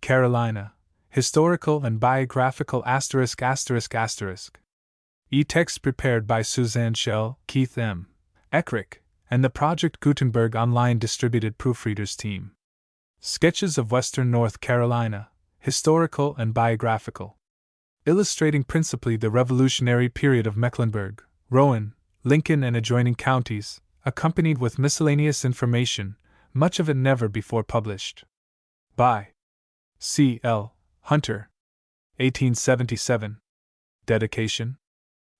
Carolina, Historical and Biographical ******. E-text prepared by Suzanne Schell, Keith M. Eckrich, and the Project Gutenberg online distributed proofreaders team. Sketches of Western North Carolina, Historical and Biographical. Illustrating principally the Revolutionary period of Mecklenburg, Rowan, Lincoln and adjoining counties, accompanied with miscellaneous information, much of it never before published. By C. L. Hunter. 1877. Dedication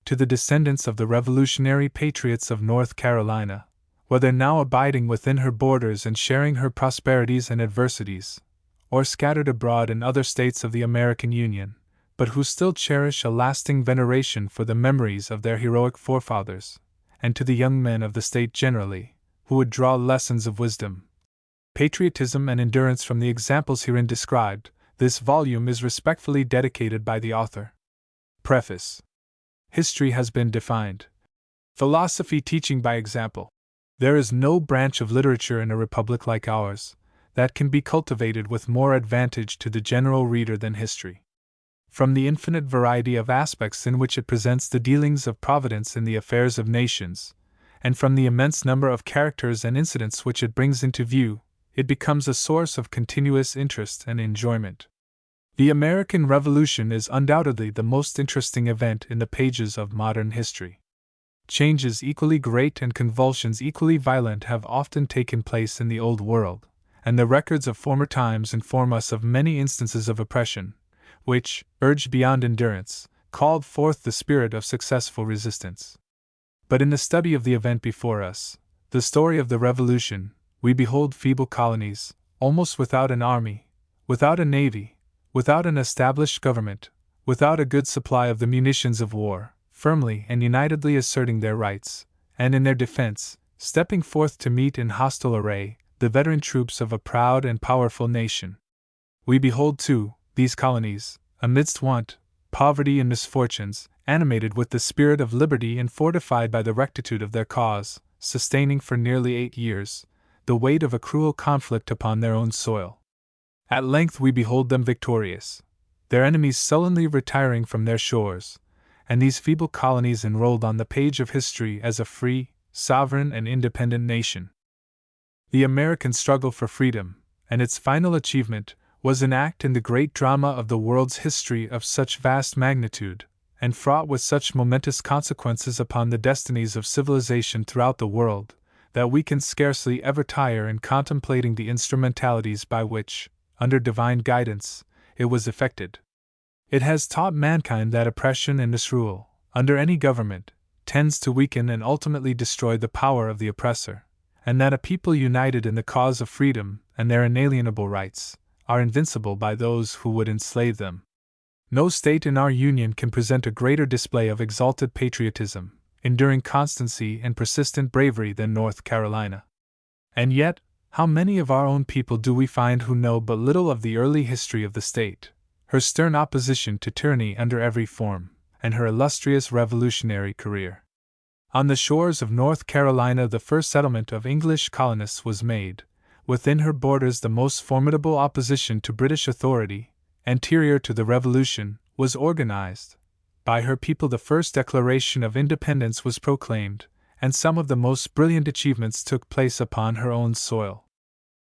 to the descendants of the Revolutionary Patriots of North Carolina, whether now abiding within her borders and sharing her prosperities and adversities, or scattered abroad in other states of the American Union, but who still cherish a lasting veneration for the memories of their heroic forefathers, and to the young men of the state generally, who would draw lessons of wisdom, patriotism, and endurance from the examples herein described. This volume is respectfully dedicated by the author. Preface. History has been defined. Philosophy teaching by example. There is no branch of literature in a republic like ours that can be cultivated with more advantage to the general reader than history. From the infinite variety of aspects in which it presents the dealings of Providence in the affairs of nations, and from the immense number of characters and incidents which it brings into view, it becomes a source of continuous interest and enjoyment. The American Revolution is undoubtedly the most interesting event in the pages of modern history. Changes equally great and convulsions equally violent have often taken place in the Old World, and the records of former times inform us of many instances of oppression, which, urged beyond endurance, called forth the spirit of successful resistance. But in the study of the event before us, the story of the Revolution, we behold feeble colonies, almost without an army, without a navy, without an established government, without a good supply of the munitions of war, firmly and unitedly asserting their rights, and in their defense, stepping forth to meet in hostile array the veteran troops of a proud and powerful nation. We behold, too, these colonies, amidst want, poverty, and misfortunes, animated with the spirit of liberty and fortified by the rectitude of their cause, sustaining for nearly 8 years the weight of a cruel conflict upon their own soil. At length we behold them victorious, their enemies sullenly retiring from their shores, and these feeble colonies enrolled on the page of history as a free, sovereign, and independent nation. The American struggle for freedom, and its final achievement, was an act in the great drama of the world's history of such vast magnitude, and fraught with such momentous consequences upon the destinies of civilization throughout the world, that we can scarcely ever tire in contemplating the instrumentalities by which, under divine guidance, it was effected. It has taught mankind that oppression and misrule, under any government, tends to weaken and ultimately destroy the power of the oppressor, and that a people united in the cause of freedom and their inalienable rights are invincible by those who would enslave them. No state in our Union can present a greater display of exalted patriotism, enduring constancy, and persistent bravery than North Carolina. And yet, how many of our own people do we find who know but little of the early history of the state, her stern opposition to tyranny under every form, and her illustrious revolutionary career? On the shores of North Carolina the first settlement of English colonists was made. Within her borders the most formidable opposition to British authority, anterior to the Revolution, was organized. By her people the first Declaration of Independence was proclaimed, and some of the most brilliant achievements took place upon her own soil.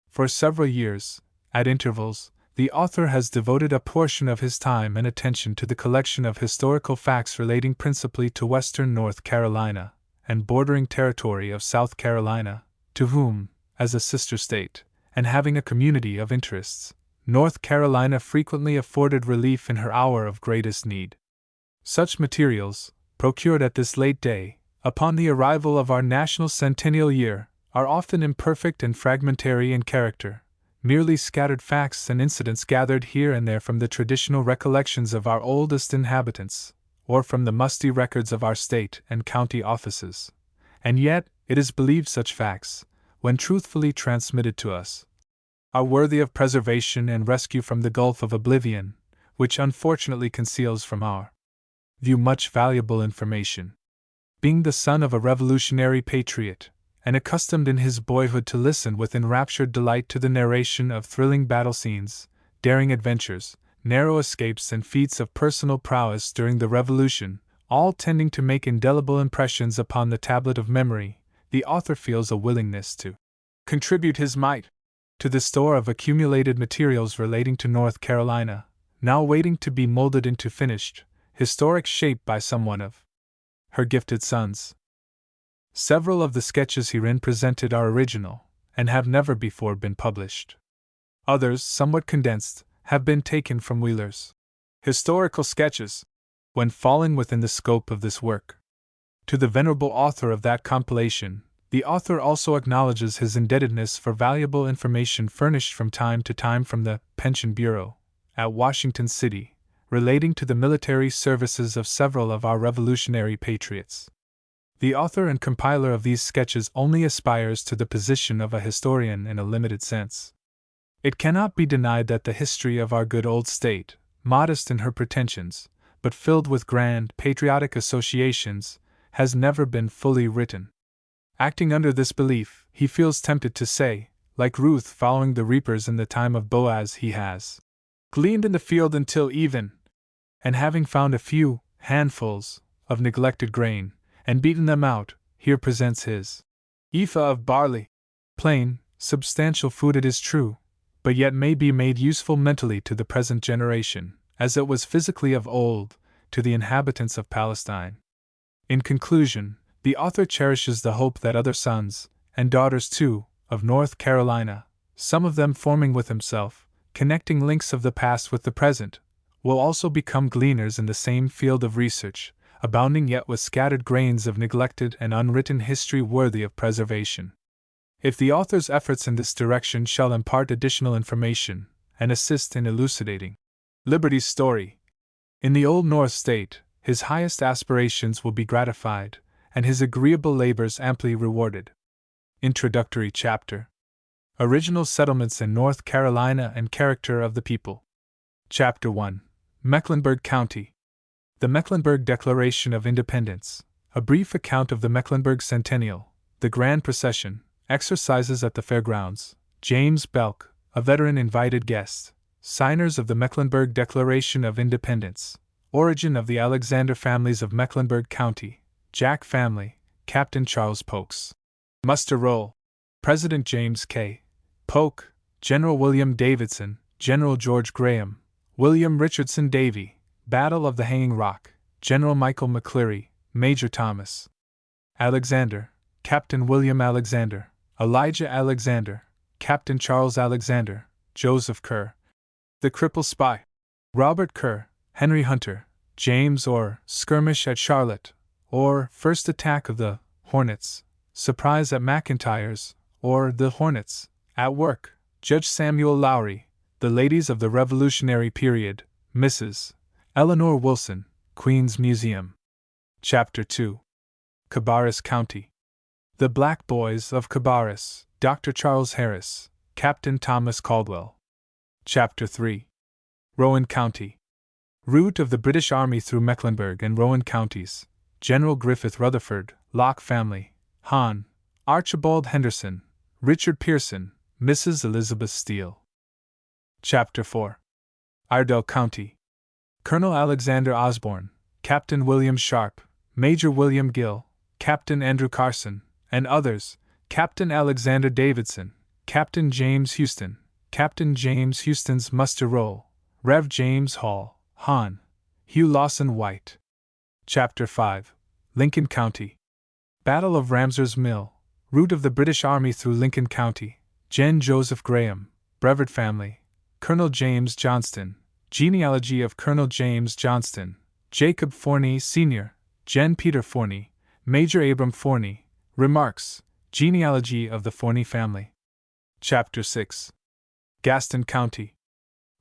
For several years, at intervals, the author has devoted a portion of his time and attention to the collection of historical facts relating principally to western North Carolina and bordering territory of South Carolina, to whom, as a sister state, and having a community of interests, North Carolina frequently afforded relief in her hour of greatest need. Such materials, procured at this late day, upon the arrival of our national centennial year, are often imperfect and fragmentary in character, merely scattered facts and incidents gathered here and there from the traditional recollections of our oldest inhabitants, or from the musty records of our state and county offices. And yet, it is believed such facts, when truthfully transmitted to us, are worthy of preservation and rescue from the gulf of oblivion, which unfortunately conceals from our view much valuable information. Being the son of a revolutionary patriot, and accustomed in his boyhood to listen with enraptured delight to the narration of thrilling battle scenes, daring adventures, narrow escapes, and feats of personal prowess during the Revolution, all tending to make indelible impressions upon the tablet of memory, the author feels a willingness to contribute his mite to the store of accumulated materials relating to North Carolina, now waiting to be molded into finished, historic shape by some one of her gifted sons. Several of the sketches herein presented are original, and have never before been published. Others, somewhat condensed, have been taken from Wheeler's historical sketches, when falling within the scope of this work. To the venerable author of that compilation, the author also acknowledges his indebtedness for valuable information furnished from time to time from the Pension Bureau, at Washington City, relating to the military services of several of our revolutionary patriots. The author and compiler of these sketches only aspires to the position of a historian in a limited sense. It cannot be denied that the history of our good old state, modest in her pretensions, but filled with grand, patriotic associations, has never been fully written. Acting under this belief, he feels tempted to say, like Ruth following the reapers in the time of Boaz, he has gleaned in the field until even, and having found a few handfuls of neglected grain, and beaten them out, here presents his ephah of barley. Plain, substantial food it is true, but yet may be made useful mentally to the present generation, as it was physically of old, to the inhabitants of Palestine. In conclusion, the author cherishes the hope that other sons, and daughters too, of North Carolina, some of them forming with himself, connecting links of the past with the present, will also become gleaners in the same field of research, abounding yet with scattered grains of neglected and unwritten history worthy of preservation. If the author's efforts in this direction shall impart additional information, and assist in elucidating Liberty's story in the Old North State, his highest aspirations will be gratified, and his agreeable labors amply rewarded. Introductory Chapter: Original Settlements in North Carolina and Character of the People. Chapter 1: Mecklenburg County. The Mecklenburg Declaration of Independence, a brief account of the Mecklenburg Centennial, the Grand Procession, exercises at the fairgrounds, James Belk, a veteran invited guest, signers of the Mecklenburg Declaration of Independence, origin of the Alexander families of Mecklenburg County, Jack family, Captain Charles Polk's muster roll, President James K. Polk, General William Davidson, General George Graham, William Richardson Davie, Battle of the Hanging Rock, General Michael McCleary, Major Thomas Alexander, Captain William Alexander, Elijah Alexander, Captain Charles Alexander, Joseph Kerr, the Cripple Spy, Robert Kerr, Henry Hunter, James Orr, Skirmish at Charlotte, or First Attack of the Hornets, Surprise at McIntyre's, or The Hornets, at Work, Judge Samuel Lowry, The Ladies of the Revolutionary Period, Mrs. Eleanor Wilson, Queen's Museum. Chapter 2: Cabarrus County. The Black Boys of Cabarrus, Dr. Charles Harris, Captain Thomas Caldwell. Chapter 3: Rowan County. Route of the British Army through Mecklenburg and Rowan counties, General Griffith Rutherford, Locke family, Hahn, Archibald Henderson, Richard Pearson, Mrs. Elizabeth Steele. Chapter 4: Iredell County. Colonel Alexander Osborne, Captain William Sharp, Major William Gill, Captain Andrew Carson, and others, Captain Alexander Davidson, Captain James Houston, Captain James Houston's muster roll, Rev. James Hall, Hahn, Hugh Lawson White. Chapter 5: Lincoln County. Battle of Ramser's Mill, route of the British Army through Lincoln County, Gen. Joseph Graham, Brevard family, Colonel James Johnston, genealogy of Colonel James Johnston, Jacob Forney Sr., Gen. Peter Forney, Major Abram Forney, remarks, genealogy of the Forney family. Chapter 6: Gaston County.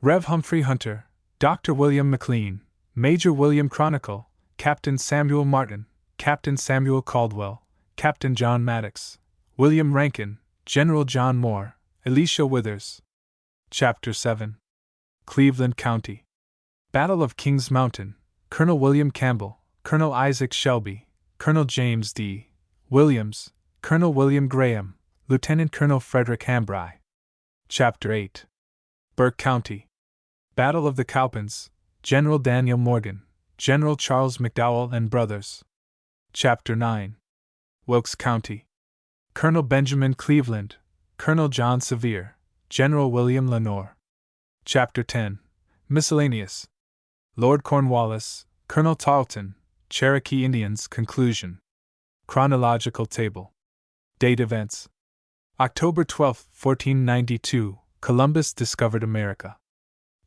Rev. Humphrey Hunter, Dr. William McLean, Major William Chronicle, Captain Samuel Martin, Captain Samuel Caldwell, Captain John Maddox, William Rankin, General John Moore, Elisha Withers. Chapter 7: Cleveland County. Battle of Kings Mountain, Colonel William Campbell, Colonel Isaac Shelby, Colonel James D. Williams, Colonel William Graham, Lieutenant Colonel Frederick Hambry. Chapter 8: Burke County. Battle of the Cowpens, General Daniel Morgan, General Charles McDowell and Brothers. Chapter 9. Wilkes County. Colonel Benjamin Cleveland, Colonel John Sevier, General William Lenore. Chapter 10. Miscellaneous. Lord Cornwallis, Colonel Tarleton, Cherokee Indians. Conclusion. Chronological table. Date events. October 12, 1492, Columbus discovered America.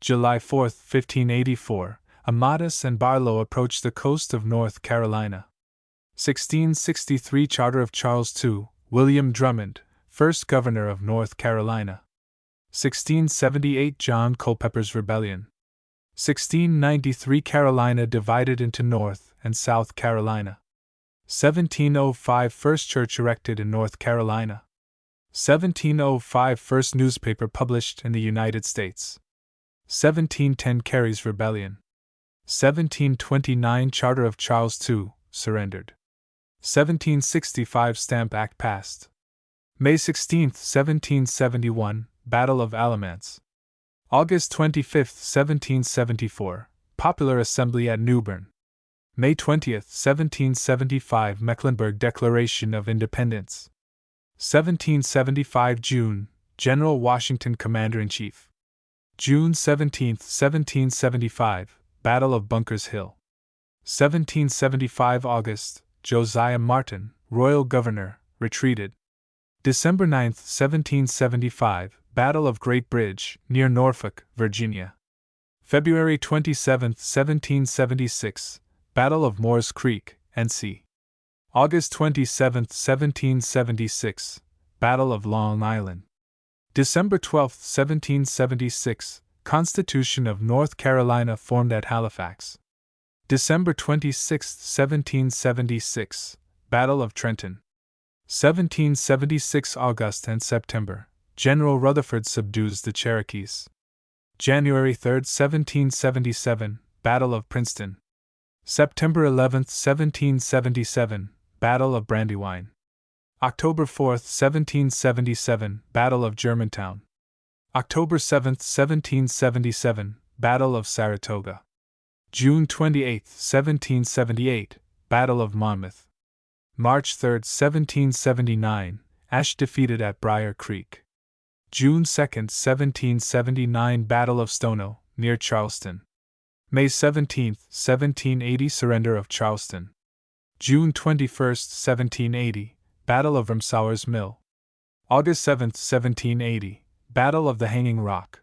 July 4, 1584, Amatus and Barlow approached the coast of North Carolina. 1663 Charter of Charles II, William Drummond, first Governor of North Carolina. 1678 John Culpeper's Rebellion. 1693 Carolina divided into North and South Carolina. 1705 First church erected in North Carolina. 1705 First newspaper published in the United States. 1710 Carey's Rebellion. 1729 Charter of Charles II, surrendered. 1765 Stamp Act passed. May 16, 1771, Battle of Alamance. August 25, 1774, Popular Assembly at New Bern. May 20, 1775 Mecklenburg Declaration of Independence. 1775 June, General Washington Commander-in-Chief. June 17, 1775, Battle of Bunker's Hill. 1775 August, Josiah Martin, Royal Governor, retreated. December 9, 1775, Battle of Great Bridge, near Norfolk, Virginia. February 27, 1776, Battle of Moore's Creek, NC. August 27, 1776, Battle of Long Island. December 12, 1776, Constitution of North Carolina formed at Halifax. December 26, 1776, Battle of Trenton. 1776 August and September, General Rutherford subdues the Cherokees. January 3, 1777, Battle of Princeton. September 11, 1777, Battle of Brandywine. October 4, 1777, Battle of Germantown. October 7, 1777, Battle of Saratoga. June 28, 1778, Battle of Monmouth. March 3, 1779, Ashe defeated at Briar Creek. June 2, 1779, Battle of Stono, near Charleston. May 17, 1780, Surrender of Charleston. June 21, 1780, Battle of Ramsauer's Mill. August 7, 1780, Battle of the Hanging Rock.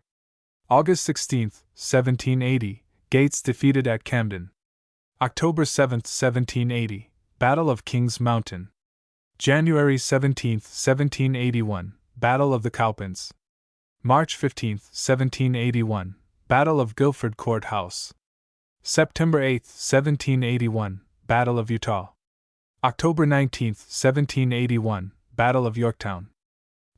August 16, 1780, Gates defeated at Camden. October 7, 1780, Battle of Kings Mountain. January 17, 1781, Battle of the Cowpens. March 15, 1781, Battle of Guilford Court House. September 8, 1781, Battle of Utah. October 19, 1781, Battle of Yorktown.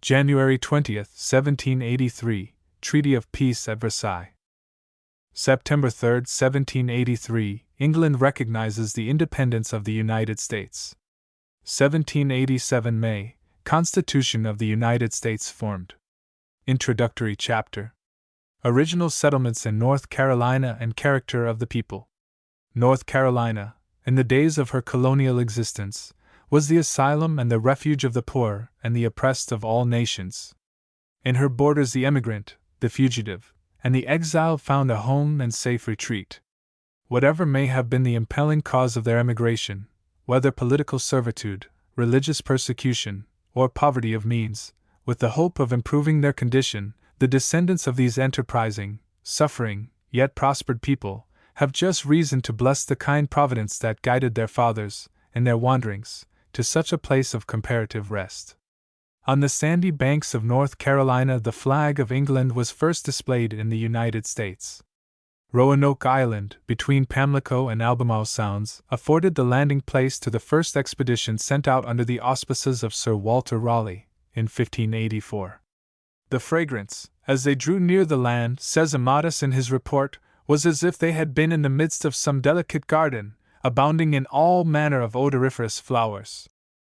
January 20, 1783, Treaty of Peace at Versailles. September 3, 1783, England recognizes the independence of the United States. 1787 May, Constitution of the United States formed. Introductory chapter. Original settlements in North Carolina and character of the people. North Carolina, in the days of her colonial existence, was the asylum and the refuge of the poor and the oppressed of all nations. In her borders the emigrant, the fugitive, and the exile found a home and safe retreat. Whatever may have been the impelling cause of their emigration, whether political servitude, religious persecution, or poverty of means, with the hope of improving their condition, the descendants of these enterprising, suffering, yet prospered people, have just reason to bless the kind providence that guided their fathers, in their wanderings, to such a place of comparative rest. On the sandy banks of North Carolina the flag of England was first displayed in the United States. Roanoke Island, between Pamlico and Albemarle Sounds, afforded the landing place to the first expedition sent out under the auspices of Sir Walter Raleigh, in 1584. The fragrance, as they drew near the land, says Amatus in his report, was as if they had been in the midst of some delicate garden, abounding in all manner of odoriferous flowers.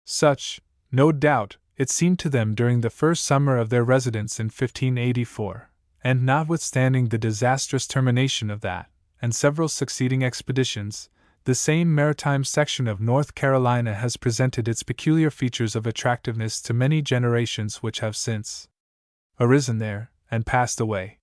Such, no doubt, it seemed to them during the first summer of their residence in 1584, and notwithstanding the disastrous termination of that, and several succeeding expeditions, the same maritime section of North Carolina has presented its peculiar features of attractiveness to many generations which have since arisen there, and passed away.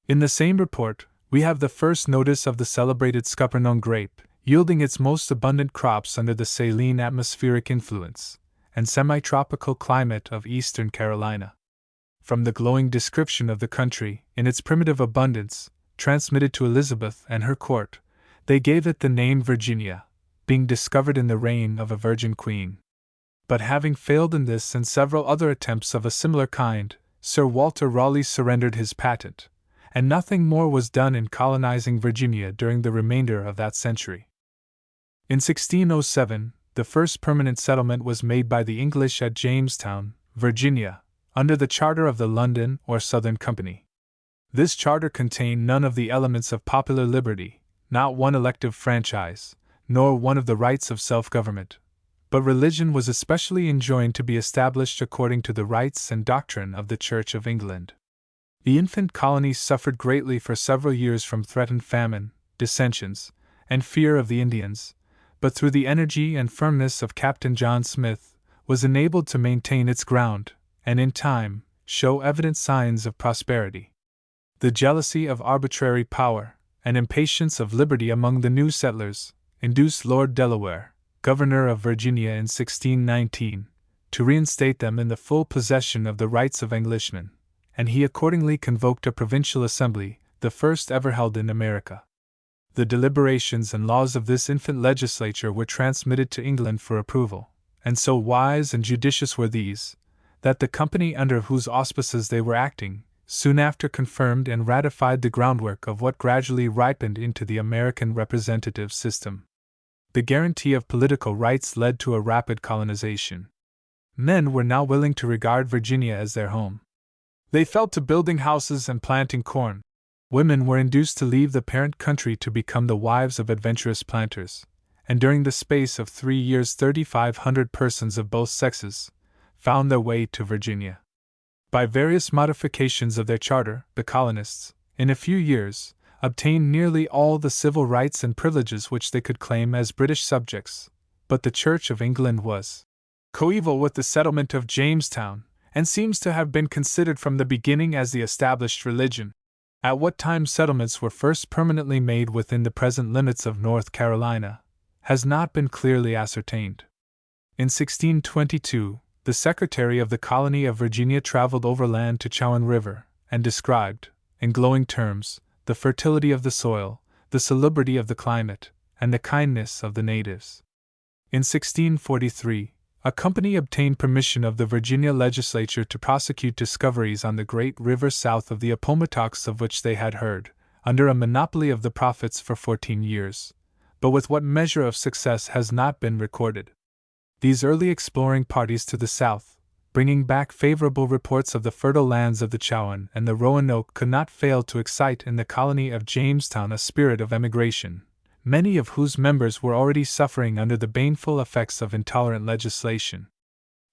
In the same report, we have the first notice of the celebrated scuppernong grape, yielding its most abundant crops under the saline atmospheric influence and semi-tropical climate of eastern Carolina. From the glowing description of the country, in its primitive abundance, transmitted to Elizabeth and her court, they gave it the name Virginia, being discovered in the reign of a virgin queen. But having failed in this and several other attempts of a similar kind, Sir Walter Raleigh surrendered his patent, and nothing more was done in colonizing Virginia during the remainder of that century. In 1607, the first permanent settlement was made by the English at Jamestown, Virginia, under the charter of the London or Southern Company. This charter contained none of the elements of popular liberty, not one elective franchise, nor one of the rights of self-government, but religion was especially enjoined to be established according to the rites and doctrine of the Church of England. The infant colony suffered greatly for several years from threatened famine, dissensions, and fear of the Indians, but through the energy and firmness of Captain John Smith, was enabled to maintain its ground, and in time, show evident signs of prosperity. The jealousy of arbitrary power, and impatience of liberty among the new settlers, induced Lord Delaware, Governor of Virginia in 1619, to reinstate them in the full possession of the rights of Englishmen, and he accordingly convoked a provincial assembly, the first ever held in America. The deliberations and laws of this infant legislature were transmitted to England for approval, and so wise and judicious were these, that the company under whose auspices they were acting, soon after confirmed and ratified the groundwork of what gradually ripened into the American representative system. The guarantee of political rights led to a rapid colonization. Men were now willing to regard Virginia as their home. They fell to building houses and planting corn. Women were induced to leave the parent country to become the wives of adventurous planters, and during the space of 3 years 3,500 persons of both sexes found their way to Virginia. By various modifications of their charter, the colonists, in a few years, obtained nearly all the civil rights and privileges which they could claim as British subjects, but the Church of England was coeval with the settlement of Jamestown, and seems to have been considered from the beginning as the established religion. At what time settlements were first permanently made within the present limits of North Carolina has not been clearly ascertained. In 1622, the Secretary of the Colony of Virginia traveled overland to Chowan River, and described, in glowing terms, the fertility of the soil, the salubrity of the climate, and the kindness of the natives. In 1643, a company obtained permission of the Virginia legislature to prosecute discoveries on the great river south of the Appomattox of which they had heard, under a monopoly of the profits for 14 years, but with what measure of success has not been recorded. These early exploring parties to the south, bringing back favorable reports of the fertile lands of the Chowan and the Roanoke, could not fail to excite in the colony of Jamestown a spirit of emigration, many of whose members were already suffering under the baneful effects of intolerant legislation.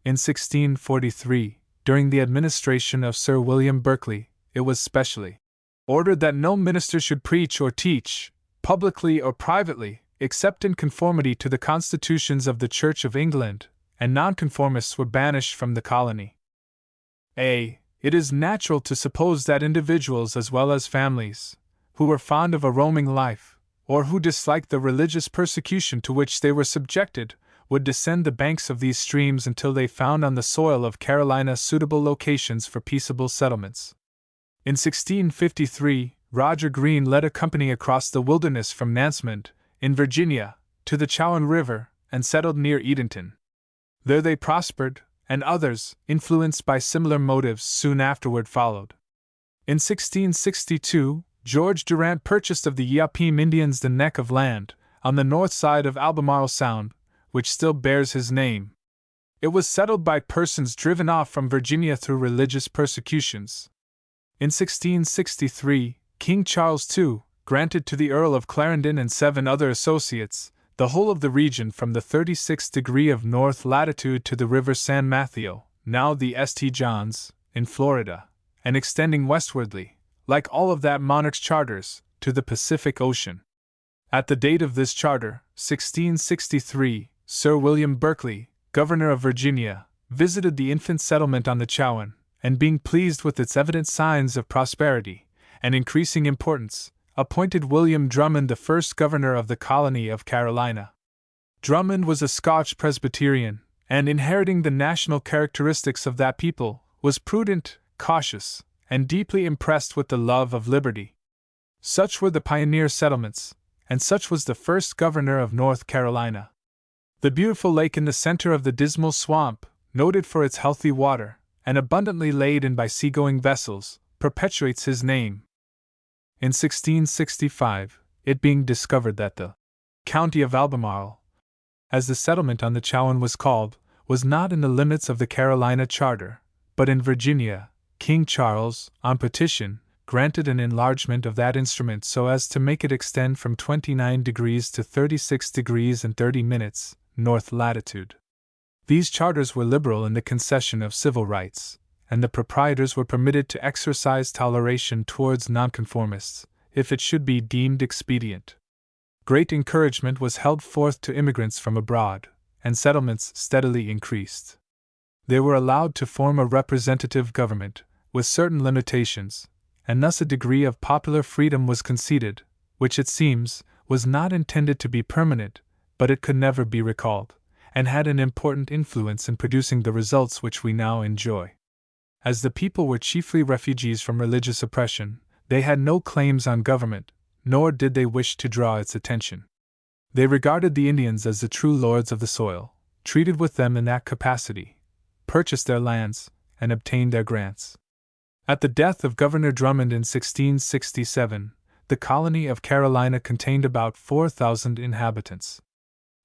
In 1643, during the administration of Sir William Berkeley, it was specially ordered that no minister should preach or teach, publicly or privately, except in conformity to the constitutions of the Church of England, and nonconformists were banished from the colony. It is natural to suppose that individuals as well as families, who were fond of a roaming life, or who disliked the religious persecution to which they were subjected, would descend the banks of these streams until they found on the soil of Carolina suitable locations for peaceable settlements. In 1653, Roger Greene led a company across the wilderness from Nansemond, in Virginia, to the Chowan River, and settled near Edenton. There they prospered, and others, influenced by similar motives, soon afterward followed. In 1662, George Durant purchased of the Yapim Indians the neck of land, on the north side of Albemarle Sound, which still bears his name. It was settled by persons driven off from Virginia through religious persecutions. In 1663, King Charles II granted to the Earl of Clarendon and 7 other associates the whole of the region from the 36th degree of north latitude to the river San Mateo, now the St. Johns, in Florida, and extending westwardly, like all of that monarch's charters, to the Pacific Ocean. At the date of this charter, 1663, Sir William Berkeley, Governor of Virginia, visited the infant settlement on the Chowan, and being pleased with its evident signs of prosperity and increasing importance, appointed William Drummond the first governor of the colony of Carolina. Drummond was a Scotch Presbyterian, and inheriting the national characteristics of that people, was prudent, cautious, and deeply impressed with the love of liberty. Such were the pioneer settlements, and such was the first governor of North Carolina. The beautiful lake in the center of the dismal swamp, noted for its healthy water, and abundantly laden by seagoing vessels, perpetuates his name. In 1665, it being discovered that the county of Albemarle, as the settlement on the Chowan was called, was not in the limits of the Carolina Charter, but in Virginia, King Charles, on petition, granted an enlargement of that instrument so as to make it extend from 29 degrees to 36 degrees and 30 minutes, north latitude. These charters were liberal in the concession of civil rights, and the proprietors were permitted to exercise toleration towards nonconformists, if it should be deemed expedient. Great encouragement was held forth to immigrants from abroad, and settlements steadily increased. They were allowed to form a representative government, with certain limitations, and thus a degree of popular freedom was conceded, which it seems, was not intended to be permanent, but it could never be recalled, and had an important influence in producing the results which we now enjoy. As the people were chiefly refugees from religious oppression, they had no claims on government, nor did they wish to draw its attention. They regarded the Indians as the true lords of the soil, treated with them in that capacity, purchased their lands, and obtained their grants. At the death of Governor Drummond in 1667, the colony of Carolina contained about 4,000 inhabitants.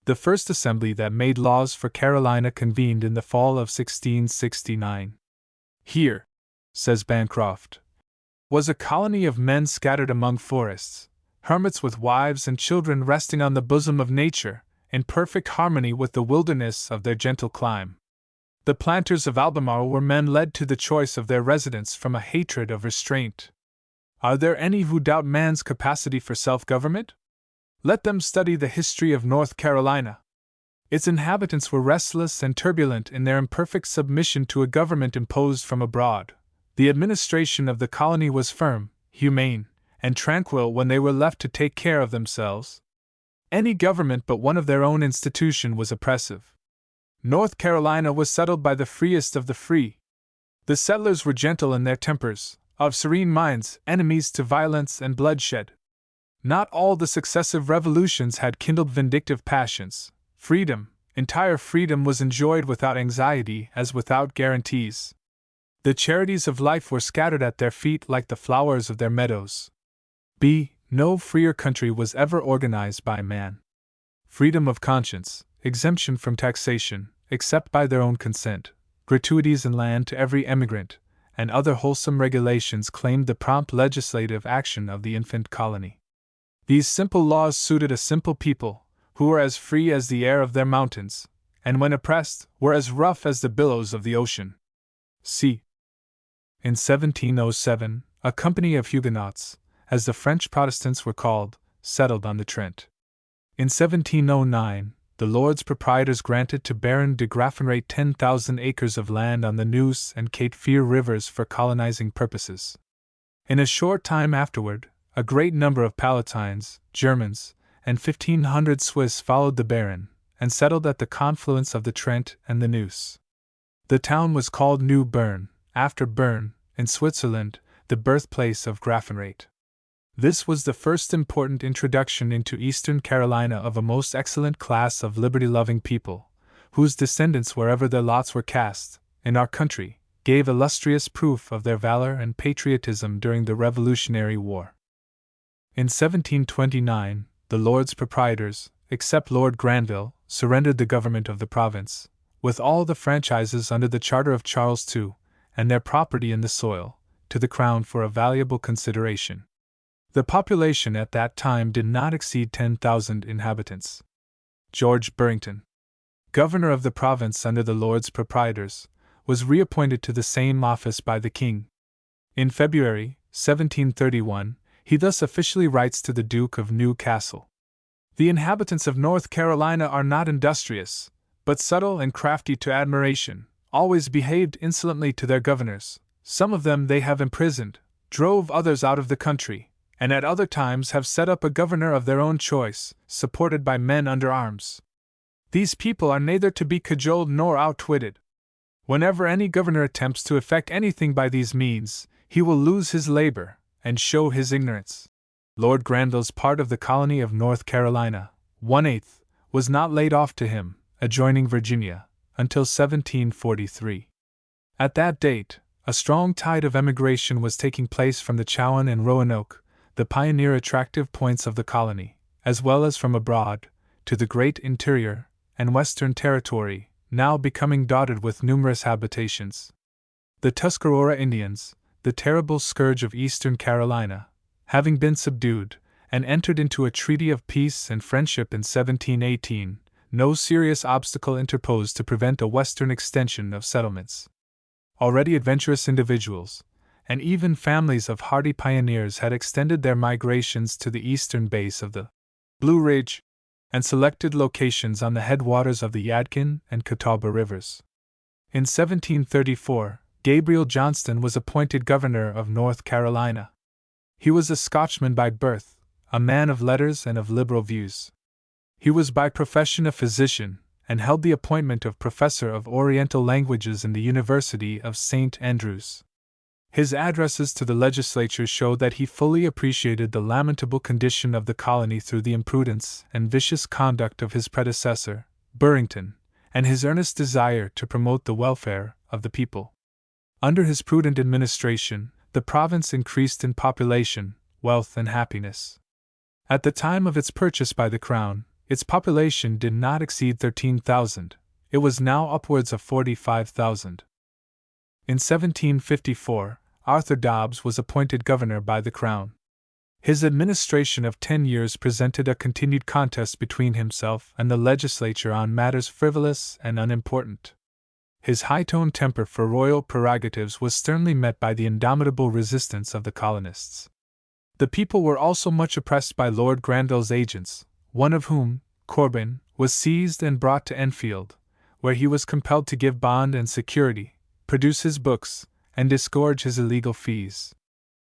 The first assembly that made laws for Carolina convened in the fall of 1669. Here, says Bancroft, was a colony of men scattered among forests, hermits with wives and children resting on the bosom of nature, in perfect harmony with the wilderness of their gentle clime. The planters of Albemarle were men led to the choice of their residence from a hatred of restraint. Are there any who doubt man's capacity for self-government? Let them study the history of North Carolina. Its inhabitants were restless and turbulent in their imperfect submission to a government imposed from abroad. The administration of the colony was firm, humane, and tranquil when they were left to take care of themselves. Any government but one of their own institution was oppressive. North Carolina was settled by the freest of the free. The settlers were gentle in their tempers, of serene minds, enemies to violence and bloodshed. Not all the successive revolutions had kindled vindictive passions. Freedom, entire freedom, was enjoyed without anxiety as without guarantees. The charities of life were scattered at their feet like the flowers of their meadows. No freer country was ever organized by man. Freedom of conscience, exemption from taxation, except by their own consent, gratuities in land to every emigrant, and other wholesome regulations claimed the prompt legislative action of the infant colony. These simple laws suited a simple people, who were as free as the air of their mountains, and when oppressed, were as rough as the billows of the ocean. C. In 1707, a company of Huguenots, as the French Protestants were called, settled on the Trent. In 1709, the Lords Proprietors granted to Baron de Graffenraid 10,000 acres of land on the Neuse and Cape Fear rivers for colonizing purposes. In a short time afterward, a great number of Palatines, Germans, and 1,500 Swiss followed the Baron, and settled at the confluence of the Trent and the Neuse. The town was called New Bern, after Bern, in Switzerland, the birthplace of Graffenraid. This was the first important introduction into Eastern Carolina of a most excellent class of liberty-loving people, whose descendants, wherever their lots were cast, in our country, gave illustrious proof of their valor and patriotism during the Revolutionary War. In 1729, the Lords Proprietors, except Lord Granville, surrendered the government of the province, with all the franchises under the Charter of Charles II, and their property in the soil, to the Crown for a valuable consideration. The population at that time did not exceed 10,000 inhabitants. George Burrington, governor of the province under the Lords Proprietors, was reappointed to the same office by the King. In February, 1731, he thus officially writes to the Duke of Newcastle. The inhabitants of North Carolina are not industrious, but subtle and crafty to admiration, always behaved insolently to their governors. Some of them they have imprisoned, drove others out of the country, and at other times have set up a governor of their own choice, supported by men under arms. These people are neither to be cajoled nor outwitted. Whenever any governor attempts to effect anything by these means, he will lose his labor, and show his ignorance. Lord Granville's part of the colony of North Carolina, 1/8, was not laid off to him, adjoining Virginia, until 1743. At that date, a strong tide of emigration was taking place from the Chowan and Roanoke, the pioneer attractive points of the colony, as well as from abroad, to the great interior and western territory, now becoming dotted with numerous habitations. The Tuscarora Indians, the terrible scourge of eastern Carolina, having been subdued, and entered into a treaty of peace and friendship in 1718, no serious obstacle interposed to prevent a western extension of settlements. Already adventurous individuals, and even families of hardy pioneers had extended their migrations to the eastern base of the Blue Ridge, and selected locations on the headwaters of the Yadkin and Catawba rivers. In 1734, Gabriel Johnston was appointed governor of North Carolina. He was a Scotchman by birth, a man of letters and of liberal views. He was by profession a physician, and held the appointment of professor of Oriental languages in the University of St. Andrews. His addresses to the legislature show that he fully appreciated the lamentable condition of the colony through the imprudence and vicious conduct of his predecessor, Burrington, and his earnest desire to promote the welfare of the people. Under his prudent administration, the province increased in population, wealth, and happiness. At the time of its purchase by the Crown, its population did not exceed 13,000, it was now upwards of 45,000. In 1754, Arthur Dobbs was appointed governor by the Crown. His administration of 10 years presented a continued contest between himself and the legislature on matters frivolous and unimportant. His high-toned temper for royal prerogatives was sternly met by the indomitable resistance of the colonists. The people were also much oppressed by Lord Granville's agents, one of whom, Corbin, was seized and brought to Enfield, where he was compelled to give bond and security, produce his books, and disgorge his illegal fees.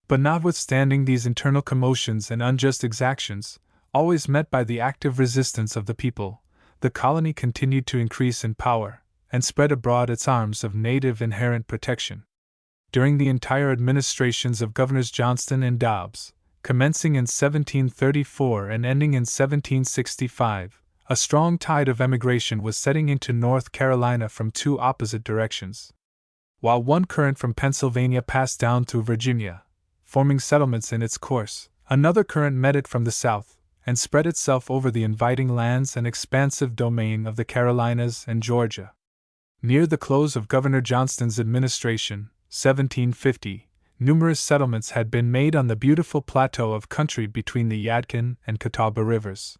But notwithstanding these internal commotions and unjust exactions, always met by the active resistance of the people, the colony continued to increase in power, and spread abroad its arms of native inherent protection. During the entire administrations of Governors Johnston and Dobbs, commencing in 1734 and ending in 1765, a strong tide of emigration was setting into North Carolina from two opposite directions. While one current from Pennsylvania passed down through Virginia, forming settlements in its course, another current met it from the south, and spread itself over the inviting lands and expansive domain of the Carolinas and Georgia. Near the close of Governor Johnston's administration, 1750, numerous settlements had been made on the beautiful plateau of country between the Yadkin and Catawba rivers.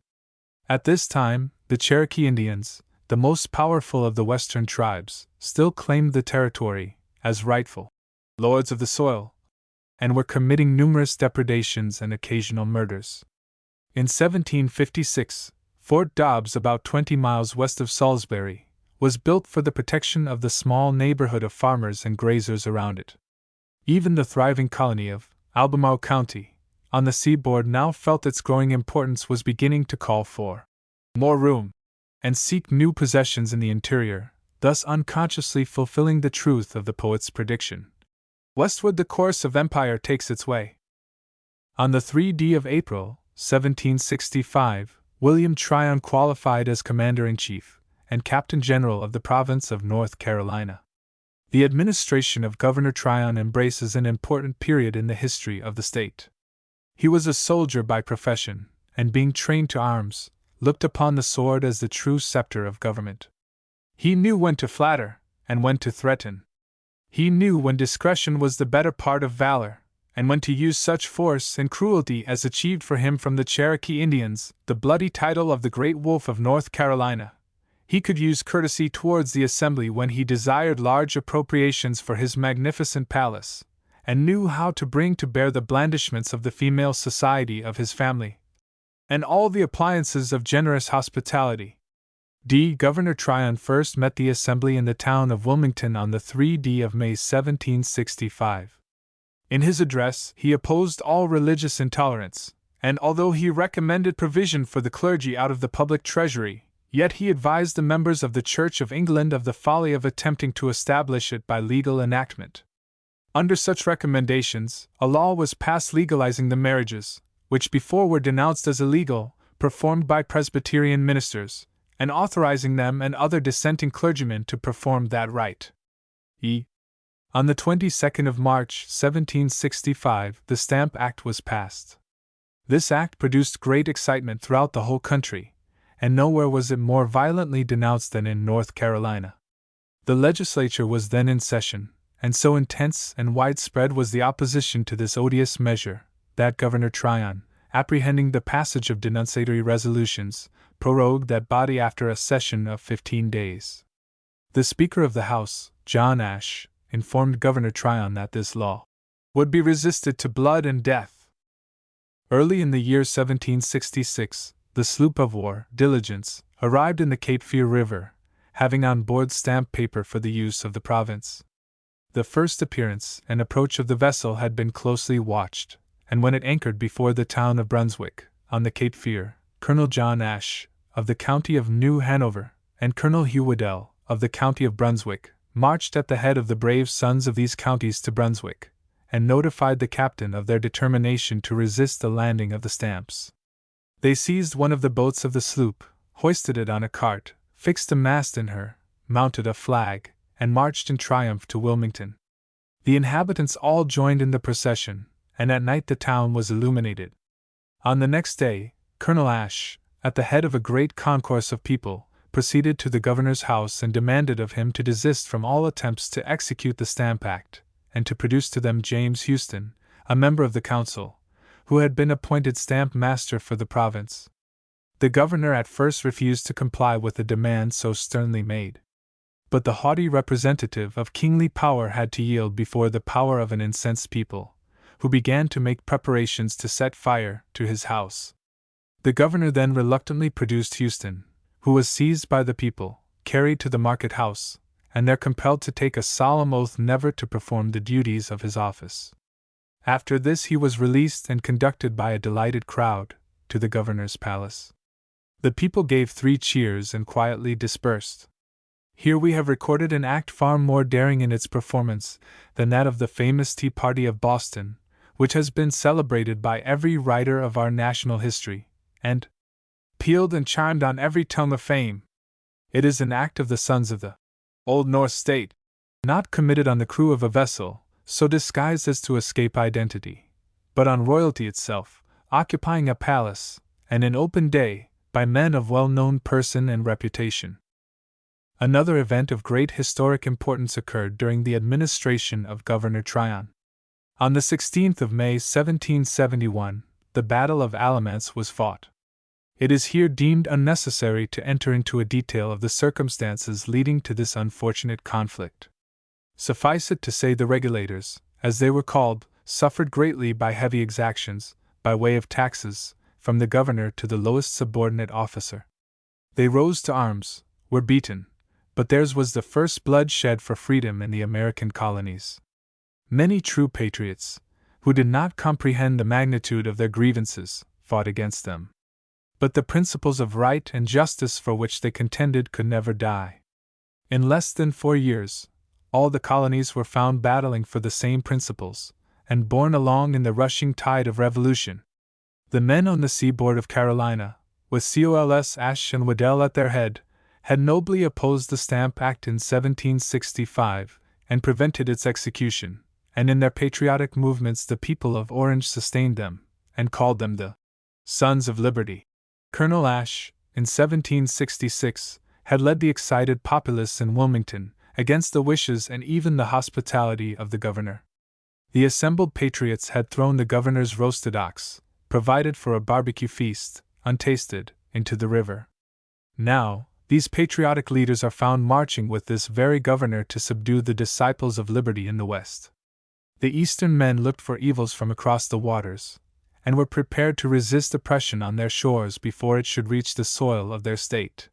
At this time, the Cherokee Indians, the most powerful of the western tribes, still claimed the territory as rightful lords of the soil, and were committing numerous depredations and occasional murders. In 1756, Fort Dobbs, about 20 miles west of Salisbury, was built for the protection of the small neighborhood of farmers and grazers around it. Even the thriving colony of Albemarle County, on the seaboard, now felt its growing importance was beginning to call for more room, and seek new possessions in the interior, thus unconsciously fulfilling the truth of the poet's prediction. Westward the course of empire takes its way. On the 3d of April, 1765, William Tryon qualified as Commander-in-Chief and Captain General of the province of North Carolina. The administration of Governor Tryon embraces an important period in the history of the state. He was a soldier by profession, and being trained to arms, looked upon the sword as the true scepter of government. He knew when to flatter, and when to threaten. He knew when discretion was the better part of valor, and when to use such force and cruelty as achieved for him from the Cherokee Indians the bloody title of the Great Wolf of North Carolina. He could use courtesy towards the assembly when he desired large appropriations for his magnificent palace, and knew how to bring to bear the blandishments of the female society of his family, and all the appliances of generous hospitality. Governor Tryon first met the assembly in the town of Wilmington on the 3d of May 1765. In his address, he opposed all religious intolerance, and although he recommended provision for the clergy out of the public treasury, yet he advised the members of the Church of England of the folly of attempting to establish it by legal enactment. Under such recommendations, a law was passed legalizing the marriages, which before were denounced as illegal, performed by Presbyterian ministers, and authorizing them and other dissenting clergymen to perform that rite. On the 22nd of March, 1765, the Stamp Act was passed. This act produced great excitement throughout the whole country, and nowhere was it more violently denounced than in North Carolina. The legislature was then in session, and so intense and widespread was the opposition to this odious measure, that Governor Tryon, apprehending the passage of denunciatory resolutions, prorogued that body after a session of 15 days. The Speaker of the House, John Ashe, informed Governor Tryon that this law would be resisted to blood and death. Early in the year 1766, the sloop of war, Diligence, arrived in the Cape Fear River, having on board stamp paper for the use of the province. The first appearance and approach of the vessel had been closely watched, and when it anchored before the town of Brunswick, on the Cape Fear, Colonel John Ashe, of the county of New Hanover, and Colonel Hugh Waddell, of the county of Brunswick, marched at the head of the brave sons of these counties to Brunswick, and notified the captain of their determination to resist the landing of the stamps. They seized one of the boats of the sloop, hoisted it on a cart, fixed a mast in her, mounted a flag, and marched in triumph to Wilmington. The inhabitants all joined in the procession, and at night the town was illuminated. On the next day, Colonel Ashe, at the head of a great concourse of people, proceeded to the governor's house and demanded of him to desist from all attempts to execute the Stamp Act, and to produce to them James Houston, a member of the council, who had been appointed stamp master for the province. The governor at first refused to comply with the demand so sternly made. But the haughty representative of kingly power had to yield before the power of an incensed people, who began to make preparations to set fire to his house. The governor then reluctantly produced Houston, who was seized by the people, carried to the market house, and there compelled to take a solemn oath never to perform the duties of his office. After this he was released and conducted by a delighted crowd to the governor's palace. The people gave 3 cheers and quietly dispersed. Here we have recorded an act far more daring in its performance than that of the famous Tea Party of Boston, which has been celebrated by every writer of our national history, and pealed and chimed on every tongue of fame. It is an act of the sons of the Old North State, not committed on the crew of a vessel, so disguised as to escape identity, but on royalty itself, occupying a palace, and in open day, by men of well-known person and reputation. Another event of great historic importance occurred during the administration of Governor Tryon. On the 16th of May 1771, the Battle of Alamance was fought. It is here deemed unnecessary to enter into a detail of the circumstances leading to this unfortunate conflict. Suffice it to say the regulators, as they were called, suffered greatly by heavy exactions, by way of taxes, from the governor to the lowest subordinate officer. They rose to arms, were beaten, but theirs was the first blood shed for freedom in the American colonies. Many true patriots, who did not comprehend the magnitude of their grievances, fought against them. But the principles of right and justice for which they contended could never die. In less than 4 years, all the colonies were found battling for the same principles, and borne along in the rushing tide of revolution. The men on the seaboard of Carolina, with Cols Ashe and Waddell at their head, had nobly opposed the Stamp Act in 1765, and prevented its execution, and in their patriotic movements the people of Orange sustained them, and called them the Sons of Liberty. Colonel Ashe, in 1766, had led the excited populace in Wilmington, against the wishes and even the hospitality of the governor. The assembled patriots had thrown the governor's roasted ox, provided for a barbecue feast, untasted, into the river. Now, these patriotic leaders are found marching with this very governor to subdue the disciples of liberty in the West. The Eastern men looked for evils from across the waters, and were prepared to resist oppression on their shores before it should reach the soil of their state.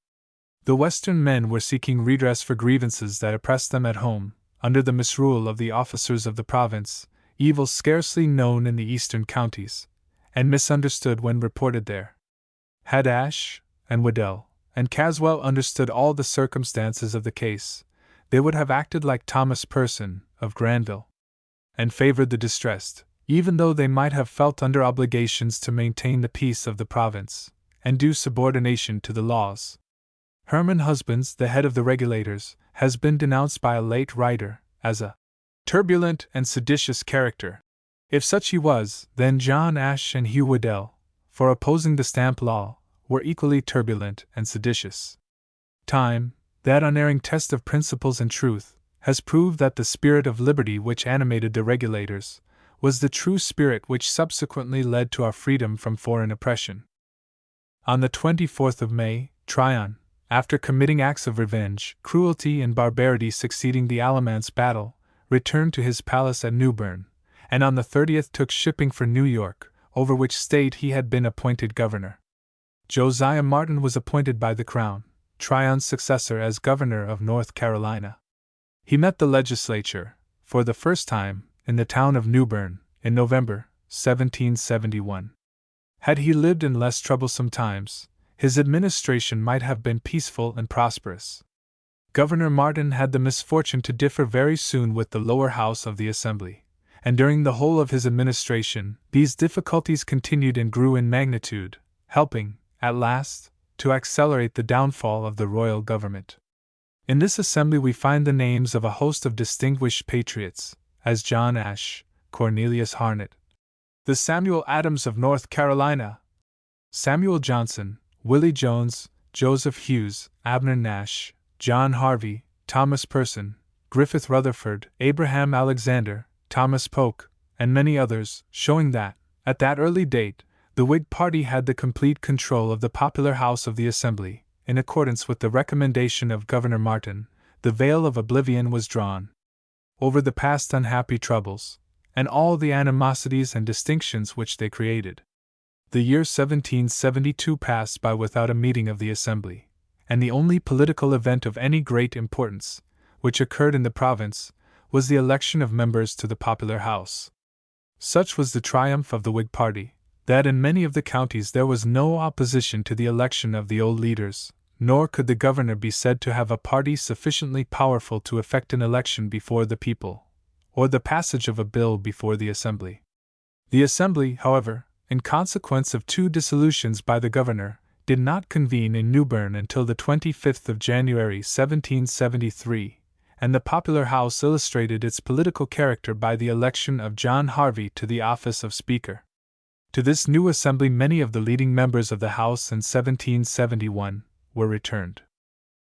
The Western men were seeking redress for grievances that oppressed them at home, under the misrule of the officers of the province, evils scarcely known in the eastern counties, and misunderstood when reported there. Had Ashe, and Waddell, and Caswell understood all the circumstances of the case, they would have acted like Thomas Person, of Granville, and favored the distressed, even though they might have felt under obligations to maintain the peace of the province, and due subordination to the laws. Herman Husbands, the head of the regulators, has been denounced by a late writer as a turbulent and seditious character. If such he was, then John Ashe and Hugh Waddell, for opposing the stamp law, were equally turbulent and seditious. Time, that unerring test of principles and truth, has proved that the spirit of liberty which animated the regulators was the true spirit which subsequently led to our freedom from foreign oppression. On the 24th of May, Tryon, after committing acts of revenge, cruelty, and barbarity succeeding the Alamance battle, returned to his palace at Newbern, and on the 30th took shipping for New York, over which state he had been appointed governor. Josiah Martin was appointed by the Crown, Tryon's successor, as governor of North Carolina. He met the legislature, for the first time, in the town of Newbern, in November, 1771. Had he lived in less troublesome times, his administration might have been peaceful and prosperous. Governor Martin had the misfortune to differ very soon with the lower house of the Assembly, and during the whole of his administration, these difficulties continued and grew in magnitude, helping, at last, to accelerate the downfall of the royal government. In this assembly we find the names of a host of distinguished patriots, as John Ashe, Cornelius Harnett, the Samuel Adams of North Carolina, Samuel Johnson, Willie Jones, Joseph Hughes, Abner Nash, John Harvey, Thomas Person, Griffith Rutherford, Abraham Alexander, Thomas Polk, and many others, showing that, at that early date, the Whig party had the complete control of the popular House of the Assembly. In accordance with the recommendation of Governor Martin, the veil of oblivion was drawn over the past unhappy troubles, and all the animosities and distinctions which they created. The year 1772 passed by without a meeting of the Assembly, and the only political event of any great importance, which occurred in the province, was the election of members to the popular House. Such was the triumph of the Whig party, that in many of the counties there was no opposition to the election of the old leaders, nor could the governor be said to have a party sufficiently powerful to effect an election before the people, or the passage of a bill before the Assembly. The Assembly, however, in consequence of 2 dissolutions by the governor, did not convene in Newbern until the 25th of January 1773, and the popular House illustrated its political character by the election of John Harvey to the office of Speaker. To this new assembly many of the leading members of the House in 1771 were returned.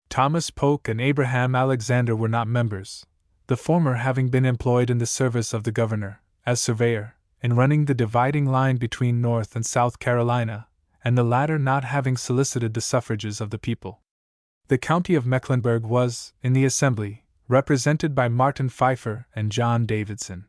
Thomas Polk and Abraham Alexander were not members, the former having been employed in the service of the governor, as surveyor, in running the dividing line between North and South Carolina, and the latter not having solicited the suffrages of the people. The county of Mecklenburg was, in the assembly, represented by Martin Pfeiffer and John Davidson.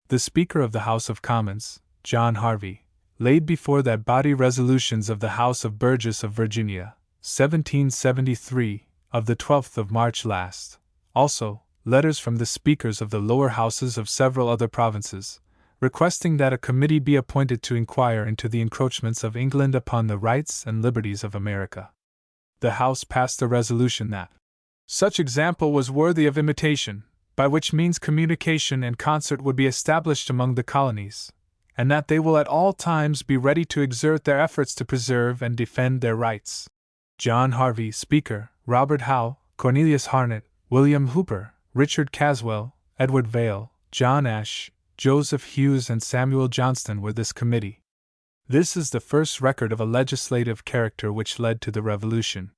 The Speaker of the House of Commons, John Harvey, laid before that body resolutions of the House of Burgess of Virginia, 1773, of the 12th of March last, also, letters from the speakers of the lower houses of several other provinces, requesting that a committee be appointed to inquire into the encroachments of England upon the rights and liberties of America. The House passed a resolution that such example was worthy of imitation, by which means communication and concert would be established among the colonies, and that they will at all times be ready to exert their efforts to preserve and defend their rights. John Harvey, Speaker, Robert Howe, Cornelius Harnett, William Hooper, Richard Caswell, Edward Vail, John Ashe, Joseph Hughes, and Samuel Johnston were this committee. This is the first record of a legislative character which led to the Revolution.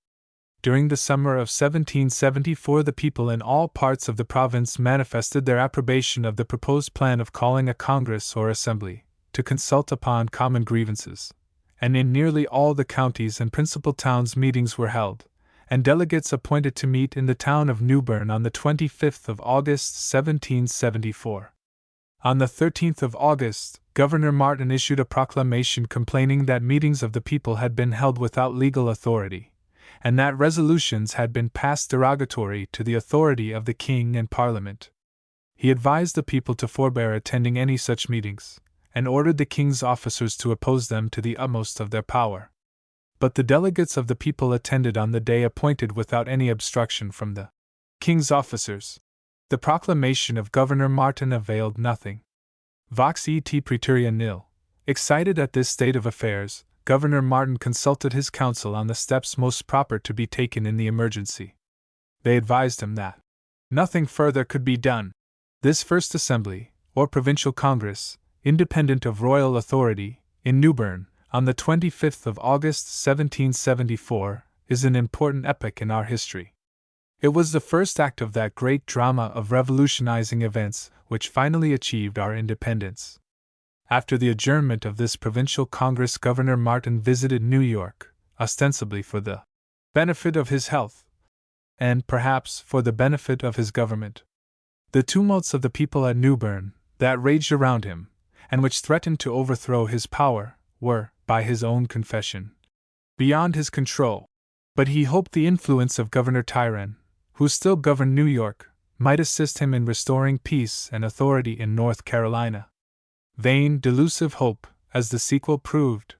During the summer of 1774 the people in all parts of the province manifested their approbation of the proposed plan of calling a Congress or Assembly, to consult upon common grievances, and in nearly all the counties and principal towns meetings were held, and delegates appointed to meet in the town of Newbern on the 25th of August 1774. On the 13th of August, Governor Martin issued a proclamation complaining that meetings of the people had been held without legal authority, and that resolutions had been passed derogatory to the authority of the king and parliament. He advised the people to forbear attending any such meetings, and ordered the king's officers to oppose them to the utmost of their power. But the delegates of the people attended on the day appointed without any obstruction from the king's officers. The proclamation of Governor Martin availed nothing. Vox et praeterea nil. Excited at this state of affairs, Governor Martin consulted his council on the steps most proper to be taken in the emergency. They advised him that nothing further could be done. This First Assembly, or Provincial Congress, independent of royal authority, in Newbern, on the 25th of August 1774, is an important epoch in our history. It was the first act of that great drama of revolutionizing events which finally achieved our independence. After the adjournment of this provincial congress, Governor Martin visited New York, ostensibly for the benefit of his health, and perhaps for the benefit of his government. The tumults of the people at Newbern, that raged around him, and which threatened to overthrow his power, were, by his own confession, beyond his control. But he hoped the influence of Governor Tyrone, who still governed New York, might assist him in restoring peace and authority in North Carolina. Vain, delusive hope, as the sequel proved.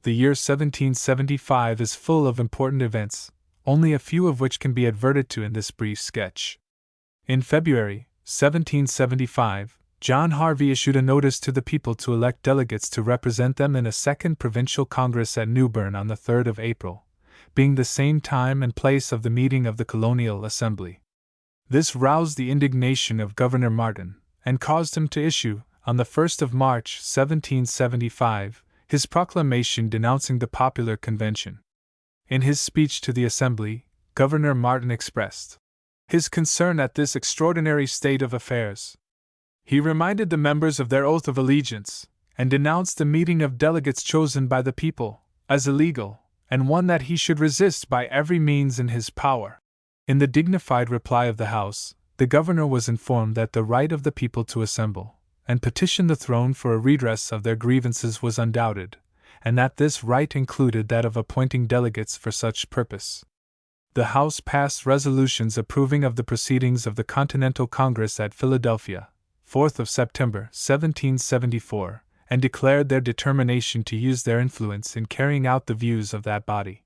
The year 1775 is full of important events, only a few of which can be adverted to in this brief sketch. In February 1775, John Harvey issued a notice to the people to elect delegates to represent them in a second provincial congress at Newbern on the 3rd of April, being the same time and place of the meeting of the Colonial Assembly. This roused the indignation of Governor Martin, and caused him to issue, on the 1st of March 1775, his proclamation denouncing the popular convention. In his speech to the Assembly, Governor Martin expressed his concern at this extraordinary state of affairs. He reminded the members of their oath of allegiance, and denounced the meeting of delegates chosen by the people as illegal, and one that he should resist by every means in his power. In the dignified reply of the House, the governor was informed that the right of the people to assemble and petition the throne for a redress of their grievances was undoubted, and that this right included that of appointing delegates for such purpose. The House passed resolutions approving of the proceedings of the Continental Congress at Philadelphia, 4th of September 1774, and declared their determination to use their influence in carrying out the views of that body.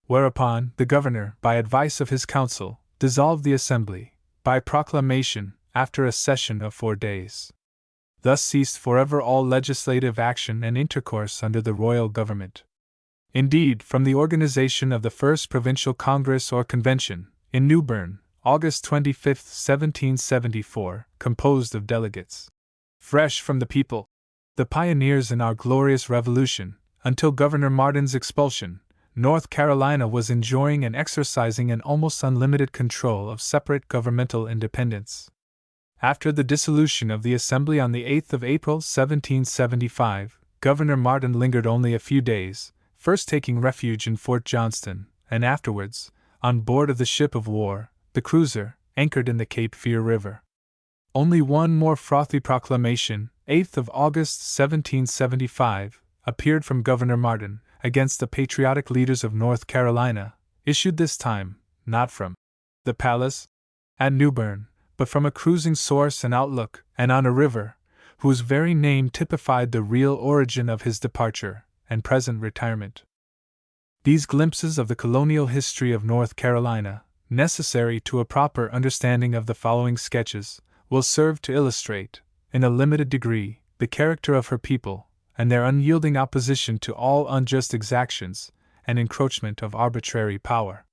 Whereupon, the governor, by advice of his council, dissolved the Assembly, by proclamation, after a session of 4 days. Thus ceased forever all legislative action and intercourse under the royal government. Indeed, from the organization of the First Provincial Congress or Convention, in Newbern, August 25, 1774, composed of delegates fresh from the people, the pioneers in our glorious Revolution, until Governor Martin's expulsion, North Carolina was enjoying and exercising an almost unlimited control of separate governmental independence. After the dissolution of the Assembly on the 8th of April 1775, Governor Martin lingered only a few days, first taking refuge in Fort Johnston, and afterwards, on board of the ship of war, the cruiser, anchored in the Cape Fear River. Only one more frothy proclamation, 8th of August 1775, appeared from Governor Martin, against the patriotic leaders of North Carolina, issued this time, not from the palace at Newbern, but from a cruising source and outlook, and on a river, whose very name typified the real origin of his departure and present retirement. These glimpses of the colonial history of North Carolina, necessary to a proper understanding of the following sketches, will serve to illustrate, in a limited degree, the character of her people, and their unyielding opposition to all unjust exactions and encroachment of arbitrary power.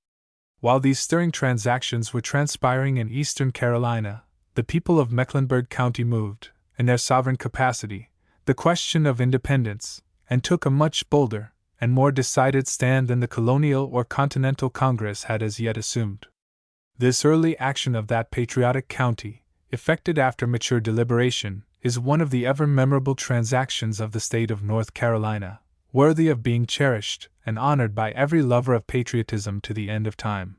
While these stirring transactions were transpiring in eastern Carolina, the people of Mecklenburg County moved, in their sovereign capacity, the question of independence, and took a much bolder and more decided stand than the Colonial or Continental Congress had as yet assumed. This early action of that patriotic county, effected after mature deliberation, is one of the ever memorable transactions of the state of North Carolina, worthy of being cherished and honored by every lover of patriotism to the end of time.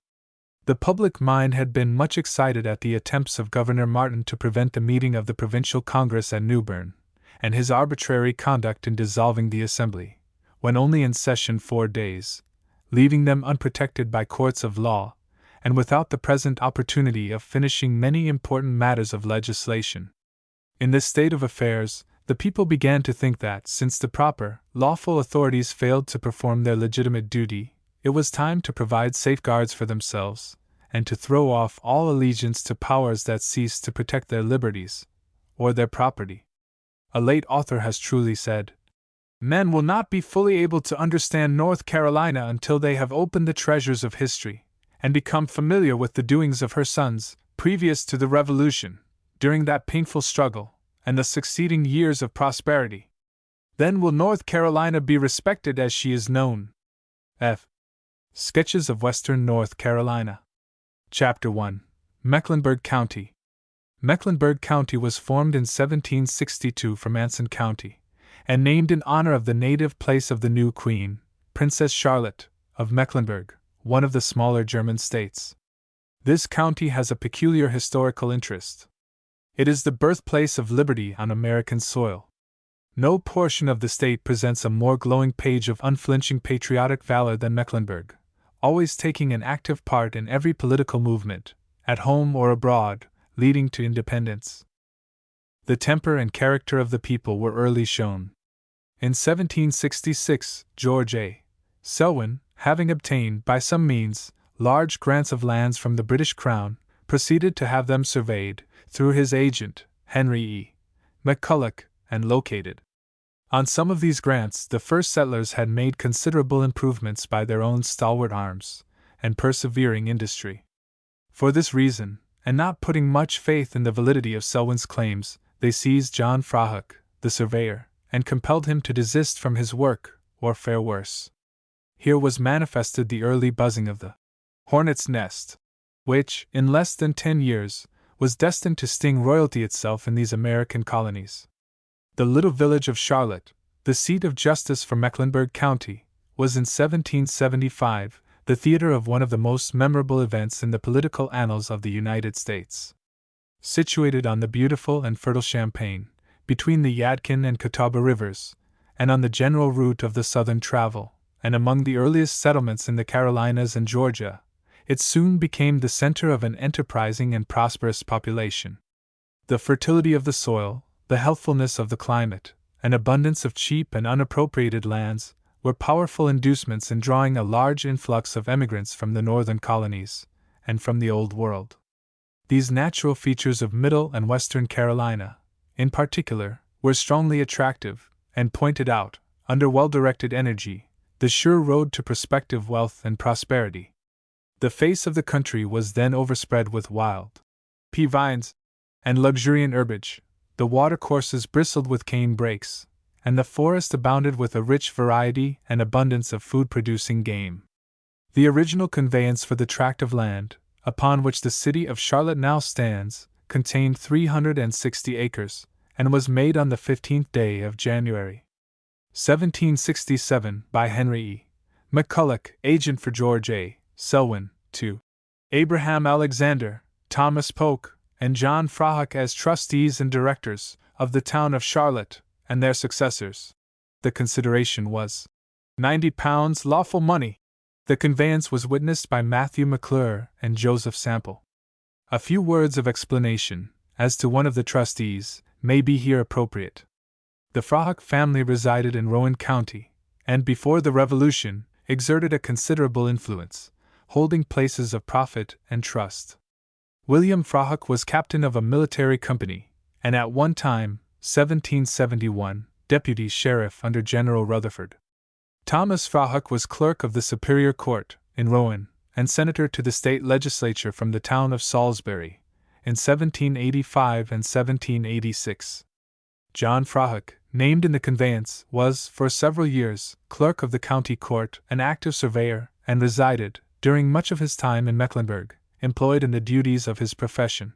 The public mind had been much excited at the attempts of Governor Martin to prevent the meeting of the Provincial Congress at Newbern, and his arbitrary conduct in dissolving the Assembly, when only in session 4 days, leaving them unprotected by courts of law, and without the present opportunity of finishing many important matters of legislation. In this state of affairs, the people began to think that, since the proper, lawful authorities failed to perform their legitimate duty, it was time to provide safeguards for themselves, and to throw off all allegiance to powers that ceased to protect their liberties, or their property. A late author has truly said, "Men will not be fully able to understand North Carolina until they have opened the treasures of history, and become familiar with the doings of her sons, previous to the Revolution, during that painful struggle, and the succeeding years of prosperity. Then will North Carolina be respected as she is known." F. Sketches of Western North Carolina. Chapter 1. Mecklenburg County. Mecklenburg County was formed in 1762 from Anson County, and named in honor of the native place of the new queen, Princess Charlotte, of Mecklenburg, one of the smaller German states. This county has a peculiar historical interest. It is the birthplace of liberty on American soil. No portion of the state presents a more glowing page of unflinching patriotic valor than Mecklenburg, always taking an active part in every political movement, at home or abroad, leading to independence. The temper and character of the people were early shown. In 1766, George A. Selwyn, having obtained, by some means, large grants of lands from the British Crown, proceeded to have them surveyed, through his agent, Henry E. McCulloch, and located. On some of these grants, the first settlers had made considerable improvements by their own stalwart arms and persevering industry. For this reason, and not putting much faith in the validity of Selwyn's claims, they seized John Frahuk, the surveyor, and compelled him to desist from his work, or fare worse. Here was manifested the early buzzing of the hornet's nest, which, in less than 10 years, was destined to sting royalty itself in these American colonies. The little village of Charlotte, the seat of justice for Mecklenburg County, was in 1775 the theater of one of the most memorable events in the political annals of the United States. Situated on the beautiful and fertile Champaign, between the Yadkin and Catawba rivers, and on the general route of the southern travel, and among the earliest settlements in the Carolinas and Georgia, it soon became the center of an enterprising and prosperous population. The fertility of the soil, the healthfulness of the climate, and abundance of cheap and unappropriated lands were powerful inducements in drawing a large influx of emigrants from the northern colonies, and from the Old World. These natural features of Middle and Western Carolina, in particular, were strongly attractive, and pointed out, under well-directed energy, the sure road to prospective wealth and prosperity. The face of the country was then overspread with wild pea vines and luxuriant herbage, the watercourses bristled with cane brakes, and the forest abounded with a rich variety and abundance of food-producing game. The original conveyance for the tract of land, upon which the city of Charlotte now stands, contained 360 acres, and was made on the 15th day of January, 1767, by Henry E. McCulloch, agent for George A. Selwyn, to Abraham Alexander, Thomas Polk, and John Frahuk as trustees and directors of the town of Charlotte, and their successors. The consideration was £90 lawful money. The conveyance was witnessed by Matthew McClure and Joseph Sample. A few words of explanation, as to one of the trustees, may be here appropriate. The Frahuk family resided in Rowan County, and before the Revolution, exerted a considerable influence, holding places of profit and trust. William Frahuk was captain of a military company, and at one time, 1771, deputy sheriff under General Rutherford. Thomas Frahuk was clerk of the Superior Court, in Rowan, and senator to the state legislature from the town of Salisbury, in 1785 and 1786. John Frahuk, named in the conveyance, was, for several years, clerk of the county court, an active surveyor, and resided, during much of his time in Mecklenburg, employed in the duties of his profession.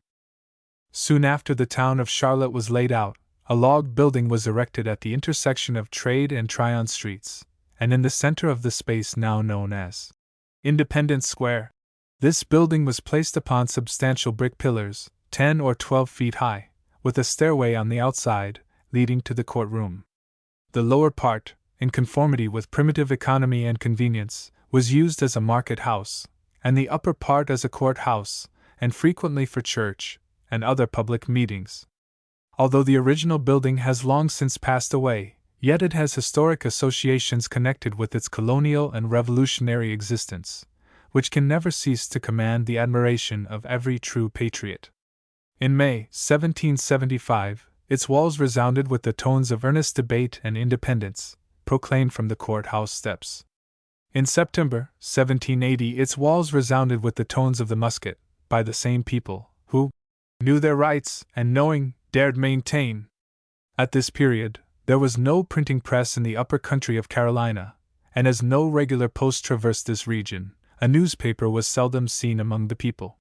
Soon after the town of Charlotte was laid out, a log building was erected at the intersection of Trade and Tryon Streets, and in the center of the space now known as Independence Square. This building was placed upon substantial brick pillars, 10 or 12 feet high, with a stairway on the outside, leading to the courtroom. The lower part, in conformity with primitive economy and convenience, was used as a market house, and the upper part as a courthouse, and frequently for church and other public meetings. Although the original building has long since passed away, yet it has historic associations connected with its colonial and revolutionary existence, which can never cease to command the admiration of every true patriot. In May 1775, its walls resounded with the tones of earnest debate and independence, proclaimed from the courthouse steps. In September 1780, its walls resounded with the tones of the musket, by the same people, who knew their rights and, knowing, dared maintain. At this period, there was no printing press in the upper country of Carolina, and as no regular post traversed this region, a newspaper was seldom seen among the people.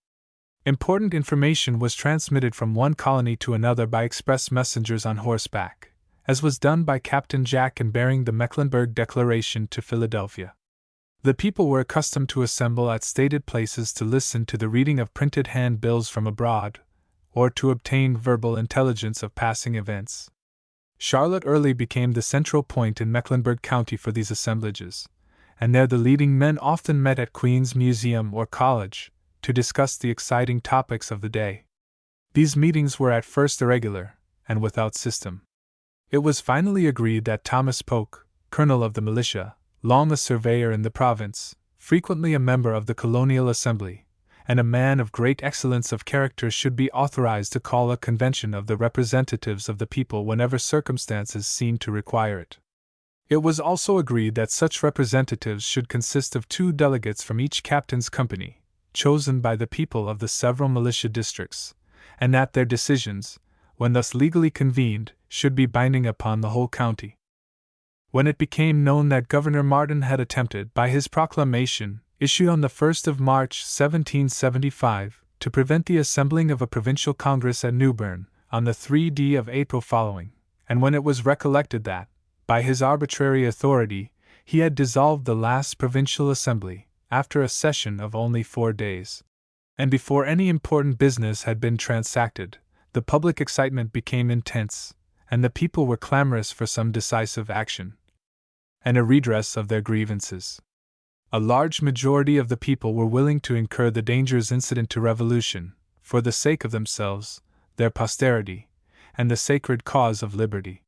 Important information was transmitted from one colony to another by express messengers on horseback, as was done by Captain Jack in bearing the Mecklenburg Declaration to Philadelphia. The people were accustomed to assemble at stated places to listen to the reading of printed handbills from abroad, or to obtain verbal intelligence of passing events. Charlotte early became the central point in Mecklenburg County for these assemblages, and there the leading men often met at Queen's Museum or College, to discuss the exciting topics of the day. These meetings were at first irregular, and without system. It was finally agreed that Thomas Polk, colonel of the militia, long a surveyor in the province, frequently a member of the Colonial Assembly, and a man of great excellence of character, should be authorized to call a convention of the representatives of the people whenever circumstances seemed to require it. It was also agreed that such representatives should consist of 2 delegates from each captain's company, chosen by the people of the several militia districts, and that their decisions, when thus legally convened, should be binding upon the whole county. When it became known that Governor Martin had attempted, by his proclamation, issued on the 1st of March 1775, to prevent the assembling of a provincial congress at New Bern, on the 3d of April following, and when it was recollected that, by his arbitrary authority, he had dissolved the last provincial assembly, after a session of only 4 days, and before any important business had been transacted, the public excitement became intense, and the people were clamorous for some decisive action, and a redress of their grievances. A large majority of the people were willing to incur the dangers incident to revolution, for the sake of themselves, their posterity, and the sacred cause of liberty.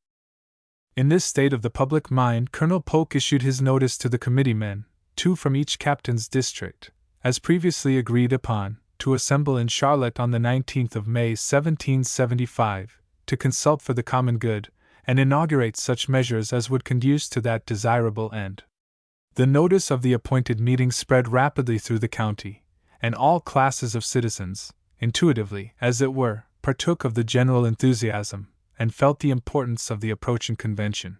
In this state of the public mind, Colonel Polk issued his notice to the committeemen, 2 from each captain's district, as previously agreed upon, to assemble in Charlotte on the 19th of May 1775, to consult for the common good, and inaugurate such measures as would conduce to that desirable end. The notice of the appointed meeting spread rapidly through the county, and all classes of citizens, intuitively, as it were, partook of the general enthusiasm, and felt the importance of the approaching convention.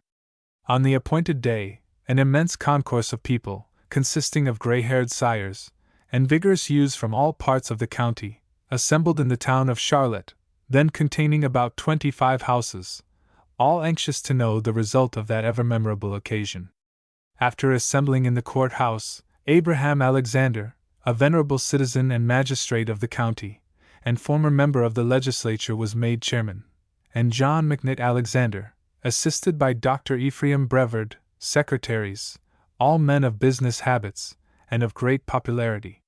On the appointed day, an immense concourse of people, consisting of gray-haired sires, and vigorous youths from all parts of the county, assembled in the town of Charlotte, then containing about 25 houses, all anxious to know the result of that ever-memorable occasion. After assembling in the courthouse, Abraham Alexander, a venerable citizen and magistrate of the county, and former member of the legislature, was made chairman, and John McNitt Alexander, assisted by Dr. Ephraim Brevard, secretaries, all men of business habits, and of great popularity.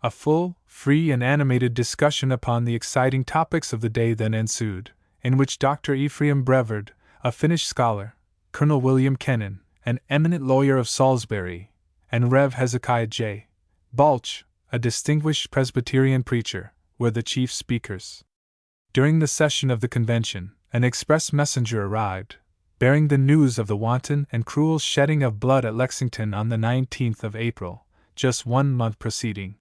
A full, free, and animated discussion upon the exciting topics of the day then ensued, in which Dr. Ephraim Brevard, a Finnish scholar, Colonel William Kennan, an eminent lawyer of Salisbury, and Rev. Hezekiah J. Balch, a distinguished Presbyterian preacher, were the chief speakers. During the session of the convention, an express messenger arrived, bearing the news of the wanton and cruel shedding of blood at Lexington on the 19th of April, just 1 month preceding.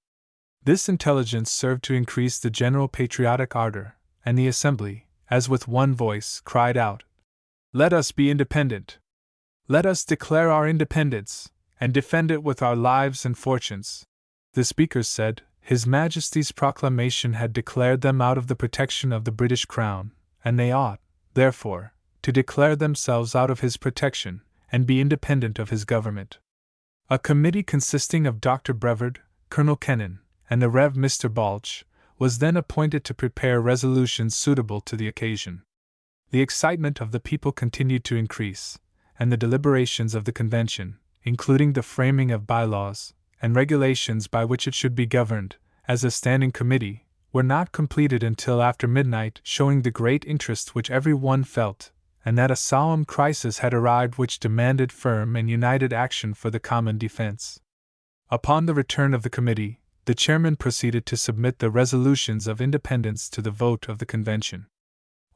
This intelligence served to increase the general patriotic ardor, and the assembly, as with one voice, cried out, "Let us be independent! Let us declare our independence, and defend it with our lives and fortunes." The speakers said, His Majesty's proclamation had declared them out of the protection of the British Crown, and they ought, therefore, to declare themselves out of his protection, and be independent of his government. A committee consisting of Dr. Brevard, Colonel Kennan, and the Rev. Mr. Balch, was then appointed to prepare resolutions suitable to the occasion. The excitement of the people continued to increase, and the deliberations of the convention, including the framing of bylaws and regulations by which it should be governed, as a standing committee, were not completed until after midnight, showing the great interest which every one felt, and that a solemn crisis had arrived which demanded firm and united action for the common defense. Upon the return of the committee, the chairman proceeded to submit the resolutions of independence to the vote of the convention.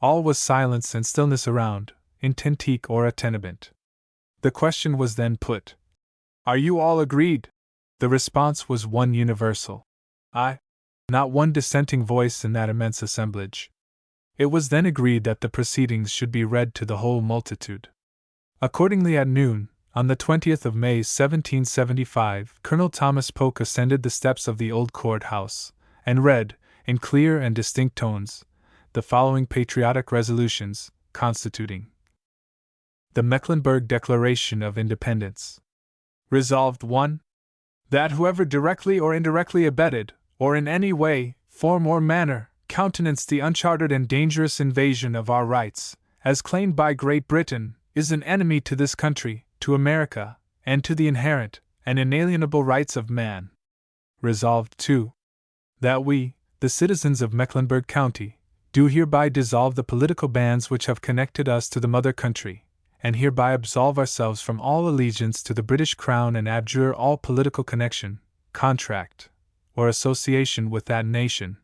All was silence and stillness around, in tentique or a tenement. The question was then put. Are you all agreed? The response was one universal. Aye. Not one dissenting voice in that immense assemblage. It was then agreed that the proceedings should be read to the whole multitude. Accordingly, at noon, on the 20th of May 1775, Colonel Thomas Polk ascended the steps of the old court-house, and read, in clear and distinct tones, the following patriotic resolutions, constituting the Mecklenburg Declaration of Independence. Resolved 1. That whoever directly or indirectly abetted, or in any way, form or manner, countenanced the unchartered and dangerous invasion of our rights, as claimed by Great Britain, is an enemy to this country, to America, and to the inherent and inalienable rights of man. Resolved 2. That we, the citizens of Mecklenburg County, do hereby dissolve the political bands which have connected us to the mother country, and hereby absolve ourselves from all allegiance to the British Crown and abjure all political connection, contract, or association with that nation,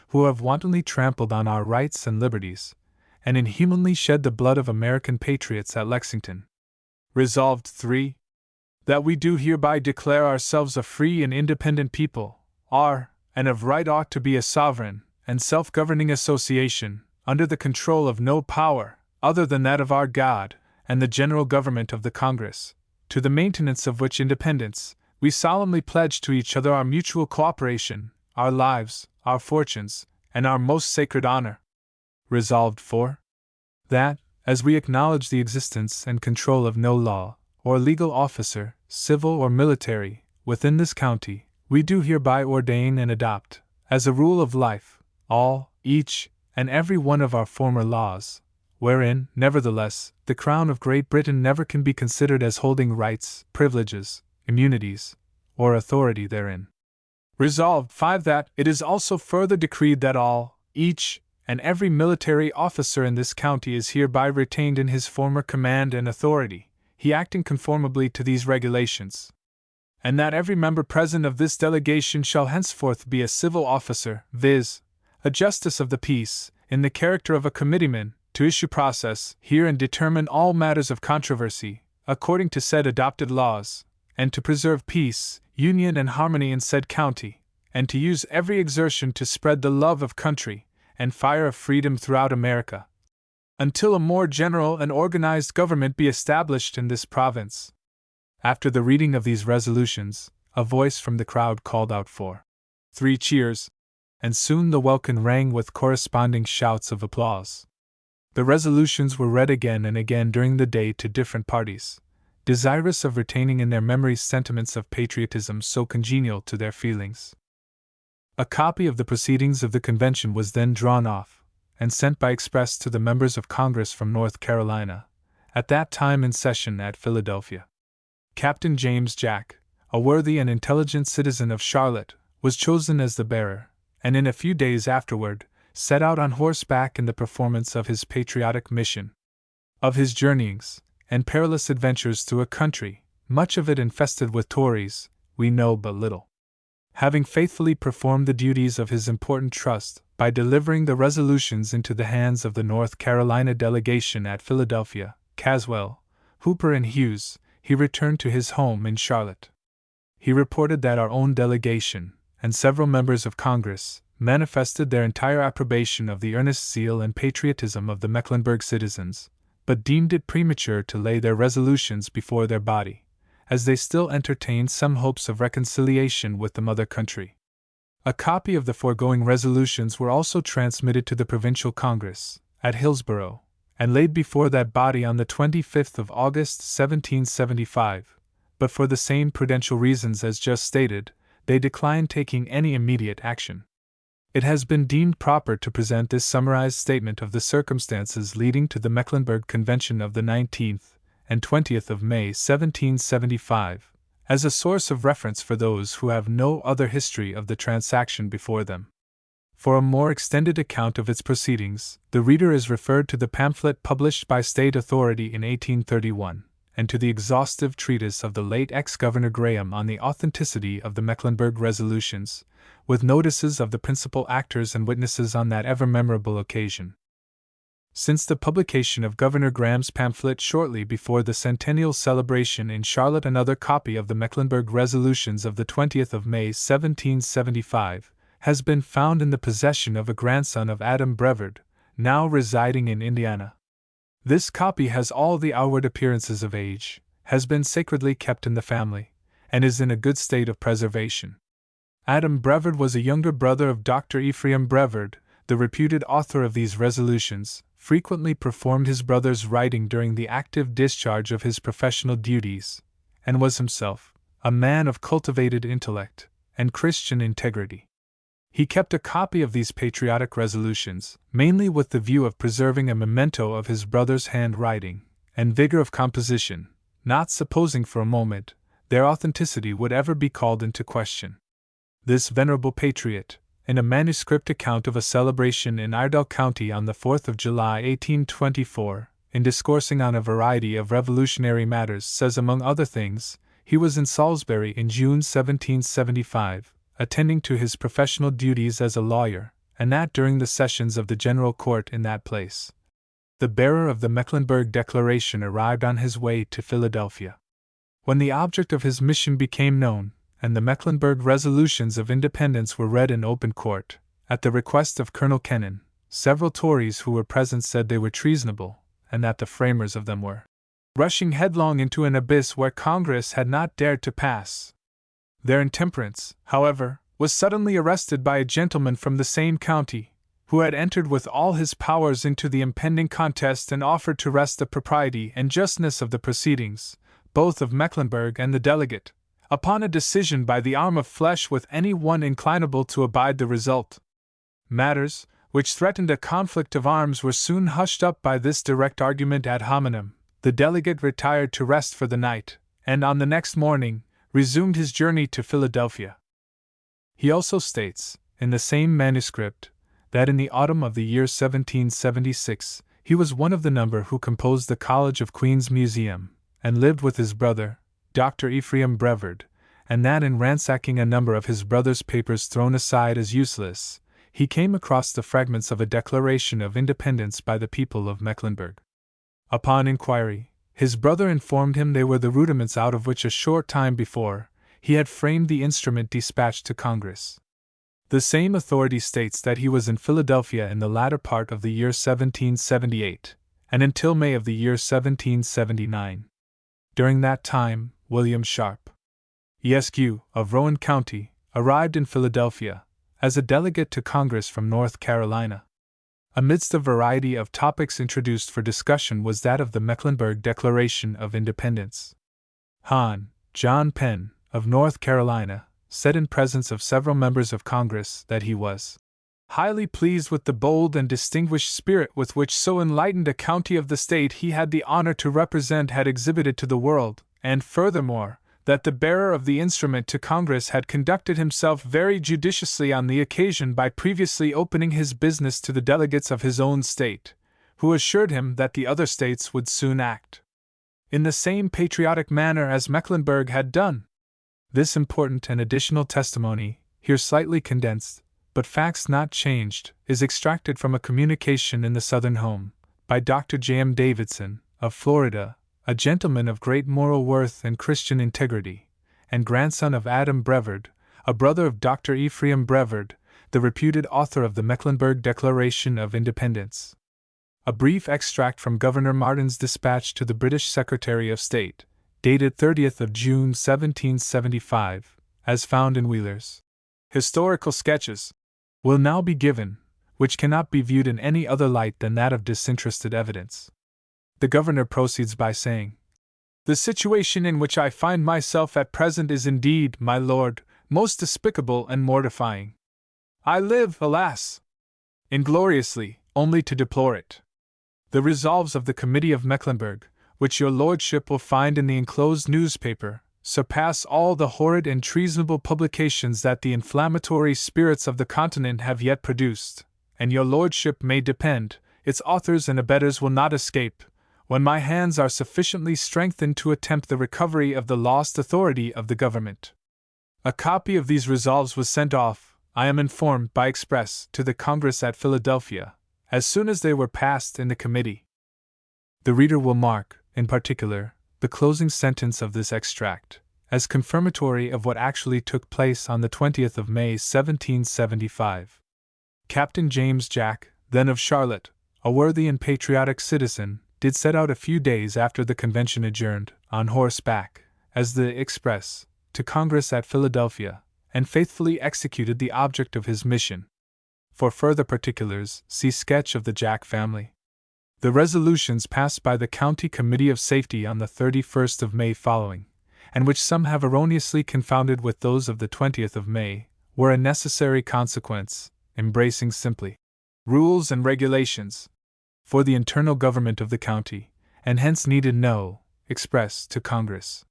who have wantonly trampled on our rights and liberties, and inhumanly shed the blood of American patriots at Lexington. Resolved 3. That we do hereby declare ourselves a free and independent people, are, and of right ought to be a sovereign and self-governing association, under the control of no power other than that of our God and the general government of the Congress, to the maintenance of which independence we solemnly pledge to each other our mutual cooperation, our lives, our fortunes, and our most sacred honor. Resolved 4. That, as we acknowledge the existence and control of no law or legal officer, civil or military, within this county, we do hereby ordain and adopt, as a rule of life, all, each, and every one of our former laws, wherein, nevertheless, the Crown of Great Britain never can be considered as holding rights, privileges, immunities, or authority therein. Resolved 5. That it is also further decreed that all, each, and every military officer in this county is hereby retained in his former command and authority, he acting conformably to these regulations. And that every member present of this delegation shall henceforth be a civil officer, viz., a justice of the peace, in the character of a committeeman, to issue process, hear and determine all matters of controversy, according to said adopted laws, and to preserve peace, union and harmony in said county, and to use every exertion to spread the love of country and fire of freedom throughout America, until a more general and organized government be established in this province. After the reading of these resolutions, a voice from the crowd called out for 3 cheers, and soon the welkin rang with corresponding shouts of applause. The resolutions were read again and again during the day to different parties, desirous of retaining in their memories sentiments of patriotism so congenial to their feelings. A copy of the proceedings of the convention was then drawn off, and sent by express to the members of Congress from North Carolina, at that time in session at Philadelphia. Captain James Jack, a worthy and intelligent citizen of Charlotte, was chosen as the bearer, and in a few days afterward, set out on horseback in the performance of his patriotic mission. Of his journeyings and perilous adventures through a country, much of it infested with Tories, we know but little. Having faithfully performed the duties of his important trust by delivering the resolutions into the hands of the North Carolina delegation at Philadelphia, Caswell, Hooper and Hughes, he returned to his home in Charlotte. He reported that our own delegation, and several members of Congress, manifested their entire approbation of the earnest zeal and patriotism of the Mecklenburg citizens, but deemed it premature to lay their resolutions before their body, as they still entertained some hopes of reconciliation with the mother country. A copy of the foregoing resolutions were also transmitted to the Provincial Congress, at Hillsborough, and laid before that body on the 25th of August 1775, but for the same prudential reasons as just stated, they declined taking any immediate action. It has been deemed proper to present this summarized statement of the circumstances leading to the Mecklenburg Convention of the 19th and 20th of May 1775, as a source of reference for those who have no other history of the transaction before them. For a more extended account of its proceedings, the reader is referred to the pamphlet published by state authority in 1831, and to the exhaustive treatise of the late ex-Governor Graham on the authenticity of the Mecklenburg resolutions, with notices of the principal actors and witnesses on that ever-memorable occasion. Since the publication of Governor Graham's pamphlet shortly before the centennial celebration in Charlotte, another copy of the Mecklenburg resolutions of the 20th of May 1775 has been found in the possession of a grandson of Adam Brevard, now residing in Indiana. This copy has all the outward appearances of age, has been sacredly kept in the family, and is in a good state of preservation. Adam Brevard was a younger brother of Dr. Ephraim Brevard, the reputed author of these resolutions, frequently performed his brother's writing during the active discharge of his professional duties, and was himself a man of cultivated intellect and Christian integrity. He kept a copy of these patriotic resolutions, mainly with the view of preserving a memento of his brother's handwriting and vigor of composition, not supposing for a moment their authenticity would ever be called into question. This venerable patriot, in a manuscript account of a celebration in Iredell County on the 4th of July 1824, in discoursing on a variety of revolutionary matters, says among other things, he was in Salisbury in June 1775, attending to his professional duties as a lawyer, and that during the sessions of the General Court in that place. The bearer of the Mecklenburg Declaration arrived on his way to Philadelphia. When the object of his mission became known, and the Mecklenburg resolutions of independence were read in open court, at the request of Colonel Kennon, several Tories who were present said they were treasonable, and that the framers of them were rushing headlong into an abyss where Congress had not dared to pass. Their intemperance, however, was suddenly arrested by a gentleman from the same county, who had entered with all his powers into the impending contest and offered to rest the propriety and justness of the proceedings, both of Mecklenburg and the delegate, upon a decision by the arm of flesh with any one inclinable to abide the result. Matters, which threatened a conflict of arms, were soon hushed up by this direct argument ad hominem. The delegate retired to rest for the night, and on the next morning, resumed his journey to Philadelphia. He also states, in the same manuscript, that in the autumn of the year 1776, he was one of the number who composed the College of Queen's Museum, and lived with his brother, Dr. Ephraim Brevard, and that in ransacking a number of his brother's papers thrown aside as useless, he came across the fragments of a Declaration of Independence by the people of Mecklenburg. Upon inquiry, his brother informed him they were the rudiments out of which a short time before he had framed the instrument dispatched to Congress. The same authority states that he was in Philadelphia in the latter part of the year 1778, and until May of the year 1779. During that time, William Sharp, Esq., of Rowan County, arrived in Philadelphia as a delegate to Congress from North Carolina. Amidst a variety of topics introduced for discussion was that of the Mecklenburg Declaration of Independence. Hon. John Penn, of North Carolina, said in presence of several members of Congress that he was highly pleased with the bold and distinguished spirit with which so enlightened a county of the state he had the honor to represent had exhibited to the world, and furthermore, that the bearer of the instrument to Congress had conducted himself very judiciously on the occasion by previously opening his business to the delegates of his own state, who assured him that the other states would soon act in the same patriotic manner as Mecklenburg had done. This important and additional testimony, here slightly condensed, but facts not changed, is extracted from a communication in the Southern Home, by Dr. J. M. Davidson, of Florida, a gentleman of great moral worth and Christian integrity, and grandson of Adam Brevard, a brother of Dr. Ephraim Brevard, the reputed author of the Mecklenburg Declaration of Independence. A brief extract from Governor Martin's dispatch to the British Secretary of State, dated 30th of June 1775, as found in Wheeler's Historical Sketches, will now be given, which cannot be viewed in any other light than that of disinterested evidence. The governor proceeds by saying, "The situation in which I find myself at present is indeed, my lord, most despicable and mortifying. I live, alas, ingloriously, only to deplore it. The resolves of the Committee of Mecklenburg, which your lordship will find in the enclosed newspaper, surpass all the horrid and treasonable publications that the inflammatory spirits of the continent have yet produced, and your lordship may depend, its authors and abettors will not escape, when my hands are sufficiently strengthened to attempt the recovery of the lost authority of the government. A copy of these resolves was sent off, I am informed by express, to the Congress at Philadelphia, as soon as they were passed in the committee. The reader will mark, in particular, the closing sentence of this extract, as confirmatory of what actually took place on the 20th of May 1775. Captain James Jack, then of Charlotte, a worthy and patriotic citizen, did set out a few days after the convention adjourned, on horseback, as the express, to Congress at Philadelphia, and faithfully executed the object of his mission. For further particulars, see Sketch of the Jack family. The resolutions passed by the County Committee of Safety on the 31st of May following, and which some have erroneously confounded with those of the 20th of May, were a necessary consequence, embracing simply rules and regulations for the internal government of the county, and hence needed no express to Congress.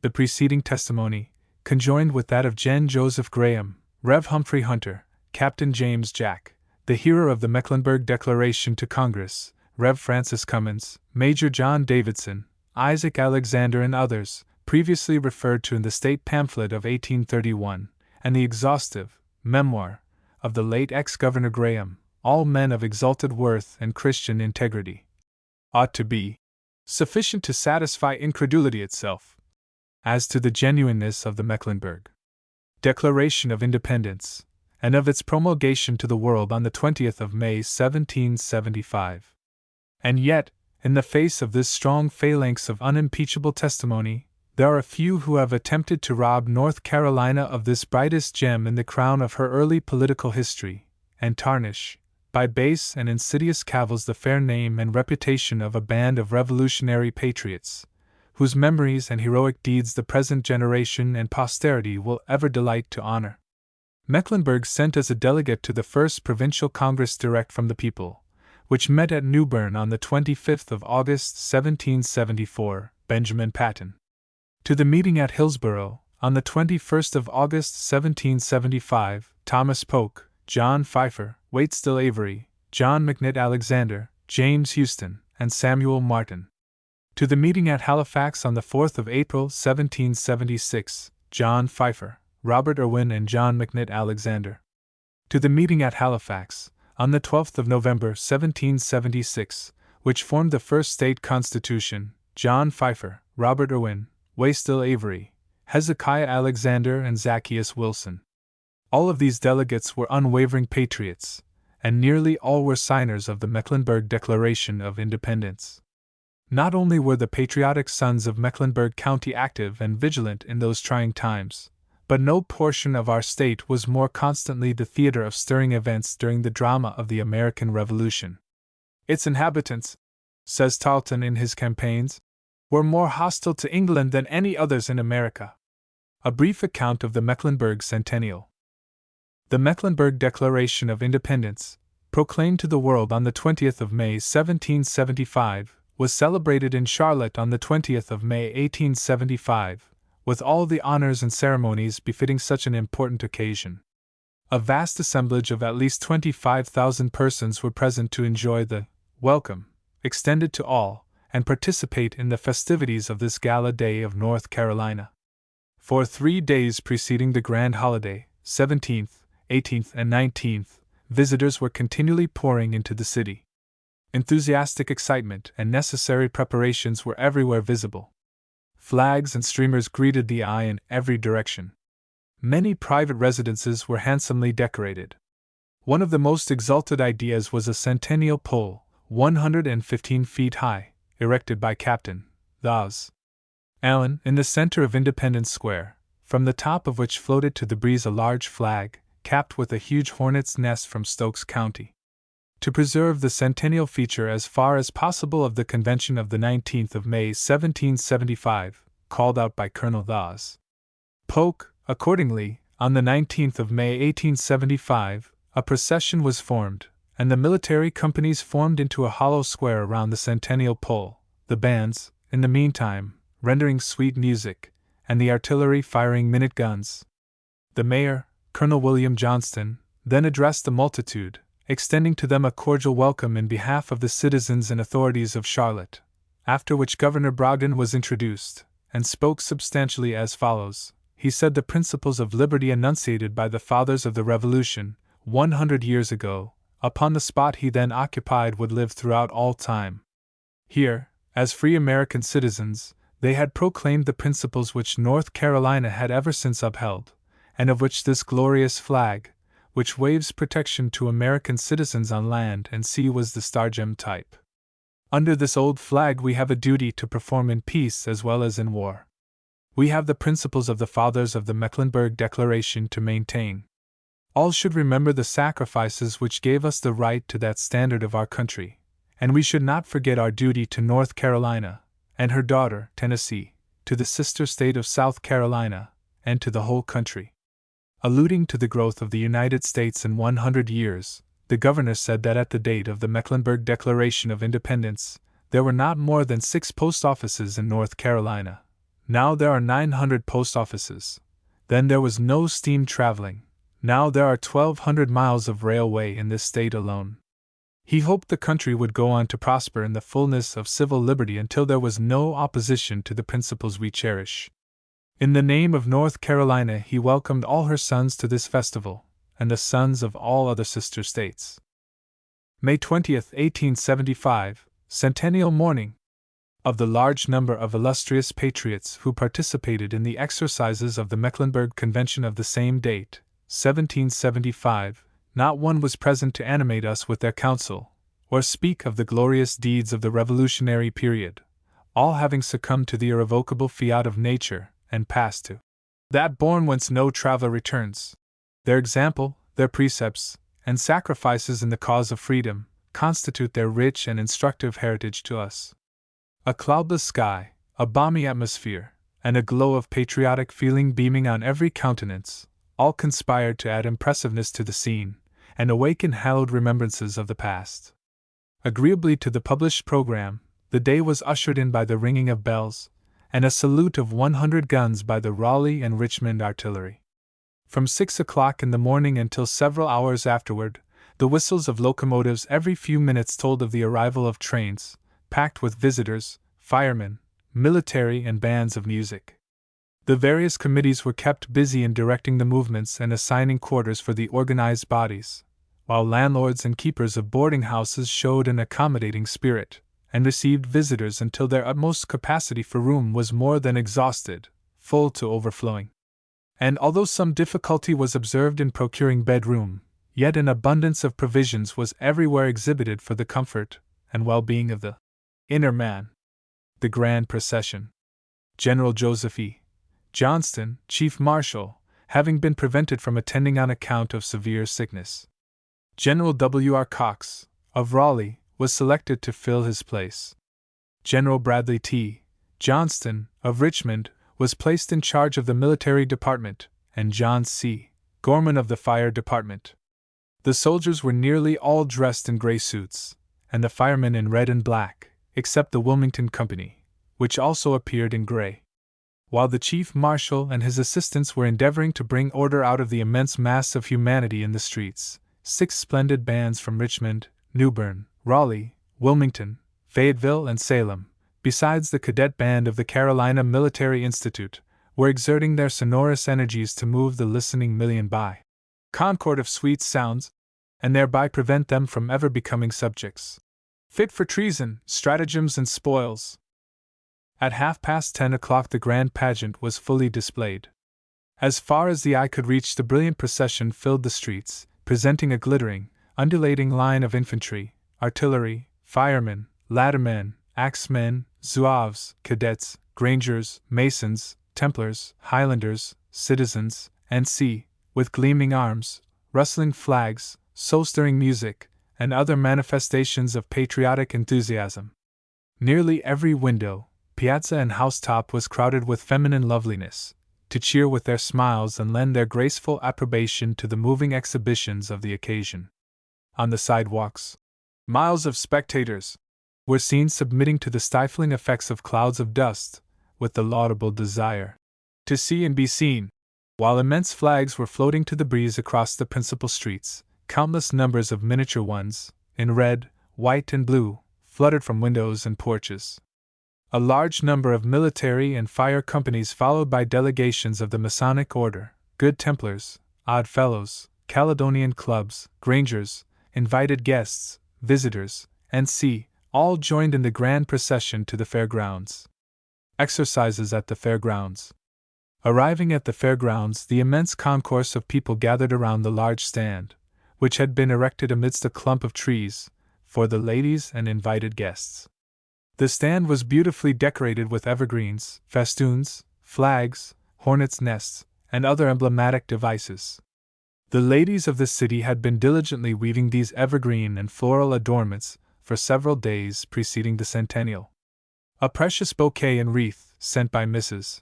The preceding testimony, conjoined with that of Gen. Joseph Graham, Rev. Humphrey Hunter, Captain James Jack, the hero of the Mecklenburg Declaration to Congress, Rev. Francis Cummins, Major John Davidson, Isaac Alexander, and others, previously referred to in the state pamphlet of 1831, and the exhaustive memoir of the late ex-Governor Graham, all men of exalted worth and Christian integrity, ought to be sufficient to satisfy incredulity itself as to the genuineness of the Mecklenburg Declaration of Independence, and of its promulgation to the world on the 20th of May 1775. And yet, in the face of this strong phalanx of unimpeachable testimony, there are a few who have attempted to rob North Carolina of this brightest gem in the crown of her early political history, and tarnish, by base and insidious cavils, the fair name and reputation of a band of revolutionary patriots, whose memories and heroic deeds the present generation and posterity will ever delight to honor. Mecklenburg sent as a delegate to the First Provincial Congress direct from the people, which met at Newbern on the 25th of August 1774, Benjamin Patton. To the meeting at Hillsborough, on the 21st of August 1775, Thomas Polk, John Pfeiffer, Waitstill Avery, John McNitt Alexander, James Houston, and Samuel Martin. To the meeting at Halifax on the 4th of April 1776, John Pfeiffer, Robert Irwin, and John McNitt Alexander. To the meeting at Halifax, on the 12th of November 1776, which formed the first state constitution, John Pfeiffer, Robert Irwin, Waitstill Avery, Hezekiah Alexander, and Zacchaeus Wilson. All of these delegates were unwavering patriots, and nearly all were signers of the Mecklenburg Declaration of Independence. Not only were the patriotic sons of Mecklenburg County active and vigilant in those trying times, but no portion of our state was more constantly the theater of stirring events during the drama of the American Revolution. Its inhabitants, says Tarleton in his campaigns, were more hostile to England than any others in America. A brief account of the Mecklenburg Centennial. The Mecklenburg Declaration of Independence, proclaimed to the world on the 20th of May 1775, was celebrated in Charlotte on the 20th of May 1875, with all the honors and ceremonies befitting such an important occasion. A vast assemblage of at least 25,000 persons were present to enjoy the welcome extended to all, and participate in the festivities of this gala day of North Carolina. For 3 days preceding the grand holiday, 17th, 18th, and 19th, visitors were continually pouring into the city. Enthusiastic excitement and necessary preparations were everywhere visible. Flags and streamers greeted the eye in every direction. Many private residences were handsomely decorated. One of the most exalted ideas was a centennial pole, 115 feet high, erected by Captain Thos. Allen in the center of Independence Square, from the top of which floated to the breeze a large flag, capped with a huge hornet's nest from Stokes County. To preserve the centennial feature as far as possible of the convention of the 19th of May 1775, called out by Colonel Thos. Polk, accordingly, on the 19th of May 1875, a procession was formed, and the military companies formed into a hollow square around the centennial pole, the bands, in the meantime, rendering sweet music, and the artillery firing minute guns. The mayor, Colonel William Johnston, then addressed the multitude, extending to them a cordial welcome in behalf of the citizens and authorities of Charlotte, after which Governor Brogdon was introduced, and spoke substantially as follows. He said the principles of liberty enunciated by the fathers of the Revolution, 100 years ago, upon the spot he then occupied would live throughout all time. Here, as free American citizens, they had proclaimed the principles which North Carolina had ever since upheld, and of which this glorious flag, which waves protection to American citizens on land and sea, was the star-gem type. Under this old flag we have a duty to perform in peace as well as in war. We have the principles of the fathers of the Mecklenburg Declaration to maintain. All should remember the sacrifices which gave us the right to that standard of our country, and we should not forget our duty to North Carolina, and her daughter, Tennessee, to the sister state of South Carolina, and to the whole country. Alluding to the growth of the United States in 100 years, the governor said that at the date of the Mecklenburg Declaration of Independence, there were not more than 6 post offices in North Carolina. Now there are 900 post offices. Then there was no steam traveling. Now there are 1,200 miles of railway in this state alone. He hoped the country would go on to prosper in the fullness of civil liberty until there was no opposition to the principles we cherish. In the name of North Carolina he welcomed all her sons to this festival, and the sons of all other sister states. May 20th, 1875, Centennial Morning. Of the large number of illustrious patriots who participated in the exercises of the Mecklenburg Convention of the same date, 1775, not one was present to animate us with their counsel, or speak of the glorious deeds of the Revolutionary period, all having succumbed to the irrevocable fiat of nature, and passed to that bourne whence no traveler returns. Their example, their precepts, and sacrifices in the cause of freedom, constitute their rich and instructive heritage to us. A cloudless sky, a balmy atmosphere, and a glow of patriotic feeling beaming on every countenance, all conspired to add impressiveness to the scene, and awaken hallowed remembrances of the past. Agreeably to the published program, the day was ushered in by the ringing of bells, and a salute of 100 guns by the Raleigh and Richmond artillery. From 6 o'clock in the morning until several hours afterward, the whistles of locomotives every few minutes told of the arrival of trains, packed with visitors, firemen, military, and bands of music. The various committees were kept busy in directing the movements and assigning quarters for the organized bodies, while landlords and keepers of boarding houses showed an accommodating spirit, and received visitors until their utmost capacity for room was more than exhausted, full to overflowing. And although some difficulty was observed in procuring bedroom, yet an abundance of provisions was everywhere exhibited for the comfort and well-being of the inner man. The grand procession. General Joseph E. Johnston, Chief Marshal, having been prevented from attending on account of severe sickness. General W. R. Cox, of Raleigh, was selected to fill his place. General Bradley T. Johnston, of Richmond, was placed in charge of the military department, and John C. Gorman of the fire department. The soldiers were nearly all dressed in gray suits, and the firemen in red and black, except the Wilmington Company, which also appeared in gray. While the chief marshal and his assistants were endeavoring to bring order out of the immense mass of humanity in the streets, 6 splendid bands from Richmond, New Bern, Raleigh, Wilmington, Fayetteville, and Salem, besides the cadet band of the Carolina Military Institute, were exerting their sonorous energies to move the listening million by concord of sweet sounds, and thereby prevent them from ever becoming subjects fit for treason, stratagems, and spoils. At 10:30 the grand pageant was fully displayed. As far as the eye could reach, the brilliant procession filled the streets, presenting a glittering, undulating line of infantry, artillery, firemen, laddermen, axemen, zouaves, cadets, grangers, masons, templars, highlanders, citizens, and with gleaming arms, rustling flags, soul-stirring music, and other manifestations of patriotic enthusiasm. Nearly every window, piazza, and housetop was crowded with feminine loveliness, to cheer with their smiles and lend their graceful approbation to the moving exhibitions of the occasion. On the sidewalks, miles of spectators were seen submitting to the stifling effects of clouds of dust, with the laudable desire to see and be seen. While immense flags were floating to the breeze across the principal streets, countless numbers of miniature ones, in red, white, and blue, fluttered from windows and porches. A large number of military and fire companies, followed by delegations of the Masonic Order, Good Templars, Odd Fellows, Caledonian Clubs, Grangers, invited guests, visitors, and all joined in the grand procession to the fairgrounds. Exercises at the fairgrounds. Arriving at the fairgrounds, the immense concourse of people gathered around the large stand, which had been erected amidst a clump of trees, for the ladies and invited guests. The stand was beautifully decorated with evergreens, festoons, flags, hornets' nests, and other emblematic devices. The ladies of the city had been diligently weaving these evergreen and floral adornments for several days preceding the centennial. A precious bouquet and wreath, sent by Mrs.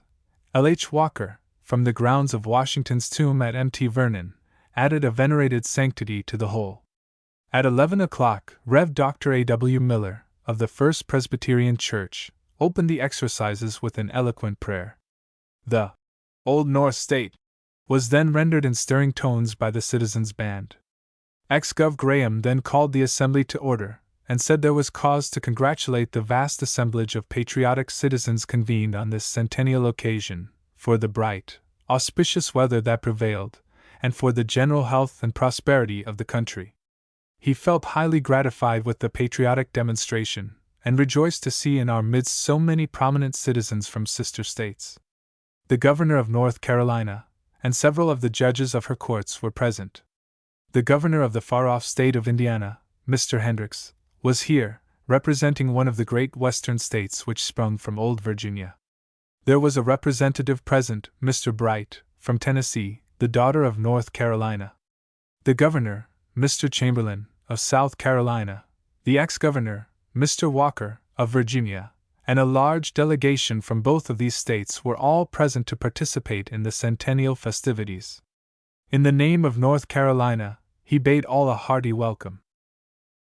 L. H. Walker, from the grounds of Washington's tomb at Mt. Vernon, added a venerated sanctity to the whole. At 11 o'clock, Rev. Dr. A. W. Miller, of the First Presbyterian Church, opened the exercises with an eloquent prayer. The Old North State was then rendered in stirring tones by the Citizens' Band. Ex-Gov. Graham then called the assembly to order, and said there was cause to congratulate the vast assemblage of patriotic citizens convened on this centennial occasion, for the bright, auspicious weather that prevailed, and for the general health and prosperity of the country. He felt highly gratified with the patriotic demonstration, and rejoiced to see in our midst so many prominent citizens from sister states. The Governor of North Carolina, and several of the judges of her courts were present. The Governor of the far-off state of Indiana, Mr. Hendricks, was here, representing one of the great western states which sprung from old Virginia. There was a representative present, Mr. Bright, from Tennessee, the daughter of North Carolina. The Governor, Mr. Chamberlain, of South Carolina, the ex-Governor, Mr. Walker, of Virginia, and a large delegation from both of these states were all present to participate in the centennial festivities. In the name of North Carolina, he bade all a hearty welcome.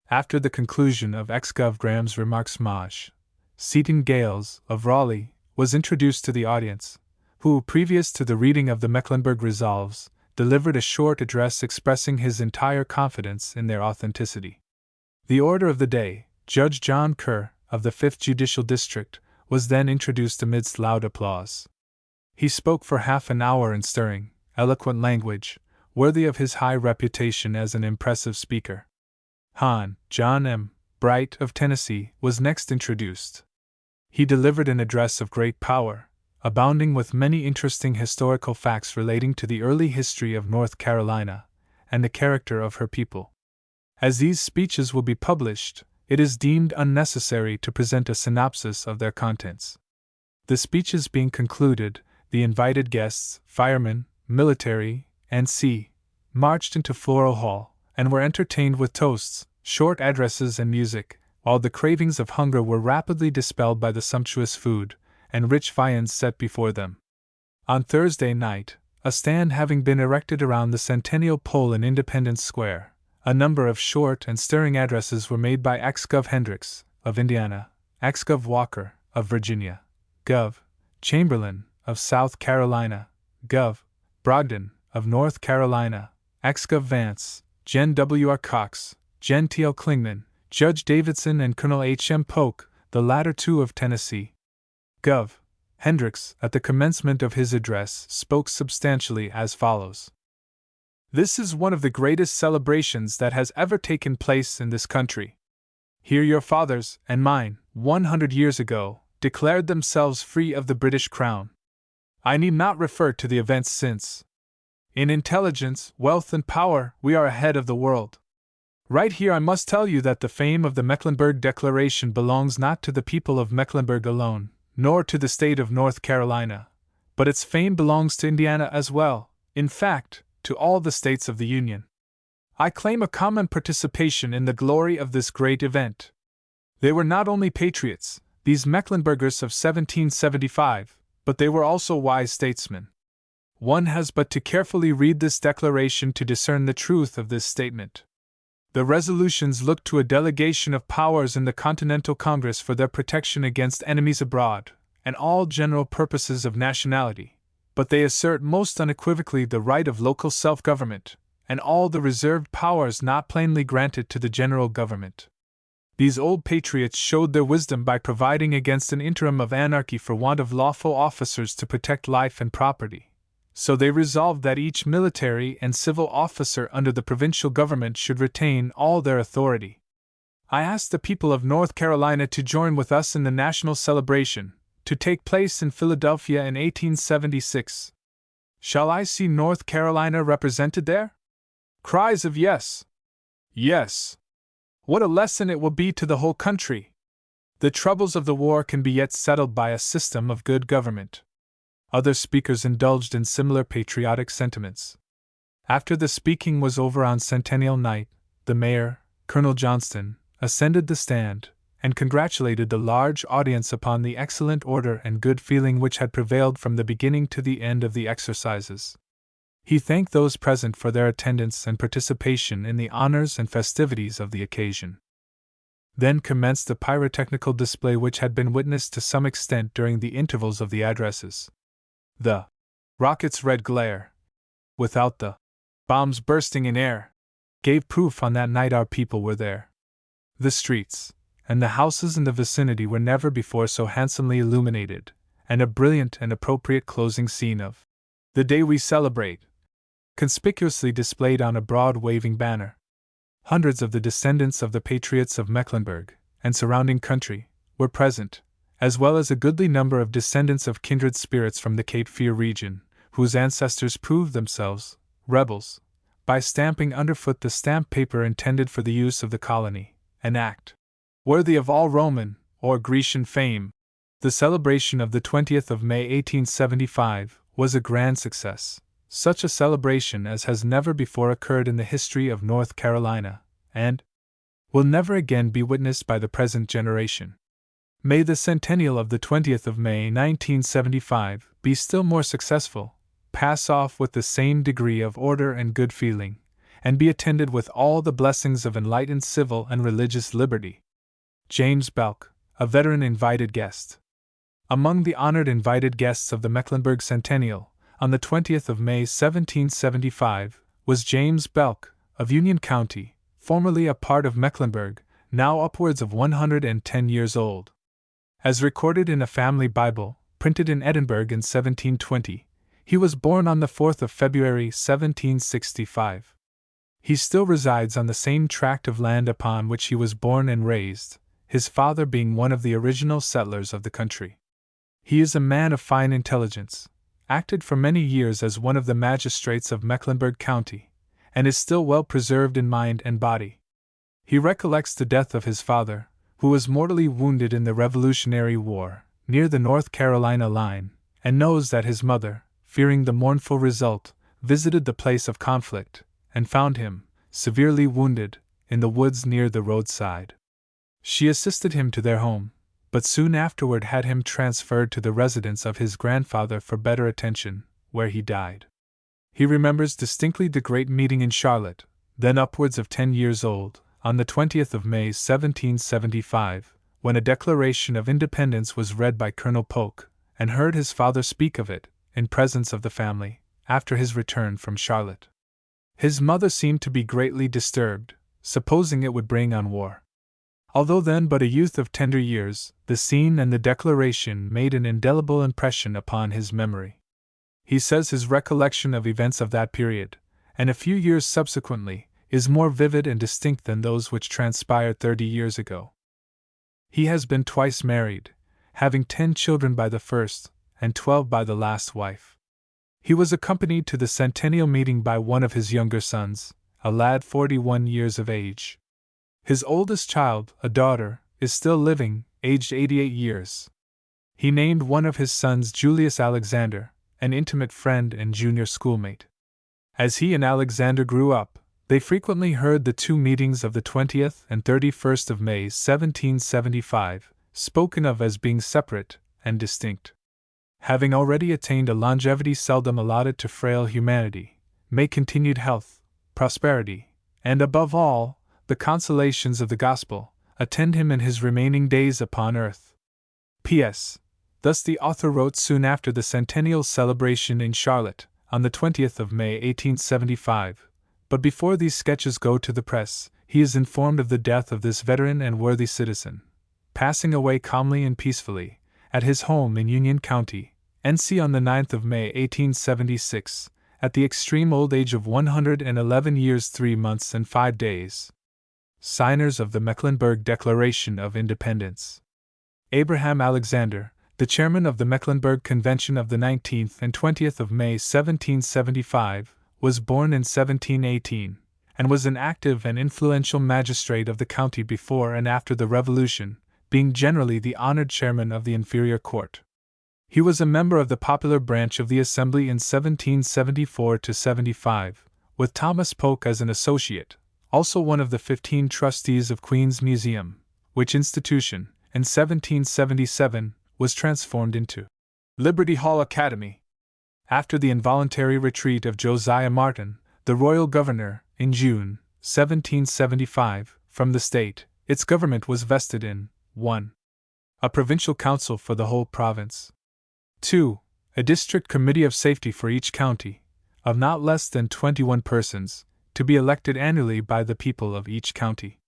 After the conclusion of ex-Gov. Graham's remarks, Maj. Seton Gales, of Raleigh, was introduced to the audience, who, previous to the reading of the Mecklenburg Resolves, delivered a short address expressing his entire confidence in their authenticity. The order of the day, Judge John Kerr, of the 5th Judicial District, was then introduced amidst loud applause. He spoke for half an hour in stirring, eloquent language, worthy of his high reputation as an impressive speaker. Hon. John M. Bright, of Tennessee, was next introduced. He delivered an address of great power, abounding with many interesting historical facts relating to the early history of North Carolina, and the character of her people. As these speeches will be published, it is deemed unnecessary to present a synopsis of their contents. The speeches being concluded, the invited guests, firemen, military, and marched into Floral Hall, and were entertained with toasts, short addresses, and music, while the cravings of hunger were rapidly dispelled by the sumptuous food and rich viands set before them. On Thursday night, a stand having been erected around the Centennial Pole in Independence Square, a number of short and stirring addresses were made by ex-Gov. Hendricks, of Indiana, ex-Gov. Walker, of Virginia, Gov. Chamberlain, of South Carolina, Gov. Brogdon, of North Carolina, ex-Gov. Vance, Gen. W. R. Cox, Gen. T. L. Clingman, Judge Davidson, and Colonel H. M. Polk, the latter two of Tennessee. Gov. Hendricks, at the commencement of his address, spoke substantially as follows. This is one of the greatest celebrations that has ever taken place in this country. Here your fathers, and mine, 100 years ago, declared themselves free of the British Crown. I need not refer to the events since. In intelligence, wealth, and power, we are ahead of the world. Right here I must tell you that the fame of the Mecklenburg Declaration belongs not to the people of Mecklenburg alone, nor to the state of North Carolina, but its fame belongs to Indiana as well, in fact, to all the states of the Union. I claim a common participation in the glory of this great event. They were not only patriots, these Mecklenburgers of 1775, but they were also wise statesmen. One has but to carefully read this declaration to discern the truth of this statement. The resolutions look to a delegation of powers in the Continental Congress for their protection against enemies abroad, and all general purposes of nationality, but they assert most unequivocally the right of local self-government, and all the reserved powers not plainly granted to the general government. These old patriots showed their wisdom by providing against an interim of anarchy for want of lawful officers to protect life and property. So they resolved that each military and civil officer under the provincial government should retain all their authority. I asked the people of North Carolina to join with us in the national celebration, to take place in Philadelphia in 1876. Shall I see North Carolina represented there? Cries of yes. Yes. What a lesson it will be to the whole country! The troubles of the war can be yet settled by a system of good government. Other speakers indulged in similar patriotic sentiments. After the speaking was over on Centennial Night, the mayor, Colonel Johnston, ascended the stand, and congratulated the large audience upon the excellent order and good feeling which had prevailed from the beginning to the end of the exercises. He thanked those present for their attendance and participation in the honors and festivities of the occasion. Then commenced the pyrotechnical display which had been witnessed to some extent during the intervals of the addresses. The rocket's red glare, without the bombs bursting in air, gave proof on that night our people were there. The streets and the houses in the vicinity were never before so handsomely illuminated, and a brilliant and appropriate closing scene of the day we celebrate, conspicuously displayed on a broad waving banner. Hundreds of the descendants of the patriots of Mecklenburg and surrounding country were present, as well as a goodly number of descendants of kindred spirits from the Cape Fear region, whose ancestors proved themselves rebels by stamping underfoot the stamp paper intended for the use of the colony, an act worthy of all Roman or Grecian fame. The celebration of the 20th of May 1875 was a grand success, such a celebration as has never before occurred in the history of North Carolina, and will never again be witnessed by the present generation. May the centennial of the 20th of May 1975 be still more successful, pass off with the same degree of order and good feeling, and be attended with all the blessings of enlightened civil and religious liberty. James Belk, a veteran invited guest. Among the honored invited guests of the Mecklenburg Centennial, on the 20th of May 1775, was James Belk, of Union County, formerly a part of Mecklenburg, now upwards of 110 years old. As recorded in a family Bible, printed in Edinburgh in 1720, he was born on the 4th of February 1765. He still resides on the same tract of land upon which he was born and raised, his father being one of the original settlers of the country. He is a man of fine intelligence, acted for many years as one of the magistrates of Mecklenburg County, and is still well preserved in mind and body. He recollects the death of his father, who was mortally wounded in the Revolutionary War, near the North Carolina line, and knows that his mother, fearing the mournful result, visited the place of conflict, and found him, severely wounded, in the woods near the roadside. She assisted him to their home, but soon afterward had him transferred to the residence of his grandfather for better attention, where he died. He remembers distinctly the great meeting in Charlotte, then upwards of 10 years old, on the 20th of May 1775, when a Declaration of Independence was read by Colonel Polk, and heard his father speak of it, in presence of the family, after his return from Charlotte. His mother seemed to be greatly disturbed, supposing it would bring on war. Although then but a youth of tender years, the scene and the declaration made an indelible impression upon his memory. He says his recollection of events of that period, and a few years subsequently, is more vivid and distinct than those which transpired 30 years ago. He has been twice married, having 10 children by the first, and 12 by the last wife. He was accompanied to the centennial meeting by one of his younger sons, a lad 41 years of age. His oldest child, a daughter, is still living, aged 88 years. He named one of his sons Julius Alexander, an intimate friend and junior schoolmate. As he and Alexander grew up, they frequently heard the 2 meetings of the 20th and 31st of May 1775, spoken of as being separate and distinct. having already attained a longevity seldom allotted to frail humanity, may continued health, prosperity, and above all, the consolations of the gospel, attend him in his remaining days upon earth. P.S. Thus the author wrote soon after the centennial celebration in Charlotte, on the 20th of May 1875, but before these sketches go to the press, he is informed of the death of this veteran and worthy citizen, passing away calmly and peacefully, at his home in Union County, N.C. on the 9th of May 1876, at the extreme old age of 111 years 3 months and 5 days. Signers of the Mecklenburg Declaration of Independence. Abraham Alexander, the chairman of the Mecklenburg Convention of the 19th and 20th of May 1775, was born in 1718, and was an active and influential magistrate of the county before and after the Revolution, being generally the honored chairman of the inferior court. He was a member of the popular branch of the Assembly in 1774–75, with Thomas Polk as an associate, also one of the 15 trustees of Queen's Museum, which institution, in 1777, was transformed into Liberty Hall Academy. After the involuntary retreat of Josiah Martin, the royal governor, in June 1775, from the state, its government was vested in 1. A provincial council for the whole province. 2. A district committee of safety for each county, of not less than 21 persons, to be elected annually by the people of each county.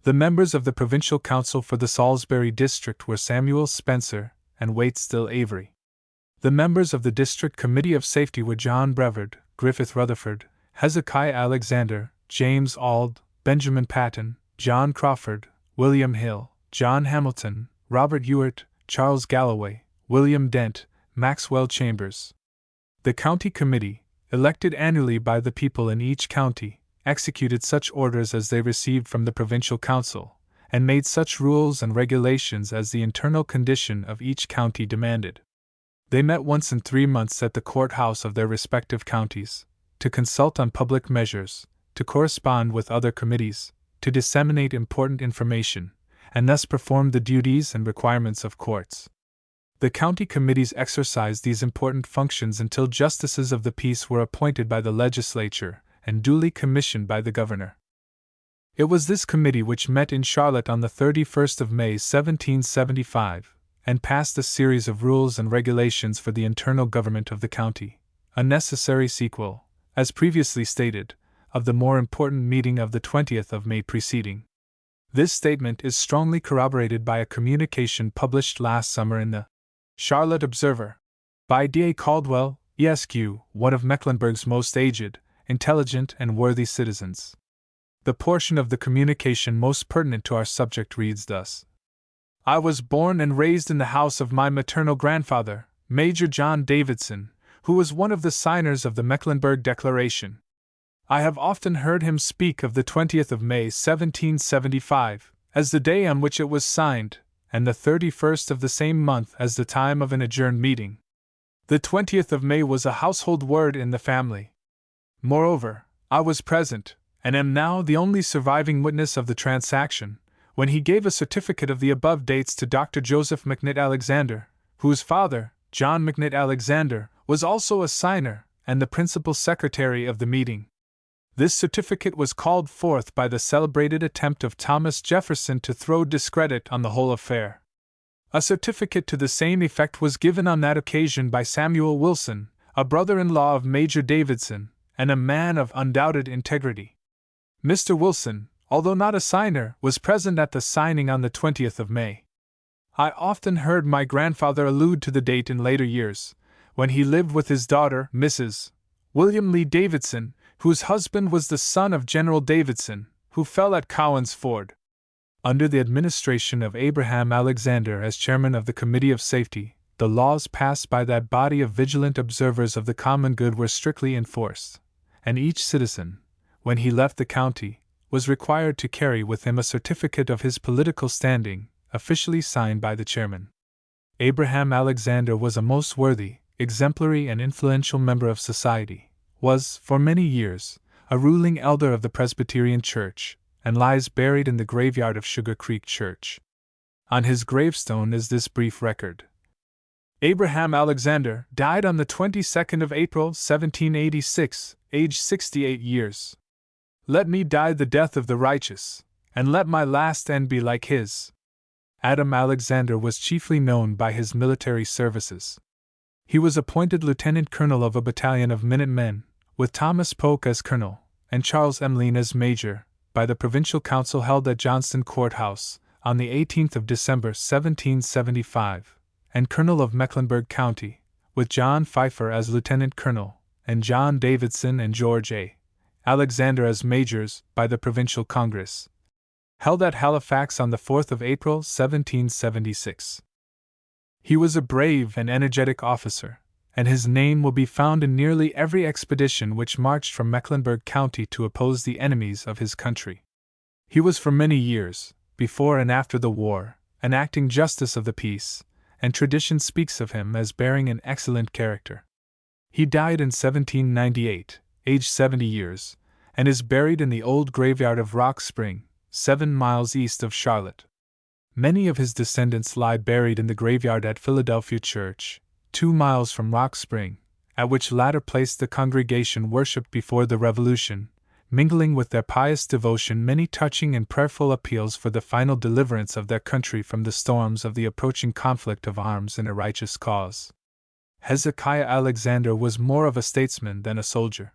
The members of the provincial council for the Salisbury district were Samuel Spencer and Waitstill Avery. The members of the district committee of safety were John Brevard, Griffith Rutherford, Hezekiah Alexander, James Auld, Benjamin Patton, John Crawford, William Hill, John Hamilton, Robert Ewart, Charles Galloway, William Dent, Maxwell Chambers. The county committee, elected annually by the people in each county, executed such orders as they received from the provincial council, and made such rules and regulations as the internal condition of each county demanded. They met once in 3 months at the courthouse of their respective counties, to consult on public measures, to correspond with other committees, to disseminate important information, and thus perform the duties and requirements of courts. The county committees exercised these important functions until justices of the peace were appointed by the legislature and duly commissioned by the governor. It was this committee which met in Charlotte on the 31st of May 1775, and passed a series of rules and regulations for the internal government of the county, a necessary sequel, as previously stated, of the more important meeting of the 20th of May preceding. This statement is strongly corroborated by a communication published last summer in the Charlotte Observer, by D.A. Caldwell, Esq., one of Mecklenburg's most aged, intelligent, and worthy citizens. The portion of the communication most pertinent to our subject reads thus: I was born and raised in the house of my maternal grandfather, Major John Davidson, who was one of the signers of the Mecklenburg Declaration. I have often heard him speak of the 20th of May 1775 as the day on which it was signed, and the 31st of the same month as the time of an adjourned meeting. The 20th of May was a household word in the family. Moreover, I was present, and am now the only surviving witness of the transaction, when he gave a certificate of the above dates to Dr. Joseph McNitt Alexander, whose father, John McNitt Alexander, was also a signer and the principal secretary of the meeting. This certificate was called forth by the celebrated attempt of Thomas Jefferson to throw discredit on the whole affair. A certificate to the same effect was given on that occasion by Samuel Wilson, a brother-in-law of Major Davidson, and a man of undoubted integrity. Mr. Wilson, although not a signer, was present at the signing on the 20th of May. I often heard my grandfather allude to the date in later years, when he lived with his daughter, Mrs. William Lee Davidson, whose husband was the son of General Davidson, who fell at Cowan's Ford. Under the administration of Abraham Alexander as chairman of the Committee of Safety, the laws passed by that body of vigilant observers of the common good were strictly enforced, and each citizen, when he left the county, was required to carry with him a certificate of his political standing, officially signed by the chairman. Abraham Alexander was a most worthy, exemplary, and influential member of society, was, for many years, a ruling elder of the Presbyterian Church, and lies buried in the graveyard of Sugar Creek Church. On his gravestone is this brief record: Abraham Alexander died on the 22nd of April, 1786, aged 68 years. Let me die the death of the righteous, and let my last end be like his. Adam Alexander was chiefly known by his military services. He was appointed lieutenant colonel of a battalion of Minutemen, with Thomas Polk as colonel, and Charles M. Lean as major, by the provincial council held at Johnston Courthouse, on the 18th of December, 1775, and colonel of Mecklenburg County, with John Pfeiffer as lieutenant colonel, and John Davidson and George A. Alexander as majors, by the provincial congress, held at Halifax on the 4th of April, 1776. He was a brave and energetic officer, and his name will be found in nearly every expedition which marched from Mecklenburg County to oppose the enemies of his country. He was for many years, before and after the war, an acting justice of the peace, and tradition speaks of him as bearing an excellent character. He died in 1798, aged 70 years, and is buried in the old graveyard of Rock Spring, 7 miles east of Charlotte. Many of his descendants lie buried in the graveyard at Philadelphia Church, 2 miles from Rock Spring, at which latter place the congregation worshipped before the Revolution, mingling with their pious devotion many touching and prayerful appeals for the final deliverance of their country from the storms of the approaching conflict of arms in a righteous cause. Hezekiah Alexander was more of a statesman than a soldier.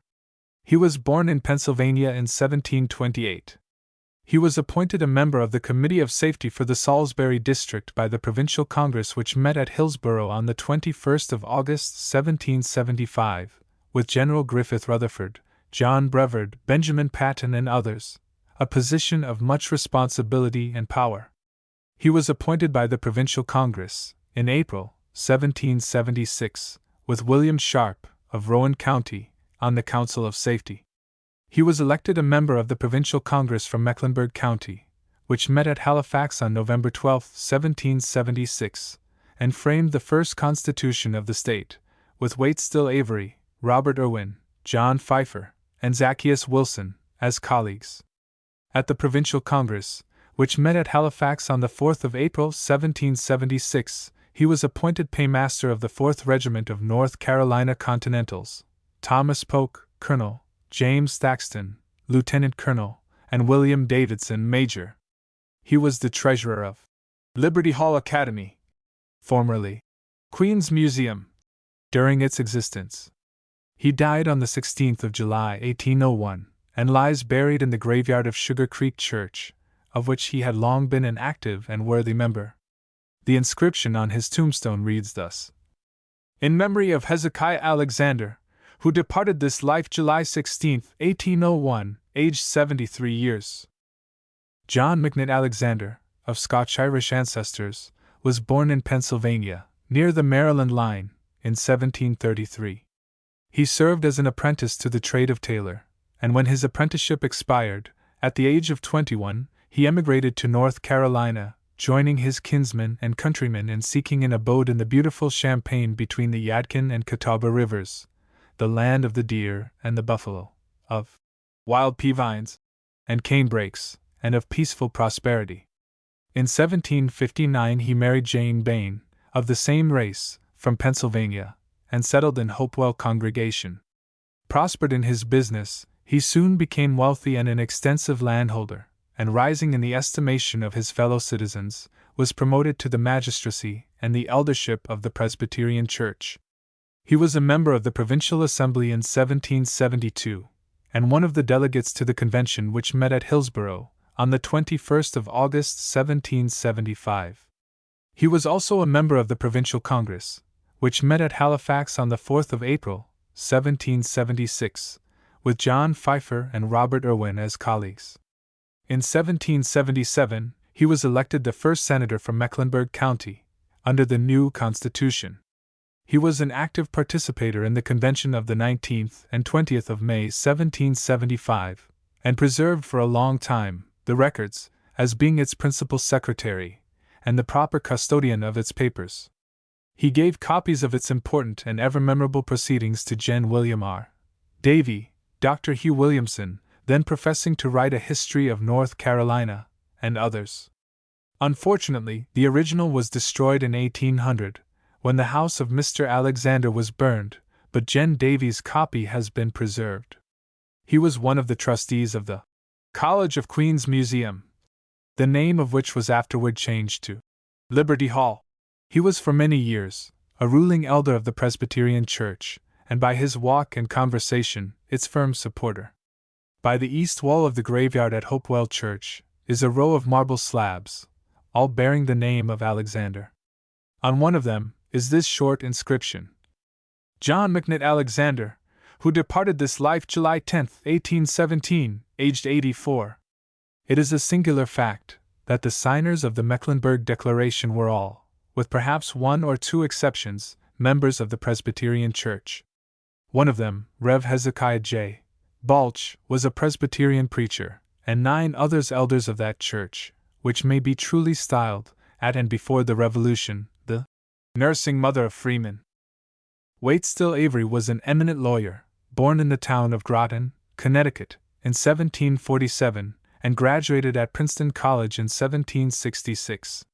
He was born in Pennsylvania in 1728. He was appointed a member of the Committee of Safety for the Salisbury District by the Provincial Congress which met at Hillsborough on the 21st of August, 1775, with General Griffith Rutherford, John Brevard, Benjamin Patton and others, a position of much responsibility and power. He was appointed by the Provincial Congress, in April, 1776, with William Sharp, of Rowan County, on the Council of Safety. He was elected a member of the Provincial Congress from Mecklenburg County, which met at Halifax on November 12, 1776, and framed the first constitution of the state, with Waite Still Avery, Robert Irwin, John Pfeiffer, and Zacchaeus Wilson, as colleagues. At the Provincial Congress, which met at Halifax on the 4th of April, 1776, he was appointed paymaster of the 4th Regiment of North Carolina Continentals, Thomas Polk, Colonel, James Thaxton, Lieutenant Colonel, and William Davidson, Major. He was the treasurer of Liberty Hall Academy, formerly Queen's Museum, during its existence. He died on the 16th of July, 1801, and lies buried in the graveyard of Sugar Creek Church, of which he had long been an active and worthy member. The inscription on his tombstone reads thus: In memory of Hezekiah Alexander, who departed this life July 16, 1801, aged 73 years. John McNitt Alexander, of Scotch-Irish ancestors, was born in Pennsylvania, near the Maryland line, in 1733. He served as an apprentice to the trade of tailor, and when his apprenticeship expired, at the age of 21, he emigrated to North Carolina, joining his kinsmen and countrymen in seeking an abode in the beautiful Champaign between the Yadkin and Catawba rivers, the land of the deer and the buffalo, of wild pea vines and cane brakes, and of peaceful prosperity. In 1759 he married Jane Bain, of the same race, from Pennsylvania, and settled in Hopewell Congregation. Prospered in his business, he soon became wealthy and an extensive landholder, and rising in the estimation of his fellow citizens, was promoted to the magistracy and the eldership of the Presbyterian Church. He was a member of the Provincial Assembly in 1772, and one of the delegates to the convention which met at Hillsborough, on the 21st of August, 1775. He was also a member of the Provincial Congress, which met at Halifax on the 4th of April, 1776, with John Pfeiffer and Robert Irwin as colleagues. In 1777, he was elected the first senator from Mecklenburg County, under the new Constitution. He was an active participator in the convention of the 19th and 20th of May 1775, and preserved for a long time the records, as being its principal secretary, and the proper custodian of its papers. He gave copies of its important and ever-memorable proceedings to Gen. William R. Davie, Dr. Hugh Williamson, then professing to write a history of North Carolina, and others. Unfortunately, the original was destroyed in 1800, when the house of Mr. Alexander was burned, but Jen Davies' copy has been preserved. He was one of the trustees of the College of Queen's Museum, the name of which was afterward changed to Liberty Hall. He was for many years a ruling elder of the Presbyterian Church, and by his walk and conversation, its firm supporter. By the east wall of the graveyard at Hopewell Church is a row of marble slabs, all bearing the name of Alexander. On one of them is this short inscription: John McNitt Alexander, who departed this life July 10, 1817, aged 84. It is a singular fact that the signers of the Mecklenburg Declaration were all, with perhaps one or two exceptions, members of the Presbyterian Church. One of them, Rev. Hezekiah J. Balch, was a Presbyterian preacher, and 9 others elders of that church, which may be truly styled, at and before the Revolution, the nursing mother of freemen. Waitstill Avery was an eminent lawyer, born in the town of Groton, Connecticut, in 1747, and graduated at Princeton College in 1766.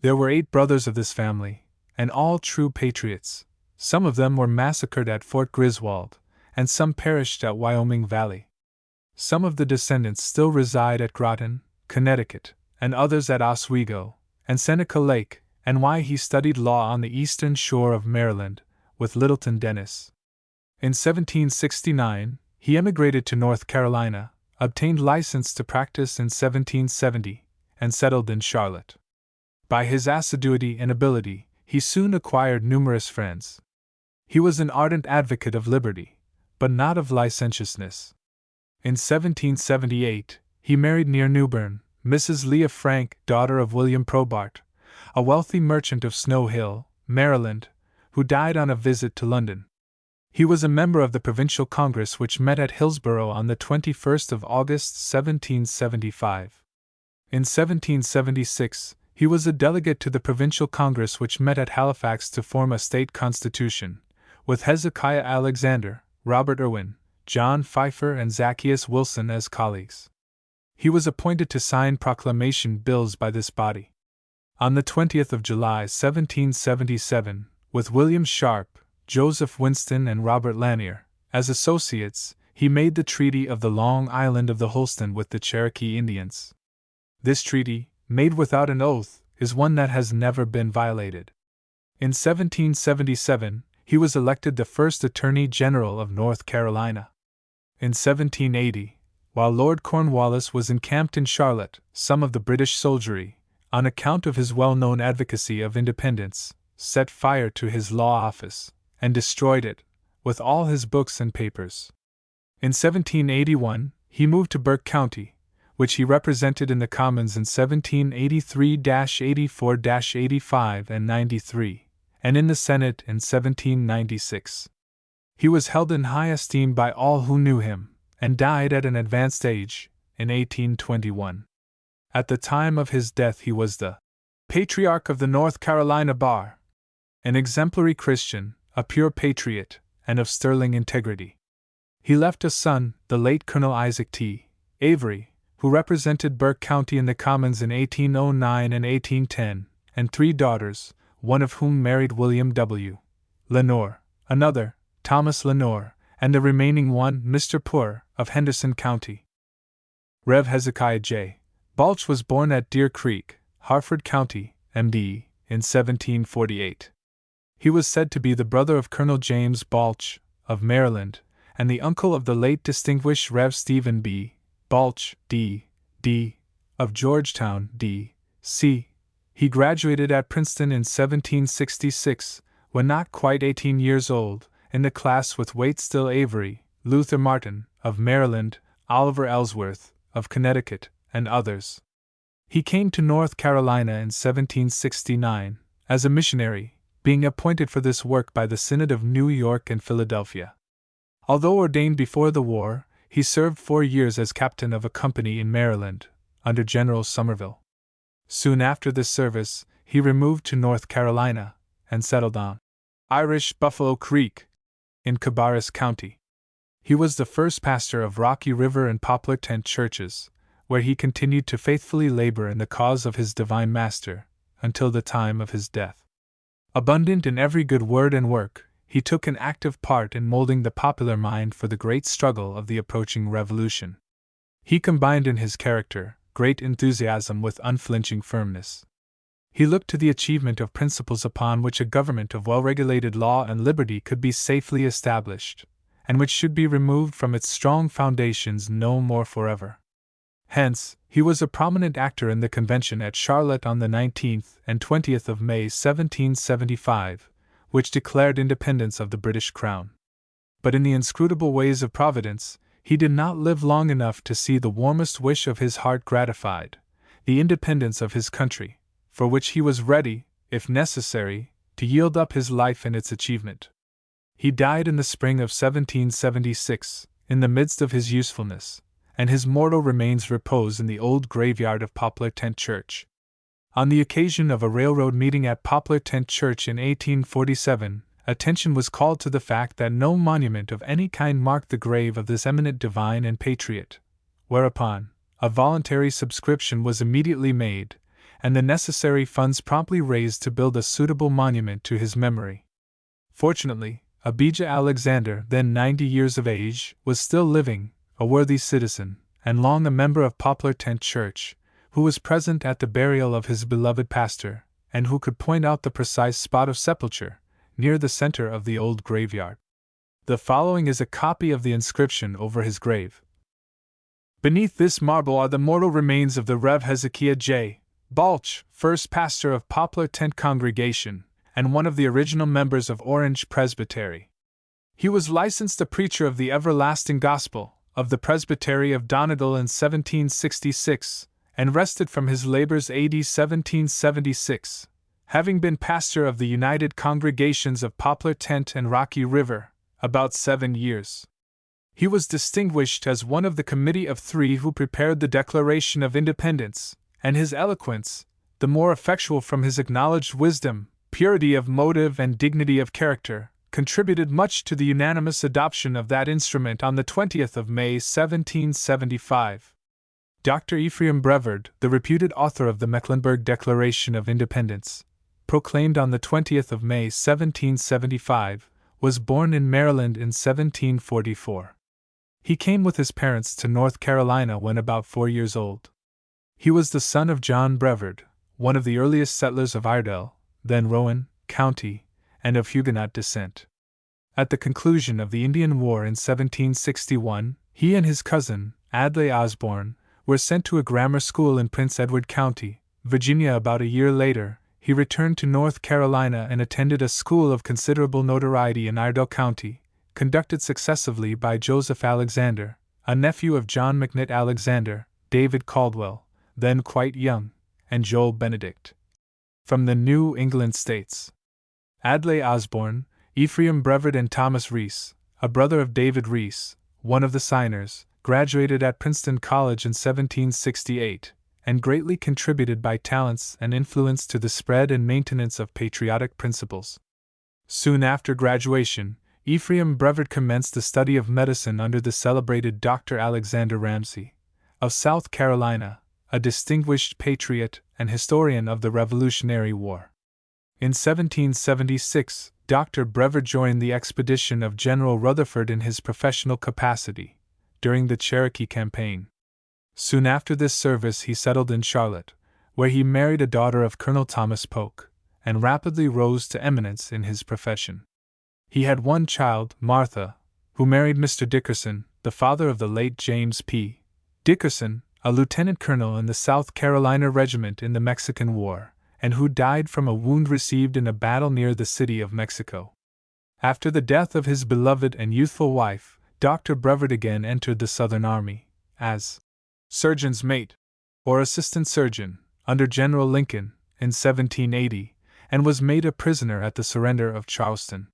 There were 8 brothers of this family, and all true patriots. Some of them were massacred at Fort Griswold, and some perished at Wyoming Valley. Some of the descendants still reside at Groton, Connecticut, and others at Oswego and Seneca Lake, and why he studied law on the eastern shore of Maryland, with Littleton Dennis. In 1769, he emigrated to North Carolina, obtained license to practice in 1770, and settled in Charlotte. By his assiduity and ability, he soon acquired numerous friends. He was an ardent advocate of liberty, but not of licentiousness. In 1778, he married near Newbern, Mrs. Leah Frank, daughter of William Probart, a wealthy merchant of Snow Hill, Maryland, who died on a visit to London. He was a member of the Provincial Congress which met at Hillsborough on the 21st of August, 1775. In 1776, he was a delegate to the Provincial Congress which met at Halifax to form a state constitution, with Hezekiah Alexander, Robert Irwin, John Pfeiffer, and Zacchaeus Wilson as colleagues. He was appointed to sign proclamation bills by this body. On the 20th of July, 1777, with William Sharp, Joseph Winston, and Robert Lanier as associates, he made the Treaty of the Long Island of the Holston with the Cherokee Indians. This treaty, made without an oath, is one that has never been violated. In 1777, he was elected the first Attorney General of North Carolina. In 1780, while Lord Cornwallis was encamped in Charlotte, some of the British soldiery, on account of his well-known advocacy of independence, set fire to his law office, and destroyed it, with all his books and papers. In 1781, he moved to Burke County, which he represented in the Commons in 1783-84-85 and 93, and in the Senate in 1796. He was held in high esteem by all who knew him, and died at an advanced age, in 1821. At the time of his death he was the Patriarch of the North Carolina Bar, an exemplary Christian, a pure patriot, and of sterling integrity. He left a son, the late Colonel Isaac T. Avery, who represented Burke County in the Commons in 1809 and 1810, and 3 daughters, one of whom married William W. Lenore, another, Thomas Lenore, and the remaining one, Mr. Poor, of Henderson County. Rev. Hezekiah J. Balch was born at Deer Creek, Harford County, M.D., in 1748. He was said to be the brother of Colonel James Balch, of Maryland, and the uncle of the late distinguished Rev. Stephen B. Balch, D.D., of Georgetown, D.C. He graduated at Princeton in 1766, when not quite 18 years old, in the class with Waitstill Avery, Luther Martin, of Maryland, Oliver Ellsworth, of Connecticut, and others. He came to North Carolina in 1769, as a missionary, being appointed for this work by the Synod of New York and Philadelphia. Although ordained before the war, he served 4 years as captain of a company in Maryland, under General Somerville. Soon after this service, he removed to North Carolina, and settled on Irish Buffalo Creek, in Cabarrus County. He was the first pastor of Rocky River and Poplar Tent churches, where he continued to faithfully labor in the cause of his divine Master, until the time of his death. Abundant in every good word and work, he took an active part in molding the popular mind for the great struggle of the approaching revolution. He combined in his character great enthusiasm with unflinching firmness. He looked to the achievement of principles upon which a government of well-regulated law and liberty could be safely established, and which should be removed from its strong foundations no more forever. Hence, he was a prominent actor in the convention at Charlotte on the 19th and 20th of May 1775, which declared independence of the British Crown. But in the inscrutable ways of Providence, he did not live long enough to see the warmest wish of his heart gratified, the independence of his country, for which he was ready, if necessary, to yield up his life and its achievement. He died in the spring of 1776, in the midst of his usefulness, and his mortal remains repose in the old graveyard of Poplar Tent Church. On the occasion of a railroad meeting at Poplar Tent Church in 1847, attention was called to the fact that no monument of any kind marked the grave of this eminent divine and patriot, whereupon a voluntary subscription was immediately made, and the necessary funds promptly raised to build a suitable monument to his memory. Fortunately, Abijah Alexander, then 90 years of age, was still living, a worthy citizen, and long a member of Poplar Tent Church, who was present at the burial of his beloved pastor, and who could point out the precise spot of sepulture, near the center of the old graveyard. The following is a copy of the inscription over his grave. Beneath this marble are the mortal remains of the Rev. Hezekiah J. Balch, first pastor of Poplar Tent Congregation, and one of the original members of Orange Presbytery. He was licensed a preacher of the everlasting gospel, of the Presbytery of Donegal in 1766, and rested from his labors AD 1776, having been pastor of the United Congregations of Poplar Tent and Rocky River, about 7 years. He was distinguished as one of the committee of 3 who prepared the Declaration of Independence, and his eloquence, the more effectual from his acknowledged wisdom, purity of motive and dignity of character, contributed much to the unanimous adoption of that instrument on the 20th of May 1775. Dr. Ephraim Brevard, the reputed author of the Mecklenburg Declaration of Independence, proclaimed on the 20th of May 1775, was born in Maryland in 1744. He came with his parents to North Carolina when about 4 years old. He was the son of John Brevard, one of the earliest settlers of Iredell, then Rowan County, and of Huguenot descent. At the conclusion of the Indian War in 1761, he and his cousin, Adlai Osborne, were sent to a grammar school in Prince Edward County, Virginia. About a year later, he returned to North Carolina and attended a school of considerable notoriety in Iredell County, conducted successively by Joseph Alexander, a nephew of John McNitt Alexander, David Caldwell, then quite young, and Joel Benedict. From the New England States. Adlai Osborne, Ephraim Brevard, and Thomas Rees, a brother of David Rees, one of the signers, graduated at Princeton College in 1768, and greatly contributed by talents and influence to the spread and maintenance of patriotic principles. Soon after graduation, Ephraim Brevard commenced the study of medicine under the celebrated Dr. Alexander Ramsey, of South Carolina, a distinguished patriot and historian of the Revolutionary War. In 1776, Dr. Brevard joined the expedition of General Rutherford in his professional capacity, during the Cherokee campaign. Soon after this service he settled in Charlotte, where he married a daughter of Colonel Thomas Polk, and rapidly rose to eminence in his profession. He had one child, Martha, who married Mr. Dickerson, the father of the late James P. Dickerson, a lieutenant colonel in the South Carolina Regiment in the Mexican War, and who died from a wound received in a battle near the city of Mexico. After the death of his beloved and youthful wife, Dr. Brevard again entered the Southern Army, as surgeon's mate, or assistant surgeon, under General Lincoln, in 1780, and was made a prisoner at the surrender of Charleston.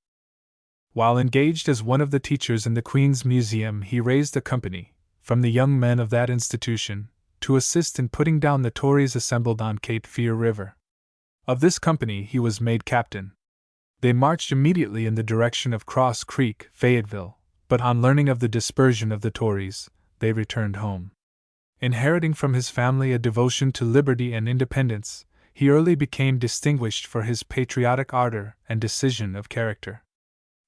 While engaged as one of the teachers in the Queen's Museum, he raised a company, from the young men of that institution, to assist in putting down the Tories assembled on Cape Fear River. Of this company he was made captain. They marched immediately in the direction of Cross Creek, Fayetteville, but on learning of the dispersion of the Tories, they returned home. Inheriting from his family a devotion to liberty and independence, he early became distinguished for his patriotic ardor and decision of character.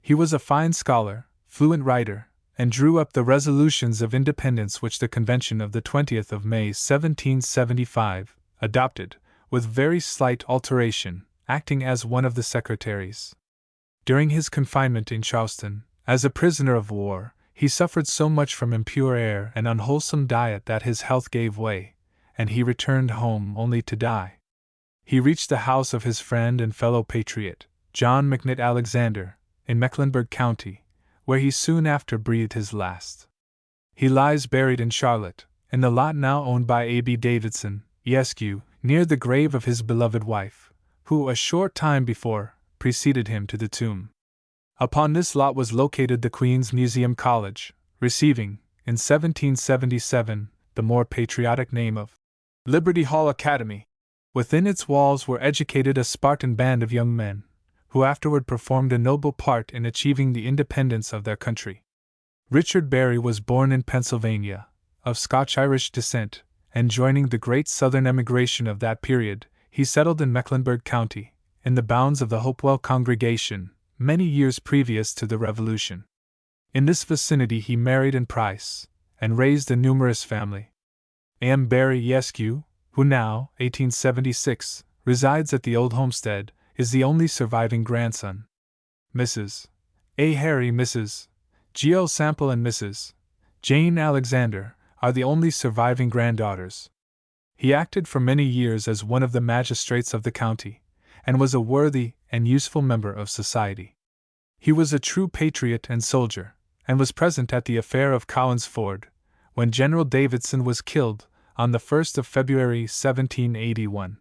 He was a fine scholar, fluent writer, and drew up the resolutions of independence which the Convention of the 20th of May 1775 adopted, with very slight alteration, acting as one of the secretaries. During his confinement in Charleston, as a prisoner of war, he suffered so much from impure air and unwholesome diet that his health gave way, and he returned home only to die. He reached the house of his friend and fellow patriot, John McNitt Alexander, in Mecklenburg County, where he soon after breathed his last. He lies buried in Charlotte, in the lot now owned by A.B. Davidson, Esq., near the grave of his beloved wife, who, a short time before, preceded him to the tomb. Upon this lot was located the Queen's Museum College, receiving, in 1777, the more patriotic name of Liberty Hall Academy. Within its walls were educated a Spartan band of young men, who afterward performed a noble part in achieving the independence of their country. Richard Berry was born in Pennsylvania, of Scotch-Irish descent, and joining the great Southern emigration of that period, he settled in Mecklenburg County, in the bounds of the Hopewell congregation, many years previous to the Revolution. In this vicinity he married Anne Price, and raised a numerous family. A.M. Berry Esq., who now, 1876, resides at the old homestead, is the only surviving grandson. Mrs. A. Harry, Mrs. G.O. Sample and Mrs. Jane Alexander are the only surviving granddaughters. He acted for many years as one of the magistrates of the county, and was a worthy and useful member of society. He was a true patriot and soldier, and was present at the affair of Cowan's Ford, when General Davidson was killed, on the 1st of February 1781.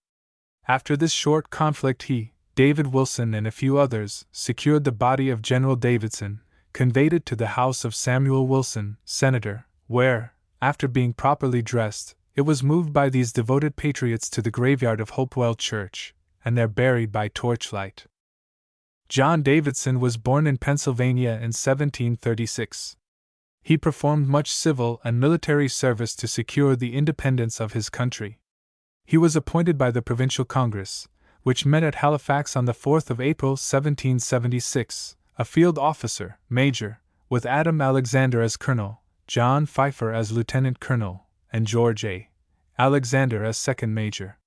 After this short conflict he, David Wilson and a few others, secured the body of General Davidson, conveyed it to the house of Samuel Wilson, Senator, where, after being properly dressed, it was moved by these devoted patriots to the graveyard of Hopewell Church, and there buried by torchlight. John Davidson was born in Pennsylvania in 1736. He performed much civil and military service to secure the independence of his country. He was appointed by the Provincial Congress, which met at Halifax on the 4th of April 1776, a field officer, major, with Adam Alexander as colonel, John Pfeiffer as lieutenant colonel, and George A. Alexander as second major.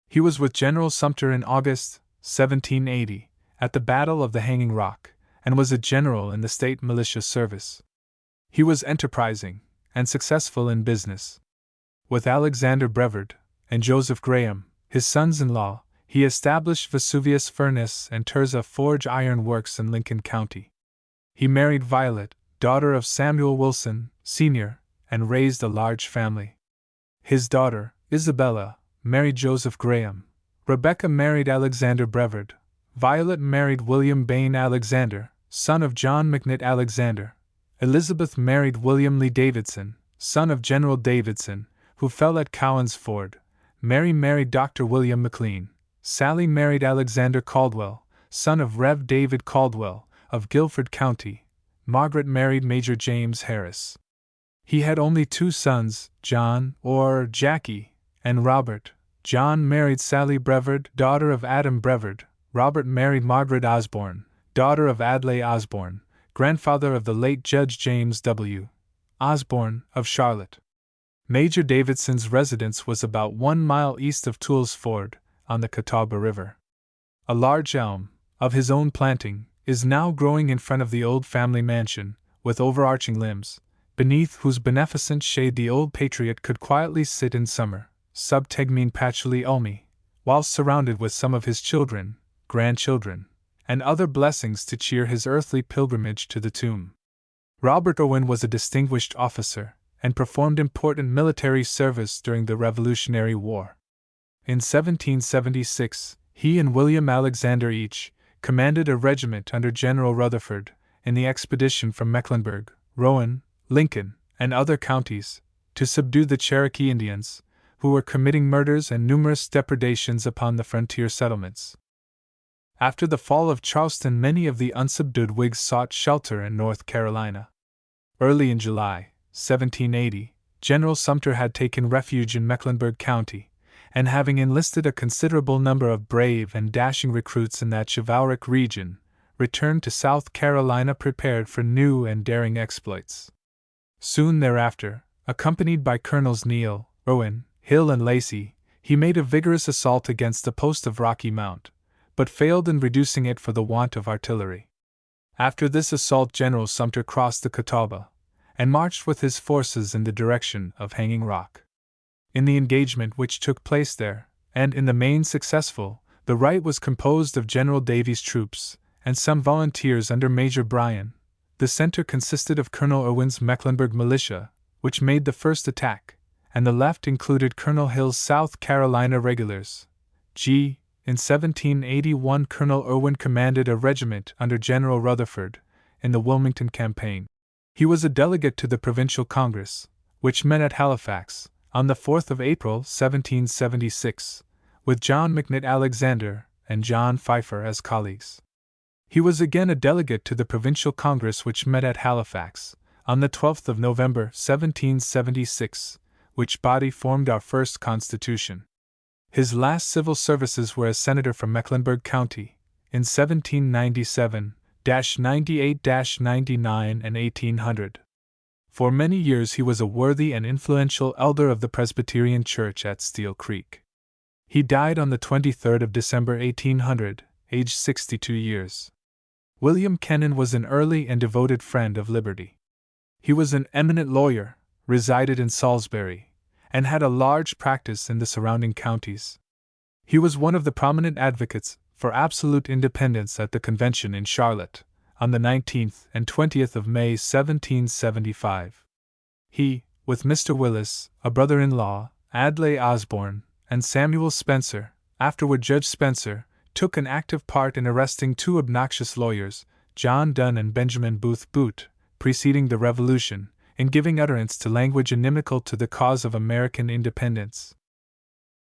He was with General Sumter in August 1780, at the Battle of the Hanging Rock, and was a general in the state militia service. He was enterprising and successful in business. With Alexander Brevard and Joseph Graham, his sons-in-law, he established Vesuvius Furnace and Tirzah Forge Iron Works in Lincoln County. He married Violet, daughter of Samuel Wilson, Sr., and raised a large family. His daughter, Isabella, married Joseph Graham. Rebecca married Alexander Brevard. Violet married William Bain Alexander, son of John McNitt Alexander. Elizabeth married William Lee Davidson, son of General Davidson, who fell at Cowan's Ford. Mary married Dr. William McLean. Sally married Alexander Caldwell, son of Rev. David Caldwell, of Guilford County. Margaret married Major James Harris. He had only two sons, John, or Jackie, and Robert. John married Sally Brevard, daughter of Adam Brevard. Robert married Margaret Osborne, daughter of Adlai Osborne, grandfather of the late Judge James W. Osborne, of Charlotte. Major Davidson's residence was about 1 mile east of Toole's Ford, on the Catawba River. A large elm, of his own planting, is now growing in front of the old family mansion, with overarching limbs, beneath whose beneficent shade the old patriot could quietly sit in summer, sub tegmine patchouli ulmi, whilst surrounded with some of his children, grandchildren, and other blessings to cheer his earthly pilgrimage to the tomb. Robert Owen was a distinguished officer, and performed important military service during the Revolutionary War. In 1776, he and William Alexander each commanded a regiment under General Rutherford in the expedition from Mecklenburg, Rowan, Lincoln, and other counties, to subdue the Cherokee Indians, who were committing murders and numerous depredations upon the frontier settlements. After the fall of Charleston, many of the unsubdued Whigs sought shelter in North Carolina. Early in July 1780, General Sumter had taken refuge in Mecklenburg County, and having enlisted a considerable number of brave and dashing recruits in that chivalric region, returned to South Carolina prepared for new and daring exploits. Soon thereafter, accompanied by Colonels Neal, Irwin, Hill, and Lacey, he made a vigorous assault against the post of Rocky Mount, but failed in reducing it for the want of artillery. After this assault, General Sumter crossed the Catawba and marched with his forces in the direction of Hanging Rock. In the engagement which took place there, and in the main successful, the right was composed of General Davies' troops and some volunteers under Major Bryan. The center consisted of Colonel Irwin's Mecklenburg militia, which made the first attack, and the left included Colonel Hill's South Carolina regulars. In 1781, Colonel Irwin commanded a regiment under General Rutherford in the Wilmington campaign. He was a delegate to the Provincial Congress, which met at Halifax on the 4th of April, 1776, with John McNitt Alexander and John Pfeiffer as colleagues. He was again a delegate to the Provincial Congress, which met at Halifax on the 12th of November, 1776, which body formed our first Constitution. His last civil services were as senator from Mecklenburg County in 1797, 98, 99, and 1800. For many years he was a worthy and influential elder of the Presbyterian Church at Steel Creek. He died on the 23rd of December 1800, aged 62 years. William Kennon was an early and devoted friend of liberty. He was an eminent lawyer, resided in Salisbury, and had a large practice in the surrounding counties. He was one of the prominent advocates for absolute independence at the convention in Charlotte, on the 19th and 20th of May 1775. He, with Mr. Willis, a brother-in-law, Adlai Osborne, and Samuel Spencer, afterward Judge Spencer, took an active part in arresting two obnoxious lawyers, John Dunn and Benjamin Booth Boot, preceding the Revolution, in giving utterance to language inimical to the cause of American independence.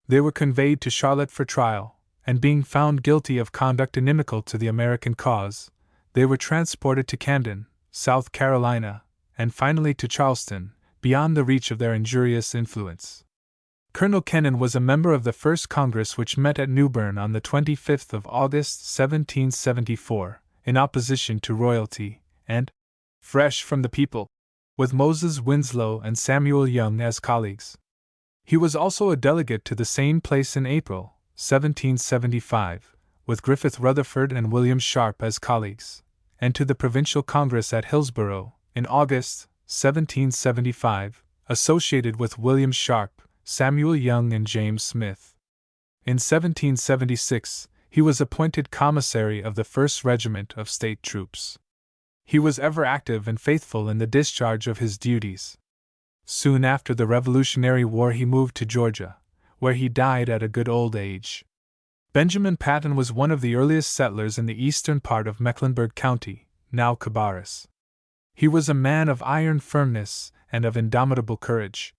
They were conveyed to Charlotte for trial, and being found guilty of conduct inimical to the American cause, they were transported to Camden, South Carolina, and finally to Charleston, beyond the reach of their injurious influence. Colonel Kennon was a member of the First Congress, which met at New Bern on the 25th of August, 1774, in opposition to royalty, and, fresh from the people, with Moses Winslow and Samuel Young as colleagues. He was also a delegate to the same place in April, 1775, with Griffith Rutherford and William Sharp as colleagues, and to the Provincial Congress at Hillsborough, in August, 1775, associated with William Sharp, Samuel Young, and James Smith. In 1776, he was appointed commissary of the 1st Regiment of State Troops. He was ever active and faithful in the discharge of his duties. Soon after the Revolutionary War he moved to Georgia, where he died at a good old age. Benjamin Patton was one of the earliest settlers in the eastern part of Mecklenburg County, now Cabarrus. He was a man of iron firmness and of indomitable courage.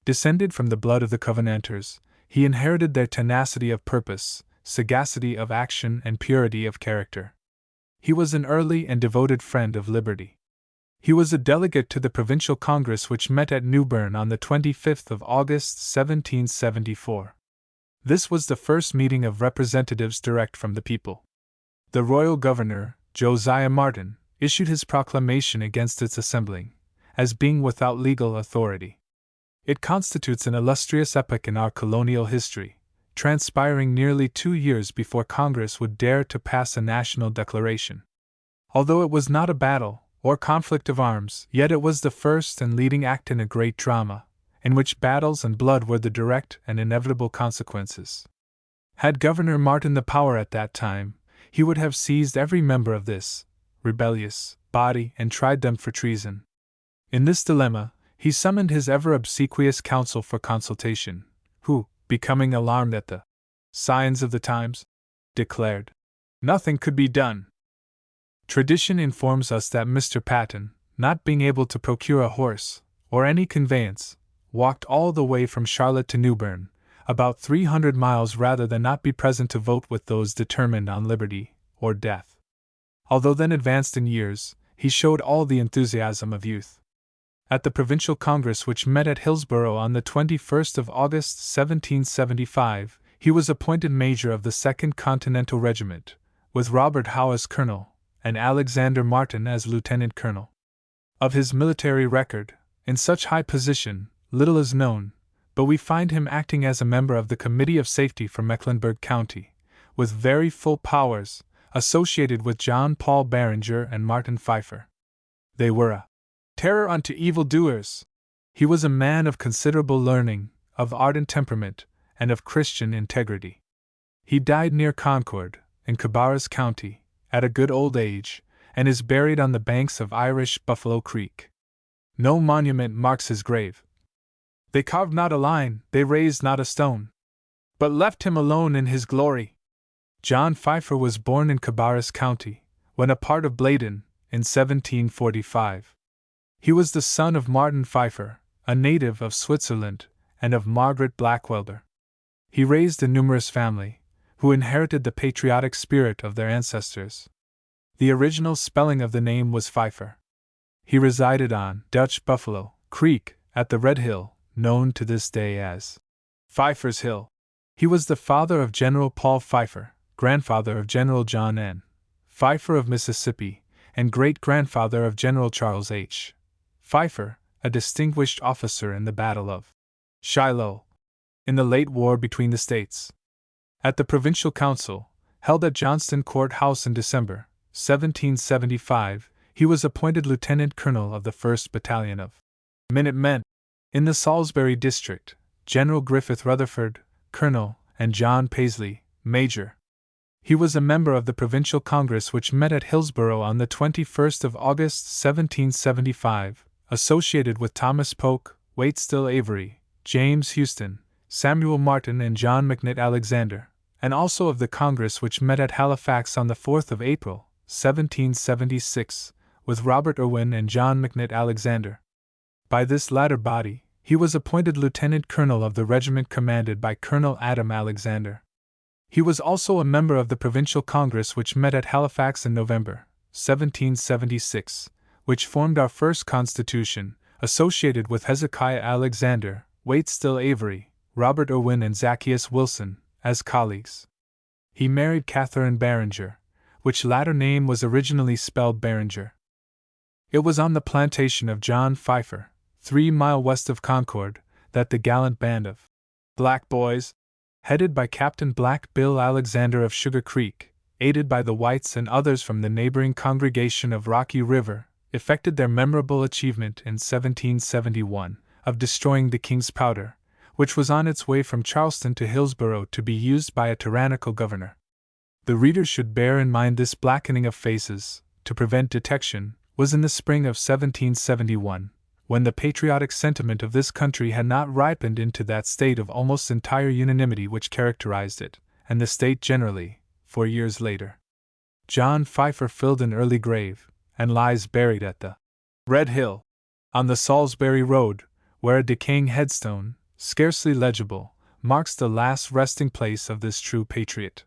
Descended from the blood of the Covenanters, he inherited their tenacity of purpose, sagacity of action, and purity of character. He was an early and devoted friend of liberty. He was a delegate to the Provincial Congress, which met at New Bern on the 25th of August, 1774. This was the first meeting of representatives direct from the people. The royal governor, Josiah Martin, issued his proclamation against its assembling, as being without legal authority. It constitutes an illustrious epoch in our colonial history, transpiring nearly 2 years before Congress would dare to pass a national declaration. Although it was not a battle or conflict of arms, yet it was the first and leading act in a great drama, in which battles and blood were the direct and inevitable consequences. Had Governor Martin the power at that time, he would have seized every member of this rebellious body and tried them for treason. In this dilemma, he summoned his ever obsequious council for consultation, who, becoming alarmed at the signs of the times, declared nothing could be done. Tradition informs us that Mr. Patton, not being able to procure a horse, or any conveyance, walked all the way from Charlotte to New Bern, about 300 miles, rather than not be present to vote with those determined on liberty or death. Although then advanced in years, he showed all the enthusiasm of youth. At the Provincial Congress which met at Hillsborough on the 21st of August 1775, he was appointed Major of the 2nd Continental Regiment, with Robert Howe as Colonel, and Alexander Martin as Lieutenant Colonel. Of his military record, in such high position, little is known, but we find him acting as a member of the Committee of Safety for Mecklenburg County, with very full powers, associated with John Paul Barringer and Martin Pfeiffer. They were a terror unto evildoers. He was a man of considerable learning, of ardent temperament, and of Christian integrity. He died near Concord, in Cabarrus County, at a good old age, and is buried on the banks of Irish Buffalo Creek. No monument marks his grave. They carved not a line, they raised not a stone, but left him alone in his glory. John Pfeiffer was born in Cabarrus County, when a part of Bladen, in 1745. He was the son of Martin Pfeiffer, a native of Switzerland, and of Margaret Blackwelder. He raised a numerous family, who inherited the patriotic spirit of their ancestors. The original spelling of the name was Pfeiffer. He resided on Dutch Buffalo Creek, at the Red Hill, known to this day as Pfeiffer's Hill. He was the father of General Paul Pfeiffer, grandfather of General John N. Pfeiffer of Mississippi, and great-grandfather of General Charles H. Pfeiffer, a distinguished officer in the Battle of Shiloh, in the late war between the states. At the Provincial Council, held at Johnston Court House in December 1775, he was appointed Lieutenant Colonel of the 1st Battalion of Minutemen. In the Salisbury District, General Griffith Rutherford, Colonel, and John Paisley, Major. He was a member of the Provincial Congress which met at Hillsborough on the 21st of August 1775, associated with Thomas Polk, Waitstill Avery, James Houston, Samuel Martin and John McNitt Alexander, and also of the Congress which met at Halifax on the 4th of April, 1776, with Robert Irwin and John McNitt Alexander. By this latter body, he was appointed Lieutenant Colonel of the regiment commanded by Colonel Adam Alexander. He was also a member of the Provincial Congress which met at Halifax in November 1776, which formed our first Constitution, associated with Hezekiah Alexander, Waitstill Avery, Robert Irwin and Zacchaeus Wilson, as colleagues. He married Catherine Barringer, which latter name was originally spelled Barringer. It was on the plantation of John Pfeiffer, 3 miles west of Concord, that the gallant band of black boys, headed by Captain Black Bill Alexander of Sugar Creek, aided by the whites and others from the neighboring congregation of Rocky River, effected their memorable achievement in 1771 of destroying the King's powder, which was on its way from Charleston to Hillsborough to be used by a tyrannical governor. The reader should bear in mind this blackening of faces, to prevent detection, was in the spring of 1771, when the patriotic sentiment of this country had not ripened into that state of almost entire unanimity which characterized it, and the state generally, 4 years later. John Pfeiffer filled an early grave, and lies buried at the Red Hill, on the Salisbury Road, where a decaying headstone, scarcely legible, marks the last resting place of this true patriot.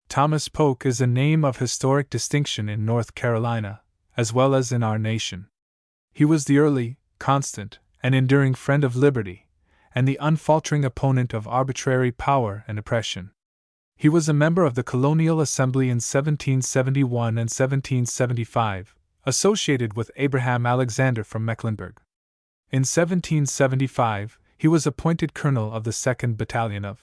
Thomas Polk is a name of historic distinction in North Carolina, as well as in our nation. He was the early, constant, and enduring friend of liberty, and the unfaltering opponent of arbitrary power and oppression. He was a member of the Colonial Assembly in 1771 and 1775, associated with Abraham Alexander from Mecklenburg. In 1775, he was appointed Colonel of the 2nd Battalion of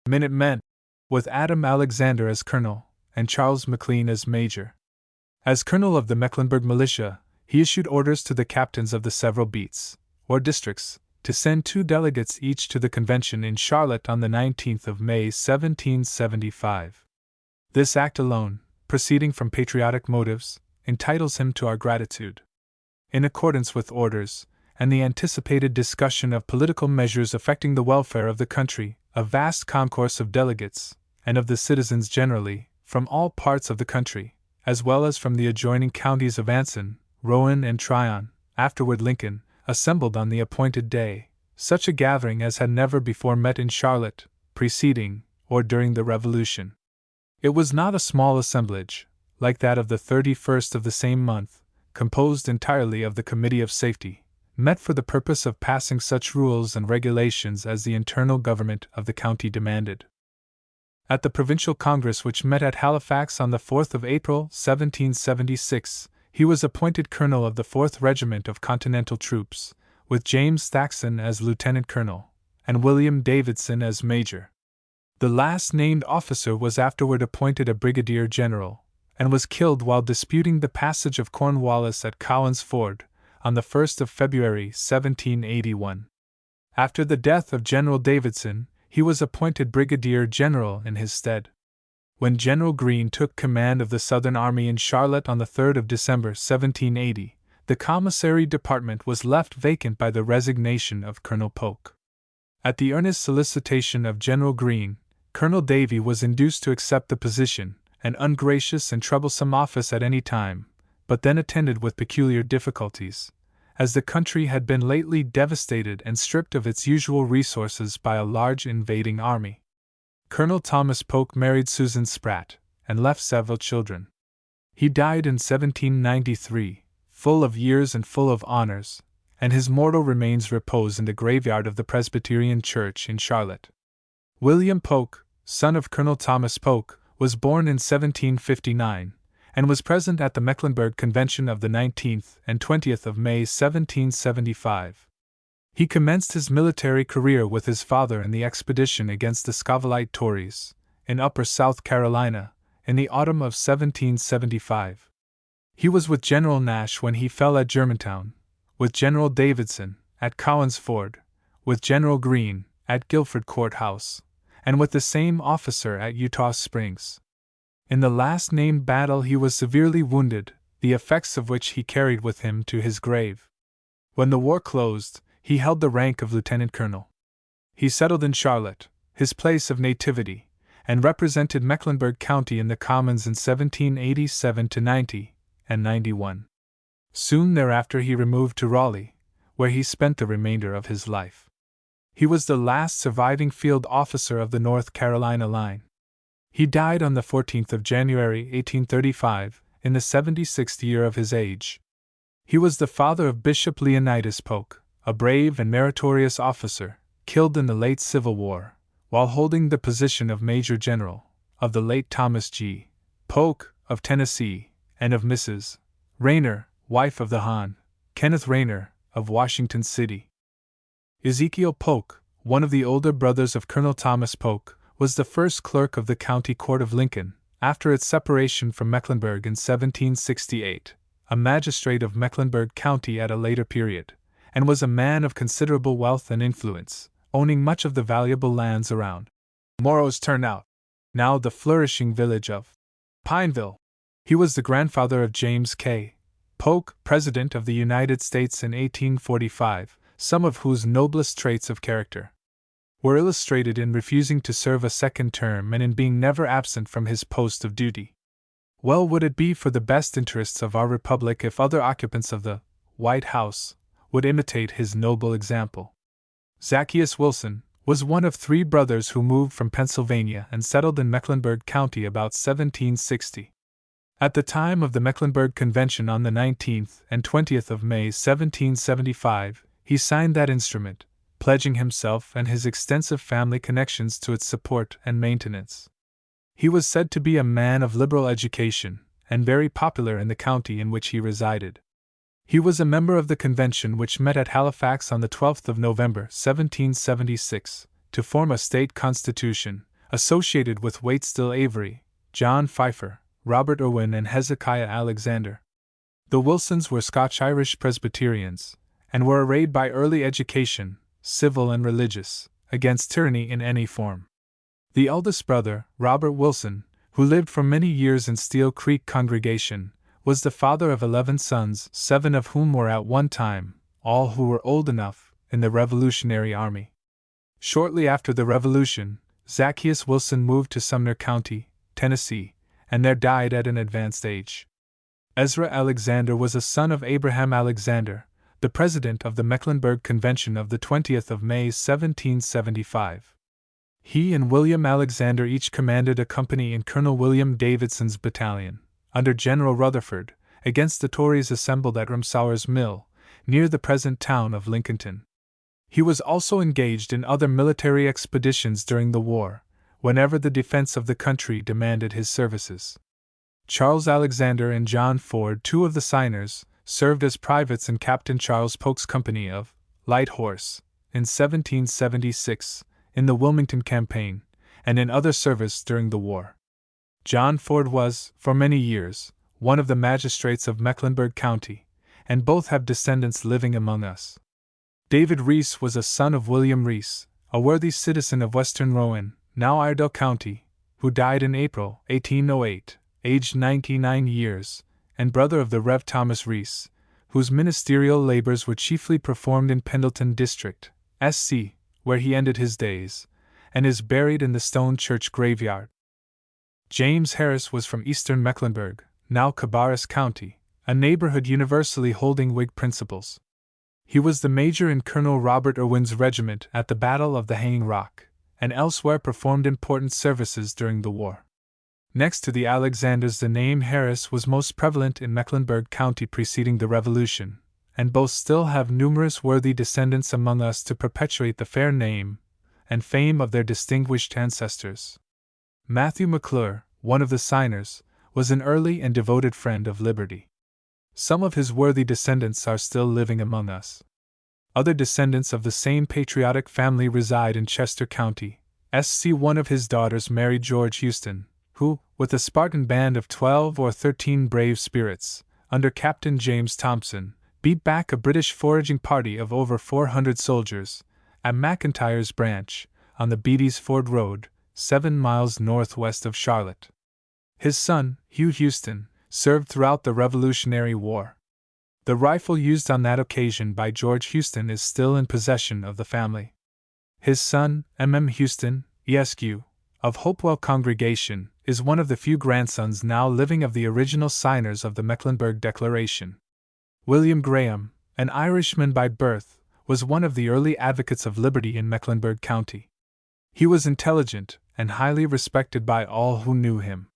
Minutemen, with Adam Alexander as Colonel, and Charles McLean as Major. As Colonel of the Mecklenburg Militia, he issued orders to the captains of the several beats, or districts, to send 2 delegates each to the convention in Charlotte on the 19th of May 1775. This act alone, proceeding from patriotic motives, entitles him to our gratitude. In accordance with orders, and the anticipated discussion of political measures affecting the welfare of the country, a vast concourse of delegates, and of the citizens generally, from all parts of the country, as well as from the adjoining counties of Anson, Rowan and Tryon, afterward Lincoln, assembled on the appointed day, such a gathering as had never before met in Charlotte, preceding, or during the Revolution. It was not a small assemblage, like that of the 31st of the same month, composed entirely of the Committee of Safety, met for the purpose of passing such rules and regulations as the internal government of the county demanded. At the Provincial Congress, which met at Halifax on the 4th of April, 1776, he was appointed colonel of the 4th Regiment of Continental Troops, with James Thaxton as lieutenant colonel, and William Davidson as major. The last named officer was afterward appointed a brigadier general, and was killed while disputing the passage of Cornwallis at Cowan's Ford, on the 1st of February, 1781. After the death of General Davidson, he was appointed brigadier general in his stead. When General Greene took command of the Southern Army in Charlotte on the 3rd of December, 1780, the commissary department was left vacant by the resignation of Colonel Polk. At the earnest solicitation of General Greene, Colonel Davie was induced to accept the position, an ungracious and troublesome office at any time, but then attended with peculiar difficulties, as the country had been lately devastated and stripped of its usual resources by a large invading army. Colonel Thomas Polk married Susan Spratt, and left several children. He died in 1793, full of years and full of honors, and his mortal remains repose in the graveyard of the Presbyterian Church in Charlotte. William Polk, son of Colonel Thomas Polk, was born in 1759, and was present at the Mecklenburg Convention of the 19th and 20th of May 1775. He commenced his military career with his father in the expedition against the Scovelite Tories, in Upper South Carolina, in the autumn of 1775. He was with General Nash when he fell at Germantown, with General Davidson, at Cowan's Ford, with General Greene, at Guilford Court House, and with the same officer at Eutaw Springs. In the last named battle he was severely wounded, the effects of which he carried with him to his grave. When the war closed, he held the rank of lieutenant colonel. He settled in Charlotte, his place of nativity, and represented Mecklenburg County in the Commons in 1787–90 and 91. Soon thereafter he removed to Raleigh, where he spent the remainder of his life. He was the last surviving field officer of the North Carolina line. He died on the 14th of January, 1835, in the 76th year of his age. He was the father of Bishop Leonidas Polk, a brave and meritorious officer, killed in the late Civil War, while holding the position of Major General, of the late Thomas G. Polk, of Tennessee, and of Mrs. Rayner, wife of the Hon. Kenneth Rayner, of Washington City. Ezekiel Polk, one of the older brothers of Colonel Thomas Polk, was the first clerk of the County Court of Lincoln, after its separation from Mecklenburg in 1768, a magistrate of Mecklenburg County at a later period, and was a man of considerable wealth and influence, owning much of the valuable lands around Morrow's Turnout, now the flourishing village of Pineville. He was the grandfather of James K. Polk, President of the United States in 1845, some of whose noblest traits of character were illustrated in refusing to serve a second term and in being never absent from his post of duty. Well would it be for the best interests of our Republic if other occupants of the White House would imitate his noble example. Zaccheus Wilson was one of 3 brothers who moved from Pennsylvania and settled in Mecklenburg County about 1760. At the time of the Mecklenburg Convention on the 19th and 20th of May 1775, he signed that instrument, pledging himself and his extensive family connections to its support and maintenance. He was said to be a man of liberal education, and very popular in the county in which he resided. He was a member of the convention which met at Halifax on the 12th of November 1776, to form a state constitution, associated with Waitstill Avery, John Pfeiffer, Robert Irwin and Hezekiah Alexander. The Wilsons were Scotch-Irish Presbyterians, and were arrayed by early education, civil and religious, against tyranny in any form. The eldest brother, Robert Wilson, who lived for many years in Steel Creek Congregation, was the father of 11 sons, 7 of whom were at one time, all who were old enough, in the Revolutionary Army. Shortly after the Revolution, Zaccheus Wilson moved to Sumner County, Tennessee, and there died at an advanced age. Ezra Alexander was a son of Abraham Alexander, the president of the Mecklenburg Convention of the 20th of May 1775. He and William Alexander each commanded a company in Colonel William Davidson's battalion, under General Rutherford, against the Tories assembled at Rumsauer's Mill, near the present town of Lincolnton. He was also engaged in other military expeditions during the war, whenever the defense of the country demanded his services. Charles Alexander and John Ford, two of the signers, served as privates in Captain Charles Polk's company of Light Horse in 1776 in the Wilmington campaign, and in other service during the war. John Ford was, for many years, one of the magistrates of Mecklenburg County, and both have descendants living among us. David Reese was a son of William Reese, a worthy citizen of Western Rowan, now Iredell County, who died in April 1808, aged 99 years, and brother of the Rev. Thomas Reese, whose ministerial labors were chiefly performed in Pendleton District, SC, where he ended his days, and is buried in the stone church graveyard. James Harris was from eastern Mecklenburg, now Cabarrus County, a neighborhood universally holding Whig principles. He was the major in Colonel Robert Irwin's regiment at the Battle of the Hanging Rock, and elsewhere performed important services during the war. Next to the Alexanders, the name Harris was most prevalent in Mecklenburg County preceding the Revolution, and both still have numerous worthy descendants among us to perpetuate the fair name and fame of their distinguished ancestors. Matthew McClure, one of the signers, was an early and devoted friend of liberty. Some of his worthy descendants are still living among us. Other descendants of the same patriotic family reside in Chester County. SC. One of his daughters married George Houston, who, with a Spartan band of 12 or 13 brave spirits, under Captain James Thompson, beat back a British foraging party of over 400 soldiers, at McIntyre's Branch, on the Beatty's Ford Road, 7 miles northwest of Charlotte. His son, Hugh Houston, served throughout the Revolutionary War. The rifle used on that occasion by George Houston is still in possession of the family. His son, Houston, Esq., of Hopewell Congregation, is one of the few grandsons now living of the original signers of the Mecklenburg Declaration. William Graham, an Irishman by birth, was one of the early advocates of liberty in Mecklenburg County. He was intelligent and highly respected by all who knew him.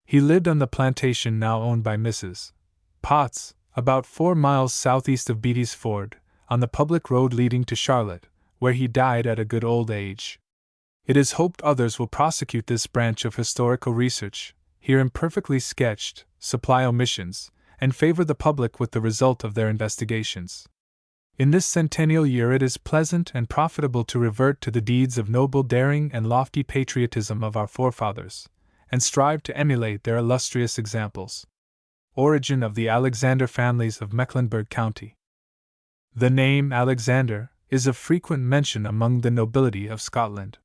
He lived on the plantation now owned by Mrs. Potts, about 4 miles southeast of Beatty's Ford, on the public road leading to Charlotte, where he died at a good old age. It is hoped others will prosecute this branch of historical research, here imperfectly sketched, supply omissions, and favor the public with the result of their investigations. In this centennial year it is pleasant and profitable to revert to the deeds of noble daring and lofty patriotism of our forefathers, and strive to emulate their illustrious examples. Origin of the Alexander families of Mecklenburg County. The name Alexander is of frequent mention among the nobility of Scotland.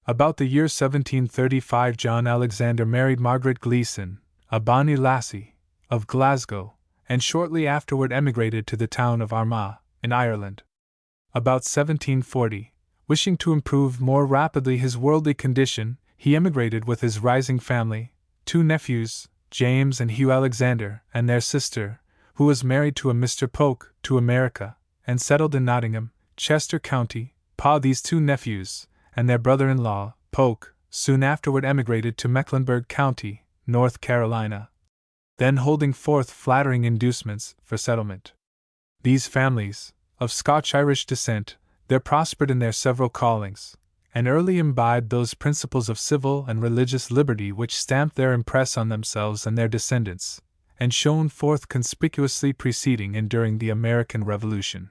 About the year 1735 John Alexander married Margaret Gleeson, a bonny lassie, of Glasgow, and shortly afterward emigrated to the town of Armagh, in Ireland. About 1740, wishing to improve more rapidly his worldly condition, he emigrated with his rising family, 2 nephews, James and Hugh Alexander, and their sister, who was married to a Mr. Polk, to America, and settled in Nottingham, Chester County. These 2 nephews, and their brother-in-law, Polk, soon afterward emigrated to Mecklenburg County, North Carolina, then holding forth flattering inducements for settlement. These families, of Scotch-Irish descent, there prospered in their several callings, and early imbibed those principles of civil and religious liberty which stamped their impress on themselves and their descendants, and shone forth conspicuously preceding and during the American Revolution.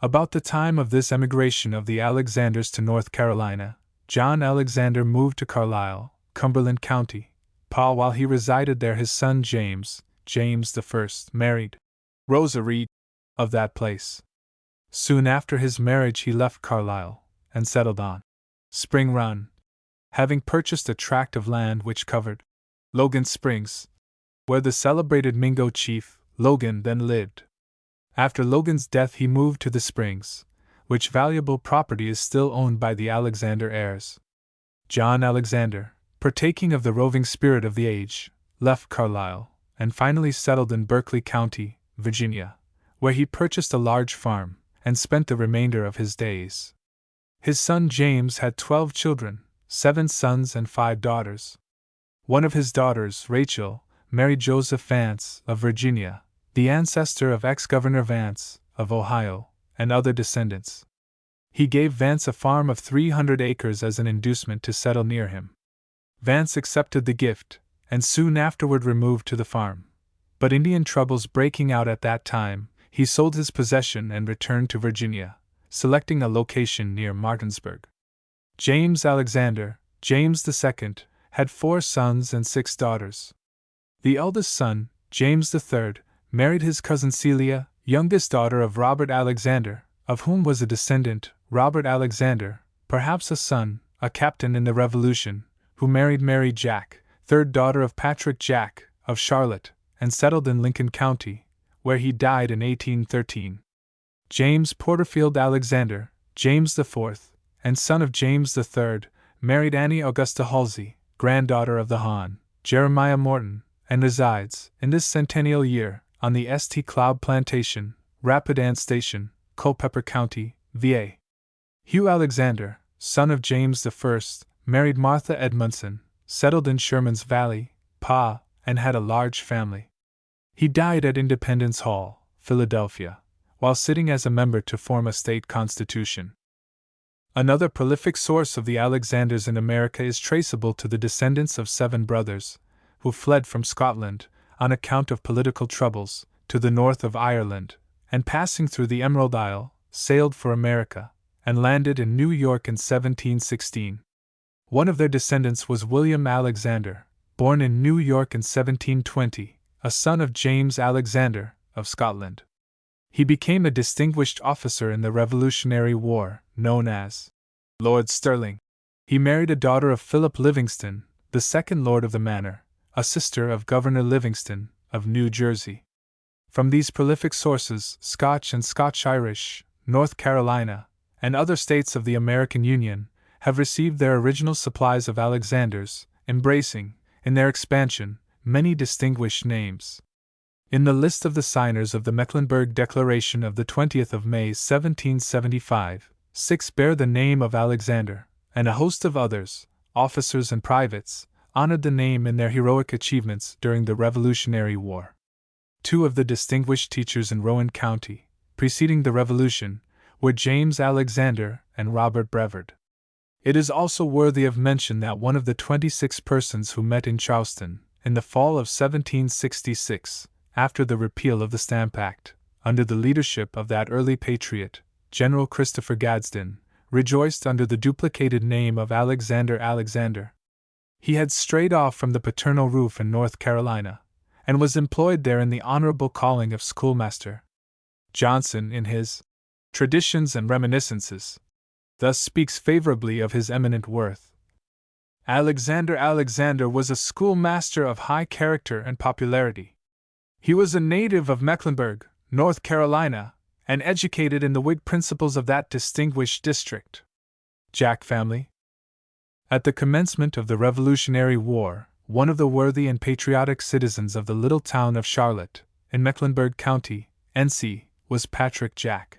About the time of this emigration of the Alexanders to North Carolina, John Alexander moved to Carlisle, Cumberland County. While he resided there, his son James I, married Rosa Reed, of that place. Soon after his marriage he left Carlisle, and settled on Spring Run, having purchased a tract of land which covered Logan Springs, where the celebrated Mingo chief, Logan, then lived. After Logan's death he moved to the Springs, which valuable property is still owned by the Alexander heirs. John Alexander, partaking of the roving spirit of the age, left Carlisle, and finally settled in Berkeley County, Virginia, where he purchased a large farm, and spent the remainder of his days. His son James had 12 children, 7 sons and 5 daughters. One of his daughters, Rachel, married Joseph Vance, of Virginia, the ancestor of ex-Governor Vance, of Ohio, and other descendants. He gave Vance a farm of 300 acres as an inducement to settle near him. Vance accepted the gift, and soon afterward removed to the farm. But Indian troubles breaking out at that time, he sold his possession and returned to Virginia, selecting a location near Martinsburg. James Alexander, James II, had 4 sons and 6 daughters. The eldest son, James III, married his cousin Celia, youngest daughter of Robert Alexander, of whom was a descendant, Robert Alexander, perhaps a son, a captain in the Revolution, who married Mary Jack, third daughter of Patrick Jack, of Charlotte, and settled in Lincoln County, where he died in 1813. James Porterfield Alexander, James IV, and son of James III, married Annie Augusta Halsey, granddaughter of the Hon. Jeremiah Morton, and resides, in this centennial year, on the St. Cloud Plantation, Rapidan Station, Culpeper County, VA. Hugh Alexander, son of James I, married Martha Edmondson, settled in Sherman's Valley, PA, and had a large family. He died at Independence Hall, Philadelphia, while sitting as a member to form a state constitution. Another prolific source of the Alexanders in America is traceable to the descendants of 7 brothers, who fled from Scotland, on account of political troubles, to the north of Ireland, and passing through the Emerald Isle, sailed for America, and landed in New York in 1716. One of their descendants was William Alexander, born in New York in 1720, a son of James Alexander, of Scotland. He became a distinguished officer in the Revolutionary War, known as Lord Stirling. He married a daughter of Philip Livingston, the second Lord of the Manor, a sister of Governor Livingston, of New Jersey. From these prolific sources, Scotch and Scotch-Irish, North Carolina, and other states of the American Union have received their original supplies of Alexanders, embracing, in their expansion, many distinguished names. In the list of the signers of the Mecklenburg Declaration of the 20th of May 1775, 6 bear the name of Alexander, and a host of others, officers and privates, honored the name in their heroic achievements during the Revolutionary War. 2 of the distinguished teachers in Rowan County, preceding the Revolution, were James Alexander and Robert Brevard. It is also worthy of mention that one of the 26 persons who met in Charleston, in the fall of 1766, after the repeal of the Stamp Act, under the leadership of that early patriot, General Christopher Gadsden, rejoiced under the duplicated name of Alexander Alexander. He had strayed off from the paternal roof in North Carolina, and was employed there in the honorable calling of schoolmaster. Johnson, in his Traditions and Reminiscences, thus speaks favorably of his eminent worth. Alexander Alexander was a schoolmaster of high character and popularity. He was a native of Mecklenburg, North Carolina, and educated in the Whig principles of that distinguished district. Jack family. At the commencement of the Revolutionary War, one of the worthy and patriotic citizens of the little town of Charlotte, in Mecklenburg County, NC, was Patrick Jack.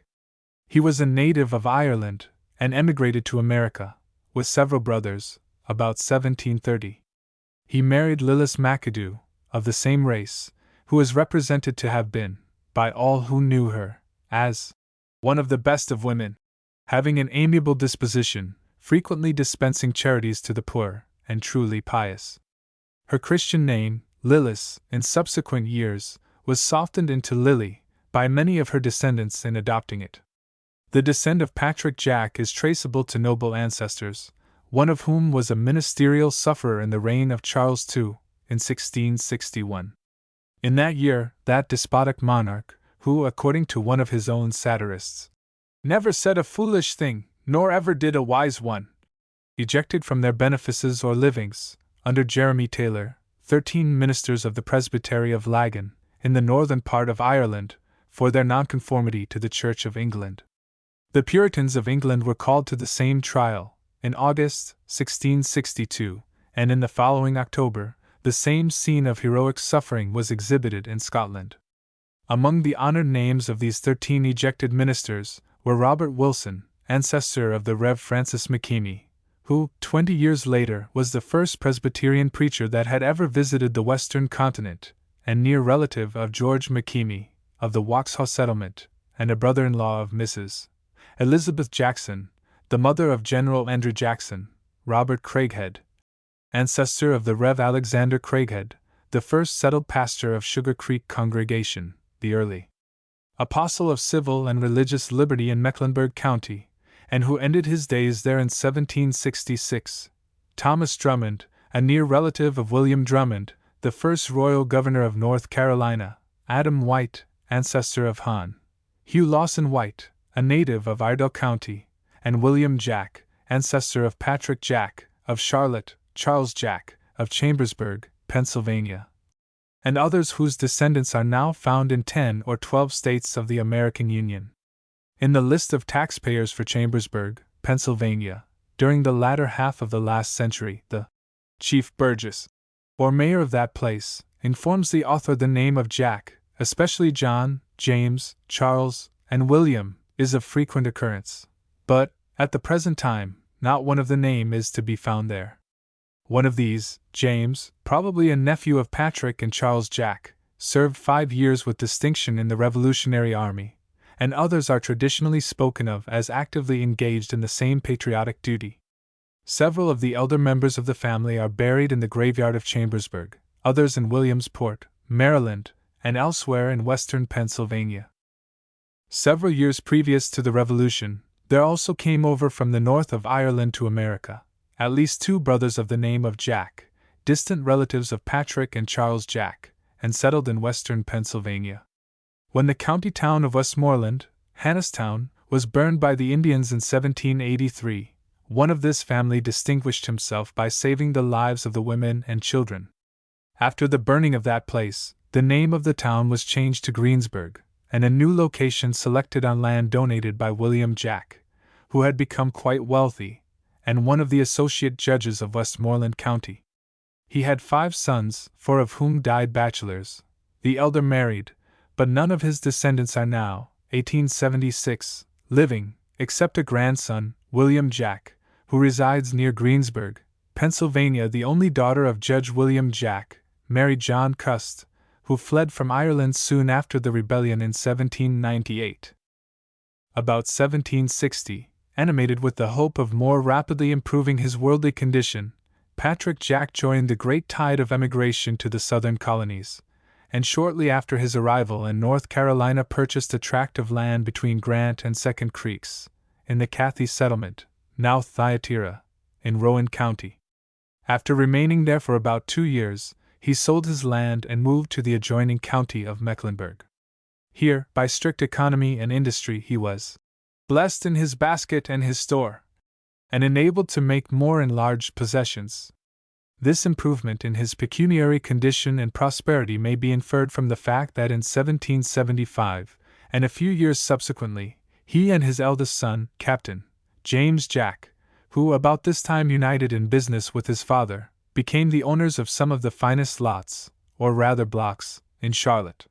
He was a native of Ireland, and emigrated to America, with several brothers, about 1730. He married Lillis McAdoo, of the same race, who is represented to have been, by all who knew her, as one of the best of women, having an amiable disposition, frequently dispensing charities to the poor, and truly pious. Her Christian name, Lillis, in subsequent years, was softened into Lily, by many of her descendants in adopting it. The descent of Patrick Jack is traceable to noble ancestors, one of whom was a ministerial sufferer in the reign of Charles II, in 1661. In that year, that despotic monarch, who, according to one of his own satirists, never said a foolish thing, nor ever did a wise one, ejected from their benefices or livings, under Jeremy Taylor, 13 ministers of the Presbytery of Laggan, in the northern part of Ireland, for their nonconformity to the Church of England. The Puritans of England were called to the same trial, in August, 1662, and in the following October, the same scene of heroic suffering was exhibited in Scotland. Among the honored names of these 13 ejected ministers were Robert Wilson, ancestor of the Rev. Francis McKemey, who, 20 years later, was the first Presbyterian preacher that had ever visited the Western continent, and near relative of George McKemey, of the Waxhaw settlement, and a brother-in-law of Mrs. Elizabeth Jackson, the mother of General Andrew Jackson, Robert Craighead, ancestor of the Rev. Alexander Craighead, the first settled pastor of Sugar Creek Congregation, the early apostle of civil and religious liberty in Mecklenburg County, and who ended his days there in 1766. Thomas Drummond, a near relative of William Drummond, the first royal governor of North Carolina, Adam White, ancestor of Hon. Hugh Lawson White, a native of Iredell County, and William Jack, ancestor of Patrick Jack, of Charlotte, Charles Jack, of Chambersburg, Pennsylvania, and others whose descendants are now found in 10 or 12 states of the American Union. In the list of taxpayers for Chambersburg, Pennsylvania, during the latter half of the last century, the chief burgess, or mayor of that place, informs the author the name of Jack, especially John, James, Charles, and William, is of frequent occurrence. But, at the present time, not one of the name is to be found there. One of these, James, probably a nephew of Patrick and Charles Jack, served 5 years with distinction in the Revolutionary Army, and others are traditionally spoken of as actively engaged in the same patriotic duty. Several of the elder members of the family are buried in the graveyard of Chambersburg, others in Williamsport, Maryland, and elsewhere in western Pennsylvania. Several years previous to the Revolution, there also came over from the north of Ireland to America at least 2 brothers of the name of Jack, distant relatives of Patrick and Charles Jack, and settled in western Pennsylvania. When the county town of Westmoreland, Hannistown, was burned by the Indians in 1783, one of this family distinguished himself by saving the lives of the women and children. After the burning of that place, the name of the town was changed to Greensburg, and a new location selected on land donated by William Jack, who had become quite wealthy, and one of the associate judges of Westmoreland County. He had 5 sons, 4 of whom died bachelors. The elder married, but none of his descendants are now, 1876, living, except a grandson, William Jack, who resides near Greensburg, Pennsylvania. The only daughter of Judge William Jack, married John Cust, who fled from Ireland soon after the rebellion in 1798. About 1760, animated with the hope of more rapidly improving his worldly condition, Patrick Jack joined the great tide of emigration to the southern colonies, and shortly after his arrival in North Carolina purchased a tract of land between Grant and Second Creeks, in the Cathy settlement, now Thyatira, in Rowan County. After remaining there for about 2 years, he sold his land and moved to the adjoining county of Mecklenburg. Here, by strict economy and industry, he was blessed in his basket and his store, and enabled to make more enlarged possessions. This improvement in his pecuniary condition and prosperity may be inferred from the fact that in 1775, and a few years subsequently, he and his eldest son, Captain James Jack, who about this time united in business with his father, became the owners of some of the finest lots, or rather blocks, in Charlotte.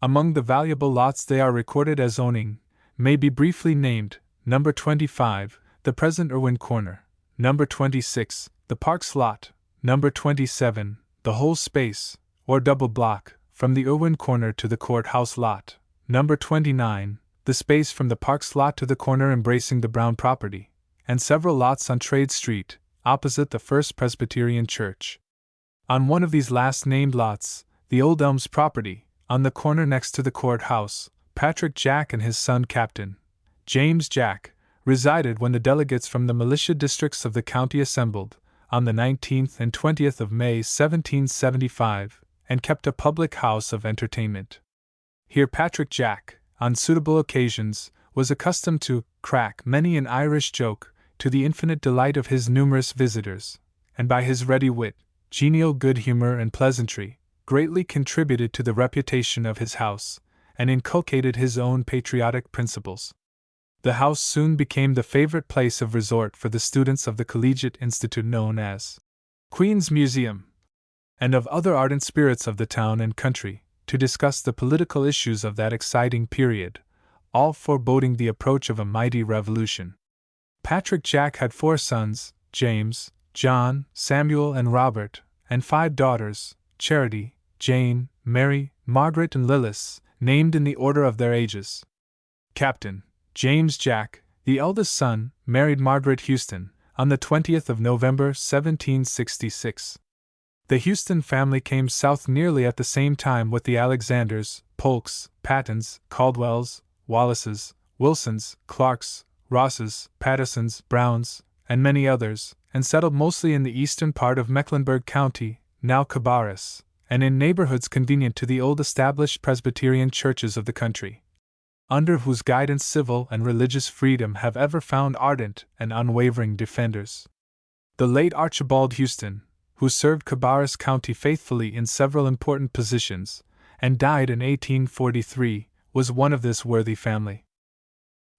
Among the valuable lots they are recorded as owning may be briefly named: number 25, the present Irwin Corner; number 26, the Parks Lot; number 27, the whole space, or double block, from the Irwin Corner to the Courthouse Lot; number 29, the space from the Parks Lot to the corner embracing the Brown property; and several lots on Trade Street, opposite the First Presbyterian Church. On one of these last named lots, the Old Elms property, on the corner next to the courthouse, Patrick Jack and his son Captain James Jack resided when the delegates from the militia districts of the county assembled, on the 19th and 20th of May 1775, and kept a public house of entertainment. Here Patrick Jack, on suitable occasions, was accustomed to crack many an Irish joke, to the infinite delight of his numerous visitors, and by his ready wit, genial good humor and pleasantry, greatly contributed to the reputation of his house, and inculcated his own patriotic principles. The house soon became the favorite place of resort for the students of the collegiate institute known as Queen's Museum, and of other ardent spirits of the town and country, to discuss the political issues of that exciting period, all foreboding the approach of a mighty revolution. Patrick Jack had 4 sons, James, John, Samuel, and Robert, and 5 daughters, Charity, Jane, Mary, Margaret, and Lillis, named in the order of their ages. Captain James Jack, the eldest son, married Margaret Houston on the 20th of November 1766. The Houston family came south nearly at the same time with the Alexanders, Polks, Pattons, Caldwells, Wallaces, Wilsons, Clarks, Rosses, Pattersons, Browns, and many others, and settled mostly in the eastern part of Mecklenburg County, now Cabarrus, and in neighborhoods convenient to the old established Presbyterian churches of the country, under whose guidance civil and religious freedom have ever found ardent and unwavering defenders. The late Archibald Houston, who served Cabarrus County faithfully in several important positions, and died in 1843, was one of this worthy family.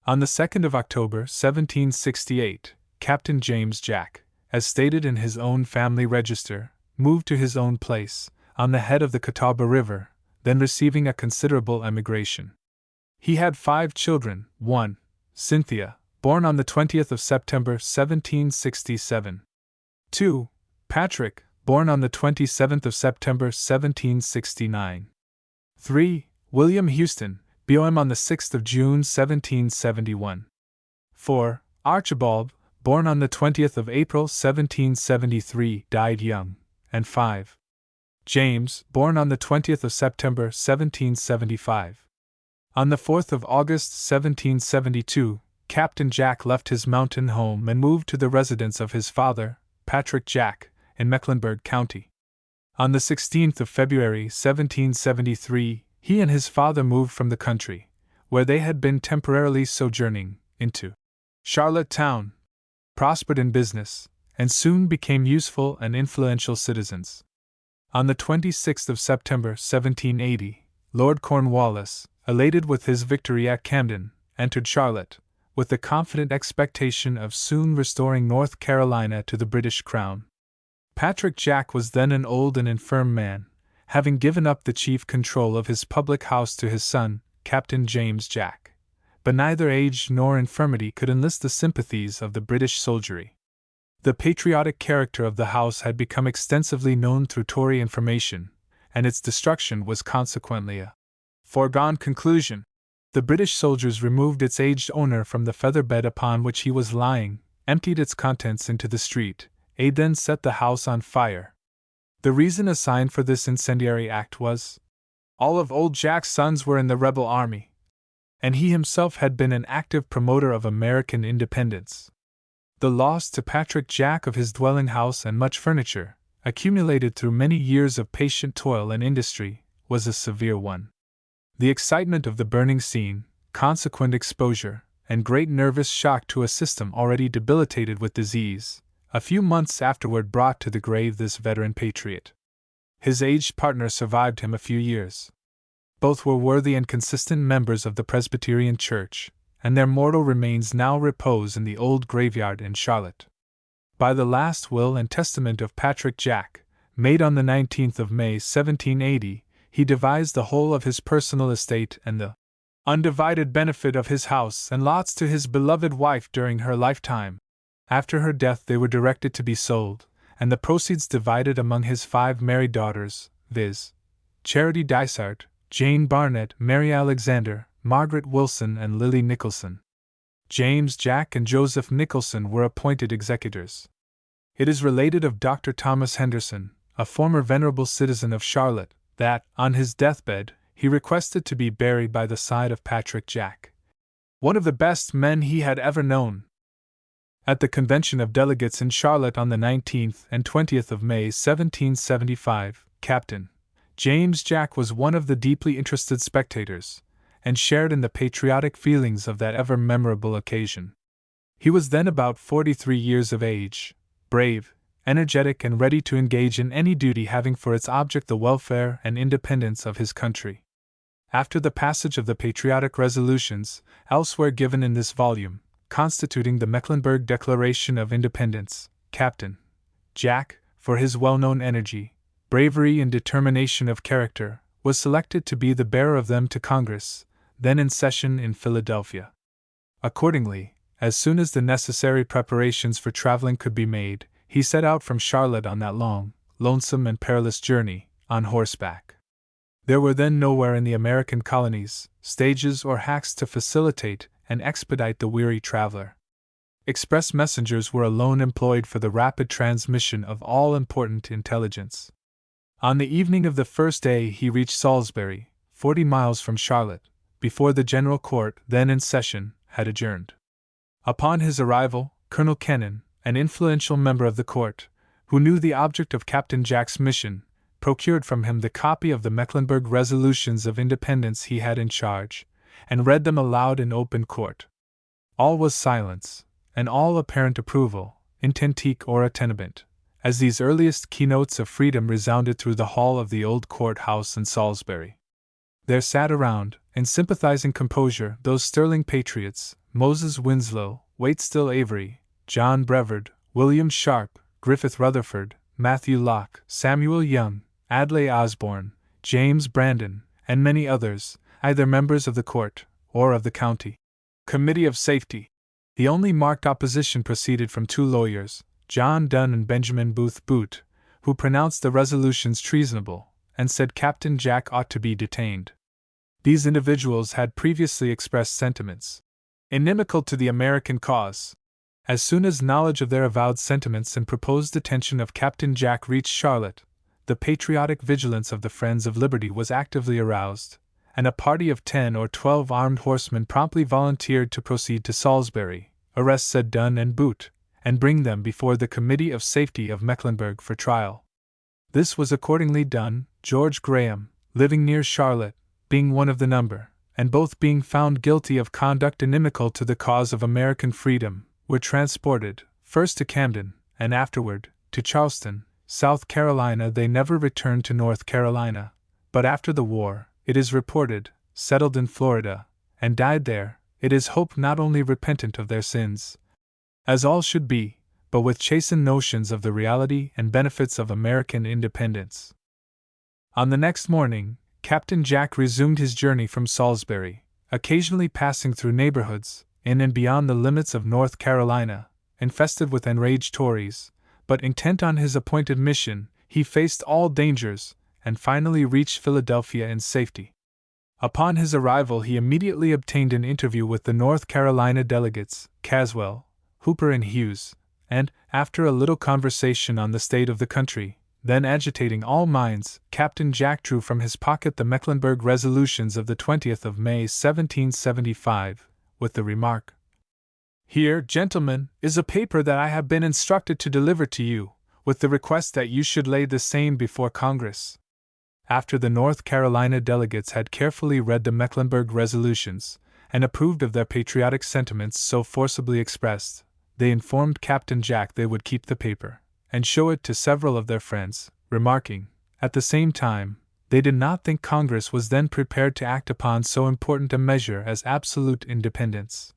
On the 2nd of October, 1768, Captain James Jack, as stated in his own family register, moved to his own place, on the head of the Catawba River, then receiving a considerable emigration. He had 5 children: 1. Cynthia, born on the 20th of September, 1767. 2. Patrick, born on the 27th of September, 1769. 3. William Houston, BOM on the 6th of June, 1771. 4. Archibald, born on the 20th of April, 1773, died young. And 5. James, born on the 20th of September, 1775. On the 4th of August, 1772, Captain Jack left his mountain home and moved to the residence of his father, Patrick Jack, in Mecklenburg County. On the 16th of February, 1773, he and his father moved from the country, where they had been temporarily sojourning, into Charlottetown, prospered in business, and soon became useful and influential citizens. On the 26th of September, 1780, Lord Cornwallis, elated with his victory at Camden, entered Charlotte, with the confident expectation of soon restoring North Carolina to the British crown. Patrick Jack was then an old and infirm man, having given up the chief control of his public house to his son, Captain James Jack. But neither age nor infirmity could enlist the sympathies of the British soldiery. The patriotic character of the house had become extensively known through Tory information, and its destruction was consequently a foregone conclusion. The British soldiers removed its aged owner from the feather bed upon which he was lying, emptied its contents into the street, and then set the house on fire. The reason assigned for this incendiary act was, all of old Jack's sons were in the rebel army, and he himself had been an active promoter of American independence. The loss to Patrick Jack of his dwelling house and much furniture, accumulated through many years of patient toil and industry, was a severe one. The excitement of the burning scene, consequent exposure, and great nervous shock to a system already debilitated with disease, a few months afterward brought to the grave this veteran patriot. His aged partner survived him a few years. Both were worthy and consistent members of the Presbyterian Church, and their mortal remains now repose in the old graveyard in Charlotte. By the last will and testament of Patrick Jack, made on the 19th of May, 1780, he devised the whole of his personal estate and the undivided benefit of his house and lots to his beloved wife during her lifetime. After her death they were directed to be sold, and the proceeds divided among his 5 married daughters, viz. Charity Dysart, Jane Barnett, Mary Alexander, Margaret Wilson, and Lily Nicholson. James Jack and Joseph Nicholson were appointed executors. It is related of Dr. Thomas Henderson, a former venerable citizen of Charlotte, that, on his deathbed, he requested to be buried by the side of Patrick Jack, one of the best men he had ever known. At the convention of delegates in Charlotte on the 19th and 20th of May, 1775, Captain James Jack was one of the deeply interested spectators, and shared in the patriotic feelings of that ever memorable occasion. He was then about 43 years of age, brave, energetic, and ready to engage in any duty having for its object the welfare and independence of his country. After the passage of the patriotic resolutions, elsewhere given in this volume, constituting the Mecklenburg Declaration of Independence, Captain Jack, for his well-known energy, bravery, and determination of character, was selected to be the bearer of them to Congress, then in session in Philadelphia. Accordingly, as soon as the necessary preparations for traveling could be made, he set out from Charlotte on that long, lonesome, and perilous journey, on horseback. There were then nowhere in the American colonies, stages, or hacks to facilitate and expedite the weary traveler. Express messengers were alone employed for the rapid transmission of all important intelligence. On the evening of the first day he reached Salisbury, 40 miles from Charlotte, before the General Court, then in session, had adjourned. Upon his arrival, Colonel Kennan, an influential member of the court, who knew the object of Captain Jack's mission, procured from him the copy of the Mecklenburg resolutions of independence he had in charge, and read them aloud in open court. All was silence, and all apparent approval, intentique or attenement, as these earliest keynotes of freedom resounded through the hall of the old court house in Salisbury. There sat around, in sympathizing composure, those sterling patriots, Moses Winslow, Waitstill Avery, John Brevard, William Sharp, Griffith Rutherford, Matthew Locke, Samuel Young, Adlai Osborne, James Brandon, and many others, either members of the court or of the county Committee of Safety. The only marked opposition proceeded from two lawyers, John Dunn and Benjamin Booth Boot, who pronounced the resolutions treasonable, and said Captain Jack ought to be detained. These individuals had previously expressed sentiments inimical to the American cause. As soon as knowledge of their avowed sentiments and proposed detention of Captain Jack reached Charlotte, the patriotic vigilance of the Friends of Liberty was actively aroused, and a party of 10 or 12 armed horsemen promptly volunteered to proceed to Salisbury, arrest said Dunn and Boot, and bring them before the Committee of Safety of Mecklenburg for trial. This was accordingly done, George Graham, living near Charlotte, being one of the number, and both being found guilty of conduct inimical to the cause of American freedom, were transported, first to Camden, and afterward, to Charleston, South Carolina. They never returned to North Carolina, but after the war, it is reported, settled in Florida, and died there, it is hoped not only repentant of their sins, as all should be, but with chastened notions of the reality and benefits of American independence. On the next morning, Captain Jack resumed his journey from Salisbury, occasionally passing through neighborhoods, in and beyond the limits of North Carolina, infested with enraged Tories, but intent on his appointed mission, he faced all dangers, and finally reached Philadelphia in safety. Upon his arrival he immediately obtained an interview with the North Carolina delegates, Caswell, Hooper and Hughes, and, after a little conversation on the state of the country, then agitating all minds, Captain Jack drew from his pocket the Mecklenburg resolutions of the 20th of May 1775, with the remark, "Here, gentlemen, is a paper that I have been instructed to deliver to you, with the request that you should lay the same before Congress." After the North Carolina delegates had carefully read the Mecklenburg resolutions, and approved of their patriotic sentiments so forcibly expressed, they informed Captain Jack they would keep the paper, and show it to several of their friends, remarking, at the same time, they did not think Congress was then prepared to act upon so important a measure as absolute independence.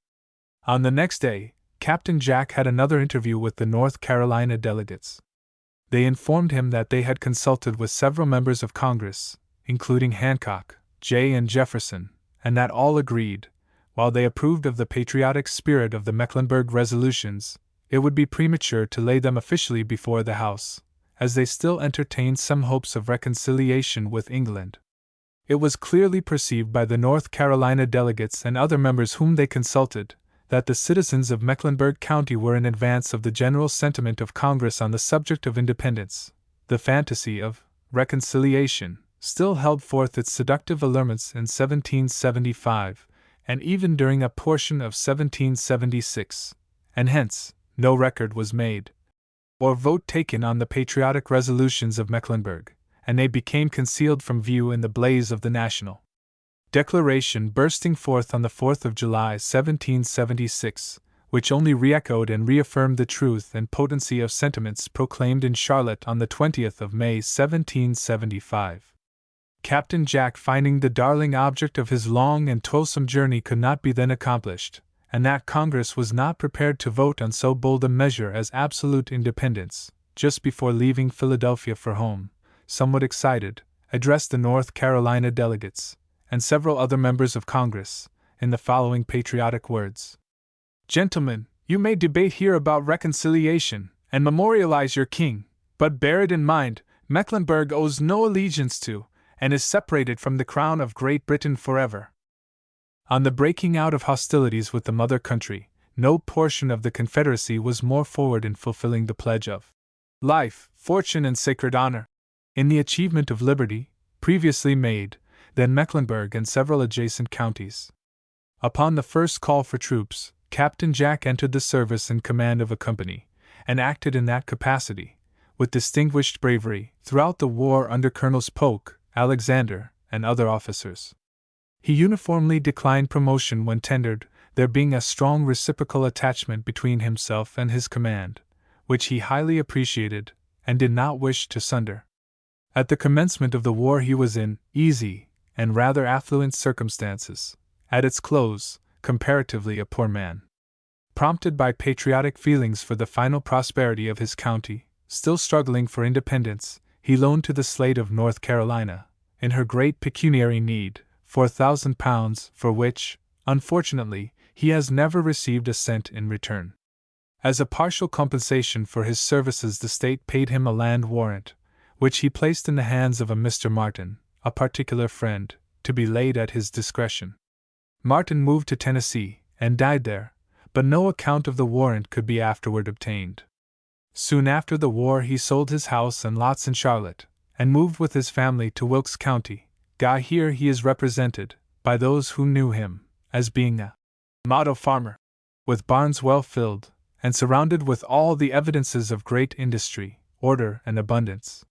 On the next day, Captain Jack had another interview with the North Carolina delegates. They informed him that they had consulted with several members of Congress, including Hancock, Jay, and Jefferson, and that all agreed, while they approved of the patriotic spirit of the Mecklenburg resolutions, it would be premature to lay them officially before the House, as they still entertained some hopes of reconciliation with England. It was clearly perceived by the North Carolina delegates and other members whom they consulted, that the citizens of Mecklenburg County were in advance of the general sentiment of Congress on the subject of independence. The fantasy of reconciliation still held forth its seductive allurements in 1775, and even during a portion of 1776, and hence, no record was made, or vote taken on the patriotic resolutions of Mecklenburg, and they became concealed from view in the blaze of the national declaration bursting forth on the 4th of July 1776, which only re-echoed and reaffirmed the truth and potency of sentiments proclaimed in Charlotte on the 20th of May 1775. Captain Jack, finding the darling object of his long and toilsome journey could not be then accomplished, and that Congress was not prepared to vote on so bold a measure as absolute independence, just before leaving Philadelphia for home, somewhat excited, addressed the North Carolina delegates, and several other members of Congress, in the following patriotic words: "Gentlemen, you may debate here about reconciliation, and memorialize your king, but bear it in mind, Mecklenburg owes no allegiance to, and is separated from the crown of Great Britain forever. On the breaking out of hostilities with the mother country, no portion of the Confederacy was more forward in fulfilling the pledge of life, fortune, and sacred honor in the achievement of liberty, previously made, than Mecklenburg and several adjacent counties. Upon the first call for troops, Captain Jack entered the service in command of a company, and acted in that capacity, with distinguished bravery, throughout the war under Colonels Polk, Alexander, and other officers. He uniformly declined promotion when tendered, there being a strong reciprocal attachment between himself and his command, which he highly appreciated, and did not wish to sunder. At the commencement of the war he was in easy and rather affluent circumstances, at its close, comparatively a poor man. Prompted by patriotic feelings for the final prosperity of his county, still struggling for independence, he loaned to the State of North Carolina, in her great pecuniary need, £4,000, for which, unfortunately, he has never received a cent in return. As a partial compensation for his services, the state paid him a land warrant, which he placed in the hands of a Mr. Martin, a particular friend, to be laid at his discretion. Martin moved to Tennessee, and died there, but no account of the warrant could be afterward obtained. Soon after the war he sold his house and lots in Charlotte, and moved with his family to Wilkes County. Here he is represented, by those who knew him, as being a model farmer, with barns well filled, and surrounded with all the evidences of great industry, order, and abundance.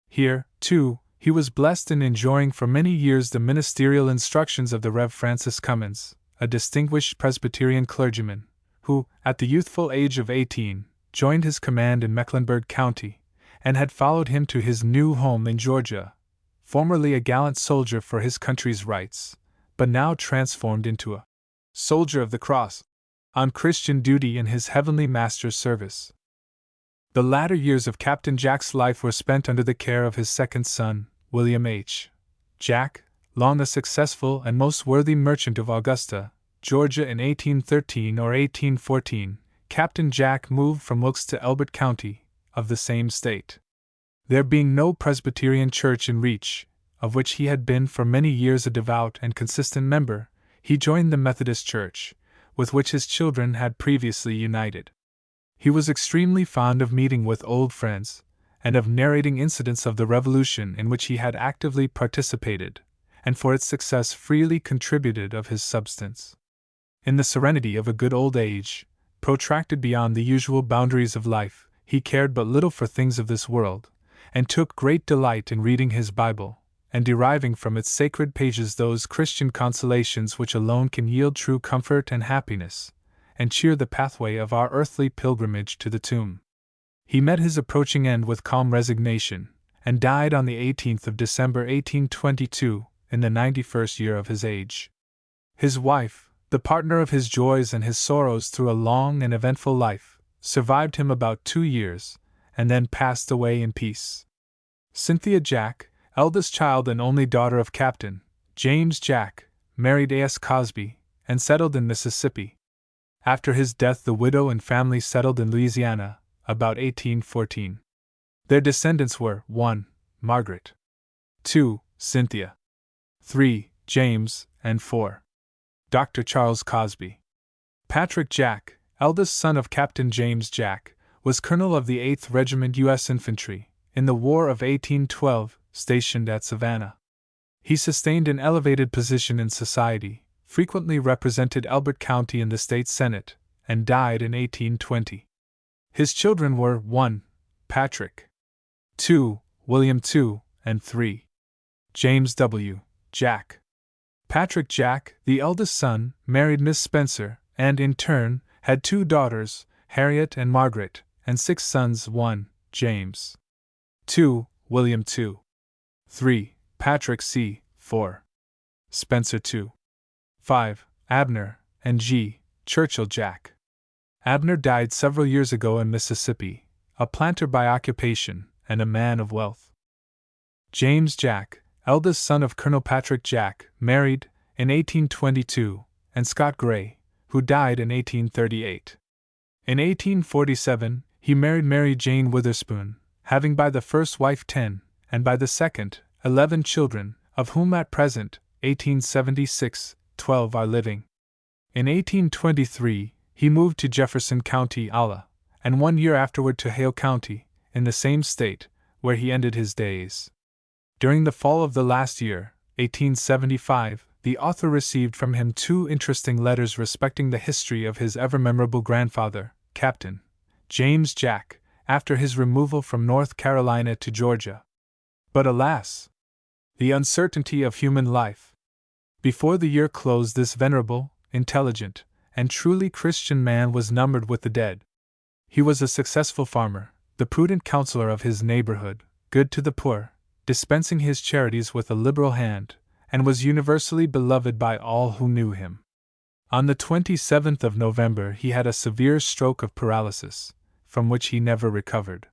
Here, too, he was blessed in enjoying for many years the ministerial instructions of the Rev. Francis Cummins, a distinguished Presbyterian clergyman, who, at the youthful age of 18, joined his command in Mecklenburg County, and had followed him to his new home in Georgia, formerly a gallant soldier for his country's rights, but now transformed into a soldier of the cross, on Christian duty in his heavenly Master's service. The latter years of Captain Jack's life were spent under the care of his second son, William H. Jack, long a successful and most worthy merchant of Augusta, Georgia. In 1813 or 1814, Captain Jack moved from Wilkes to Elbert County, of the same state. There being no Presbyterian church in reach, of which he had been for many years a devout and consistent member, he joined the Methodist Church, with which his children had previously united. He was extremely fond of meeting with old friends, and of narrating incidents of the Revolution in which he had actively participated, and for its success freely contributed of his substance. In the serenity of a good old age, protracted beyond the usual boundaries of life, he cared but little for things of this world, and took great delight in reading his Bible, and deriving from its sacred pages those Christian consolations which alone can yield true comfort and happiness, and cheer the pathway of our earthly pilgrimage to the tomb. He met his approaching end with calm resignation, and died on the 18th of December 1822, in the 91st year of his age. His wife, the partner of his joys and his sorrows through a long and eventful life, survived him about 2 years, and then passed away in peace. Cynthia Jack, eldest child and only daughter of Captain James Jack, married A.S. Cosby, and settled in Mississippi. After his death the widow and family settled in Louisiana, about 1814. Their descendants were 1. Margaret, 2. Cynthia, 3. James, and 4. Dr. Charles Cosby. Patrick Jack, eldest son of Captain James Jack, was colonel of the 8th Regiment U.S. Infantry, in the War of 1812, stationed at Savannah. He sustained an elevated position in society, frequently represented Elbert County in the State Senate, and died in 1820. His children were 1. Patrick, 2. William II, and 3. James W. Jack. Patrick Jack, the eldest son, married Miss Spencer, and in turn, had 2 daughters, Harriet and Margaret, and 6 sons. 1. James, 2. William II, 3. Patrick C. 4. Spencer II, 5. Abner, and G. Churchill Jack. Abner died several years ago in Mississippi, a planter by occupation, and a man of wealth. James Jack, eldest son of Colonel Patrick Jack, married, in 1822, and Scott Gray, who died in 1838. In 1847, he married Mary Jane Witherspoon, having by the first wife 10, and by the second, 11 children, of whom at present, 1876, 12 are living. In 1823, he moved to Jefferson County, Iowa, and 1 year afterward to Hale County, in the same state, where he ended his days. During the fall of the last year, 1875, the author received from him 2 interesting letters respecting the history of his ever-memorable grandfather, Captain James Jack, after his removal from North Carolina to Georgia. But alas! The uncertainty of human life. Before the year closed, this venerable, intelligent, and truly Christian man was numbered with the dead. He was a successful farmer, the prudent counselor of his neighborhood, good to the poor, dispensing his charities with a liberal hand, and was universally beloved by all who knew him. On the 27th of November he had a severe stroke of paralysis, from which he never recovered.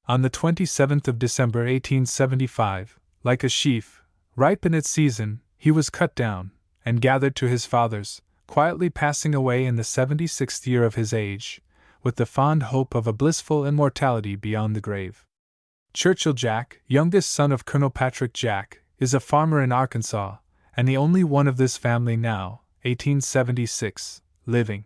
On the 27th of December 1875, like a sheaf, ripe in its season, he was cut down, and gathered to his fathers, quietly passing away in the 76th year of his age, with the fond hope of a blissful immortality beyond the grave. Churchill Jack, youngest son of Colonel Patrick Jack, is a farmer in Arkansas, and the only one of this family now, 1876, living.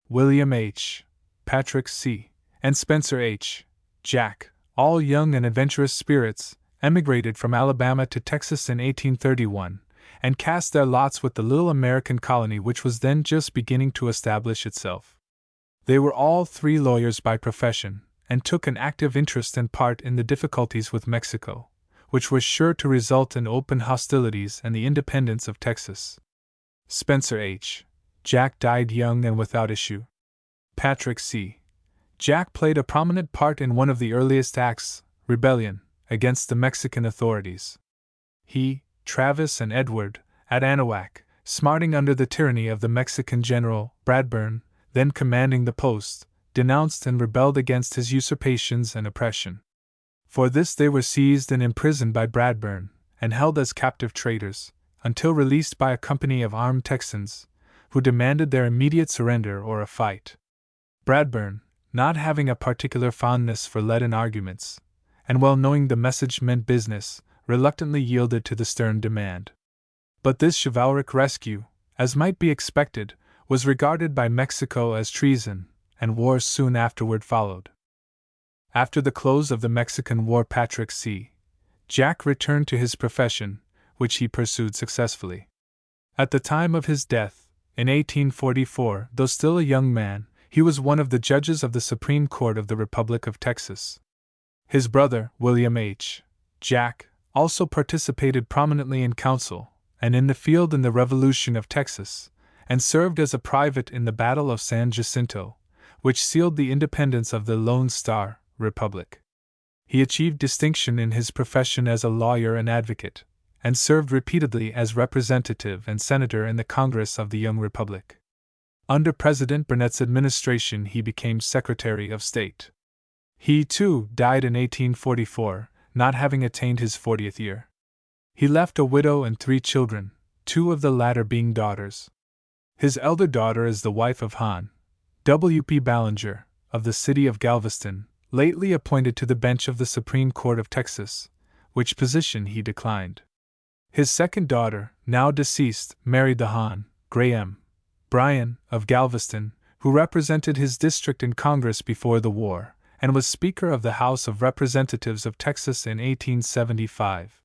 William H., Patrick C., and Spencer H. Jack, all young and adventurous spirits, emigrated from Alabama to Texas in 1831, and cast their lots with the little American colony which was then just beginning to establish itself. They were all 3 lawyers by profession, and took an active interest and part in the difficulties with Mexico, which was sure to result in open hostilities and the independence of Texas. Spencer H. Jack died young and without issue. Patrick C. Jack played a prominent part in one of the earliest acts, rebellion, against the Mexican authorities. He, Travis, and Edward, at Anahuac, smarting under the tyranny of the Mexican general, Bradburn, then commanding the post, denounced and rebelled against his usurpations and oppression. For this they were seized and imprisoned by Bradburn, and held as captive traitors, until released by a company of armed Texans, who demanded their immediate surrender or a fight. Bradburn, not having a particular fondness for leaden arguments, and well knowing the message meant business, reluctantly yielded to the stern demand. But this chivalric rescue, as might be expected, was regarded by Mexico as treason, and war soon afterward followed. After the close of the Mexican War, Patrick C. Jack returned to his profession, which he pursued successfully. At the time of his death, in 1844, though still a young man, he was one of the judges of the Supreme Court of the Republic of Texas. His brother, William H. Jack, also participated prominently in council and in the field in the Revolution of Texas, and served as a private in the Battle of San Jacinto, which sealed the independence of the Lone Star Republic. He achieved distinction in his profession as a lawyer and advocate, and served repeatedly as representative and senator in the Congress of the young republic. Under President Burnett's administration he became Secretary of State. He, too, died in 1844, not having attained his 40th year. He left a widow and 3 children, 2 of the latter being daughters. His elder daughter is the wife of Hon. W. P. Ballinger, of the city of Galveston, lately appointed to the bench of the Supreme Court of Texas, which position he declined. His second daughter, now deceased, married the Hon. Graham Bryan, of Galveston, who represented his district in Congress before the war, and was Speaker of the House of Representatives of Texas in 1875.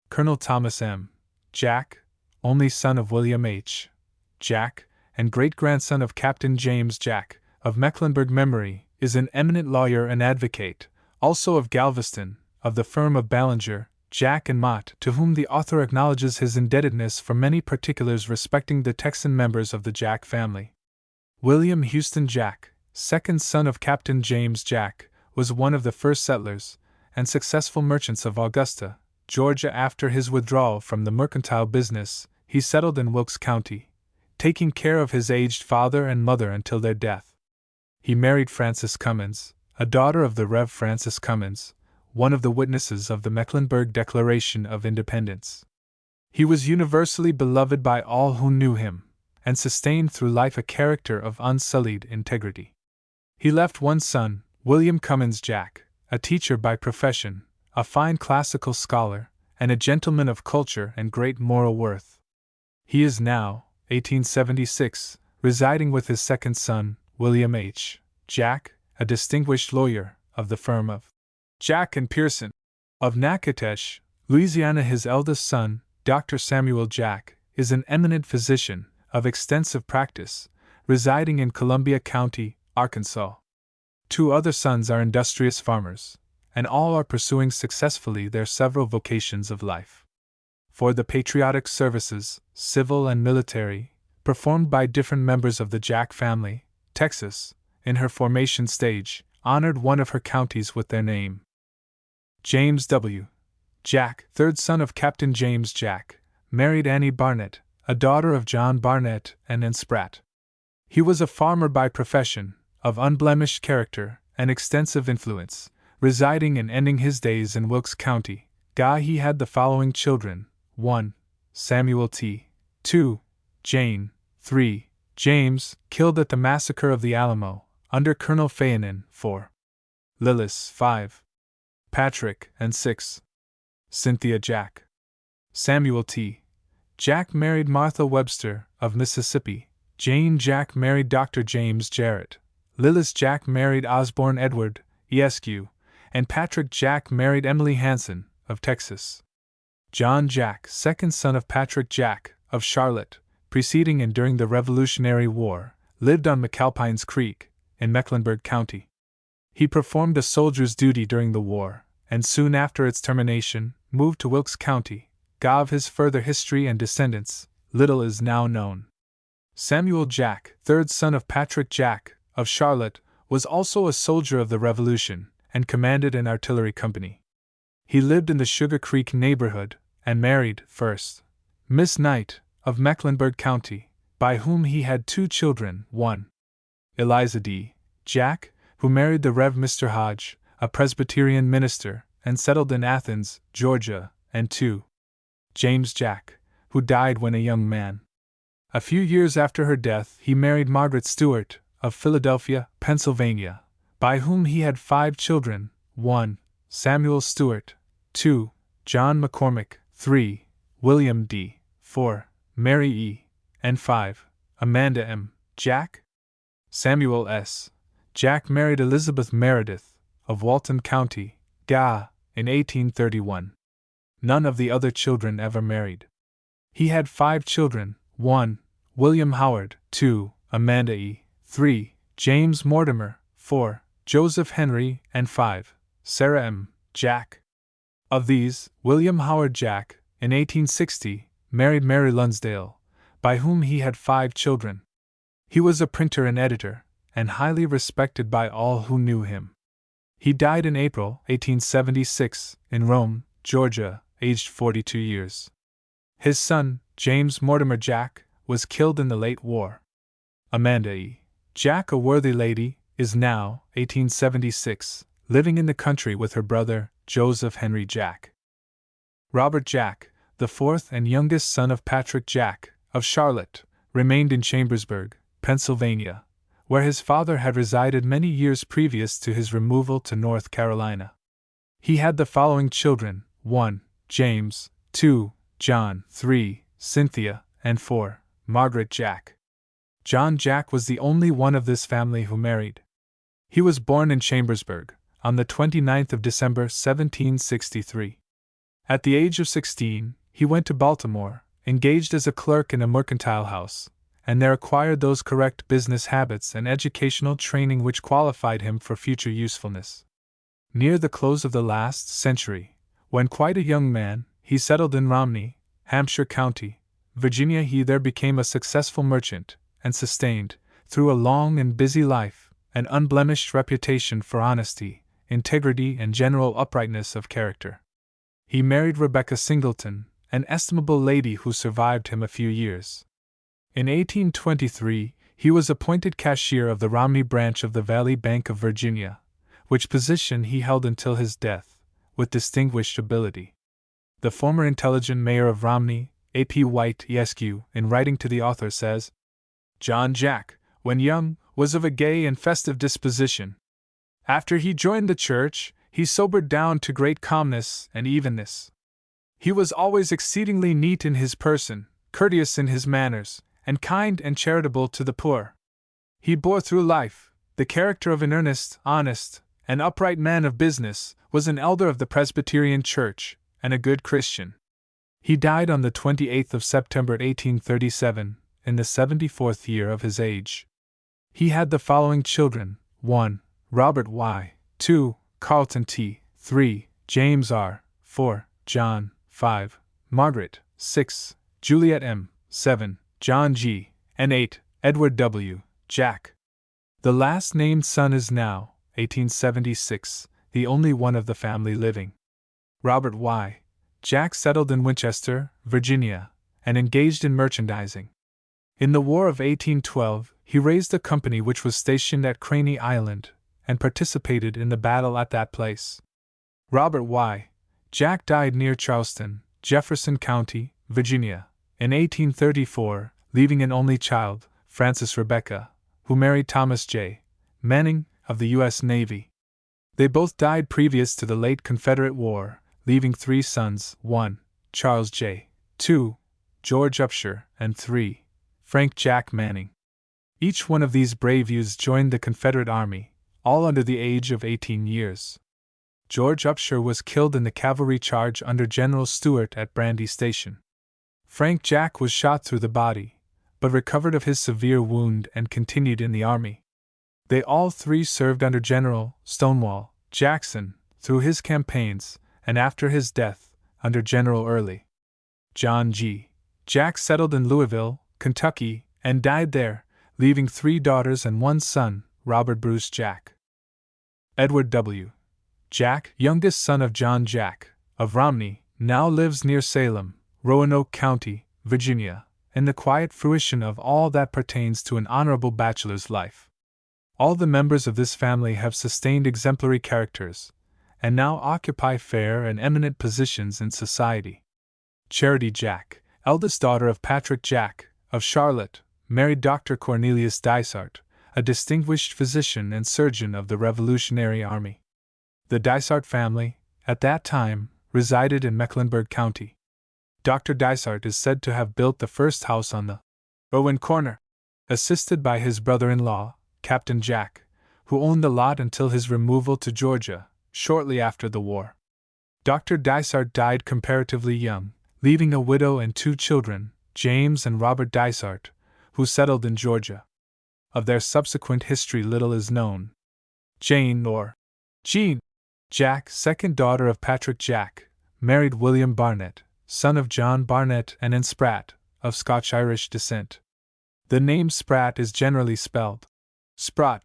Colonel Thomas M. Jack, only son of William H. Jack, and great-grandson of Captain James Jack, of Mecklenburg memory, is an eminent lawyer and advocate, also of Galveston, of the firm of Ballinger, Jack and Mott, to whom the author acknowledges his indebtedness for many particulars respecting the Texan members of the Jack family. William Houston Jack, second son of Captain James Jack, was one of the first settlers and successful merchants of Augusta, Georgia. After his withdrawal from the mercantile business, he settled in Wilkes County, taking care of his aged father and mother until their death. He married Frances Cummins, a daughter of the Rev. Francis Cummins, one of the witnesses of the Mecklenburg Declaration of Independence. He was universally beloved by all who knew him, and sustained through life a character of unsullied integrity. He left one son, William Cummins Jack, a teacher by profession, a fine classical scholar, and a gentleman of culture and great moral worth. He is now, 1876, residing with his second son, William H. Jack, a distinguished lawyer, of the firm of Jack and Pearson, of Natchitoches, Louisiana. His eldest son, Dr. Samuel Jack, is an eminent physician, of extensive practice, residing in Columbia County, Arkansas. 2 other sons are industrious farmers, and all are pursuing successfully their several vocations of life. For the patriotic services, civil and military, performed by different members of the Jack family, Texas, in her formation stage, honored one of her counties with their name. James W. Jack, third son of Captain James Jack, married Annie Barnett, a daughter of John Barnett and Ann Spratt. He was a farmer by profession, of unblemished character and extensive influence, residing and ending his days in Wilkes County. He had the following children: 1. Samuel T. 2. Jane. 3. James, killed at the massacre of the Alamo, under Colonel Fayenin. 4. Lillis. 5. Patrick. And 6. Cynthia Jack. Samuel T. Jack married Martha Webster, of Mississippi. Jane Jack married Dr. James Jarrett. Lillis Jack married Osborne Edward, Esq., and Patrick Jack married Emily Hanson, of Texas. John Jack, second son of Patrick Jack, of Charlotte, preceding and during the Revolutionary War, lived on McAlpines Creek, in Mecklenburg County. He performed a soldier's duty during the war, and soon after its termination, moved to Wilkes County. Of his further history and descendants, little is now known. Samuel Jack, third son of Patrick Jack, of Charlotte, was also a soldier of the Revolution, and commanded an artillery company. He lived in the Sugar Creek neighborhood, and married, first, Miss Knight, of Mecklenburg County, by whom he had 2 children: 1. Eliza D. Jack, who married the Rev. Mr. Hodge, a Presbyterian minister, and settled in Athens, Georgia, and 2. James Jack, who died when a young man. A few years after her death, he married Margaret Stewart, of Philadelphia, Pennsylvania, by whom he had 5 children: 1. Samuel Stewart, 2. John McCormick, 3. William D. 4. Mary E. and 5. Amanda M. Jack. Samuel S. Jack married Elizabeth Meredith, of Walton County, Ga, in 1831. None of the other children ever married. He had 5 children: 1. William Howard, 2. Amanda E., 3. James Mortimer, 4. Joseph Henry, and 5. Sarah M. Jack. Of these, William Howard Jack, in 1860, married Mary Lunsdale, by whom he had 5 children. He was a printer and editor, and highly respected by all who knew him. He died in April 1876, in Rome, Georgia, aged 42 years. His son, James Mortimer Jack, was killed in the late war. Amanda E. Jack, a worthy lady, is now, 1876, living in the country with her brother, Joseph Henry Jack. Robert Jack, the 4th and youngest son of Patrick Jack, of Charlotte, remained in Chambersburg, Pennsylvania, where his father had resided many years previous to his removal to North Carolina. He had the following children: 1. James, 2. John, 3. Cynthia, and 4. Margaret Jack. John Jack was the only one of this family who married. He was born in Chambersburg, on the 29th of December 1763. At the age of 16, he went to Baltimore, engaged as a clerk in a mercantile house, and there acquired those correct business habits and educational training which qualified him for future usefulness. Near the close of the last century, when quite a young man, he settled in Romney, Hampshire County, Virginia. He there became a successful merchant, and sustained, through a long and busy life, an unblemished reputation for honesty, integrity, and general uprightness of character. He married Rebecca Singleton, an estimable lady who survived him a few years. In 1823, he was appointed cashier of the Romney branch of the Valley Bank of Virginia, which position he held until his death, with distinguished ability. The former intelligent mayor of Romney, A.P. White, Esq., in writing to the author, says, "John Jack, when young, was of a gay and festive disposition. After he joined the church, he sobered down to great calmness and evenness. He was always exceedingly neat in his person, courteous in his manners, and kind and charitable to the poor. He bore through life the character of an earnest, honest, and upright man of business, was an elder of the Presbyterian Church, and a good Christian. He died on the 28th of September 1837, in the 74th year of his age. He had the following children: 1. Robert Y. 2. Carlton T. 3. James R. 4. John. 5. Margaret. 6. Juliet M. 7. John G. and 8. Edward W. Jack. The last named son is now, 1876, the only one of the family living. Robert Y. Jack settled in Winchester, Virginia, and engaged in merchandising. In the War of 1812, he raised a company which was stationed at Craney Island, and participated in the battle at that place. Robert Y. Jack died near Charleston, Jefferson County, Virginia, in 1834, leaving an only child, Frances Rebecca, who married Thomas J. Manning, of the U.S. Navy. They both died previous to the late Confederate War, leaving 3 sons: 1. Charles J. 2. George Upshur, and 3. Frank Jack Manning. Each one of these brave youths joined the Confederate Army, all under the age of 18 years. George Upshur was killed in the cavalry charge under General Stuart at Brandy Station. Frank Jack was shot through the body, but recovered of his severe wound and continued in the Army. They all 3 served under General Stonewall Jackson through his campaigns, and after his death, under General Early. John G. Jack settled in Louisville, Kentucky, and died there, leaving 3 daughters and 1 son, Robert Bruce Jack. Edward W. Jack, youngest son of John Jack, of Romney, now lives near Salem, Roanoke County, Virginia, in the quiet fruition of all that pertains to an honorable bachelor's life. All the members of this family have sustained exemplary characters, and now occupy fair and eminent positions in society. Charity Jack, eldest daughter of Patrick Jack, of Charlotte, married Dr. Cornelius Dysart, a distinguished physician and surgeon of the Revolutionary Army. The Dysart family, at that time, resided in Mecklenburg County. Dr. Dysart is said to have built the first house on the Owen corner, assisted by his brother-in-law, Captain Jack, who owned the lot until his removal to Georgia, shortly after the war. Dr. Dysart died comparatively young, leaving a widow and 2 children, James and Robert Dysart, who settled in Georgia. Of their subsequent history little is known. Jane, or Jean Jack, second daughter of Patrick Jack, married William Barnett, son of John Barnett and Ann Spratt, of Scotch-Irish descent. The name Spratt is generally spelled Sprott,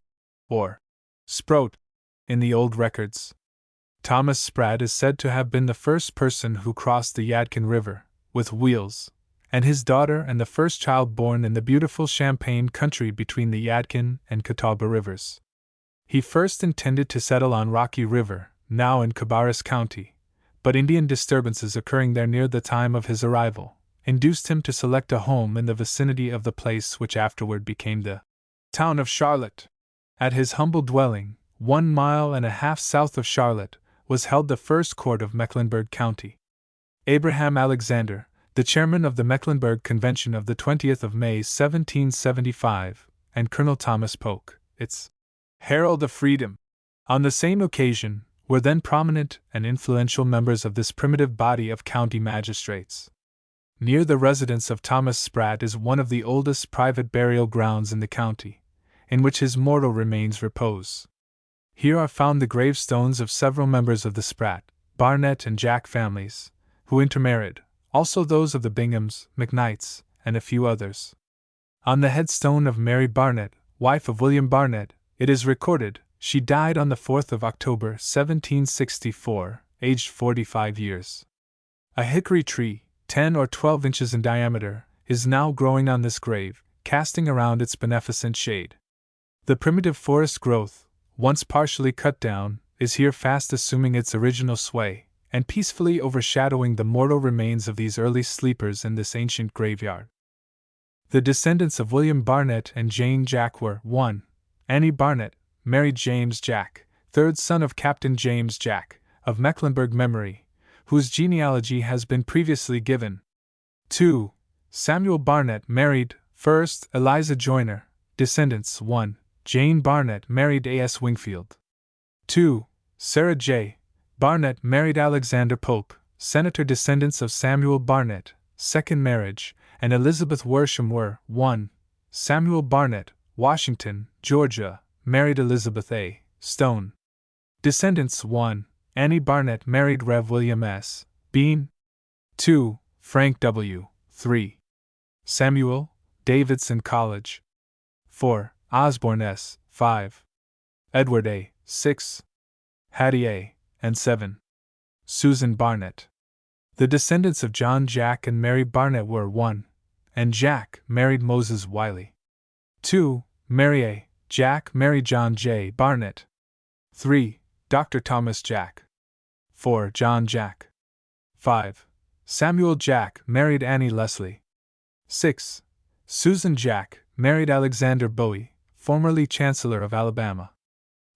or Sprout, in the old records. Thomas Spratt is said to have been the first person who crossed the Yadkin River, with wheels, and his daughter and the first child born in the beautiful Champaign country between the Yadkin and Catawba rivers. He first intended to settle on Rocky River, now in Cabarrus County, but Indian disturbances occurring there near the time of his arrival induced him to select a home in the vicinity of the place which afterward became the town of Charlotte. At his humble dwelling, 1.5 miles south of Charlotte, was held the first court of Mecklenburg County. Abraham Alexander, the chairman of the Mecklenburg Convention of the 20th of May 1775, and Colonel Thomas Polk, its herald of freedom, on the same occasion, were then prominent and influential members of this primitive body of county magistrates. Near the residence of Thomas Spratt is one of the oldest private burial grounds in the county, in which his mortal remains repose. Here are found the gravestones of several members of the Spratt, Barnett, and Jack families, who intermarried, also those of the Binghams, McKnights, and a few others. On the headstone of Mary Barnett, wife of William Barnett, it is recorded, she died on the 4th of October 1764, aged 45 years. A hickory tree, 10 or 12 inches in diameter, is now growing on this grave, casting around its beneficent shade. The primitive forest growth, once partially cut down, is here fast assuming its original sway, and peacefully overshadowing the mortal remains of these early sleepers in this ancient graveyard. The descendants of William Barnett and Jane Jack were 1. Annie Barnett, married James Jack, third son of Captain James Jack, of Mecklenburg memory, whose genealogy has been previously given. 2. Samuel Barnett, married First, Eliza Joyner, descendants 1. Jane Barnett married A.S. Wingfield. 2. Sarah J. Barnett married Alexander Pope, senator, descendants of Samuel Barnett, second marriage, and Elizabeth Worsham were 1. Samuel Barnett, Washington, Georgia, married Elizabeth A. Stone. Descendants 1. Annie Barnett married Rev. William S. Bean. 2. Frank W. 3. Samuel Davidson College. 4. Osborne S. 5. Edward A. 6. Hattie A. and 7. Susan Barnett. The descendants of John Jack and Mary Barnett were 1. And Jack married Moses Wiley. 2. Mary A. Jack married John J. Barnett. 3. Dr. Thomas Jack. 4. John Jack. 5. Samuel Jack married Annie Leslie. 6. Susan Jack married Alexander Bowie, formerly Chancellor of Alabama.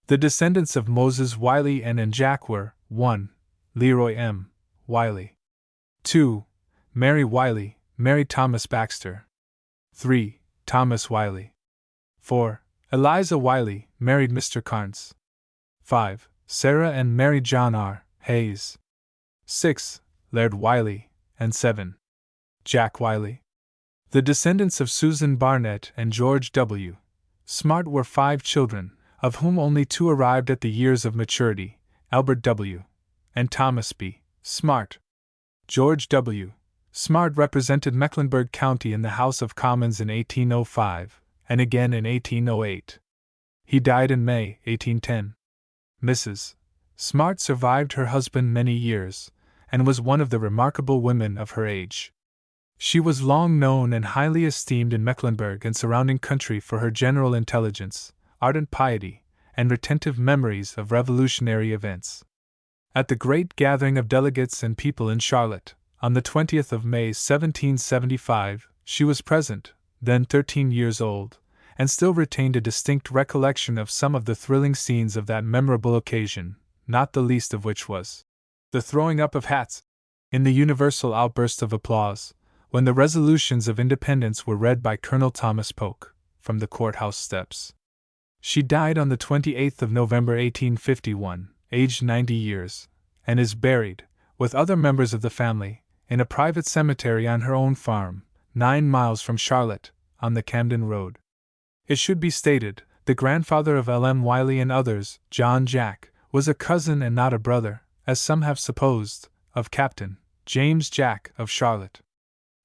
The descendants of Moses Wiley and Jack were 1. Leroy M. Wiley. 2. Mary Wiley married Thomas Baxter. 3. Thomas Wiley. 4. Eliza Wiley married Mr. Carnes. 5. Sarah and Mary John R. Hayes. 6. Laird Wiley, and 7. Jack Wiley. The descendants of Susan Barnett and George W. Smart were 5 children, of whom only 2 arrived at the years of maturity, Albert W. and Thomas B. Smart. George W. Smart represented Mecklenburg County in the House of Commons in 1805, and again in 1808. He died in May 1810. Mrs. Smart survived her husband many years, and was one of the remarkable women of her age. She was long known and highly esteemed in Mecklenburg and surrounding country for her general intelligence, ardent piety, and retentive memories of revolutionary events. At the great gathering of delegates and people in Charlotte, on the 20th of May 1775, she was present, then 13 years old, and still retained a distinct recollection of some of the thrilling scenes of that memorable occasion, not the least of which was the throwing up of hats, in the universal outburst of applause, when the resolutions of independence were read by Colonel Thomas Polk, from the courthouse steps. She died on the 28th of November 1851, aged 90 years, and is buried, with other members of the family, in a private cemetery on her own farm, 9 miles from Charlotte, on the Camden Road. It should be stated, the grandfather of L. M. Wiley and others, John Jack, was a cousin and not a brother, as some have supposed, of Captain James Jack of Charlotte.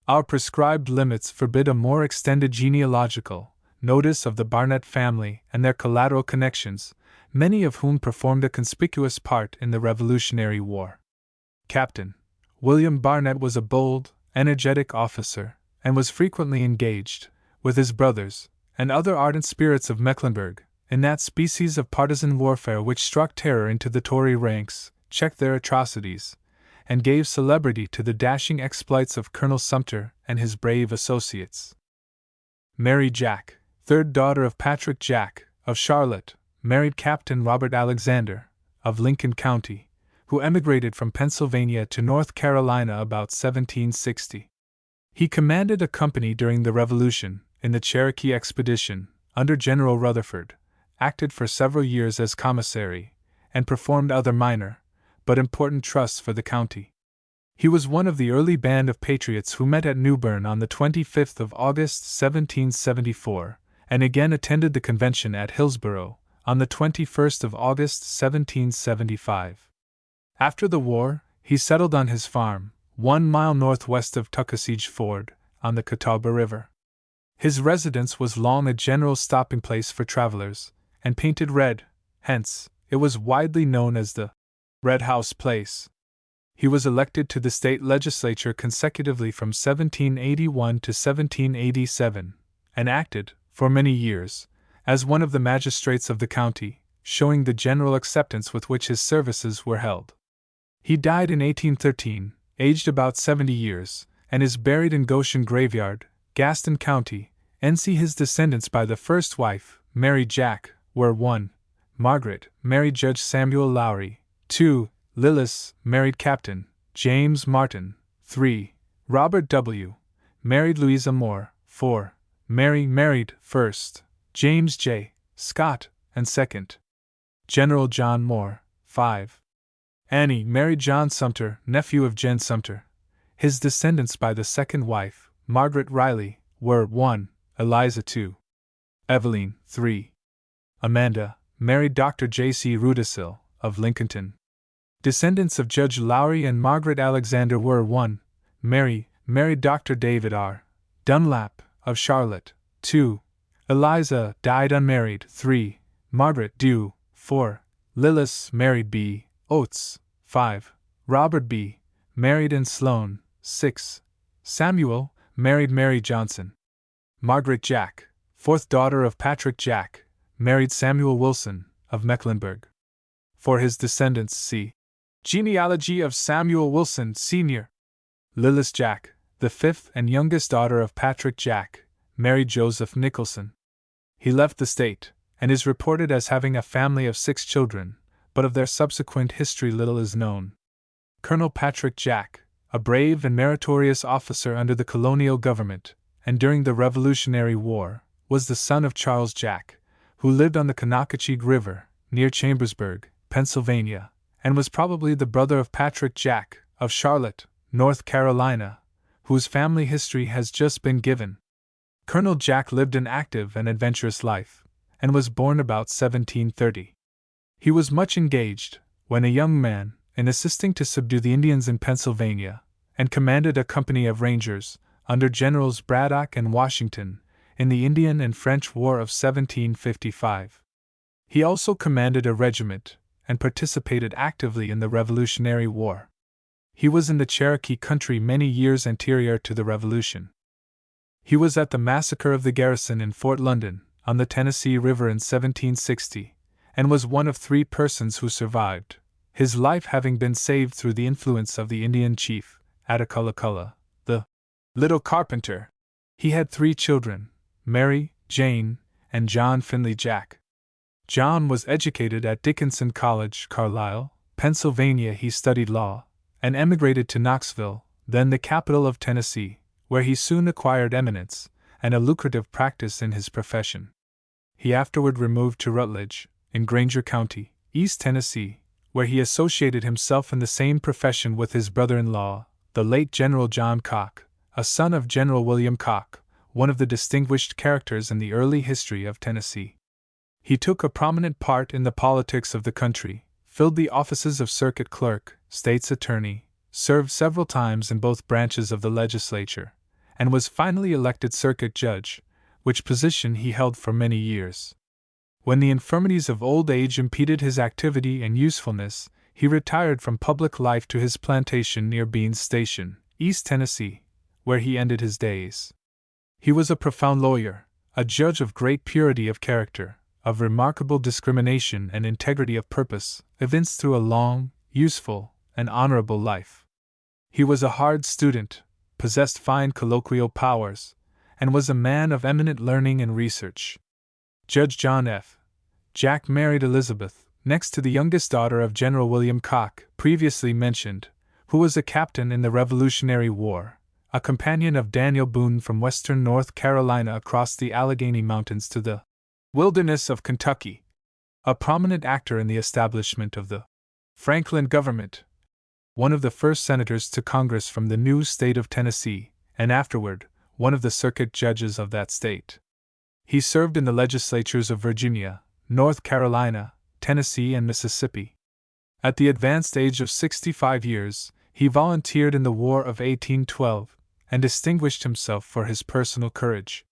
Our prescribed limits forbid a more extended genealogical notice of the Barnett family and their collateral connections, many of whom performed a conspicuous part in the Revolutionary War. Captain William Barnett was a bold, energetic officer, and was frequently engaged, with his brothers, and other ardent spirits of Mecklenburg, in that species of partisan warfare which struck terror into the Tory ranks, checked their atrocities, and gave celebrity to the dashing exploits of Colonel Sumter and his brave associates. Mary Jack, third daughter of Patrick Jack, of Charlotte, married Captain Robert Alexander, of Lincoln County, who emigrated from Pennsylvania to North Carolina about 1760. He commanded a company during the Revolution, in the Cherokee Expedition, under General Rutherford, acted for several years as commissary, and performed other minor, but important trusts for the county. He was one of the early band of patriots who met at Newbern on the 25th of August 1774, and again attended the convention at Hillsborough, on the 21st of August 1775. After the war, he settled on his farm, 1 mile northwest of Tuckasegee Ford, on the Catawba River. His residence was long a general stopping place for travelers, and painted red, hence, it was widely known as the Red House Place. He was elected to the state legislature consecutively from 1781 to 1787, and acted, for many years, as one of the magistrates of the county, showing the general acceptance with which his services were held. He died in 1813, aged about 70 years, and is buried in Goshen Graveyard, Gaston County, NC. His descendants by the first wife, Mary Jack, were 1. Margaret married Judge Samuel Lowry. 2. Lillis married Captain James Martin. 3. Robert W. married Louisa Moore. 4. Mary married, first, James J. Scott, and second, General John Moore. 5. Annie married John Sumter, nephew of Jen Sumter. His descendants by the second wife, Margaret Riley, were 1. Eliza 2. Eveline 3. Amanda married Dr. J.C. Rudisil, of Lincolnton. Descendants of Judge Lowry and Margaret Alexander were 1. Mary married Dr. David R. Dunlap, of Charlotte. 2. Eliza died unmarried. 3. Margaret Dew. 4. Lillis married B. Oates. 5. Robert B. married Ann Sloan. 6. Samuel married Mary Johnson. Margaret Jack, fourth daughter of Patrick Jack, married Samuel Wilson, of Mecklenburg. For his descendants see Genealogy of Samuel Wilson, Sr. Lillis Jack, the fifth and youngest daughter of Patrick Jack, married Joseph Nicholson. He left the state, and is reported as having a family of 6 children, but of their subsequent history little is known. Colonel Patrick Jack, a brave and meritorious officer under the colonial government, and during the Revolutionary War, was the son of Charles Jack, who lived on the Conococheague River, near Chambersburg, Pennsylvania, and was probably the brother of Patrick Jack, of Charlotte, North Carolina, whose family history has just been given. Colonel Jack lived an active and adventurous life, and was born about 1730. He was much engaged, when a young man, in assisting to subdue the Indians in Pennsylvania, and commanded a company of Rangers, under Generals Braddock and Washington, in the Indian and French War of 1755. He also commanded a regiment, and participated actively in the Revolutionary War. He was in the Cherokee country many years anterior to the Revolution. He was at the massacre of the garrison in Fort London, on the Tennessee River in 1760, and was one of 3 persons who survived, his life having been saved through the influence of the Indian chief, Attacullaculla, the Little Carpenter. He had 3 children, Mary, Jane, and John Finley Jack. John was educated at Dickinson College, Carlisle, Pennsylvania. He studied law, and emigrated to Knoxville, then the capital of Tennessee, where he soon acquired eminence, and a lucrative practice in his profession. He afterward removed to Rutledge, in Granger County, East Tennessee, where he associated himself in the same profession with his brother-in-law, the late General John Cocke, a son of General William Cocke, one of the distinguished characters in the early history of Tennessee. He took a prominent part in the politics of the country, filled the offices of circuit clerk, state's attorney, served several times in both branches of the legislature, and was finally elected circuit judge, which position he held for many years. When the infirmities of old age impeded his activity and usefulness, he retired from public life to his plantation near Bean's Station, East Tennessee, where he ended his days. He was a profound lawyer, a judge of great purity of character, of remarkable discrimination and integrity of purpose, evinced through a long, useful, and honorable life. He was a hard student, possessed fine colloquial powers, and was a man of eminent learning and research. Judge John F. Jack married Elizabeth, next to the youngest daughter of General William Cocke, previously mentioned, who was a captain in the Revolutionary War, a companion of Daniel Boone from western North Carolina across the Allegheny Mountains to the wilderness of Kentucky, a prominent actor in the establishment of the Franklin government, one of the first senators to Congress from the new state of Tennessee, and afterward, one of the circuit judges of that state. He served in the legislatures of Virginia, North Carolina, Tennessee, and Mississippi. At the advanced age of 65 years, he volunteered in the War of 1812, and distinguished himself for his personal courage.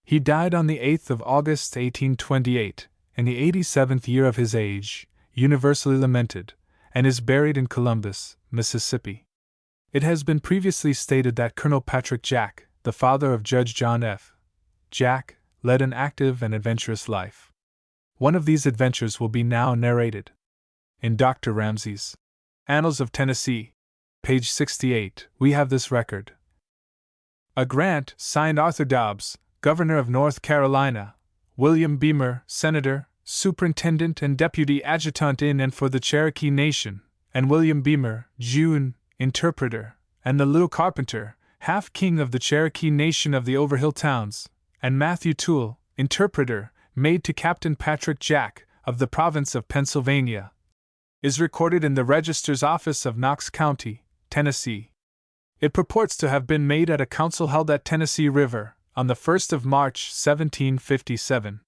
He died on the 8th of August 1828, in the 87th year of his age, universally lamented, and is buried in Columbus, Mississippi. It has been previously stated that Colonel Patrick Jack, the father of Judge John F. Jack, led an active and adventurous life. One of these adventures will be now narrated. In Dr. Ramsay's Annals of Tennessee, page 68, we have this record. A grant, signed Arthur Dobbs, Governor of North Carolina, William Beamer, Senator, Superintendent and Deputy Adjutant in and for the Cherokee Nation, and William Beamer, Jun., Interpreter, and the Little Carpenter, half-king of the Cherokee Nation of the Overhill Towns, and Matthew Toole, interpreter, made to Captain Patrick Jack, of the province of Pennsylvania, is recorded in the Register's Office of Knox County, Tennessee. It purports to have been made at a council held at Tennessee River, on the 1st of March, 1757.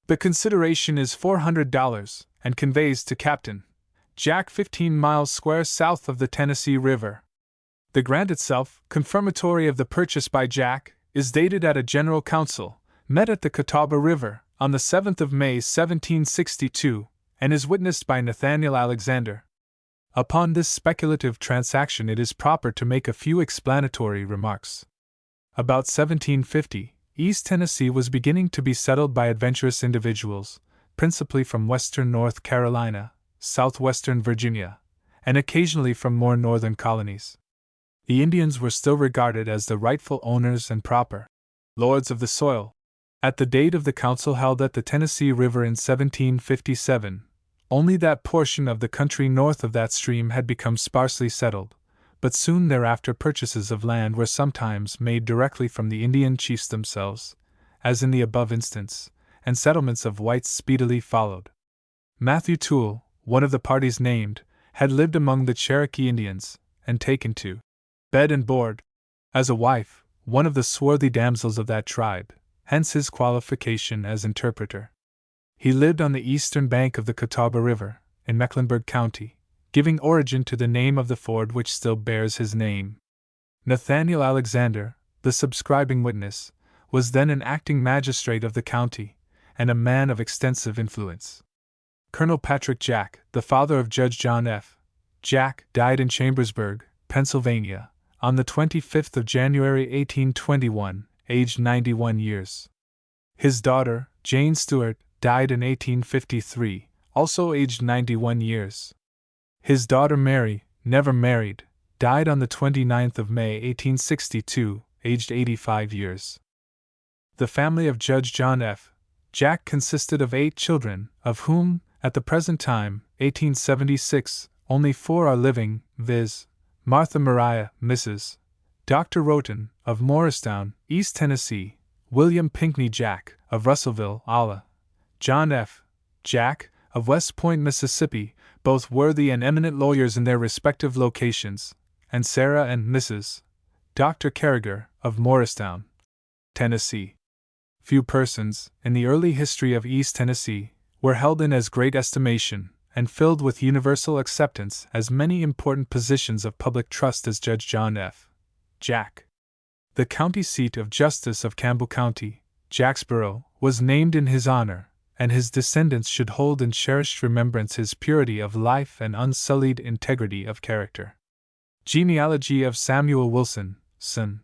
The consideration is $400, and conveys to Captain Jack 15 miles square south of the Tennessee River. The grant itself, confirmatory of the purchase by Jack, is dated at a general council, met at the Catawba River, on the 7th of May 1762, and is witnessed by Nathaniel Alexander. Upon this speculative transaction it is proper to make a few explanatory remarks. About 1750, East Tennessee was beginning to be settled by adventurous individuals, principally from western North Carolina, southwestern Virginia, and occasionally from more northern colonies. The Indians were still regarded as the rightful owners and proper lords of the soil. At the date of the council held at the Tennessee River in 1757, only that portion of the country north of that stream had become sparsely settled, but soon thereafter purchases of land were sometimes made directly from the Indian chiefs themselves, as in the above instance, and settlements of whites speedily followed. Matthew Toole, one of the parties named, had lived among the Cherokee Indians, and taken to bed and board as a wife, one of the swarthy damsels of that tribe, hence his qualification as interpreter. He lived on the eastern bank of the Catawba River, in Mecklenburg County, giving origin to the name of the ford which still bears his name. Nathaniel Alexander, the subscribing witness, was then an acting magistrate of the county, and a man of extensive influence. Colonel Patrick Jack, the father of Judge John F. Jack, died in Chambersburg, Pennsylvania, on the 25th of January 1821, aged 91 years. His daughter, Jane Stewart, died in 1853, also aged 91 years. His daughter Mary, never married, died on the 29th of May 1862, aged 85 years. The family of Judge John F. Jack consisted of 8 children, of whom, at the present time, 1876, only 4 are living, viz., Martha Maria, Mrs. Dr. Roten, of Morristown, East Tennessee, William Pinckney Jack, of Russellville, Ala, John F. Jack, of West Point, Mississippi, both worthy and eminent lawyers in their respective locations, and Sarah and Mrs. Dr. Carriger, of Morristown, Tennessee. Few persons, in the early history of East Tennessee, were held in as great estimation, and filled with universal acceptance as many important positions of public trust as Judge John F. Jack. The county seat of Justice of Campbell County, Jacksboro, was named in his honor, and his descendants should hold in cherished remembrance his purity of life and unsullied integrity of character. Genealogy of Samuel Wilson, son.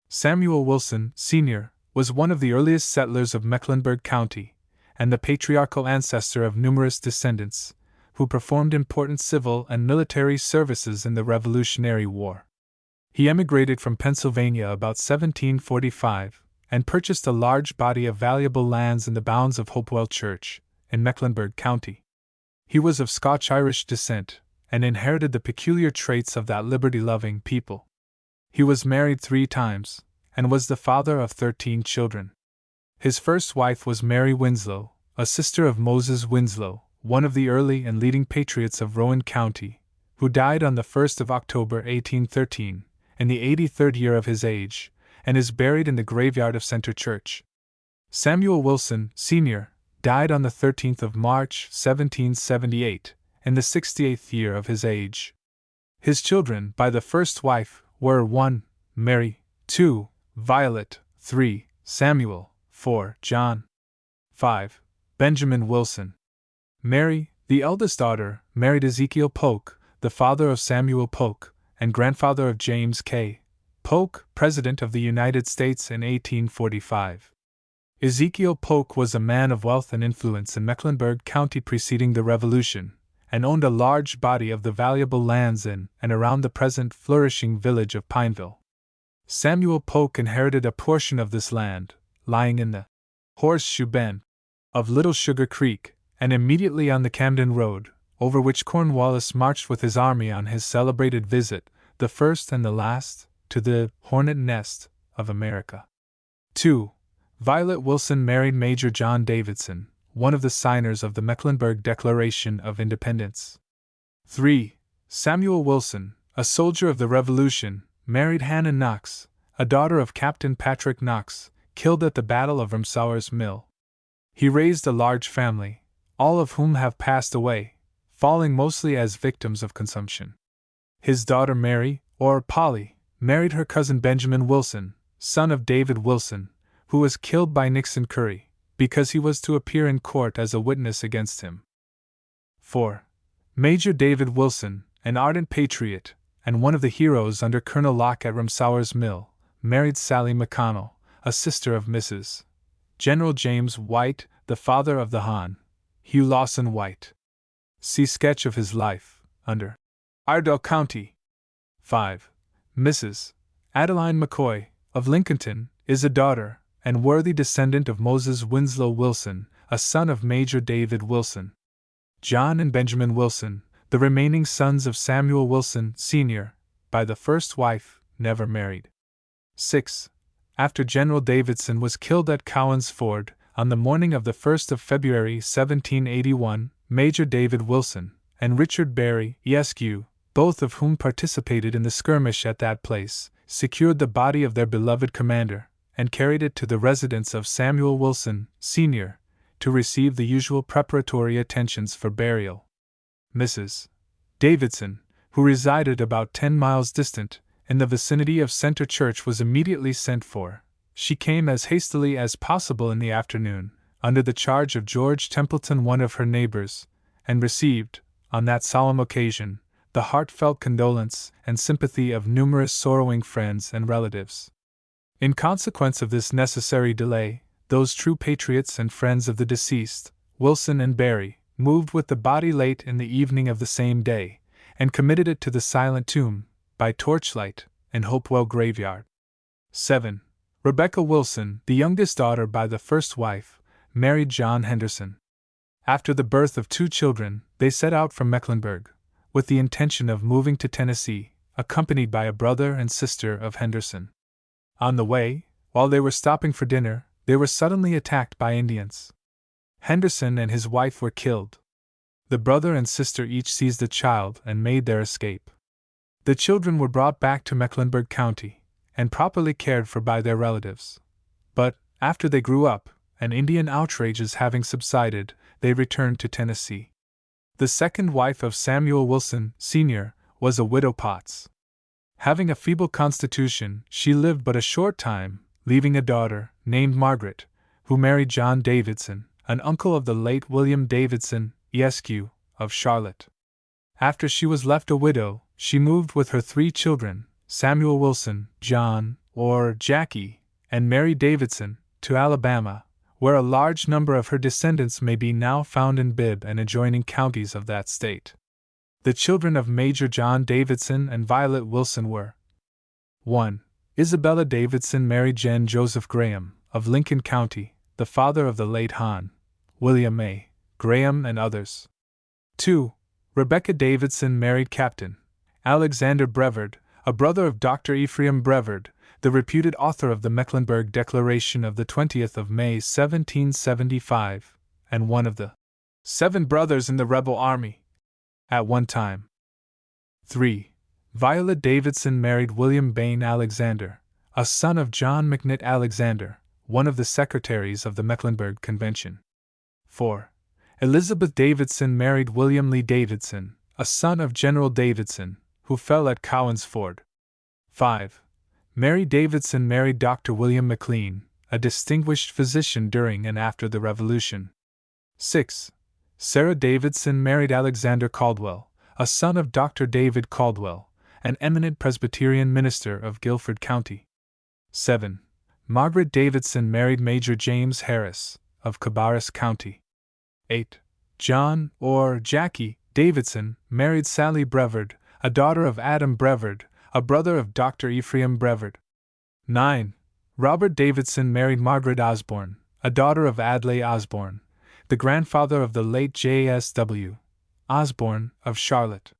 Samuel Wilson, Sr., was one of the earliest settlers of Mecklenburg County, and the patriarchal ancestor of numerous descendants, who performed important civil and military services in the Revolutionary War. He emigrated from Pennsylvania about 1745, and purchased a large body of valuable lands in the bounds of Hopewell Church, in Mecklenburg County. He was of Scotch-Irish descent, and inherited the peculiar traits of that liberty-loving people. He was married 3 times, and was the father of 13 children. His first wife was Mary Winslow, a sister of Moses Winslow, one of the early and leading patriots of Rowan County, who died on the 1st of October 1813, in the 83rd year of his age, and is buried in the graveyard of Center Church. Samuel Wilson, Sr., died on the 13th of March, 1778, in the 68th year of his age. His children, by the first wife, were 1. Mary, 2. Violet, 3. Samuel, 4. John, 5. Benjamin Wilson. Mary, the eldest daughter, married Ezekiel Polk, the father of Samuel Polk, and grandfather of James K. Polk, President of the United States in 1845. Ezekiel Polk was a man of wealth and influence in Mecklenburg County preceding the Revolution, and owned a large body of the valuable lands in and around the present flourishing village of Pineville. Samuel Polk inherited a portion of this land, lying in the horseshoe bend of Little Sugar Creek, and immediately on the Camden Road, over which Cornwallis marched with his army on his celebrated visit, the first and the last, to the Hornet Nest of America. 2. Violet Wilson married Major John Davidson, one of the signers of the Mecklenburg Declaration of Independence. 3. Samuel Wilson, a soldier of the Revolution, married Hannah Knox, a daughter of Captain Patrick Knox, killed at the Battle of Ramsauer's Mill. He raised a large family, all of whom have passed away, falling mostly as victims of consumption. His daughter Mary, or Polly, married her cousin Benjamin Wilson, son of David Wilson, who was killed by Nixon Curry, because he was to appear in court as a witness against him. 4. Major David Wilson, an ardent patriot, and one of the heroes under Colonel Locke at Ramsauer's Mill, married Sally McConnell, a sister of Mrs. General James White, the father of the Hon. Hugh Lawson White. See sketch of his life, under Ardell County. 5. Mrs. Adeline McCoy, of Lincolnton, is a daughter and worthy descendant of Moses Winslow Wilson, a son of Major David Wilson. John and Benjamin Wilson, the remaining sons of Samuel Wilson, Sr., by the first wife, never married. 6. After General Davidson was killed at Cowan's Ford, on the morning of the 1st of February 1781, Major David Wilson and Richard Berry, Esq., both of whom participated in the skirmish at that place, secured the body of their beloved commander, and carried it to the residence of Samuel Wilson, Sr., to receive the usual preparatory attentions for burial. Mrs. Davidson, who resided about 10 miles distant, in the vicinity of Center Church, was immediately sent for. She came as hastily as possible in the afternoon, under the charge of George Templeton, one of her neighbors, and received, on that solemn occasion, the heartfelt condolence and sympathy of numerous sorrowing friends and relatives. In consequence of this necessary delay, those true patriots and friends of the deceased, Wilson and Berry, moved with the body late in the evening of the same day, and committed it to the silent tomb, by torchlight, in Hopewell graveyard. 7. Rebecca Wilson, the youngest daughter by the first wife, married John Henderson. After the birth of 2 children, they set out from Mecklenburg, with the intention of moving to Tennessee, accompanied by a brother and sister of Henderson. On the way, while they were stopping for dinner, they were suddenly attacked by Indians. Henderson and his wife were killed. The brother and sister each seized a child and made their escape. The children were brought back to Mecklenburg County, and properly cared for by their relatives. But, after they grew up, and Indian outrages having subsided, they returned to Tennessee. The second wife of Samuel Wilson, Sr., was a widow Potts. Having a feeble constitution, she lived but a short time, leaving a daughter, named Margaret, who married John Davidson, an uncle of the late William Davidson, Esq., of Charlotte. After she was left a widow, she moved with her 3 children, Samuel Wilson, John, or Jackie, and Mary Davidson, to Alabama, where a large number of her descendants may be now found in Bibb and adjoining counties of that state. The children of Major John Davidson and Violet Wilson were: 1. Isabella Davidson married Gen. Joseph Graham, of Lincoln County, the father of the late Hon. William A. Graham and others. 2. Rebecca Davidson married Captain Alexander Brevard, a brother of Dr. Ephraim Brevard, the reputed author of the Mecklenburg Declaration of the 20th of May 1775, and one of the 7 brothers in the rebel army at one time. 3. Violet Davidson married William Bain Alexander, a son of John McNitt Alexander, one of the secretaries of the Mecklenburg Convention. 4. Elizabeth Davidson married William Lee Davidson, a son of General Davidson, who fell at Cowan's Ford. 5. Mary Davidson married Dr. William McLean, a distinguished physician during and after the Revolution. 6. Sarah Davidson married Alexander Caldwell, a son of Dr. David Caldwell, an eminent Presbyterian minister of Guilford County. 7. Margaret Davidson married Major James Harris, of Cabarrus County. 8. John, or Jackie, Davidson married Sally Brevard, a daughter of Adam Brevard, a brother of Dr. Ephraim Brevard. 9. Robert Davidson married Margaret Osborne, a daughter of Adlai Osborne, the grandfather of the late J.S.W. Osborne, of Charlotte.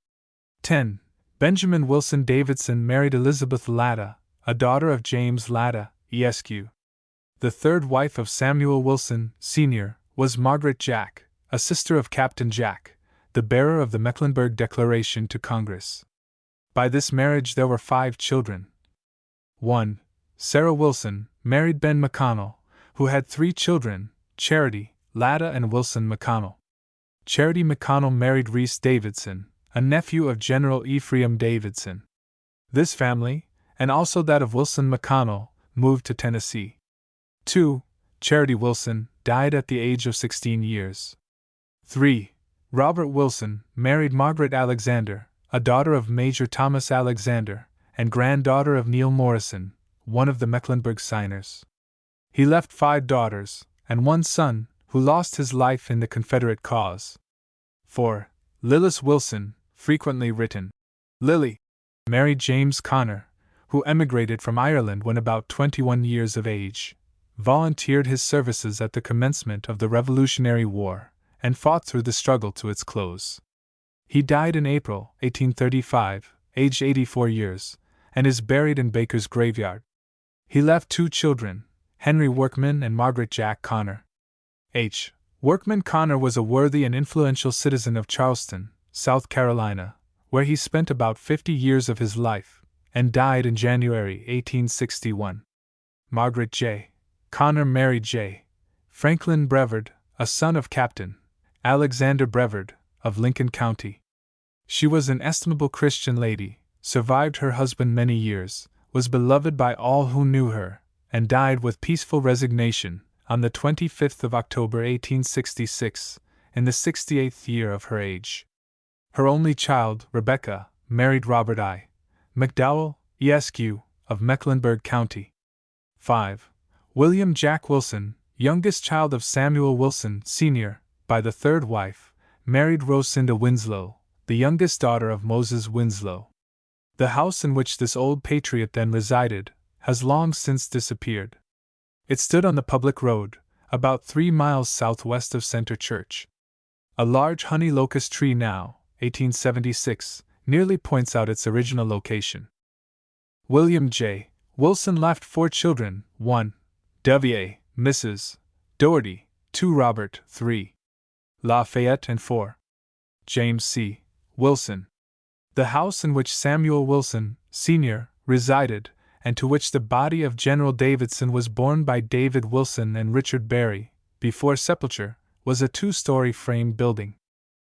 10. Benjamin Wilson Davidson married Elizabeth Latta, a daughter of James Latta, Esq. The third wife of Samuel Wilson, Sr., was Margaret Jack, a sister of Captain Jack, the bearer of the Mecklenburg Declaration to Congress. By this marriage there were 5 children. 1. Sarah Wilson married Ben McConnell, who had 3 children, Charity, Lada and Wilson McConnell. Charity McConnell married Reese Davidson, a nephew of General Ephraim Davidson. This family, and also that of Wilson McConnell, moved to Tennessee. 2. Charity Wilson died at the age of 16 years. 3. Robert Wilson married Margaret Alexander, a daughter of Major Thomas Alexander, and granddaughter of Neil Morrison, one of the Mecklenburg signers. He left 5 daughters, and 1 son, who lost his life in the Confederate cause. 4. Lillis Wilson, frequently written Lily, married James Connor, who emigrated from Ireland when about 21 years of age, volunteered his services at the commencement of the Revolutionary War, and fought through the struggle to its close. He died in April 1835, aged 84 years, and is buried in Baker's graveyard. He left 2 children, Henry Workman and Margaret Jack Connor. H. Workman Connor was a worthy and influential citizen of Charleston, South Carolina, where he spent about 50 years of his life, and died in January 1861. Margaret J. Connor married J. Franklin Brevard, a son of Captain Alexander Brevard, of Lincoln County. She was an estimable Christian lady, survived her husband many years, was beloved by all who knew her, and died with peaceful resignation on the 25th of October 1866, in the 68th year of her age. Her only child, Rebecca, married Robert I. McDowell, Esq., of Mecklenburg County. 5. William Jack Wilson, youngest child of Samuel Wilson, Sr., by the third wife, married Rosinda Winslow, the youngest daughter of Moses Winslow. The house in which this old patriot then resided has long since disappeared. It stood on the public road, about 3 miles southwest of Center Church. A large honey locust tree now, 1876, nearly points out its original location. William J. Wilson left 4 children, 1. W.A., Mrs. Doherty, 2. Robert, 3. Lafayette, and 4. James C. Wilson. The house in which Samuel Wilson, Sr., resided, and to which the body of General Davidson was borne by David Wilson and Richard Berry, before sepulture, was a 2-story frame building.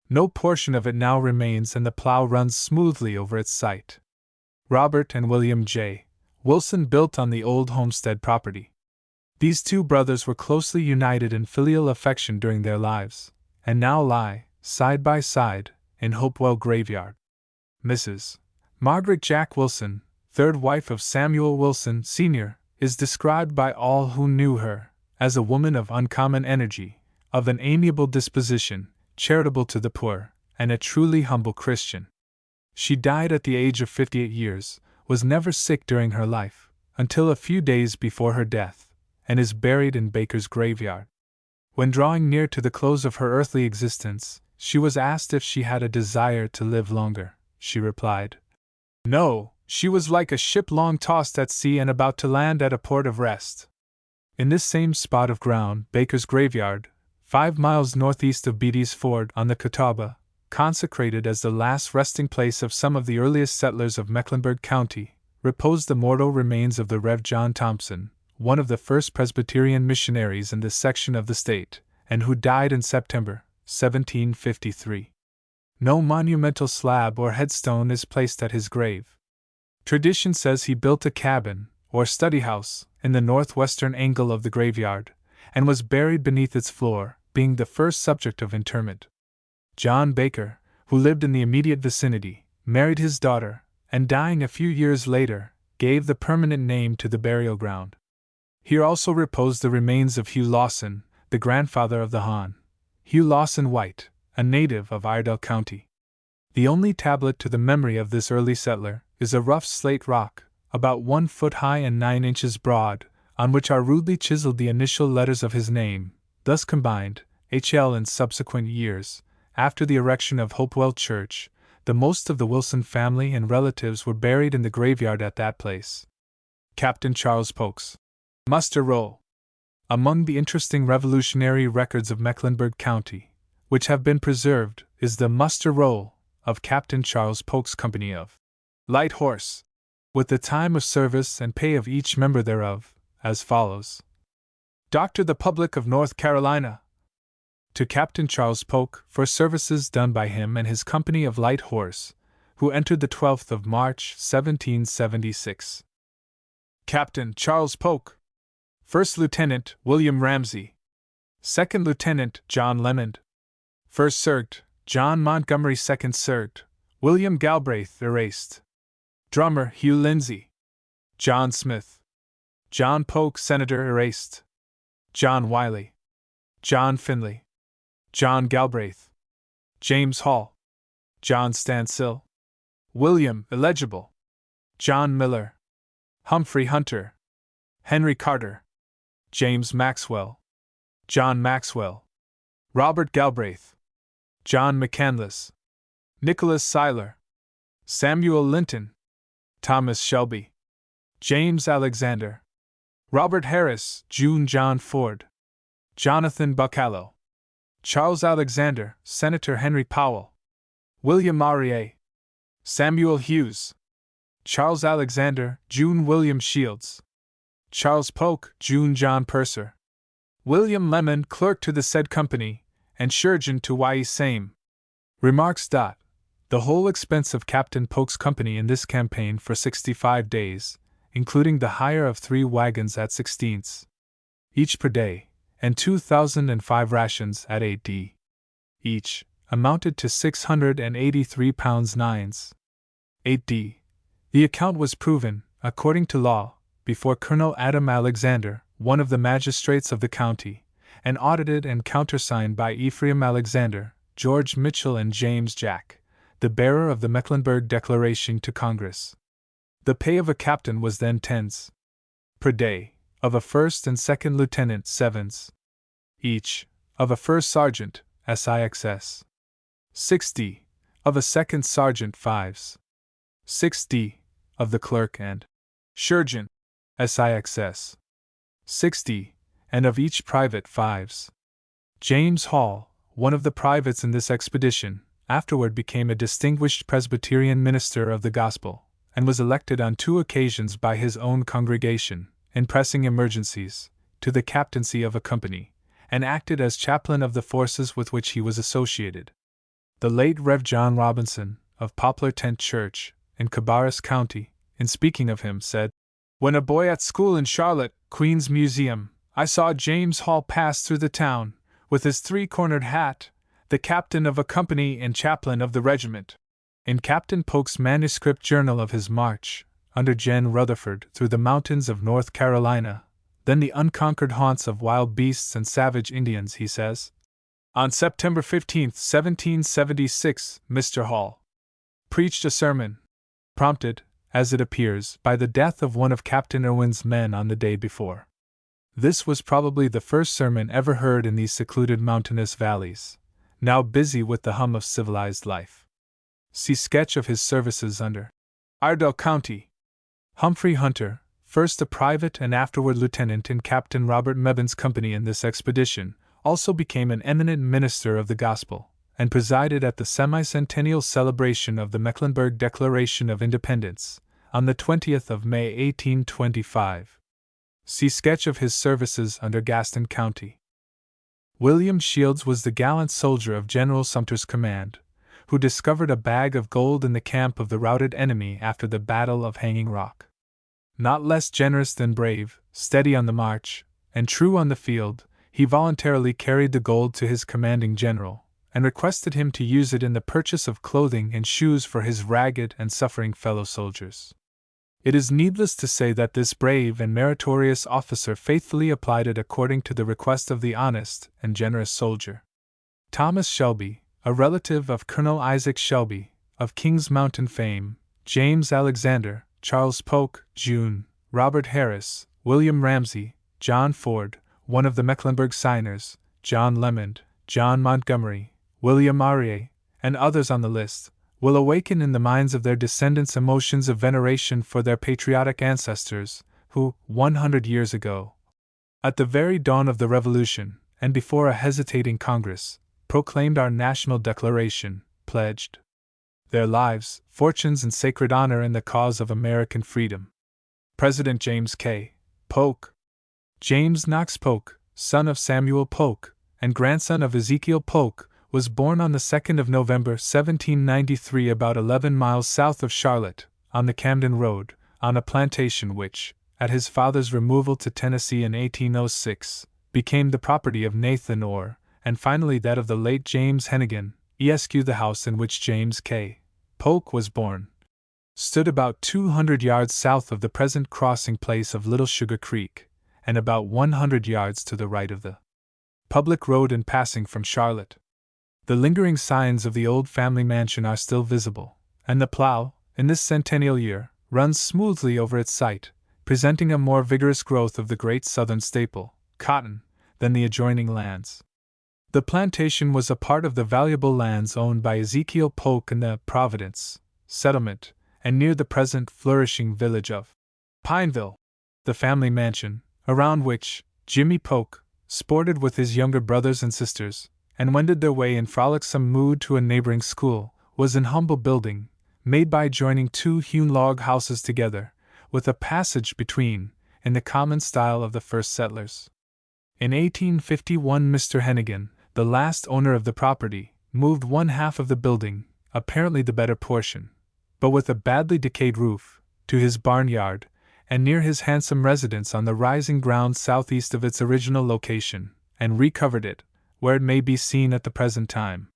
No portion of it now remains, and the plow runs smoothly over its site. Robert and William J. Wilson built on the old homestead property. These 2 brothers were closely united in filial affection during their lives, and now lie, side by side, in Hopewell Graveyard. Mrs. Margaret Jack Wilson, third wife of Samuel Wilson, Sr., is described by all who knew her as a woman of uncommon energy, of an amiable disposition, charitable to the poor, and a truly humble Christian. She died at the age of 58 years, was never sick during her life, until a few days before her death, and is buried in Baker's graveyard. When drawing near to the close of her earthly existence, she was asked if she had a desire to live longer. She replied, "No, she was like a ship long tossed at sea and about to land at a port of rest." In this same spot of ground, Baker's graveyard, 5 miles northeast of Beatty's Ford on the Catawba, consecrated as the last resting place of some of the earliest settlers of Mecklenburg County, reposed the mortal remains of the Rev. John Thompson, one of the first Presbyterian missionaries in this section of the state, and who died in September 1753. No monumental slab or headstone is placed at his grave. Tradition says he built a cabin, or study house, in the northwestern angle of the graveyard, and was buried beneath its floor, being the first subject of interment. John Baker, who lived in the immediate vicinity, married his daughter, and dying a few years later, gave the permanent name to the burial ground. Here also reposed the remains of Hugh Lawson, the grandfather of the Hon. Hugh Lawson White, a native of Iredell County. The only tablet to the memory of this early settler is a rough slate rock, about 1 foot high and 9 inches broad, on which are rudely chiseled the initial letters of his name, thus combined, HL. In subsequent years, after the erection of Hopewell Church, the most of the Wilson family and relatives were buried in the graveyard at that place. Captain Charles Polk's muster roll. Among the interesting Revolutionary records of Mecklenburg County, which have been preserved, is the muster roll of Captain Charles Polk's company of Light Horse, with the time of service and pay of each member thereof, as follows. Doctor the Public of North Carolina, to Captain Charles Polk, for services done by him and his company of Light Horse, who entered the 12th of March, 1776. Captain Charles Polk. First Lieutenant William Ramsey. Second Lieutenant John Lemond. First Sergt John Montgomery. Second Sergt William Galbraith erased. Drummer Hugh Lindsay. John Smith. John Polk Senator erased. John Wiley. John Finley. John Galbraith. James Hall. John Stansell. William illegible. John Miller. Humphrey Hunter. Henry Carter. James Maxwell. John Maxwell. Robert Galbraith. John McCandless. Nicholas Seiler. Samuel Linton. Thomas Shelby. James Alexander. Robert Harris. June John Ford. Jonathan Buckhallow. Charles Alexander. Senator Henry Powell. William Aurier. Samuel Hughes. Charles Alexander. June William Shields. Charles Polk. June John Purser. William Lemond, clerk to the said company, and surgeon to ye same. Remarks. The whole expense of Captain Polk's company in this campaign for 65 days, including the hire of 3 wagons at 16s each per day, and 2,005 rations at 8d each, amounted to £683 9s. 8d. The account was proven, according to law, before Colonel Adam Alexander, one of the magistrates of the county, and audited and countersigned by Ephraim Alexander, George Mitchell, and James Jack, the bearer of the Mecklenburg Declaration to Congress. The pay of a captain was then 10s per day, of a first and second lieutenant 7s each, of a first sergeant, SIXS 6d, of a second sergeant 5s 6d, of the clerk and surgeon, SIXS 6d, and of each private 5s. James Hall, one of the privates in this expedition, afterward became a distinguished Presbyterian minister of the gospel, and was elected on 2 occasions by his own congregation, in pressing emergencies, to the captaincy of a company, and acted as chaplain of the forces with which he was associated. The late Rev. John Robinson, of Poplar Tent Church, in Cabarrus County, in speaking of him, said, "When a boy at school in Charlotte, Queen's Museum, I saw James Hall pass through the town, with his 3-cornered hat, the captain of a company and chaplain of the regiment." In Captain Polk's manuscript journal of his march, under Gen. Rutherford, through the mountains of North Carolina, then the unconquered haunts of wild beasts and savage Indians, he says, "On September 15, 1776, Mr. Hall preached a sermon, prompted, as it appears, by the death of one of Captain Irwin's men on the day before. This was probably the first sermon ever heard in these secluded mountainous valleys, now busy with the hum of civilized life." See sketch of his services under Ardell County. Humphrey Hunter, first a private and afterward lieutenant in Captain Robert Mebben's company in this expedition, also became an eminent minister of the gospel, and presided at the semi-centennial celebration of the Mecklenburg Declaration of Independence, on the 20th of May 1825. See sketch of his services under Gaston County. William Shields was the gallant soldier of General Sumter's command, who discovered a bag of gold in the camp of the routed enemy after the Battle of Hanging Rock. Not less generous than brave, steady on the march, and true on the field, he voluntarily carried the gold to his commanding general, and requested him to use it in the purchase of clothing and shoes for his ragged and suffering fellow soldiers. It is needless to say that this brave and meritorious officer faithfully applied it according to the request of the honest and generous soldier. Thomas Shelby, a relative of Colonel Isaac Shelby, of King's Mountain fame, James Alexander, Charles Polk, June, Robert Harris, William Ramsey, John Ford, one of the Mecklenburg signers, John Lemond, John Montgomery, William Aurier, and others on the list, will awaken in the minds of their descendants emotions of veneration for their patriotic ancestors, who, 100 years ago, at the very dawn of the Revolution, and before a hesitating Congress, proclaimed our national declaration, pledged their lives, fortunes, and sacred honor in the cause of American freedom. President James K. Polk. James Knox Polk, son of Samuel Polk, and grandson of Ezekiel Polk, was born on the 2nd of November 1793 about 11 miles south of Charlotte, on the Camden Road, on a plantation which, at his father's removal to Tennessee in 1806, became the property of Nathan Orr, and finally that of the late James Hennigan, Esq. The house in which James K. Polk was born stood about 200 yards south of the present crossing place of Little Sugar Creek, and about 100 yards to the right of the public road in passing from Charlotte. The lingering signs of the old family mansion are still visible, and the plow, in this centennial year, runs smoothly over its site, presenting a more vigorous growth of the great southern staple, cotton, than the adjoining lands. The plantation was a part of the valuable lands owned by Ezekiel Polk in the Providence settlement, and near the present flourishing village of Pineville. The family mansion, around which Jimmy Polk sported with his younger brothers and sisters, and wended their way in frolicsome mood to a neighboring school, was an humble building, made by joining two hewn log houses together, with a passage between, in the common style of the first settlers. In 1851 Mr. Hennigan, the last owner of the property, moved one half of the building, apparently the better portion, but with a badly decayed roof, to his barnyard, and near his handsome residence on the rising ground southeast of its original location, and recovered it, where it may be seen at the present time.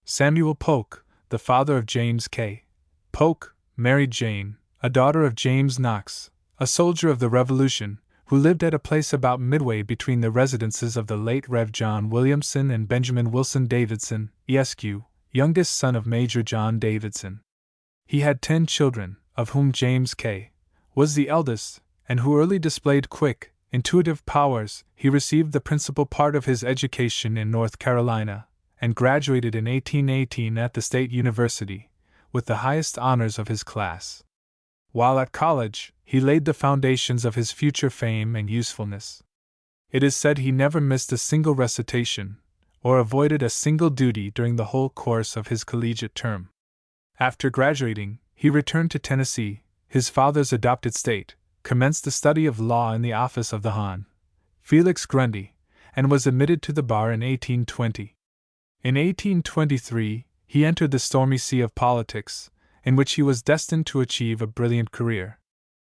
Samuel Polk, the father of James K. Polk, married Jane, a daughter of James Knox, a soldier of the Revolution, who lived at a place about midway between the residences of the late Rev. John Williamson and Benjamin Wilson Davidson, Esq., youngest son of Major John Davidson. He had 10 children, of whom James K. was the eldest, and who early displayed quick, intuitive powers. He received the principal part of his education in North Carolina, and graduated in 1818 at the State University, with the highest honors of his class. While at college, he laid the foundations of his future fame and usefulness. It is said he never missed a single recitation, or avoided a single duty during the whole course of his collegiate term. After graduating, he returned to Tennessee, his father's adopted state, commenced the study of law in the office of the Hon. Felix Grundy, and was admitted to the bar in 1820. In 1823, he entered the stormy sea of politics, in which he was destined to achieve a brilliant career.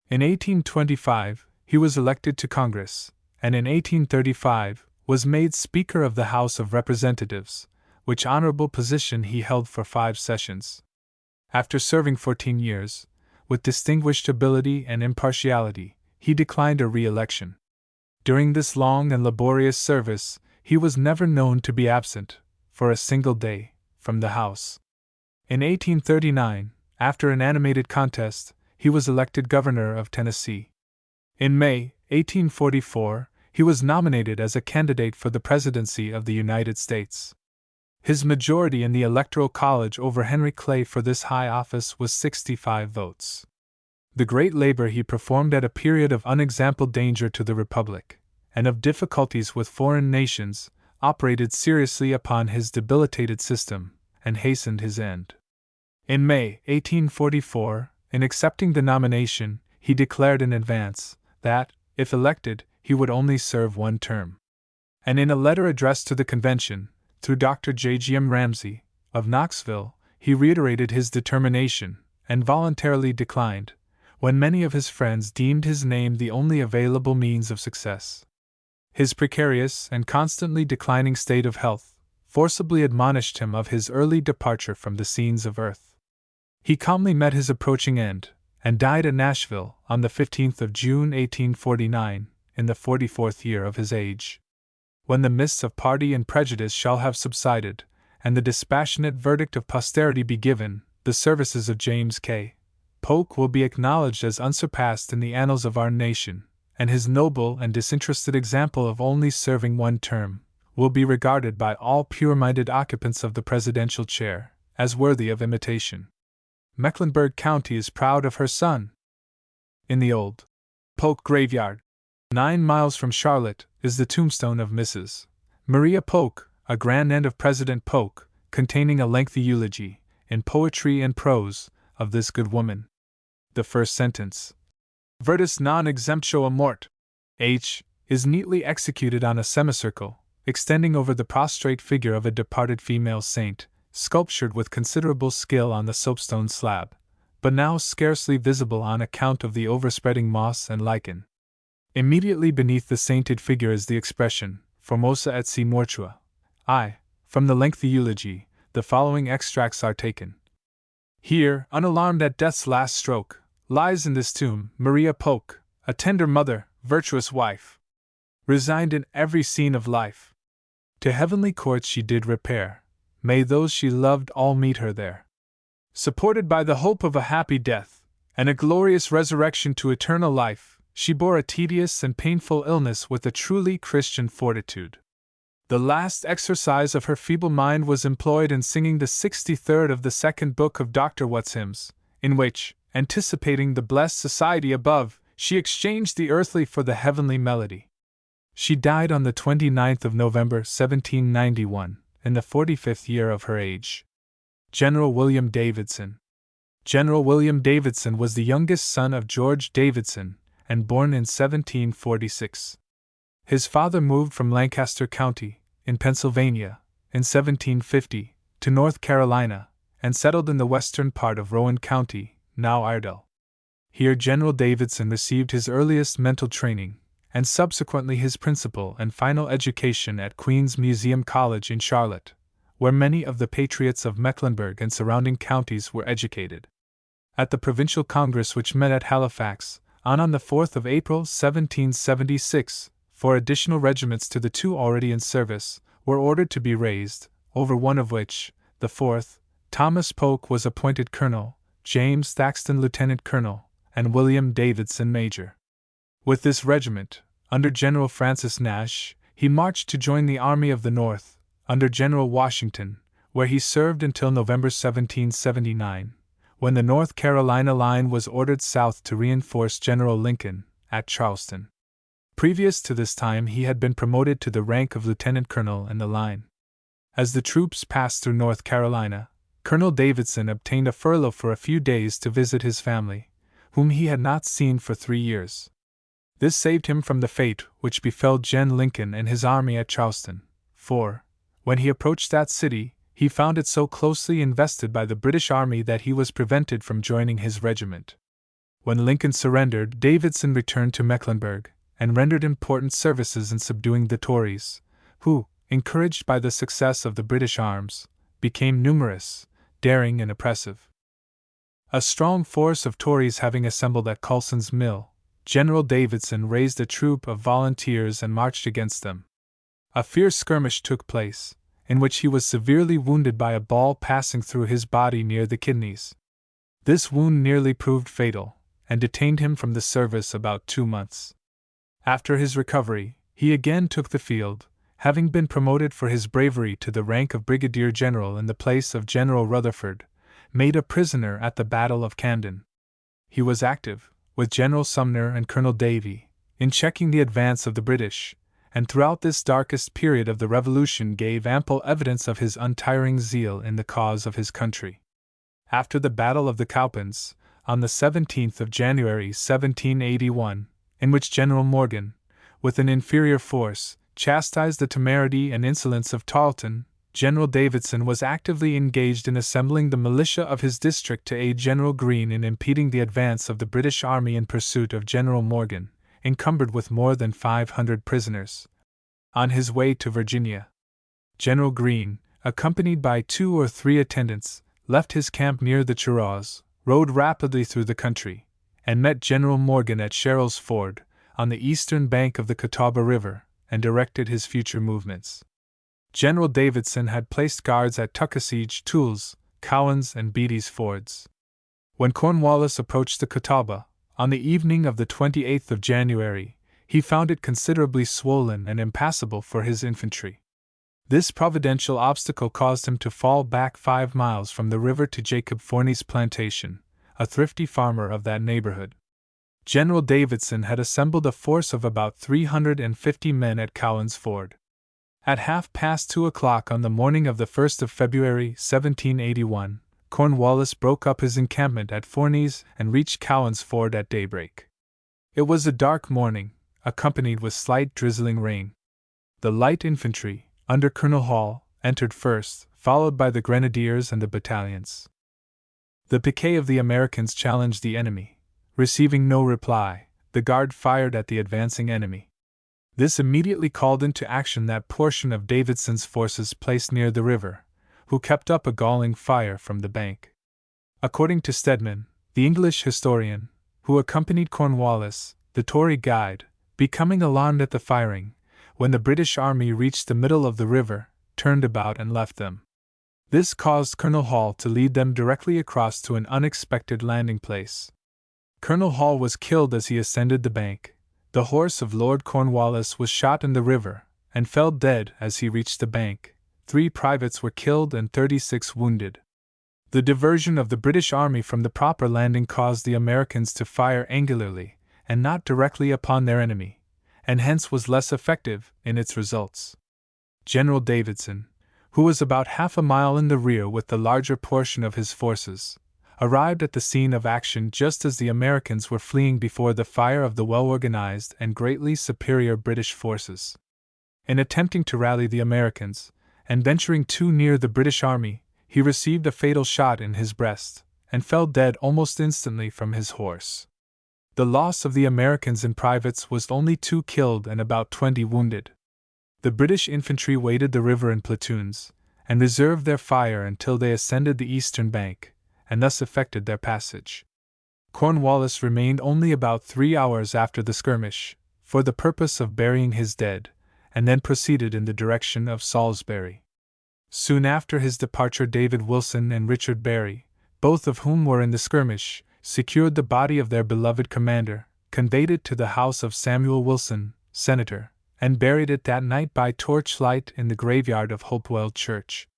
In 1825, he was elected to Congress, and in 1835 was made Speaker of the House of Representatives, which honorable position he held for 5 sessions. After serving 14 years, with distinguished ability and impartiality, he declined a re-election. During this long and laborious service, he was never known to be absent, for a single day, from the House. In 1839, after an animated contest, he was elected governor of Tennessee. In May 1844, he was nominated as a candidate for the presidency of the United States. His majority in the Electoral College over Henry Clay for this high office was 65 votes. The great labor he performed at a period of unexampled danger to the Republic, and of difficulties with foreign nations, operated seriously upon his debilitated system, and hastened his end. In May 1844, in accepting the nomination, he declared in advance that, if elected, he would only serve 1 term. And in a letter addressed to the convention, through Dr. J. G. M. Ramsey, of Knoxville, he reiterated his determination, and voluntarily declined, when many of his friends deemed his name the only available means of success. His precarious and constantly declining state of health forcibly admonished him of his early departure from the scenes of earth. He calmly met his approaching end, and died at Nashville on the 15th of June 1849, in the 44th year of his age. When the mists of party and prejudice shall have subsided, and the dispassionate verdict of posterity be given, the services of James K. Polk will be acknowledged as unsurpassed in the annals of our nation, and his noble and disinterested example of only serving 1 term will be regarded by all pure-minded occupants of the presidential chair as worthy of imitation. Mecklenburg County is proud of her son. In the old Polk graveyard, 9 miles from Charlotte is the tombstone of Mrs. Maria Polk, a grand end of President Polk, containing a lengthy eulogy, in poetry and prose, of this good woman. The first sentence, Virtus non exemptio mort, H, is neatly executed on a semicircle, extending over the prostrate figure of a departed female saint, sculptured with considerable skill on the soapstone slab, but now scarcely visible on account of the overspreading moss and lichen. Immediately beneath the sainted figure is the expression, Formosa et si mortua. From the lengthy eulogy, the following extracts are taken. Here, unalarmed at death's last stroke, lies in this tomb Maria Polk, a tender mother, virtuous wife, resigned in every scene of life. To heavenly courts she did repair, may those she loved all meet her there. Supported by the hope of a happy death, and a glorious resurrection to eternal life, she bore a tedious and painful illness with a truly Christian fortitude. The last exercise of her feeble mind was employed in singing the 63rd of the second book of Dr. Watts' hymns, in which, anticipating the blessed society above, she exchanged the earthly for the heavenly melody. She died on the 29th of November 1791, in the 45th year of her age. General William Davidson. General William Davidson was the youngest son of George Davidson, and born in 1746. His father moved from Lancaster County, in Pennsylvania, in 1750, to North Carolina, and settled in the western part of Rowan County, now Iredell. Here General Davidson received his earliest mental training, and subsequently his principal and final education at Queen's Museum College in Charlotte, where many of the patriots of Mecklenburg and surrounding counties were educated. At the Provincial Congress which met at Halifax, on the 4th of April 1776, 4 additional regiments to the 2 already in service were ordered to be raised, over one of which, the 4th, Thomas Polk was appointed colonel, James Thaxton lieutenant colonel, and William Davidson major. With this regiment, under General Francis Nash, he marched to join the Army of the North, under General Washington, where he served until November 1779, when the North Carolina line was ordered south to reinforce General Lincoln, at Charleston. Previous to this time he had been promoted to the rank of lieutenant colonel in the line. As the troops passed through North Carolina, Colonel Davidson obtained a furlough for a few days to visit his family, whom he had not seen for 3 years. This saved him from the fate which befell Gen. Lincoln and his army at Charleston, for, when he approached that city, he found it so closely invested by the British army that he was prevented from joining his regiment. When Lincoln surrendered, Davidson returned to Mecklenburg, and rendered important services in subduing the Tories, who, encouraged by the success of the British arms, became numerous, daring, and oppressive. A strong force of Tories having assembled at Coulson's Mill, General Davidson raised a troop of volunteers and marched against them. A fierce skirmish took place, in which he was severely wounded by a ball passing through his body near the kidneys. This wound nearly proved fatal, and detained him from the service about 2 months. After his recovery, he again took the field, having been promoted for his bravery to the rank of brigadier general in the place of General Rutherford, made a prisoner at the Battle of Camden. He was active, with General Sumner and Colonel Davie, in checking the advance of the British, and throughout this darkest period of the Revolution gave ample evidence of his untiring zeal in the cause of his country. After the Battle of the Cowpens, on the 17th of January 1781, in which General Morgan, with an inferior force, chastised the temerity and insolence of Tarleton, General Davidson was actively engaged in assembling the militia of his district to aid General Greene in impeding the advance of the British army in pursuit of General Morgan, encumbered with more than 500 prisoners. On his way to Virginia, General Greene, accompanied by 2 or 3 attendants, left his camp near the Churros, rode rapidly through the country, and met General Morgan at Sherrill's Ford, on the eastern bank of the Catawba River, and directed his future movements. General Davidson had placed guards at Tuckasegee, Tools, Cowan's, and Beatty's fords. When Cornwallis approached the Catawba, on the evening of the 28th of January, he found it considerably swollen and impassable for his infantry. This providential obstacle caused him to fall back 5 miles from the river to Jacob Forney's plantation, a thrifty farmer of that neighborhood. General Davidson had assembled a force of about 350 men at Cowan's Ford. At 2:30 on the morning of the 1st of February, 1781, Cornwallis broke up his encampment at Forney's and reached Cowan's Ford at daybreak. It was a dark morning, accompanied with slight drizzling rain. The light infantry, under Colonel Hall, entered first, followed by the grenadiers and the battalions. The piquet of the Americans challenged the enemy. Receiving no reply, the guard fired at the advancing enemy. This immediately called into action that portion of Davidson's forces placed near the river, who kept up a galling fire from the bank. According to Stedman, the English historian, who accompanied Cornwallis, the Tory guide, becoming alarmed at the firing, when the British army reached the middle of the river, turned about and left them. This caused Colonel Hall to lead them directly across to an unexpected landing place. Colonel Hall was killed as he ascended the bank. The horse of Lord Cornwallis was shot in the river, and fell dead as he reached the bank. 3 privates were killed and 36 wounded. The diversion of the British army from the proper landing caused the Americans to fire angularly, and not directly upon their enemy, and hence was less effective in its results. General Davidson, who was about half a mile in the rear with the larger portion of his forces, arrived at the scene of action just as the Americans were fleeing before the fire of the well-organized and greatly superior British forces. In attempting to rally the Americans, and venturing too near the British army, he received a fatal shot in his breast, and fell dead almost instantly from his horse. The loss of the Americans in privates was only 2 killed and about 20 wounded. The British infantry waded the river in platoons, and reserved their fire until they ascended the eastern bank, and thus effected their passage. Cornwallis remained only about 3 hours after the skirmish, for the purpose of burying his dead, and then proceeded in the direction of Salisbury. Soon after his departure, David Wilson and Richard Berry, both of whom were in the skirmish, secured the body of their beloved commander, conveyed it to the house of Samuel Wilson, senator, and buried it that night by torchlight in the graveyard of Hopewell Church.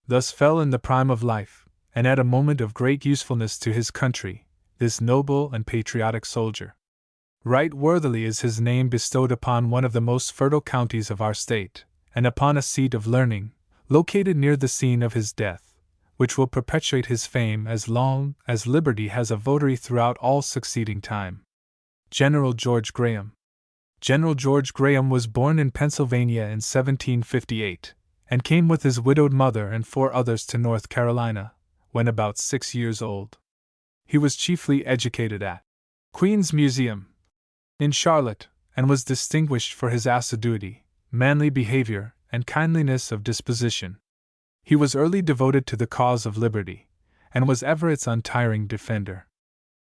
Thus fell in the prime of life, and at a moment of great usefulness to his country, this noble and patriotic soldier. Right worthily is his name bestowed upon one of the most fertile counties of our state, and upon a seat of learning, located near the scene of his death, which will perpetuate his fame as long as liberty has a votary throughout all succeeding time. General George Graham. General George Graham was born in Pennsylvania in 1758, and came with his widowed mother and 4 others to North Carolina, when about 6 years old. He was chiefly educated at Queen's Museum in Charlotte, and was distinguished for his assiduity, manly behavior, and kindliness of disposition. He was early devoted to the cause of liberty, and was ever its untiring defender.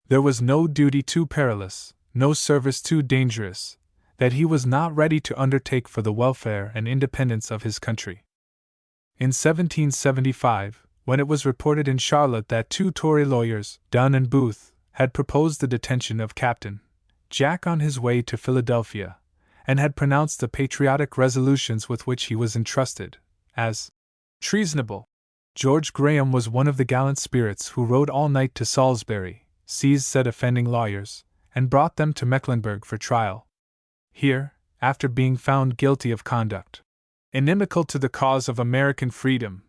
There was no duty too perilous, no service too dangerous, that he was not ready to undertake for the welfare and independence of his country. In 1775, when it was reported in Charlotte that 2 Tory lawyers, Dunn and Booth, had proposed the detention of Captain Jack on his way to Philadelphia, and had pronounced the patriotic resolutions with which he was entrusted as treasonable, George Graham was one of the gallant spirits who rode all night to Salisbury, seized said offending lawyers, and brought them to Mecklenburg for trial. Here, after being found guilty of conduct inimical to the cause of American freedom,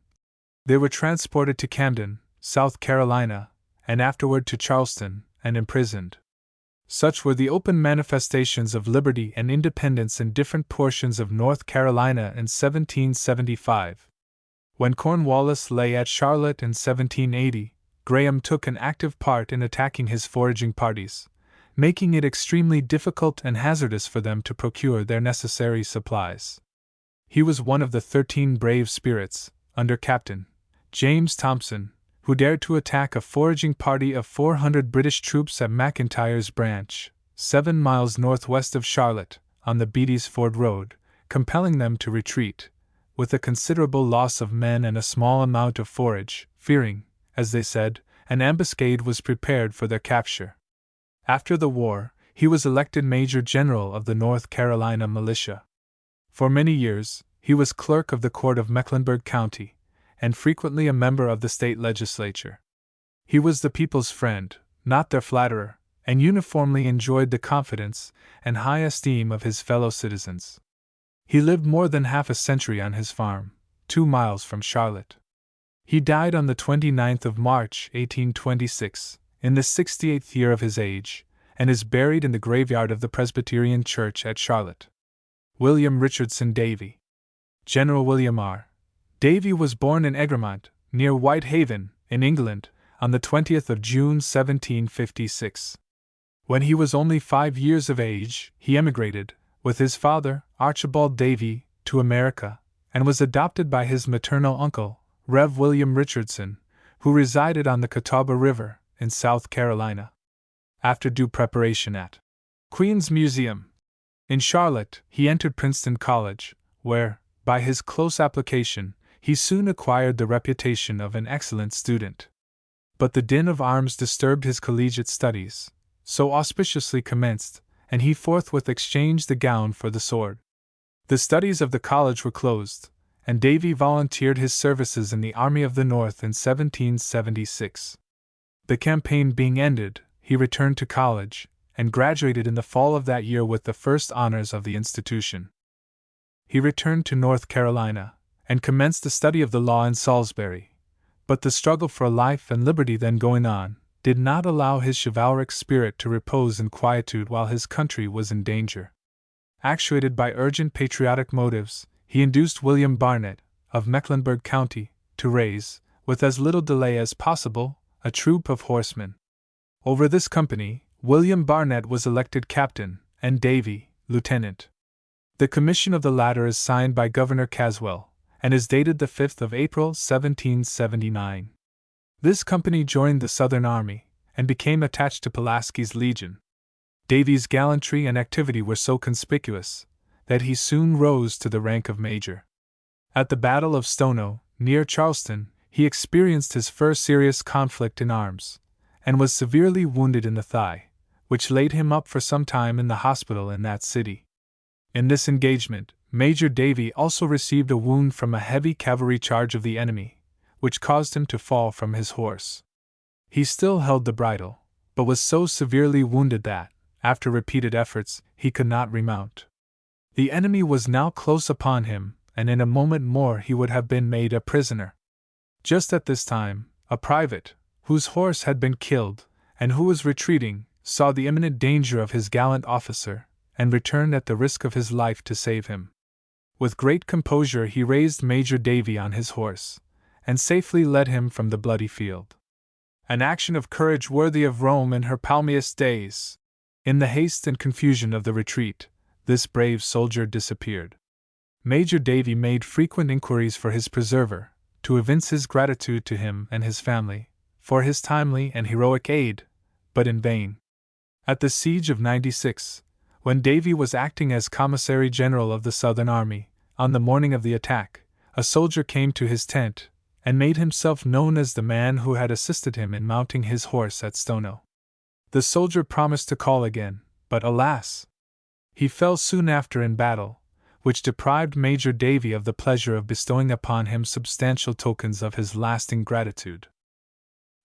they were transported to Camden, South Carolina, and afterward to Charleston, and imprisoned. Such were the open manifestations of liberty and independence in different portions of North Carolina in 1775. When Cornwallis lay at Charlotte in 1780, Graham took an active part in attacking his foraging parties, making it extremely difficult and hazardous for them to procure their necessary supplies. He was one of the 13 brave spirits, under Captain James Thompson, who dared to attack a foraging party of 400 British troops at McIntyre's Branch, 7 miles northwest of Charlotte, on the Beatty's Ford Road, compelling them to retreat, with a considerable loss of men and a small amount of forage, fearing, as they said, an ambuscade was prepared for their capture. After the war, he was elected Major General of the North Carolina Militia. For many years, he was clerk of the court of Mecklenburg County, and frequently a member of the state legislature. He was the people's friend, not their flatterer, and uniformly enjoyed the confidence and high esteem of his fellow citizens. He lived more than half a century on his farm, 2 miles from Charlotte. He died on the 29th of March, 1826, in the 68th year of his age, and is buried in the graveyard of the Presbyterian Church at Charlotte. William Richardson Davy. General William R. Davy was born in Egremont, near Whitehaven, in England, on the 20th of June 1756. When he was only 5 years of age, he emigrated, with his father, Archibald Davy, to America, and was adopted by his maternal uncle, Rev. William Richardson, who resided on the Catawba River, in South Carolina. After due preparation at Queen's Museum in Charlotte, he entered Princeton College, where, by his close application, he soon acquired the reputation of an excellent student. But the din of arms disturbed his collegiate studies, so auspiciously commenced, and he forthwith exchanged the gown for the sword. The studies of the college were closed, and Davy volunteered his services in the Army of the North in 1776. The campaign being ended, he returned to college, and graduated in the fall of that year with the first honors of the institution. He returned to North Carolina, and commenced the study of the law in Salisbury, but the struggle for life and liberty then going on did not allow his chivalric spirit to repose in quietude while his country was in danger. Actuated by urgent patriotic motives, he induced William Barnett, of Mecklenburg County, to raise, with as little delay as possible, a troop of horsemen. Over this company, William Barnett was elected captain, and Davy, lieutenant. The commission of the latter is signed by Governor Caswell, and is dated the 5th of April, 1779. This company joined the Southern Army, and became attached to Pulaski's Legion. Davy's gallantry and activity were so conspicuous that he soon rose to the rank of major. At the Battle of Stono, near Charleston, he experienced his first serious conflict in arms, and was severely wounded in the thigh, which laid him up for some time in the hospital in that city. In this engagement, Major Davy also received a wound from a heavy cavalry charge of the enemy, which caused him to fall from his horse. He still held the bridle, but was so severely wounded that, after repeated efforts, he could not remount. The enemy was now close upon him, and in a moment more he would have been made a prisoner. Just at this time, a private, whose horse had been killed, and who was retreating, saw the imminent danger of his gallant officer, and returned at the risk of his life to save him. With great composure he raised Major Davy on his horse, and safely led him from the bloody field. An action of courage worthy of Rome in her palmiest days. In the haste and confusion of the retreat, this brave soldier disappeared. Major Davy made frequent inquiries for his preserver, to evince his gratitude to him and his family, for his timely and heroic aid, but in vain. At the siege of 96, when Davy was acting as Commissary General of the Southern Army, on the morning of the attack, a soldier came to his tent, and made himself known as the man who had assisted him in mounting his horse at Stono. The soldier promised to call again, but alas! He fell soon after in battle, which deprived Major Davy of the pleasure of bestowing upon him substantial tokens of his lasting gratitude.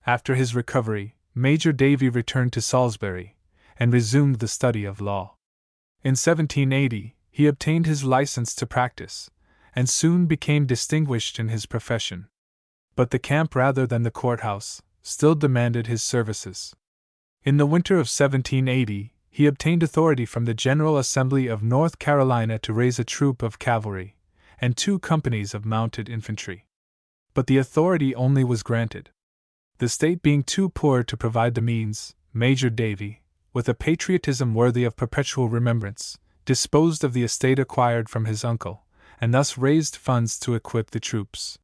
After his recovery, Major Davy returned to Salisbury, and resumed the study of law. In 1780, he obtained his license to practice, and soon became distinguished in his profession. But the camp rather than the courthouse still demanded his services. In the winter of 1780, he obtained authority from the General Assembly of North Carolina to raise a troop of cavalry, and 2 companies of mounted infantry. But the authority only was granted. The state being too poor to provide the means, Major Davy, with a patriotism worthy of perpetual remembrance, disposed of the estate acquired from his uncle, and thus raised funds to equip the troops.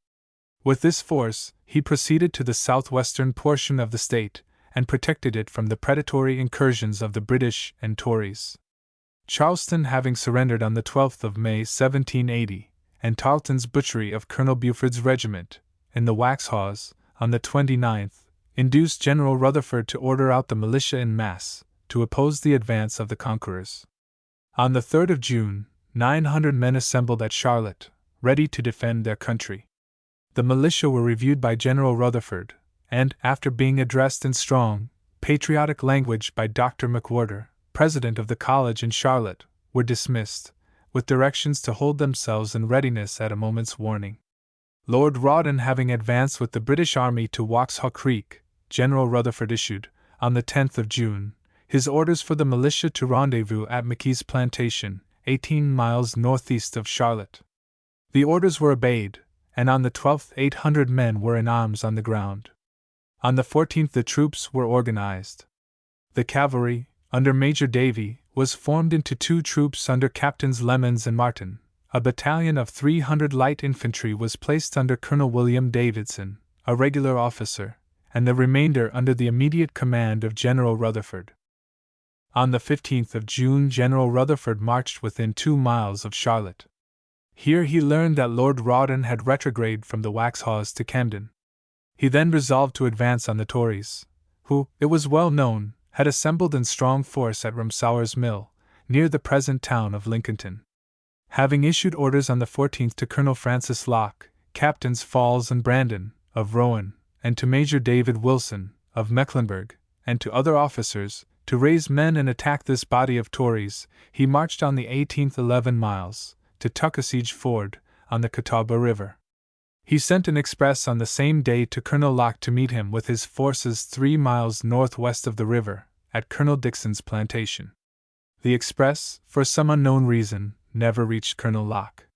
With this force, he proceeded to the southwestern portion of the state, and protected it from the predatory incursions of the British and Tories. Charleston having surrendered on the 12th of May 1780, and Tarleton's butchery of Colonel Buford's regiment, in the Waxhaws, on the 29th, induced General Rutherford to order out the militia in mass, to oppose the advance of the conquerors. On the 3rd of June, 900 men assembled at Charlotte, ready to defend their country. The militia were reviewed by General Rutherford, and, after being addressed in strong, patriotic language by Dr. McWhorter, president of the college in Charlotte, were dismissed, with directions to hold themselves in readiness at a moment's warning. Lord Rawdon having advanced with the British Army to Waxhaw Creek, General Rutherford issued, on the 10th of June, his orders for the militia to rendezvous at McKee's Plantation, 18 miles northeast of Charlotte. The orders were obeyed, and on the 12th 800 men were in arms on the ground. On the 14th the troops were organized. The cavalry, under Major Davy, was formed into 2 troops under Captains Lemons and Martin. A battalion of 300 light infantry was placed under Colonel William Davidson, a regular officer, and the remainder under the immediate command of General Rutherford. On the 15th of June General Rutherford marched within 2 miles of Charlotte. Here he learned that Lord Rawdon had retrograded from the Waxhaws to Camden. He then resolved to advance on the Tories, who, it was well known, had assembled in strong force at Rumsauer's Mill, near the present town of Lincolnton. Having issued orders on the 14th to Colonel Francis Locke, Captains Falls and Brandon, of Rowan, and to Major David Wilson, of Mecklenburg, and to other officers, to raise men and attack this body of Tories, he marched on the 18th 11 miles, to Tuckasegee Ford, on the Catawba River. He sent an express on the same day to Colonel Locke to meet him with his forces 3 miles northwest of the river, at Colonel Dixon's plantation. The express, for some unknown reason, never reached Colonel Locke.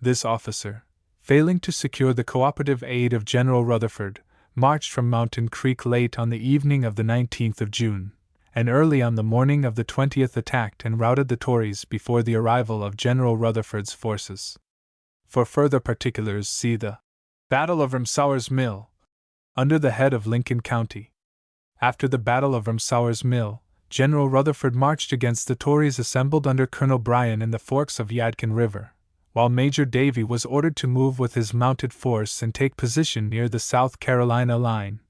This officer, failing to secure the cooperative aid of General Rutherford, marched from Mountain Creek late on the evening of the 19th of June, and early on the morning of the 20th attacked and routed the Tories before the arrival of General Rutherford's forces. For further particulars see the Battle of Rumsauer's Mill, under the head of Lincoln County. After the Battle of Rumsauer's Mill, General Rutherford marched against the Tories assembled under Colonel Bryan in the forks of Yadkin River, while Major Davy was ordered to move with his mounted force and take position near the South Carolina line,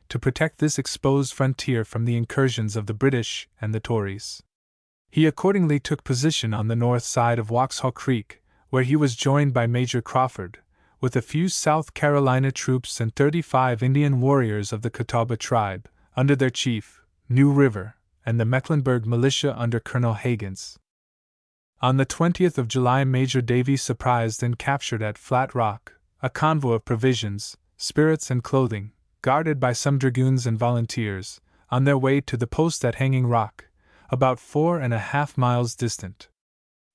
to protect this exposed frontier from the incursions of the British and the Tories. He accordingly took position on the north side of Waxhaw Creek, where he was joined by Major Crawford, with a few South Carolina troops and 35 Indian warriors of the Catawba tribe, under their chief, New River, and the Mecklenburg militia under Colonel Higgins. On the 20th of July Major Davy surprised and captured at Flat Rock a convoy of provisions, spirits and clothing, guarded by some dragoons and volunteers, on their way to the post at Hanging Rock, about 4.5 miles distant.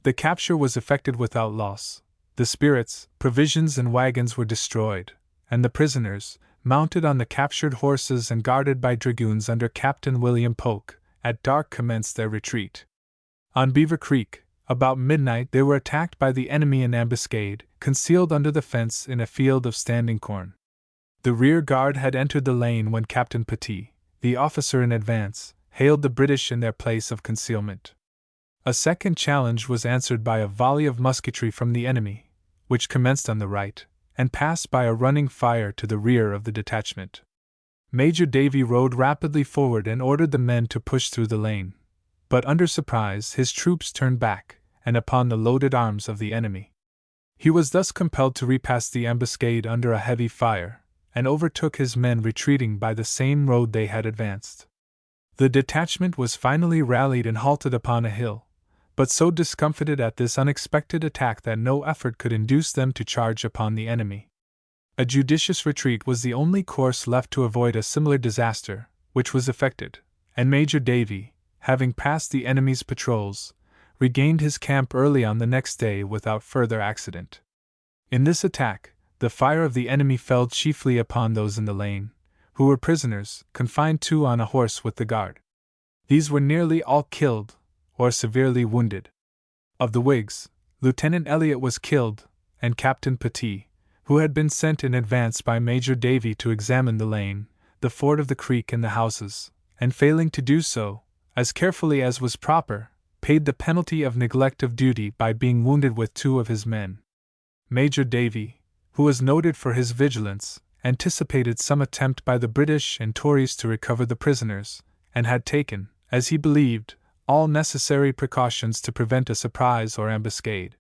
The capture was effected without loss. The spirits, provisions and wagons were destroyed, and the prisoners, mounted on the captured horses and guarded by dragoons under Captain William Polk, at dark commenced their retreat. On Beaver Creek, about midnight they were attacked by the enemy in ambuscade, concealed under the fence in a field of standing corn. The rear guard had entered the lane when Captain Petit, the officer in advance, hailed the British in their place of concealment. A second challenge was answered by a volley of musketry from the enemy, which commenced on the right, and passed by a running fire to the rear of the detachment. Major Davy rode rapidly forward and ordered the men to push through the lane, but under surprise his troops turned back, and upon the loaded arms of the enemy. He was thus compelled to repass the ambuscade under a heavy fire, and overtook his men retreating by the same road they had advanced. The detachment was finally rallied and halted upon a hill, but so discomfited at this unexpected attack that no effort could induce them to charge upon the enemy. A judicious retreat was the only course left to avoid a similar disaster, which was effected, and Major Davy, having passed the enemy's patrols, regained his camp early on the next day without further accident. In this attack, the fire of the enemy fell chiefly upon those in the lane, who were prisoners, confined to on a horse with the guard. These were nearly all killed, or severely wounded. Of the Whigs, Lieutenant Elliot was killed, and Captain Petit, who had been sent in advance by Major Davy to examine the lane, the ford of the creek and the houses, and failing to do so, as carefully as was proper, paid the penalty of neglect of duty by being wounded with 2 of his men. Major Davy, who was noted for his vigilance, anticipated some attempt by the British and Tories to recover the prisoners, and had taken, as he believed, all necessary precautions to prevent a surprise or ambuscade.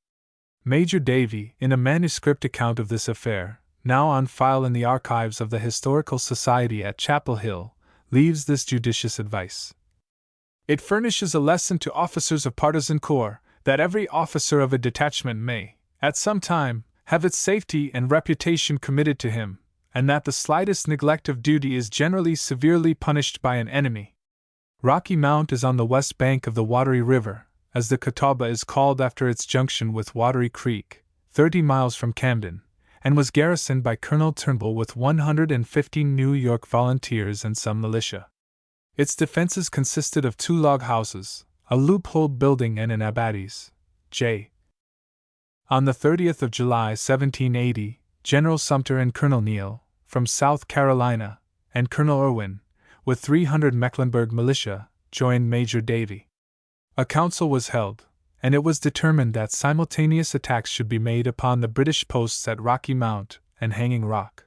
Major Davy, in a manuscript account of this affair, now on file in the archives of the Historical Society at Chapel Hill, leaves this judicious advice. It furnishes a lesson to officers of partisan corps that every officer of a detachment may, at some time, have its safety and reputation committed to him, and that the slightest neglect of duty is generally severely punished by an enemy. Rocky Mount is on the west bank of the Wateree River, as the Catawba is called after its junction with Wateree Creek, 30 miles from Camden, and was garrisoned by Colonel Turnbull with 150 New York volunteers and some militia. Its defenses consisted of 2 log houses, a loopholed building, and an abattis. J. On the 30th of July, 1780, General Sumter and Colonel Neal, from South Carolina, and Colonel Irwin, with 300 Mecklenburg militia, joined Major Davie. A council was held, and it was determined that simultaneous attacks should be made upon the British posts at Rocky Mount and Hanging Rock.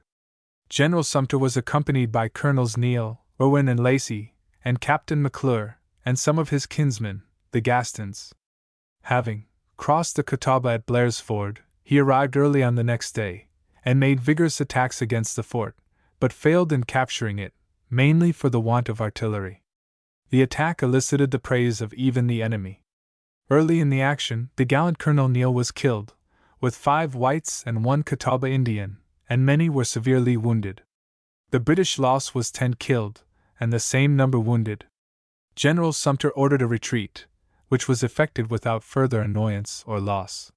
General Sumter was accompanied by Colonels Neal, Irwin, and Lacey, and Captain McClure, and some of his kinsmen, the Gastons. Having crossed the Catawba at Blair's Ford, he arrived early on the next day, and made vigorous attacks against the fort, but failed in capturing it, mainly for the want of artillery. The attack elicited the praise of even the enemy. Early in the action, the gallant Colonel Neal was killed, with 5 whites and 1 Catawba Indian, and many were severely wounded. The British loss was 10 killed, and the same number wounded. General Sumter ordered a retreat, which was effected without further annoyance or loss.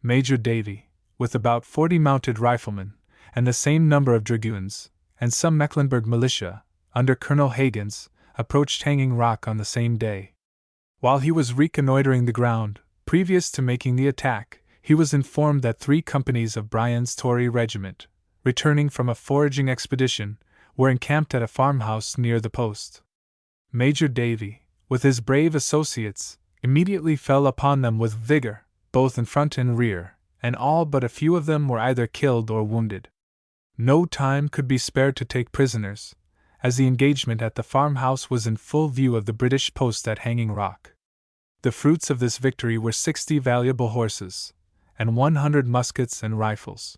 Major Davie, with about 40 mounted riflemen, and the same number of dragoons, and some Mecklenburg militia, under Colonel Higgins, approached Hanging Rock on the same day. While he was reconnoitering the ground, previous to making the attack, he was informed that 3 companies of Bryan's Tory regiment, returning from a foraging expedition, were encamped at a farmhouse near the post. Major Davie, with his brave associates, immediately fell upon them with vigor, both in front and rear, and all but a few of them were either killed or wounded. No time could be spared to take prisoners, as the engagement at the farmhouse was in full view of the British post at Hanging Rock. The fruits of this victory were 60 valuable horses, and 100 muskets and rifles.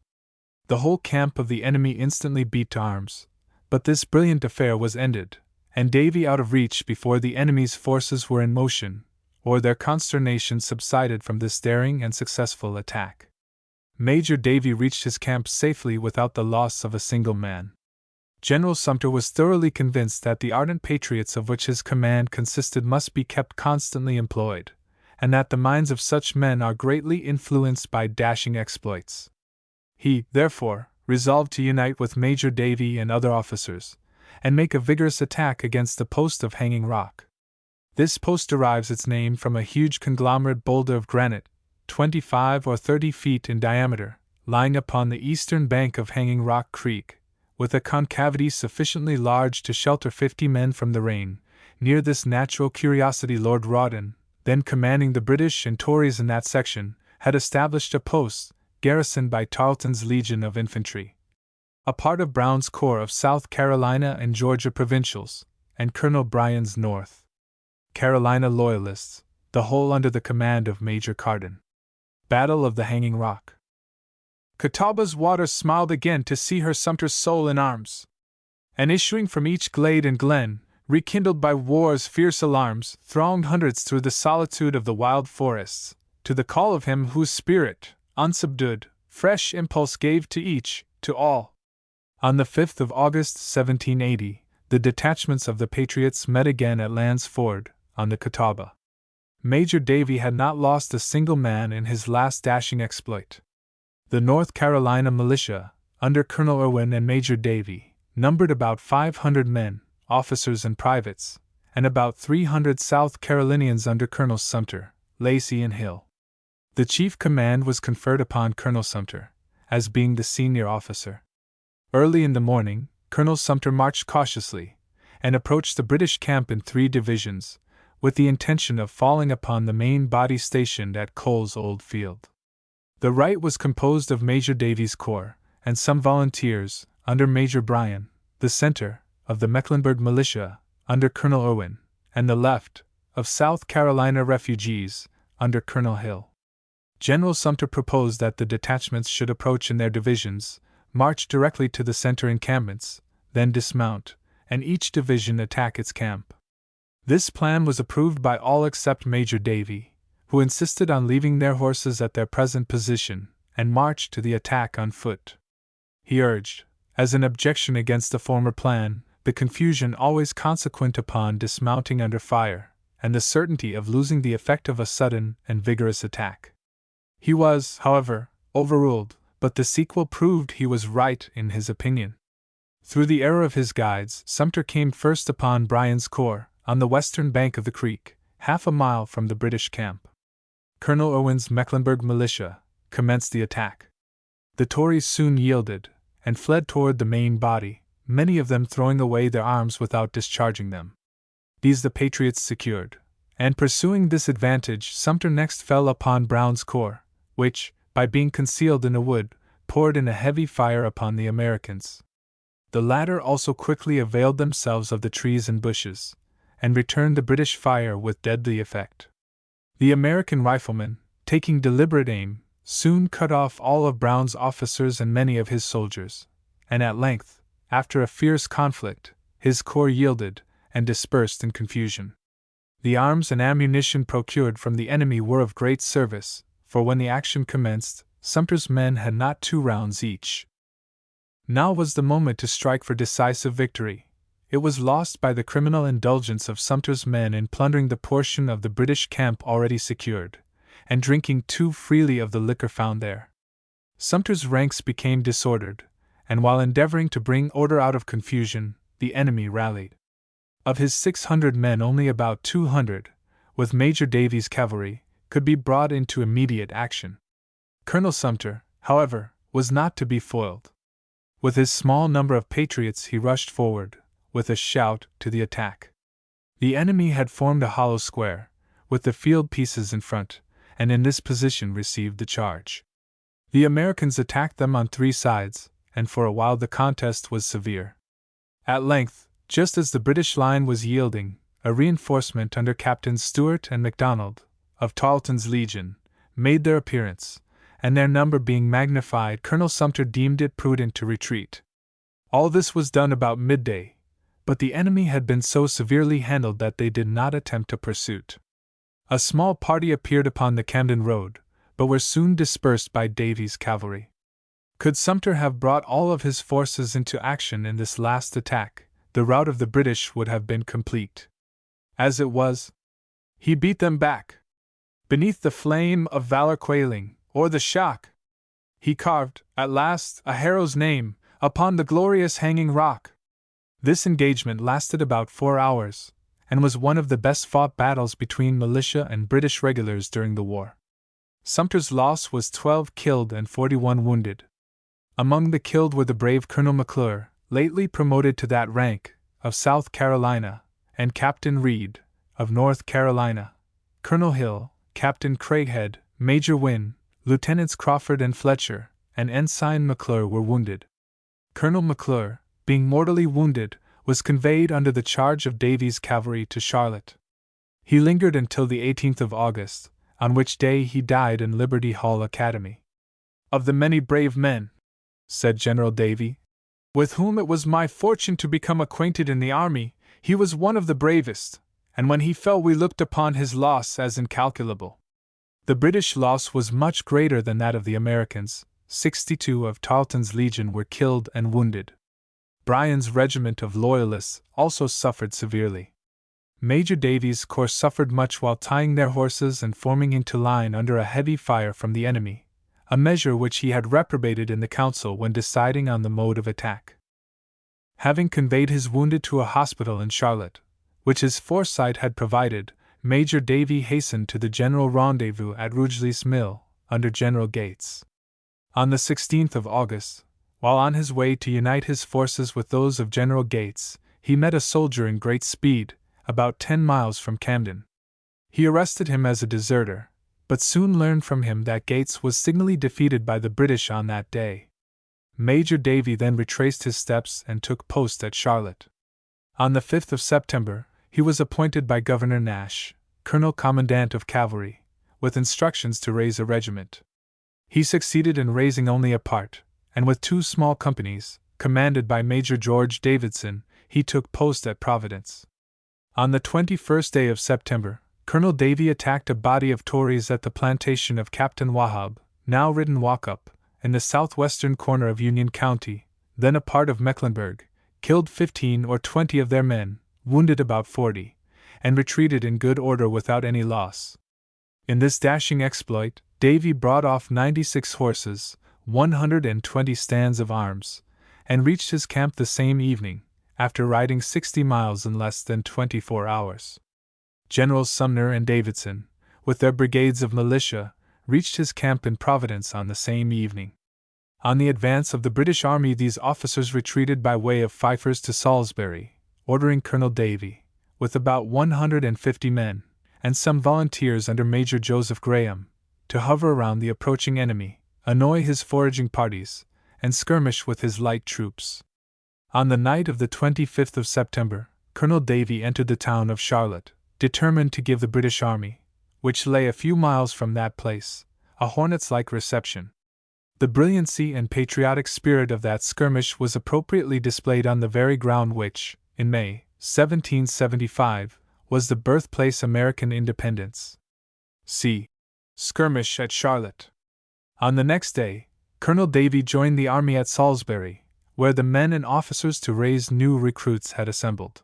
The whole camp of the enemy instantly beat to arms, but this brilliant affair was ended, and Davie out of reach before the enemy's forces were in motion, or their consternation subsided from this daring and successful attack. Major Davie reached his camp safely without the loss of a single man. General Sumter was thoroughly convinced that the ardent patriots of which his command consisted must be kept constantly employed, and that the minds of such men are greatly influenced by dashing exploits. He, therefore, resolved to unite with Major Davie and other officers, and make a vigorous attack against the post of Hanging Rock. This post derives its name from a huge conglomerate boulder of granite, 25 or 30 feet in diameter, lying upon the eastern bank of Hanging Rock Creek, with a concavity sufficiently large to shelter 50 men from the rain. Near this natural curiosity Lord Rawdon, then commanding the British and Tories in that section, had established a post, garrisoned by Tarleton's Legion of Infantry, a part of Brown's Corps of South Carolina and Georgia Provincials, and Colonel Bryan's North Carolina Loyalists, the whole under the command of Major Carden. Battle of the Hanging Rock. Catawba's waters smiled again to see her Sumter's soul in arms. And issuing from each glade and glen, rekindled by war's fierce alarms, thronged hundreds through the solitude of the wild forests, to the call of him whose spirit, unsubdued, fresh impulse gave to each, to all. On the 5th of August, 1780, the detachments of the Patriots met again at Land's Ford, on the Catawba. Major Davie had not lost a single man in his last dashing exploit. The North Carolina militia, under Colonel Irwin and Major Davie, numbered about 500 men, officers and privates, and about 300 South Carolinians under Colonels Sumter, Lacey, and Hill. The chief command was conferred upon Colonel Sumter, as being the senior officer. Early in the morning, Colonel Sumter marched cautiously, and approached the British camp in 3 divisions, with the intention of falling upon the main body stationed at Cole's Old Field. The right was composed of Major Davie's corps, and some volunteers, under Major Bryan, the center, of the Mecklenburg militia, under Colonel Irwin, and the left, of South Carolina refugees, under Colonel Hill. General Sumter proposed that the detachments should approach in their divisions, march directly to the center encampments, then dismount, and each division attack its camp. This plan was approved by all except Major Davy, who insisted on leaving their horses at their present position and march to the attack on foot. He urged, as an objection against the former plan, the confusion always consequent upon dismounting under fire, and the certainty of losing the effect of a sudden and vigorous attack. He was, however, overruled, but the sequel proved he was right in his opinion. Through the error of his guides, Sumter came first upon Bryan's corps, on the western bank of the creek, half a mile from the British camp. Colonel Irwin's Mecklenburg militia commenced the attack. The Tories soon yielded, and fled toward the main body, many of them throwing away their arms without discharging them. These the Patriots secured, and pursuing this advantage, Sumter next fell upon Brown's corps, which, by being concealed in a wood, poured in a heavy fire upon the Americans. The latter also quickly availed themselves of the trees and bushes, and returned the British fire with deadly effect. The American riflemen, taking deliberate aim, soon cut off all of Brown's officers and many of his soldiers, and at length, after a fierce conflict, his corps yielded and dispersed in confusion. The arms and ammunition procured from the enemy were of great service, for when the action commenced, Sumter's men had not 2 rounds each. Now was the moment to strike for decisive victory. It was lost by the criminal indulgence of Sumter's men in plundering the portion of the British camp already secured, and drinking too freely of the liquor found there. Sumter's ranks became disordered, and while endeavoring to bring order out of confusion, the enemy rallied. Of his 600 men only about 200, with Major Davy's cavalry, could be brought into immediate action. Colonel Sumter, however, was not to be foiled. With his small number of patriots he rushed forward, with a shout, to the attack. The enemy had formed a hollow square, with the field pieces in front, and in this position received the charge. The Americans attacked them on 3 sides, and for a while the contest was severe. At length, just as the British line was yielding, a reinforcement under Captains Stewart and MacDonald, of Tarleton's Legion, made their appearance, and their number being magnified, Colonel Sumter deemed it prudent to retreat. All this was done about midday, but the enemy had been so severely handled that they did not attempt a pursuit. A small party appeared upon the Camden road, but were soon dispersed by Davy's cavalry. Could Sumter have brought all of his forces into action in this last attack, the rout of the British would have been complete. As it was, he beat them back. Beneath the flame of valor quailing, or the shock, he carved, at last, a hero's name upon the glorious hanging rock. This engagement lasted about 4 hours, and was one of the best fought battles between militia and British regulars during the war. Sumter's loss was 12 killed and 41 wounded. Among the killed were the brave Colonel McClure, lately promoted to that rank, of South Carolina, and Captain Reed, of North Carolina. Colonel Hill, Captain Craighead, Major Wynne, Lieutenants Crawford and Fletcher, and Ensign McClure were wounded. Colonel McClure, being mortally wounded, was conveyed under the charge of Davy's cavalry to Charlotte. He lingered until the 18th of August, on which day he died in Liberty Hall Academy. Of the many brave men, said General Davy, with whom it was my fortune to become acquainted in the army, he was one of the bravest, and when he fell we looked upon his loss as incalculable. The British loss was much greater than that of the Americans. 62 of Tarleton's Legion were killed and wounded. Bryan's regiment of Loyalists also suffered severely. Major Davy's corps suffered much while tying their horses and forming into line under a heavy fire from the enemy, a measure which he had reprobated in the council when deciding on the mode of attack. Having conveyed his wounded to a hospital in Charlotte, which his foresight had provided, Major Davy hastened to the general rendezvous at Rugeley's Mill, under General Gates. On the 16th of August, while on his way to unite his forces with those of General Gates, he met a soldier in great speed, about 10 miles from Camden. He arrested him as a deserter, but soon learned from him that Gates was signally defeated by the British on that day. Major Davy then retraced his steps and took post at Charlotte. On the 5th of September, he was appointed by Governor Nash, Colonel Commandant of Cavalry, with instructions to raise a regiment. He succeeded in raising only a part, and with 2 small companies, commanded by Major George Davidson, he took post at Providence. On the 21st day of September, Colonel Davie attacked a body of Tories at the plantation of Captain Wahab, now written Walkup, in the southwestern corner of Union County, then a part of Mecklenburg, killed 15 or 20 of their men, wounded about 40, and retreated in good order without any loss. In this dashing exploit, Davie brought off 96 horses, 120 stands of arms, and reached his camp the same evening, after riding 60 miles in less than 24 hours. Generals Sumner and Davidson, with their brigades of militia, reached his camp in Providence on the same evening. On the advance of the British Army, these officers retreated by way of Pfeiffer's to Salisbury, ordering Colonel Davie, with about 150 men, and some volunteers under Major Joseph Graham, to hover around the approaching enemy, annoy his foraging parties, and skirmish with his light troops. On the night of the 25th of September, Colonel Davie entered the town of Charlotte, determined to give the British Army, which lay a few miles from that place, a hornets-like reception. The brilliancy and patriotic spirit of that skirmish was appropriately displayed on the very ground which, in May 1775, was the birthplace of American independence. See Skirmish at Charlotte. On the next day, Colonel Davie joined the army at Salisbury, where the men and officers to raise new recruits had assembled.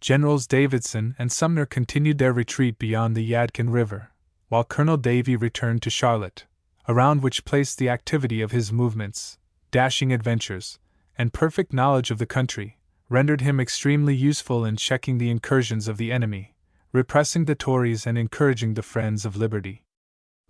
Generals Davidson and Sumner continued their retreat beyond the Yadkin River, while Colonel Davie returned to Charlotte, around which place the activity of his movements, dashing adventures, and perfect knowledge of the country, rendered him extremely useful in checking the incursions of the enemy, repressing the Tories and encouraging the friends of liberty.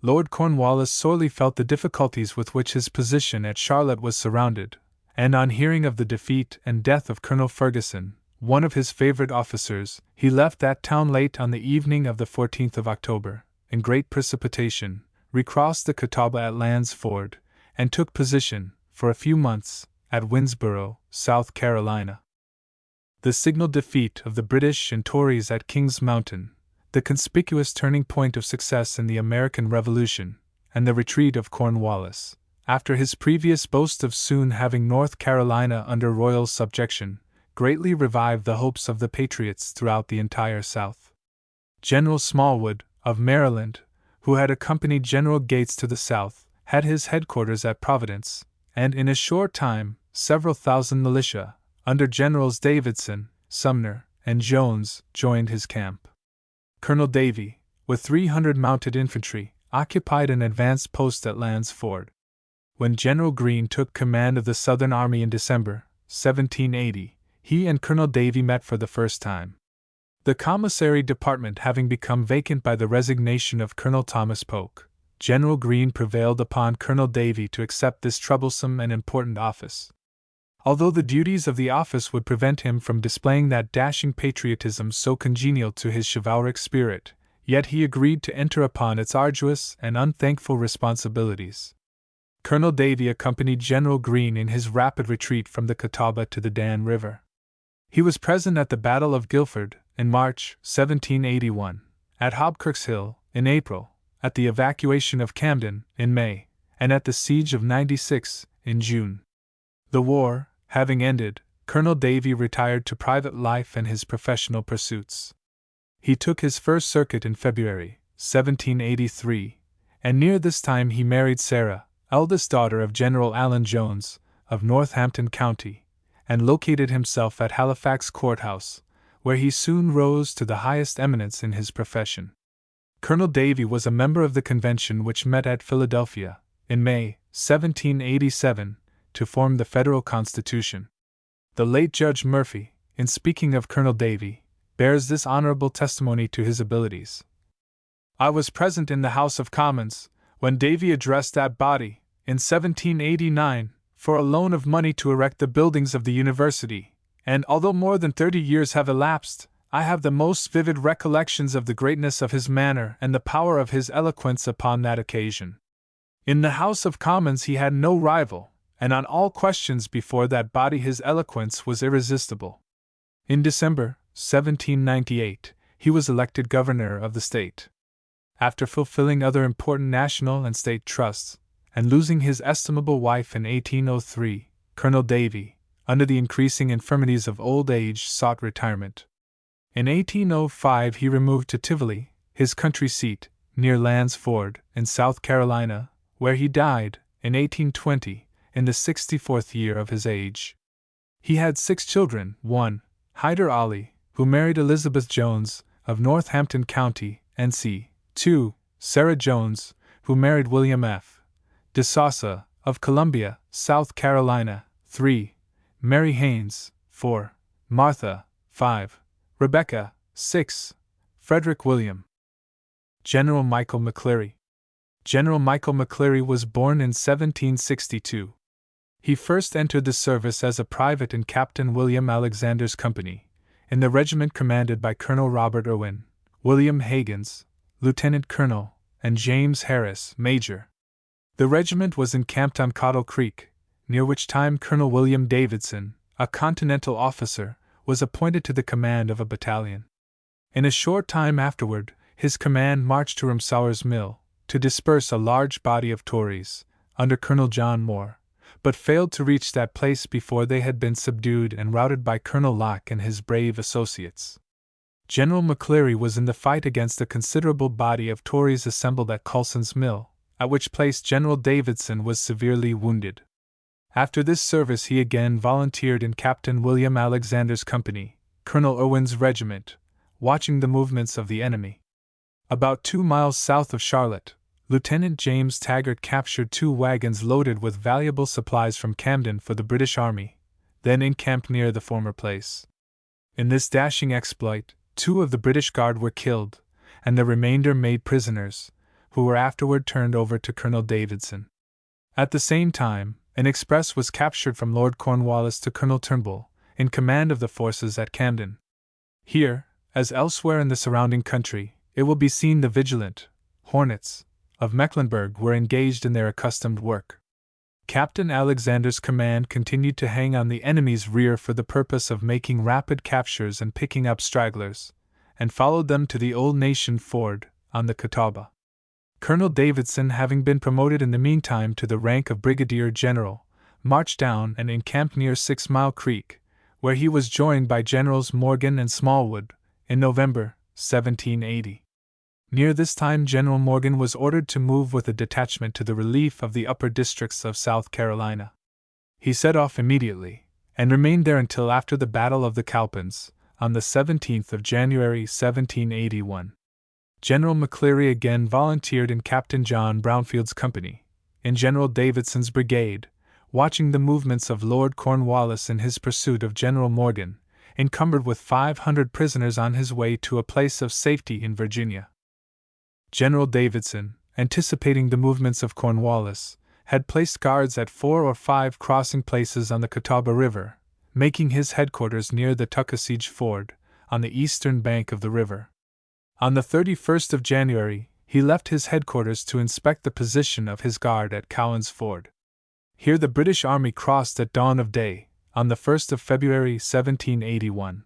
Lord Cornwallis sorely felt the difficulties with which his position at Charlotte was surrounded, and on hearing of the defeat and death of Colonel Ferguson, one of his favorite officers, he left that town late on the evening of the 14th of October, in great precipitation, recrossed the Catawba at Land's Ford, and took position, for a few months, at Winnsboro, South Carolina. The signal defeat of the British and Tories at Kings Mountain, the conspicuous turning point of success in the American Revolution, and the retreat of Cornwallis, after his previous boast of soon having North Carolina under royal subjection, greatly revived the hopes of the patriots throughout the entire South. General Smallwood, of Maryland, who had accompanied General Gates to the South, had his headquarters at Providence, and in a short time, several thousand militia, under Generals Davidson, Sumner, and Jones, joined his camp. Colonel Davie, with 300 mounted infantry, occupied an advanced post at Land's Ford. When General Greene took command of the Southern Army in December 1780, he and Colonel Davie met for the first time. The commissary department having become vacant by the resignation of Colonel Thomas Polk, General Greene prevailed upon Colonel Davie to accept this troublesome and important office. Although the duties of the office would prevent him from displaying that dashing patriotism so congenial to his chivalric spirit, yet he agreed to enter upon its arduous and unthankful responsibilities. Colonel Davie accompanied General Greene in his rapid retreat from the Catawba to the Dan River. He was present at the Battle of Guilford, in March 1781, at Hobkirk's Hill, in April, at the evacuation of Camden, in May, and at the Siege of 96, in June. The war having ended, Colonel Davie retired to private life and his professional pursuits. He took his first circuit in February 1783, and near this time he married Sarah, eldest daughter of General Allen Jones, of Northampton County, and located himself at Halifax Courthouse, where he soon rose to the highest eminence in his profession. Colonel Davie was a member of the convention which met at Philadelphia, in May 1787, to form the Federal Constitution. The late Judge Murphy, in speaking of Colonel Davie, bears this honorable testimony to his abilities. "I was present in the House of Commons when Davie addressed that body, in 1789, for a loan of money to erect the buildings of the University, and although more than 30 years have elapsed, I have the most vivid recollections of the greatness of his manner and the power of his eloquence upon that occasion. In the House of Commons he had no rival, and on all questions before that body his eloquence was irresistible." In December 1798, he was elected governor of the state. After fulfilling other important national and state trusts, and losing his estimable wife in 1803, Colonel Davie, under the increasing infirmities of old age, sought retirement. In 1805 he removed to Tivoli, his country seat, near Land's Ford, in South Carolina, where he died, in 1820, in the 64th year of his age. He had 6 children: 1. Hyder Ali, who married Elizabeth Jones, of Northampton County, N.C. 2. Sarah Jones, who married William F. de Sousa, of Columbia, South Carolina. 3. Mary Haynes. 4. Martha. 5. Rebecca. 6. Frederick William. General Michael McCleary. General Michael McCleary was born in 1762. He first entered the service as a private in Captain William Alexander's company, in the regiment commanded by Colonel Robert Irwin, William Higgins, Lieutenant Colonel, and James Harris, Major. The regiment was encamped on Cottle Creek, near which time Colonel William Davidson, a Continental officer, was appointed to the command of a battalion. In a short time afterward, his command marched to Rumsauer's Mill, to disperse a large body of Tories, under Colonel John Moore, but failed to reach that place before they had been subdued and routed by Colonel Locke and his brave associates. General McCleary was in the fight against a considerable body of Tories assembled at Coulson's Mill, at which place General Davidson was severely wounded. After this service he again volunteered in Captain William Alexander's company, Colonel Irwin's regiment, watching the movements of the enemy. About 2 miles south of Charlotte, Lieutenant James Taggart captured 2 wagons loaded with valuable supplies from Camden for the British Army, then encamped near the former place. In this dashing exploit, 2 of the British Guard were killed, and the remainder made prisoners, who were afterward turned over to Colonel Davidson. At the same time, an express was captured from Lord Cornwallis to Colonel Turnbull, in command of the forces at Camden. Here, as elsewhere in the surrounding country, it will be seen the vigilant Hornets of Mecklenburg were engaged in their accustomed work. Captain Alexander's command continued to hang on the enemy's rear for the purpose of making rapid captures and picking up stragglers, and followed them to the Old Nation Ford, on the Catawba. Colonel Davidson, having been promoted in the meantime to the rank of Brigadier General, marched down and encamped near 6 Mile Creek, where he was joined by Generals Morgan and Smallwood, in November, 1780. Near this time General Morgan was ordered to move with a detachment to the relief of the upper districts of South Carolina. He set off immediately, and remained there until after the Battle of the Cowpens, on the 17th of January 1781. General McCleary again volunteered in Captain John Brownfield's company, in General Davidson's brigade, watching the movements of Lord Cornwallis in his pursuit of General Morgan, encumbered with 500 prisoners on his way to a place of safety in Virginia. General Davidson, anticipating the movements of Cornwallis, had placed guards at 4 or 5 crossing places on the Catawba River, making his headquarters near the Tuckasegee Ford, on the eastern bank of the river. On the 31st of January, he left his headquarters to inspect the position of his guard at Cowan's Ford. Here the British Army crossed at dawn of day, on the 1st of February 1781.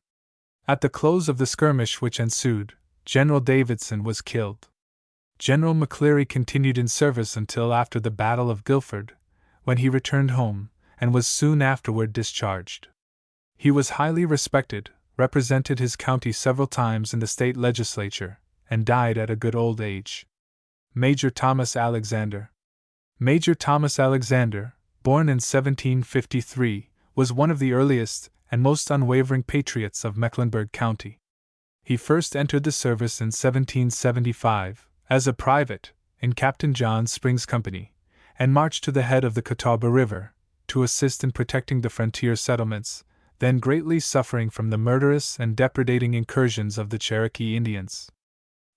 At the close of the skirmish which ensued, General Davidson was killed. General McCleary continued in service until after the Battle of Guilford, when he returned home, and was soon afterward discharged. He was highly respected, represented his county several times in the state legislature, and died at a good old age. Major Thomas Alexander. Major Thomas Alexander, born in 1753, was one of the earliest and most unwavering patriots of Mecklenburg County. He first entered the service in 1775, as a private, in Captain John Spring's company, and marched to the head of the Catawba River, to assist in protecting the frontier settlements, then greatly suffering from the murderous and depredating incursions of the Cherokee Indians.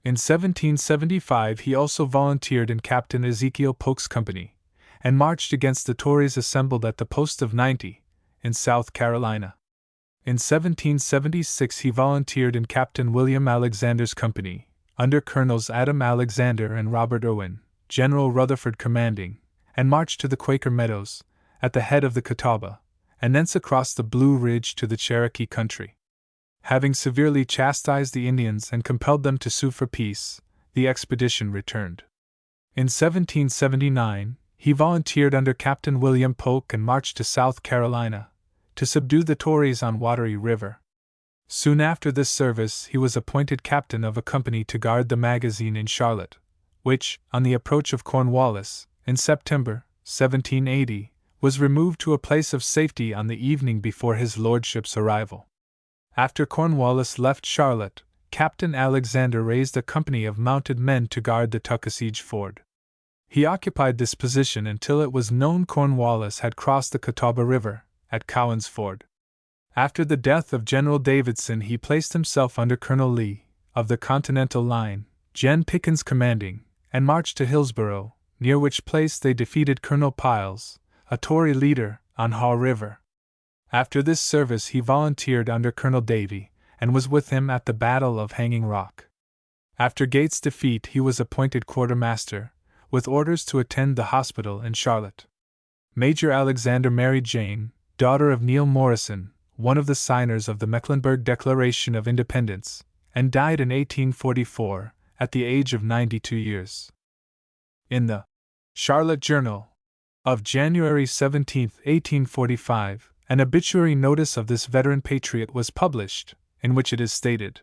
In 1775 he also volunteered in Captain Ezekiel Polk's company, and marched against the Tories assembled at the post of 90, in South Carolina. In 1776 he volunteered in Captain William Alexander's company, under Colonels Adam Alexander and Robert Irwin, General Rutherford commanding, and marched to the Quaker Meadows, at the head of the Catawba, and thence across the Blue Ridge to the Cherokee country. Having severely chastised the Indians and compelled them to sue for peace, the expedition returned. In 1779, he volunteered under Captain William Polk and marched to South Carolina, to subdue the Tories on Wateree River. Soon after this service, he was appointed captain of a company to guard the magazine in Charlotte, which, on the approach of Cornwallis, in September 1780, was removed to a place of safety on the evening before his lordship's arrival. After Cornwallis left Charlotte, Captain Alexander raised a company of mounted men to guard the Tuckasegee ford. He occupied this position until it was known Cornwallis had crossed the Catawba River, at Cowan's Ford. After the death of General Davidson, he placed himself under Colonel Lee, of the Continental Line, Gen. Pickens commanding, and marched to Hillsborough, near which place they defeated Colonel Piles, a Tory leader, on Haw River. After this service he volunteered under Colonel Davie, and was with him at the Battle of Hanging Rock. After Gates' defeat he was appointed quartermaster, with orders to attend the hospital in Charlotte. Major Alexander married Jane, daughter of Neil Morrison, one of the signers of the Mecklenburg Declaration of Independence, and died in 1844, at the age of 92 years. In the Charlotte Journal of January 17, 1845, an obituary notice of this veteran patriot was published, in which it is stated,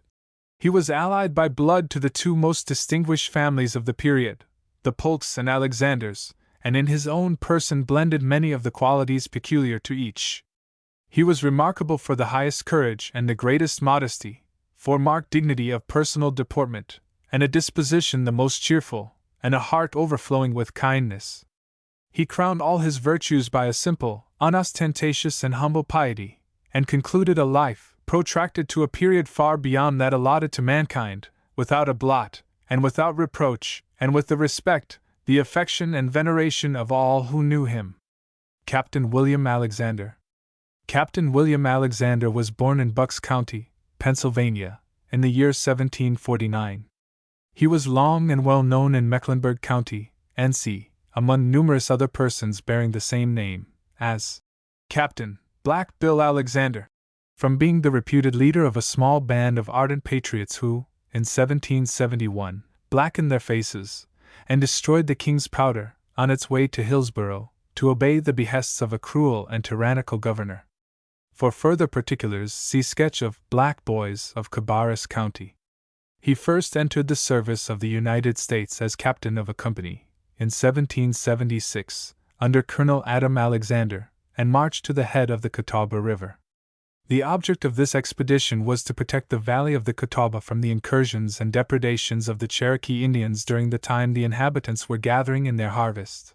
"He was allied by blood to the two most distinguished families of the period, the Polks and Alexanders, and in his own person blended many of the qualities peculiar to each. He was remarkable for the highest courage and the greatest modesty, for marked dignity of personal deportment, and a disposition the most cheerful, and a heart overflowing with kindness. He crowned all his virtues by a simple, unostentatious, and humble piety, and concluded a life, protracted to a period far beyond that allotted to mankind, without a blot, and without reproach, and with the respect, the affection, and veneration of all who knew him." Captain William Alexander. Captain William Alexander was born in Bucks County, Pennsylvania, in the year 1749. He was long and well known in Mecklenburg County, NC, among numerous other persons bearing the same name, as Captain Black Bill Alexander, from being the reputed leader of a small band of ardent patriots who, in 1771, blackened their faces, and destroyed the king's powder, on its way to Hillsborough, to obey the behests of a cruel and tyrannical governor. For further particulars, see sketch of Black Boys of Cabarrus County. He first entered the service of the United States as captain of a company, in 1776, under Colonel Adam Alexander, and marched to the head of the Catawba River. The object of this expedition was to protect the valley of the Catawba from the incursions and depredations of the Cherokee Indians during the time the inhabitants were gathering in their harvest.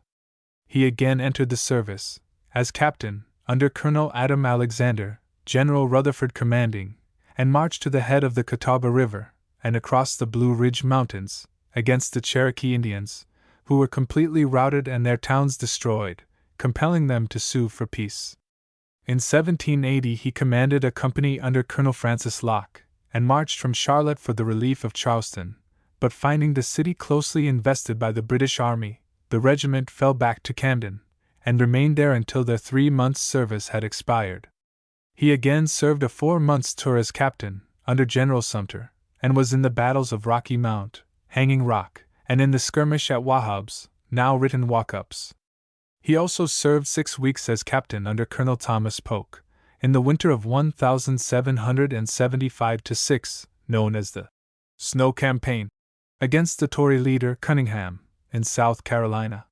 He again entered the service, as captain, under Colonel Adam Alexander, General Rutherford commanding, and marched to the head of the Catawba River, and across the Blue Ridge Mountains, against the Cherokee Indians, who were completely routed and their towns destroyed, compelling them to sue for peace. In 1780 he commanded a company under Colonel Francis Locke, and marched from Charlotte for the relief of Charleston, but finding the city closely invested by the British Army, the regiment fell back to Camden, and remained there until their 3 months' service had expired. He again served a 4 months' tour as captain, under General Sumter, and was in the battles of Rocky Mount, Hanging Rock, and in the skirmish at Wahhabs, now written Walkups. He also served 6 weeks as captain under Colonel Thomas Polk, in the winter of 1775-6, known as the Snow Campaign, against the Tory leader Cunningham, in South Carolina.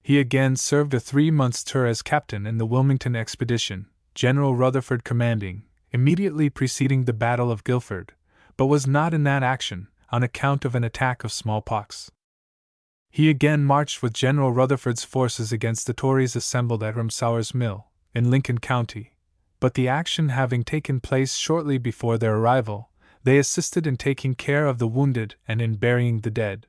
He again served a 3 months' tour as captain in the Wilmington expedition, General Rutherford commanding, immediately preceding the Battle of Guilford, but was not in that action, on account of an attack of smallpox. He again marched with General Rutherford's forces against the Tories assembled at Rumsauer's Mill, in Lincoln County, but the action having taken place shortly before their arrival, they assisted in taking care of the wounded and in burying the dead.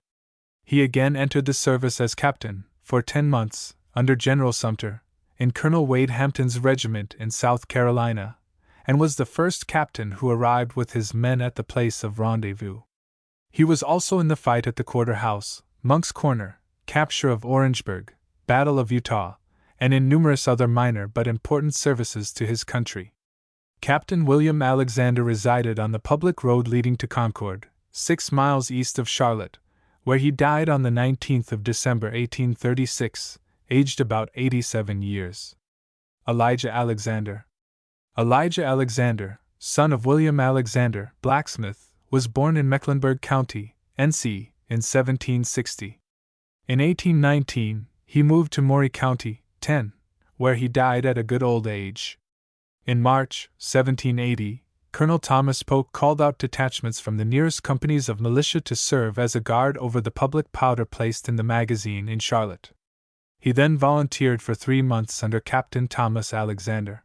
He again entered the service as captain, for 10 months, under General Sumter, in Colonel Wade Hampton's regiment in South Carolina, and was the first captain who arrived with his men at the place of rendezvous. He was also in the fight at the Quarter House, Monk's Corner, capture of Orangeburg, Battle of Utah, and in numerous other minor but important services to his country. Captain William Alexander resided on the public road leading to Concord, 6 miles east of Charlotte, where he died on the 19th of December 1836, aged about 87 years. Elijah Alexander. Elijah Alexander, son of William Alexander, blacksmith, was born in Mecklenburg County, NC, in 1760. In 1819, he moved to Maury County, 10, where he died at a good old age. In March, 1780, Colonel Thomas Polk called out detachments from the nearest companies of militia to serve as a guard over the public powder placed in the magazine in Charlotte. He then volunteered for 3 months under Captain Thomas Alexander.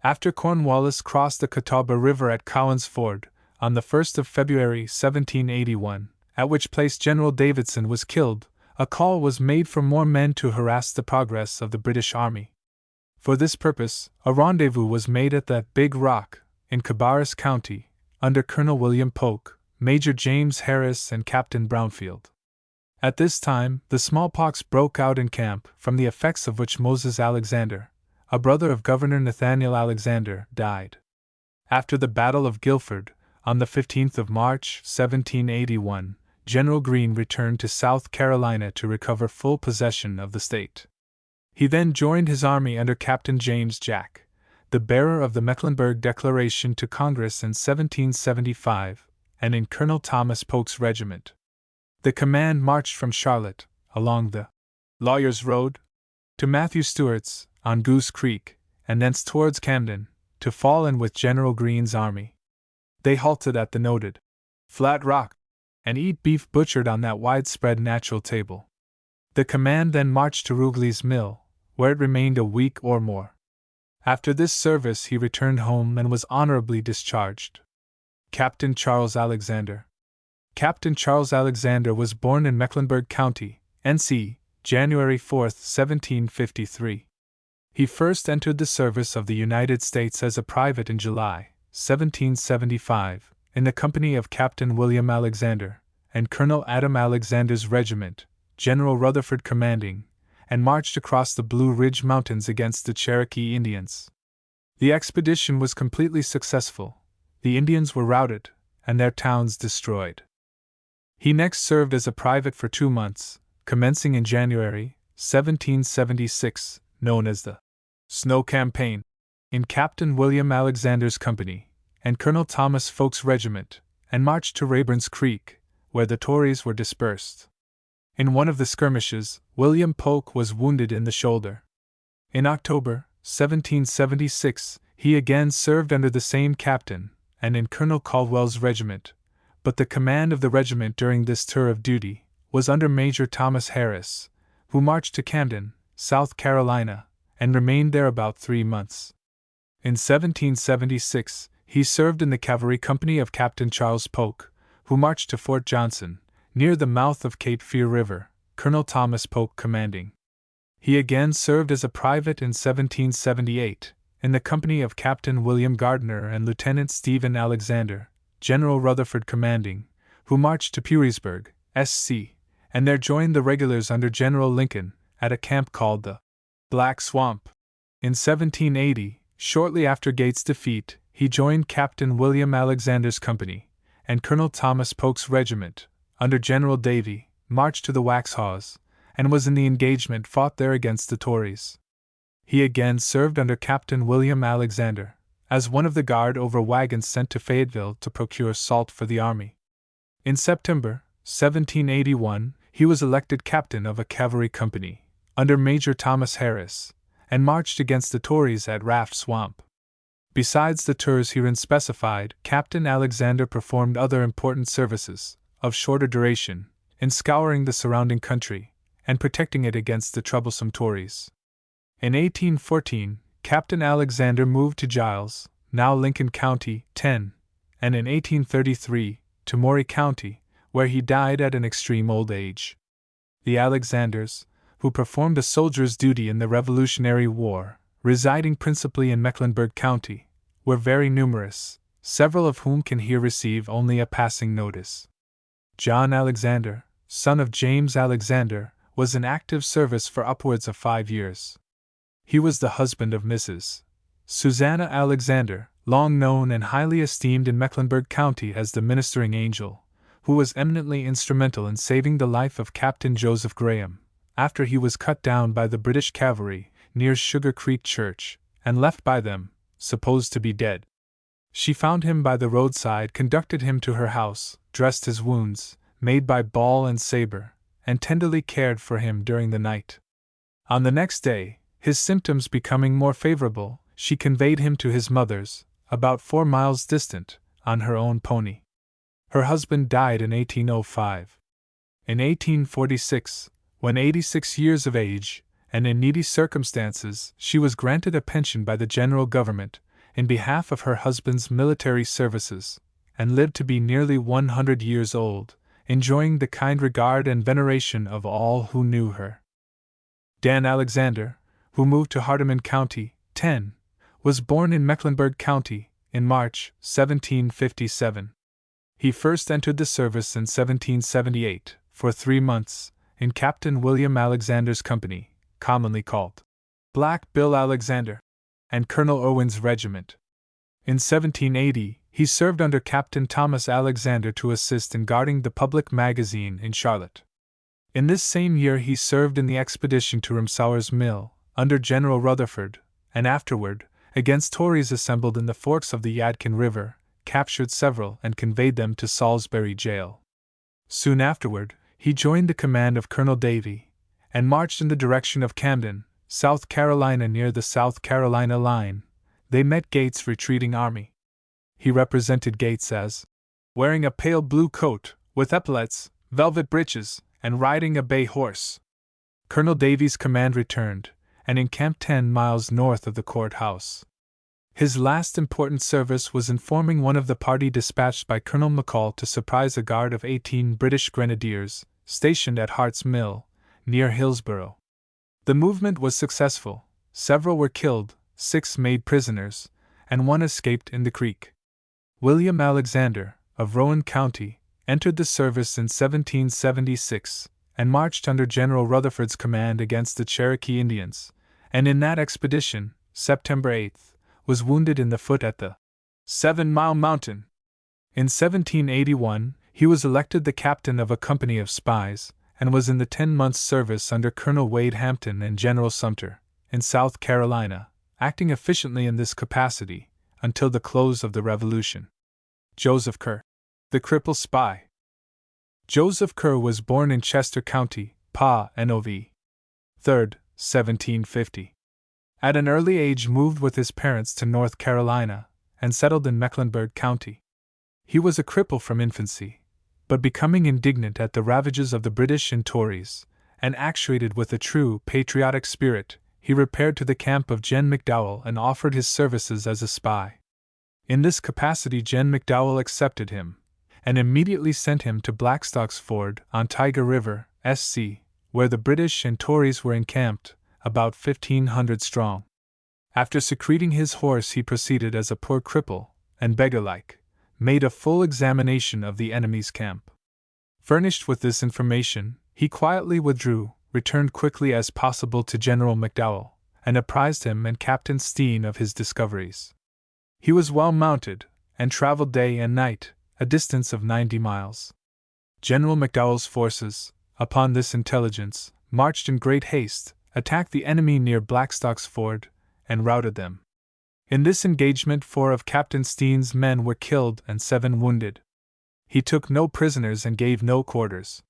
After Cornwallis crossed the Catawba River at Cowan's Ford, on the 1st of February 1781, at which place General Davidson was killed, a call was made for more men to harass the progress of the British Army. For this purpose, a rendezvous was made at the Big Rock, in Cabarrus County, under Colonel William Polk, Major James Harris, and Captain Brownfield. At this time, the smallpox broke out in camp, from the effects of which Moses Alexander, a brother of Governor Nathaniel Alexander, died. After the Battle of Guilford, on the 15th of March, 1781, General Greene returned to South Carolina to recover full possession of the state. He then joined his army under Captain James Jack, the bearer of the Mecklenburg Declaration to Congress in 1775, and in Colonel Thomas Polk's regiment. The command marched from Charlotte, along the Lawyer's Road, to Matthew Stewart's, on Goose Creek, and thence towards Camden, to fall in with General Greene's army. They halted at the noted Flat Rock, and eat beef butchered on that widespread natural table. The command then marched to Rugeley's Mill, where it remained a week or more. After this service he returned home and was honorably discharged. Captain Charles Alexander. Captain Charles Alexander was born in Mecklenburg County, NC, January 4, 1753. He first entered the service of the United States as a private in July, 1775, in the company of Captain William Alexander, and Colonel Adam Alexander's regiment, General Rutherford commanding, and marched across the Blue Ridge Mountains against the Cherokee Indians. The expedition was completely successful. The Indians were routed, and their towns destroyed. He next served as a private for 2 months, commencing in January, 1776, known as the Snow Campaign, in Captain William Alexander's company, and Colonel Thomas Folk's regiment, and marched to Rayburn's Creek, where the Tories were dispersed. In one of the skirmishes, William Polk was wounded in the shoulder. In October, 1776, he again served under the same captain, and in Colonel Caldwell's regiment, but the command of the regiment during this tour of duty was under Major Thomas Harris, who marched to Camden, South Carolina, and remained there about 3 months. In 1776, he served in the cavalry company of Captain Charles Polk, who marched to Fort Johnson, near the mouth of Cape Fear River, Colonel Thomas Polk commanding. He again served as a private in 1778, in the company of Captain William Gardner and Lieutenant Stephen Alexander, General Rutherford commanding, who marched to Petersburg, SC, and there joined the regulars under General Lincoln, at a camp called the Black Swamp. In 1780, shortly after Gates' defeat, he joined Captain William Alexander's company, and Colonel Thomas Polk's regiment, under General Davie, marched to the Waxhaws, and was in the engagement fought there against the Tories. He again served under Captain William Alexander, as one of the guard over wagons sent to Fayetteville to procure salt for the army. In September, 1781, he was elected captain of a cavalry company, under Major Thomas Harris, and marched against the Tories at Raft Swamp. Besides the tours herein specified, Captain Alexander performed other important services, of shorter duration, in scouring the surrounding country, and protecting it against the troublesome Tories. In 1814, Captain Alexander moved to Giles, now Lincoln County, 10, and in 1833, to Maury County, where he died at an extreme old age. The Alexanders, who performed a soldier's duty in the Revolutionary War, residing principally in Mecklenburg County, were very numerous, several of whom can here receive only a passing notice. John Alexander, son of James Alexander, was in active service for upwards of 5 years. He was the husband of Mrs. Susanna Alexander, long known and highly esteemed in Mecklenburg County as the Ministering Angel, who was eminently instrumental in saving the life of Captain Joseph Graham, after he was cut down by the British cavalry near Sugar Creek Church, and left by them, supposed to be dead. She found him by the roadside, conducted him to her house, dressed his wounds, made by ball and saber, and tenderly cared for him during the night. On the next day, his symptoms becoming more favorable, she conveyed him to his mother's, about 4 miles distant, on her own pony. Her husband died in 1805. In 1846, when 86 years of age, and in needy circumstances, she was granted a pension by the general government, in behalf of her husband's military services, and lived to be nearly 100 years old, enjoying the kind regard and veneration of all who knew her. Dan Alexander, who moved to Hardeman County, 10, was born in Mecklenburg County, in March, 1757. He first entered the service in 1778, for 3 months, in Captain William Alexander's company, commonly called Black Bill Alexander, and Colonel Irwin's regiment. In 1780, he served under Captain Thomas Alexander to assist in guarding the public magazine in Charlotte. In this same year he served in the expedition to Ramsauer's Mill, under General Rutherford, and afterward, against Tories assembled in the forks of the Yadkin River, captured several and conveyed them to Salisbury jail. Soon afterward, he joined the command of Colonel Davie, and marched in the direction of Camden, South Carolina. Near the South Carolina line, they met Gates' retreating army. He represented Gates as wearing a pale blue coat, with epaulets, velvet breeches, and riding a bay horse. Colonel Davie's command returned, and encamped 10 miles north of the courthouse. His last important service was in forming one of the party dispatched by Colonel McCall to surprise a guard of 18 British grenadiers, stationed at Hart's Mill, near Hillsborough. The movement was successful, several were killed, 6 made prisoners, and 1 escaped in the creek. William Alexander, of Rowan County, entered the service in 1776, and marched under General Rutherford's command against the Cherokee Indians, and in that expedition, September 8th, was wounded in the foot at the 7 Mile Mountain. In 1781, he was elected the captain of a company of spies, and was in the 10 months' service under Colonel Wade Hampton and General Sumter, in South Carolina, acting efficiently in this capacity, until the close of the Revolution. Joseph Kerr, the cripple spy. Joseph Kerr was born in Chester County, Pa. Nov. 3rd, 1750. At an early age moved with his parents to North Carolina, and settled in Mecklenburg County. He was a cripple from infancy, but becoming indignant at the ravages of the British and Tories, and actuated with a true patriotic spirit, he repaired to the camp of Gen McDowell and offered his services as a spy. In this capacity Gen McDowell accepted him, and immediately sent him to Blackstock's Ford on Tiger River, SC, where the British and Tories were encamped, about 1,500 strong. After secreting his horse he proceeded as a poor cripple, and beggar-like, made a full examination of the enemy's camp. Furnished with this information, he quietly withdrew, returned quickly as possible to General McDowell, and apprised him and Captain Steen of his discoveries. He was well mounted, and traveled day and night, a distance of 90 miles. General McDowell's forces, upon this intelligence, marched in great haste, attacked the enemy near Blackstock's Ford, and routed them. In this engagement 4 of Captain Steen's men were killed and 7 wounded. He took no prisoners and gave no quarters.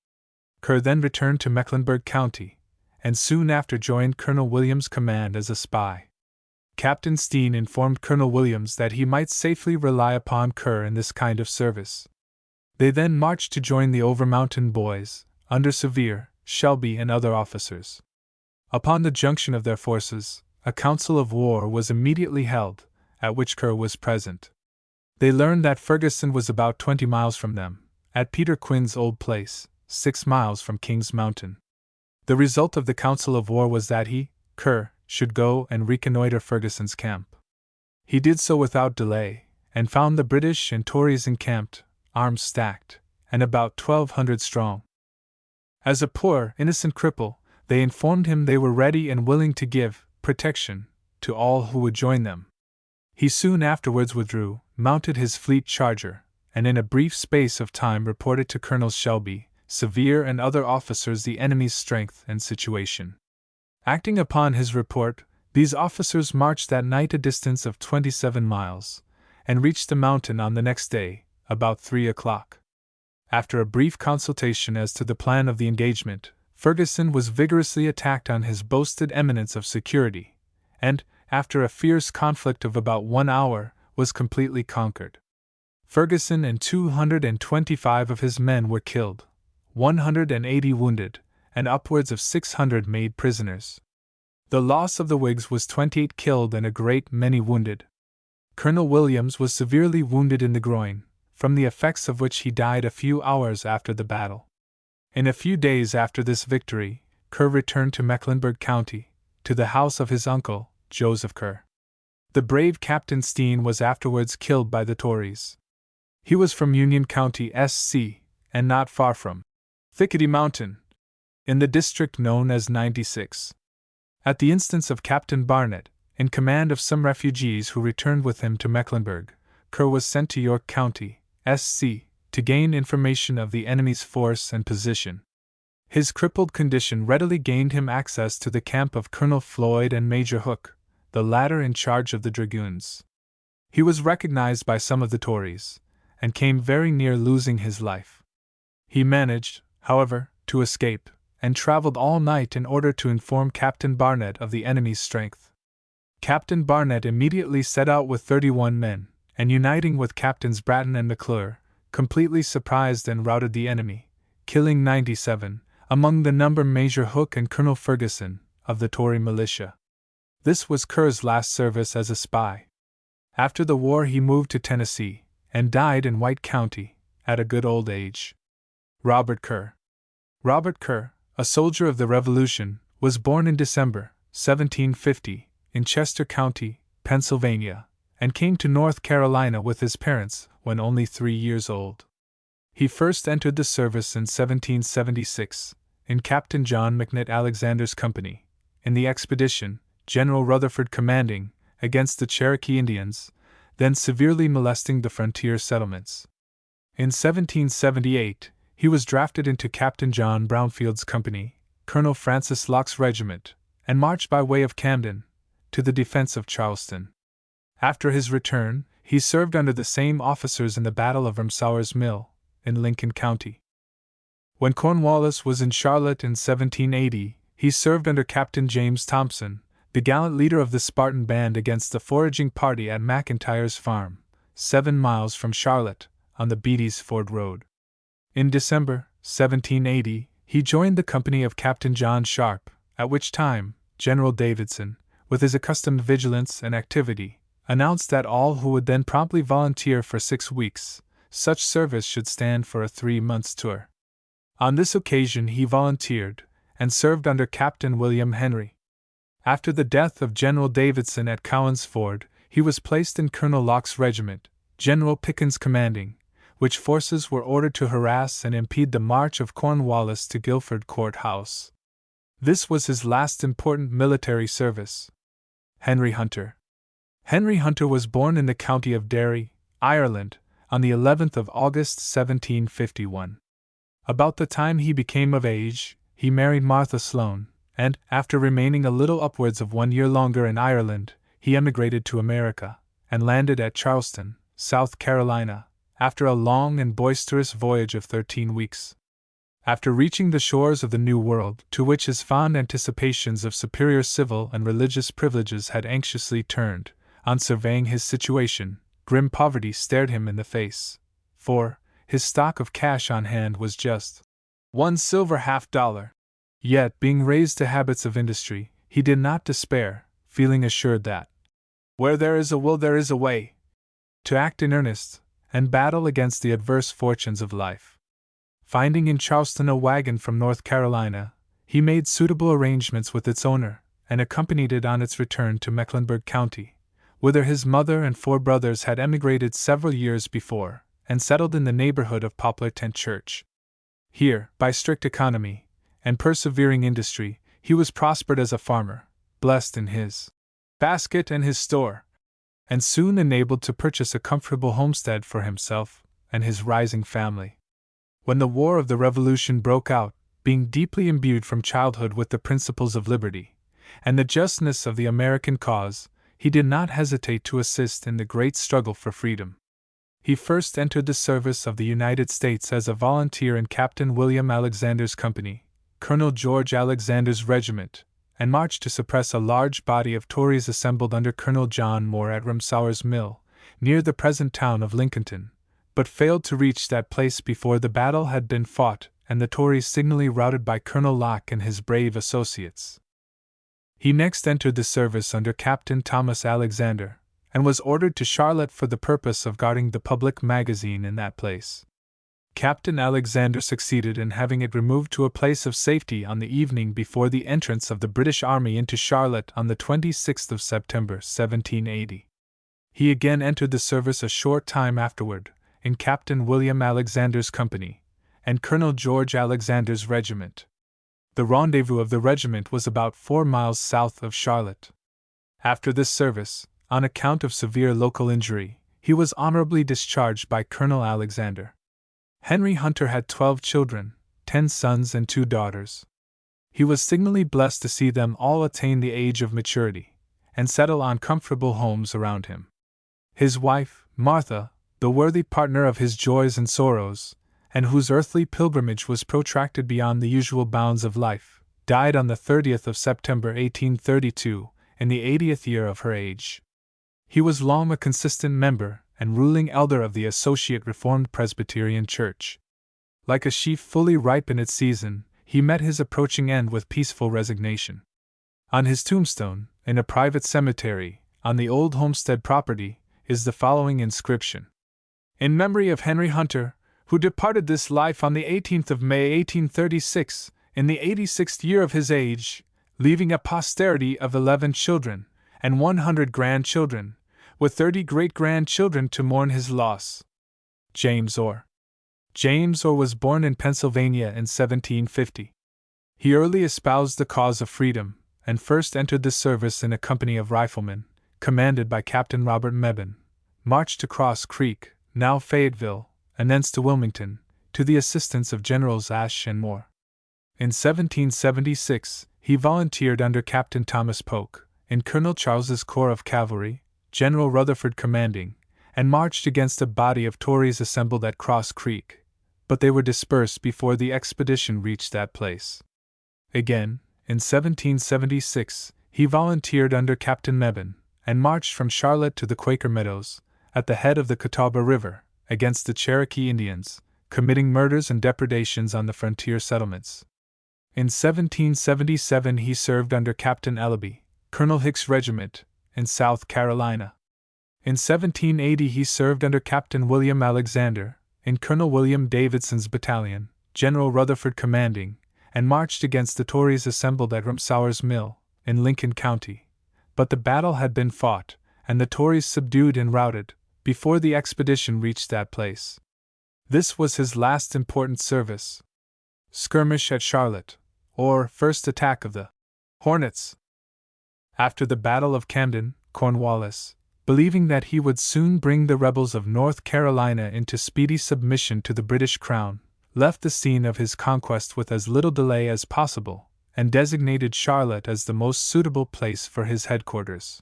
Kerr then returned to Mecklenburg County, and soon after joined Colonel Williams' command as a spy. Captain Steen informed Colonel Williams that he might safely rely upon Kerr in this kind of service. They then marched to join the Over-Mountain Boys, under Sevier, Shelby, and other officers. Upon the junction of their forces, a council of war was immediately held, at which Kerr was present. They learned that Ferguson was about 20 miles from them, at Peter Quinn's old place, 6 miles from King's Mountain. The result of the council of war was that he, Kerr, should go and reconnoiter Ferguson's camp. He did so without delay, and found the British and Tories encamped, arms stacked, and about 1,200 strong. As a poor, innocent cripple, they informed him they were ready and willing to give protection to all who would join them. He soon afterwards withdrew, mounted his fleet charger, and in a brief space of time reported to Colonels Shelby, Sevier, and other officers the enemy's strength and situation. Acting upon his report, These officers marched that night a distance of 27 miles, and reached the mountain on the next day, about 3 o'clock. After a brief consultation as to the plan of the engagement, Ferguson was vigorously attacked on his boasted eminence of security, and, after a fierce conflict of about 1 hour, was completely conquered. Ferguson and 225 of his men were killed, 180 wounded, and upwards of 600 made prisoners. The loss of the Whigs was 28 killed and a great many wounded. Colonel Williams was severely wounded in the groin, from the effects of which he died a few hours after the battle. In a few days after this victory, Kerr returned to Mecklenburg County, to the house of his uncle, Joseph Kerr. The brave Captain Steen was afterwards killed by the Tories. He was from Union County, SC, and not far from Thickety Mountain, in the district known as 96. At the instance of Captain Barnett, in command of some refugees who returned with him to Mecklenburg, Kerr was sent to York County, SC, to gain information of the enemy's force and position. His crippled condition readily gained him access to the camp of Colonel Floyd and Major Hook, the latter in charge of the dragoons. He was recognized by some of the Tories, and came very near losing his life. He managed, however, to escape, and traveled all night in order to inform Captain Barnett of the enemy's strength. Captain Barnett immediately set out with 31 men, and uniting with Captains Bratton and McClure, completely surprised and routed the enemy, killing 97, among the number Major Hook and Colonel Ferguson, of the Tory militia. This was Kerr's last service as a spy. After the war he moved to Tennessee, and died in White County, at a good old age. Robert Kerr. Robert Kerr, a soldier of the Revolution, was born in December, 1750, in Chester County, Pennsylvania, and came to North Carolina with his parents when only 3 years old. He first entered the service in 1776, in Captain John McNitt Alexander's company, in the expedition, General Rutherford commanding, against the Cherokee Indians, then severely molesting the frontier settlements. In 1778, he was drafted into Captain John Brownfield's company, Colonel Francis Locke's regiment, and marched by way of Camden, to the defense of Charleston. After his return, he served under the same officers in the Battle of Ramsauer's Mill, in Lincoln County. When Cornwallis was in Charlotte in 1780, he served under Captain James Thompson, the gallant leader of the Spartan band against the foraging party at McIntyre's farm, 7 miles from Charlotte, on the Beatty's Ford Road. In December 1780, he joined the company of Captain John Sharp, at which time General Davidson, with his accustomed vigilance and activity, announced that all who would then promptly volunteer for 6 weeks, such service should stand for a 3-months tour. On this occasion he volunteered, and served under Captain William Henry. After the death of General Davidson at Cowan's Ford, he was placed in Colonel Locke's regiment, General Pickens commanding, which forces were ordered to harass and impede the march of Cornwallis to Guilford Court House. This was his last important military service. Henry Hunter. Henry Hunter was born in the county of Derry, Ireland, on the 11th of August 1751. About the time he became of age, he married Martha Sloane, and, after remaining a little upwards of 1 year longer in Ireland, he emigrated to America, and landed at Charleston, South Carolina, after a long and boisterous voyage of 13 weeks. After reaching the shores of the New World, to which his fond anticipations of superior civil and religious privileges had anxiously turned, on surveying his situation, grim poverty stared him in the face, for his stock of cash on hand was just $1 silver half-dollar. Yet, being raised to habits of industry, he did not despair, feeling assured that, where there is a will there is a way, to act in earnest, and battle against the adverse fortunes of life. Finding in Charleston a wagon from North Carolina, he made suitable arrangements with its owner, and accompanied it on its return to Mecklenburg County, whither his mother and 4 brothers had emigrated several years before, and settled in the neighborhood of Poplar Tent Church. Here, by strict economy and persevering industry, he was prospered as a farmer, blessed in his basket and his store, and soon enabled to purchase a comfortable homestead for himself and his rising family. When the War of the Revolution broke out, being deeply imbued from childhood with the principles of liberty, and the justness of the American cause, he did not hesitate to assist in the great struggle for freedom. He first entered the service of the United States as a volunteer in Captain William Alexander's company, Colonel George Alexander's regiment, and marched to suppress a large body of Tories assembled under Colonel John Moore at Rumsour's Mill, near the present town of Lincolnton, but failed to reach that place before the battle had been fought and the Tories signally routed by Colonel Locke and his brave associates. He next entered the service under Captain Thomas Alexander, and was ordered to Charlotte for the purpose of guarding the public magazine in that place. Captain Alexander succeeded in having it removed to a place of safety on the evening before the entrance of the British Army into Charlotte on the 26th of September, 1780. He again entered the service a short time afterward, in Captain William Alexander's company, and Colonel George Alexander's regiment. The rendezvous of the regiment was about 4 miles south of Charlotte. After this service, on account of severe local injury, he was honorably discharged by Colonel Alexander. Henry Hunter had 12 children, 10 sons and 2 daughters. He was signally blessed to see them all attain the age of maturity, and settle on comfortable homes around him. His wife, Martha, the worthy partner of his joys and sorrows, and whose earthly pilgrimage was protracted beyond the usual bounds of life, died on the 30th of September 1832, in the 80th year of her age. He was long a consistent member and ruling elder of the Associate Reformed Presbyterian Church. Like a sheaf fully ripe in its season, he met his approaching end with peaceful resignation. On his tombstone, in a private cemetery, on the old homestead property, is the following inscription: In memory of Henry Hunter, who departed this life on the 18th of May 1836, in the 86th year of his age, leaving a posterity of 11 children, and 100 grandchildren, with 30 great-grandchildren to mourn his loss. James Orr. James Orr was born in Pennsylvania in 1750. He early espoused the cause of freedom, and first entered the service in a company of riflemen, commanded by Captain Robert Mebane, marched to Cross Creek, now Fayetteville, and thence to Wilmington, to the assistance of Generals Ashe and Moore. In 1776, he volunteered under Captain Thomas Polk, in Colonel Charles's corps of cavalry, General Rutherford commanding, and marched against a body of Tories assembled at Cross Creek, but they were dispersed before the expedition reached that place. Again, in 1776, he volunteered under Captain Mebane, and marched from Charlotte to the Quaker Meadows, at the head of the Catawba River, against the Cherokee Indians, committing murders and depredations on the frontier settlements. In 1777 he served under Captain Ellaby, Colonel Hicks' regiment, in South Carolina. In 1780 he served under Captain William Alexander, in Colonel William Davidson's battalion, General Rutherford commanding, and marched against the Tories assembled at Rumsour's Mill, in Lincoln County. But the battle had been fought, and the Tories subdued and routed, before the expedition reached that place. This was his last important service. Skirmish at Charlotte, or First Attack of the Hornets. After the Battle of Camden, Cornwallis, believing that he would soon bring the rebels of North Carolina into speedy submission to the British Crown, left the scene of his conquest with as little delay as possible, and designated Charlotte as the most suitable place for his headquarters.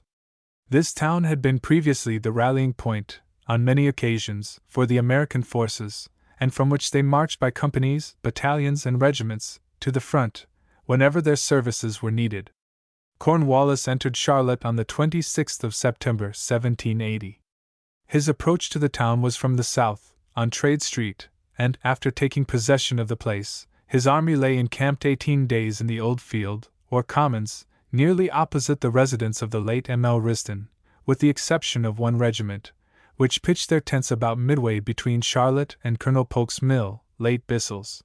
This town had been previously the rallying point, on many occasions, for the American forces, and from which they marched by companies, battalions, and regiments, to the front, whenever their services were needed. Cornwallis entered Charlotte on the 26th of September, 1780. His approach to the town was from the south, on Trade Street, and, after taking possession of the place, his army lay encamped 18 days in the Old Field, or Commons, nearly opposite the residence of the late M.L. Risdon, with the exception of one regiment, which pitched their tents about midway between Charlotte and Colonel Polk's mill, late Bissell's.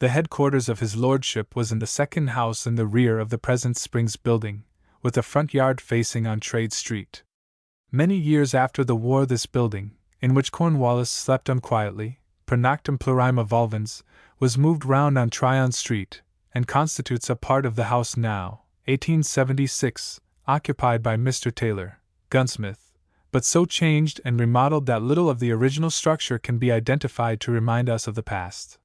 The headquarters of his lordship was in the second house in the rear of the present Springs building, with a front yard facing on Trade Street. Many years after the war this building, in which Cornwallis slept unquietly, per noctem plurima volvens, was moved round on Tryon Street, and constitutes a part of the house now, 1876, occupied by Mr. Taylor, gunsmith, but so changed and remodeled that little of the original structure can be identified to remind us of the past.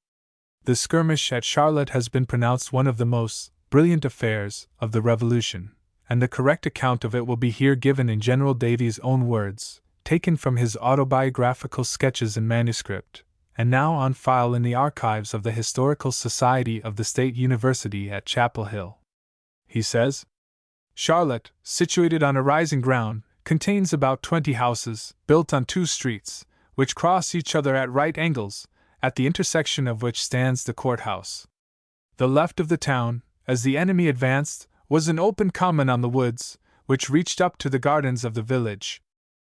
The skirmish at Charlotte has been pronounced one of the most brilliant affairs of the Revolution, and the correct account of it will be here given in General Davy's own words, taken from his autobiographical sketches in manuscript, and now on file in the archives of the Historical Society of the State University at Chapel Hill. He says, Charlotte, situated on a rising ground, contains about 20 houses, built on 2 streets, which cross each other at right angles, at the intersection of which stands the courthouse. The left of the town, as the enemy advanced, was an open common on the woods, which reached up to the gardens of the village.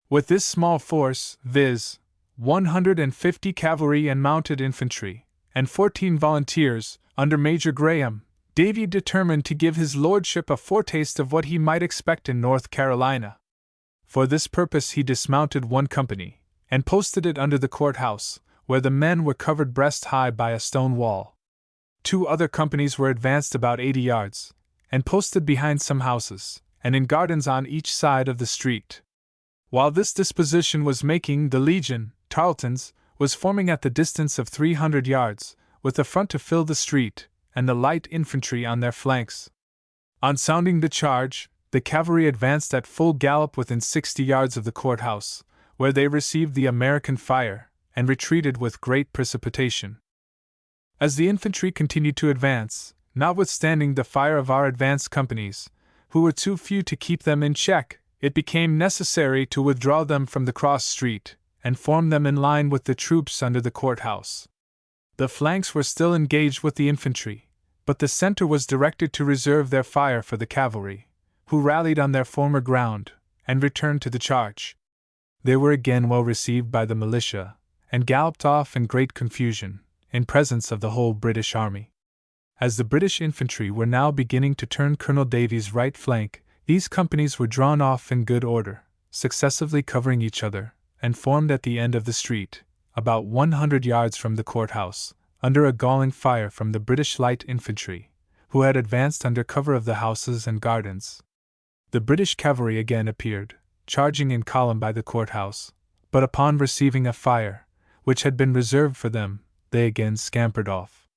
With this small force, viz., 150 cavalry and mounted infantry, and 14 volunteers, under Major Graham, Davy determined to give his lordship a foretaste of what he might expect in North Carolina. For this purpose he dismounted 1 company, and posted it under the courthouse, where the men were covered breast-high by a stone wall. 2 other companies were advanced about 80 yards, and posted behind some houses, and in gardens on each side of the street. While this disposition was making, the Legion, Tarleton's, was forming at the distance of 300 yards, with the front to fill the street, and the light infantry on their flanks. On sounding the charge, the cavalry advanced at full gallop within 60 yards of the courthouse, where they received the American fire, and retreated with great precipitation. As the infantry continued to advance, notwithstanding the fire of our advanced companies, who were too few to keep them in check, it became necessary to withdraw them from the cross street, and form them in line with the troops under the courthouse. The flanks were still engaged with the infantry, but the center was directed to reserve their fire for the cavalry, who rallied on their former ground, and returned to the charge. They were again well received by the militia, and galloped off in great confusion, in presence of the whole British army. As the British infantry were now beginning to turn Colonel Davy's right flank, these companies were drawn off in good order, successively covering each other, and formed at the end of the street, about 100 yards from the courthouse, under a galling fire from the British light infantry, who had advanced under cover of the houses and gardens. The British cavalry again appeared, charging in column by the courthouse, but upon receiving a fire, which had been reserved for them, they again scampered off.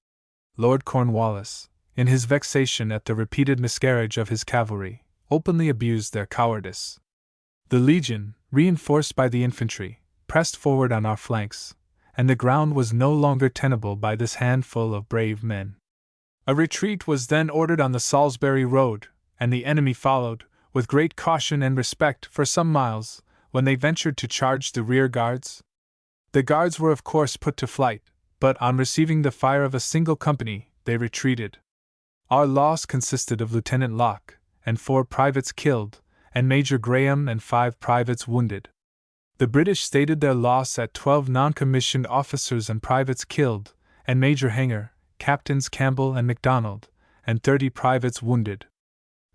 Lord Cornwallis, in his vexation at the repeated miscarriage of his cavalry, openly abused their cowardice. The Legion, reinforced by the infantry, pressed forward on our flanks, and the ground was no longer tenable by this handful of brave men. A retreat was then ordered on the Salisbury road, and the enemy followed, with great caution and respect, for some miles, when they ventured to charge the rear guards. The guards were of course put to flight, but on receiving the fire of a single company, they retreated. Our loss consisted of Lieutenant Locke, and 4 privates killed, and Major Graham and 5 privates wounded. The British stated their loss at 12 non-commissioned officers and privates killed, and Major Hanger, Captains Campbell and MacDonald, and 30 privates wounded.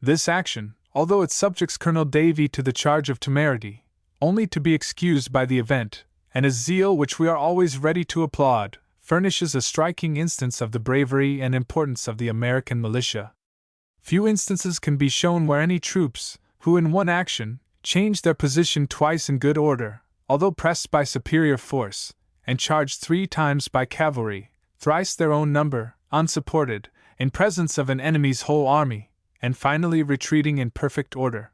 This action, although it subjects Colonel Davy to the charge of temerity, only to be excused by the event, and a zeal which we are always ready to applaud, furnishes a striking instance of the bravery and importance of the American militia. Few instances can be shown where any troops, who in one action, changed their position twice in good order, although pressed by superior force, and charged 3 times by cavalry, thrice their own number, unsupported, in presence of an enemy's whole army, and finally retreating in perfect order.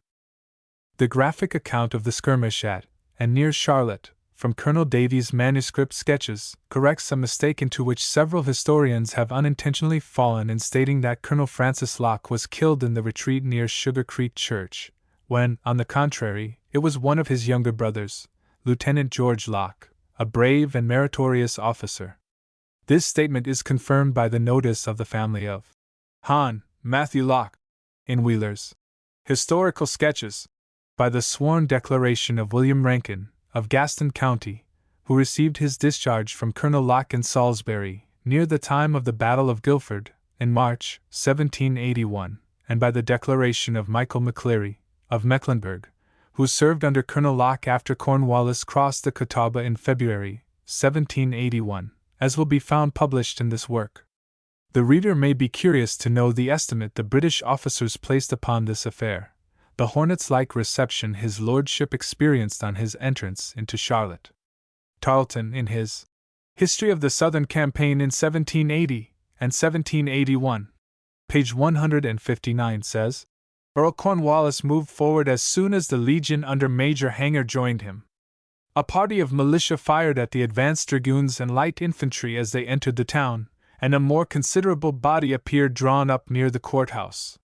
The graphic account of the skirmish at and near Charlotte, from Colonel Davy's manuscript sketches, corrects a mistake into which several historians have unintentionally fallen in stating that Colonel Francis Locke was killed in the retreat near Sugar Creek Church, when, on the contrary, it was one of his younger brothers, Lieutenant George Locke, a brave and meritorious officer. This statement is confirmed by the notice of the family of Hon. Matthew Locke, in Wheeler's Historical Sketches, by the sworn declaration of William Rankin, of Gaston County, who received his discharge from Colonel Locke in Salisbury, near the time of the Battle of Guilford, in March, 1781, and by the declaration of Michael McCleary, of Mecklenburg, who served under Colonel Locke after Cornwallis crossed the Catawba in February, 1781, as will be found published in this work. The reader may be curious to know the estimate the British officers placed upon this affair, the hornets-like reception his lordship experienced on his entrance into Charlotte. Tarleton, in his History of the Southern Campaign in 1780 and 1781, page 159 says, Earl Cornwallis moved forward as soon as the Legion under Major Hanger joined him. A party of militia fired at the advanced dragoons and light infantry as they entered the town, and a more considerable body appeared drawn up near the courthouse.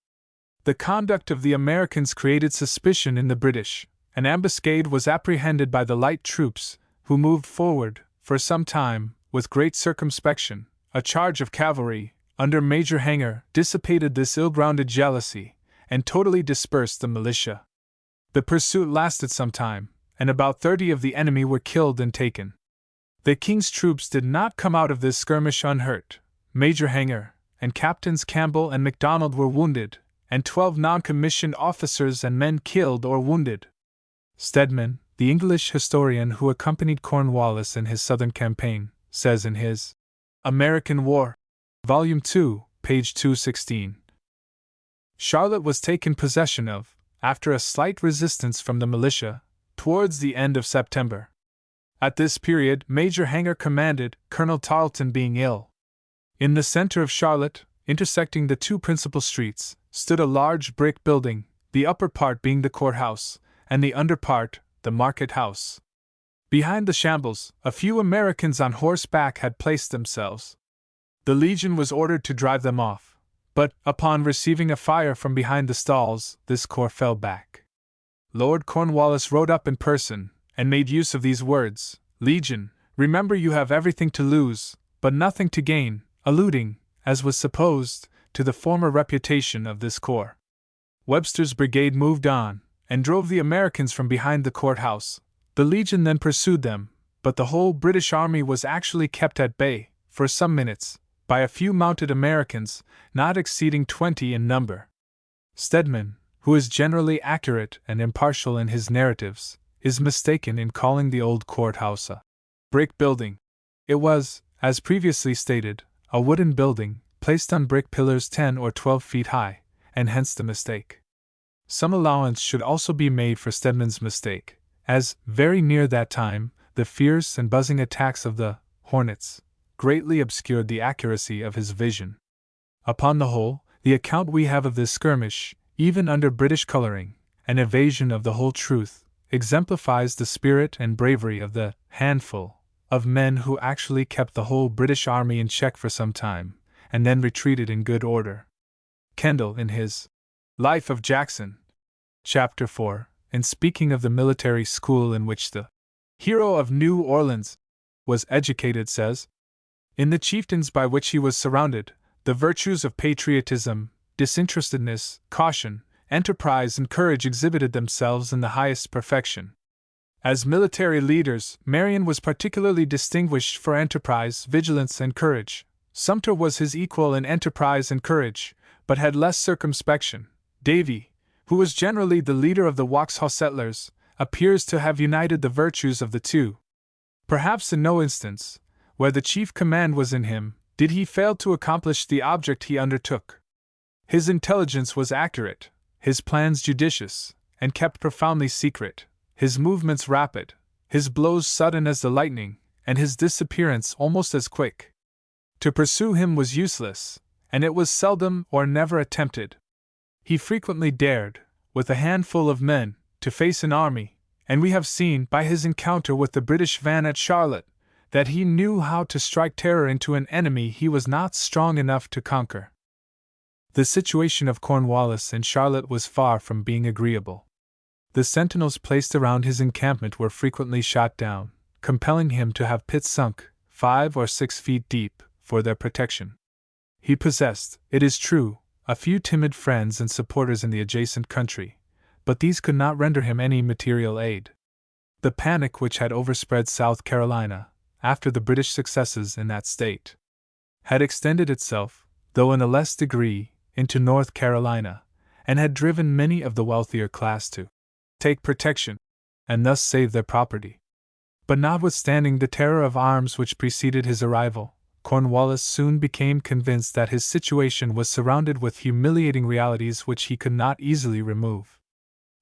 The conduct of the Americans created suspicion in the British. An ambuscade was apprehended by the light troops, who moved forward, for some time, with great circumspection. A charge of cavalry, under Major Hanger, dissipated this ill-grounded jealousy, and totally dispersed the militia. The pursuit lasted some time, and about 30 of the enemy were killed and taken. The King's troops did not come out of this skirmish unhurt. Major Hanger and Captains Campbell and MacDonald were wounded, and 12 non-commissioned officers and men killed or wounded. Stedman, the English historian who accompanied Cornwallis in his southern campaign, says in his American War, Volume 2, page 216. Charlotte was taken possession of, after a slight resistance from the militia, towards the end of September. At this period Major Hanger commanded, Colonel Tarleton being ill. In the center of Charlotte, intersecting the two principal streets, stood a large brick building, the upper part being the courthouse, and the under part, the market house. Behind the shambles, a few Americans on horseback had placed themselves. The Legion was ordered to drive them off, but, upon receiving a fire from behind the stalls, this corps fell back. Lord Cornwallis rode up in person, and made use of these words, Legion, remember you have everything to lose, but nothing to gain, alluding, as was supposed, to the former reputation of this corps. Webster's brigade moved on, and drove the Americans from behind the courthouse. The Legion then pursued them, but the whole British army was actually kept at bay, for some minutes, by a few mounted Americans, not exceeding 20 in number. Stedman, who is generally accurate and impartial in his narratives, is mistaken in calling the old courthouse a brick building. It was, as previously stated, a wooden building, placed on brick pillars 10 or 12 feet high, and hence the mistake. Some allowance should also be made for Stedman's mistake, as, very near that time, the fierce and buzzing attacks of the hornets greatly obscured the accuracy of his vision. Upon the whole, the account we have of this skirmish, even under British coloring, an evasion of the whole truth, exemplifies the spirit and bravery of the handful of men who actually kept the whole British army in check for some time, and then retreated in good order. Kendall, in his Life of Jackson, Chapter 4, in speaking of the military school in which the hero of New Orleans was educated, says, In the chieftains by which he was surrounded, the virtues of patriotism, disinterestedness, caution, enterprise, and courage exhibited themselves in the highest perfection. As military leaders, Marion was particularly distinguished for enterprise, vigilance, and courage. Sumter was his equal in enterprise and courage, but had less circumspection. Davy, who was generally the leader of the Waxhaw settlers, appears to have united the virtues of the two. Perhaps in no instance, where the chief command was in him, did he fail to accomplish the object he undertook. His intelligence was accurate, his plans judicious, and kept profoundly secret, his movements rapid, his blows sudden as the lightning, and his disappearance almost as quick. To pursue him was useless, and it was seldom or never attempted. He frequently dared, with a handful of men, to face an army, and we have seen, by his encounter with the British van at Charlotte, that he knew how to strike terror into an enemy he was not strong enough to conquer. The situation of Cornwallis in Charlotte was far from being agreeable. The sentinels placed around his encampment were frequently shot down, compelling him to have pits sunk, 5 or 6 feet deep, for their protection. He possessed, it is true, a few timid friends and supporters in the adjacent country, but these could not render him any material aid. The panic which had overspread South Carolina, after the British successes in that state, had extended itself, though in a less degree, into North Carolina, and had driven many of the wealthier class to take protection, and thus save their property. But notwithstanding the terror of arms which preceded his arrival, Cornwallis soon became convinced that his situation was surrounded with humiliating realities which he could not easily remove.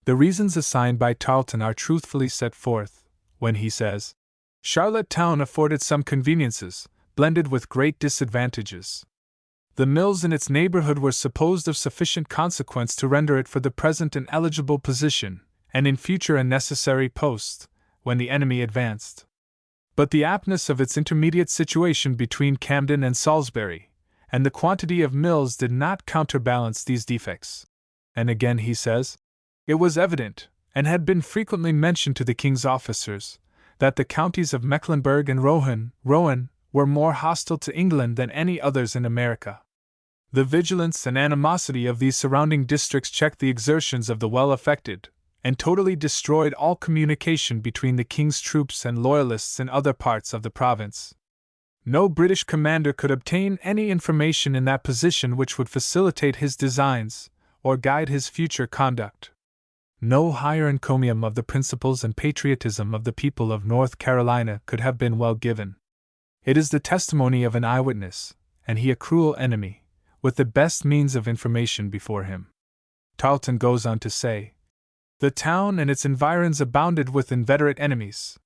The reasons assigned by Tarleton are truthfully set forth, when he says, Charlotte town afforded some conveniences, blended with great disadvantages. The mills in its neighborhood were supposed of sufficient consequence to render it for the present an eligible position, and in future a necessary post, when the enemy advanced. But the aptness of its intermediate situation between Camden and Salisbury, and the quantity of mills did not counterbalance these defects. And again he says, "It was evident, and had been frequently mentioned to the king's officers, that the counties of Mecklenburg and Rowan were more hostile to England than any others in America. The vigilance and animosity of these surrounding districts checked the exertions of the well-affected, and totally destroyed all communication between the king's troops and loyalists in other parts of the province. No British commander could obtain any information in that position which would facilitate his designs, or guide his future conduct. No higher encomium of the principles and patriotism of the people of North Carolina could have been well given. It is the testimony of an eyewitness, and he a cruel enemy, with the best means of information before him." Tarleton goes on to say, "The town and its environs abounded with inveterate enemies.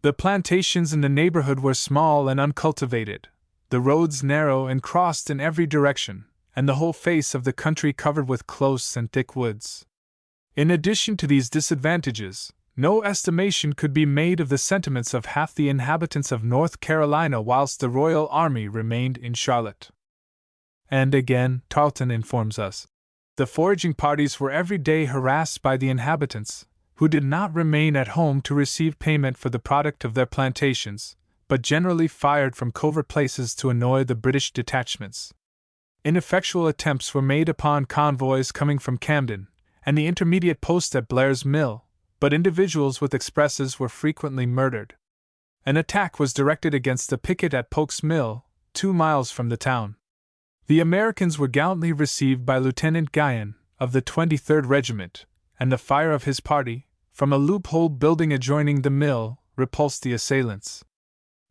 The plantations in the neighborhood were small and uncultivated, the roads narrow and crossed in every direction, and the whole face of the country covered with close and thick woods. In addition to these disadvantages, no estimation could be made of the sentiments of half the inhabitants of North Carolina whilst the royal army remained in Charlotte." And again, Tarleton informs us, "The foraging parties were every day harassed by the inhabitants, who did not remain at home to receive payment for the product of their plantations, but generally fired from covert places to annoy the British detachments. Ineffectual attempts were made upon convoys coming from Camden, and the intermediate post at Blair's Mill, but individuals with expresses were frequently murdered. An attack was directed against the picket at Polk's Mill, 2 miles from the town. The Americans were gallantly received by Lieutenant Guyon, of the 23rd Regiment, and the fire of his party, from a loophole building adjoining the mill, repulsed the assailants.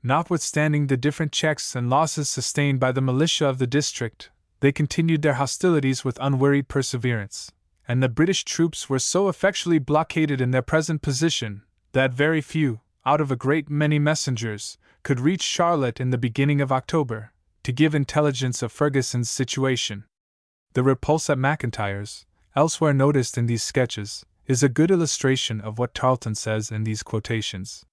Notwithstanding the different checks and losses sustained by the militia of the district, they continued their hostilities with unwearied perseverance, and the British troops were so effectually blockaded in their present position that very few, out of a great many messengers, could reach Charlotte in the beginning of October, to give intelligence of Ferguson's situation. The repulse at McIntyre's, elsewhere noticed in these sketches, is a good illustration of what Tarleton says in these quotations.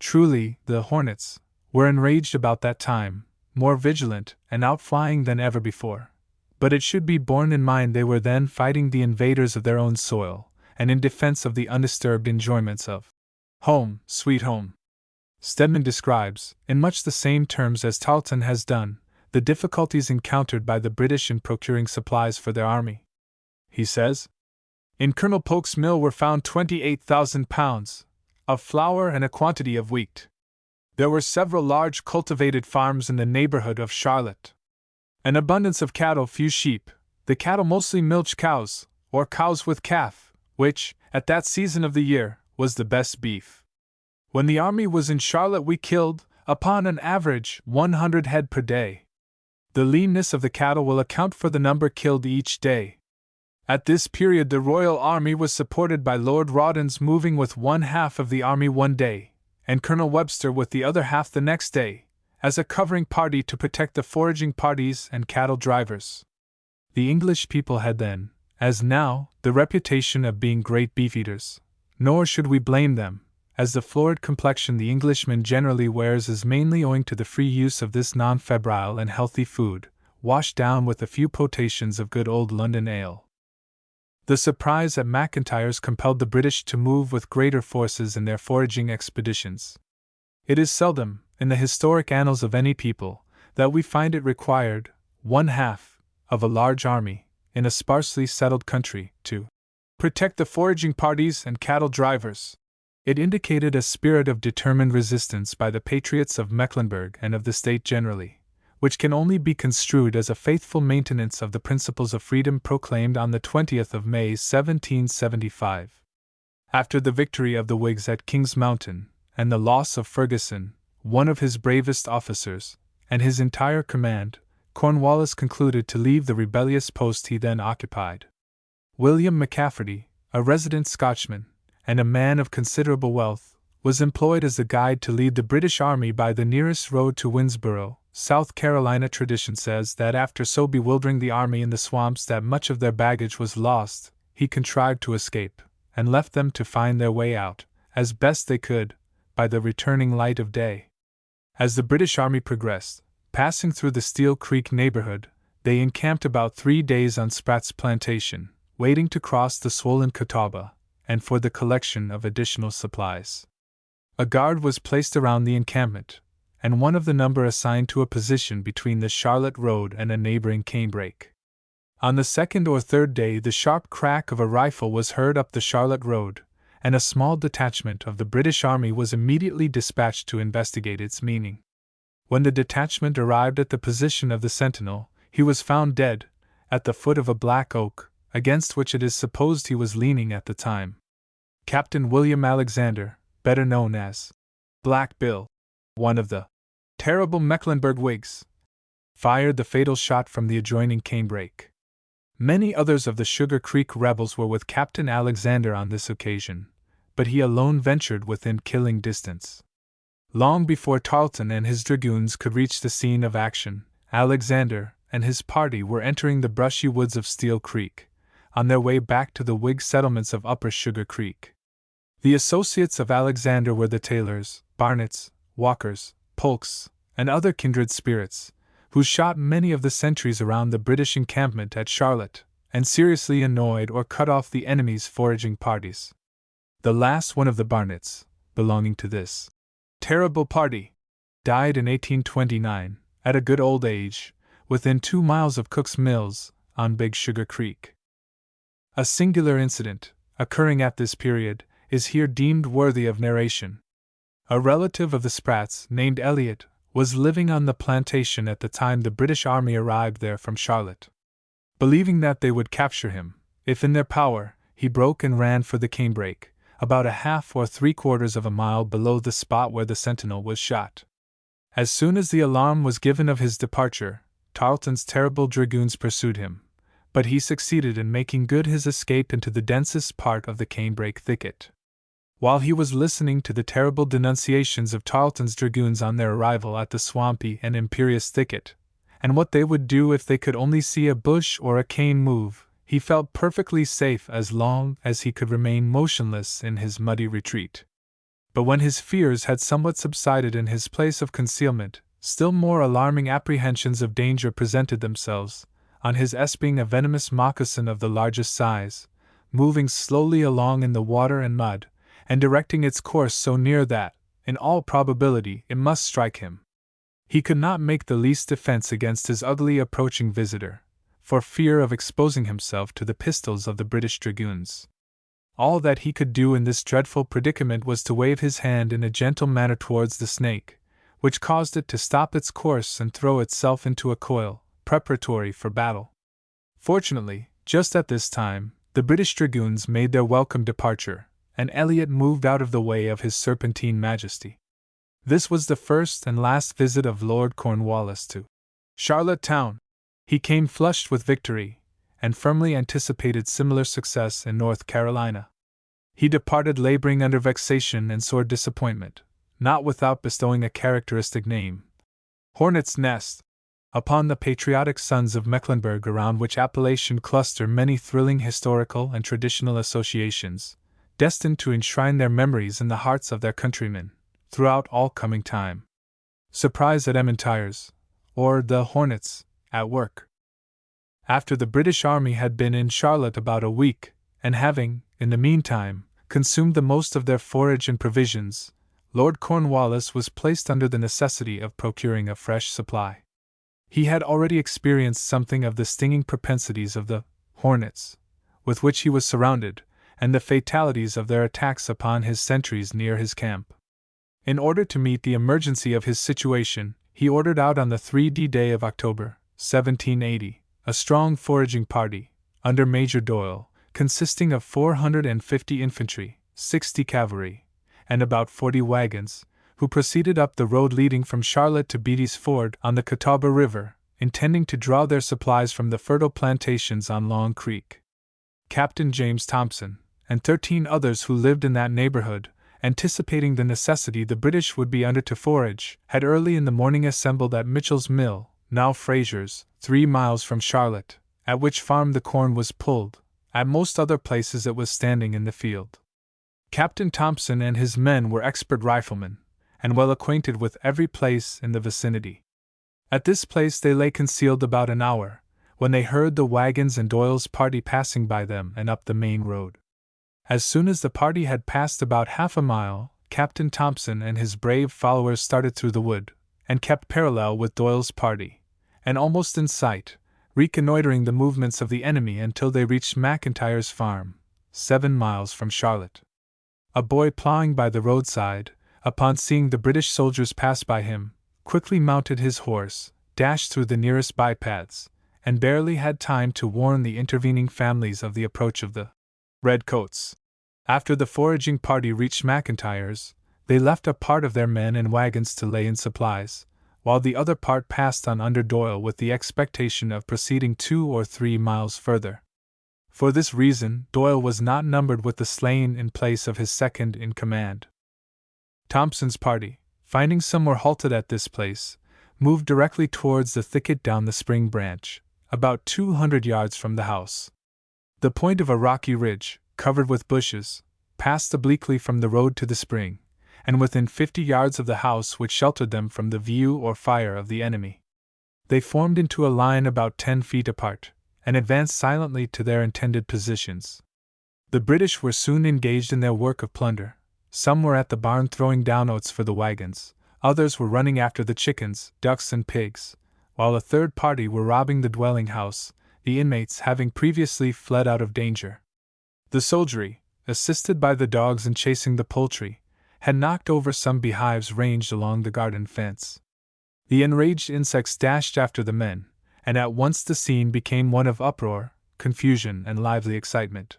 Truly, the Hornets were enraged about that time, more vigilant and outflying than ever before. But it should be borne in mind they were then fighting the invaders of their own soil, and in defense of the undisturbed enjoyments of home, sweet home. Stedman describes, in much the same terms as Tarleton has done, the difficulties encountered by the British in procuring supplies for their army. He says, "In Colonel Polk's mill were found 28,000 pounds of flour and a quantity of wheat. There were several large cultivated farms in the neighborhood of Charlotte. An abundance of cattle, few sheep, the cattle mostly milch cows, or cows with calf, which, at that season of the year, was the best beef. When the army was in Charlotte we killed, upon an average, 100 head per day. The leanness of the cattle will account for the number killed each day. At this period the Royal Army was supported by Lord Rawdon's moving with 1/2 of the army one day, and Colonel Webster with the other half the next day, as a covering party to protect the foraging parties and cattle drivers. The English people had then, as now, the reputation of being great beef-eaters, nor should we blame them, as the florid complexion the Englishman generally wears is mainly owing to the free use of this non-febrile and healthy food, washed down with a few potations of good old London ale. The surprise at McIntyre's compelled the British to move with greater forces in their foraging expeditions. It is seldom, in the historic annals of any people, that we find it required 1/2 of a large army, in a sparsely settled country, to protect the foraging parties and cattle drivers. It indicated a spirit of determined resistance by the patriots of Mecklenburg and of the state generally, which can only be construed as a faithful maintenance of the principles of freedom proclaimed on the 20th of May 1775. After the victory of the Whigs at King's Mountain, and the loss of Ferguson, one of his bravest officers, and his entire command, Cornwallis concluded to leave the rebellious post he then occupied. William McCafferty, a resident Scotchman, and a man of considerable wealth, was employed as a guide to lead the British army by the nearest road to Winnsboro, South Carolina tradition says that after so bewildering the army in the swamps that much of their baggage was lost, he contrived to escape, and left them to find their way out, as best they could, by the returning light of day. As the British army progressed, passing through the Steel Creek neighborhood, they encamped about 3 days on Spratt's plantation, waiting to cross the swollen Catawba, and for the collection of additional supplies. A guard was placed around the encampment, and one of the number assigned to a position between the Charlotte Road and a neighboring canebrake. On the second or third day, the sharp crack of a rifle was heard up the Charlotte Road, and a small detachment of the British Army was immediately dispatched to investigate its meaning. When the detachment arrived at the position of the sentinel, he was found dead, at the foot of a black oak, against which it is supposed he was leaning at the time. Captain William Alexander, better known as Black Bill, one of the terrible Mecklenburg Whigs, fired the fatal shot from the adjoining canebrake. Many others of the Sugar Creek rebels were with Captain Alexander on this occasion, but he alone ventured within killing distance. Long before Tarleton and his dragoons could reach the scene of action, Alexander and his party were entering the brushy woods of Steel Creek, on their way back to the Whig settlements of Upper Sugar Creek. The associates of Alexander were the Taylors, Barnetts, Walkers, Polks, and other kindred spirits, who shot many of the sentries around the British encampment at Charlotte, and seriously annoyed or cut off the enemy's foraging parties. The last one of the Barnetts, belonging to this terrible party, died in 1829, at a good old age, within 2 miles of Cook's Mills, on Big Sugar Creek. A singular incident, occurring at this period, is here deemed worthy of narration. A relative of the Spratts, named Eliot, was living on the plantation at the time the British Army arrived there from Charlotte. Believing that they would capture him, if in their power, he broke and ran for the canebrake, about a half or 3/4 of a mile below the spot where the sentinel was shot. As soon as the alarm was given of his departure, Tarleton's terrible dragoons pursued him, but he succeeded in making good his escape into the densest part of the canebrake thicket. While he was listening to the terrible denunciations of Tarleton's dragoons on their arrival at the swampy and imperious thicket, and what they would do if they could only see a bush or a cane move, he felt perfectly safe as long as he could remain motionless in his muddy retreat. But when his fears had somewhat subsided in his place of concealment, still more alarming apprehensions of danger presented themselves, on his espying a venomous moccasin of the largest size, moving slowly along in the water and mud, and directing its course so near that, in all probability, it must strike him. He could not make the least defense against his ugly approaching visitor, for fear of exposing himself to the pistols of the British dragoons. All that he could do in this dreadful predicament was to wave his hand in a gentle manner towards the snake, which caused it to stop its course and throw itself into a coil, preparatory for battle. Fortunately, just at this time, the British dragoons made their welcome departure, and Eliot moved out of the way of his serpentine majesty. This was the first and last visit of Lord Cornwallis to Charlotte Town. He came flushed with victory, and firmly anticipated similar success in North Carolina. He departed laboring under vexation and sore disappointment, not without bestowing a characteristic name, Hornet's Nest, upon the patriotic sons of Mecklenburg, around which appellation cluster many thrilling historical and traditional associations, destined to enshrine their memories in the hearts of their countrymen, throughout all coming time. Surprise at Emmentaires, or the Hornets, at work. After the British Army had been in Charlotte about a week, and having, in the meantime, consumed the most of their forage and provisions, Lord Cornwallis was placed under the necessity of procuring a fresh supply. He had already experienced something of the stinging propensities of the Hornets, with which he was surrounded, and the fatalities of their attacks upon his sentries near his camp. In order to meet the emergency of his situation, he ordered out on the 3d day of October, 1780, a strong foraging party, under Major Doyle, consisting of 450 infantry, 60 cavalry, and about 40 wagons, who proceeded up the road leading from Charlotte to Beatty's Ford on the Catawba River, intending to draw their supplies from the fertile plantations on Long Creek. Captain James Thompson, and 13 others who lived in that neighborhood, anticipating the necessity the British would be under to forage, had early in the morning assembled at Mitchell's Mill, now Fraser's, 3 miles from Charlotte, at which farm the corn was pulled. At most other places it was standing in the field. Captain Thompson and his men were expert riflemen, and well acquainted with every place in the vicinity. At this place they lay concealed about an hour, when they heard the wagons and Doyle's party passing by them and up the main road. As soon as the party had passed about half a mile, Captain Thompson and his brave followers started through the wood, and kept parallel with Doyle's party, and almost in sight, reconnoitering the movements of the enemy until they reached McIntyre's farm, 7 miles from Charlotte. A boy ploughing by the roadside, upon seeing the British soldiers pass by him, quickly mounted his horse, dashed through the nearest bypaths, and barely had time to warn the intervening families of the approach of the redcoats. After the foraging party reached McIntyre's, they left a part of their men and wagons to lay in supplies, while the other part passed on under Doyle with the expectation of proceeding 2 or 3 miles further. For this reason, Doyle was not numbered with the slain in place of his second in command. Thompson's party, finding some were halted at this place, moved directly towards the thicket down the spring branch, about 200 yards from the house. The point of a rocky ridge, covered with bushes, passed obliquely from the road to the spring, and within 50 yards of the house which sheltered them from the view or fire of the enemy. They formed into a line about 10 feet apart, and advanced silently to their intended positions. The British were soon engaged in their work of plunder. Some were at the barn throwing down oats for the wagons, others were running after the chickens, ducks, and pigs, while a third party were robbing the dwelling house, the inmates having previously fled out of danger. The soldiery, assisted by the dogs in chasing the poultry, had knocked over some beehives ranged along the garden fence. The enraged insects dashed after the men, and at once the scene became one of uproar, confusion, and lively excitement.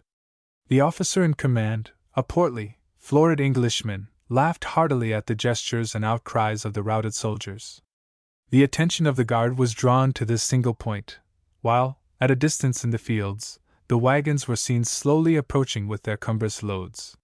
The officer in command, a portly, florid Englishman, laughed heartily at the gestures and outcries of the routed soldiers. The attention of the guard was drawn to this single point, while, at a distance in the fields, the wagons were seen slowly approaching with their cumbrous loads.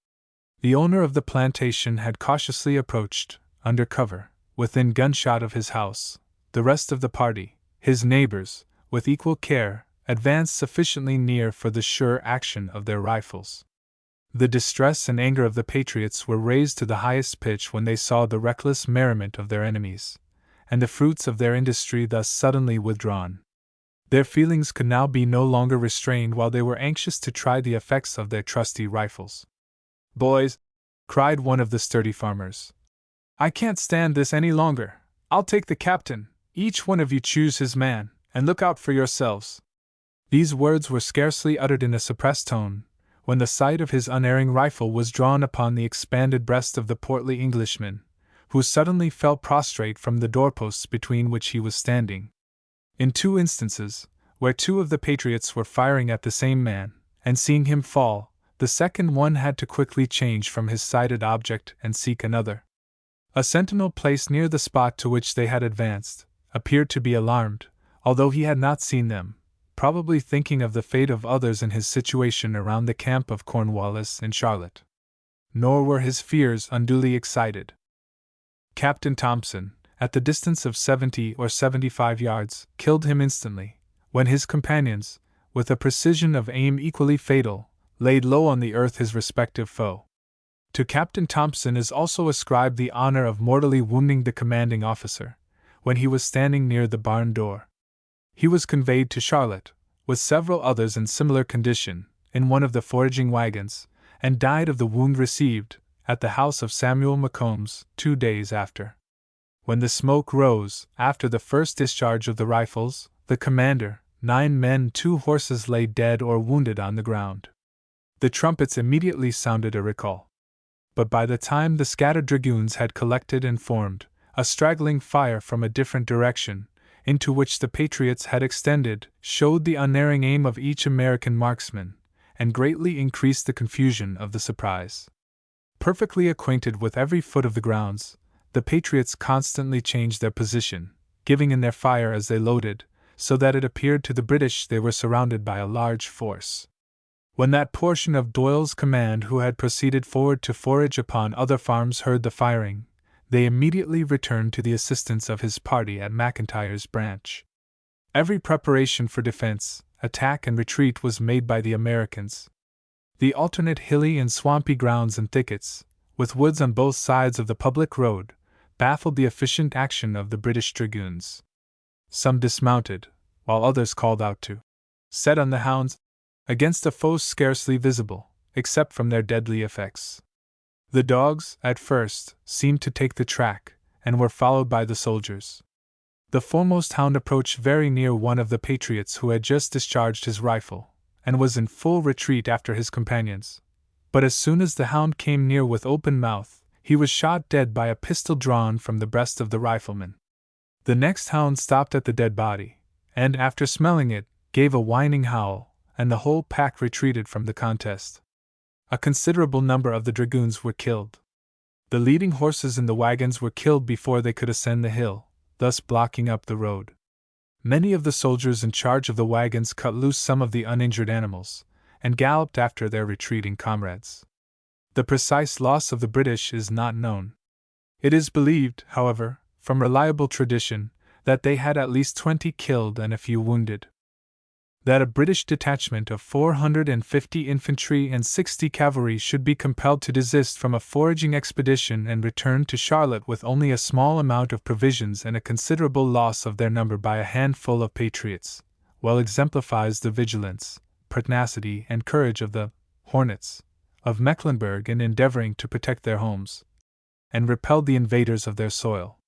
The owner of the plantation had cautiously approached, under cover, within gunshot of his house. The rest of the party, his neighbors, with equal care, advanced sufficiently near for the sure action of their rifles. The distress and anger of the patriots were raised to the highest pitch when they saw the reckless merriment of their enemies, and the fruits of their industry thus suddenly withdrawn. Their feelings could now be no longer restrained while they were anxious to try the effects of their trusty rifles. "Boys," cried one of the sturdy farmers, "I can't stand this any longer. I'll take the captain. Each one of you choose his man, and look out for yourselves." These words were scarcely uttered in a suppressed tone, when the sight of his unerring rifle was drawn upon the expanded breast of the portly Englishman, who suddenly fell prostrate from the doorposts between which he was standing. In 2 instances, where 2 of the patriots were firing at the same man, and seeing him fall, the second one had to quickly change from his sighted object and seek another. A sentinel placed near the spot to which they had advanced appeared to be alarmed, although he had not seen them, probably thinking of the fate of others in his situation around the camp of Cornwallis and Charlotte. Nor were his fears unduly excited. Captain Thompson, at the distance of 70 or 75 yards, killed him instantly, when his companions, with a precision of aim equally fatal, laid low on the earth his respective foe. To Captain Thompson is also ascribed the honor of mortally wounding the commanding officer, when he was standing near the barn door. He was conveyed to Charlotte, with several others in similar condition, in one of the foraging wagons, and died of the wound received, at the house of Samuel McCombs, 2 days after. When the smoke rose, after the first discharge of the rifles, the commander, 9 men, 2 horses lay dead or wounded on the ground. The trumpets immediately sounded a recall. But by the time the scattered dragoons had collected and formed, a straggling fire from a different direction, into which the patriots had extended, showed the unerring aim of each American marksman, and greatly increased the confusion of the surprise. Perfectly acquainted with every foot of the grounds, the patriots constantly changed their position, giving in their fire as they loaded, so that it appeared to the British they were surrounded by a large force. When that portion of Doyle's command who had proceeded forward to forage upon other farms heard the firing, they immediately returned to the assistance of his party at McIntyre's branch. Every preparation for defense, attack, and retreat was made by the Americans. The alternate hilly and swampy grounds and thickets, with woods on both sides of the public road, baffled the efficient action of the British dragoons. Some dismounted, while others called out to set on the hounds, against a foe scarcely visible, except from their deadly effects. The dogs, at first, seemed to take the track, and were followed by the soldiers. The foremost hound approached very near one of the patriots who had just discharged his rifle, and was in full retreat after his companions. But as soon as the hound came near with open mouth, he was shot dead by a pistol drawn from the breast of the rifleman. The next hound stopped at the dead body, and after smelling it, gave a whining howl, and the whole pack retreated from the contest. A considerable number of the dragoons were killed. The leading horses in the wagons were killed before they could ascend the hill, thus blocking up the road. Many of the soldiers in charge of the wagons cut loose some of the uninjured animals, and galloped after their retreating comrades. The precise loss of the British is not known. It is believed, however, from reliable tradition, that they had at least 20 killed and a few wounded. That a British detachment of 450 infantry and 60 cavalry should be compelled to desist from a foraging expedition and return to Charlotte with only a small amount of provisions and a considerable loss of their number by a handful of patriots, well exemplifies the vigilance, pertinacity, and courage of the Hornets of Mecklenburg in endeavoring to protect their homes, and repel the invaders of their soil.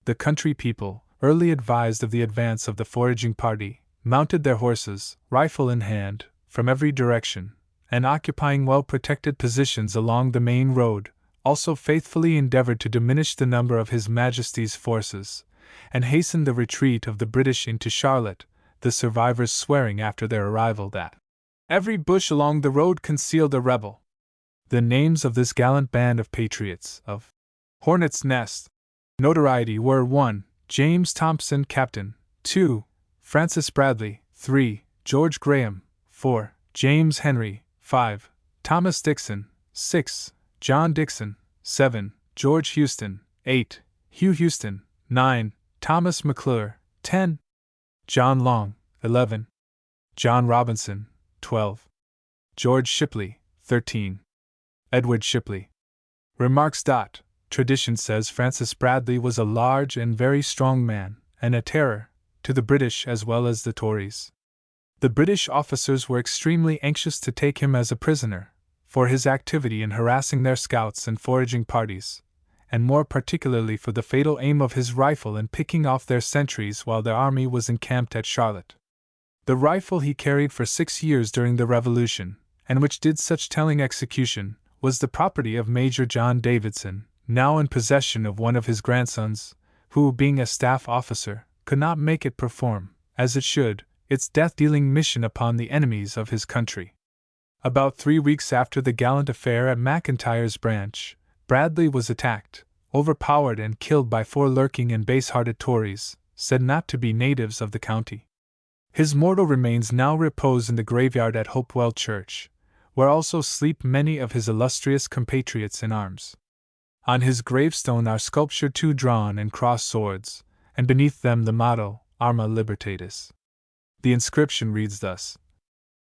The country people, early advised of the advance of the foraging party, mounted their horses, rifle in hand, from every direction, and occupying well-protected positions along the main road, also faithfully endeavored to diminish the number of His Majesty's forces, and hasten the retreat of the British into Charlotte, the survivors swearing after their arrival that every bush along the road concealed a rebel. The names of this gallant band of patriots, of Hornets' Nest, notoriety were 1. James Thompson, Captain; 2. Francis Bradley; 3. George Graham; 4. James Henry; 5. Thomas Dixon; 6. John Dixon; 7. George Houston; 8. Hugh Houston; 9. Thomas McClure; 10. John Long; 11. John Robinson; 12. George Shipley; 13. Edward Shipley. Remarks. Tradition says Francis Bradley was a large and very strong man, and a terror to the British as well as the Tories. The British officers were extremely anxious to take him as a prisoner, for his activity in harassing their scouts and foraging parties, and more particularly for the fatal aim of his rifle in picking off their sentries while their army was encamped at Charlotte. The rifle he carried for 6 years during the Revolution, and which did such telling execution, was the property of Major John Davidson, now in possession of one of his grandsons, who, being a staff officer, could not make it perform, as it should, its death-dealing mission upon the enemies of his country. About 3 weeks after the gallant affair at McIntyre's branch, Bradley was attacked, overpowered, and killed by 4 lurking and base-hearted Tories, said not to be natives of the county. His mortal remains now repose in the graveyard at Hopewell Church, where also sleep many of his illustrious compatriots in arms. On his gravestone are sculptured 2 drawn and crossed swords, and beneath them the motto, Arma Libertatis. The inscription reads thus: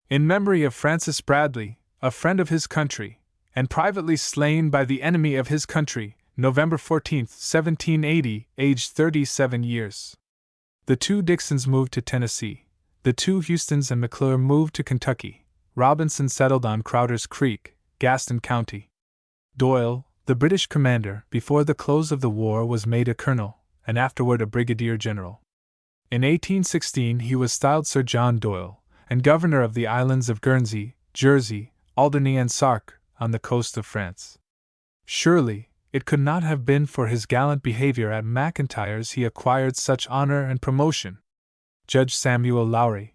In memory of Francis Bradley, a friend of his country, and privately slain by the enemy of his country, November 14, 1780, aged 37 years. The 2 Dixons moved to Tennessee. The 2 Houstons and McClure moved to Kentucky. Robinson settled on Crowder's Creek, Gaston County. Doyle, the British commander, before the close of the war was made a colonel, and afterward a brigadier general. In 1816 he was styled Sir John Doyle, and governor of the islands of Guernsey, Jersey, Alderney, and Sark, on the coast of France. Surely, it could not have been for his gallant behavior at McIntyre's he acquired such honor and promotion. Judge Samuel Lowry.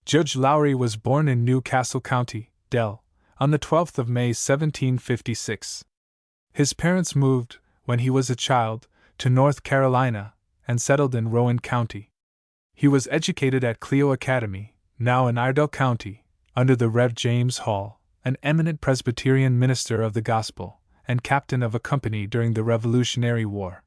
Judge Lowry was born in Newcastle County, Dell, on the 12th of May 1756. His parents moved, when he was a child, to North Carolina, and settled in Rowan County. He was educated at Clio Academy, now in Iredell County, under the Rev. James Hall, an eminent Presbyterian minister of the gospel, and captain of a company during the Revolutionary War.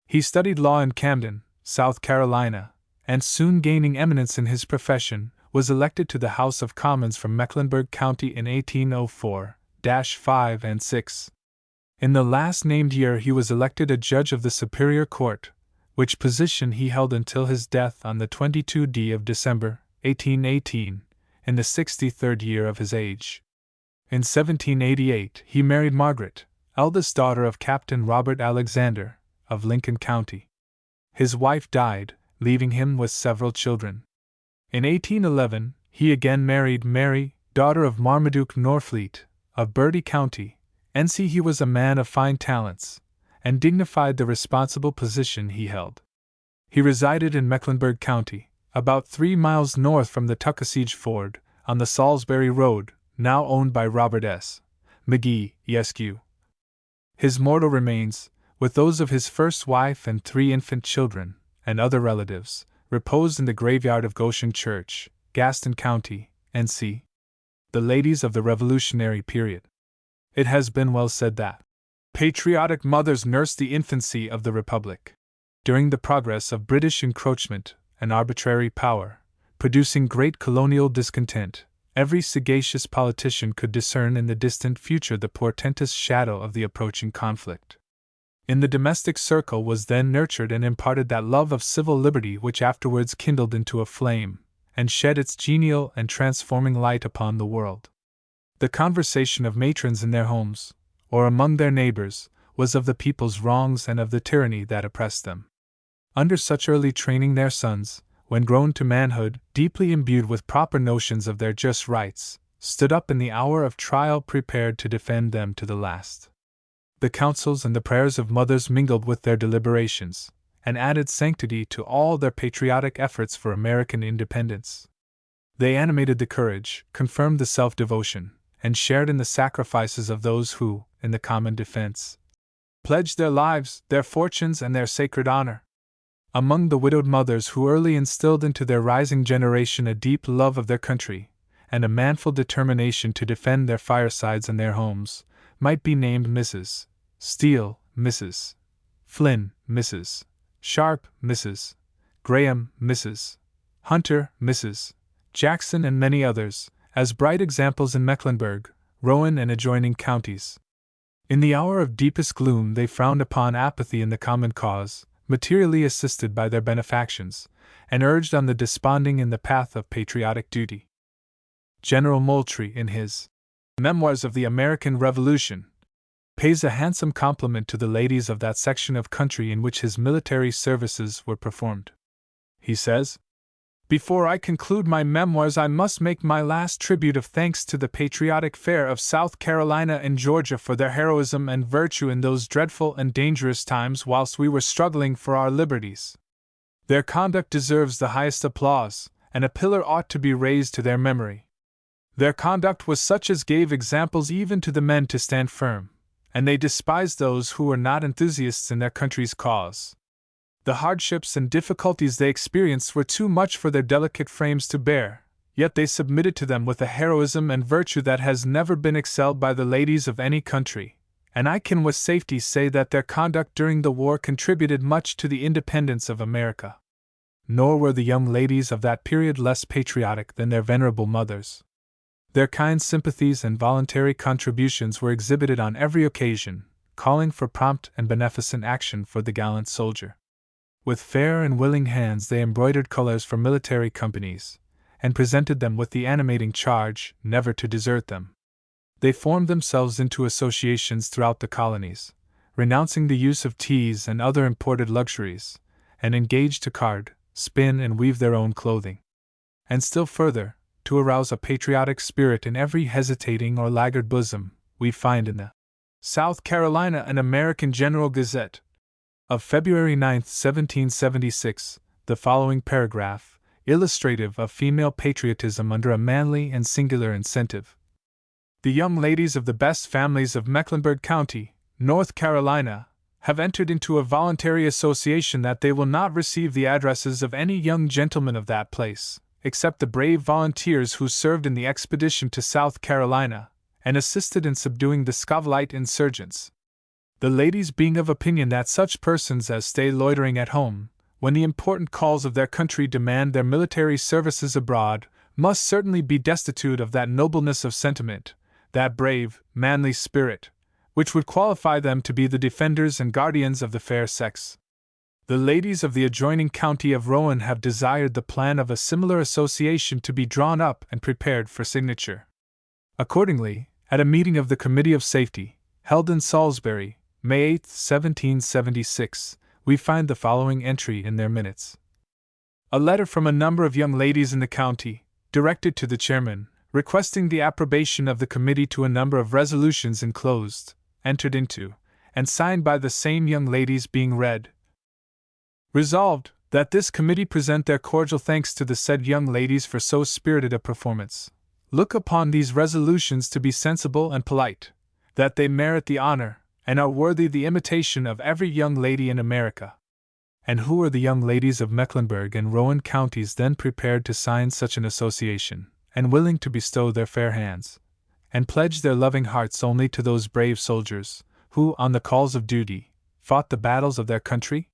He studied law in Camden, South Carolina, and soon gaining eminence in his profession, was elected to the House of Commons from Mecklenburg County in 1804-5 and 6. In the last named year he was elected a judge of the Superior Court, which position he held until his death on the 22d of December, 1818, in the 63rd year of his age. In 1788 he married Margaret, eldest daughter of Captain Robert Alexander, of Lincoln County. His wife died, leaving him with several children. In 1811 he again married Mary, daughter of Marmaduke Norfleet, of Bertie County, and he was a man of fine talents, and dignified the responsible position he held. He resided in Mecklenburg County, about 3 miles north from the Tuckasegee Ford, on the Salisbury Road, now owned by Robert S. McGee, Esq. His mortal remains, with those of his first wife and 3 infant children, and other relatives, repose in the graveyard of Goshen Church, Gaston County, N.C. The ladies of the Revolutionary period. It has been well said that patriotic mothers nursed the infancy of the Republic. During the progress of British encroachment and arbitrary power, producing great colonial discontent, every sagacious politician could discern in the distant future the portentous shadow of the approaching conflict. In the domestic circle was then nurtured and imparted that love of civil liberty which afterwards kindled into a flame, and shed its genial and transforming light upon the world. The conversation of matrons in their homes, or among their neighbors, was of the people's wrongs and of the tyranny that oppressed them. Under such early training their sons, when grown to manhood, deeply imbued with proper notions of their just rights, stood up in the hour of trial prepared to defend them to the last. The counsels and the prayers of mothers mingled with their deliberations, and added sanctity to all their patriotic efforts for American independence. They animated the courage, confirmed the self-devotion, and shared in the sacrifices of those who, in the common defense, pledged their lives, their fortunes, and their sacred honor. Among the widowed mothers who early instilled into their rising generation a deep love of their country, and a manful determination to defend their firesides and their homes, might be named Mrs. Steele, Mrs. Flynn, Mrs. Sharp, Mrs. Graham, Mrs. Hunter, Mrs. Jackson, and many others, as bright examples in Mecklenburg, Rowan, and adjoining counties. In the hour of deepest gloom they frowned upon apathy in the common cause, materially assisted by their benefactions, and urged on the desponding in the path of patriotic duty. General Moultrie, in his Memoirs of the American Revolution, pays a handsome compliment to the ladies of that section of country in which his military services were performed. He says, "Before I conclude my memoirs, I must make my last tribute of thanks to the patriotic fair of South Carolina and Georgia for their heroism and virtue in those dreadful and dangerous times whilst we were struggling for our liberties. Their conduct deserves the highest applause, and a pillar ought to be raised to their memory. Their conduct was such as gave examples even to the men to stand firm, and they despised those who were not enthusiasts in their country's cause. The hardships and difficulties they experienced were too much for their delicate frames to bear, yet they submitted to them with a heroism and virtue that has never been excelled by the ladies of any country, and I can with safety say that their conduct during the war contributed much to the independence of America. Nor were the young ladies of that period less patriotic than their venerable mothers. Their kind sympathies and voluntary contributions were exhibited on every occasion, calling for prompt and beneficent action for the gallant soldier. With fair and willing hands they embroidered colors for military companies, and presented them with the animating charge never to desert them. They formed themselves into associations throughout the colonies, renouncing the use of teas and other imported luxuries, and engaged to card, spin, and weave their own clothing. And still further, to arouse a patriotic spirit in every hesitating or laggard bosom, we find in the South Carolina and American General Gazette of February 9, 1776, the following paragraph, illustrative of female patriotism under a manly and singular incentive. The young ladies of the best families of Mecklenburg County, North Carolina, have entered into a voluntary association that they will not receive the addresses of any young gentleman of that place, except the brave volunteers who served in the expedition to South Carolina and assisted in subduing the Scovelite insurgents. The ladies being of opinion that such persons as stay loitering at home, when the important calls of their country demand their military services abroad, must certainly be destitute of that nobleness of sentiment, that brave, manly spirit, which would qualify them to be the defenders and guardians of the fair sex. The ladies of the adjoining county of Rowan have desired the plan of a similar association to be drawn up and prepared for signature. Accordingly, at a meeting of the Committee of Safety, held in Salisbury, May 8, 1776, we find the following entry in their minutes. A letter from a number of young ladies in the county, directed to the chairman, requesting the approbation of the committee to a number of resolutions enclosed, entered into, and signed by the same young ladies being read. Resolved, that this committee present their cordial thanks to the said young ladies for so spirited a performance. Look upon these resolutions to be sensible and polite, that they merit the honor, and are worthy the imitation of every young lady in America. And who are the young ladies of Mecklenburg and Rowan counties then prepared to sign such an association, and willing to bestow their fair hands, and pledge their loving hearts only to those brave soldiers, who, on the calls of duty, fought the battles of their country?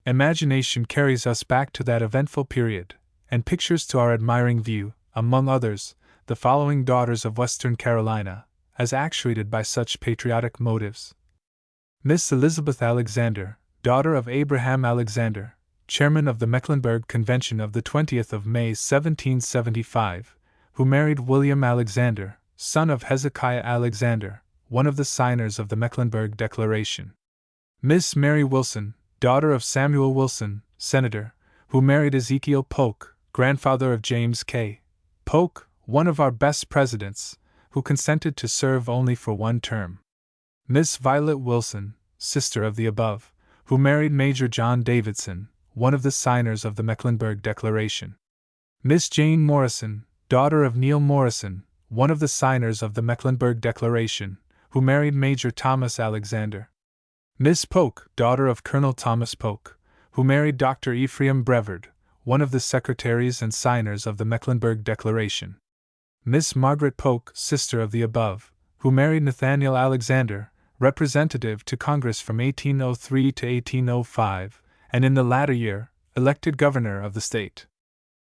Imagination carries us back to that eventful period, and pictures to our admiring view, among others, the following daughters of Western Carolina, as actuated by such patriotic motives. Miss Elizabeth Alexander, daughter of Abraham Alexander, chairman of the Mecklenburg Convention of the 20th of May 1775, who married William Alexander, son of Hezekiah Alexander, one of the signers of the Mecklenburg Declaration. Miss Mary Wilson, daughter of Samuel Wilson, senator, who married Ezekiel Polk, grandfather of James K. Polk, one of our best presidents, who consented to serve only for one term. Miss Violet Wilson, sister of the above, who married Major John Davidson, one of the signers of the Mecklenburg Declaration. Miss Jane Morrison, daughter of Neil Morrison, one of the signers of the Mecklenburg Declaration, who married Major Thomas Alexander. Miss Polk, daughter of Colonel Thomas Polk, who married Dr. Ephraim Brevard, one of the secretaries and signers of the Mecklenburg Declaration. Miss Margaret Polk, sister of the above, who married Nathaniel Alexander, representative to Congress from 1803 to 1805, and in the latter year, elected governor of the state.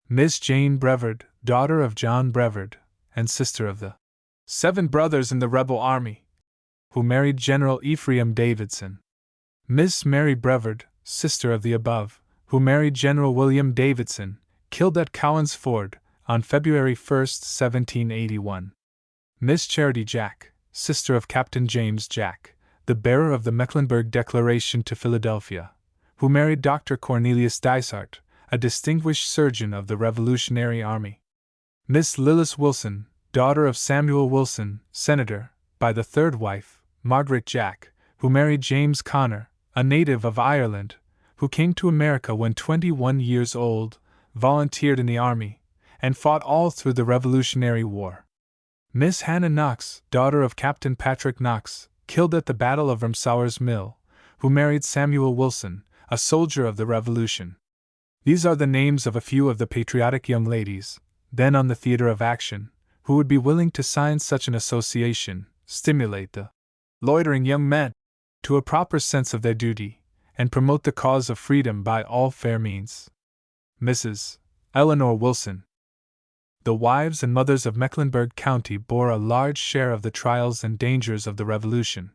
Miss Jane Brevard, daughter of John Brevard, and sister of the 7 brothers in the rebel army, who married General Ephraim Davidson. Miss Mary Brevard, sister of the above, who married General William Davidson, killed at Cowan's Ford, on February 1, 1781. Miss Charity Jack, sister of Captain James Jack, the bearer of the Mecklenburg Declaration to Philadelphia, who married Dr. Cornelius Dysart, a distinguished surgeon of the Revolutionary Army. Miss Lillis Wilson, daughter of Samuel Wilson, senator, by the third wife, Margaret Jack, who married James Connor, a native of Ireland, who came to America when 21 years old, volunteered in the army, and fought all through the Revolutionary War. Miss Hannah Knox, daughter of Captain Patrick Knox, killed at the Battle of Ramsauer's Mill, who married Samuel Wilson, a soldier of the Revolution. These are the names of a few of the patriotic young ladies, then on the theater of action, who would be willing to sign such an association, stimulate the loitering young men to a proper sense of their duty, and promote the cause of freedom by all fair means. Mrs. Eleanor Wilson. The wives and mothers of Mecklenburg County bore a large share of the trials and dangers of the Revolution.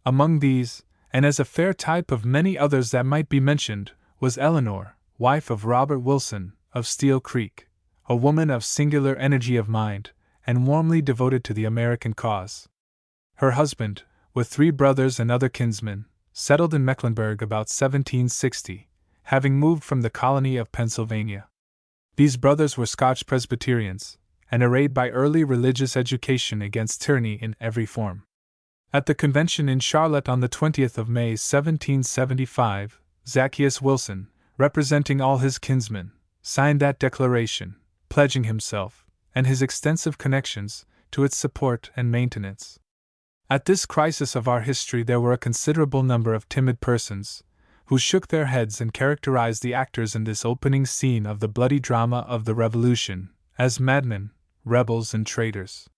Among these, and as a fair type of many others that might be mentioned, was Eleanor, wife of Robert Wilson, of Steel Creek, a woman of singular energy of mind, and warmly devoted to the American cause. Her husband, with 3 brothers and other kinsmen, settled in Mecklenburg about 1760, having moved from the colony of Pennsylvania. These brothers were Scotch Presbyterians, and arrayed by early religious education against tyranny in every form. At the convention in Charlotte on the 20th of May 1775, Zacchaeus Wilson, representing all his kinsmen, signed that declaration, pledging himself, and his extensive connections, to its support and maintenance. At this crisis of our history there were a considerable number of timid persons, who shook their heads and characterized the actors in this opening scene of the bloody drama of the Revolution as madmen, rebels, and traitors.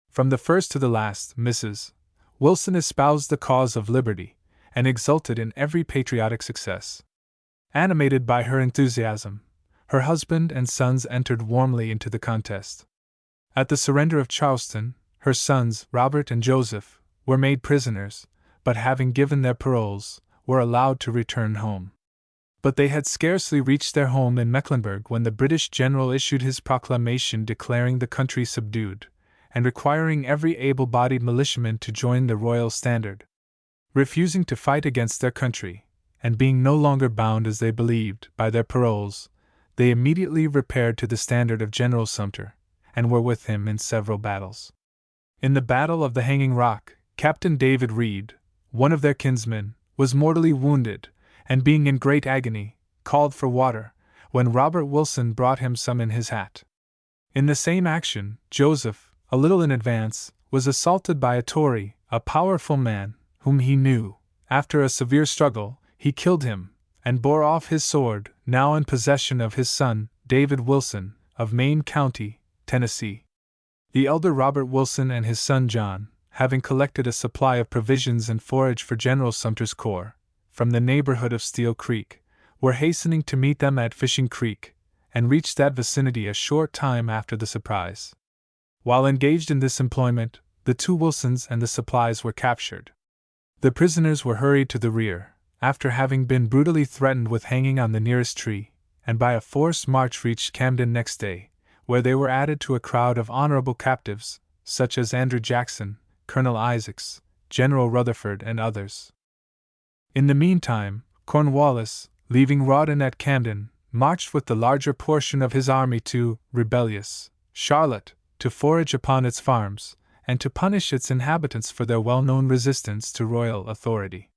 From the first to the last, Mrs. Wilson espoused the cause of liberty, and exulted in every patriotic success. Animated by her enthusiasm, her husband and sons entered warmly into the contest. At the surrender of Charleston, her sons, Robert and Joseph, were made prisoners, but having given their paroles, were allowed to return home. But they had scarcely reached their home in Mecklenburg when the British general issued his proclamation declaring the country subdued, and requiring every able-bodied militiaman to join the royal standard. Refusing to fight against their country, and being no longer bound as they believed by their paroles, they immediately repaired to the standard of General Sumter, and were with him in several battles. In the Battle of the Hanging Rock, Captain David Reed, one of their kinsmen, was mortally wounded, and being in great agony, called for water, when Robert Wilson brought him some in his hat. In the same action, Joseph, a little in advance, was assaulted by a Tory, a powerful man, whom he knew. After a severe struggle, he killed him, and bore off his sword, now in possession of his son, David Wilson, of Maine County, Tennessee. The elder Robert Wilson and his son John, having collected a supply of provisions and forage for General Sumter's corps, from the neighborhood of Steel Creek, were hastening to meet them at Fishing Creek, and reached that vicinity a short time after the surprise. While engaged in this employment, the two Wilsons and the supplies were captured. The prisoners were hurried to the rear, after having been brutally threatened with hanging on the nearest tree, and by a forced march reached Camden next day, where they were added to a crowd of honorable captives, such as Andrew Jackson, Colonel Isaacs, General Rutherford, and others. In the meantime, Cornwallis, leaving Rawdon at Camden, marched with the larger portion of his army to rebellious Charlotte, to forage upon its farms, and to punish its inhabitants for their well-known resistance to royal authority.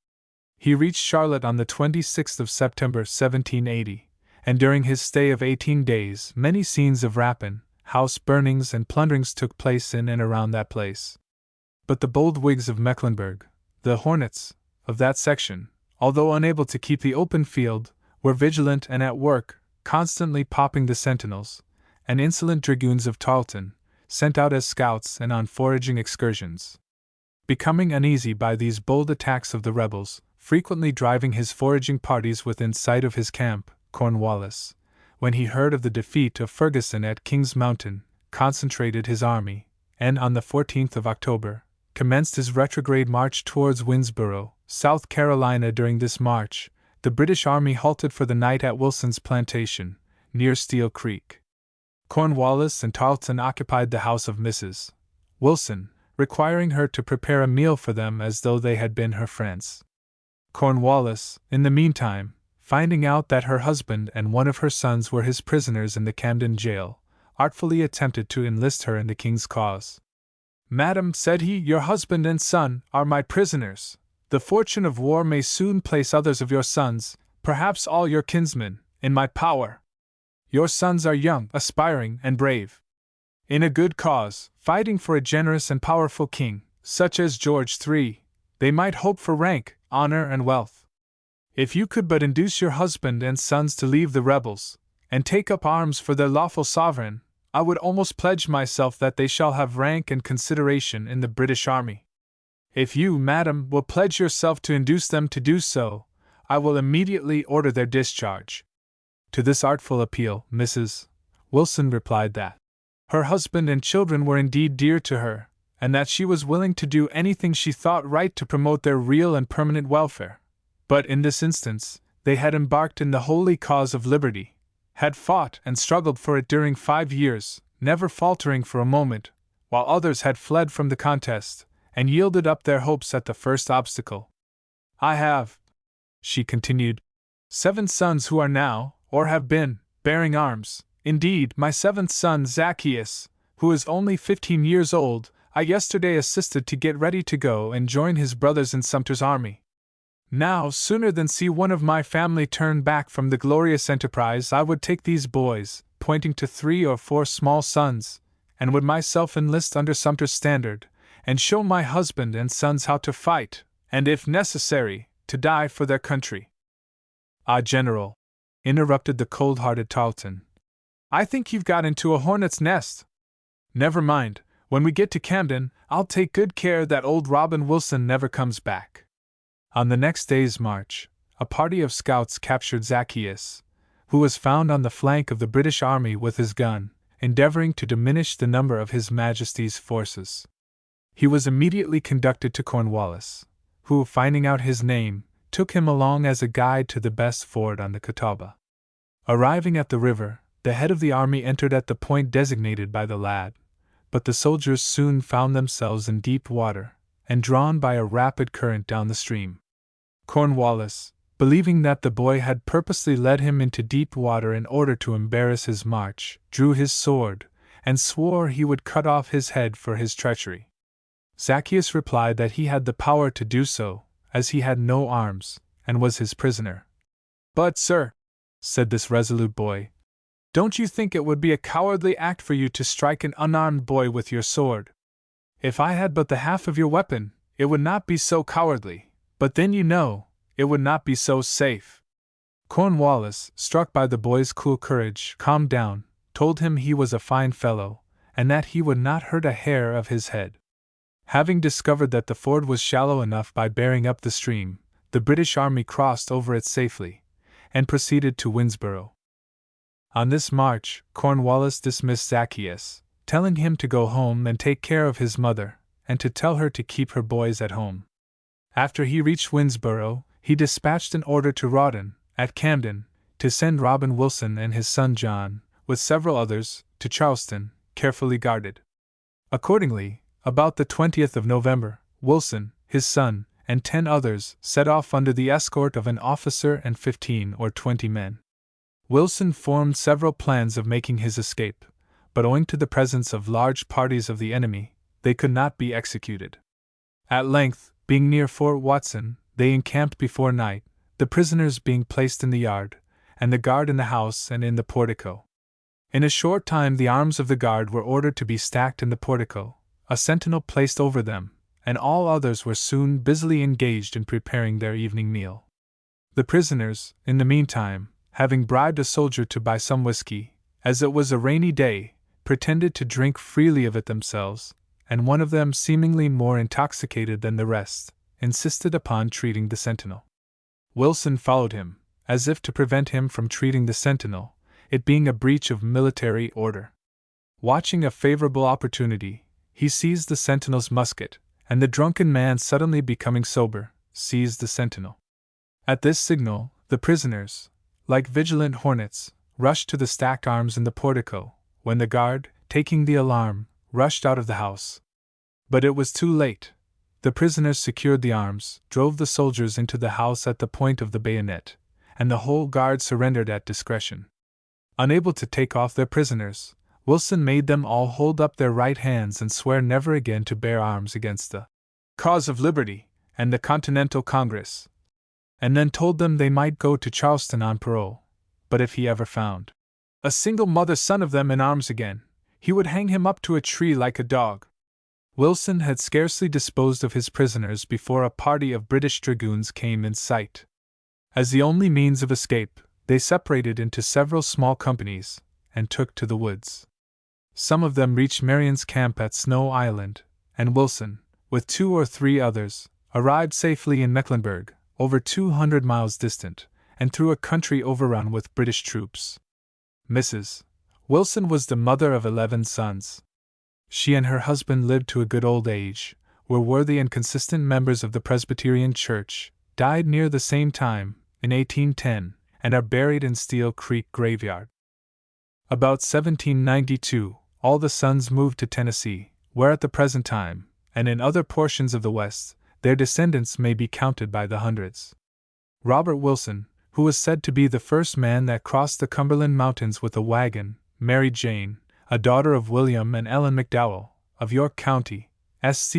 He reached Charlotte on the 26th of September 1780, and during his stay of 18 days many scenes of rapine, house burnings, and plunderings took place in and around that place. But the bold Whigs of Mecklenburg, the Hornets, of that section, although unable to keep the open field, were vigilant and at work, constantly popping the sentinels, and insolent dragoons of Tarleton, sent out as scouts and on foraging excursions. Becoming uneasy by these bold attacks of the rebels, frequently driving his foraging parties within sight of his camp, Cornwallis, when he heard of the defeat of Ferguson at King's Mountain, concentrated his army, and on the 14th of October, commenced his retrograde march towards Winnsboro, South Carolina. During this march, the British army halted for the night at Wilson's plantation, near Steel Creek. Cornwallis and Tarleton occupied the house of Mrs. Wilson, requiring her to prepare a meal for them as though they had been her friends. Cornwallis, in the meantime, finding out that her husband and one of her sons were his prisoners in the Camden jail, artfully attempted to enlist her in the king's cause. "Madam," said he, "your husband and son are my prisoners. The fortune of war may soon place others of your sons, perhaps all your kinsmen, in my power. Your sons are young, aspiring, and brave. In a good cause, fighting for a generous and powerful king, such as George III, they might hope for rank, honor, and wealth. If you could but induce your husband and sons to leave the rebels, and take up arms for their lawful sovereign, I would almost pledge myself that they shall have rank and consideration in the British army. If you, madam, will pledge yourself to induce them to do so, I will immediately order their discharge." To this artful appeal, Mrs. Wilson replied that her husband and children were indeed dear to her, and that she was willing to do anything she thought right to promote their real and permanent welfare. But in this instance, they had embarked in the holy cause of liberty, had fought and struggled for it during 5 years, never faltering for a moment, while others had fled from the contest, and yielded up their hopes at the first obstacle. "I have," she continued, "7 sons who are now, or have been, bearing arms. Indeed, my 7th son Zacchaeus, who is only 15 years old, I yesterday assisted to get ready to go and join his brothers in Sumter's army. Now, sooner than see one of my family turn back from the glorious enterprise, I would take these boys," pointing to 3 or 4 small sons, "and would myself enlist under Sumter's standard, and show my husband and sons how to fight, and if necessary, to die for their country." "Ah, General," interrupted the cold-hearted Tarleton. "I think you've got into a hornet's nest. Never mind, when we get to Camden, I'll take good care that old Robin Wilson never comes back." On the next day's march, a party of scouts captured Zacchaeus, who was found on the flank of the British army with his gun, endeavoring to diminish the number of His Majesty's forces. He was immediately conducted to Cornwallis, who, finding out his name, took him along as a guide to the best ford on the Catawba. Arriving at the river, the head of the army entered at the point designated by the lad, but the soldiers soon found themselves in deep water, and drawn by a rapid current down the stream. Cornwallis, believing that the boy had purposely led him into deep water in order to embarrass his march, drew his sword, and swore he would cut off his head for his treachery. Zacchaeus replied that he had the power to do so, as he had no arms, and was his prisoner. "But, sir," said this resolute boy, "don't you think it would be a cowardly act for you to strike an unarmed boy with your sword? If I had but the half of your weapon, it would not be so cowardly, but then it would not be so safe." Cornwallis, struck by the boy's cool courage, calmed down, told him he was a fine fellow, and that he would not hurt a hair of his head. Having discovered that the ford was shallow enough by bearing up the stream, the British army crossed over it safely, and proceeded to Winnsboro. On this march, Cornwallis dismissed Zacchaeus, telling him to go home and take care of his mother, and to tell her to keep her boys at home. After he reached Winnsboro, he dispatched an order to Rawdon, at Camden, to send Robin Wilson and his son John, with several others, to Charleston, carefully guarded. Accordingly, about the 20th of November, Wilson, his son, and 10 others set off under the escort of an officer and 15 or 20 men. Wilson formed several plans of making his escape, but owing to the presence of large parties of the enemy, they could not be executed. At length, being near Fort Watson, they encamped before night, the prisoners being placed in the yard, and the guard in the house and in the portico. In a short time the arms of the guard were ordered to be stacked in the portico, a sentinel placed over them, and all others were soon busily engaged in preparing their evening meal. The prisoners, in the meantime, having bribed a soldier to buy some whiskey, as it was a rainy day, pretended to drink freely of it themselves, and one of them, seemingly more intoxicated than the rest, insisted upon treating the sentinel. Wilson followed him, as if to prevent him from treating the sentinel, it being a breach of military order. Watching a favorable opportunity, he seized the sentinel's musket, and the drunken man, suddenly becoming sober, seized the sentinel. At this signal, the prisoners, like vigilant hornets, rushed to the stacked arms in the portico, when the guard, taking the alarm, rushed out of the house. But it was too late. The prisoners secured the arms, drove the soldiers into the house at the point of the bayonet, and the whole guard surrendered at discretion. Unable to take off their prisoners, Wilson made them all hold up their right hands and swear never again to bear arms against the cause of liberty and the Continental Congress, and then told them they might go to Charleston on parole, but if he ever found a single mother son of them in arms again, he would hang him up to a tree like a dog. Wilson had scarcely disposed of his prisoners before a party of British dragoons came in sight. As the only means of escape, they separated into several small companies, and took to the woods. Some of them reached Marion's camp at Snow Island, and Wilson, with 2 or 3 others, arrived safely in Mecklenburg, over 200 miles distant, and through a country overrun with British troops. Mrs. Wilson was the mother of 11 sons. She and her husband lived to a good old age, were worthy and consistent members of the Presbyterian Church, died near the same time, in 1810, and are buried in Steel Creek Graveyard. About 1792, all the sons moved to Tennessee, where at the present time, and in other portions of the West, their descendants may be counted by the hundreds. Robert Wilson, who was said to be the first man that crossed the Cumberland Mountains with a wagon, married Jane, a daughter of William and Ellen McDowell, of York County.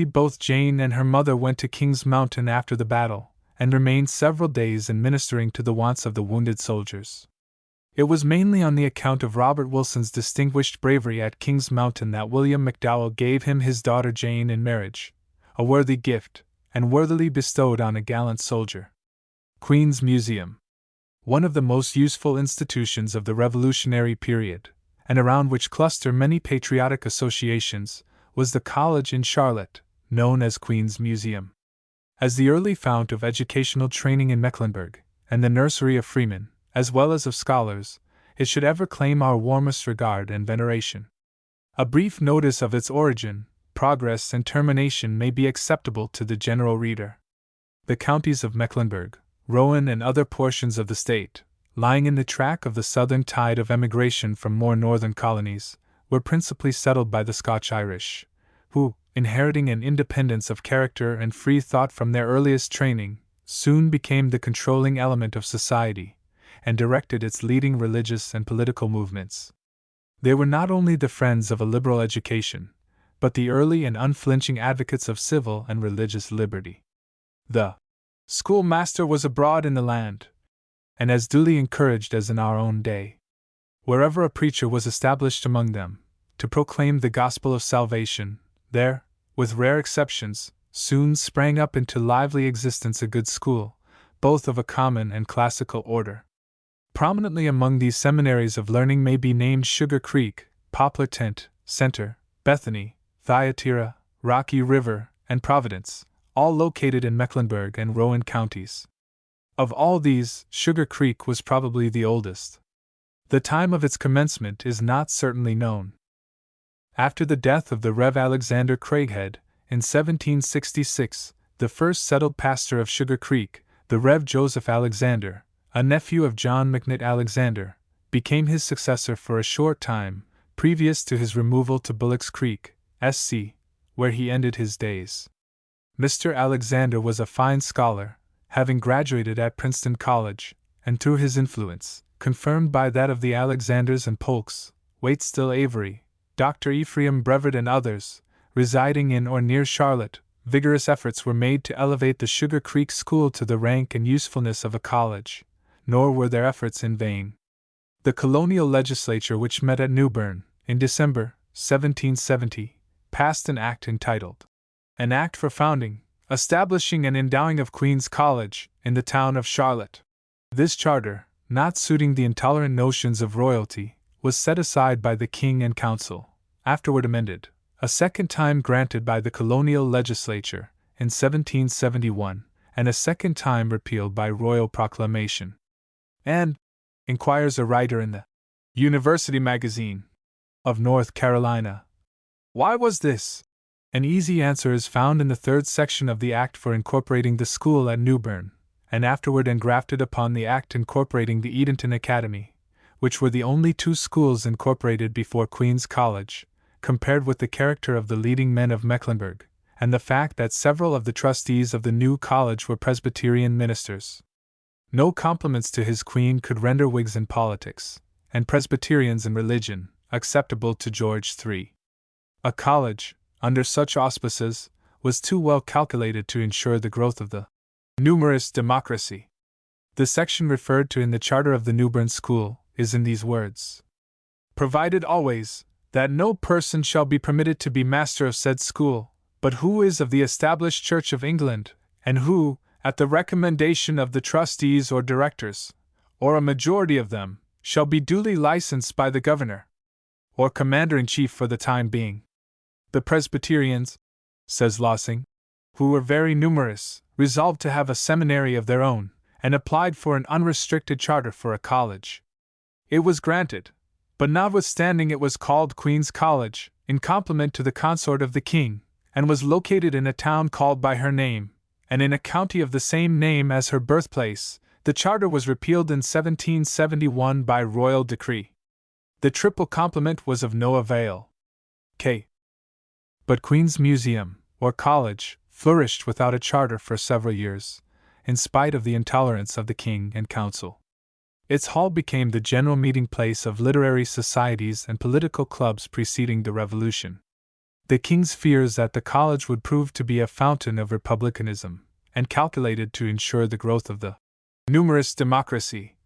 Both Jane and her mother went to King's Mountain after the battle, and remained several days in ministering to the wants of the wounded soldiers. It was mainly on the account of Robert Wilson's distinguished bravery at King's Mountain that William McDowell gave him his daughter Jane in marriage, a worthy gift, and worthily bestowed on a gallant soldier. Queen's Museum. one of the most useful institutions of the Revolutionary period, and around which cluster many patriotic associations, was the college in Charlotte, known as Queen's Museum. As the early fount of educational training in Mecklenburg, and the nursery of freemen, as well as of scholars, it should ever claim our warmest regard and veneration. A brief notice of its origin, progress, and termination may be acceptable to the general reader. The counties of Mecklenburg, Rowan, and other portions of the state, lying in the track of the southern tide of emigration from more northern colonies, were principally settled by the Scotch-Irish, who, inheriting an independence of character and free thought from their earliest training, soon became the controlling element of society, and directed its leading religious and political movements. They were not only the friends of a liberal education, but the early and unflinching advocates of civil and religious liberty. The schoolmaster was abroad in the land, and as duly encouraged as in our own day. Wherever a preacher was established among them, to proclaim the gospel of salvation, there, with rare exceptions, soon sprang up into lively existence a good school, both of a common and classical order. Prominently among these seminaries of learning may be named Sugar Creek, Poplar Tent, Center, Bethany, Thyatira, Rocky River, and Providence, all located in Mecklenburg and Rowan counties. Of all these, Sugar Creek was probably the oldest. The time of its commencement is not certainly known. After the death of the Rev. Alexander Craighead, in 1766, the first settled pastor of Sugar Creek, the Rev. Joseph Alexander, a nephew of John McNitt Alexander, became his successor for a short time, previous to his removal to Bullock's Creek, SC, where he ended his days. Mr. Alexander was a fine scholar, having graduated at Princeton College, and through his influence, confirmed by that of the Alexanders and Polks, Waitstill Avery, Dr. Ephraim Brevet, and others, residing in or near Charlotte, vigorous efforts were made to elevate the Sugar Creek School to the rank and usefulness of a college, nor were their efforts in vain. The colonial legislature, which met at Newbern, in December, 1770, passed an act entitled, "An Act for Founding, Establishing and Endowing of Queen's College, in the town of Charlotte." This charter, not suiting the intolerant notions of royalty, was set aside by the King and Council, afterward amended, a second time granted by the colonial legislature, in 1771, and a second time repealed by royal proclamation. And, inquires a writer in the University Magazine of North Carolina, why was this? An easy answer is found in the third section of the Act for incorporating the school at Newbern, and afterward engrafted upon the Act incorporating the Edenton Academy, which were the only two schools incorporated before Queen's College, compared with the character of the leading men of Mecklenburg, and the fact that several of the trustees of the new college were Presbyterian ministers. No compliments to his Queen could render Whigs in politics, and Presbyterians in religion, acceptable to George III. A college, under such auspices, was too well calculated to ensure the growth of the numerous democracy. The section referred to in the charter of the Newbern School is in these words: "Provided always, that no person shall be permitted to be master of said school, but who is of the established Church of England, and who, at the recommendation of the trustees or directors, or a majority of them, shall be duly licensed by the governor, or commander-in-chief for the time being." The Presbyterians, says Lossing, who were very numerous, resolved to have a seminary of their own, and applied for an unrestricted charter for a college. It was granted, but notwithstanding it was called Queen's College, in compliment to the consort of the king, and was located in a town called by her name, and in a county of the same name as her birthplace, the charter was repealed in 1771 by royal decree. The triple compliment was of no avail. But Queen's Museum, or College, flourished without a charter for several years, in spite of the intolerance of the King and Council. Its hall became the general meeting place of literary societies and political clubs preceding the Revolution. The King's fears that the college would prove to be a fountain of republicanism, and calculated to ensure the growth of the numerous democracy,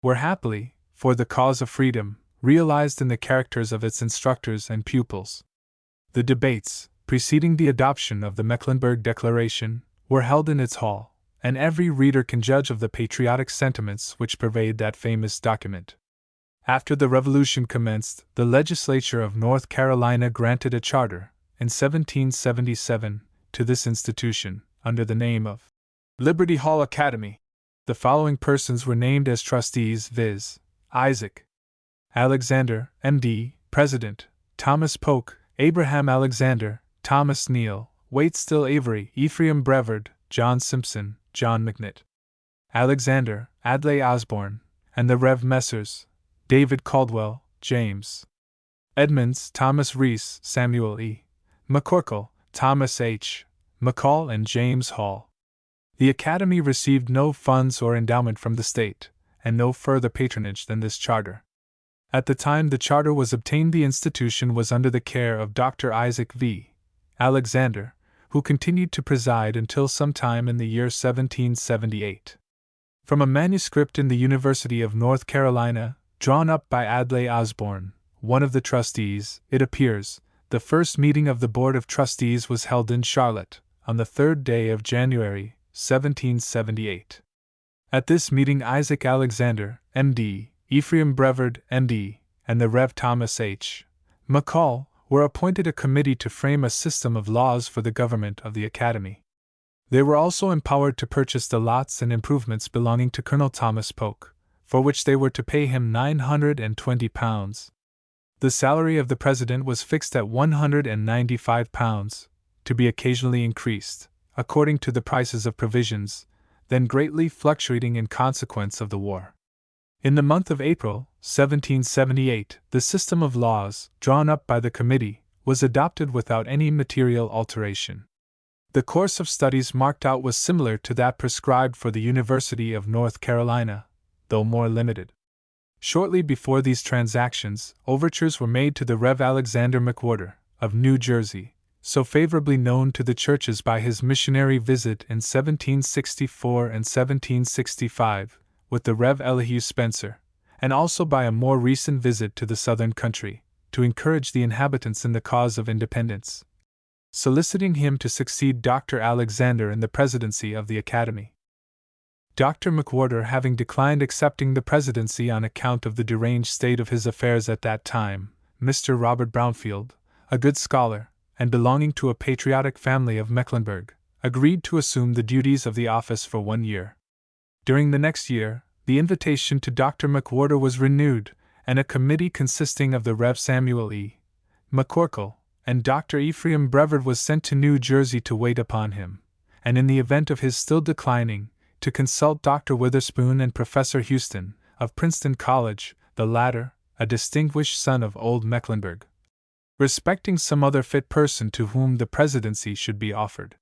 were happily, for the cause of freedom, realized in the characters of its instructors and pupils. The debates, preceding the adoption of the Mecklenburg Declaration, were held in its hall, and every reader can judge of the patriotic sentiments which pervade that famous document. After the Revolution commenced, the legislature of North Carolina granted a charter, in 1777, to this institution, under the name of Liberty Hall Academy. The following persons were named as trustees, viz. Isaac Alexander, M.D., President; Thomas Polk, Abraham Alexander, Thomas Neal, Waitstill Avery, Ephraim Brevard, John Simpson, John McNitt, Alexander, Adlai Osborne, and the Rev. Messrs. David Caldwell, James Edmonds, Thomas Rees, Samuel E. McCorkle, Thomas H. McCall, and James Hall. The Academy received no funds or endowment from the state, and no further patronage than this charter. At the time the charter was obtained, the institution was under the care of Dr. Isaac V. Alexander, who continued to preside until sometime in the year 1778. From a manuscript in the University of North Carolina, drawn up by Adlai Osborne, one of the trustees, it appears, the first meeting of the Board of Trustees was held in Charlotte, on the 3rd day of January, 1778. At this meeting Isaac Alexander, M.D., Ephraim Brevard, M.D., and the Rev. Thomas H. McCall were appointed a committee to frame a system of laws for the government of the Academy. They were also empowered to purchase the lots and improvements belonging to Colonel Thomas Polk, for which they were to pay him £920. The salary of the president was fixed at £195, to be occasionally increased, according to the prices of provisions, then greatly fluctuating in consequence of the war. In the month of April, 1778, the system of laws, drawn up by the committee, was adopted without any material alteration. The course of studies marked out was similar to that prescribed for the University of North Carolina, though more limited. Shortly before these transactions, overtures were made to the Rev. Alexander McWhorter, of New Jersey, so favorably known to the churches by his missionary visit in 1764 and 1765, with the Rev. Elihu Spencer, and also by a more recent visit to the southern country, to encourage the inhabitants in the cause of independence, soliciting him to succeed Dr. Alexander in the presidency of the Academy. Dr. McWhorter having declined accepting the presidency on account of the deranged state of his affairs at that time, Mr. Robert Brownfield, a good scholar, and belonging to a patriotic family of Mecklenburg, agreed to assume the duties of the office for 1 year. During the next year, the invitation to Dr. McWhorter was renewed, and a committee consisting of the Rev. Samuel E. McCorkle and Dr. Ephraim Brevard was sent to New Jersey to wait upon him, and in the event of his still declining, to consult Dr. Witherspoon and Professor Houston, of Princeton College, the latter, a distinguished son of old Mecklenburg, respecting some other fit person to whom the presidency should be offered.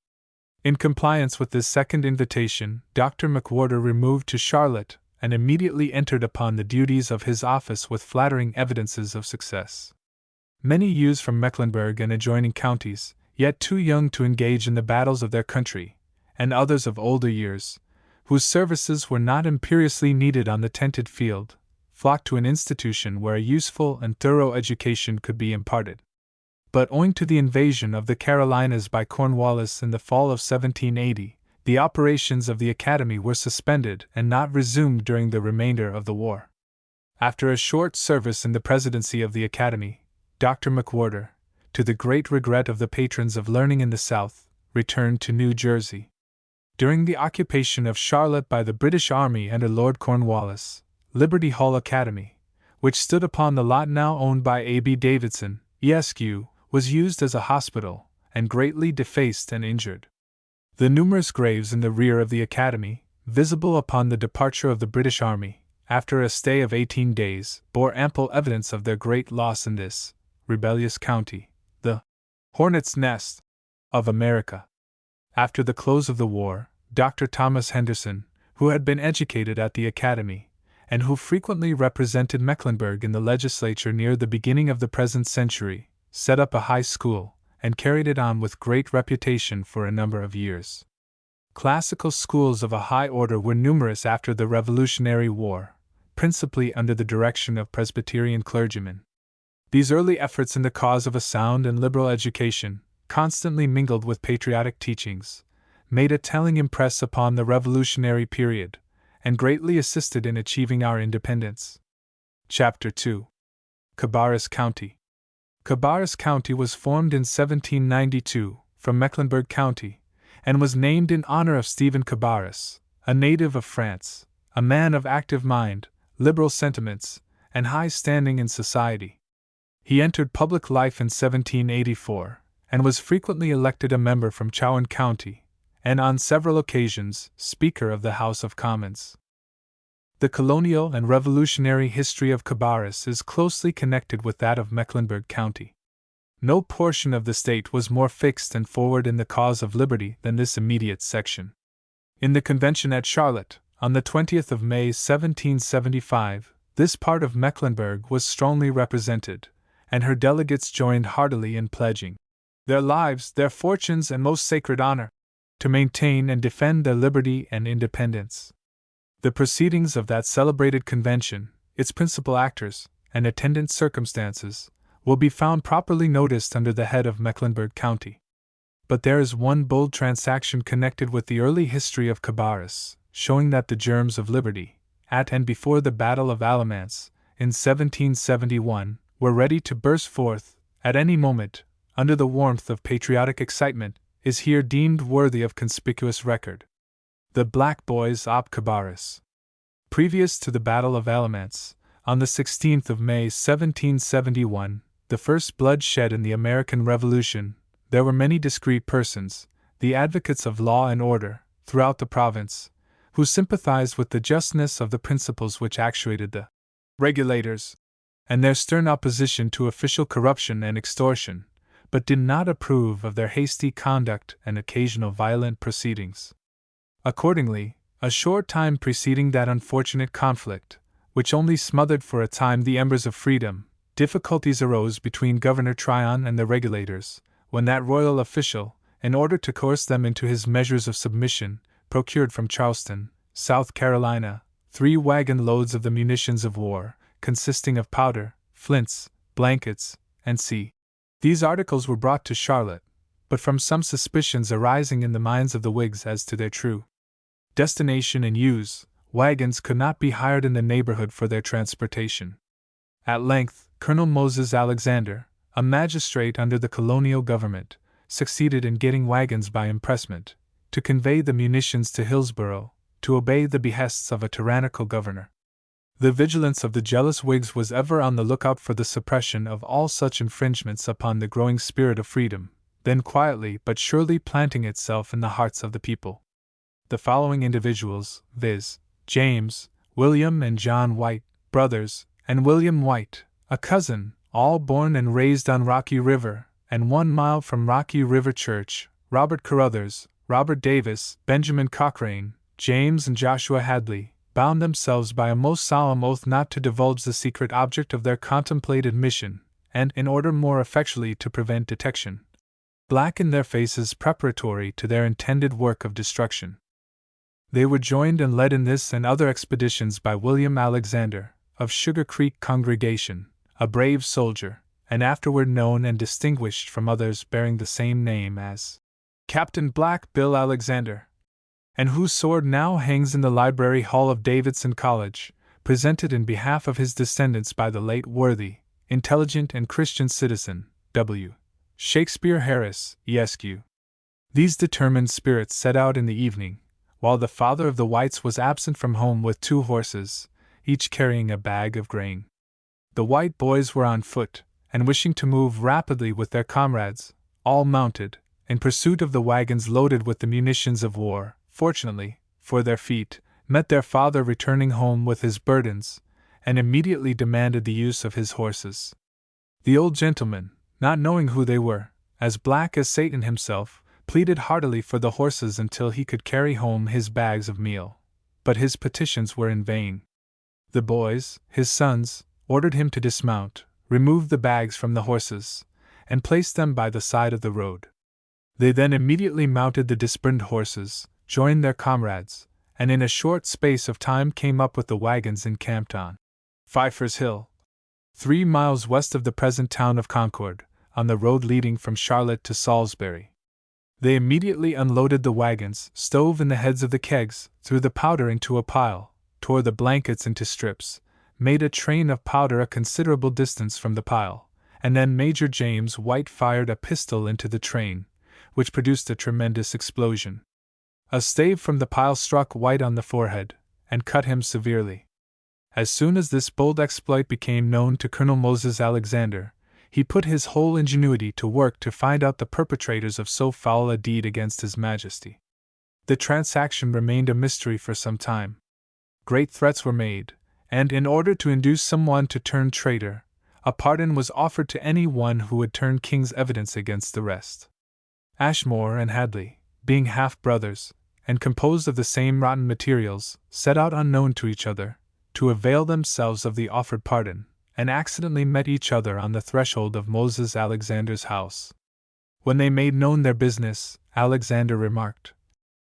In compliance with this second invitation, Dr. McWhorter removed to Charlotte, and immediately entered upon the duties of his office with flattering evidences of success. Many youths from Mecklenburg and adjoining counties, yet too young to engage in the battles of their country, and others of older years, whose services were not imperiously needed on the tented field, flocked to an institution where a useful and thorough education could be imparted. But owing to the invasion of the Carolinas by Cornwallis in the fall of 1780, the operations of the Academy were suspended and not resumed during the remainder of the war. After a short service in the presidency of the Academy, Dr. McWhorter, to the great regret of the patrons of learning in the South, returned to New Jersey. During the occupation of Charlotte by the British Army under Lord Cornwallis, Liberty Hall Academy, which stood upon the lot now owned by A.B. Davidson, Esq., was used as a hospital, and greatly defaced and injured. The numerous graves in the rear of the Academy, visible upon the departure of the British Army, after a stay of 18 days, bore ample evidence of their great loss in this rebellious county, the hornet's nest of America. After the close of the war, Dr. Thomas Henderson, who had been educated at the Academy, and who frequently represented Mecklenburg in the legislature near the beginning of the present century, set up a high school, and carried it on with great reputation for a number of years. Classical schools of a high order were numerous after the Revolutionary War, principally under the direction of Presbyterian clergymen. These early efforts in the cause of a sound and liberal education, constantly mingled with patriotic teachings, made a telling impress upon the Revolutionary period, and greatly assisted in achieving our independence. Chapter 2. Cabarrus County. Cabarrus County was formed in 1792 from Mecklenburg County, and was named in honor of Stephen Cabarrus, a native of France, a man of active mind, liberal sentiments, and high standing in society. He entered public life in 1784, and was frequently elected a member from Chowan County, and on several occasions Speaker of the House of Commons. The colonial and revolutionary history of Cabarrus is closely connected with that of Mecklenburg County. No portion of the state was more fixed and forward in the cause of liberty than this immediate section. In the convention at Charlotte, on the 20th of May 1775, this part of Mecklenburg was strongly represented, and her delegates joined heartily in pledging their lives, their fortunes, and most sacred honor to maintain and defend their liberty and independence. The proceedings of that celebrated convention, its principal actors, and attendant circumstances, will be found properly noticed under the head of Mecklenburg County. But there is one bold transaction connected with the early history of Cabarrus, showing that the germs of liberty, at and before the Battle of Alamance, in 1771, were ready to burst forth, at any moment, under the warmth of patriotic excitement, is here deemed worthy of conspicuous record. The Black Boys ob Cabarrus. Previous to the Battle of Alamance, on the 16th of May 1771, the first blood shed in the American Revolution, there were many discreet persons, the advocates of law and order, throughout the province, who sympathized with the justness of the principles which actuated the regulators, and their stern opposition to official corruption and extortion, but did not approve of their hasty conduct and occasional violent proceedings. Accordingly, a short time preceding that unfortunate conflict, which only smothered for a time the embers of freedom, difficulties arose between Governor Tryon and the regulators, when that royal official, in order to coerce them into his measures of submission, procured from Charleston, South Carolina, 3 wagon loads of the munitions of war, consisting of powder, flints, blankets, and sea. These articles were brought to Charlotte, but from some suspicions arising in the minds of the Whigs as to their true destination and use, wagons could not be hired in the neighborhood for their transportation. At length, Colonel Moses Alexander, a magistrate under the colonial government, succeeded in getting wagons by impressment, to convey the munitions to Hillsborough, to obey the behests of a tyrannical governor. The vigilance of the jealous Whigs was ever on the lookout for the suppression of all such infringements upon the growing spirit of freedom, then quietly but surely planting itself in the hearts of the people. The following individuals, viz., James, William, and John White, brothers, and William White, a cousin, all born and raised on Rocky River, and 1 mile from Rocky River Church, Robert Carruthers, Robert Davis, Benjamin Cochrane, James, and Joshua Hadley, bound themselves by a most solemn oath not to divulge the secret object of their contemplated mission, and, in order more effectually to prevent detection, blackened their faces preparatory to their intended work of destruction. They were joined and led in this and other expeditions by William Alexander, of Sugar Creek congregation, a brave soldier, and afterward known and distinguished from others bearing the same name as Captain Black Bill Alexander, and whose sword now hangs in the library hall of Davidson College, presented in behalf of his descendants by the late worthy, intelligent, and Christian citizen, W. Shakespeare Harris, Esq. These determined spirits set out in the evening, while the father of the Whites was absent from home with 2 horses, each carrying a bag of grain. The White boys were on foot, and wishing to move rapidly with their comrades, all mounted, in pursuit of the wagons loaded with the munitions of war, fortunately, for their feet, met their father returning home with his burdens, and immediately demanded the use of his horses. The old gentleman, not knowing who they were, as black as Satan himself, pleaded heartily for the horses until he could carry home his bags of meal, but his petitions were in vain. The boys, his sons, ordered him to dismount, remove the bags from the horses, and place them by the side of the road. They then immediately mounted the disburned horses, joined their comrades, and in a short space of time came up with the wagons encamped on Pfeiffer's Hill, 3 miles west of the present town of Concord, on the road leading from Charlotte to Salisbury. They immediately unloaded the wagons, stove in the heads of the kegs, threw the powder into a pile, tore the blankets into strips, made a train of powder a considerable distance from the pile, and then Major James White fired a pistol into the train, which produced a tremendous explosion. A stave from the pile struck White on the forehead, and cut him severely. As soon as this bold exploit became known to Colonel Moses Alexander, he put his whole ingenuity to work to find out the perpetrators of so foul a deed against His Majesty. The transaction remained a mystery for some time. Great threats were made, and in order to induce someone to turn traitor, a pardon was offered to any one who would turn King's evidence against the rest. Ashmore and Hadley, being half-brothers, and composed of the same rotten materials, set out unknown to each other, to avail themselves of the offered pardon, and accidentally met each other on the threshold of Moses Alexander's house. When they made known their business, Alexander remarked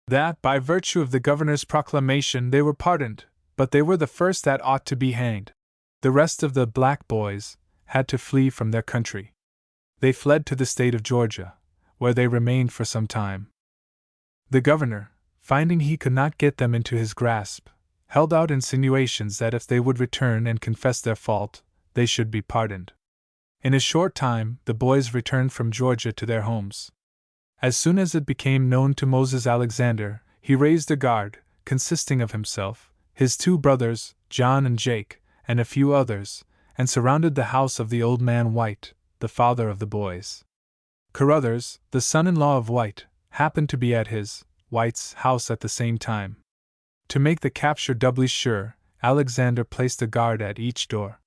that by virtue of the governor's proclamation they were pardoned, but they were the first that ought to be hanged. The rest of the black boys had to flee from their country. They fled to the state of Georgia, where they remained for some time. The governor, finding he could not get them into his grasp, held out insinuations that if they would return and confess their fault, they should be pardoned. In a short time, the boys returned from Georgia to their homes. As soon as it became known to Moses Alexander, he raised a guard, consisting of himself, his 2 brothers, John and Jake, and a few others, and surrounded the house of the old man White, the father of the boys. Carruthers, the son-in-law of White, happened to be at White's house at the same time. To make the capture doubly sure, Alexander placed a guard at each door.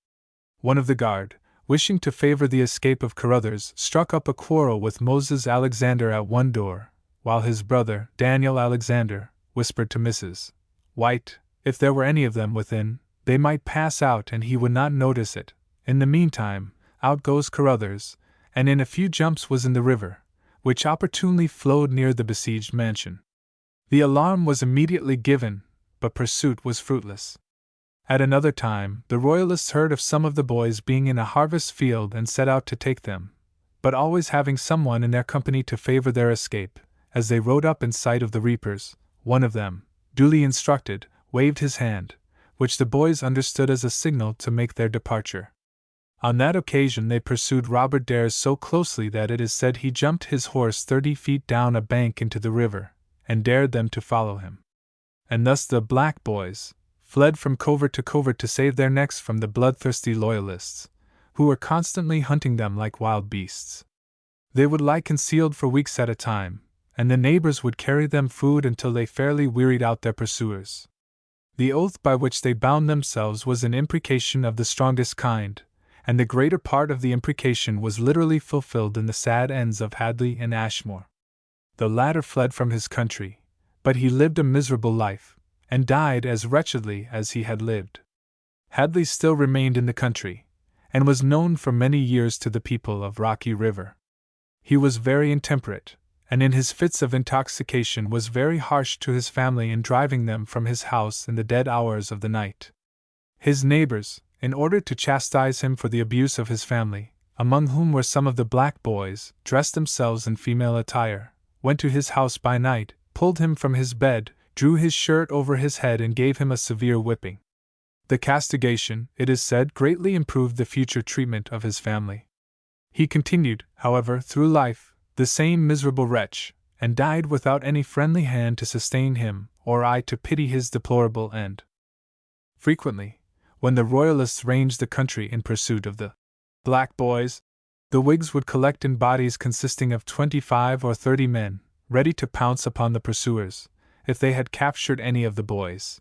One of the guard, wishing to favor the escape of Carruthers, struck up a quarrel with Moses Alexander at one door, while his brother, Daniel Alexander, whispered to Mrs. White, if there were any of them within, they might pass out and he would not notice it. In the meantime, out goes Carruthers, and in a few jumps was in the river, which opportunely flowed near the besieged mansion. The alarm was immediately given, but pursuit was fruitless. At another time, the Royalists heard of some of the boys being in a harvest field and set out to take them, but always having someone in their company to favor their escape. As they rode up in sight of the reapers, one of them, duly instructed, waved his hand, which the boys understood as a signal to make their departure. On that occasion they pursued Robert Dares so closely that it is said he jumped his horse 30 feet down a bank into the river, and dared them to follow him. And thus the black boys fled from covert to save their necks from the bloodthirsty Loyalists, who were constantly hunting them like wild beasts. They would lie concealed for weeks at a time, and the neighbors would carry them food until they fairly wearied out their pursuers. The oath by which they bound themselves was an imprecation of the strongest kind, and the greater part of the imprecation was literally fulfilled in the sad ends of Hadley and Ashmore. The latter fled from his country, but he lived a miserable life, and died as wretchedly as he had lived. Hadley still remained in the country, and was known for many years to the people of Rocky River. He was very intemperate, and in his fits of intoxication was very harsh to his family in driving them from his house in the dead hours of the night. His neighbors, in order to chastise him for the abuse of his family, among whom were some of the black boys, dressed themselves in female attire, went to his house by night, pulled him from his bed, drew his shirt over his head and gave him a severe whipping. The castigation, it is said, greatly improved the future treatment of his family. He continued, however, through life, the same miserable wretch, and died without any friendly hand to sustain him, or eye to pity his deplorable end. Frequently, when the Royalists ranged the country in pursuit of the black boys, the Whigs would collect in bodies consisting of 25 or 30 men, ready to pounce upon the pursuers, if they had captured any of the boys.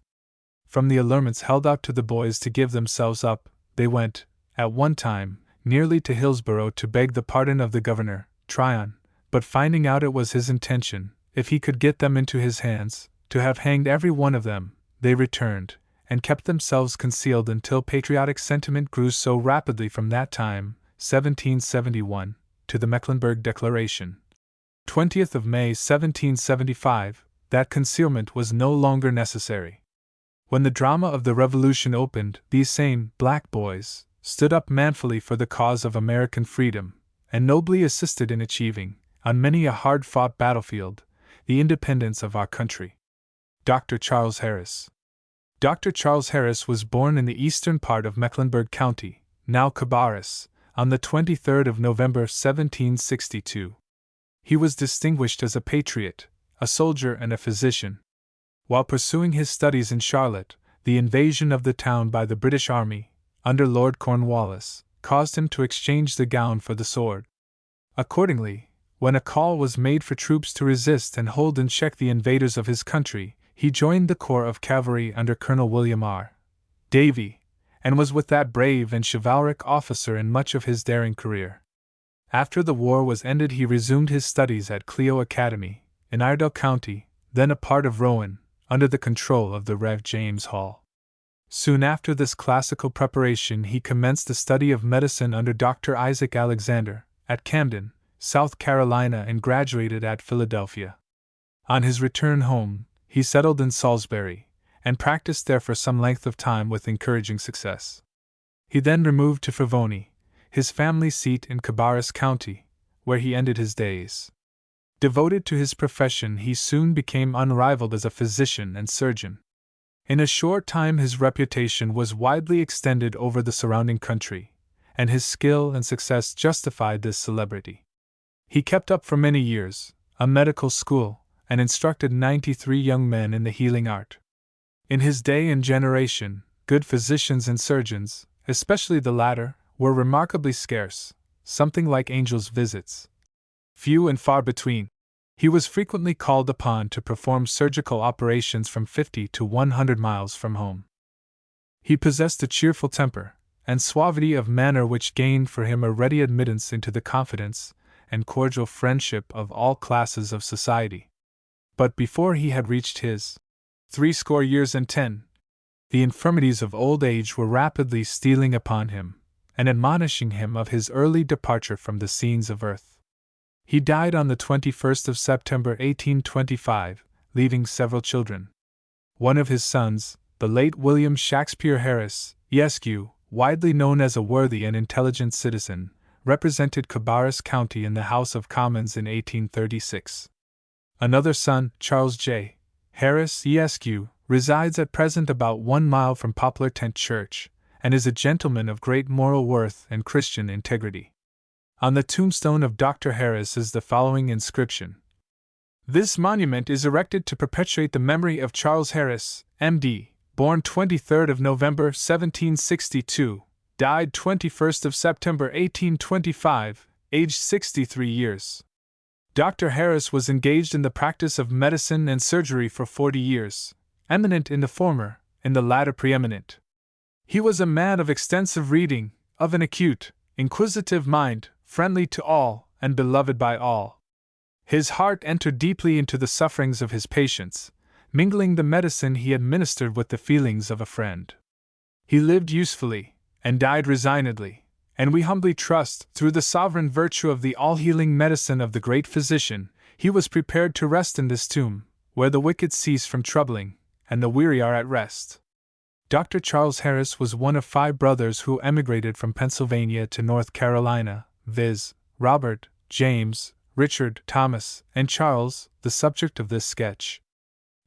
From the allurements held out to the boys to give themselves up, they went, at one time, nearly to Hillsborough to beg the pardon of the governor, Tryon, but finding out it was his intention, if he could get them into his hands, to have hanged every one of them, they returned, and kept themselves concealed until patriotic sentiment grew so rapidly from that time, 1771, to the Mecklenburg Declaration, 20th of May 1775, that concealment was no longer necessary. When the drama of the Revolution opened, these same black boys stood up manfully for the cause of American freedom, and nobly assisted in achieving, on many a hard-fought battlefield, the independence of our country. Dr. Charles Harris. Dr. Charles Harris was born in the eastern part of Mecklenburg County, now Cabarrus, on the 23rd of November 1762. He was distinguished as a patriot, a soldier and a physician. While pursuing his studies in Charlotte, the invasion of the town by the British Army, under Lord Cornwallis, caused him to exchange the gown for the sword. Accordingly, when a call was made for troops to resist and hold in check the invaders of his country, he joined the corps of cavalry under Colonel William R. Davie, and was with that brave and chivalric officer in much of his daring career. After the war was ended, he resumed his studies at Clio Academy, in Iredell County, then a part of Rowan, under the control of the Rev. James Hall. Soon after this classical preparation, he commenced the study of medicine under Dr. Isaac Alexander, at Camden, South Carolina, and graduated at Philadelphia. On his return home, he settled in Salisbury, and practiced there for some length of time with encouraging success. He then removed to Frivoni, his family seat in Cabarrus County, where he ended his days. Devoted to his profession, he soon became unrivaled as a physician and surgeon. In a short time his reputation was widely extended over the surrounding country, and his skill and success justified this celebrity. He kept up for many years a medical school, and instructed 93 young men in the healing art. In his day and generation, good physicians and surgeons, especially the latter, were remarkably scarce, something like angels' visits. Few and far between. He was frequently called upon to perform surgical operations from 50 to 100 miles from home. He possessed a cheerful temper and suavity of manner which gained for him a ready admittance into the confidence and cordial friendship of all classes of society. But before he had reached his 80 years and 10, the infirmities of old age were rapidly stealing upon him, and admonishing him of his early departure from the scenes of earth. He died on the 21st of September 1825, leaving several children. One of his sons, the late William Shakespeare Harris, Esq., widely known as a worthy and intelligent citizen, represented Cabarrus County in the House of Commons in 1836. Another son, Charles J. Harris, Esq., resides at present about 1 mile from Poplar Tent Church, and is a gentleman of great moral worth and Christian integrity. On the tombstone of Dr. Harris is the following inscription: "This monument is erected to perpetuate the memory of Charles Harris, M.D., born 23rd of November 1762, died 21st of September 1825, aged 63 years. Dr. Harris was engaged in the practice of medicine and surgery for 40 years, eminent in the former, in the latter preeminent. He was a man of extensive reading, of an acute, inquisitive mind, friendly to all, and beloved by all. His heart entered deeply into the sufferings of his patients, mingling the medicine he administered with the feelings of a friend. He lived usefully, and died resignedly, and we humbly trust, through the sovereign virtue of the all-healing medicine of the great physician, he was prepared to rest in this tomb, where the wicked cease from troubling, and the weary are at rest." Dr. Charles Harris was one of 5 brothers who emigrated from Pennsylvania to North Carolina, viz., Robert, James, Richard, Thomas, and Charles, the subject of this sketch.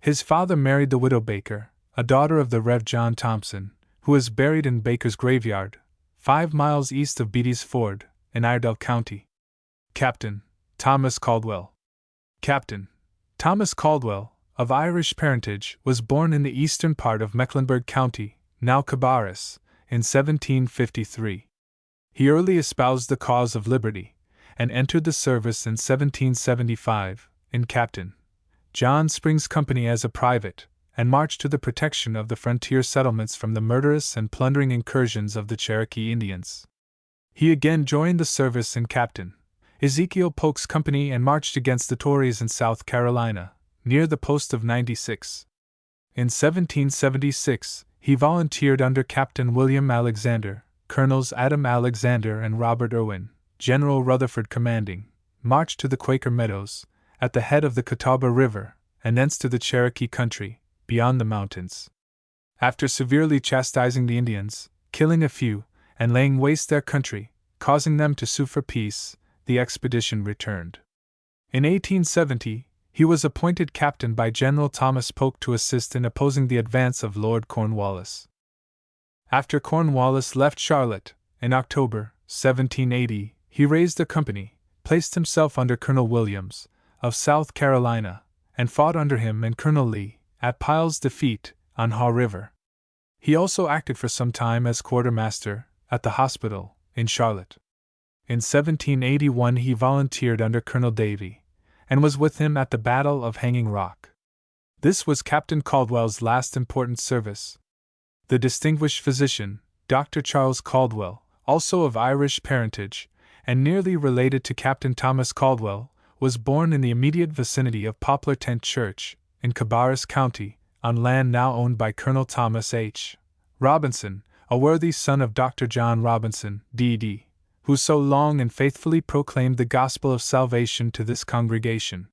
His father married the widow Baker, a daughter of the Rev. John Thompson, who is buried in Baker's graveyard, 5 miles east of Beatty's Ford, in Iredell County. Captain Thomas Caldwell. Captain Thomas Caldwell, of Irish parentage, was born in the eastern part of Mecklenburg County, now Cabarrus, in 1753. He early espoused the cause of liberty, and entered the service in 1775, in Captain John Spring's company as a private, and marched to the protection of the frontier settlements from the murderous and plundering incursions of the Cherokee Indians. He again joined the service in Captain Ezekiel Polk's company and marched against the Tories in South Carolina, near the post of 96. In 1776, he volunteered under Captain William Alexander, Colonels Adam Alexander and Robert Irwin, General Rutherford commanding, marched to the Quaker Meadows, at the head of the Catawba River, and thence to the Cherokee country, beyond the mountains. After severely chastising the Indians, killing a few, and laying waste their country, causing them to sue for peace, the expedition returned. In 1870, he was appointed captain by General Thomas Polk to assist in opposing the advance of Lord Cornwallis. After Cornwallis left Charlotte, in October 1780, he raised a company, placed himself under Colonel Williams, of South Carolina, and fought under him and Colonel Lee, at Pyle's Defeat, on Haw River. He also acted for some time as quartermaster, at the hospital, in Charlotte. In 1781 he volunteered under Colonel Davy, and was with him at the Battle of Hanging Rock. This was Captain Caldwell's last important service. The distinguished physician, Dr. Charles Caldwell, also of Irish parentage, and nearly related to Captain Thomas Caldwell, was born in the immediate vicinity of Poplar Tent Church, in Cabarrus County, on land now owned by Colonel Thomas H. Robinson, a worthy son of Dr. John Robinson, D.D., who so long and faithfully proclaimed the gospel of salvation to this congregation.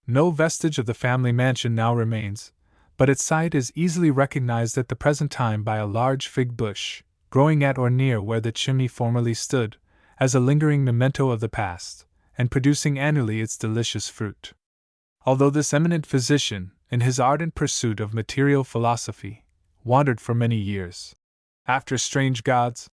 No vestige of the family mansion now remains, but its site is easily recognized at the present time by a large fig bush, growing at or near where the chimney formerly stood, as a lingering memento of the past, and producing annually its delicious fruit. Although this eminent physician, in his ardent pursuit of material philosophy, wandered for many years after strange gods,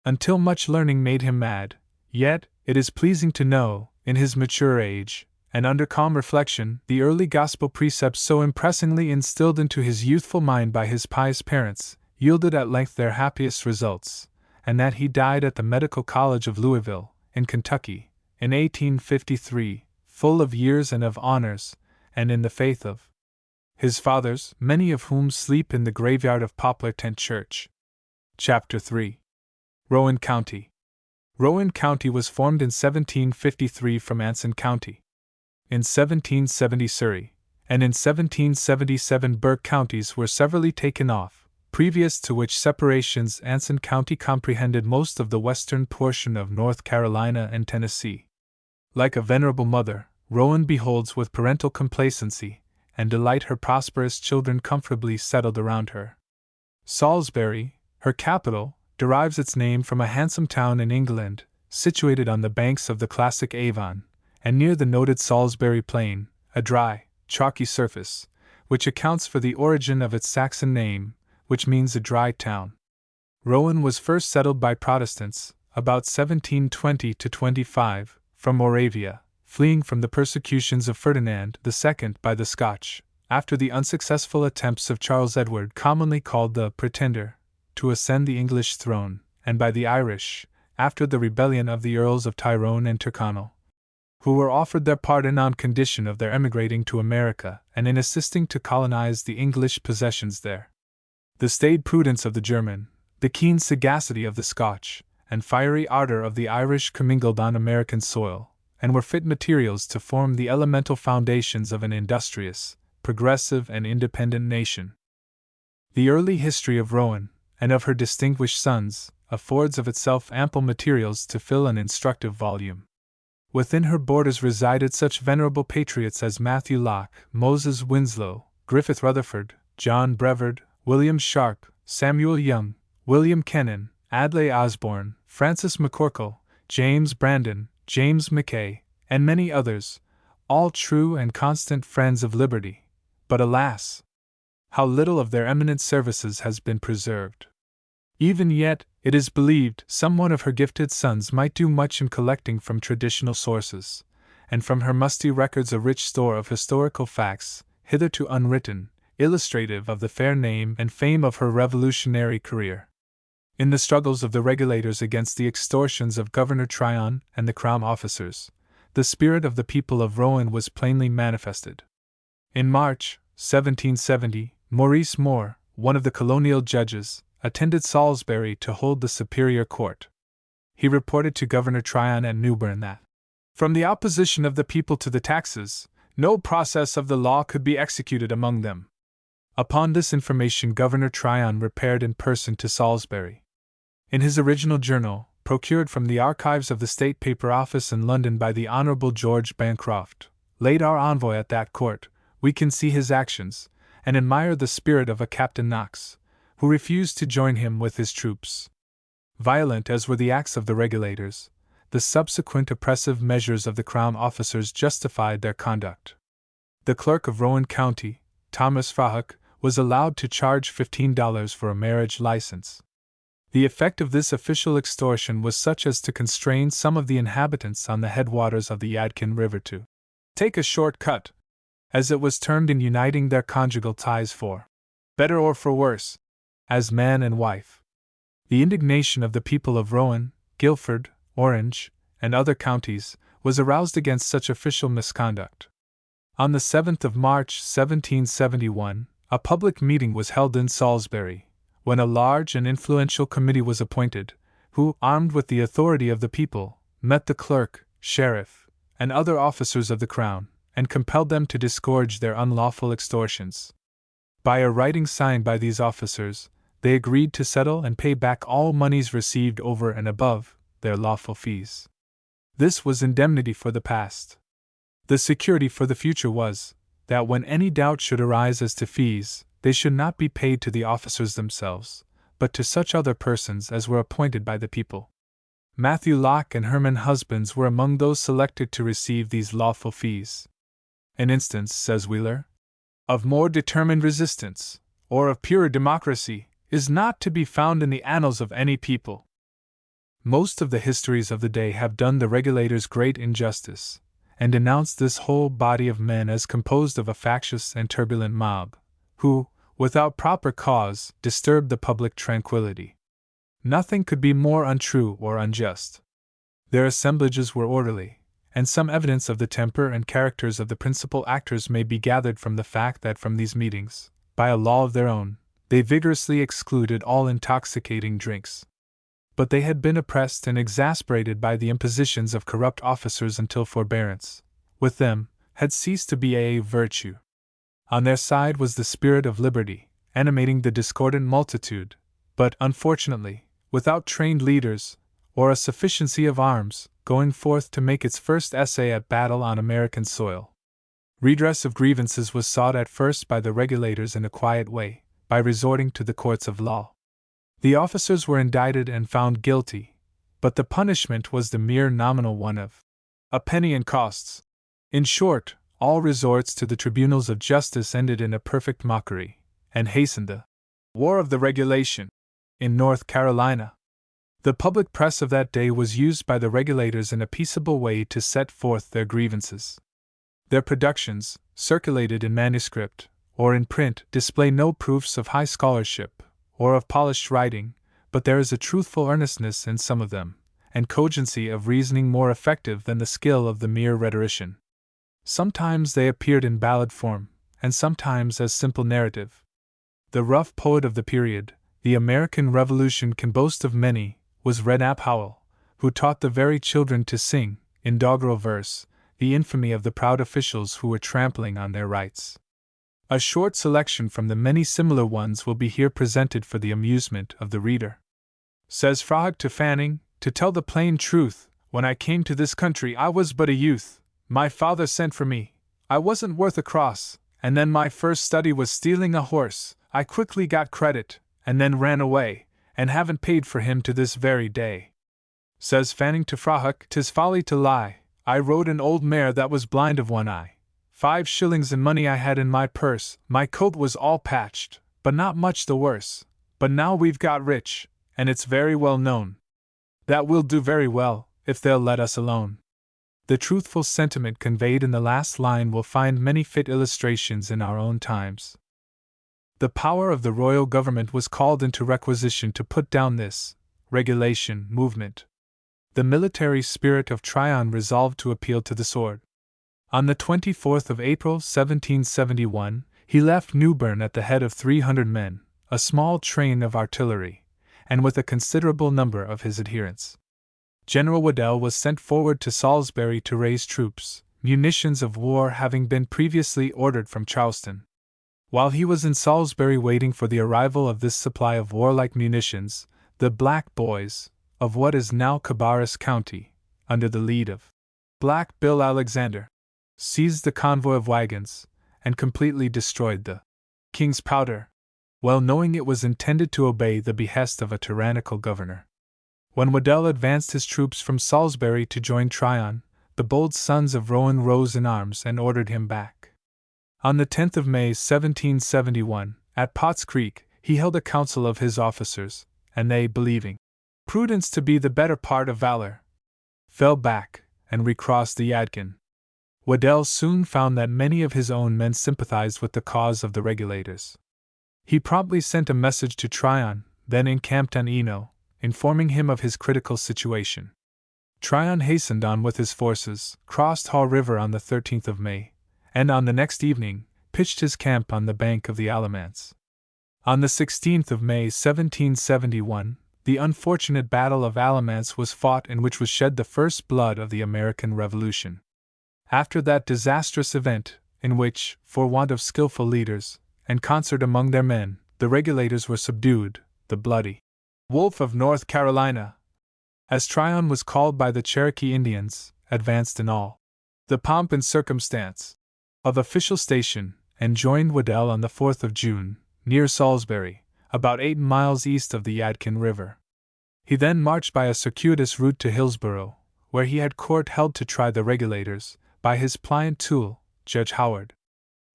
until much learning made him mad, yet, it is pleasing to know, in his mature age, and under calm reflection, the early gospel precepts so impressingly instilled into his youthful mind by his pious parents, yielded at length their happiest results, and that he died at the Medical College of Louisville, in Kentucky, in 1853, full of years and of honors, and in the faith of his fathers, many of whom sleep in the graveyard of Poplar Tent Church. Chapter 3. Rowan County. Rowan County was formed in 1753 from Anson County. In 1770 Surrey, and in 1777 Burke counties were severally taken off, previous to which separations Anson County comprehended most of the western portion of North Carolina and Tennessee. Like a venerable mother, Rowan beholds with parental complacency and delight her prosperous children comfortably settled around her. Salisbury, her capital, derives its name from a handsome town in England, situated on the banks of the classic Avon, and near the noted Salisbury Plain, a dry, chalky surface, which accounts for the origin of its Saxon name, which means a dry town. Rowan was first settled by Protestants, about 1720-25, from Moravia, fleeing from the persecutions of Ferdinand II by the Scotch, after the unsuccessful attempts of Charles Edward, commonly called the Pretender, to ascend the English throne, and by the Irish, after the rebellion of the Earls of Tyrone and Tyrconnell, who were offered their pardon on condition of their emigrating to America and in assisting to colonize the English possessions there. The staid prudence of the German, the keen sagacity of the Scotch, and fiery ardor of the Irish commingled on American soil, and were fit materials to form the elemental foundations of an industrious, progressive, and independent nation. The early history of Rowan, and of her distinguished sons, affords of itself ample materials to fill an instructive volume. Within her borders resided such venerable patriots as Matthew Locke, Moses Winslow, Griffith Rutherford, John Brevard, William Sharp, Samuel Young, William Kennan, Adlai Osborne, Francis McCorkle, James Brandon, James Mackay, and many others, all true and constant friends of liberty. But alas! how little of their eminent services has been preserved. Even yet, it is believed, some one of her gifted sons might do much in collecting from traditional sources, and from her musty records a rich store of historical facts, hitherto unwritten, illustrative of the fair name and fame of her revolutionary career. In the struggles of the Regulators against the extortions of Governor Tryon and the Crown officers, the spirit of the people of Rowan was plainly manifested. In March 1770, Maurice Moore, one of the colonial judges, attended Salisbury to hold the Superior Court. He reported to Governor Tryon at Newbern that, from the opposition of the people to the taxes, no process of the law could be executed among them. Upon this information Governor Tryon repaired in person to Salisbury. In his original journal, procured from the archives of the State Paper Office in London by the Honourable George Bancroft, late our envoy at that court, we can see his actions, and admire the spirit of a Captain Knox, who refused to join him with his troops. Violent as were the acts of the Regulators, the subsequent oppressive measures of the Crown officers justified their conduct. The clerk of Rowan County, Thomas Frahuk, was allowed to charge $15 for a marriage license. The effect of this official extortion was such as to constrain some of the inhabitants on the headwaters of the Yadkin River to take a short cut, as it was termed, in uniting their conjugal ties for better or for worse, as man and wife. The indignation of the people of Rowan, Guilford, Orange, and other counties was aroused against such official misconduct. On the 7th of March, 1771, a public meeting was held in Salisbury, when a large and influential committee was appointed, who, armed with the authority of the people, met the clerk, sheriff, and other officers of the Crown, and compelled them to disgorge their unlawful extortions. By a writing signed by these officers, they agreed to settle and pay back all moneys received over and above their lawful fees. This was indemnity for the past. The security for the future was, that when any doubt should arise as to fees, they should not be paid to the officers themselves, but to such other persons as were appointed by the people. Matthew Locke and Herman Husbands were among those selected to receive these lawful fees. An instance, says Wheeler, of more determined resistance, or of purer democracy, is not to be found in the annals of any people. Most of the histories of the day have done the regulators great injustice, and denounced this whole body of men as composed of a factious and turbulent mob, who, without proper cause, disturbed the public tranquillity. Nothing could be more untrue or unjust. Their assemblages were orderly, and some evidence of the temper and characters of the principal actors may be gathered from the fact that from these meetings, by a law of their own, they vigorously excluded all intoxicating drinks. But they had been oppressed and exasperated by the impositions of corrupt officers until forbearance, with them, had ceased to be a virtue. On their side was the spirit of liberty, animating the discordant multitude, but, unfortunately, without trained leaders, or a sufficiency of arms, going forth to make its first essay at battle on American soil. Redress of grievances was sought at first by the regulators in a quiet way, by resorting to the courts of law. The officers were indicted and found guilty, but the punishment was the mere nominal one of a penny and costs. In short, all resorts to the tribunals of justice ended in a perfect mockery, and hastened the War of the Regulation in North Carolina. The public press of that day was used by the regulators in a peaceable way to set forth their grievances. Their productions, circulated in manuscript or in print, display no proofs of high scholarship or of polished writing, but there is a truthful earnestness in some of them, and cogency of reasoning more effective than the skill of the mere rhetorician. Sometimes they appeared in ballad form, and sometimes as simple narrative. The rough poet of the period, the American Revolution can boast of many, was Redknapp Howell, who taught the very children to sing, in doggerel verse, the infamy of the proud officials who were trampling on their rights. A short selection from the many similar ones will be here presented for the amusement of the reader. Says Frahuk to Fanning, "To tell the plain truth, when I came to this country I was but a youth. My father sent for me, I wasn't worth a cross, and then my first study was stealing a horse. I quickly got credit, and then ran away, and haven't paid for him to this very day." Says Fanning to Frahuk, "'Tis folly to lie, I rode an old mare that was blind of one eye. 5 shillings in money I had in my purse, my coat was all patched, but not much the worse. But now we've got rich, and it's very well known that we'll do very well, if they'll let us alone." The truthful sentiment conveyed in the last line will find many fit illustrations in our own times. The power of the royal government was called into requisition to put down this regulation movement. The military spirit of Tryon resolved to appeal to the sword. On the 24th of April, 1771, he left Newbern at the head of 300 men, a small train of artillery, and with a considerable number of his adherents. General Waddell was sent forward to Salisbury to raise troops, munitions of war having been previously ordered from Charleston. While he was in Salisbury waiting for the arrival of this supply of warlike munitions, the Black Boys, of what is now Cabarrus County, under the lead of Black Bill Alexander, seized the convoy of wagons, and completely destroyed the king's powder, well knowing it was intended to obey the behest of a tyrannical governor. When Waddell advanced his troops from Salisbury to join Tryon, the bold sons of Rowan rose in arms and ordered him back. On the 10th of May 1771, at Potts Creek, he held a council of his officers, and they, believing prudence to be the better part of valor, fell back and recrossed the Yadkin. Waddell soon found that many of his own men sympathized with the cause of the Regulators. He promptly sent a message to Tryon, then encamped on Eno, informing him of his critical situation. Tryon hastened on with his forces, crossed Haw River on the 13th of May, and on the next evening, pitched his camp on the bank of the Alamance. On the 16th of May 1771, the unfortunate Battle of Alamance was fought, in which was shed the first blood of the American Revolution. After that disastrous event, in which, for want of skillful leaders, and concert among their men, the Regulators were subdued, the bloody Wolf of North Carolina, as Tryon was called by the Cherokee Indians, advanced in all the pomp and circumstance of official station, and joined Waddell on the 4th of June, near Salisbury, about 8 miles east of the Yadkin River. He then marched by a circuitous route to Hillsborough, where he had court held to try the Regulators, by his pliant tool, Judge Howard.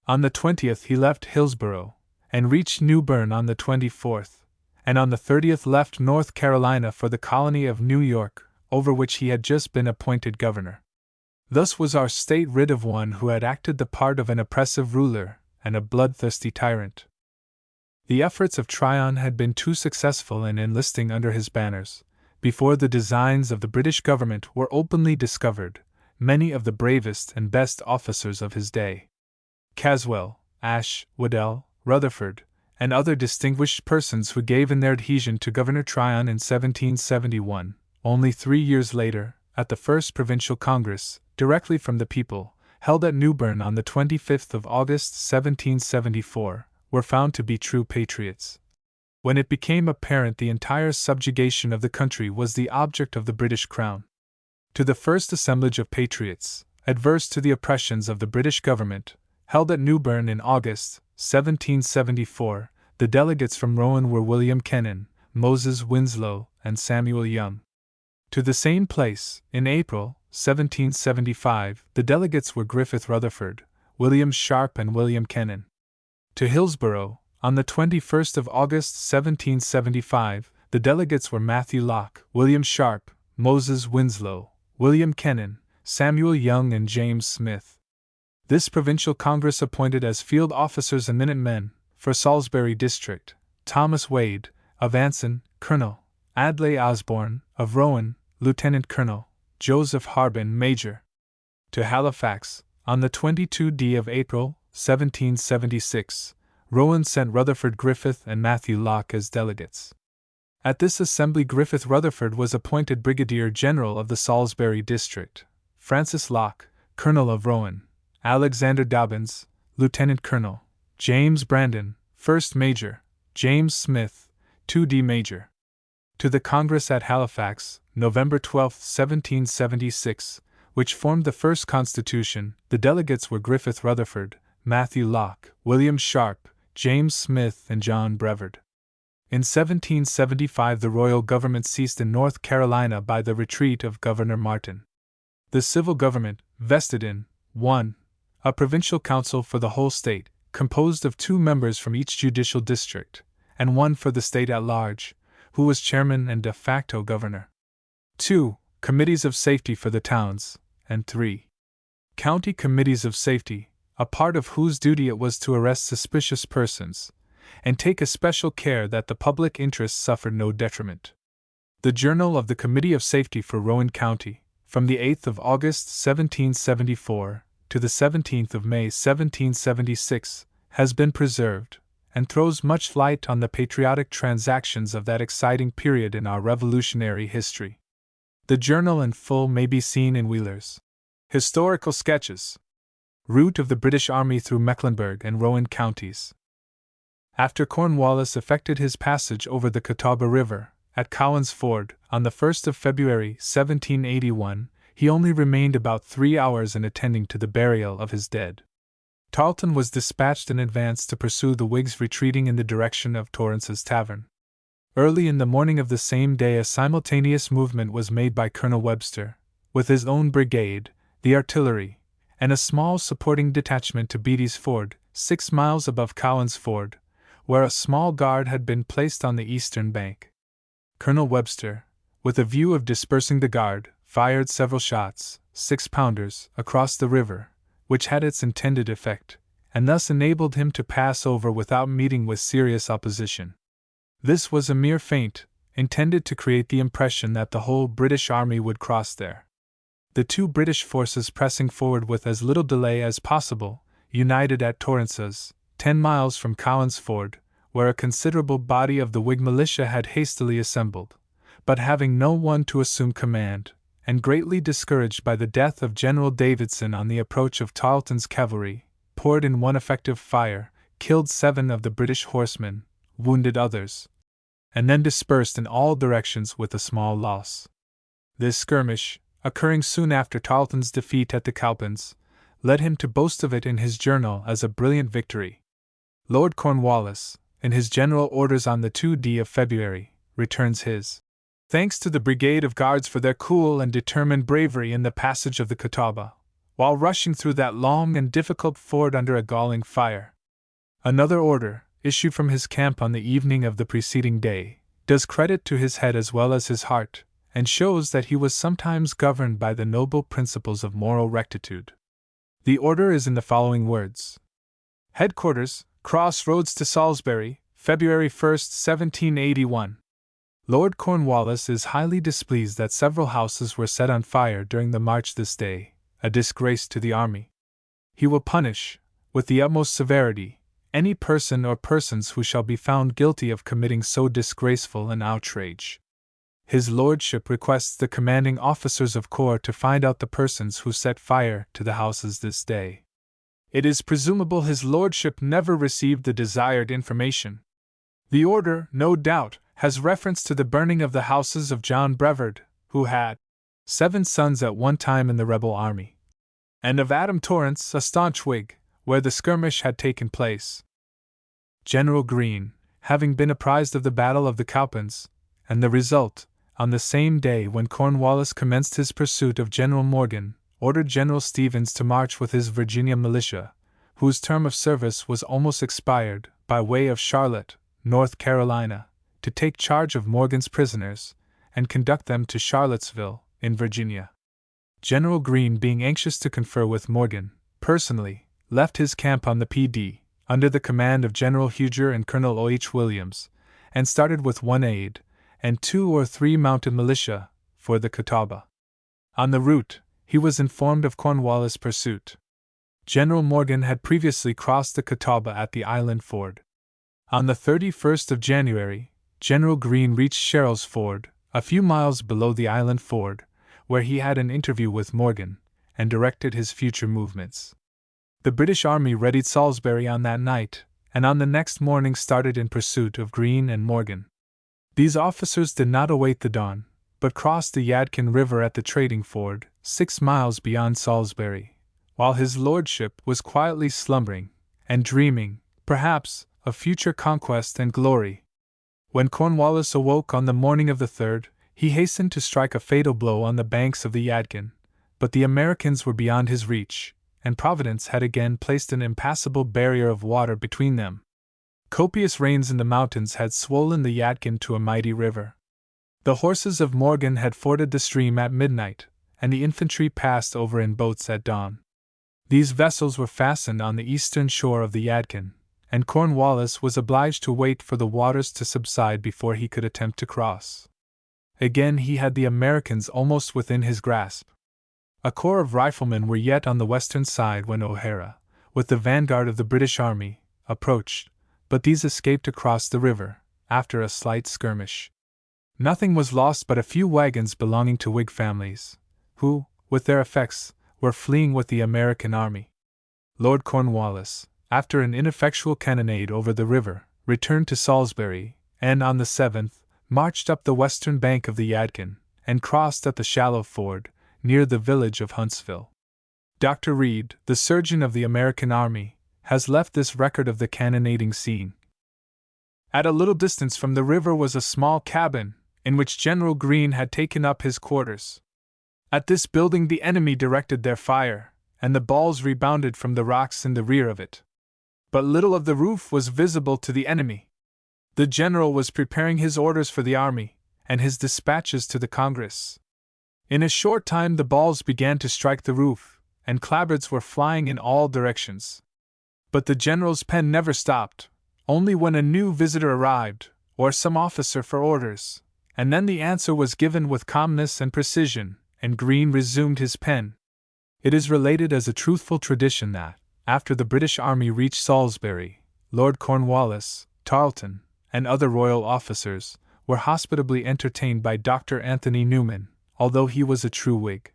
On the 20th he left Hillsborough, and reached New Bern on the 24th, and on the 30th left North Carolina for the colony of New York, over which he had just been appointed governor. Thus was our state rid of one who had acted the part of an oppressive ruler and a bloodthirsty tyrant. The efforts of Tryon had been too successful in enlisting under his banners. Before the designs of the British government were openly discovered, many of the bravest and best officers of his day, Caswell, Ashe, Waddell, Rutherford, and other distinguished persons who gave in their adhesion to Governor Tryon in 1771, only 3 years later, at the First Provincial Congress, directly from the people, held at New Bern on the 25th of August 1774, were found to be true patriots. When it became apparent the entire subjugation of the country was the object of the British Crown. To the first assemblage of patriots, adverse to the oppressions of the British government, held at New Bern in August 1774, the delegates from Rowan were William Kennan, Moses Winslow, and Samuel Young. To the same place, in April 1775, the delegates were Griffith Rutherford, William Sharp, and William Kennan. To Hillsborough, on the 21st of August 1775, the delegates were Matthew Locke, William Sharp, Moses Winslow, William Kennan, Samuel Young, and James Smith. This provincial congress appointed as field officers and minutemen, for Salisbury district, Thomas Wade, of Anson, Colonel, Adlai Osborne, of Rowan, Lieutenant Colonel, Joseph Harbin, Major. To Halifax, on the 22d of April, 1776, Rowan sent Rutherford Griffith and Matthew Locke as delegates. At this assembly Griffith Rutherford was appointed Brigadier General of the Salisbury district, Francis Locke, Colonel of Rowan, Alexander Dobbins, Lieutenant Colonel, James Brandon, First Major, James Smith, 2d Major. To the Congress at Halifax, November 12, 1776, which formed the first Constitution, the delegates were Griffith Rutherford, Matthew Locke, William Sharp, James Smith, and John Brevard. In 1775 the royal government ceased in North Carolina by the retreat of Governor Martin. The civil government vested in 1. A provincial council for the whole state, composed of 2 members from each judicial district, and 1 for the state at large, who was chairman and de facto governor. 2. Committees of safety for the towns, and 3. County committees of safety, a part of whose duty it was to arrest suspicious persons, and take especial care that the public interest suffered no detriment. The Journal of the Committee of Safety for Rowan County, from the 8th of August 1774 to the 17th of May 1776, has been preserved, and throws much light on the patriotic transactions of that exciting period in our revolutionary history. The journal in full may be seen in Wheeler's Historical Sketches. Route of the British Army through Mecklenburg and Rowan counties. After Cornwallis effected his passage over the Catawba River, at Cowan's Ford, on the 1st of February 1781, he only remained about 3 hours in attending to the burial of his dead. Tarleton was dispatched in advance to pursue the Whigs retreating in the direction of Torrance's Tavern. Early in the morning of the same day, a simultaneous movement was made by Colonel Webster, with his own brigade, the artillery, and a small supporting detachment to Beatty's Ford, 6 miles above Cowan's Ford, where a small guard had been placed on the eastern bank. Colonel Webster, with a view of dispersing the guard, fired several shots, 6-pounders, across the river, which had its intended effect, and thus enabled him to pass over without meeting with serious opposition. This was a mere feint, intended to create the impression that the whole British army would cross there. The two British forces pressing forward with as little delay as possible, united at Torrances, 10 miles from Cowan's Ford, where a considerable body of the Whig militia had hastily assembled, but having no one to assume command, and greatly discouraged by the death of General Davidson on the approach of Tarleton's cavalry, poured in one effective fire, killed 7 of the British horsemen, wounded others, and then dispersed in all directions with a small loss. This skirmish, occurring soon after Tarleton's defeat at the Cowpens, led him to boast of it in his journal as a brilliant victory. Lord Cornwallis, in his general orders on the 2d of February, returns his thanks to the Brigade of Guards for their cool and determined bravery in the passage of the Catawba, while rushing through that long and difficult ford under a galling fire. Another order, issued from his camp on the evening of the preceding day, does credit to his head as well as his heart, and shows that he was sometimes governed by the noble principles of moral rectitude. The order is in the following words: Headquarters, Cross Roads to Salisbury, February 1, 1781. Lord Cornwallis is highly displeased that several houses were set on fire during the march this day, a disgrace to the army. He will punish, with the utmost severity, any person or persons who shall be found guilty of committing so disgraceful an outrage. His lordship requests the commanding officers of corps to find out the persons who set fire to the houses this day. It is presumable his lordship never received the desired information. The order, no doubt, has reference to the burning of the houses of John Brevard, who had 7 sons at one time in the rebel army, and of Adam Torrance, a staunch Whig, where the skirmish had taken place. General Greene, having been apprised of the Battle of the Cowpens, and the result, on the same day when Cornwallis commenced his pursuit of General Morgan, ordered General Stevens to march with his Virginia militia, whose term of service was almost expired, by way of Charlotte, North Carolina, to take charge of Morgan's prisoners, and conduct them to Charlottesville, in Virginia. General Greene, being anxious to confer with Morgan, personally, left his camp on the P.D., under the command of General Huger and Colonel O.H. Williams, and started with 1 aide, and 2 or 3 mounted militia, for the Catawba. On the route, he was informed of Cornwallis' pursuit. General Morgan had previously crossed the Catawba at the Island Ford. On the 31st of January, General Greene reached Sherrill's Ford, a few miles below the Island Ford, where he had an interview with Morgan, and directed his future movements. The British army readied Salisbury on that night, and on the next morning started in pursuit of Greene and Morgan. These officers did not await the dawn, but crossed the Yadkin River at the trading ford, 6 miles beyond Salisbury, while his lordship was quietly slumbering, and dreaming, perhaps, of future conquest and glory. When Cornwallis awoke on the morning of the 3rd, he hastened to strike a fatal blow on the banks of the Yadkin, but the Americans were beyond his reach, and Providence had again placed an impassable barrier of water between them. Copious rains in the mountains had swollen the Yadkin to a mighty river. The horses of Morgan had forded the stream at midnight, and the infantry passed over in boats at dawn. These vessels were fastened on the eastern shore of the Yadkin, and Cornwallis was obliged to wait for the waters to subside before he could attempt to cross. Again he had the Americans almost within his grasp. A corps of riflemen were yet on the western side when O'Hara, with the vanguard of the British army, approached, but these escaped across the river, after a slight skirmish. Nothing was lost but a few wagons belonging to Whig families, who, with their effects, were fleeing with the American army. Lord Cornwallis, after an ineffectual cannonade over the river, returned to Salisbury, and on the 7th, marched up the western bank of the Yadkin, and crossed at the shallow ford, near the village of Huntsville. Dr. Reed, the surgeon of the American army, has left this record of the cannonading scene. At a little distance from the river was a small cabin, in which General Greene had taken up his quarters. At this building the enemy directed their fire, and the balls rebounded from the rocks in the rear of it. But little of the roof was visible to the enemy. The general was preparing his orders for the army, and his dispatches to the Congress. In a short time the balls began to strike the roof, and clapboards were flying in all directions. But the general's pen never stopped, only when a new visitor arrived, or some officer for orders, and then the answer was given with calmness and precision, and Greene resumed his pen. It is related as a truthful tradition that, after the British army reached Salisbury, Lord Cornwallis, Tarleton, and other royal officers were hospitably entertained by Dr. Anthony Newman, although he was a true Whig.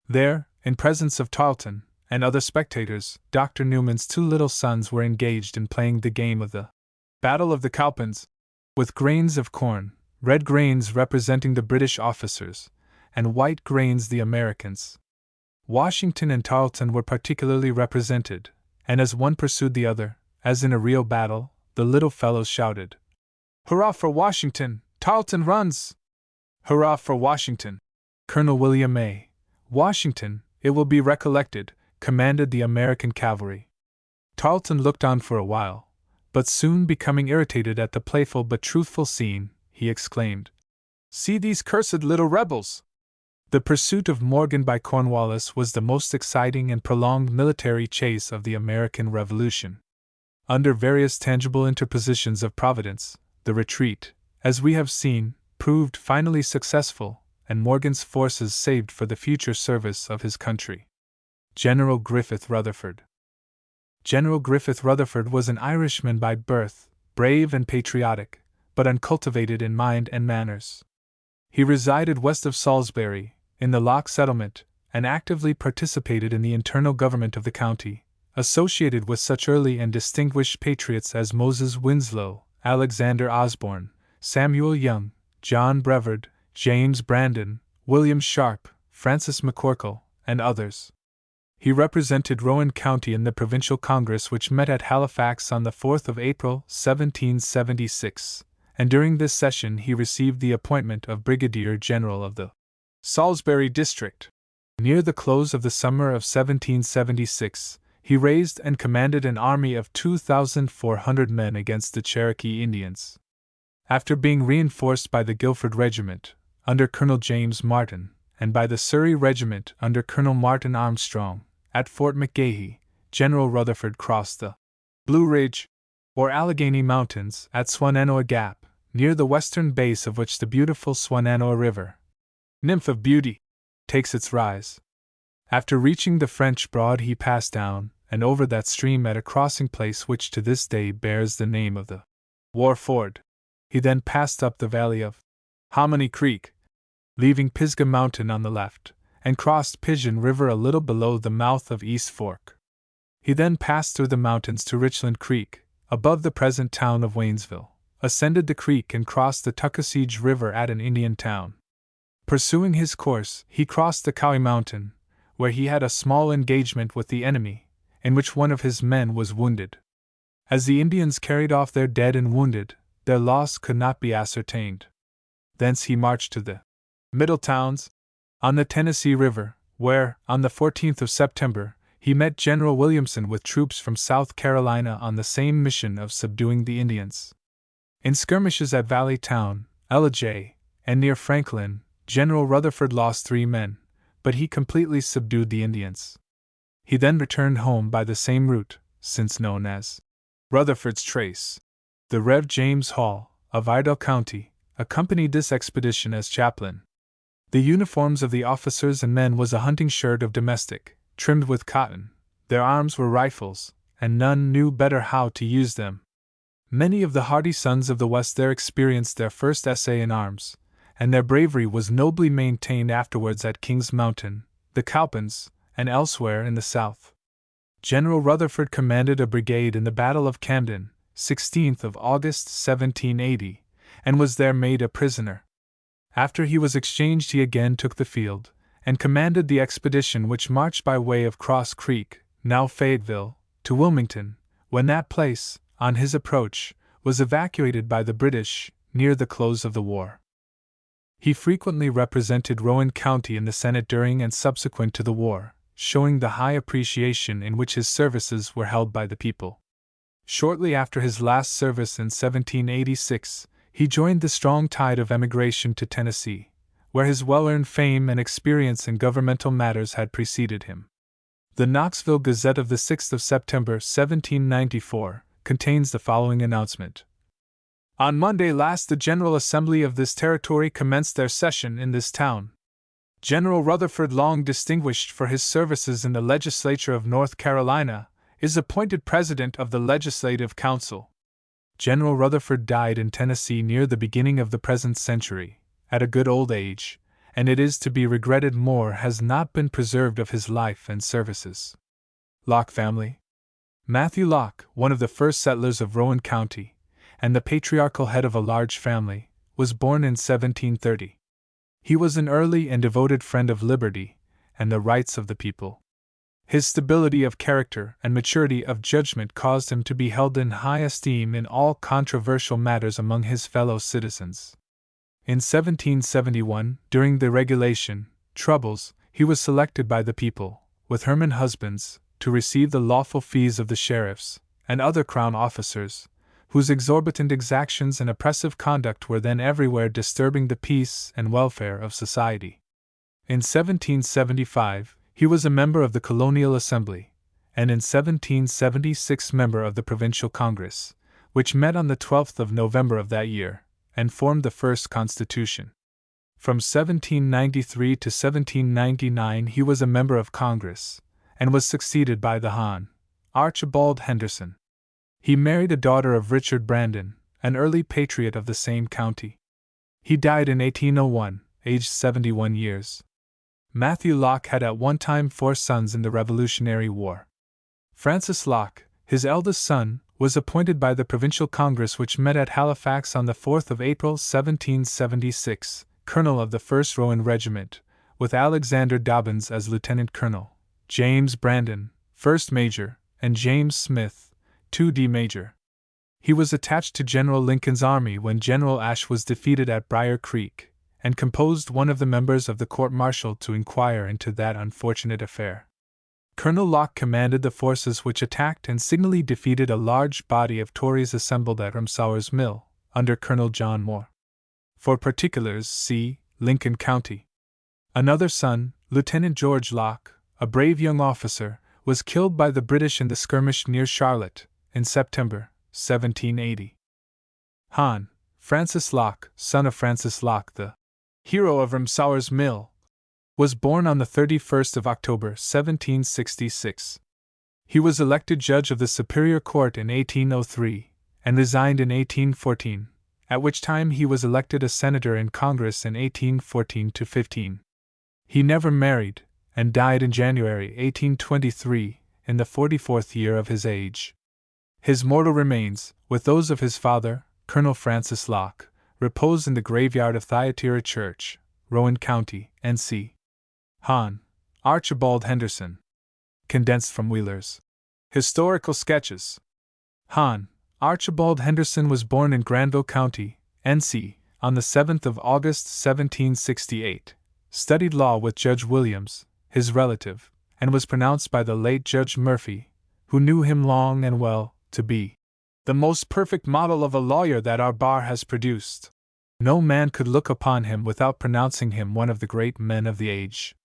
There, in presence of Tarleton and other spectators, Dr. Newman's two little sons were engaged in playing the game of the Battle of the Cowpens, with grains of corn, red grains representing the British officers, and white grains the Americans. Washington and Tarleton were particularly represented, and as one pursued the other, as in a real battle, the little fellows shouted, "Hurrah for Washington! Tarleton runs!" "Hurrah for Washington!" Colonel William A. Washington, it will be recollected, commanded the American cavalry. Tarleton looked on for a while, but soon becoming irritated at the playful but truthful scene, he exclaimed, "See these cursed little rebels!" The pursuit of Morgan by Cornwallis was the most exciting and prolonged military chase of the American Revolution. Under various tangible interpositions of Providence, the retreat, as we have seen, proved finally successful, and Morgan's forces saved for the future service of his country. General Griffith Rutherford. General Griffith Rutherford was an Irishman by birth, brave and patriotic, but uncultivated in mind and manners. He resided west of Salisbury, in the Loch settlement, and actively participated in the internal government of the county, associated with such early and distinguished patriots as Moses Winslow, Alexander Osborne, Samuel Young, John Brevard, James Brandon, William Sharp, Francis McCorkle, and others. He represented Rowan County in the Provincial Congress which met at Halifax on the 4th of April, 1776, and during this session he received the appointment of Brigadier General of the Salisbury District. Near the close of the summer of 1776, he raised and commanded an army of 2,400 men against the Cherokee Indians. After being reinforced by the Guilford Regiment, under Colonel James Martin, and by the Surrey Regiment under Colonel Martin Armstrong, at Fort McGahey, General Rutherford crossed the Blue Ridge, or Allegheny Mountains, at Swannanoa Gap, near the western base of which the beautiful Swannanoa River, Nymph of Beauty, takes its rise. After reaching the French Broad he passed down and over that stream at a crossing place which to this day bears the name of the War Ford. He then passed up the valley of Hominy Creek, leaving Pisgah Mountain on the left, and crossed Pigeon River a little below the mouth of East Fork. He then passed through the mountains to Richland Creek, above the present town of Waynesville, ascended the creek and crossed the Tuckasegee River at an Indian town. Pursuing his course, he crossed the Cowie Mountain, where he had a small engagement with the enemy, in which one of his men was wounded. As the Indians carried off their dead and wounded, their loss could not be ascertained. Thence he marched to the Middle Towns, on the Tennessee River, where, on the 14th of September, he met General Williamson with troops from South Carolina on the same mission of subduing the Indians. In skirmishes at Valley Town, Ellijay, and near Franklin, General Rutherford lost 3 men, but he completely subdued the Indians. He then returned home by the same route, since known as Rutherford's Trace. The Rev. James Hall, of Iredell County, accompanied this expedition as chaplain. The uniforms of the officers and men was a hunting shirt of domestic, trimmed with cotton. Their arms were rifles, and none knew better how to use them. Many of the hardy sons of the West there experienced their first essay in arms, and their bravery was nobly maintained afterwards at King's Mountain, the Cowpens, and elsewhere in the South. General Rutherford commanded a brigade in the Battle of Camden, 16th of August, 1780, and was there made a prisoner. After he was exchanged he again took the field, and commanded the expedition which marched by way of Cross Creek, now Fayetteville, to Wilmington, when that place, on his approach, was evacuated by the British near the close of the war. He frequently represented Rowan County in the Senate during and subsequent to the war, showing the high appreciation in which his services were held by the people. Shortly after his last service in 1786, he joined the strong tide of emigration to Tennessee, where his well-earned fame and experience in governmental matters had preceded him. The Knoxville Gazette of the 6th of September, 1794, contains the following announcement. On Monday last the General Assembly of this territory commenced their session in this town. General Rutherford, long distinguished for his services in the legislature of North Carolina, is appointed President of the Legislative Council. General Rutherford died in Tennessee near the beginning of the present century, at a good old age, and it is to be regretted more has not been preserved of his life and services. Locke family. Matthew Locke, one of the first settlers of Rowan County, and the patriarchal head of a large family, was born in 1730. He was an early and devoted friend of liberty and the rights of the people. His stability of character and maturity of judgment caused him to be held in high esteem in all controversial matters among his fellow citizens. In 1771, during the regulation troubles, he was selected by the people, with Herman husbands, to receive the lawful fees of the sheriffs and other crown officers, whose exorbitant exactions and oppressive conduct were then everywhere disturbing the peace and welfare of society. In 1775, he was a member of the Colonial Assembly, and in 1776 member of the Provincial Congress, which met on the 12th of November of that year, and formed the first Constitution. From 1793 to 1799 he was a member of Congress, and was succeeded by the Hon. Archibald Henderson. He married a daughter of Richard Brandon, an early patriot of the same county. He died in 1801, aged 71 years. Matthew Locke had at one time 4 sons in the Revolutionary War. Francis Locke, his eldest son, was appointed by the Provincial Congress which met at Halifax on the 4th of April 1776, colonel of the 1st Rowan Regiment, with Alexander Dobbins as lieutenant colonel, James Brandon, 1st Major, and James Smith, 2d Major. He was attached to General Lincoln's army when General Ashe was defeated at Briar Creek, and composed one of the members of the court-martial to inquire into that unfortunate affair. Colonel Locke commanded the forces which attacked and signally defeated a large body of Tories assembled at Rumsauer's Mill, under Colonel John Moore. For particulars, see Lincoln County. Another son, Lieutenant George Locke, a brave young officer, was killed by the British in the skirmish near Charlotte, in September, 1780. Hon. Francis Locke, son of Francis Locke, the hero of Rumsauer's Mill, was born on the 31st of October, 1766. He was elected judge of the Superior Court in 1803, and resigned in 1814, at which time he was elected a senator in Congress in 1814-15. He never married, and died in January 1823, in the 44th year of his age. His mortal remains, with those of his father, Colonel Francis Locke, repose in the graveyard of Thyatira Church, Rowan County, N.C. Hon. Archibald Henderson. Condensed from Wheeler's Historical Sketches. Hon. Archibald Henderson was born in Granville County, N.C., on the 7th of August, 1768, studied law with Judge Williams, his relative, and was pronounced by the late Judge Murphy, who knew him long and well, to be the most perfect model of a lawyer that our bar has produced. No man could look upon him without pronouncing him one of the great men of the age.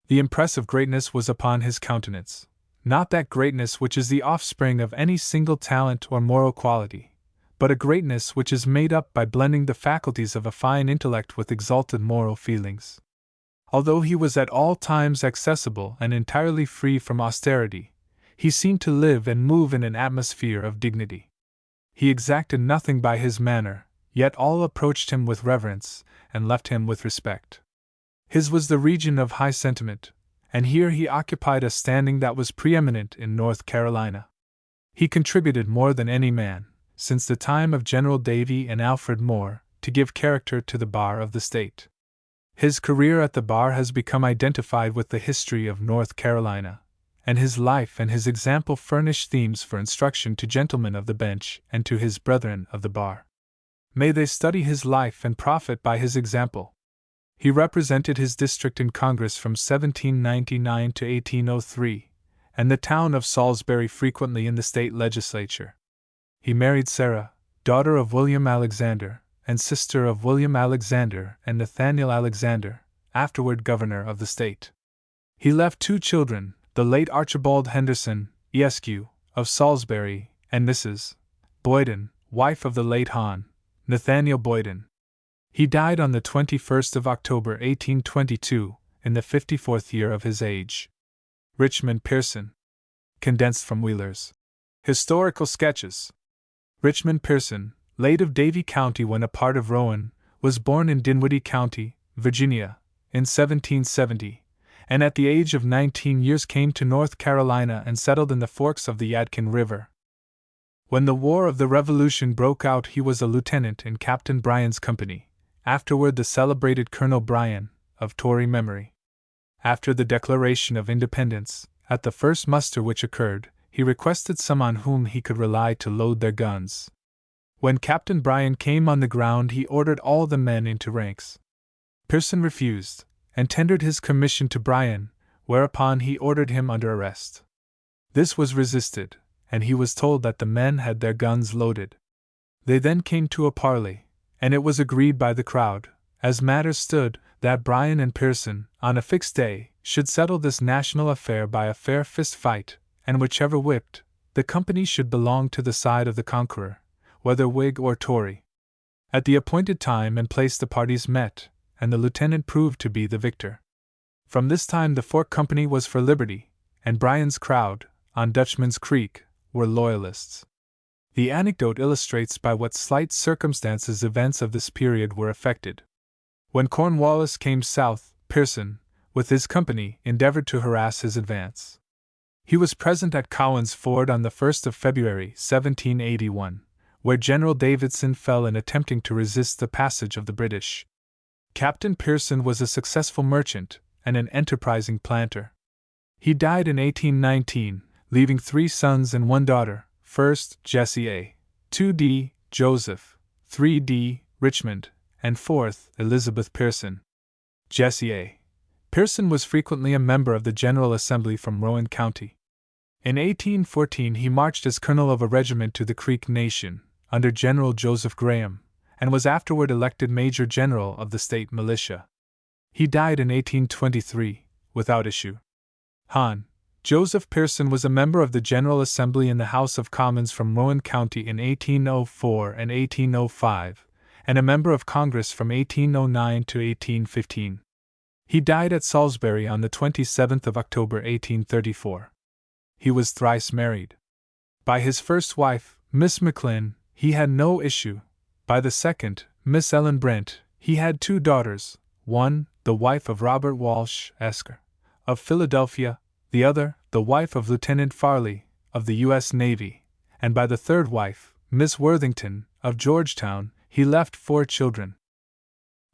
The impress of greatness was upon his countenance, not that greatness which is the offspring of any single talent or moral quality, but a greatness which is made up by blending the faculties of a fine intellect with exalted moral feelings. Although he was at all times accessible and entirely free from austerity, he seemed to live and move in an atmosphere of dignity. He exacted nothing by his manner, yet all approached him with reverence, and left him with respect. His was the region of high sentiment, and here he occupied a standing that was preeminent in North Carolina. He contributed more than any man, since the time of General Davie and Alfred Moore, to give character to the bar of the state. His career at the bar has become identified with the history of North Carolina, and his life and his example furnish themes for instruction to gentlemen of the bench and to his brethren of the bar. May they study his life and profit by his example. He represented his district in Congress from 1799 to 1803, and the town of Salisbury frequently in the state legislature. He married Sarah, daughter of William Alexander, and sister of William Alexander and Nathaniel Alexander, afterward governor of the state. He left 2 children, the late Archibald Henderson, Esq., of Salisbury, and Mrs. Boyden, wife of the late Hon. Nathaniel Boyden. He died on the 21st of October 1822, in the 54th year of his age. Richmond Pearson. Condensed from Wheeler's Historical Sketches. Richmond Pearson, late of Davie County when a part of Rowan, was born in Dinwiddie County, Virginia, in 1770, and at the age of 19 years came to North Carolina and settled in the forks of the Yadkin River. When the War of the Revolution broke out, he was a lieutenant in Captain Bryan's company, afterward the celebrated Colonel Bryan, of Tory memory. After the Declaration of Independence, at the first muster which occurred, he requested some on whom he could rely to load their guns. When Captain Bryan came on the ground, he ordered all the men into ranks. Pearson refused, and tendered his commission to Bryan, whereupon he ordered him under arrest. This was resisted, and he was told that the men had their guns loaded. They then came to a parley, and it was agreed by the crowd, as matters stood, that Bryan and Pearson, on a fixed day, should settle this national affair by a fair fist fight, and whichever whipped, the company should belong to the side of the conqueror, whether Whig or Tory. At the appointed time and place the parties met, and the lieutenant proved to be the victor. From this time the Fork Company was for liberty, and Bryan's crowd, on Dutchman's Creek, were Loyalists. The anecdote illustrates by what slight circumstances events of this period were affected. When Cornwallis came south, Pearson, with his company, endeavored to harass his advance. He was present at Cowan's Ford on the 1st of February, 1781, where General Davidson fell in attempting to resist the passage of the British. Captain Pearson was a successful merchant and an enterprising planter. He died in 1819, leaving 3 sons and 1 daughter, first Jessie A., 2d. Joseph, 3d. Richmond, and 4th Elizabeth Pearson. Jessie A. Pearson was frequently a member of the General Assembly from Rowan County. In 1814 he marched as colonel of a regiment to the Creek Nation, under General Joseph Graham, and was afterward elected Major General of the state militia. He died in 1823, without issue. Hon. Joseph Pearson was a member of the General Assembly in the House of Commons from Rowan County in 1804 and 1805, and a member of Congress from 1809 to 1815. He died at Salisbury on the 27th of October 1834. He was thrice married. By his first wife, Miss McLean, he had no issue. By the second, Miss Ellen Brent, he had 2 daughters, one, the wife of Robert Walsh, Esq., of Philadelphia, the other, the wife of Lieutenant Farley, of the U.S. Navy, and by the third wife, Miss Worthington, of Georgetown, he left 4 children.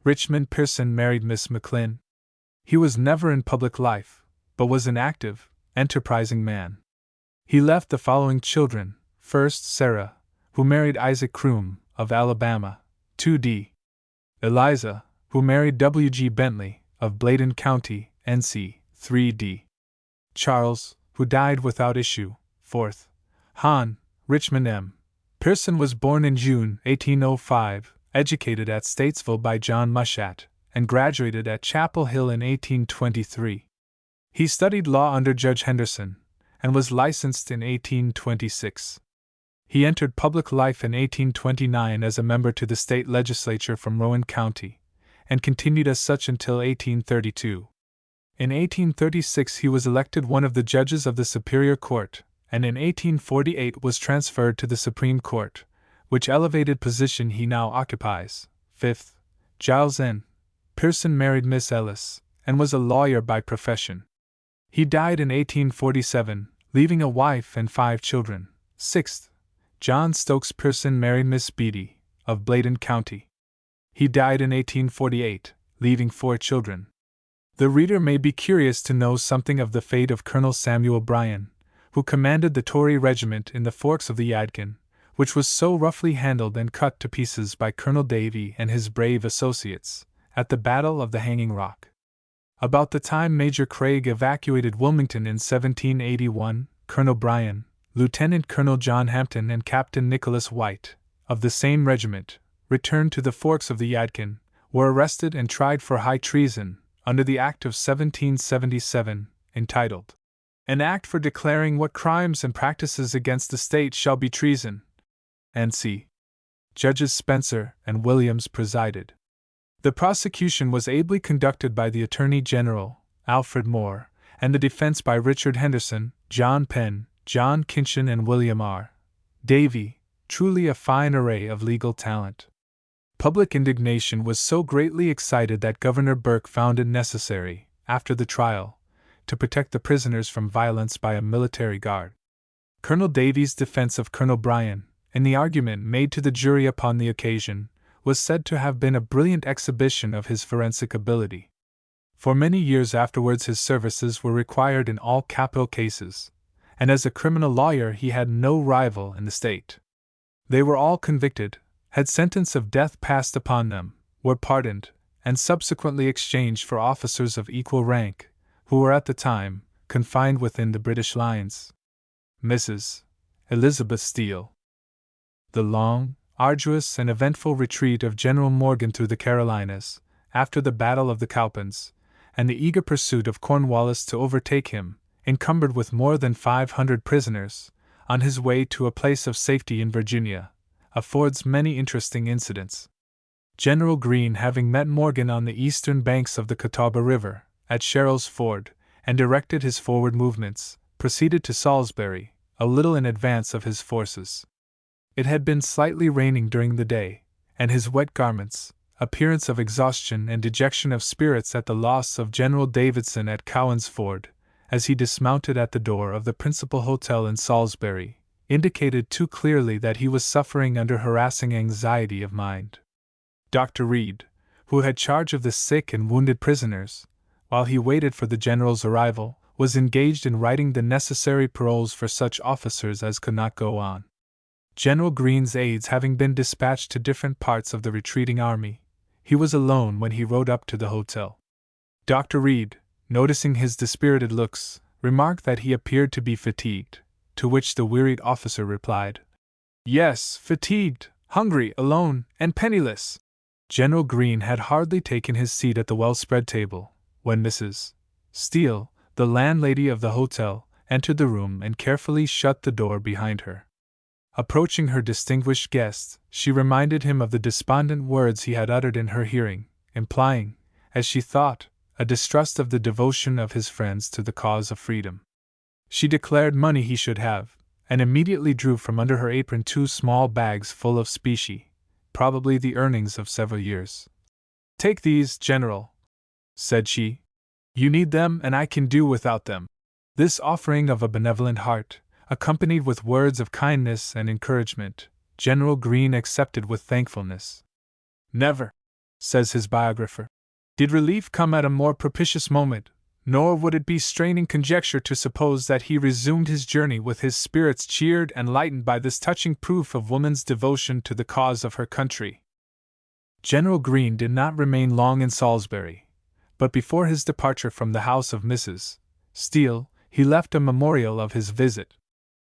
Richmond Pearson married Miss McLean. He was never in public life, but was an active, enterprising man. He left the following children: first, Sarah, who married Isaac Croom, of Alabama, 2d. Eliza, who married W. G. Bentley, of Bladen County, NC, 3d. Charles, who died without issue, 4th. Hon. Richmond M. Pearson was born in June 1805, educated at Statesville by John Mushat, and graduated at Chapel Hill in 1823. He studied law under Judge Henderson, and was licensed in 1826. He entered public life in 1829 as a member to the state legislature from Rowan County, and continued as such until 1832. In 1836 he was elected one of the judges of the Superior Court, and in 1848 was transferred to the Supreme Court, which elevated position he now occupies. 5th. Giles N. Pearson married Miss Ellis, and was a lawyer by profession. He died in 1847, leaving a wife and 5 children. 6th. John Stokes Pearson married Miss Beatty, of Bladen County. He died in 1848, leaving 4 children. The reader may be curious to know something of the fate of Colonel Samuel Bryan, who commanded the Tory regiment in the forks of the Yadkin, which was so roughly handled and cut to pieces by Colonel Davy and his brave associates, at the Battle of the Hanging Rock. About the time Major Craig evacuated Wilmington in 1781, Colonel Bryan, Lieutenant Colonel John Hampton and Captain Nicholas White, of the same regiment, returned to the forks of the Yadkin, were arrested and tried for high treason, under the Act of 1777, entitled, "An Act for declaring what crimes and practices against the state shall be treason," and c. Judges Spencer and Williams presided. The prosecution was ably conducted by the Attorney General, Alfred Moore, and the defense by Richard Henderson, John Penn, John Kinchin and William R. Davy, truly a fine array of legal talent. Public indignation was so greatly excited that Governor Burke found it necessary, after the trial, to protect the prisoners from violence by a military guard. Colonel Davy's defense of Colonel Bryan, in the argument made to the jury upon the occasion, was said to have been a brilliant exhibition of his forensic ability. For many years afterwards his services were required in all capital cases, and as a criminal lawyer he had no rival in the state. They were all convicted, had sentence of death passed upon them, were pardoned, and subsequently exchanged for officers of equal rank, who were at the time confined within the British lines. Mrs. Elizabeth Steele. The long, arduous, and eventful retreat of General Morgan through the Carolinas, after the Battle of the Cowpens, and the eager pursuit of Cornwallis to overtake him, encumbered with more than 500 prisoners, on his way to a place of safety in Virginia, affords many interesting incidents. General Greene, having met Morgan on the eastern banks of the Catawba River, at Sherrill's Ford, and directed his forward movements, proceeded to Salisbury, a little in advance of his forces. It had been slightly raining during the day, and his wet garments, appearance of exhaustion and dejection of spirits at the loss of General Davidson at Cowan's Ford, as he dismounted at the door of the principal hotel in Salisbury, indicated too clearly that he was suffering under harassing anxiety of mind. Dr. Reed, who had charge of the sick and wounded prisoners, while he waited for the general's arrival, was engaged in writing the necessary paroles for such officers as could not go on. General Greene's aides having been dispatched to different parts of the retreating army, he was alone when he rode up to the hotel. Dr. Reed, noticing his dispirited looks, remarked that he appeared to be fatigued, to which the wearied officer replied, "Yes, fatigued, hungry, alone, and penniless." General Greene had hardly taken his seat at the well-spread table, when Mrs. Steele, the landlady of the hotel, entered the room and carefully shut the door behind her. Approaching her distinguished guest, she reminded him of the despondent words he had uttered in her hearing, implying, as she thought, a distrust of the devotion of his friends to the cause of freedom. She declared money he should have, and immediately drew from under her apron 2 small bags full of specie, probably the earnings of several years. "Take these, General," said she. "You need them, and I can do without them." This offering of a benevolent heart, accompanied with words of kindness and encouragement, General Greene accepted with thankfulness. "Never," says his biographer, "did relief come at a more propitious moment, nor would it be straining conjecture to suppose that he resumed his journey with his spirits cheered and lightened by this touching proof of woman's devotion to the cause of her country." General Greene did not remain long in Salisbury, but before his departure from the house of Mrs. Steele, he left a memorial of his visit.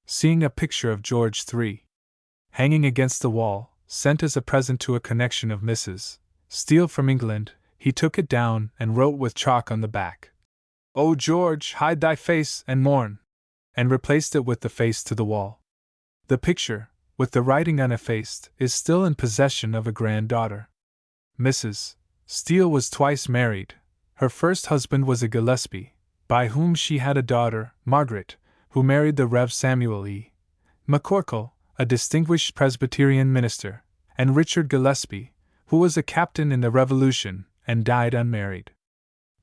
Seeing a picture of George III. hanging against the wall, sent as a present to a connection of Mrs. Steele from England, he took it down and wrote with chalk on the back, "O George, hide thy face and mourn," and replaced it with the face to the wall. The picture, with the writing uneffaced, is still in possession of a granddaughter. Mrs. Steele was twice married. Her first husband was a Gillespie, by whom she had a daughter, Margaret, who married the Rev. Samuel E. McCorkle, a distinguished Presbyterian minister, and Richard Gillespie, who was a captain in the Revolution, and died unmarried.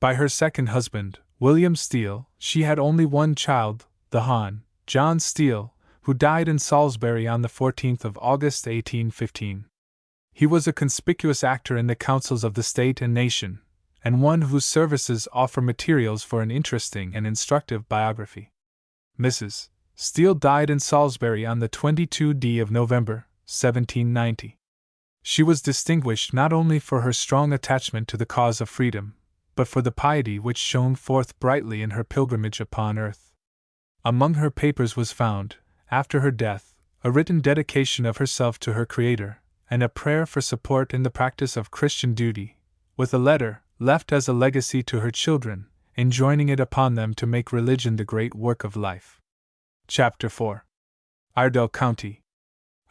By her second husband, William Steele, she had only one child, the Hon. John Steele, who died in Salisbury on the 14th of August 1815. He was a conspicuous actor in the councils of the state and nation, and one whose services offer materials for an interesting and instructive biography. Mrs. Steele died in Salisbury on the 22d of November, 1790. She was distinguished not only for her strong attachment to the cause of freedom, but for the piety which shone forth brightly in her pilgrimage upon earth. Among her papers was found, after her death, a written dedication of herself to her Creator, and a prayer for support in the practice of Christian duty, with a letter, left as a legacy to her children, enjoining it upon them to make religion the great work of life. Chapter 4. Iredell County.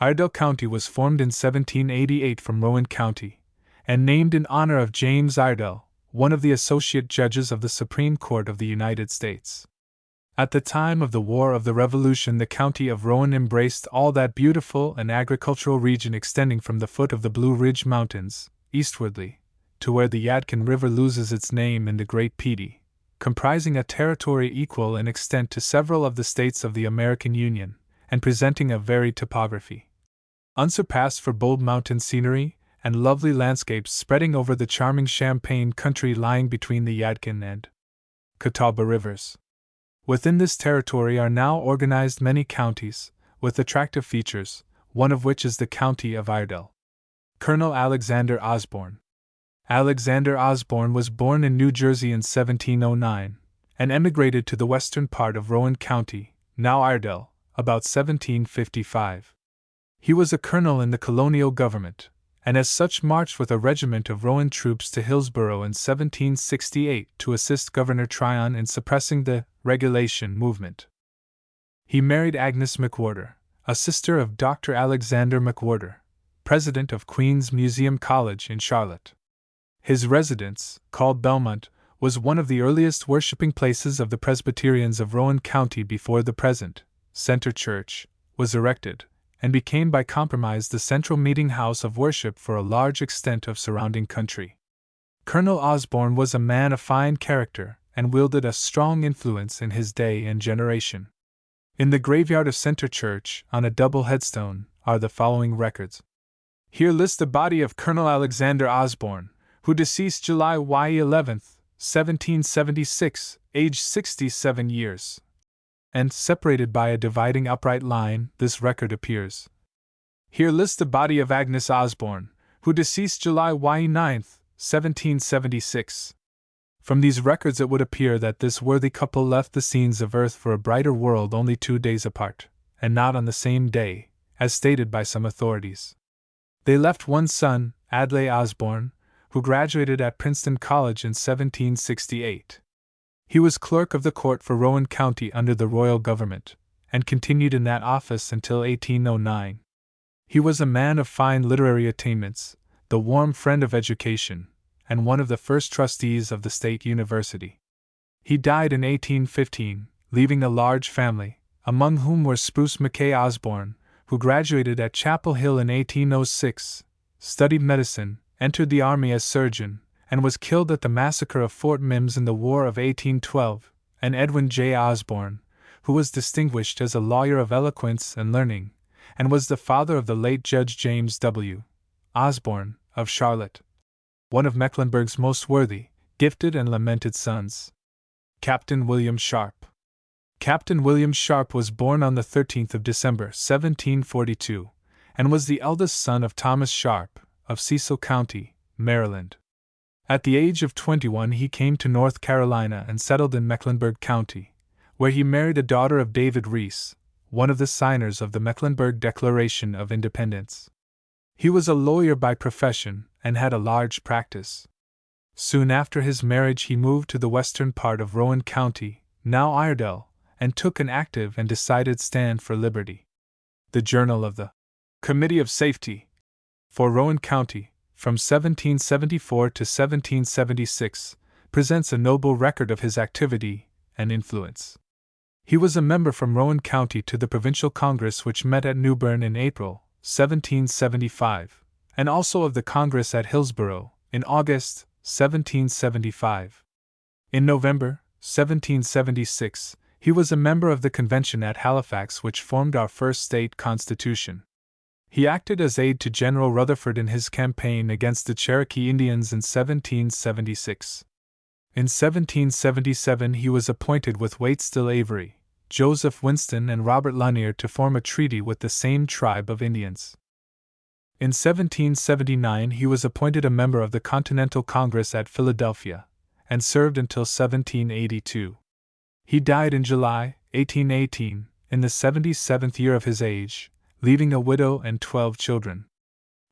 Iredell County was formed in 1788 from Rowan County, and named in honor of James Iredell, one of the associate judges of the Supreme Court of the United States. At the time of the War of the Revolution, the county of Rowan embraced all that beautiful and agricultural region extending from the foot of the Blue Ridge Mountains, eastwardly, to where the Yadkin River loses its name in the Great Peedie, comprising a territory equal in extent to several of the states of the American Union, and presenting a varied topography, unsurpassed for bold mountain scenery and lovely landscapes spreading over the charming Champaign country lying between the Yadkin and Catawba rivers. Within this territory are now organized many counties, with attractive features, one of which is the county of Iredell. Colonel Alexander Osborne. Alexander Osborne was born in New Jersey in 1709, and emigrated to the western part of Rowan County, now Iredell, about 1755. He was a colonel in the colonial government, and as such marched with a regiment of Rowan troops to Hillsborough in 1768 to assist Governor Tryon in suppressing the regulation movement. He married Agnes McWhorter, a sister of Dr. Alexander McWhorter, president of Queen's Museum College in Charlotte. His residence, called Belmont, was one of the earliest worshipping places of the Presbyterians of Rowan County before the present Center Church was erected, and became by compromise the central meeting house of worship for a large extent of surrounding country. Colonel Osborne was a man of fine character, and wielded a strong influence in his day and generation. In the graveyard of Center Church, on a double headstone, are the following records. Here lists the body of Colonel Alexander Osborne, who deceased July 11th, 1776, aged 67 years. And, separated by a dividing upright line, this record appears. Here lists the body of Agnes Osborne, who deceased July 9th, 1776. From these records it would appear that this worthy couple left the scenes of earth for a brighter world only 2 days apart, and not on the same day, as stated by some authorities. They left one son, Adlai Osborne, who graduated at Princeton College in 1768. He was clerk of the court for Rowan County under the royal government, and continued in that office until 1809. He was a man of fine literary attainments, the warm friend of education, and one of the first trustees of the State University. He died in 1815, leaving a large family, among whom were Spruce Mackay Osborne, who graduated at Chapel Hill in 1806, studied medicine, entered the army as surgeon, and was killed at the massacre of Fort Mims in the War of 1812, and Edwin J. Osborne, who was distinguished as a lawyer of eloquence and learning, and was the father of the late Judge James W. Osborne, of Charlotte, one of Mecklenburg's most worthy, gifted, and lamented sons. Captain William Sharp. Captain William Sharp was born on the 13th of December, 1742, and was the eldest son of Thomas Sharp, of Cecil County, Maryland. At the age of 21 he came to North Carolina and settled in Mecklenburg County, where he married a daughter of David Reese, one of the signers of the Mecklenburg Declaration of Independence. He was a lawyer by profession and had a large practice. Soon after his marriage he moved to the western part of Rowan County, now Iredell, and took an active and decided stand for liberty. The Journal of the Committee of Safety for Rowan County, from 1774 to 1776, presents a noble record of his activity and influence. He was a member from Rowan County to the Provincial Congress which met at Newbern in April, 1775, and also of the Congress at Hillsborough, in August, 1775. In November, 1776, he was a member of the convention at Halifax which formed our first state constitution. He acted as aide to General Rutherford in his campaign against the Cherokee Indians in 1776. In 1777 he was appointed with Waitstill Avery, Joseph Winston and Robert Lanier to form a treaty with the same tribe of Indians. In 1779 he was appointed a member of the Continental Congress at Philadelphia, and served until 1782. He died in July, 1818, in the 77th year of his age, leaving a widow and 12 children.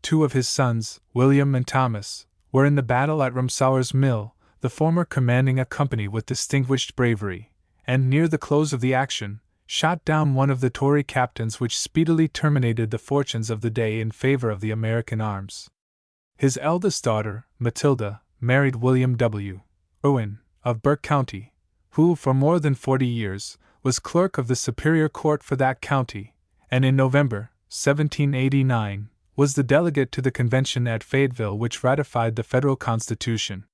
2 of his sons, William and Thomas, were in the battle at Rumsauer's Mill, the former commanding a company with distinguished bravery, and near the close of the action, shot down one of the Tory captains, which speedily terminated the fortunes of the day in favor of the American arms. His eldest daughter, Matilda, married William W. Owen, of Burke County, who, for more than 40 years, was clerk of the Superior Court for that county, and in November, 1789, was the delegate to the convention at Fayetteville which ratified the federal Constitution.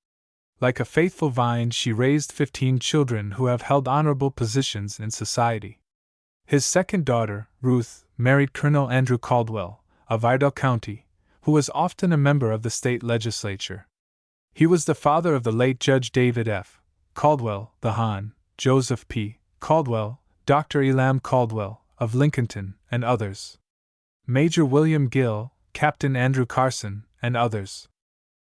Like a faithful vine, she raised 15 children who have held honorable positions in society. His second daughter, Ruth, married Colonel Andrew Caldwell, of Iredell County, who was often a member of the state legislature. He was the father of the late Judge David F. Caldwell, the Hon. Joseph P. Caldwell, Dr. Elam Caldwell, of Lincolnton, and others. Major William Gill, Captain Andrew Carson, and others.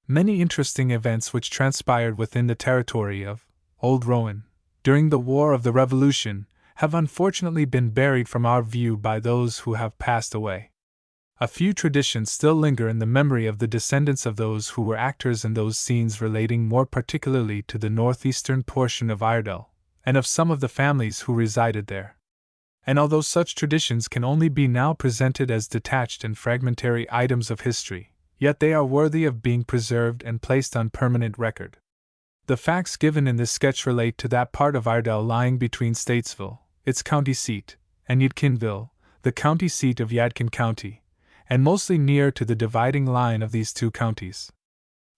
Many interesting events which transpired within the territory of Old Rowan during the War of the Revolution have unfortunately been buried from our view by those who have passed away. A few traditions still linger in the memory of the descendants of those who were actors in those scenes, relating more particularly to the northeastern portion of Iredell, and of some of the families who resided there. And although such traditions can only be now presented as detached and fragmentary items of history, yet they are worthy of being preserved and placed on permanent record. The facts given in this sketch relate to that part of Iredell lying between Statesville, its county seat, and Yadkinville, the county seat of Yadkin County, and mostly near to the dividing line of these two counties.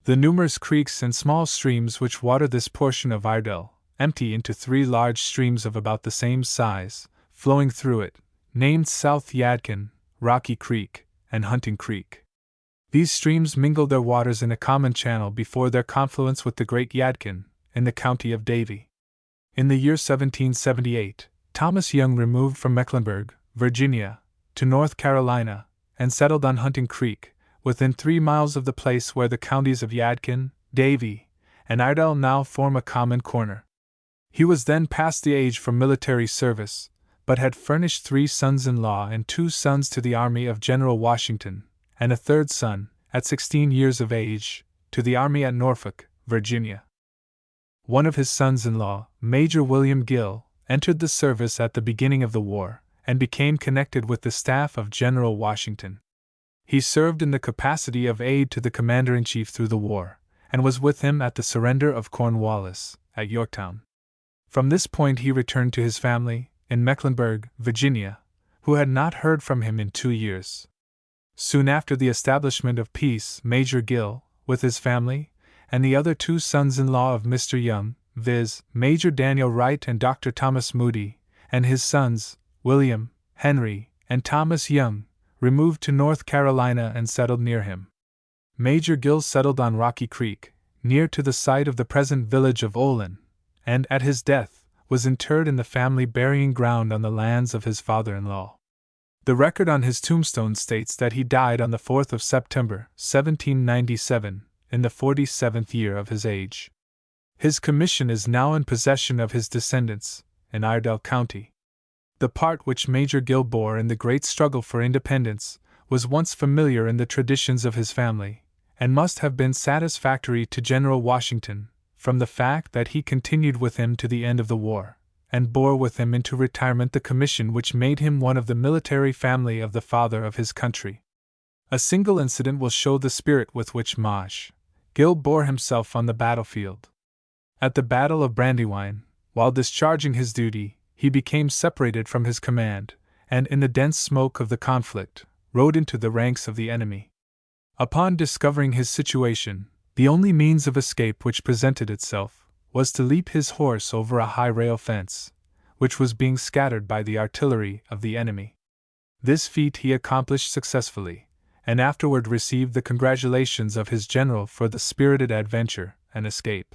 The numerous creeks and small streams which water this portion of Iredell empty into 3 large streams of about the same size, flowing through it, named South Yadkin, Rocky Creek, and Hunting Creek. These streams mingle their waters in a common channel before their confluence with the Great Yadkin, in the county of Davie. In the year 1778, Thomas Young removed from Mecklenburg, Virginia, to North Carolina, and settled on Hunting Creek, within 3 miles of the place where the counties of Yadkin, Davie, and Iredell now form a common corner. He was then past the age for military service, but had furnished 3 sons-in-law and 2 sons to the army of General Washington, and a 3rd son, at 16 years of age, to the army at Norfolk, Virginia. One of his sons-in-law, Major William Gill, entered the service at the beginning of the war, and became connected with the staff of General Washington. He served in the capacity of aide to the Commander-in-Chief through the war, and was with him at the surrender of Cornwallis, at Yorktown. From this point he returned to his family, in Mecklenburg, Virginia, who had not heard from him in 2 years. Soon after the establishment of peace, Major Gill, with his family, and the other 2 sons-in-law of Mr. Young, viz., Major Daniel Wright and Dr. Thomas Moody, and his sons, William, Henry, and Thomas Young, removed to North Carolina and settled near him. Major Gill settled on Rocky Creek, near to the site of the present village of Olin, and, at his death, was interred in the family burying ground on the lands of his father-in-law. The record on his tombstone states that he died on the 4th of September, 1797, in the 47th year of his age. His commission is now in possession of his descendants, in Iredell County. The part which Major Gill bore in the great struggle for independence was once familiar in the traditions of his family, and must have been satisfactory to General Washington, from the fact that he continued with him to the end of the war, and bore with him into retirement the commission which made him one of the military family of the father of his country. A single incident will show the spirit with which Maj. Gill bore himself on the battlefield. At the Battle of Brandywine, while discharging his duty, he became separated from his command, and in the dense smoke of the conflict, rode into the ranks of the enemy. Upon discovering his situation, the only means of escape which presented itself was to leap his horse over a high rail fence, which was being scattered by the artillery of the enemy. This feat he accomplished successfully, and afterward received the congratulations of his general for the spirited adventure and escape.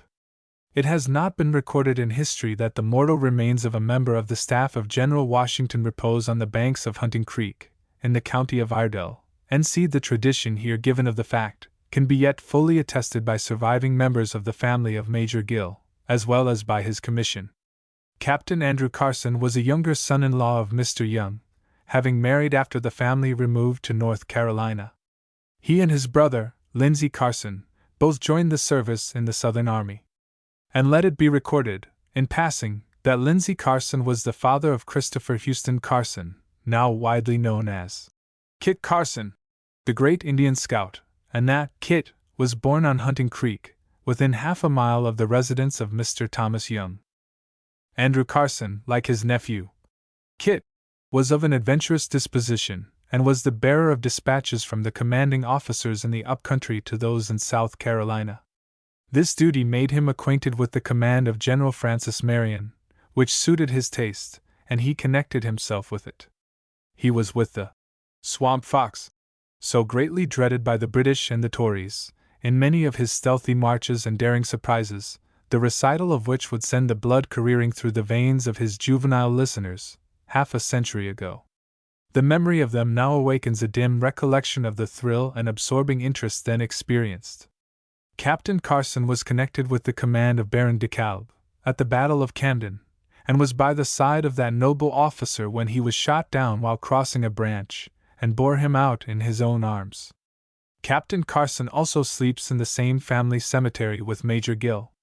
It has not been recorded in history that the mortal remains of a member of the staff of General Washington repose on the banks of Hunting Creek, in the county of Iredell, and see the tradition here given of the fact can be yet fully attested by surviving members of the family of Major Gill, as well as by his commission. Captain Andrew Carson was a younger son-in-law of Mr. Young, having married after the family removed to North Carolina. He and his brother, Lindsay Carson, both joined the service in the Southern Army. And let it be recorded, in passing, that Lindsay Carson was the father of Christopher Houston Carson, now widely known as Kit Carson, the great Indian scout, and that Kit was born on Hunting Creek, within half a mile of the residence of Mr. Thomas Young. Andrew Carson, like his nephew, Kit, was of an adventurous disposition, and was the bearer of dispatches from the commanding officers in the up-country to those in South Carolina. This duty made him acquainted with the command of General Francis Marion, which suited his taste, and he connected himself with it. He was with the Swamp Fox, so greatly dreaded by the British and the Tories, in many of his stealthy marches and daring surprises, the recital of which would send the blood careering through the veins of his juvenile listeners, half a century ago. The memory of them now awakens a dim recollection of the thrill and absorbing interest then experienced. Captain Carson was connected with the command of Baron de Kalb, at the Battle of Camden, and was by the side of that noble officer when he was shot down while crossing a branch, and bore him out in his own arms. Captain Carson also sleeps in the same family cemetery with Major Gill.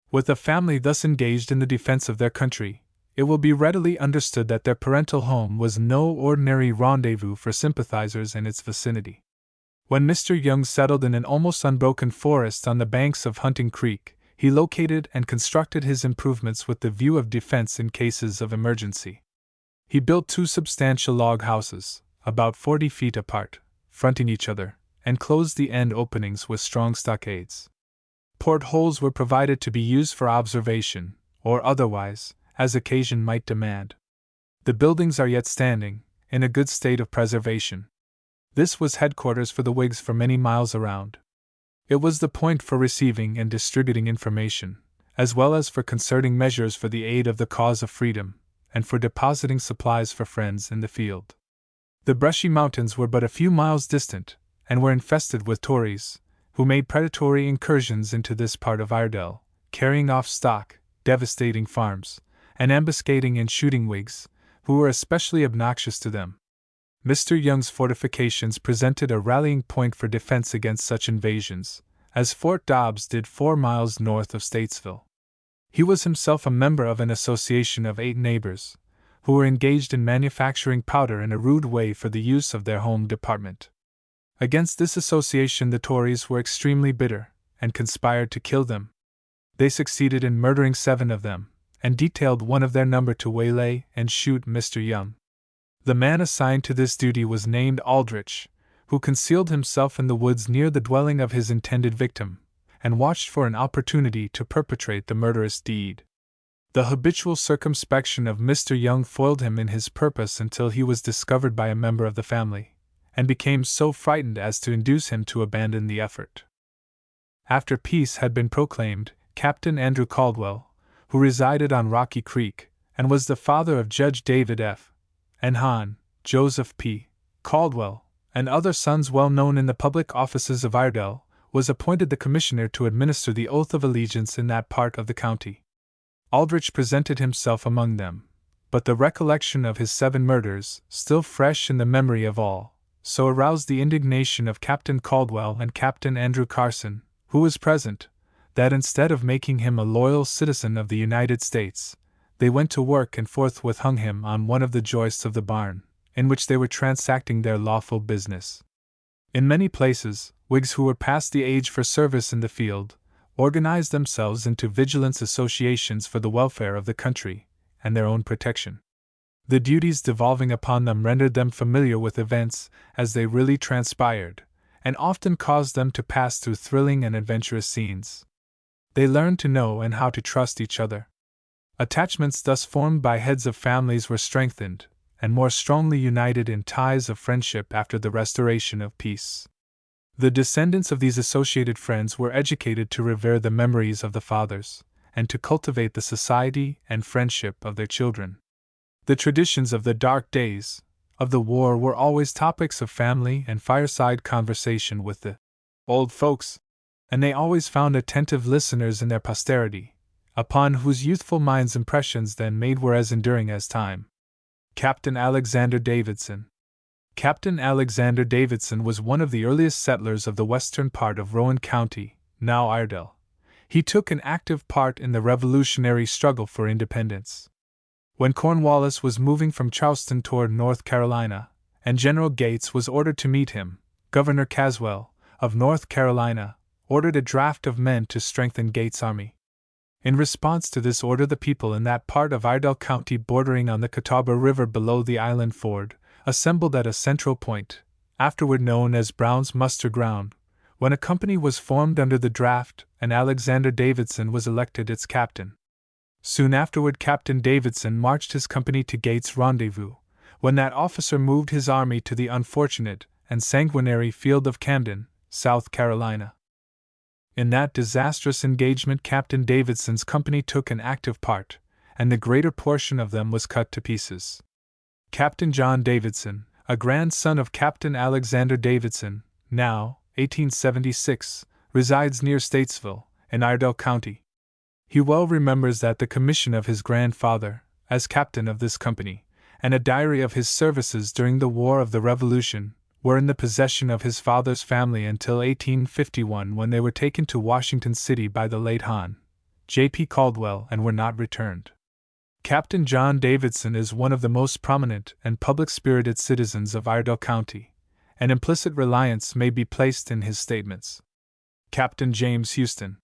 With a family thus engaged in the defense of their country, it will be readily understood that their parental home was no ordinary rendezvous for sympathizers in its vicinity. When Mr. Young settled in an almost unbroken forest on the banks of Hunting Creek, he located and constructed his improvements with the view of defense in cases of emergency. He built 2 substantial log houses, about 40 feet apart, fronting each other, and closed the end openings with strong stockades. Portholes were provided to be used for observation, or otherwise, as occasion might demand. The buildings are yet standing, in a good state of preservation. This was headquarters for the Whigs for many miles around. It was the point for receiving and distributing information, as well as for concerting measures for the aid of the cause of freedom, and for depositing supplies for friends in the field. The brushy mountains were but a few miles distant, and were infested with Tories, who made predatory incursions into this part of Iredell, carrying off stock, devastating farms, and ambuscading and shooting Whigs, who were especially obnoxious to them. Mr. Young's fortifications presented a rallying point for defense against such invasions, as Fort Dobbs did 4 miles north of Statesville. He was himself a member of an association of 8 neighbors, who were engaged in manufacturing powder in a rude way for the use of their home department. Against this association the Tories were extremely bitter, and conspired to kill them. They succeeded in murdering 7 of them, and detailed one of their number to waylay and shoot Mr. Young. The man assigned to this duty was named Aldrich, who concealed himself in the woods near the dwelling of his intended victim, and watched for an opportunity to perpetrate the murderous deed. The habitual circumspection of Mr. Young foiled him in his purpose until he was discovered by a member of the family, and became so frightened as to induce him to abandon the effort. After peace had been proclaimed, Captain Andrew Caldwell, who resided on Rocky Creek, and was the father of Judge David F. and Hon. Joseph P. Caldwell, and other sons well known in the public offices of Iredell, was appointed the commissioner to administer the oath of allegiance in that part of the county. Aldrich presented himself among them, but the recollection of his 7 murders, still fresh in the memory of all, so aroused the indignation of Captain Caldwell and Captain Andrew Carson, who was present, that instead of making him a loyal citizen of the United States, they went to work and forthwith hung him on one of the joists of the barn, in which they were transacting their lawful business. In many places, Whigs who were past the age for service in the field, organized themselves into vigilance associations for the welfare of the country, and their own protection. The duties devolving upon them rendered them familiar with events as they really transpired, and often caused them to pass through thrilling and adventurous scenes. They learned to know and how to trust each other. Attachments thus formed by heads of families were strengthened, and more strongly united in ties of friendship after the restoration of peace. The descendants of these associated friends were educated to revere the memories of the fathers, and to cultivate the society and friendship of their children. The traditions of the dark days of the war were always topics of family and fireside conversation with the old folks, and they always found attentive listeners in their posterity, upon whose youthful minds impressions then made were as enduring as time. Captain Alexander Davidson. Captain Alexander Davidson was one of the earliest settlers of the western part of Rowan County, now Iredell. He took an active part in the Revolutionary struggle for independence. When Cornwallis was moving from Charleston toward North Carolina, and General Gates was ordered to meet him, Governor Caswell, of North Carolina, ordered a draft of men to strengthen Gates' army. In response to this order, the people in that part of Iredell County bordering on the Catawba River below the island ford assembled at a central point, afterward known as Brown's Muster Ground, when a company was formed under the draft, and Alexander Davidson was elected its captain. Soon afterward, Captain Davidson marched his company to Gates' Rendezvous, when that officer moved his army to the unfortunate and sanguinary field of Camden, South Carolina. In that disastrous engagement, Captain Davidson's company took an active part, and the greater portion of them was cut to pieces. Captain John Davidson, a grandson of Captain Alexander Davidson, now 1876, resides near Statesville, in Iredell County. He well remembers that the commission of his grandfather, as captain of this company, and a diary of his services during the War of the Revolution, were in the possession of his father's family until 1851, when they were taken to Washington City by the late Hon. J. P. Caldwell and were not returned. Captain John Davidson is one of the most prominent and public-spirited citizens of Iredell County, and implicit reliance may be placed in his statements. Captain James Houston.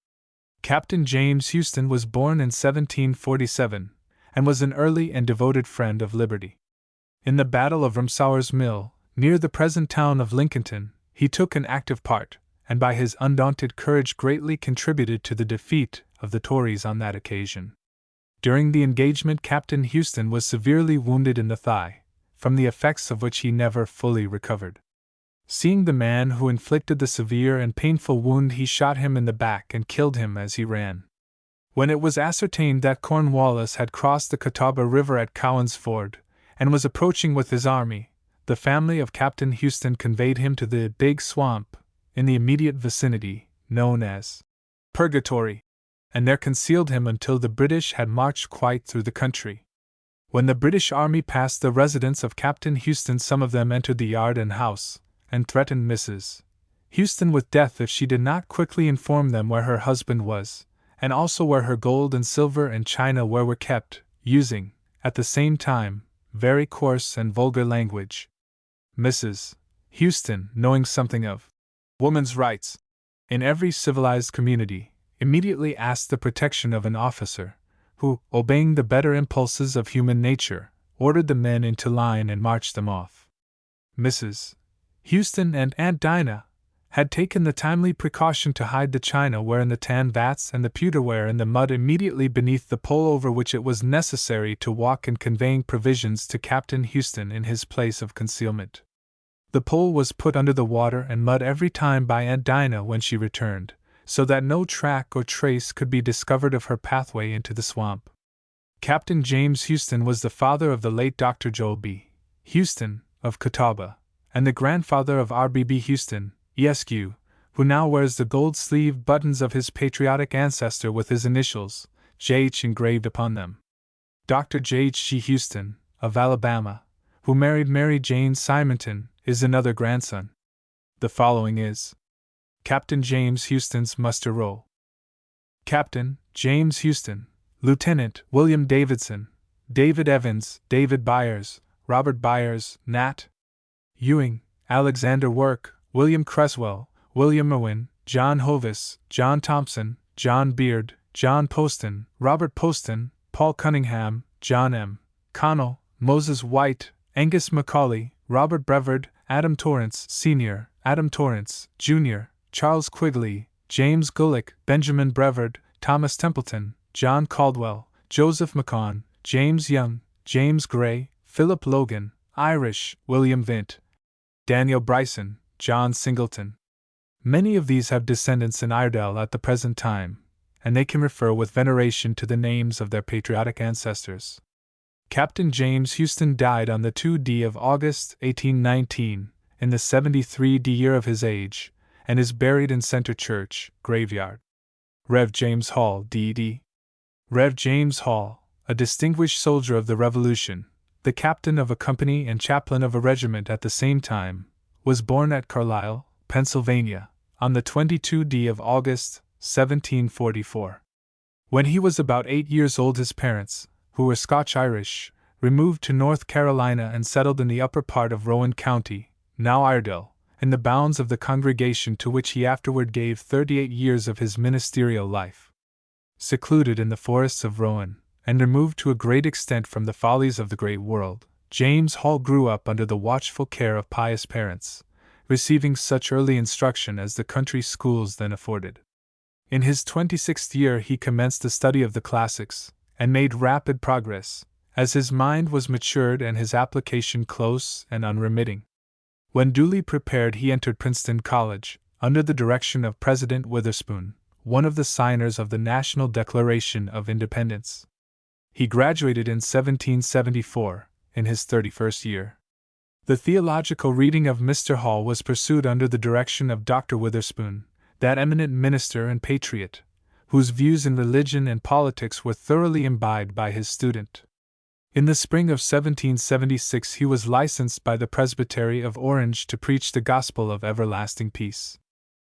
Captain James Houston was born in 1747, and was an early and devoted friend of liberty. In the Battle of Rumsauer's Mill, near the present town of Lincolnton, he took an active part, and by his undaunted courage greatly contributed to the defeat of the Tories on that occasion. During the engagement, Captain Houston was severely wounded in the thigh, from the effects of which he never fully recovered. Seeing the man who inflicted the severe and painful wound, he shot him in the back and killed him as he ran. When it was ascertained that Cornwallis had crossed the Catawba River at Cowan's Ford, and was approaching with his army, the family of Captain Houston conveyed him to the Big Swamp, in the immediate vicinity, known as Purgatory, and there concealed him until the British had marched quite through the country. When the British army passed the residence of Captain Houston, some of them entered the yard and house, and threatened Mrs. Houston with death if she did not quickly inform them where her husband was, and also where her gold and silver and china were kept, using, at the same time, very coarse and vulgar language. Mrs. Houston, knowing something of woman's rights in every civilized community, immediately asked the protection of an officer, who, obeying the better impulses of human nature, ordered the men into line and marched them off. Mrs. Houston and Aunt Dinah had taken the timely precaution to hide the chinaware in the tan vats and the pewterware in the mud immediately beneath the pole over which it was necessary to walk in conveying provisions to Captain Houston in his place of concealment. The pole was put under the water and mud every time by Aunt Dinah when she returned, so that no track or trace could be discovered of her pathway into the swamp. Captain James Houston was the father of the late Dr. Joel B. Houston, of Catawba, and the grandfather of R.B.B. Houston, Esq., who now wears the gold-sleeved buttons of his patriotic ancestor with his initials, J.H., engraved upon them. Dr. J.H.G. Houston, of Alabama, who married Mary Jane Simonton, is another grandson. The following is Captain James Houston's muster roll. Captain James Houston, Lieutenant William Davidson, David Evans, David Byers, Robert Byers, Nat Ewing, Alexander Work, William Creswell, William Irwin, John Hovis, John Thompson, John Beard, John Poston, Robert Poston, Paul Cunningham, John M. Connell, Moses White, Angus Macaulay, Robert Brevard, Adam Torrance Sr., Adam Torrance, Jr., Charles Quigley, James Gulick, Benjamin Brevard, Thomas Templeton, John Caldwell, Joseph McCaughan, James Young, James Gray, Philip Logan, Irish, William Vint, Daniel Bryson, John Singleton. Many of these have descendants in Iredell at the present time, and they can refer with veneration to the names of their patriotic ancestors. Captain James Houston died on the 2d of August, 1819, in the 73rd year of his age, and is buried in Center Church, Graveyard. Rev. James Hall, D.D. Rev. James Hall, a distinguished soldier of the Revolution, the captain of a company and chaplain of a regiment at the same time, was born at Carlisle, Pennsylvania, on the 22d of August, 1744. When he was about 8 years old, his parents, who were Scotch-Irish, removed to North Carolina and settled in the upper part of Rowan County, now Iredell, in the bounds of the congregation to which he afterward gave 38 years of his ministerial life. Secluded in the forests of Rowan, and removed to a great extent from the follies of the great world, James Hall grew up under the watchful care of pious parents, receiving such early instruction as the country schools then afforded. In his 26th year he commenced the study of the classics, and made rapid progress, as his mind was matured and his application close and unremitting. When duly prepared, he entered Princeton College, under the direction of President Witherspoon, one of the signers of the National Declaration of Independence. He graduated in 1774, in his 31st year. The theological reading of Mr. Hall was pursued under the direction of Dr. Witherspoon, that eminent minister and patriot, whose views in religion and politics were thoroughly imbibed by his student. In the spring of 1776 he was licensed by the Presbytery of Orange to preach the gospel of everlasting peace.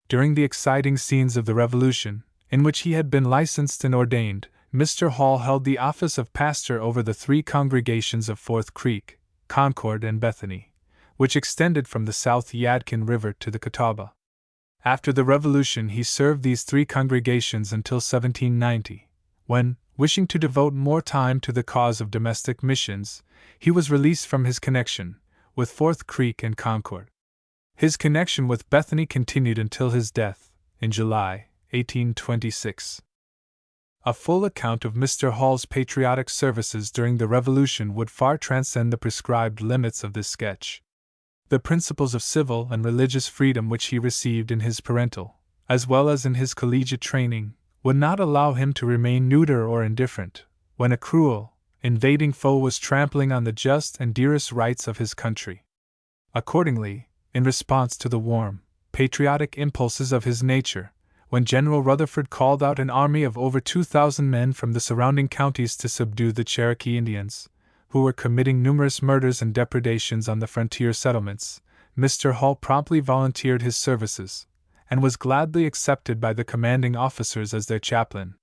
During the exciting scenes of the Revolution, in which he had been licensed and ordained, Mr. Hall held the office of pastor over the 3 congregations of Fourth Creek, Concord, and Bethany, which extended from the South Yadkin River to the Catawba. After the Revolution he served these 3 congregations until 1790, when, wishing to devote more time to the cause of domestic missions, he was released from his connection with Fourth Creek and Concord. His connection with Bethany continued until his death, in July, 1826. A full account of Mr. Hall's patriotic services during the Revolution would far transcend the prescribed limits of this sketch. The principles of civil and religious freedom which he received in his parental, as well as in his collegiate training, would not allow him to remain neuter or indifferent, when a cruel, invading foe was trampling on the just and dearest rights of his country. Accordingly, in response to the warm, patriotic impulses of his nature, when General Rutherford called out an army of over 2,000 men from the surrounding counties to subdue the Cherokee Indians, who were committing numerous murders and depredations on the frontier settlements, Mr. Hall promptly volunteered his services, and was gladly accepted by the commanding officers as their chaplain.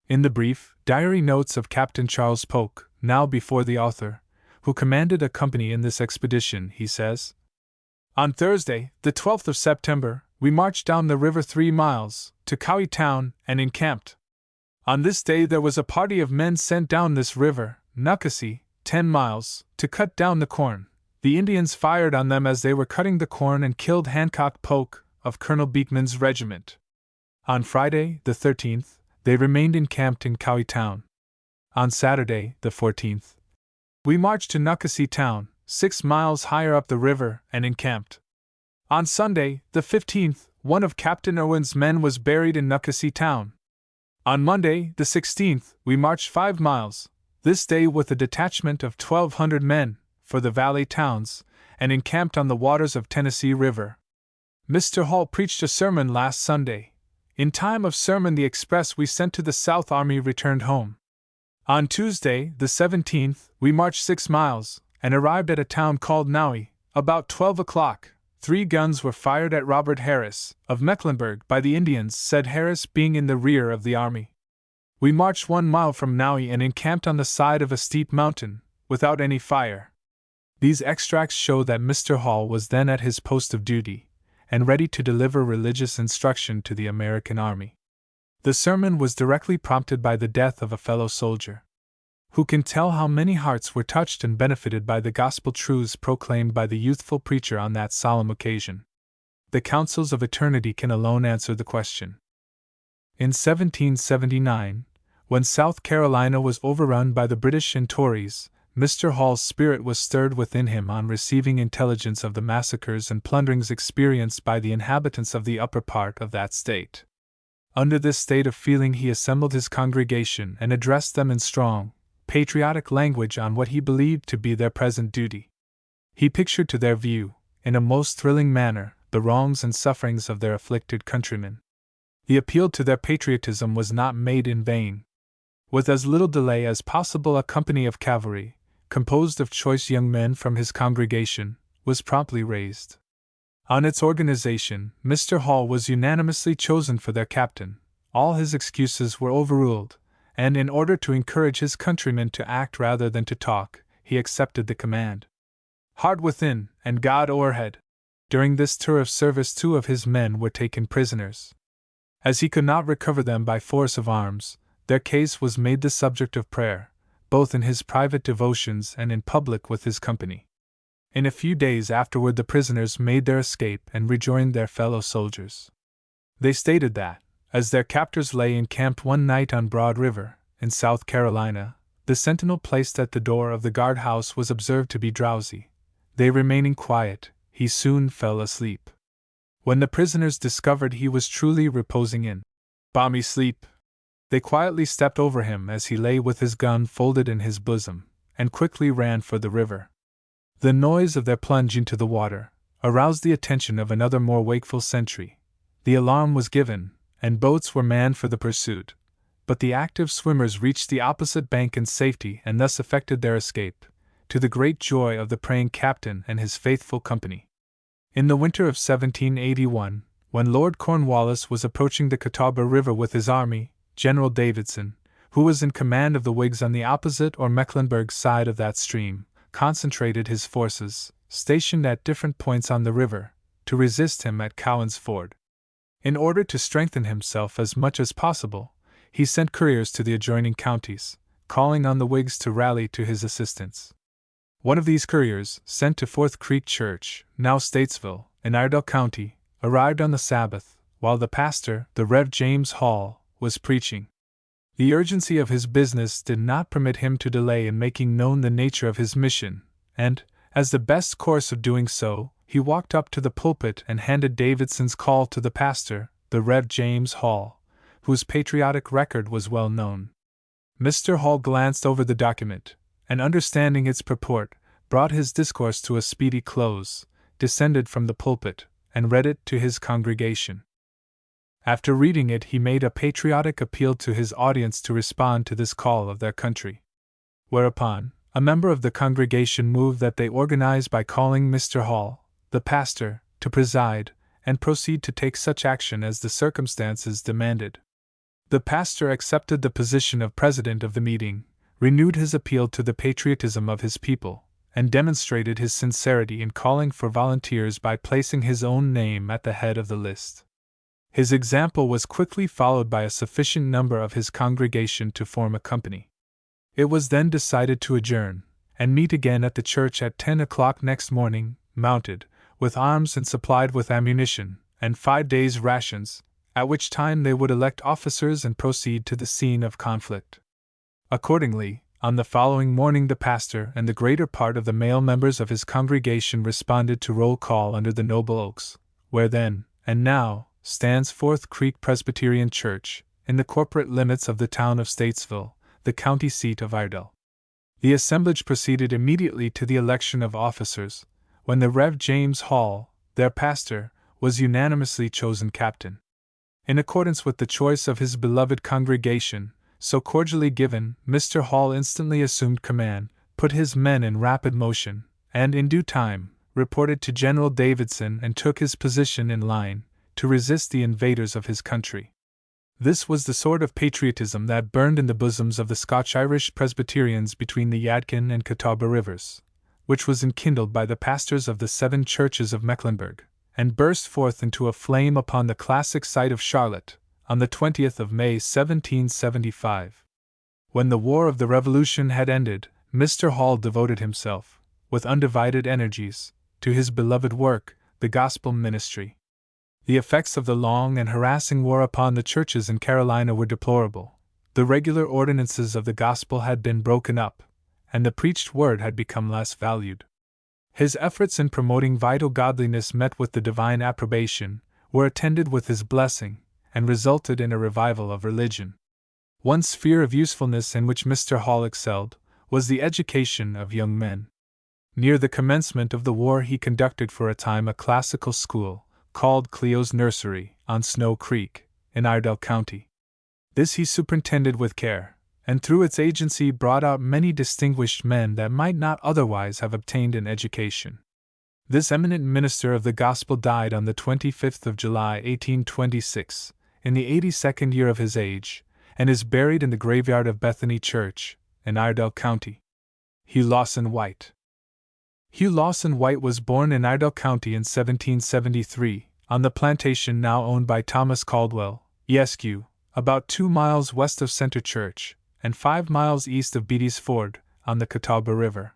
In the brief diary notes of Captain Charles Polk, now before the author, who commanded a company in this expedition, he says, "On Thursday, the 12th of September, we marched down the river 3 miles, to Cowie Town, and encamped. On this day there was a party of men sent down this river, Nuckasee, 10 miles, to cut down the corn. The Indians fired on them as they were cutting the corn and killed Hancock Polk, of Colonel Beekman's regiment. On Friday, the 13th, they remained encamped in Cowie Town. On Saturday, the 14th, we marched to Nuckasee Town, 6 miles higher up the river, and encamped. On Sunday, the 15th, one of Captain Irwin's men was buried in Nuckasee Town. On Monday, the 16th, we marched 5 miles, this day with a detachment of 1,200 men, for the valley towns, and encamped on the waters of Tennessee River. Mr. Hall preached a sermon last Sunday. In time of sermon the express we sent to the South Army returned home. On Tuesday, the 17th, we marched 6 miles, and arrived at a town called Nowie, about 12 o'clock. 3 guns were fired at Robert Harris, of Mecklenburg, by the Indians, said Harris being in the rear of the army. We marched 1 mile from Nowie and encamped on the side of a steep mountain, without any fire." These extracts show that Mr. Hall was then at his post of duty, and ready to deliver religious instruction to the American army. The sermon was directly prompted by the death of a fellow soldier. Who can tell how many hearts were touched and benefited by the gospel truths proclaimed by the youthful preacher on that solemn occasion? The councils of eternity can alone answer the question. In 1779, when South Carolina was overrun by the British and Tories, Mr. Hall's spirit was stirred within him on receiving intelligence of the massacres and plunderings experienced by the inhabitants of the upper part of that state. Under this state of feeling he assembled his congregation and addressed them in strong, patriotic language on what he believed to be their present duty. He pictured to their view, in a most thrilling manner, the wrongs and sufferings of their afflicted countrymen. The appeal to their patriotism was not made in vain. With as little delay as possible, a company of cavalry, composed of choice young men from his congregation, was promptly raised. On its organization, Mr. Hall was unanimously chosen for their captain. All his excuses were overruled, and in order to encourage his countrymen to act rather than to talk, he accepted the command. Hard within, and God o'erhead. During this tour of service 2 of his men were taken prisoners. As he could not recover them by force of arms, their case was made the subject of prayer, both in his private devotions and in public with his company. In a few days afterward the prisoners made their escape and rejoined their fellow soldiers. They stated that, as their captors lay encamped one night on Broad River, in South Carolina, the sentinel placed at the door of the guardhouse was observed to be drowsy. They remaining quiet, he soon fell asleep. When the prisoners discovered he was truly reposing in balmy sleep, they quietly stepped over him as he lay with his gun folded in his bosom, and quickly ran for the river. The noise of their plunge into the water aroused the attention of another more wakeful sentry. The alarm was given, and boats were manned for the pursuit, but the active swimmers reached the opposite bank in safety and thus effected their escape, to the great joy of the praying captain and his faithful company. In the winter of 1781, when Lord Cornwallis was approaching the Catawba River with his army, General Davidson, who was in command of the Whigs on the opposite or Mecklenburg side of that stream, concentrated his forces, stationed at different points on the river, to resist him at Cowan's Ford. In order to strengthen himself as much as possible, he sent couriers to the adjoining counties, calling on the Whigs to rally to his assistance. One of these couriers, sent to Fourth Creek Church, now Statesville, in Iredell County, arrived on the Sabbath, while the pastor, the Rev. James Hall, was preaching. The urgency of his business did not permit him to delay in making known the nature of his mission, and, as the best course of doing so, he walked up to the pulpit and handed Davidson's call to the pastor, the Rev. James Hall, whose patriotic record was well known. Mr. Hall glanced over the document, and understanding its purport, brought his discourse to a speedy close, descended from the pulpit, and read it to his congregation. After reading it, he made a patriotic appeal to his audience to respond to this call of their country. Whereupon, a member of the congregation moved that they organize by calling Mr. Hall, the pastor, to preside, and proceed to take such action as the circumstances demanded. The pastor accepted the position of president of the meeting, renewed his appeal to the patriotism of his people, and demonstrated his sincerity in calling for volunteers by placing his own name at the head of the list. His example was quickly followed by a sufficient number of his congregation to form a company. It was then decided to adjourn, and meet again at the church at 10 o'clock next morning, mounted, with arms and supplied with ammunition, and 5 days' rations, at which time they would elect officers and proceed to the scene of conflict. Accordingly, on the following morning the pastor and the greater part of the male members of his congregation responded to roll call under the noble oaks, where then, and now, stands Fourth Creek Presbyterian Church, in the corporate limits of the town of Statesville, the county seat of Iredell. The assemblage proceeded immediately to the election of officers, when the Rev. James Hall, their pastor, was unanimously chosen captain. In accordance with the choice of his beloved congregation, so cordially given, Mr. Hall instantly assumed command, put his men in rapid motion, and in due time, reported to General Davidson and took his position in line, to resist the invaders of his country. This was the sort of patriotism that burned in the bosoms of the Scotch-Irish Presbyterians between the Yadkin and Catawba rivers, which was enkindled by the pastors of the 7 churches of Mecklenburg, and burst forth into a flame upon the classic site of Charlotte, on the 20th of May 1775. When the War of the Revolution had ended, Mr. Hall devoted himself, with undivided energies, to his beloved work, the gospel ministry. The effects of the long and harassing war upon the churches in Carolina were deplorable. The regular ordinances of the gospel had been broken up, and the preached word had become less valued. His efforts in promoting vital godliness met with the divine approbation, were attended with his blessing, and resulted in a revival of religion. One sphere of usefulness in which Mr. Hall excelled was the education of young men. Near the commencement of the war he conducted for a time a classical school, called Cleo's Nursery, on Snow Creek, in Iredell County. This he superintended with care, and through its agency brought out many distinguished men that might not otherwise have obtained an education. This eminent minister of the gospel died on the 25th of July, 1826, in the 82nd year of his age, and is buried in the graveyard of Bethany Church, in Iredell County. Hugh Lawson White. Hugh Lawson White was born in Iredell County in 1773, on the plantation now owned by Thomas Caldwell, Esq., about 2 miles west of Center Church, and 5 miles east of Beatty's Ford, on the Catawba River.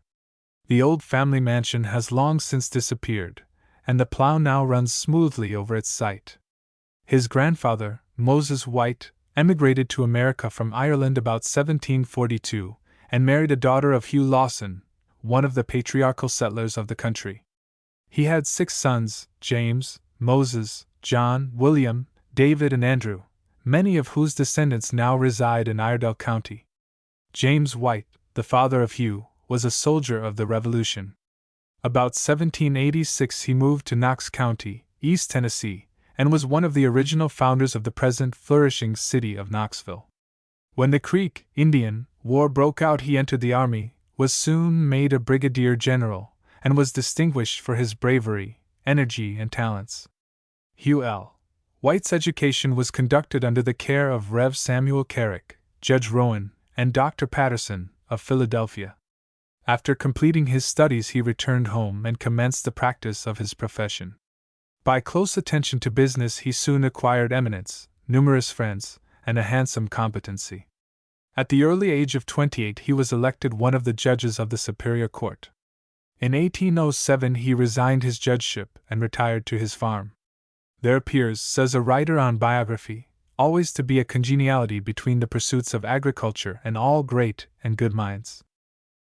The old family mansion has long since disappeared, and the plow now runs smoothly over its site. His grandfather, Moses White, emigrated to America from Ireland about 1742, and married a daughter of Hugh Lawson, one of the patriarchal settlers of the country. He had 6 sons, James, Moses, John, William, David, and Andrew, many of whose descendants now reside in Iredell County. James White, the father of Hugh, was a soldier of the Revolution. About 1786 he moved to Knox County, East Tennessee, and was one of the original founders of the present flourishing city of Knoxville. When the Creek Indian War broke out he entered the army, was soon made a brigadier general, and was distinguished for his bravery, energy, and talents. Hugh L. White's education was conducted under the care of Rev. Samuel Carrick, Judge Rowan, and Dr. Patterson, of Philadelphia. After completing his studies he returned home and commenced the practice of his profession. By close attention to business he soon acquired eminence, numerous friends, and a handsome competency. At the early age of 28 he was elected one of the judges of the Superior Court. In 1807 he resigned his judgeship and retired to his farm. There appears, says a writer on biography, always to be a congeniality between the pursuits of agriculture and all great and good minds.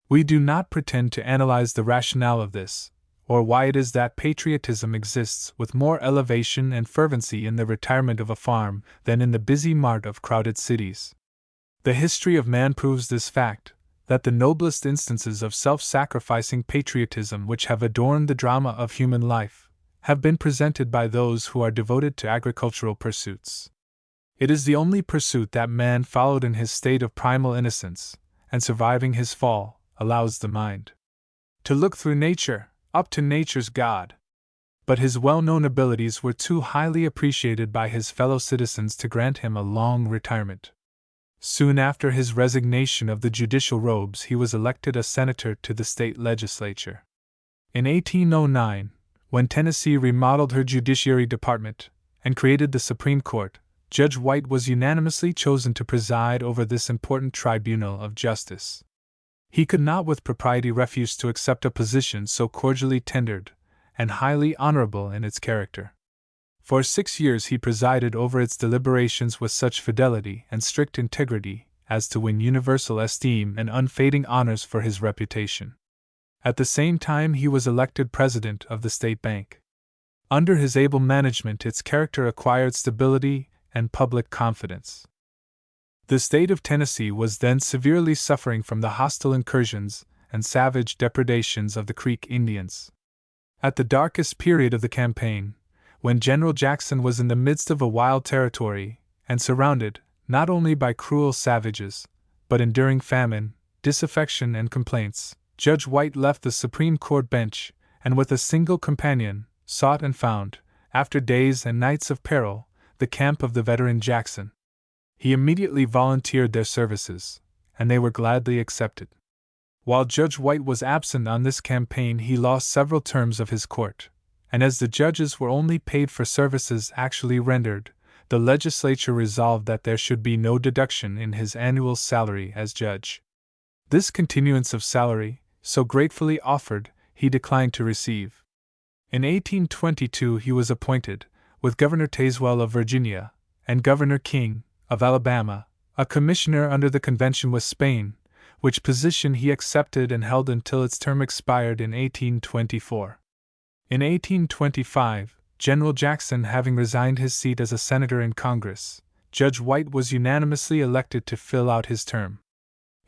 We do not pretend to analyze the rationale of this, or why it is that patriotism exists with more elevation and fervency in the retirement of a farm than in the busy mart of crowded cities. The history of man proves this fact, that the noblest instances of self-sacrificing patriotism which have adorned the drama of human life have been presented by those who are devoted to agricultural pursuits. It is the only pursuit that man followed in his state of primal innocence, and surviving his fall, allows the mind to look through nature, up to nature's God. But his well-known abilities were too highly appreciated by his fellow citizens to grant him a long retirement. Soon after his resignation of the judicial robes he was elected a senator to the state legislature. In 1809, when Tennessee remodeled her judiciary department and created the Supreme Court, Judge White was unanimously chosen to preside over this important tribunal of justice. He could not with propriety refuse to accept a position so cordially tendered and highly honorable in its character. For 6 years he presided over its deliberations with such fidelity and strict integrity as to win universal esteem and unfading honors for his reputation. At the same time he was elected president of the State Bank. Under his able management its character acquired stability and public confidence. The state of Tennessee was then severely suffering from the hostile incursions and savage depredations of the Creek Indians. At the darkest period of the campaign, when General Jackson was in the midst of a wild territory, and surrounded, not only by cruel savages, but enduring famine, disaffection, and complaints, Judge White left the Supreme Court bench, and with a single companion, sought and found, after days and nights of peril, the camp of the veteran Jackson. He immediately volunteered their services, and they were gladly accepted. While Judge White was absent on this campaign he lost several terms of his court, and as the judges were only paid for services actually rendered, the legislature resolved that there should be no deduction in his annual salary as judge. This continuance of salary, so gratefully offered, he declined to receive. In 1822 he was appointed, with Governor Tazewell of Virginia, and Governor King, of Alabama, a commissioner under the convention with Spain, which position he accepted and held until its term expired in 1824. In 1825, General Jackson having resigned his seat as a senator in Congress, Judge White was unanimously elected to fill out his term.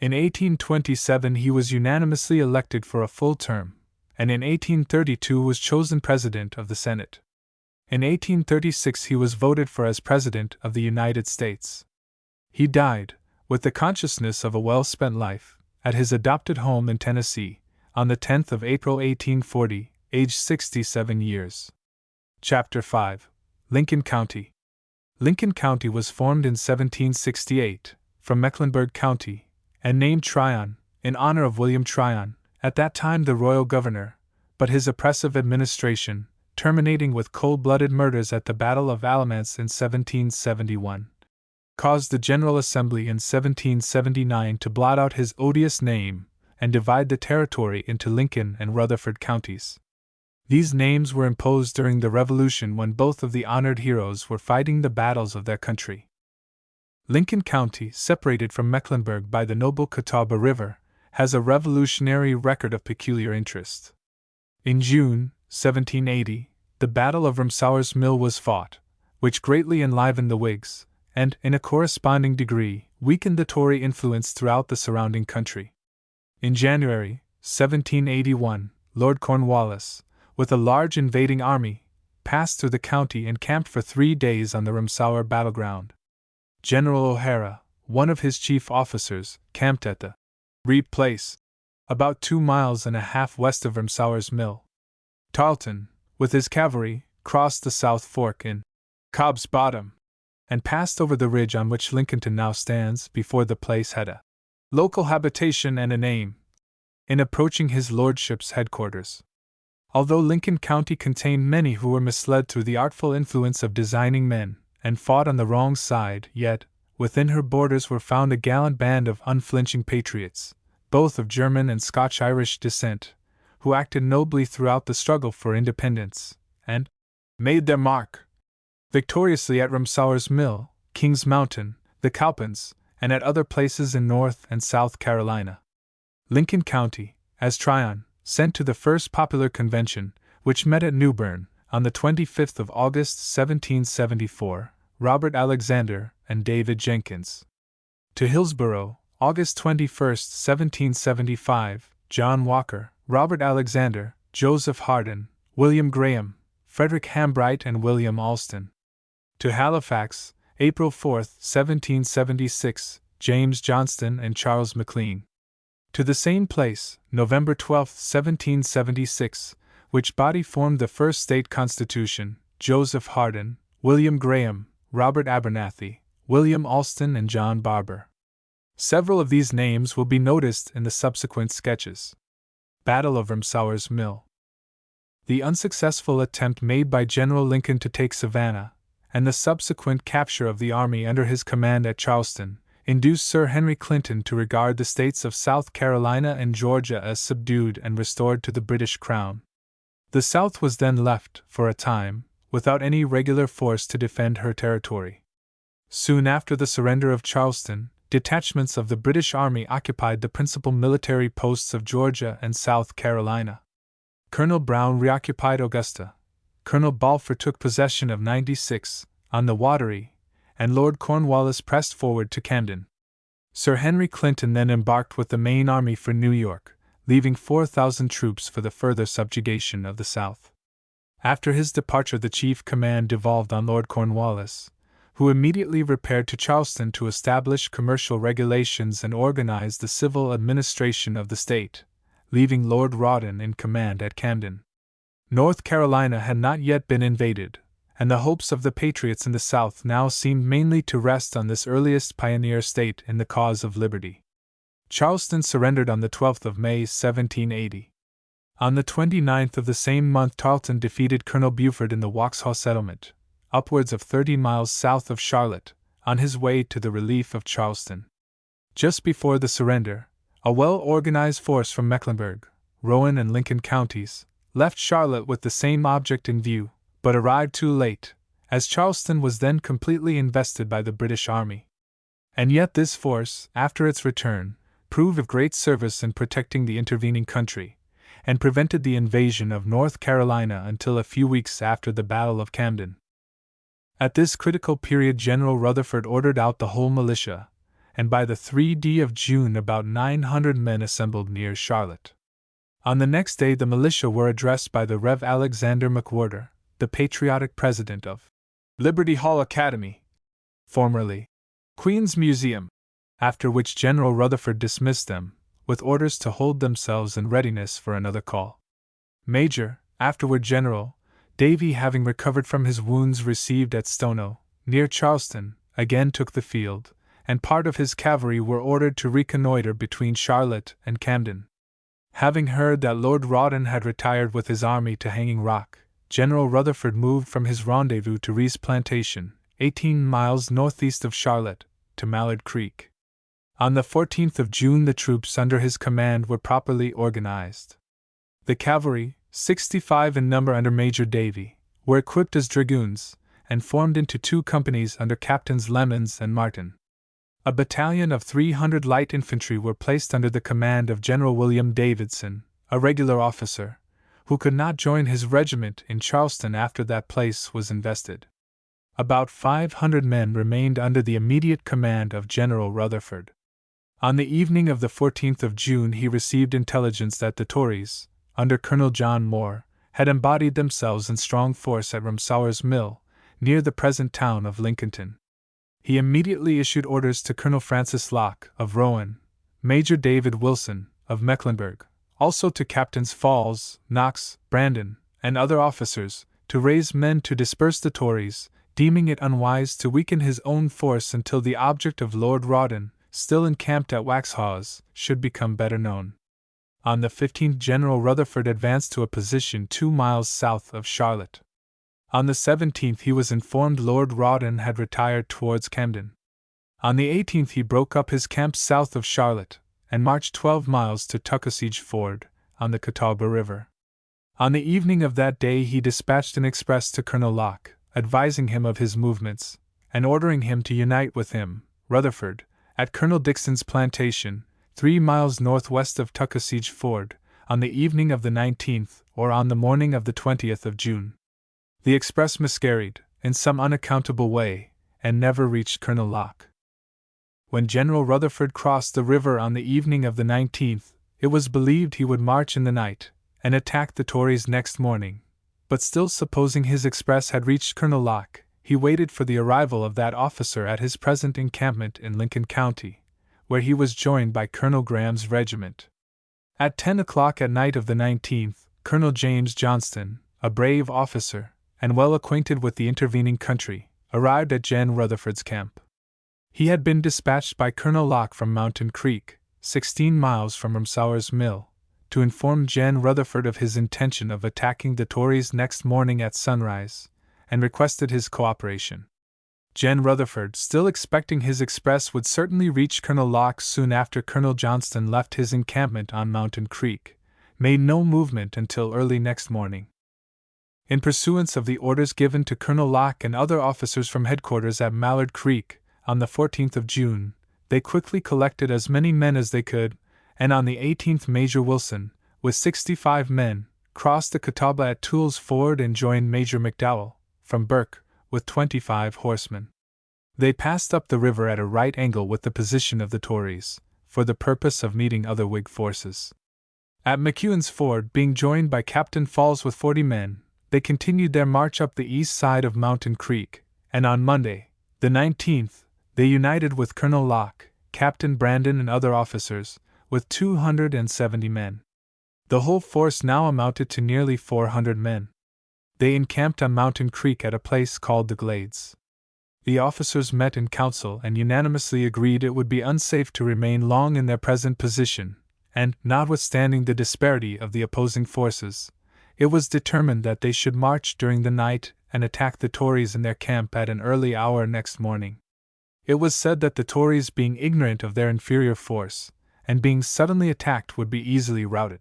In 1827 he was unanimously elected for a full term, and in 1832 was chosen President of the Senate. In 1836 he was voted for as President of the United States. He died, with the consciousness of a well-spent life, at his adopted home in Tennessee, on the 10th of April 1840, aged 67 years. Chapter 5. Lincoln County. Lincoln County was formed in 1768, from Mecklenburg County, and named Tryon, in honor of William Tryon, at that time the royal governor, but his oppressive administration, terminating with cold-blooded murders at the Battle of Alamance in 1771, caused the General Assembly in 1779 to blot out his odious name and divide the territory into Lincoln and Rutherford counties. These names were imposed during the Revolution when both of the honored heroes were fighting the battles of their country. Lincoln County, separated from Mecklenburg by the noble Catawba River, has a Revolutionary record of peculiar interest. In June, 1780, the Battle of Rumsauer's Mill was fought, which greatly enlivened the Whigs, and, in a corresponding degree, weakened the Tory influence throughout the surrounding country. In January, 1781, Lord Cornwallis, with a large invading army, passed through the county and camped for 3 days on the Rumsauer battleground. General O'Hara, one of his chief officers, camped at the Reap Place, about 2.5 miles west of Rumsauer's Mill. Tarleton, with his cavalry, crossed the South Fork in Cobb's Bottom, and passed over the ridge on which Lincolnton now stands before the place had a local habitation and a name, in approaching his lordship's headquarters. Although Lincoln County contained many who were misled through the artful influence of designing men, and fought on the wrong side, yet, within her borders were found a gallant band of unflinching patriots, both of German and Scotch-Irish descent, who acted nobly throughout the struggle for independence, and made their mark victoriously at Rumsauer's Mill, Kings Mountain, the Cowpens, and at other places in North and South Carolina. Lincoln County, as Tryon, sent to the first popular convention, which met at New Bern, on the 25th of August 1774, Robert Alexander and David Jenkins. To Hillsborough, August 21, 1775, John Walker, Robert Alexander, Joseph Hardin, William Graham, Frederick Hambright and William Alston. To Halifax, April 4, 1776, James Johnston and Charles McLean. To the same place, November 12, 1776, which body formed the first state constitution, Joseph Hardin, William Graham, Robert Abernathy, William Alston and John Barber. Several of these names will be noticed in the subsequent sketches. Battle of Rumsauer's Mill. The unsuccessful attempt made by General Lincoln to take Savannah, and the subsequent capture of the army under his command at Charleston, induced Sir Henry Clinton to regard the states of South Carolina and Georgia as subdued and restored to the British Crown. The South was then left, for a time, without any regular force to defend her territory. Soon after the surrender of Charleston, detachments of the British Army occupied the principal military posts of Georgia and South Carolina. Colonel Brown reoccupied Augusta, Colonel Balfour took possession of 96, on the Wateree, and Lord Cornwallis pressed forward to Camden. Sir Henry Clinton then embarked with the main army for New York, leaving 4,000 troops for the further subjugation of the South. After his departure, the chief command devolved on Lord Cornwallis, who immediately repaired to Charleston to establish commercial regulations and organize the civil administration of the state, leaving Lord Rawdon in command at Camden. North Carolina had not yet been invaded, and the hopes of the patriots in the South now seemed mainly to rest on this earliest pioneer state in the cause of liberty. Charleston surrendered on the 12th of May, 1780. On the 29th of the same month, Tarleton defeated Colonel Buford in the Waxhaw settlement, upwards of 30 miles south of Charlotte, on his way to the relief of Charleston. Just before the surrender, a well-organized force from Mecklenburg, Rowan and Lincoln counties, left Charlotte with the same object in view, but arrived too late, as Charleston was then completely invested by the British Army. And yet this force, after its return, prove of great service in protecting the intervening country, and prevented the invasion of North Carolina until a few weeks after the Battle of Camden. At this critical period General Rutherford ordered out the whole militia, and by the 3d of June about 900 men assembled near Charlotte. On the next day the militia were addressed by the Rev. Alexander McWhirter, the patriotic president of Liberty Hall Academy, formerly Queen's Museum, after which General Rutherford dismissed them, with orders to hold themselves in readiness for another call. Major, afterward General, Davie, having recovered from his wounds received at Stono, near Charleston, again took the field, and part of his cavalry were ordered to reconnoiter between Charlotte and Camden. Having heard that Lord Rawdon had retired with his army to Hanging Rock, General Rutherford moved from his rendezvous to Reese Plantation, 18 miles northeast of Charlotte, to Mallard Creek. On the 14th of June the troops under his command were properly organized. The cavalry, 65 in number under Major Davie, were equipped as dragoons, and formed into 2 companies under Captains Lemons and Martin. A battalion of 300 light infantry were placed under the command of General William Davidson, a regular officer, who could not join his regiment in Charleston after that place was invested. About 500 men remained under the immediate command of General Rutherford. On the evening of the 14th of June he received intelligence that the Tories, under Colonel John Moore, had embodied themselves in strong force at Rumsauer's Mill, near the present town of Lincolnton. He immediately issued orders to Colonel Francis Locke, of Rowan, Major David Wilson, of Mecklenburg, also to Captains Falls, Knox, Brandon, and other officers, to raise men to disperse the Tories, deeming it unwise to weaken his own force until the object of Lord Rawdon, still encamped at Waxhaws, should become better known. On the 15th General Rutherford advanced to a position 2 miles south of Charlotte. On the 17th he was informed Lord Rawdon had retired towards Camden. On the 18th he broke up his camp south of Charlotte, and marched 12 miles to Tuckasegee Ford, on the Catawba River. On the evening of that day he dispatched an express to Colonel Locke, advising him of his movements, and ordering him to unite with him, Rutherford, at Colonel Dixon's plantation, 3 miles northwest of Tuckasegee Ford, on the evening of the 19th or on the morning of the 20th of June. The express miscarried, in some unaccountable way, and never reached Colonel Locke. When General Rutherford crossed the river on the evening of the 19th, it was believed he would march in the night, and attack the Tories next morning, but still supposing his express had reached Colonel Locke, he waited for the arrival of that officer at his present encampment in Lincoln County, where he was joined by Colonel Graham's regiment. At 10 o'clock at night of the 19th, Colonel James Johnston, a brave officer, and well acquainted with the intervening country, arrived at Gen. Rutherford's camp. He had been dispatched by Colonel Locke from Mountain Creek, 16 miles from Rumsauer's Mill, to inform Gen. Rutherford of his intention of attacking the Tories next morning at sunrise, and requested his cooperation. Gen. Rutherford, still expecting his express would certainly reach Colonel Locke soon after Colonel Johnston left his encampment on Mountain Creek, made no movement until early next morning. In pursuance of the orders given to Colonel Locke and other officers from headquarters at Mallard Creek, on the 14th of June, they quickly collected as many men as they could, and on the 18th Major Wilson, with 65 men, crossed the Catawba at Toole's Ford and joined Major McDowell, from Burke, with 25 horsemen. They passed up the river at a right angle with the position of the Tories, for the purpose of meeting other Whig forces. At McEwen's Ford, being joined by Captain Falls with 40 men, they continued their march up the east side of Mountain Creek, and on Monday, the 19th, they united with Colonel Locke, Captain Brandon and other officers, with 270 men. The whole force now amounted to nearly 400 men. They encamped on Mountain Creek at a place called the Glades. The officers met in council and unanimously agreed it would be unsafe to remain long in their present position, and, notwithstanding the disparity of the opposing forces, it was determined that they should march during the night and attack the Tories in their camp at an early hour next morning. It was said that the Tories, being ignorant of their inferior force, and being suddenly attacked, would be easily routed.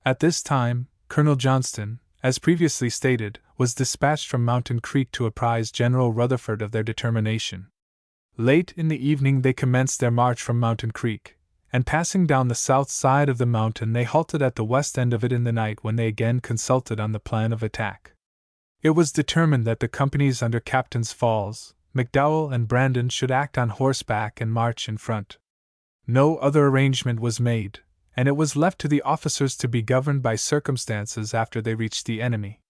At this time, Colonel Johnston, as previously stated, was dispatched from Mountain Creek to apprise General Rutherford of their determination. Late in the evening they commenced their march from Mountain Creek, and passing down the south side of the mountain they halted at the west end of it in the night when they again consulted on the plan of attack. It was determined that the companies under Captains Falls, McDowell, and Brandon should act on horseback and march in front. No other arrangement was made, and it was left to the officers to be governed by circumstances after they reached the enemy.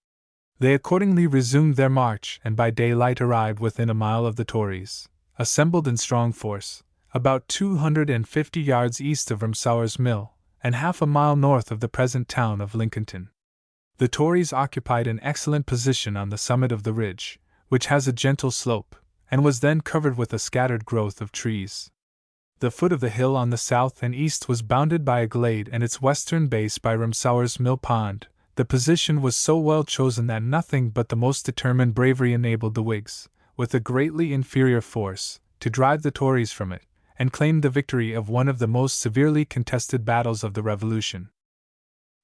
They accordingly resumed their march and by daylight arrived within a mile of the Tories, assembled in strong force, about 250 yards east of Ramsauer's Mill, and half a mile north of the present town of Lincolnton. The Tories occupied an excellent position on the summit of the ridge, which has a gentle slope, and was then covered with a scattered growth of trees. The foot of the hill on the south and east was bounded by a glade and its western base by Ramsauer's Mill Pond. The position was so well chosen that nothing but the most determined bravery enabled the Whigs, with a greatly inferior force, to drive the Tories from it, and claim the victory of one of the most severely contested battles of the Revolution.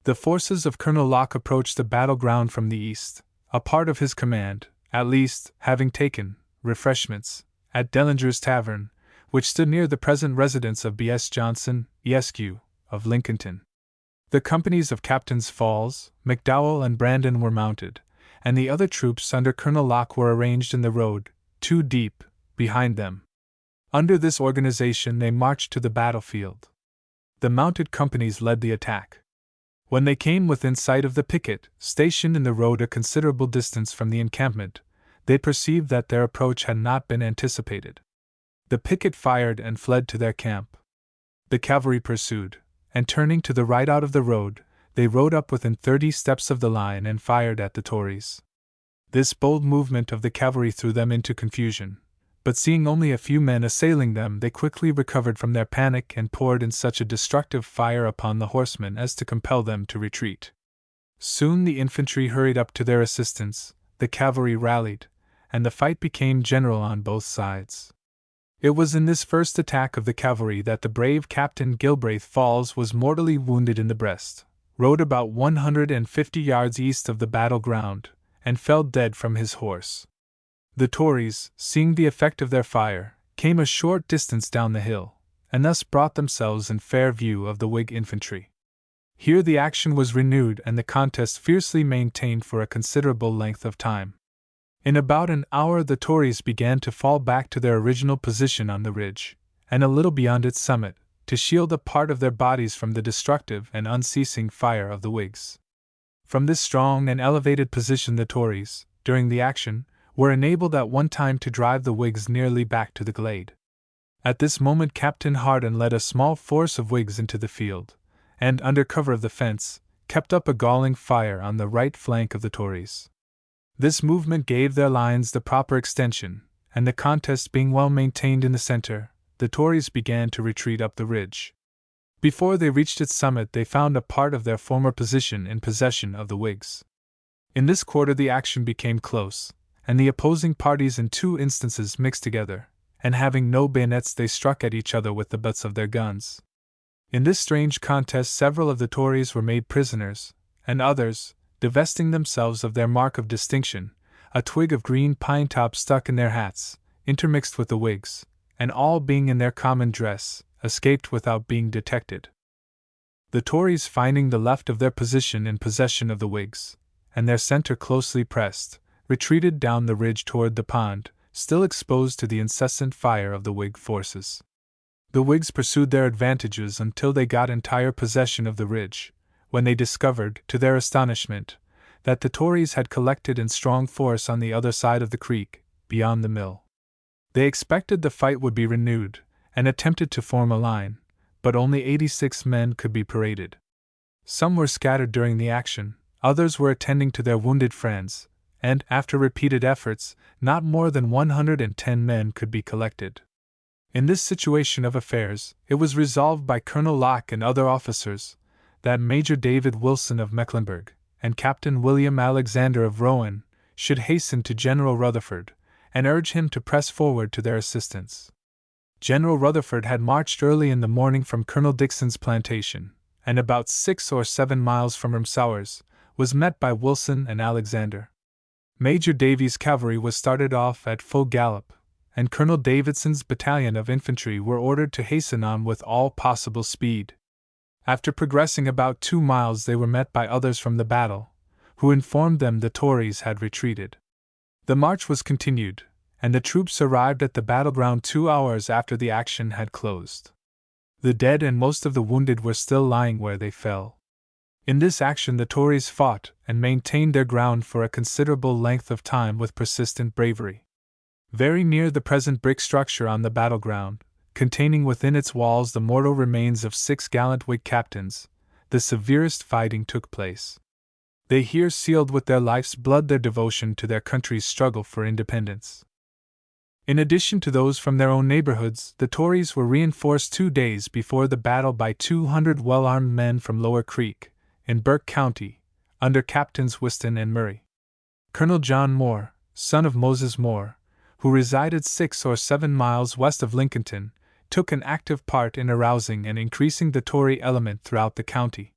The forces of Colonel Locke approached the battleground from the east, a part of his command, at least, having taken refreshments at Dellinger's Tavern, which stood near the present residence of B.S. Johnson, Esq., of Lincolnton. The companies of Captains Falls, McDowell, and Brandon were mounted, and the other troops under Colonel Locke were arranged in the road, 2 deep, behind them. Under this organization they marched to the battlefield. The mounted companies led the attack. When they came within sight of the picket, stationed in the road a considerable distance from the encampment, they perceived that their approach had not been anticipated. The picket fired and fled to their camp. The cavalry pursued, and turning to the right out of the road, they rode up within 30 steps of the line and fired at the Tories. This bold movement of the cavalry threw them into confusion, but seeing only a few men assailing them, they quickly recovered from their panic and poured in such a destructive fire upon the horsemen as to compel them to retreat. Soon the infantry hurried up to their assistance, the cavalry rallied, and the fight became general on both sides. It was in this first attack of the cavalry that the brave Captain Gilbraith Falls was mortally wounded in the breast, rode about 150 yards east of the battleground, and fell dead from his horse. The Tories, seeing the effect of their fire, came a short distance down the hill, and thus brought themselves in fair view of the Whig infantry. Here the action was renewed and the contest fiercely maintained for a considerable length of time. In about an hour the Tories began to fall back to their original position on the ridge, and a little beyond its summit, to shield a part of their bodies from the destructive and unceasing fire of the Whigs. From this strong and elevated position the Tories, during the action, were enabled at one time to drive the Whigs nearly back to the glade. At this moment Captain Hardin led a small force of Whigs into the field, and, under cover of the fence, kept up a galling fire on the right flank of the Tories. This movement gave their lines the proper extension, and the contest being well maintained in the center, the Tories began to retreat up the ridge. Before they reached its summit they found a part of their former position in possession of the Whigs. In this quarter the action became close, and the opposing parties in 2 instances mixed together, and having no bayonets they struck at each other with the butts of their guns. In this strange contest several of the Tories were made prisoners, and others, divesting themselves of their mark of distinction, a twig of green pine top stuck in their hats, intermixed with the Whigs, and all being in their common dress, escaped without being detected. The Tories, finding the left of their position in possession of the Whigs, and their center closely pressed, retreated down the ridge toward the pond, still exposed to the incessant fire of the Whig forces. The Whigs pursued their advantages until they got entire possession of the ridge, when they discovered, to their astonishment, that the Tories had collected in strong force on the other side of the creek, beyond the mill. They expected the fight would be renewed, and attempted to form a line, but only 86 men could be paraded. Some were scattered during the action, others were attending to their wounded friends, and, after repeated efforts, not more than 110 men could be collected. In this situation of affairs, it was resolved by Colonel Locke and other officers that Major David Wilson of Mecklenburg, and Captain William Alexander of Rowan, should hasten to General Rutherford, and urge him to press forward to their assistance. General Rutherford had marched early in the morning from Colonel Dixon's plantation, and about 6 or 7 miles from Ramsauer's, was met by Wilson and Alexander. Major Davies' cavalry was started off at full gallop, and Colonel Davidson's battalion of infantry were ordered to hasten on with all possible speed. After progressing about 2 miles, they were met by others from the battle, who informed them the Tories had retreated. The march was continued, and the troops arrived at the battleground 2 hours after the action had closed. The dead and most of the wounded were still lying where they fell. In this action the Tories fought and maintained their ground for a considerable length of time with persistent bravery. Very near the present brick structure on the battleground, containing within its walls the mortal remains of 6 gallant Whig captains, the severest fighting took place. They here sealed with their life's blood their devotion to their country's struggle for independence. In addition to those from their own neighborhoods, the Tories were reinforced 2 days before the battle by 200 well-armed men from Lower Creek, in Burke County, under Captains Whiston and Murray. Colonel John Moore, son of Moses Moore, who resided 6 or 7 miles west of Lincolnton, took an active part in arousing and increasing the Tory element throughout the county.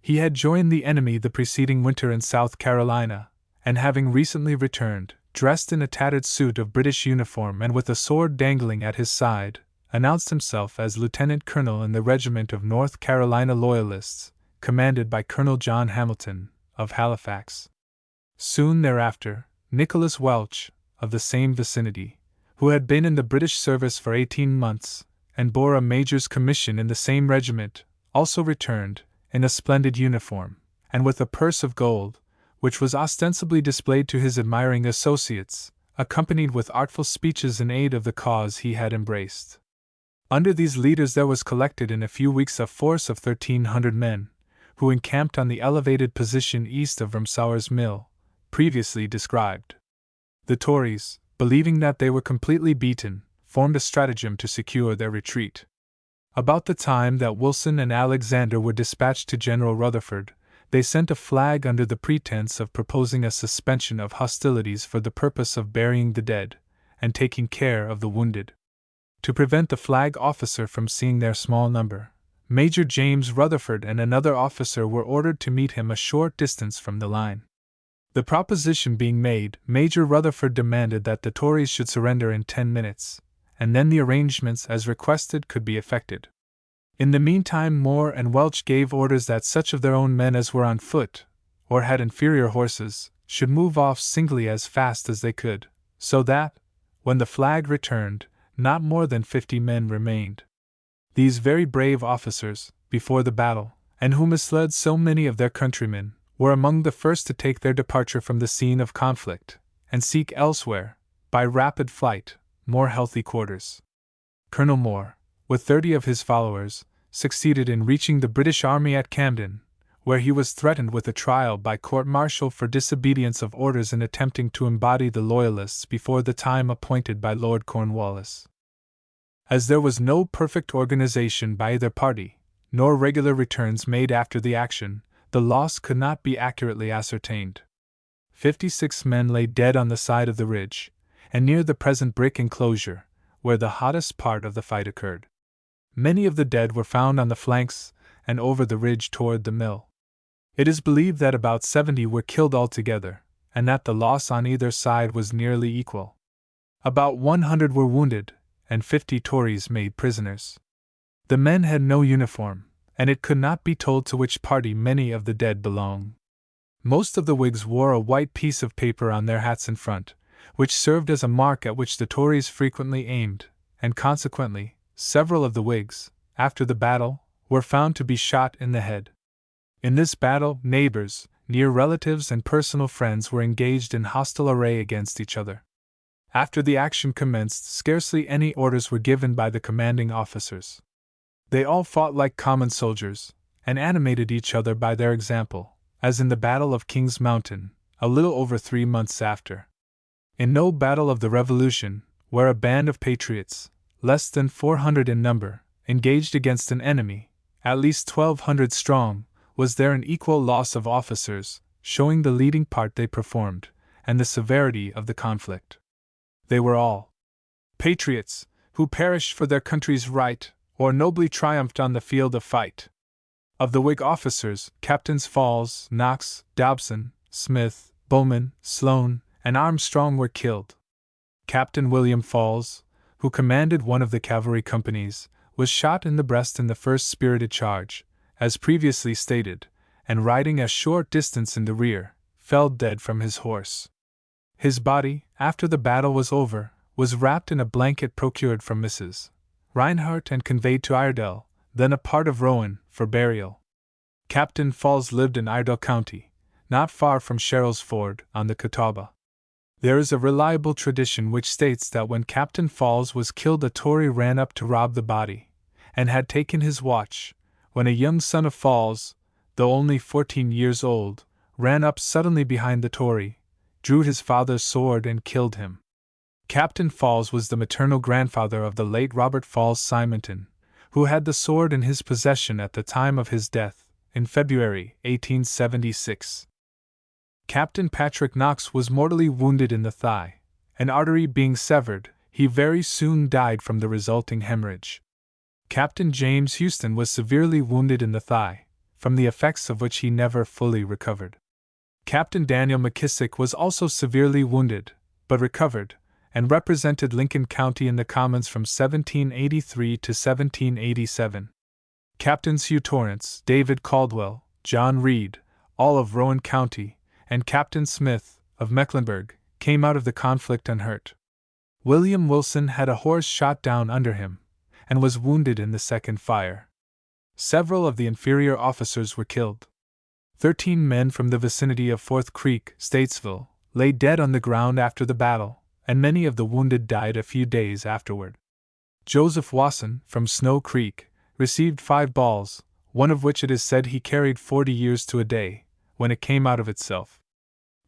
He had joined the enemy the preceding winter in South Carolina, and having recently returned, dressed in a tattered suit of British uniform and with a sword dangling at his side, announced himself as lieutenant colonel in the regiment of North Carolina Loyalists, commanded by Colonel John Hamilton, of Halifax. Soon thereafter, Nicholas Welch, of the same vicinity, who had been in the British service for 18 months, and bore a major's commission in the same regiment, also returned, in a splendid uniform, and with a purse of gold, which was ostensibly displayed to his admiring associates, accompanied with artful speeches in aid of the cause he had embraced. Under these leaders there was collected in a few weeks a force of 1,300 men, who encamped on the elevated position east of Rumsauer's Mill, previously described. The Tories, believing that they were completely beaten, formed a stratagem to secure their retreat. About the time that Wilson and Alexander were dispatched to General Rutherford, they sent a flag under the pretense of proposing a suspension of hostilities for the purpose of burying the dead and taking care of the wounded. To prevent the flag officer from seeing their small number, Major James Rutherford and another officer were ordered to meet him a short distance from the line. The proposition being made, Major Rutherford demanded that the Tories should surrender in 10 minutes, and then the arrangements as requested could be effected. In the meantime, Moore and Welch gave orders that such of their own men as were on foot, or had inferior horses, should move off singly as fast as they could, so that, when the flag returned, not more than 50 men remained. These very brave officers, before the battle, and who misled so many of their countrymen, were among the first to take their departure from the scene of conflict, and seek elsewhere, by rapid flight, more healthy quarters. Colonel Moore, with 30 of his followers, succeeded in reaching the British army at Camden, where he was threatened with a trial by court-martial for disobedience of orders in attempting to embody the Loyalists before the time appointed by Lord Cornwallis. As there was no perfect organization by either party, nor regular returns made after the action, the loss could not be accurately ascertained. 56 men lay dead on the side of the ridge, and near the present brick enclosure, where the hottest part of the fight occurred. Many of the dead were found on the flanks and over the ridge toward the mill. It is believed that about 70 were killed altogether, and that the loss on either side was nearly equal. About 100 were wounded, and 50 Tories made prisoners. The men had no uniform, and it could not be told to which party many of the dead belonged. Most of the Whigs wore a white piece of paper on their hats in front, which served as a mark at which the Tories frequently aimed, and consequently, several of the Whigs, after the battle, were found to be shot in the head. In this battle, neighbors, near relatives, and personal friends were engaged in hostile array against each other. After the action commenced, scarcely any orders were given by the commanding officers. They all fought like common soldiers, and animated each other by their example, as in the Battle of King's Mountain, a little over 3 months after. In no battle of the Revolution, where a band of patriots, less than 400 in number, engaged against an enemy, at least 1,200 strong, was there an equal loss of officers, showing the leading part they performed, and the severity of the conflict. They were all patriots, who perished for their country's right, or nobly triumphed on the field of fight. Of the Whig officers, Captains Falls, Knox, Dobson, Smith, Bowman, Sloan, and Armstrong were killed. Captain William Falls, who commanded one of the cavalry companies, was shot in the breast in the first spirited charge, as previously stated, and riding a short distance in the rear, fell dead from his horse. His body, after the battle was over, was wrapped in a blanket procured from Mrs. Reinhardt and conveyed to Iredell, then a part of Rowan, for burial. Captain Falls lived in Iredell County, not far from Sherrill's Ford, on the Catawba. There is a reliable tradition which states that when Captain Falls was killed, a Tory ran up to rob the body, and had taken his watch, when a young son of Falls, though only 14 years old, ran up suddenly behind the Tory, drew his father's sword and killed him. Captain Falls was the maternal grandfather of the late Robert Falls Simonton, who had the sword in his possession at the time of his death, in February 1876. Captain Patrick Knox was mortally wounded in the thigh, an artery being severed, he very soon died from the resulting hemorrhage. Captain James Houston was severely wounded in the thigh, from the effects of which he never fully recovered. Captain Daniel McKissick was also severely wounded, but recovered, and represented Lincoln County in the Commons from 1783 to 1787. Captains Hugh Torrance, David Caldwell, John Reed, all of Rowan County, and Captain Smith, of Mecklenburg, came out of the conflict unhurt. William Wilson had a horse shot down under him, and was wounded in the second fire. Several of the inferior officers were killed. 13 men from the vicinity of Fourth Creek, Statesville, lay dead on the ground after the battle, and many of the wounded died a few days afterward. Joseph Wasson, from Snow Creek, received 5 balls, one of which it is said he carried 40 years to a day, when it came out of itself.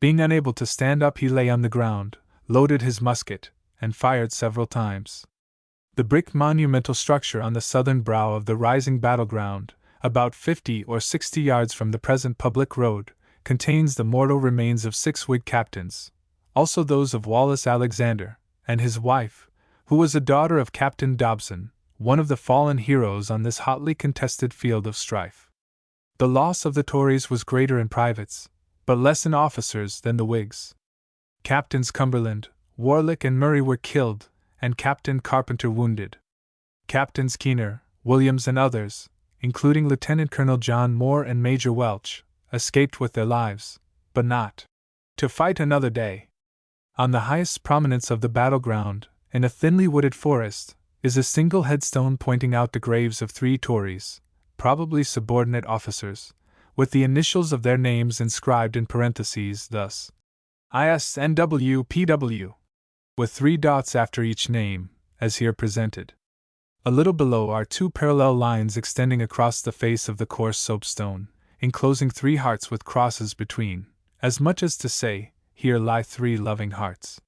Being unable to stand up, he lay on the ground, loaded his musket, and fired several times. The brick monumental structure on the southern brow of the rising battleground, about 50 or 60 yards from the present public road, contains the mortal remains of 6 Whig captains, also those of Wallace Alexander, and his wife, who was a daughter of Captain Dobson, one of the fallen heroes on this hotly contested field of strife. The loss of the Tories was greater in privates, but less in officers than the Whigs. Captains Cumberland, Warlick, and Murray were killed, and Captain Carpenter wounded. Captains Keener, Williams, and others, including Lieutenant Colonel John Moore and Major Welch, escaped with their lives, but not to fight another day. On the highest prominence of the battleground, in a thinly wooded forest, is a single headstone pointing out the graves of 3 Tories, probably subordinate officers, with the initials of their names inscribed in parentheses, thus: ISNWPW, with 3 dots after each name, as here presented. A little below are 2 parallel lines extending across the face of the coarse soapstone, enclosing 3 hearts with crosses between, as much as to say, here lie 3 loving hearts.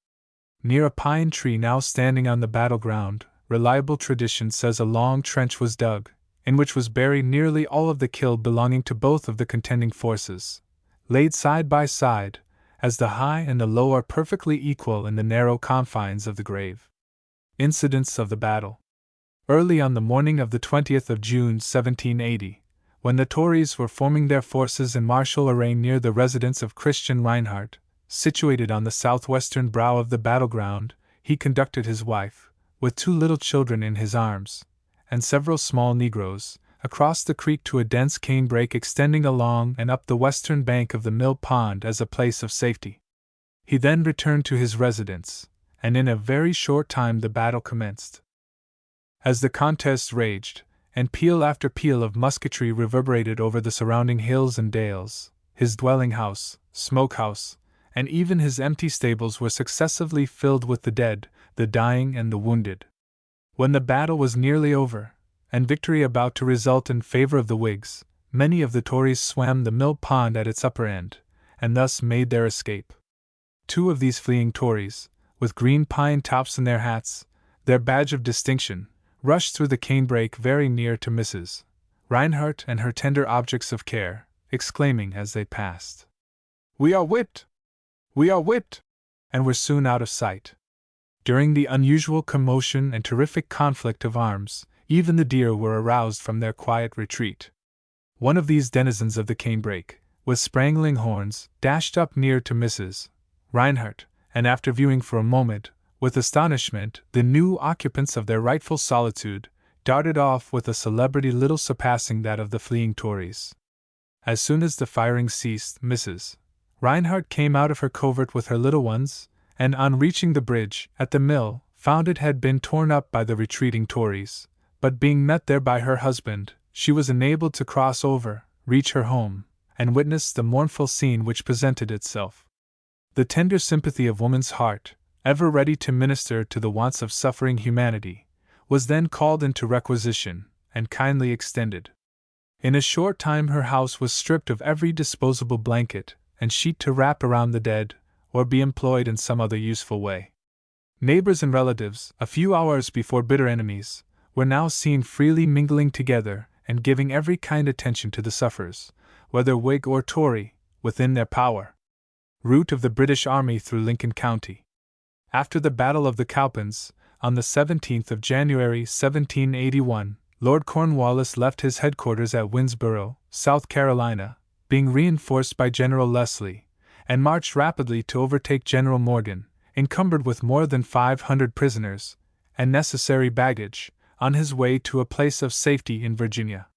Near a pine tree now standing on the battleground, reliable tradition says a long trench was dug, in which was buried nearly all of the killed belonging to both of the contending forces, laid side by side, as the high and the low are perfectly equal in the narrow confines of the grave. Incidents of the battle. Early on the morning of the 20th of June 1780, when the Tories were forming their forces in martial array near the residence of Christian Reinhardt, situated on the southwestern brow of the battleground, he conducted his wife, with 2 little children in his arms, and several small negroes, across the creek to a dense canebrake extending along and up the western bank of the mill pond as a place of safety. He then returned to his residence, and in a very short time the battle commenced. As the contest raged, and peal after peal of musketry reverberated over the surrounding hills and dales, his dwelling house, smokehouse, and even his empty stables were successively filled with the dead, the dying, and the wounded. When the battle was nearly over, and victory about to result in favor of the Whigs, many of the Tories swam the mill pond at its upper end, and thus made their escape. 2 of these fleeing Tories, with green pine tops in their hats, their badge of distinction, rushed through the canebrake very near to Mrs. Reinhardt and her tender objects of care, exclaiming as they passed, "We are whipped! We are whipped!" and were soon out of sight. During the unusual commotion and terrific conflict of arms, even the deer were aroused from their quiet retreat. One of these denizens of the canebrake, with sprangling horns, dashed up near to Mrs. Reinhardt, and after viewing for a moment, With astonishment, the new occupants of their rightful solitude darted off with a celebrity little surpassing that of the fleeing Tories. As soon as the firing ceased, Mrs. Reinhardt came out of her covert with her little ones, and on reaching the bridge at the mill, found it had been torn up by the retreating Tories, but being met there by her husband, she was enabled to cross over, reach her home, and witness the mournful scene which presented itself. The tender sympathy of woman's heart, ever ready to minister to the wants of suffering humanity, was then called into requisition, and kindly extended. In a short time her house was stripped of every disposable blanket and sheet to wrap around the dead, or be employed in some other useful way. Neighbors and relatives, a few hours before bitter enemies, were now seen freely mingling together and giving every kind attention to the sufferers, whether Whig or Tory, within their power. Route of the British Army through Lincoln County. After the Battle of the Cowpens, on the 17th of January 1781, Lord Cornwallis left his headquarters at Winnsboro, South Carolina, being reinforced by General Leslie, and marched rapidly to overtake General Morgan, encumbered with more than 500 prisoners and necessary baggage, on his way to a place of safety in Virginia.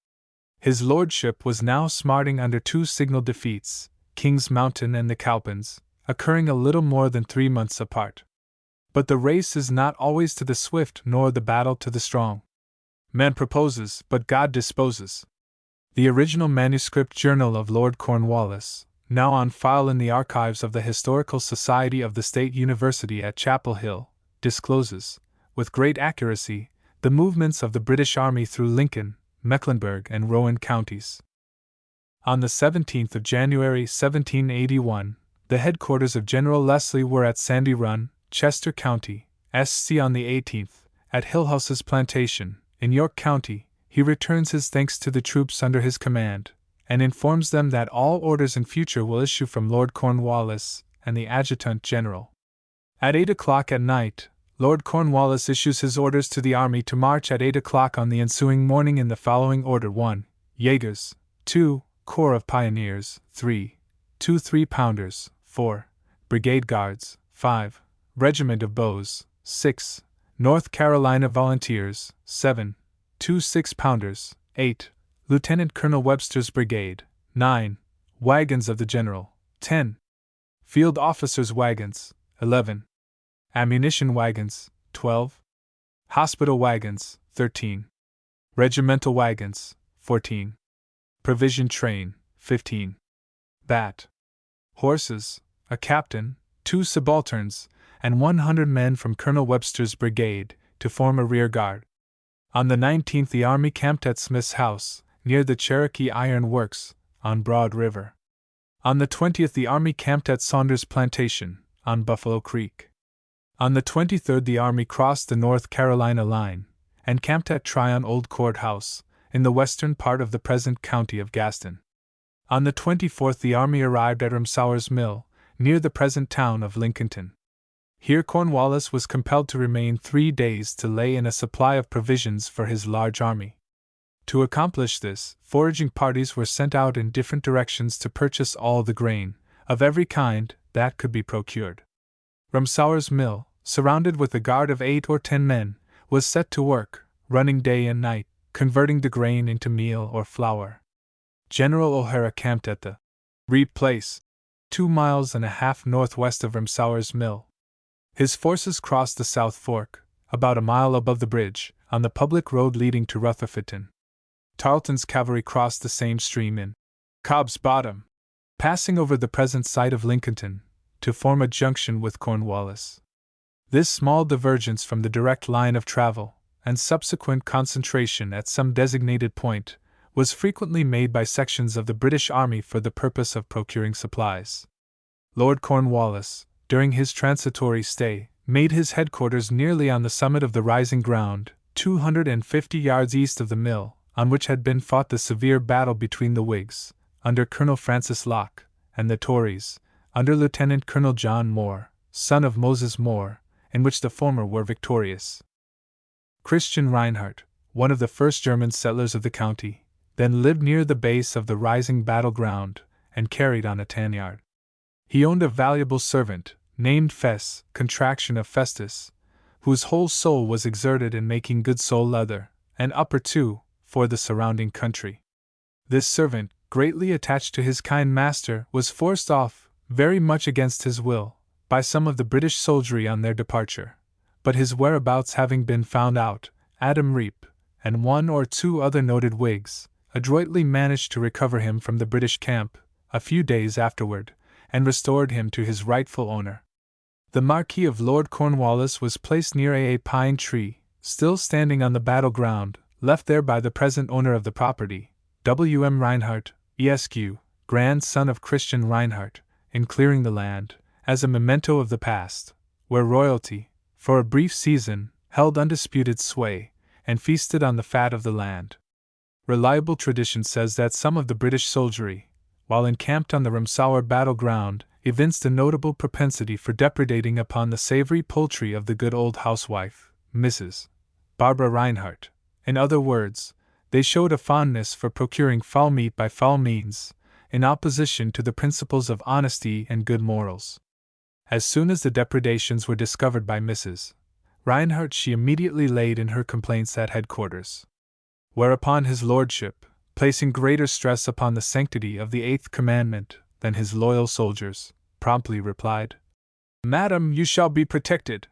His lordship was now smarting under two signal defeats, King's Mountain and the Cowpens, occurring a little more than 3 months apart. But the race is not always to the swift nor the battle to the strong. Man proposes, but God disposes. The original manuscript journal of Lord Cornwallis, now on file in the archives of the Historical Society of the State University at Chapel Hill, discloses, with great accuracy, the movements of the British Army through Lincoln, Mecklenburg, and Rowan counties. On the 17th of January 1781, the headquarters of General Leslie were at Sandy Run, Chester County, SC. On the 18th, at Hillhouse's plantation, in York County, he returns his thanks to the troops under his command, and informs them that all orders in future will issue from Lord Cornwallis and the Adjutant General. At 8 o'clock at night, Lord Cornwallis issues his orders to the army to march at 8 o'clock on the ensuing morning in the following order: 1. Jaegers, 2. Corps of Pioneers, 3. 2 3-pounders, 4. Brigade Guards, 5. Regiment of Bows, 6. North Carolina Volunteers, 7. 2 6-pounders, 8. Lieutenant Colonel Webster's Brigade, 9. Wagons of the General, 10. Field Officers' Wagons, 11. Ammunition Wagons, 12. Hospital Wagons, 13. Regimental Wagons, 14. Provision Train, 15. Bat. Horses, a captain, 2 subalterns, and 100 men from Colonel Webster's brigade, to form a rear guard. On the 19th the army camped at Smith's house, near the Cherokee Iron Works, on Broad River. On the 20th the army camped at Saunders Plantation, on Buffalo Creek. On the 23rd the army crossed the North Carolina line, and camped at Tryon Old Court House, in the western part of the present county of Gaston. On the 24th the army arrived at Ramsauer's Mill, near the present town of Lincolnton. Here Cornwallis was compelled to remain 3 days to lay in a supply of provisions for his large army. To accomplish this, foraging parties were sent out in different directions to purchase all the grain, of every kind, that could be procured. Ramsauer's Mill, surrounded with a guard of 8 or 10 men, was set to work, running day and night, converting the grain into meal or flour. General O'Hara camped at the Reap Place, 2.5 miles northwest of Ramsauer's Mill. His forces crossed the South Fork, about a mile above the bridge, on the public road leading to Rutherfordton. Tarleton's cavalry crossed the same stream in Cobb's Bottom, passing over the present site of Lincolnton, to form a junction with Cornwallis. This small divergence from the direct line of travel, and subsequent concentration at some designated point, was frequently made by sections of the British Army for the purpose of procuring supplies. Lord Cornwallis, during his transitory stay, made his headquarters nearly on the summit of the rising ground, 250 yards east of the mill, on which had been fought the severe battle between the Whigs, under Colonel Francis Locke, and the Tories, under Lieutenant Colonel John Moore, son of Moses Moore, in which the former were victorious. Christian Reinhardt, one of the first German settlers of the county, then lived near the base of the rising battleground, and carried on a tan yard. He owned a valuable servant, named Fess, contraction of Festus, whose whole soul was exerted in making good sole leather, and upper too, for the surrounding country. This servant, greatly attached to his kind master, was forced off, very much against his will, by some of the British soldiery on their departure, but his whereabouts having been found out, Adam Reap, and one or two other noted Whigs, adroitly managed to recover him from the British camp, a few days afterward, and restored him to his rightful owner. The Marquis of Lord Cornwallis was placed near a pine tree, still standing on the battle-ground, left there by the present owner of the property, W. M. Reinhardt, Esq., grandson of Christian Reinhardt, in clearing the land, as a memento of the past, where royalty, for a brief season, held undisputed sway, and feasted on the fat of the land. Reliable tradition says that some of the British soldiery, while encamped on the Ramsauer battle-ground, evinced a notable propensity for depredating upon the savory poultry of the good old housewife, Mrs. Barbara Reinhardt. In other words, they showed a fondness for procuring foul meat by foul means, in opposition to the principles of honesty and good morals. As soon as the depredations were discovered by Mrs. Reinhardt, she immediately laid in her complaints at headquarters. Whereupon his lordship, placing greater stress upon the sanctity of the 8th commandment than his loyal soldiers, promptly replied, "Madam, you shall be protected,"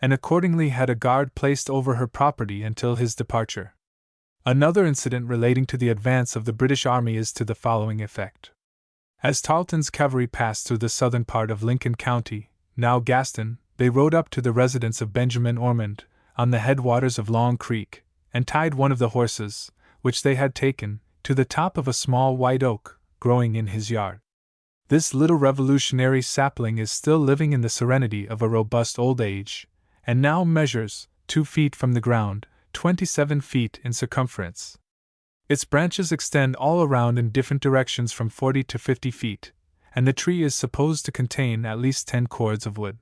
and accordingly had a guard placed over her property until his departure. Another incident relating to the advance of the British army is to the following effect. As Tarleton's cavalry passed through the southern part of Lincoln County, now Gaston, they rode up to the residence of Benjamin Ormond, on the headwaters of Long Creek, and tied one of the horses, which they had taken, to the top of a small white oak, growing in his yard. This little revolutionary sapling is still living in the serenity of a robust old age, and now measures, 2 feet from the ground, 27 feet in circumference. Its branches extend all around in different directions from 40 to 50 feet, and the tree is supposed to contain at least 10 cords of wood.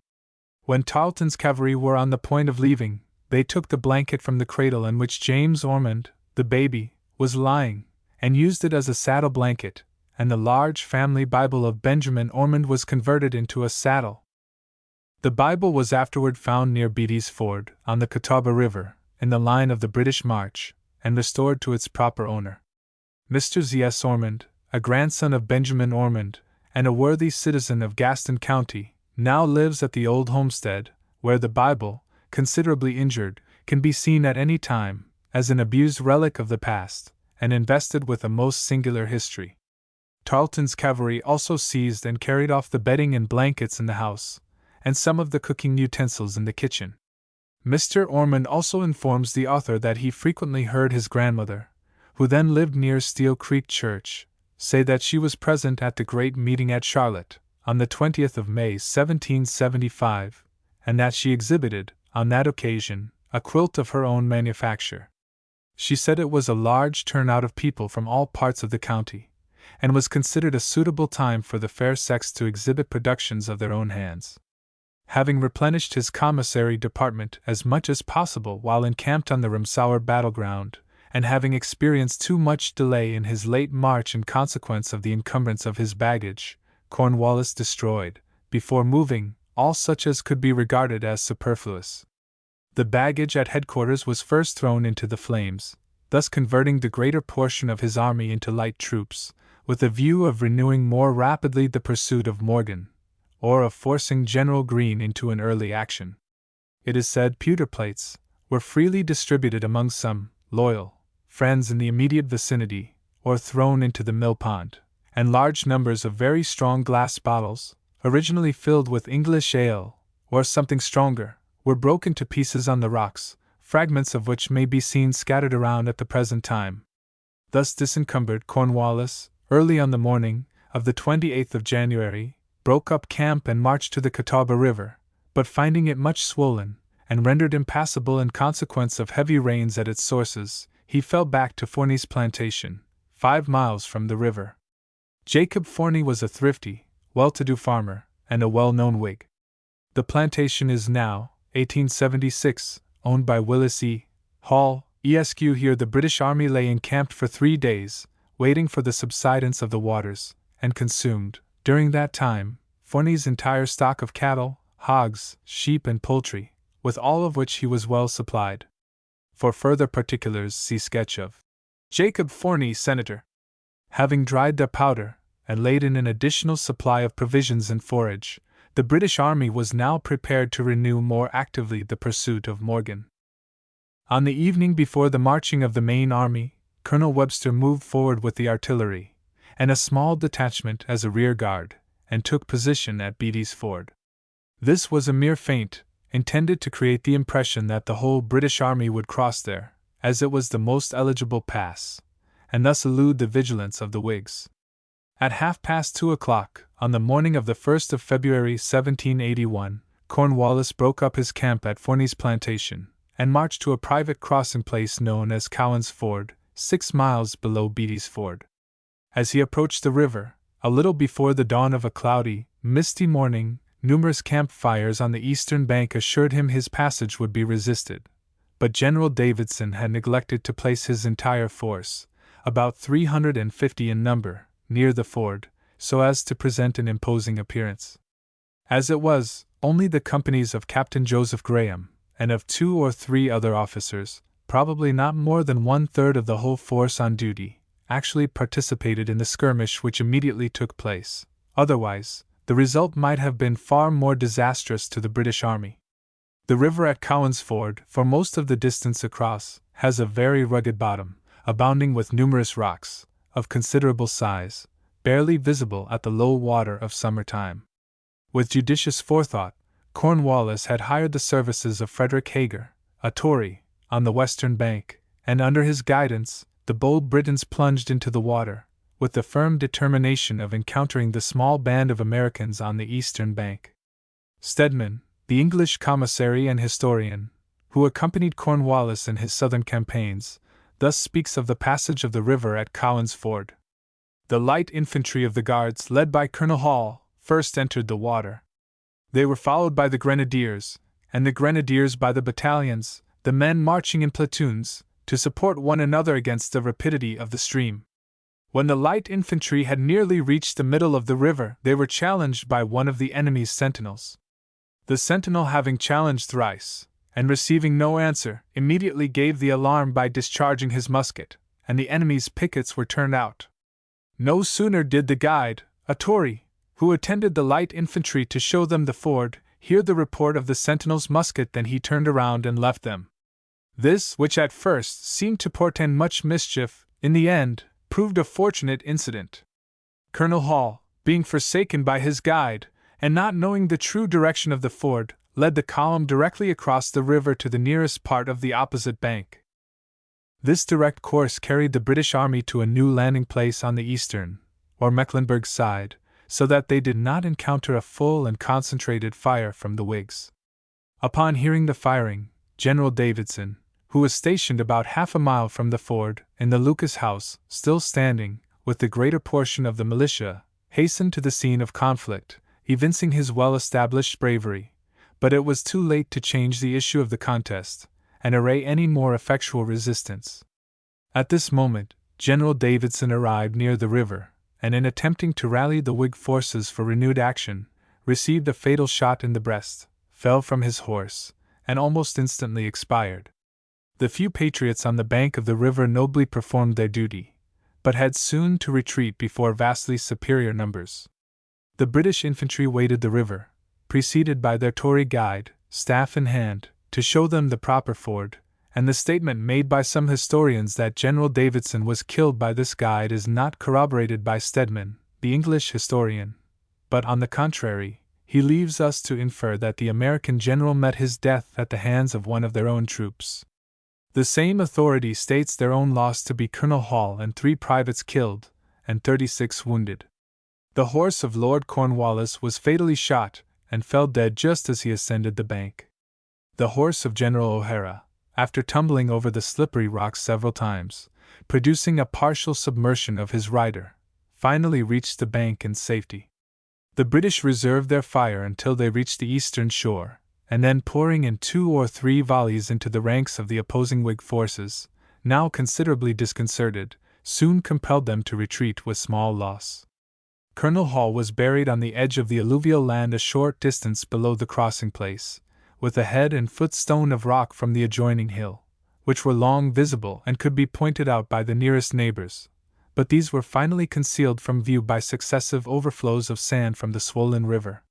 When Tarleton's cavalry were on the point of leaving, they took the blanket from the cradle in which James Ormond, the baby, was lying, and used it as a saddle blanket, and the large family Bible of Benjamin Ormond was converted into a saddle. The Bible was afterward found near Beatty's Ford, on the Catawba River, in the line of the British march, and restored to its proper owner. Mr. Z.S. Ormond, a grandson of Benjamin Ormond, and a worthy citizen of Gaston County, now lives at the old homestead, where the Bible, considerably injured, can be seen at any time, as an abused relic of the past, and invested with a most singular history. Tarleton's cavalry also seized and carried off the bedding and blankets in the house, and some of the cooking utensils in the kitchen. Mr. Ormond also informs the author that he frequently heard his grandmother, who then lived near Steel Creek Church, say that she was present at the great meeting at Charlotte, on the 20th of May 1775, and that she exhibited, on that occasion, a quilt of her own manufacture. She said it was a large turnout of people from all parts of the county, and was considered a suitable time for the fair sex to exhibit productions of their own hands. Having replenished his commissary department as much as possible while encamped on the Ramsauer battleground, and having experienced too much delay in his late march in consequence of the encumbrance of his baggage, Cornwallis destroyed, before moving, all such as could be regarded as superfluous. The baggage at headquarters was first thrown into the flames, thus converting the greater portion of his army into light troops, with a view of renewing more rapidly the pursuit of Morgan, or of forcing General Greene into an early action. It is said pewter plates were freely distributed among some loyal friends in the immediate vicinity, or thrown into the mill pond, and large numbers of very strong glass bottles, originally filled with English ale, or something stronger, were broken to pieces on the rocks, fragments of which may be seen scattered around at the present time. Thus disencumbered, Cornwallis, early on the morning of the 28th of January, broke up camp and marched to the Catawba River, but finding it much swollen, and rendered impassable in consequence of heavy rains at its sources, he fell back to Forney's plantation, 5 miles from the river. Jacob Forney was a thrifty, well-to-do farmer, and a well-known Whig. The plantation is now, 1876, owned by Willis E. Hall, Esq. Here the British Army lay encamped for 3 days, waiting for the subsidence of the waters, and consumed, during that time, Forney's entire stock of cattle, hogs, sheep, and poultry, with all of which he was well supplied. For further particulars, see sketch of Jacob Forney, Senator. Having dried their powder, and laid in an additional supply of provisions and forage, the British Army was now prepared to renew more actively the pursuit of Morgan. On the evening before the marching of the main army, Colonel Webster moved forward with the artillery, and a small detachment as a rear guard, and took position at Beatty's Ford. This was a mere feint, intended to create the impression that the whole British army would cross there, as it was the most eligible pass, and thus elude the vigilance of the Whigs. At 2:30 on the morning of the 1st of February 1781, Cornwallis broke up his camp at Forney's plantation, and marched to a private crossing place known as Cowan's Ford, 6 miles below Beatty's Ford. As he approached the river, a little before the dawn of a cloudy, misty morning, numerous campfires on the eastern bank assured him his passage would be resisted, but General Davidson had neglected to place his entire force, about 350 in number, near the ford, so as to present an imposing appearance. As it was, only the companies of Captain Joseph Graham, and of 2 or 3 other officers, probably not more than 1/3 of the whole force on duty, actually participated in the skirmish which immediately took place. Otherwise, the result might have been far more disastrous to the British Army. The river at Cowan's Ford, for most of the distance across, has a very rugged bottom, abounding with numerous rocks, of considerable size, barely visible at the low water of summer time. With judicious forethought, Cornwallis had hired the services of Frederick Hager, a Tory, on the western bank, and under his guidance, the bold Britons plunged into the water, with the firm determination of encountering the small band of Americans on the eastern bank. Stedman, the English commissary and historian, who accompanied Cornwallis in his southern campaigns, thus speaks of the passage of the river at Cowan's Ford. The light infantry of the Guards, led by Colonel Hall, first entered the water. They were followed by the Grenadiers, and the Grenadiers by the battalions, the men marching in platoons, to support one another against the rapidity of the stream. When the light infantry had nearly reached the middle of the river, they were challenged by one of the enemy's sentinels. The sentinel, having challenged thrice, and receiving no answer, immediately gave the alarm by discharging his musket, and the enemy's pickets were turned out. No sooner did the guide, a Tory, who attended the light infantry to show them the ford, hear the report of the sentinel's musket than he turned around and left them. This, which at first seemed to portend much mischief, in the end, proved a fortunate incident. Colonel Hall, being forsaken by his guide, and not knowing the true direction of the ford, led the column directly across the river to the nearest part of the opposite bank. This direct course carried the British army to a new landing place on the eastern, or Mecklenburg side, so that they did not encounter a full and concentrated fire from the Whigs. Upon hearing the firing, General Davidson, who was stationed about half a mile from the ford, in the Lucas House, still standing, with the greater portion of the militia, hastened to the scene of conflict, evincing his well-established bravery, but it was too late to change the issue of the contest, and array any more effectual resistance. At this moment, General Davidson arrived near the river, and in attempting to rally the Whig forces for renewed action, received a fatal shot in the breast, fell from his horse, and almost instantly expired. The few patriots on the bank of the river nobly performed their duty, but had soon to retreat before vastly superior numbers. The British infantry waded the river, preceded by their Tory guide, staff in hand, to show them the proper ford, and the statement made by some historians that General Davidson was killed by this guide is not corroborated by Stedman, the English historian, but on the contrary, he leaves us to infer that the American general met his death at the hands of one of their own troops. The same authority states their own loss to be Colonel Hall and 3 privates killed, and 36 wounded. The horse of Lord Cornwallis was fatally shot, and fell dead just as he ascended the bank. The horse of General O'Hara, after tumbling over the slippery rocks several times, producing a partial submersion of his rider, finally reached the bank in safety. The British reserved their fire until they reached the eastern shore, and then pouring in 2 or 3 volleys into the ranks of the opposing Whig forces, now considerably disconcerted, soon compelled them to retreat with small loss. Colonel Hall was buried on the edge of the alluvial land a short distance below the crossing place, with a head and foot stone of rock from the adjoining hill, which were long visible and could be pointed out by the nearest neighbors, but these were finally concealed from view by successive overflows of sand from the swollen river.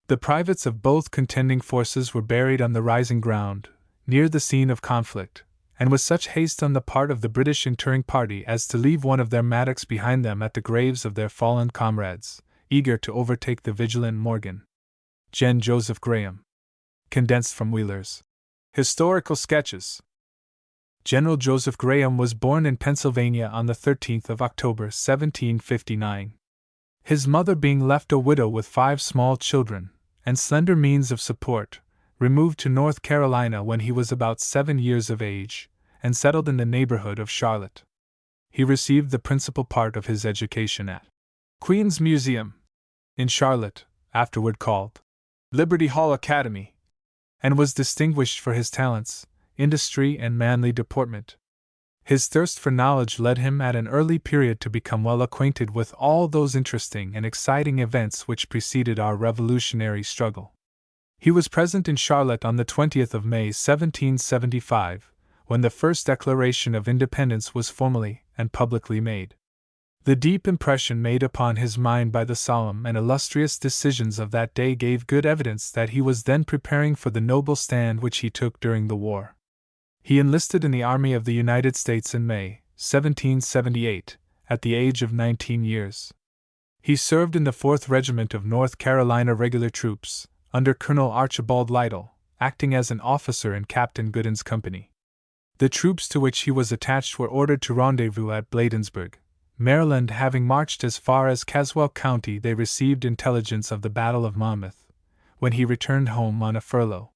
The privates of both contending forces were buried on the rising ground, near the scene of conflict, and with such haste on the part of the British interring party as to leave one of their mattocks behind them at the graves of their fallen comrades, eager to overtake the vigilant Morgan. Gen. Joseph Graham. Condensed from Wheeler's Historical Sketches. General Joseph Graham was born in Pennsylvania on the 13th of October, 1759. His mother being left a widow with 5 small children, and slender means of support, removed to North Carolina when he was about 7 years of age, and settled in the neighborhood of Charlotte. He received the principal part of his education at Queen's Museum, in Charlotte, afterward called Liberty Hall Academy, and was distinguished for his talents, industry, and manly deportment. His thirst for knowledge led him at an early period to become well acquainted with all those interesting and exciting events which preceded our Revolutionary struggle. He was present in Charlotte on the 20th of May, 1775, when the first Declaration of Independence was formally and publicly made. The deep impression made upon his mind by the solemn and illustrious decisions of that day gave good evidence that he was then preparing for the noble stand which he took during the war. He enlisted in the Army of the United States in May, 1778, at the age of 19 years. He served in the 4th Regiment of North Carolina Regular Troops, under Colonel Archibald Lytle, acting as an officer in Captain Gooden's company. The troops to which he was attached were ordered to rendezvous at Bladensburg, Maryland. Having marched as far as Caswell County, they received intelligence of the Battle of Monmouth, when he returned home on a furlough.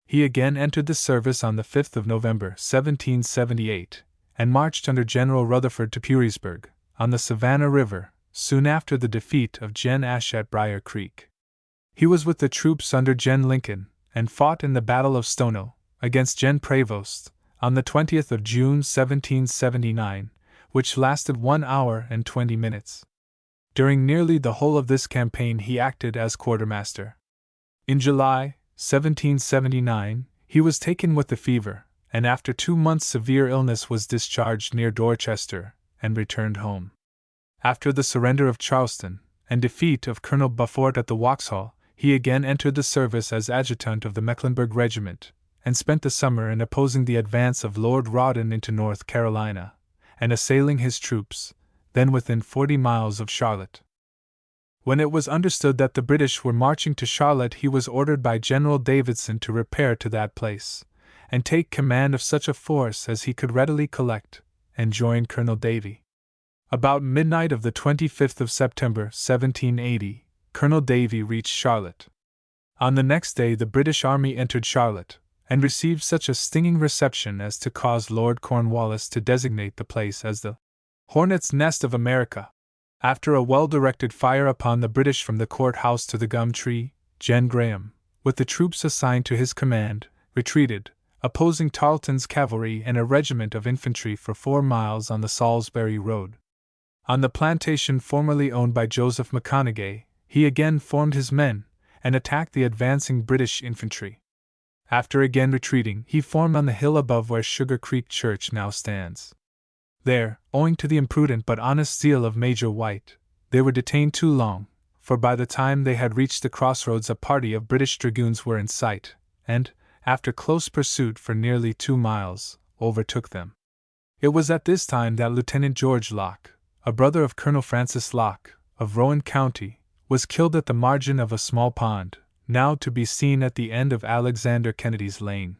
He again entered the service on the 5th of November, 1778, and marched under General Rutherford to Perrysburg, on the Savannah River, soon after the defeat of Gen. Ashe at Briar Creek. He was with the troops under Gen. Lincoln, and fought in the Battle of Stono, against Gen. Prevost, on the 20th of June, 1779, which lasted 1 hour and 20 minutes. During nearly the whole of this campaign he acted as quartermaster. In July, 1779, he was taken with the fever, and after 2 months' severe illness was discharged near Dorchester, and returned home. After the surrender of Charleston, and defeat of Colonel Beaufort at the Vauxhall, he again entered the service as adjutant of the Mecklenburg Regiment, and spent the summer in opposing the advance of Lord Rawdon into North Carolina, and assailing his troops, then within 40 miles of Charlotte. When it was understood that the British were marching to Charlotte, he was ordered by General Davidson to repair to that place, and take command of such a force as he could readily collect, and join Colonel Davie. About midnight of the 25th of September, 1780, Colonel Davie reached Charlotte. On the next day the British army entered Charlotte, and received such a stinging reception as to cause Lord Cornwallis to designate the place as the Hornet's Nest of America. After a well-directed fire upon the British from the court-house to the gum tree, Gen. Graham, with the troops assigned to his command, retreated, opposing Tarleton's cavalry and a regiment of infantry for 4 miles on the Salisbury Road. On the plantation formerly owned by Joseph McConaughey, he again formed his men, and attacked the advancing British infantry. After again retreating, he formed on the hill above where Sugar Creek Church now stands. There, owing to the imprudent but honest zeal of Major White, they were detained too long, for by the time they had reached the crossroads a party of British dragoons were in sight, and, after close pursuit for nearly 2 miles, overtook them. It was at this time that Lieutenant George Locke, a brother of Colonel Francis Locke, of Rowan County, was killed at the margin of a small pond, now to be seen at the end of Alexander Kennedy's Lane.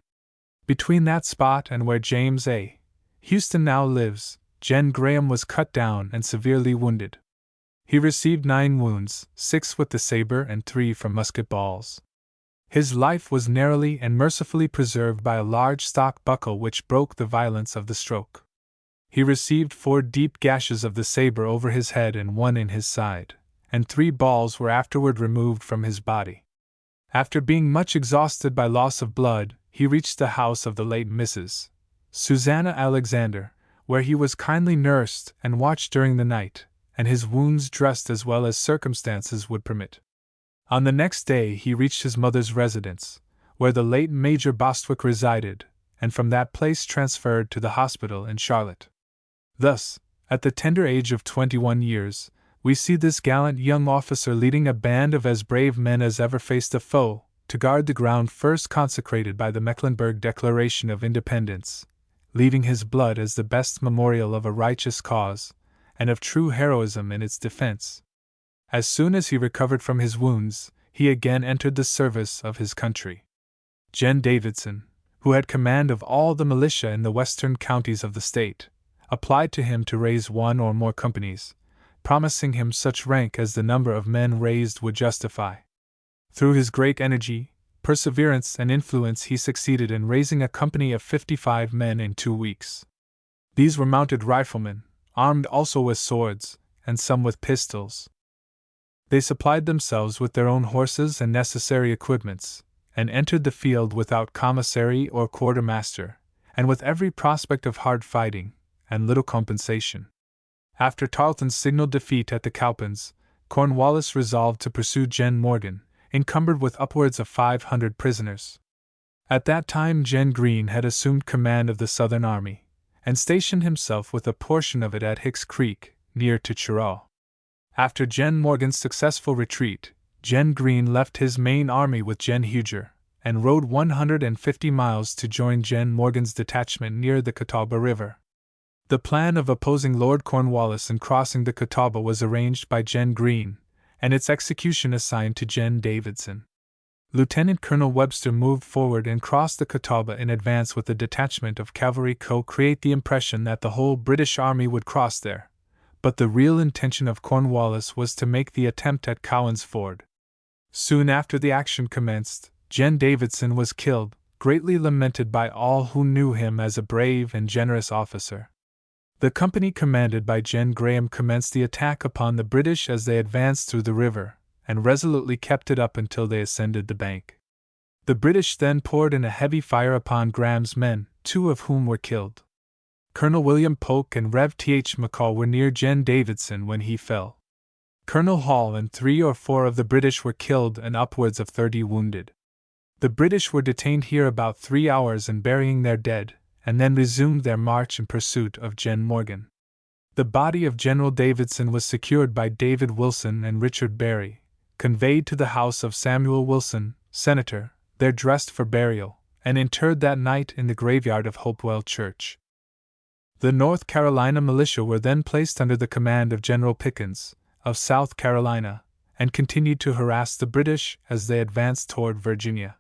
Between that spot and where James A. Houston now lives, Gen. Graham was cut down and severely wounded. He received 9 wounds, 6 with the saber and 3 from musket balls. His life was narrowly and mercifully preserved by a large stock buckle which broke the violence of the stroke. He received 4 deep gashes of the saber over his head and 1 in his side, and 3 balls were afterward removed from his body. After being much exhausted by loss of blood, he reached the house of the late Mrs. Susanna Alexander, where he was kindly nursed and watched during the night, and his wounds dressed as well as circumstances would permit. On the next day he reached his mother's residence, where the late Major Bostwick resided, and from that place transferred to the hospital in Charlotte. Thus, at the tender age of 21 years, we see this gallant young officer leading a band of as brave men as ever faced a foe, to guard the ground first consecrated by the Mecklenburg Declaration of Independence, leaving his blood as the best memorial of a righteous cause, and of true heroism in its defense. As soon as he recovered from his wounds, he again entered the service of his country. Gen. Davidson, who had command of all the militia in the western counties of the state, applied to him to raise one or more companies, promising him such rank as the number of men raised would justify. Through his great energy, perseverance, and influence he succeeded in raising a company of 55 men in 2 weeks. These were mounted riflemen, armed also with swords, and some with pistols. They supplied themselves with their own horses and necessary equipments, and entered the field without commissary or quartermaster, and with every prospect of hard fighting, and little compensation. After Tarleton's signal defeat at the Cowpens, Cornwallis resolved to pursue Gen. Morgan, encumbered with upwards of 500 prisoners. At that time Gen. Greene had assumed command of the Southern Army, and stationed himself with a portion of it at Hicks Creek, near to Cheraw. After Gen. Morgan's successful retreat, Gen. Greene left his main army with Gen. Huger, and rode 150 miles to join Gen. Morgan's detachment near the Catawba River. The plan of opposing Lord Cornwallis and crossing the Catawba was arranged by Gen. Greene, and its execution assigned to Gen. Davidson. Lieutenant Colonel Webster moved forward and crossed the Catawba in advance with a detachment of cavalry to create the impression that the whole British army would cross there, but the real intention of Cornwallis was to make the attempt at Cowan's Ford. Soon after the action commenced, Gen. Davidson was killed, greatly lamented by all who knew him as a brave and generous officer. The company commanded by Gen. Graham commenced the attack upon the British as they advanced through the river, and resolutely kept it up until they ascended the bank. The British then poured in a heavy fire upon Graham's men, 2 of whom were killed. Colonel William Polk and Rev. Th. McCall were near Gen. Davidson when he fell. Colonel Hall and 3 or 4 of the British were killed and upwards of 30 wounded. The British were detained here about 3 hours in burying their dead, and then resumed their march in pursuit of Gen. Morgan. The body of General Davidson was secured by David Wilson and Richard Berry, conveyed to the house of Samuel Wilson, Senator, there dressed for burial, and interred that night in the graveyard of Hopewell Church. The North Carolina militia were then placed under the command of General Pickens, of South Carolina, and continued to harass the British as they advanced toward Virginia.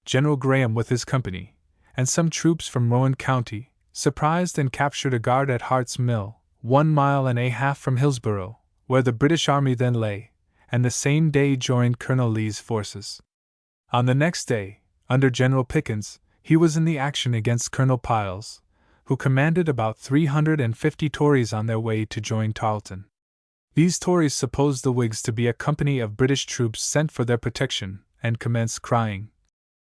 General Graham with his company, and some troops from Rowan County, surprised and captured a guard at Hart's Mill, 1.5 miles from Hillsborough, where the British army then lay, and the same day joined Colonel Lee's forces. On the next day, under General Pickens, he was in the action against Colonel Piles, who commanded about 350 Tories on their way to join Tarleton. These Tories supposed the Whigs to be a company of British troops sent for their protection, and commenced crying,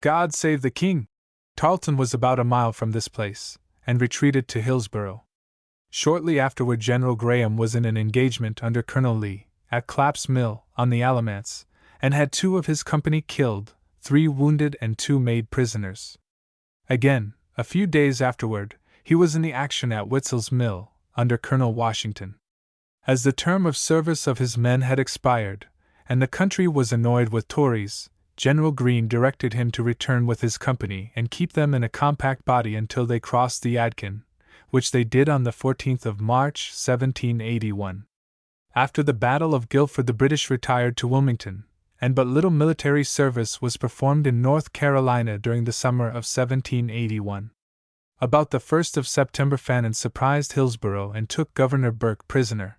"God save the King!" Tarleton was about a mile from this place, and retreated to Hillsborough. Shortly afterward General Graham was in an engagement under Colonel Lee, at Clapp's Mill, on the Alamance, and had 2 of his company killed, 3 wounded and 2 made prisoners. Again, a few days afterward, he was in the action at Witzel's Mill, under Colonel Washington. As the term of service of his men had expired, and the country was annoyed with Tories, General Greene directed him to return with his company and keep them in a compact body until they crossed the Yadkin, which they did on the 14th of March, 1781. After the Battle of Guilford the British retired to Wilmington, and but little military service was performed in North Carolina during the summer of 1781. About the 1st of September Fannin surprised Hillsborough and took Governor Burke prisoner.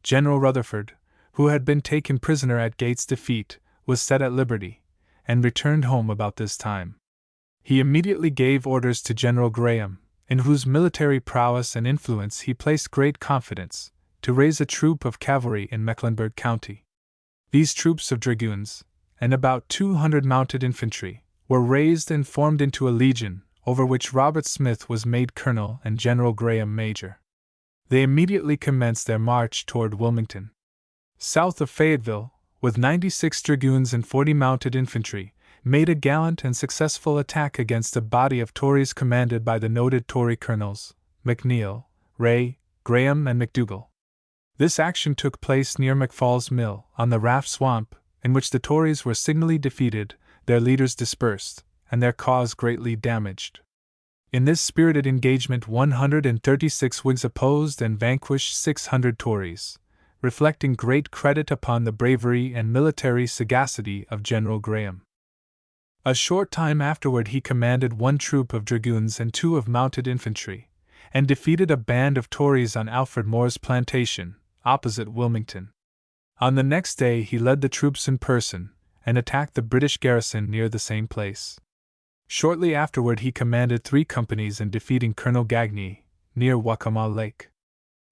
General Rutherford, who had been taken prisoner at Gates' defeat, was set at liberty, and returned home about this time. He immediately gave orders to General Graham, in whose military prowess and influence he placed great confidence, to raise a troop of cavalry in Mecklenburg County. These troops of dragoons, and about 200 mounted infantry, were raised and formed into a legion, over which Robert Smith was made colonel and General Graham major. They immediately commenced their march toward Wilmington. South of Fayetteville, with 96 dragoons and 40 mounted infantry, made a gallant and successful attack against a body of Tories commanded by the noted Tory colonels McNeill, Ray, Graham, and McDougall. This action took place near McFall's Mill, on the Raff Swamp, in which the Tories were signally defeated, their leaders dispersed, and their cause greatly damaged. In this spirited engagement 136 Whigs opposed and vanquished 600 Tories, reflecting great credit upon the bravery and military sagacity of General Graham. A short time afterward he commanded 1 troop of dragoons and 2 of mounted infantry, and defeated a band of Tories on Alfred Moore's plantation, opposite Wilmington. On the next day he led the troops in person, and attacked the British garrison near the same place. Shortly afterward he commanded 3 companies in defeating Colonel Gagne, near Waccamaw Lake.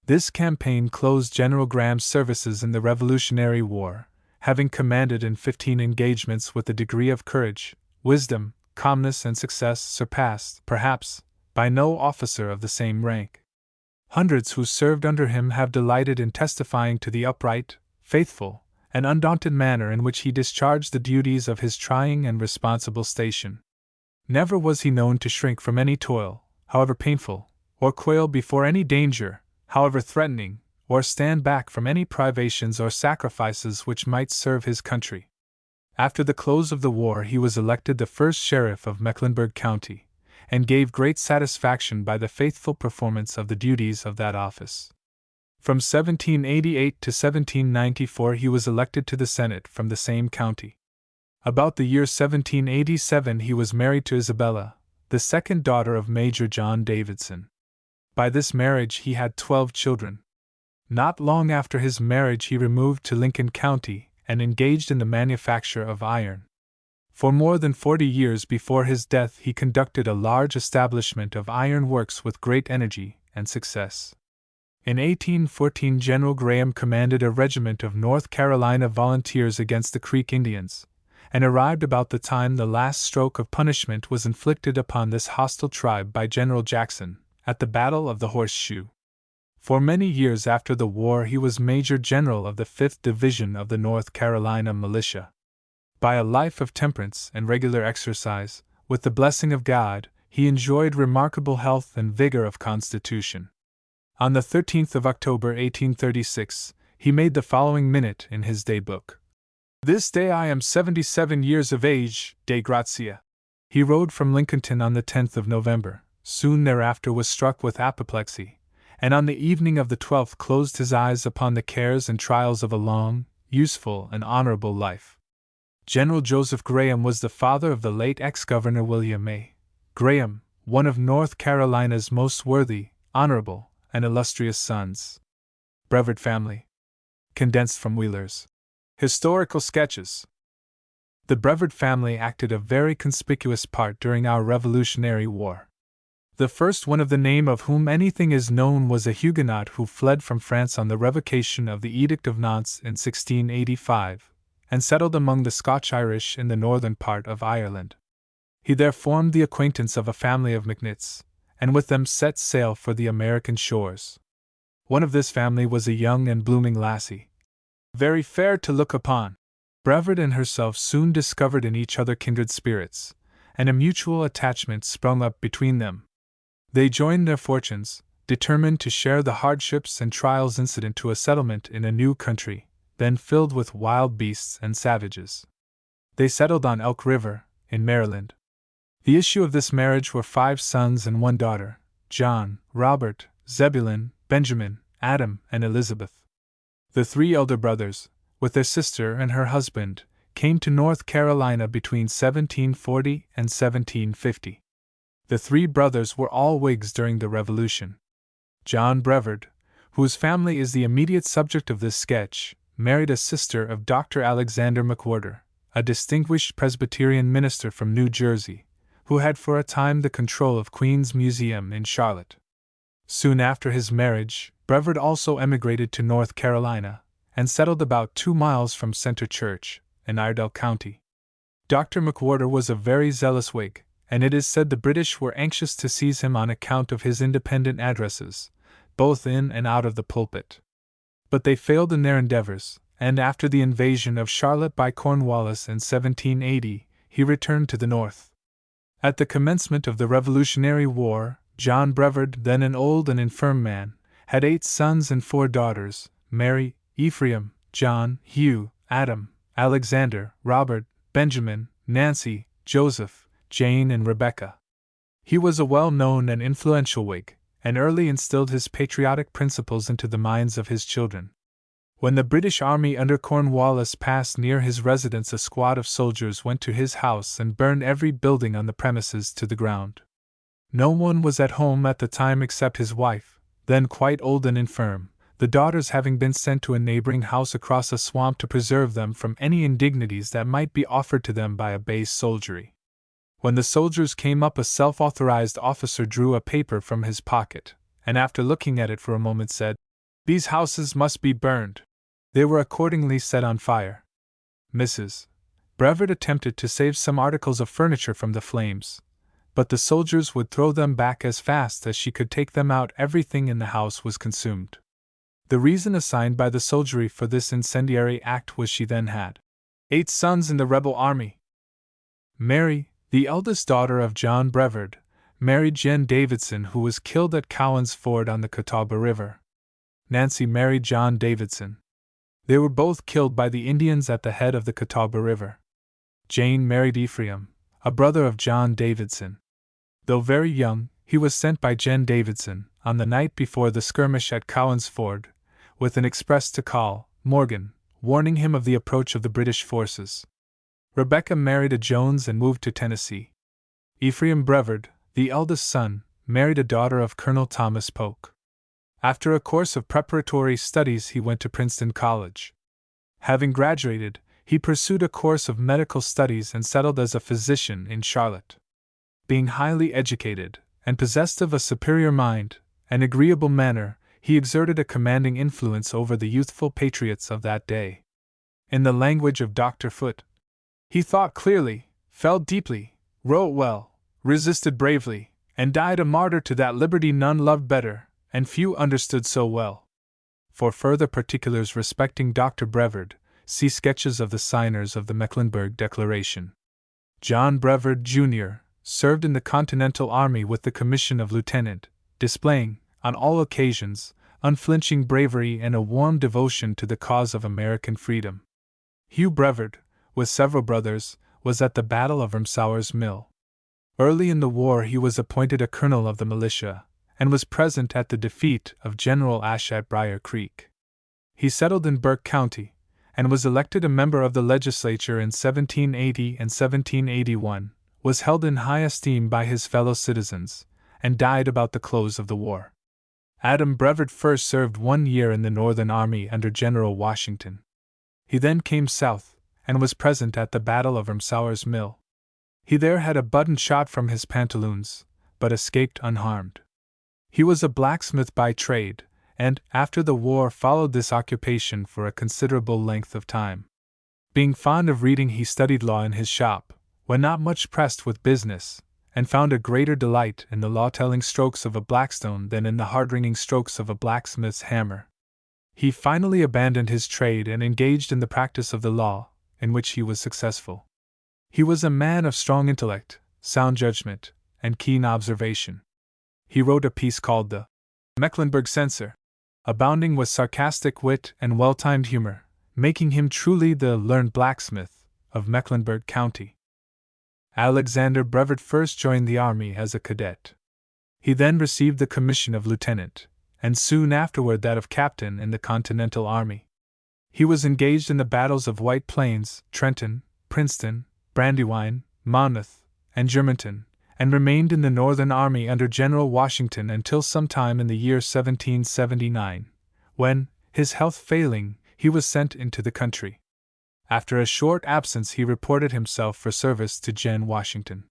This campaign closed General Graham's services in the Revolutionary War, having commanded in 15 engagements with a degree of courage, wisdom, calmness, and success surpassed, perhaps, by no officer of the same rank. Hundreds who served under him have delighted in testifying to the upright, faithful, and undaunted manner in which he discharged the duties of his trying and responsible station. Never was he known to shrink from any toil, however painful, or quail before any danger, however threatening, or stand back from any privations or sacrifices which might serve his country. After the close of the war he was elected the first sheriff of Mecklenburg County, and gave great satisfaction by the faithful performance of the duties of that office. From 1788 to 1794 he was elected to the Senate from the same county. About the year 1787 he was married to Isabella, the second daughter of Major John Davidson. By this marriage he had 12 children. Not long after his marriage he removed to Lincoln County and engaged in the manufacture of iron. For more than 40 years before his death he conducted a large establishment of iron works with great energy and success. In 1814 General Graham commanded a regiment of North Carolina volunteers against the Creek Indians, and arrived about the time the last stroke of punishment was inflicted upon this hostile tribe by General Jackson, at the Battle of the Horseshoe. For many years after the war he was Major General of the 5th Division of the North Carolina Militia. By a life of temperance and regular exercise, with the blessing of God, he enjoyed remarkable health and vigor of constitution. On the 13th of October 1836, he made the following minute in his day book. "This day I am 77 years of age, de gratia." He rode from Lincolnton on the 10th of November, soon thereafter was struck with apoplexy, and on the evening of the 12th closed his eyes upon the cares and trials of a long, useful, and honorable life. General Joseph Graham was the father of the late ex-governor William A. Graham, one of North Carolina's most worthy, honorable, and illustrious sons. Brevard Family. Condensed from Wheeler's Historical Sketches. The Brevard family acted a very conspicuous part during our Revolutionary War. The first one of the name of whom anything is known was a Huguenot who fled from France on the revocation of the Edict of Nantes in 1685, and settled among the Scotch-Irish in the northern part of Ireland. He there formed the acquaintance of a family of McNitts, and with them set sail for the American shores. One of this family was a young and blooming lassie, very fair to look upon. Brevard and herself soon discovered in each other kindred spirits, and a mutual attachment sprung up between them. They joined their fortunes, determined to share the hardships and trials incident to a settlement in a new country, then filled with wild beasts and savages. They settled on Elk River, in Maryland. The issue of this marriage were 5 sons and 1 daughter, John, Robert, Zebulun, Benjamin, Adam, and Elizabeth. The 3 elder brothers, with their sister and her husband, came to North Carolina between 1740 and 1750. The 3 brothers were all Whigs during the Revolution. John Brevard, whose family is the immediate subject of this sketch, married a sister of Dr. Alexander McWhorter, a distinguished Presbyterian minister from New Jersey, who had for a time the control of Queen's Museum in Charlotte. Soon after his marriage, Brevard also emigrated to North Carolina, and settled about 2 miles from Center Church, in Iredell County. Dr. McWhorter was a very zealous Whig, and it is said the British were anxious to seize him on account of his independent addresses, both in and out of the pulpit. But they failed in their endeavors, and after the invasion of Charlotte by Cornwallis in 1780, he returned to the North. At the commencement of the Revolutionary War, John Brevard, then an old and infirm man, had 8 sons and 4 daughters: Mary, Ephraim, John, Hugh, Adam, Alexander, Robert, Benjamin, Nancy, Joseph, Jane, and Rebecca. He was a well-known and influential Whig, and early instilled his patriotic principles into the minds of his children. When the British Army under Cornwallis passed near his residence, a squad of soldiers went to his house and burned every building on the premises to the ground. No one was at home at the time except his wife, then quite old and infirm, the daughters having been sent to a neighboring house across a swamp to preserve them from any indignities that might be offered to them by a base soldiery. When the soldiers came up, a self-authorized officer drew a paper from his pocket, and after looking at it for a moment said, "These houses must be burned." They were accordingly set on fire. Mrs. Brevard attempted to save some articles of furniture from the flames, but the soldiers would throw them back as fast as she could take them out. Everything in the house was consumed. The reason assigned by the soldiery for this incendiary act was she then had 8 sons in the rebel army. Mary, the eldest daughter of John Brevard, married Jen Davidson, who was killed at Cowan's Ford on the Catawba River. Nancy married John Davidson. They were both killed by the Indians at the head of the Catawba River. Jane married Ephraim, a brother of John Davidson. Though very young, he was sent by Jen Davidson, on the night before the skirmish at Cowan's Ford, with an express to call Morgan, warning him of the approach of the British forces. Rebecca married a Jones and moved to Tennessee. Ephraim Brevard, the eldest son, married a daughter of Colonel Thomas Polk. After a course of preparatory studies, he went to Princeton College. Having graduated, he pursued a course of medical studies and settled as a physician in Charlotte. Being highly educated, and possessed of a superior mind and agreeable manner, he exerted a commanding influence over the youthful patriots of that day. In the language of Dr. Foote, he thought clearly, felt deeply, wrote well, resisted bravely, and died a martyr to that liberty none loved better, and few understood so well. For further particulars respecting Dr. Brevard, see sketches of the signers of the Mecklenburg Declaration. John Brevard, Jr., served in the Continental Army with the commission of lieutenant, displaying, on all occasions, unflinching bravery and a warm devotion to the cause of American freedom. Hugh Brevard, with several brothers, was at the Battle of Ramsauer's Mill. Early in the war he was appointed a colonel of the militia, and was present at the defeat of General Ashe at Briar Creek. He settled in Burke County, and was elected a member of the legislature in 1780 and 1781, was held in high esteem by his fellow citizens, and died about the close of the war. Adam Brevard first served 1 year in the Northern Army under General Washington. He then came south, and was present at the Battle of Ramsauer's Mill. He there had a button shot from his pantaloons, but escaped unharmed. He was a blacksmith by trade, and, after the war, followed this occupation for a considerable length of time. Being fond of reading, he studied law in his shop, when not much pressed with business, and found a greater delight in the law-telling strokes of a Blackstone than in the hard-ringing strokes of a blacksmith's hammer. He finally abandoned his trade and engaged in the practice of the law, in which he was successful. He was a man of strong intellect, sound judgment, and keen observation. He wrote a piece called the Mecklenburg Censor, abounding with sarcastic wit and well-timed humor, making him truly the learned blacksmith of Mecklenburg County. Alexander Brevard first joined the army as a cadet. He then received the commission of lieutenant, and soon afterward that of captain in the Continental Army. He was engaged in the battles of White Plains, Trenton, Princeton, Brandywine, Monmouth, and Germantown, and remained in the Northern Army under General Washington until sometime in the year 1779, when, his health failing, he was sent into the country. After a short absence he reported himself for service to Gen. Washington.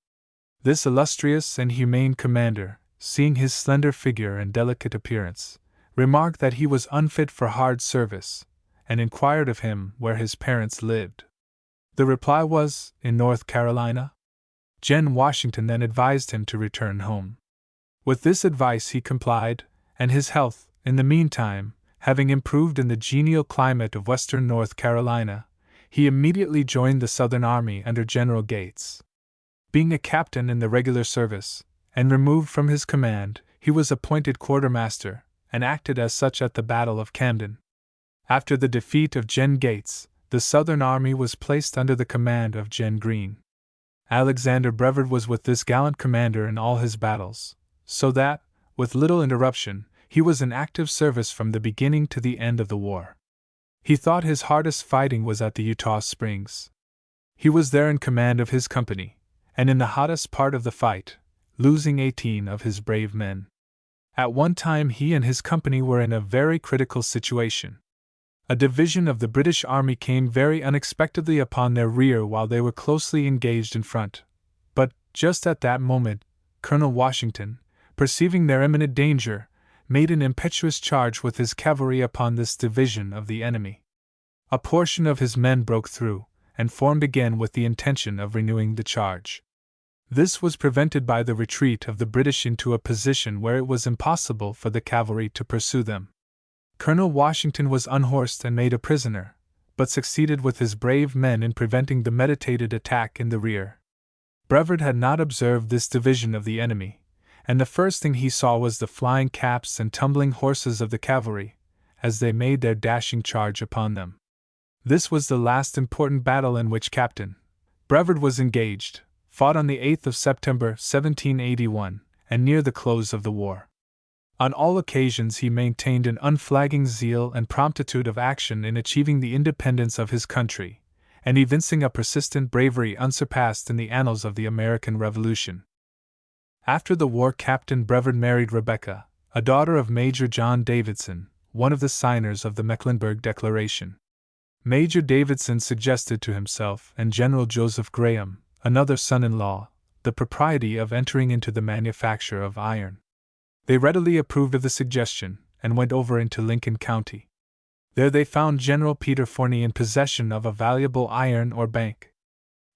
This illustrious and humane commander, seeing his slender figure and delicate appearance, remarked that he was unfit for hard service, and inquired of him where his parents lived. The reply was, in North Carolina. Gen. Washington then advised him to return home. With this advice he complied, and his health, in the meantime, having improved in the genial climate of western North Carolina, he immediately joined the Southern Army under General Gates. Being a captain in the regular service, and removed from his command, he was appointed quartermaster, and acted as such at the Battle of Camden. After the defeat of Gen. Gates, the Southern Army was placed under the command of Gen. Greene. Alexander Brevard was with this gallant commander in all his battles, so that, with little interruption, he was in active service from the beginning to the end of the war. He thought his hardest fighting was at the Eutaw Springs. He was there in command of his company, and in the hottest part of the fight, losing 18 of his brave men. At one time he and his company were in a very critical situation. A division of the British Army came very unexpectedly upon their rear while they were closely engaged in front. But, just at that moment, Colonel Washington, perceiving their imminent danger, made an impetuous charge with his cavalry upon this division of the enemy. A portion of his men broke through, and formed again with the intention of renewing the charge. This was prevented by the retreat of the British into a position where it was impossible for the cavalry to pursue them. Colonel Washington was unhorsed and made a prisoner, but succeeded with his brave men in preventing the meditated attack in the rear. Brevard had not observed this division of the enemy, and the first thing he saw was the flying caps and tumbling horses of the cavalry, as they made their dashing charge upon them. This was the last important battle in which Captain Brevard was engaged, fought on the 8th of September 1781, and near the close of the war. On all occasions he maintained an unflagging zeal and promptitude of action in achieving the independence of his country, and evincing a persistent bravery unsurpassed in the annals of the American Revolution. After the war, Captain Brevard married Rebecca, a daughter of Major John Davidson, one of the signers of the Mecklenburg Declaration. Major Davidson suggested to himself and General Joseph Graham, another son-in-law, the propriety of entering into the manufacture of iron. They readily approved of the suggestion, and went over into Lincoln County. There they found General Peter Forney in possession of a valuable iron ore bank.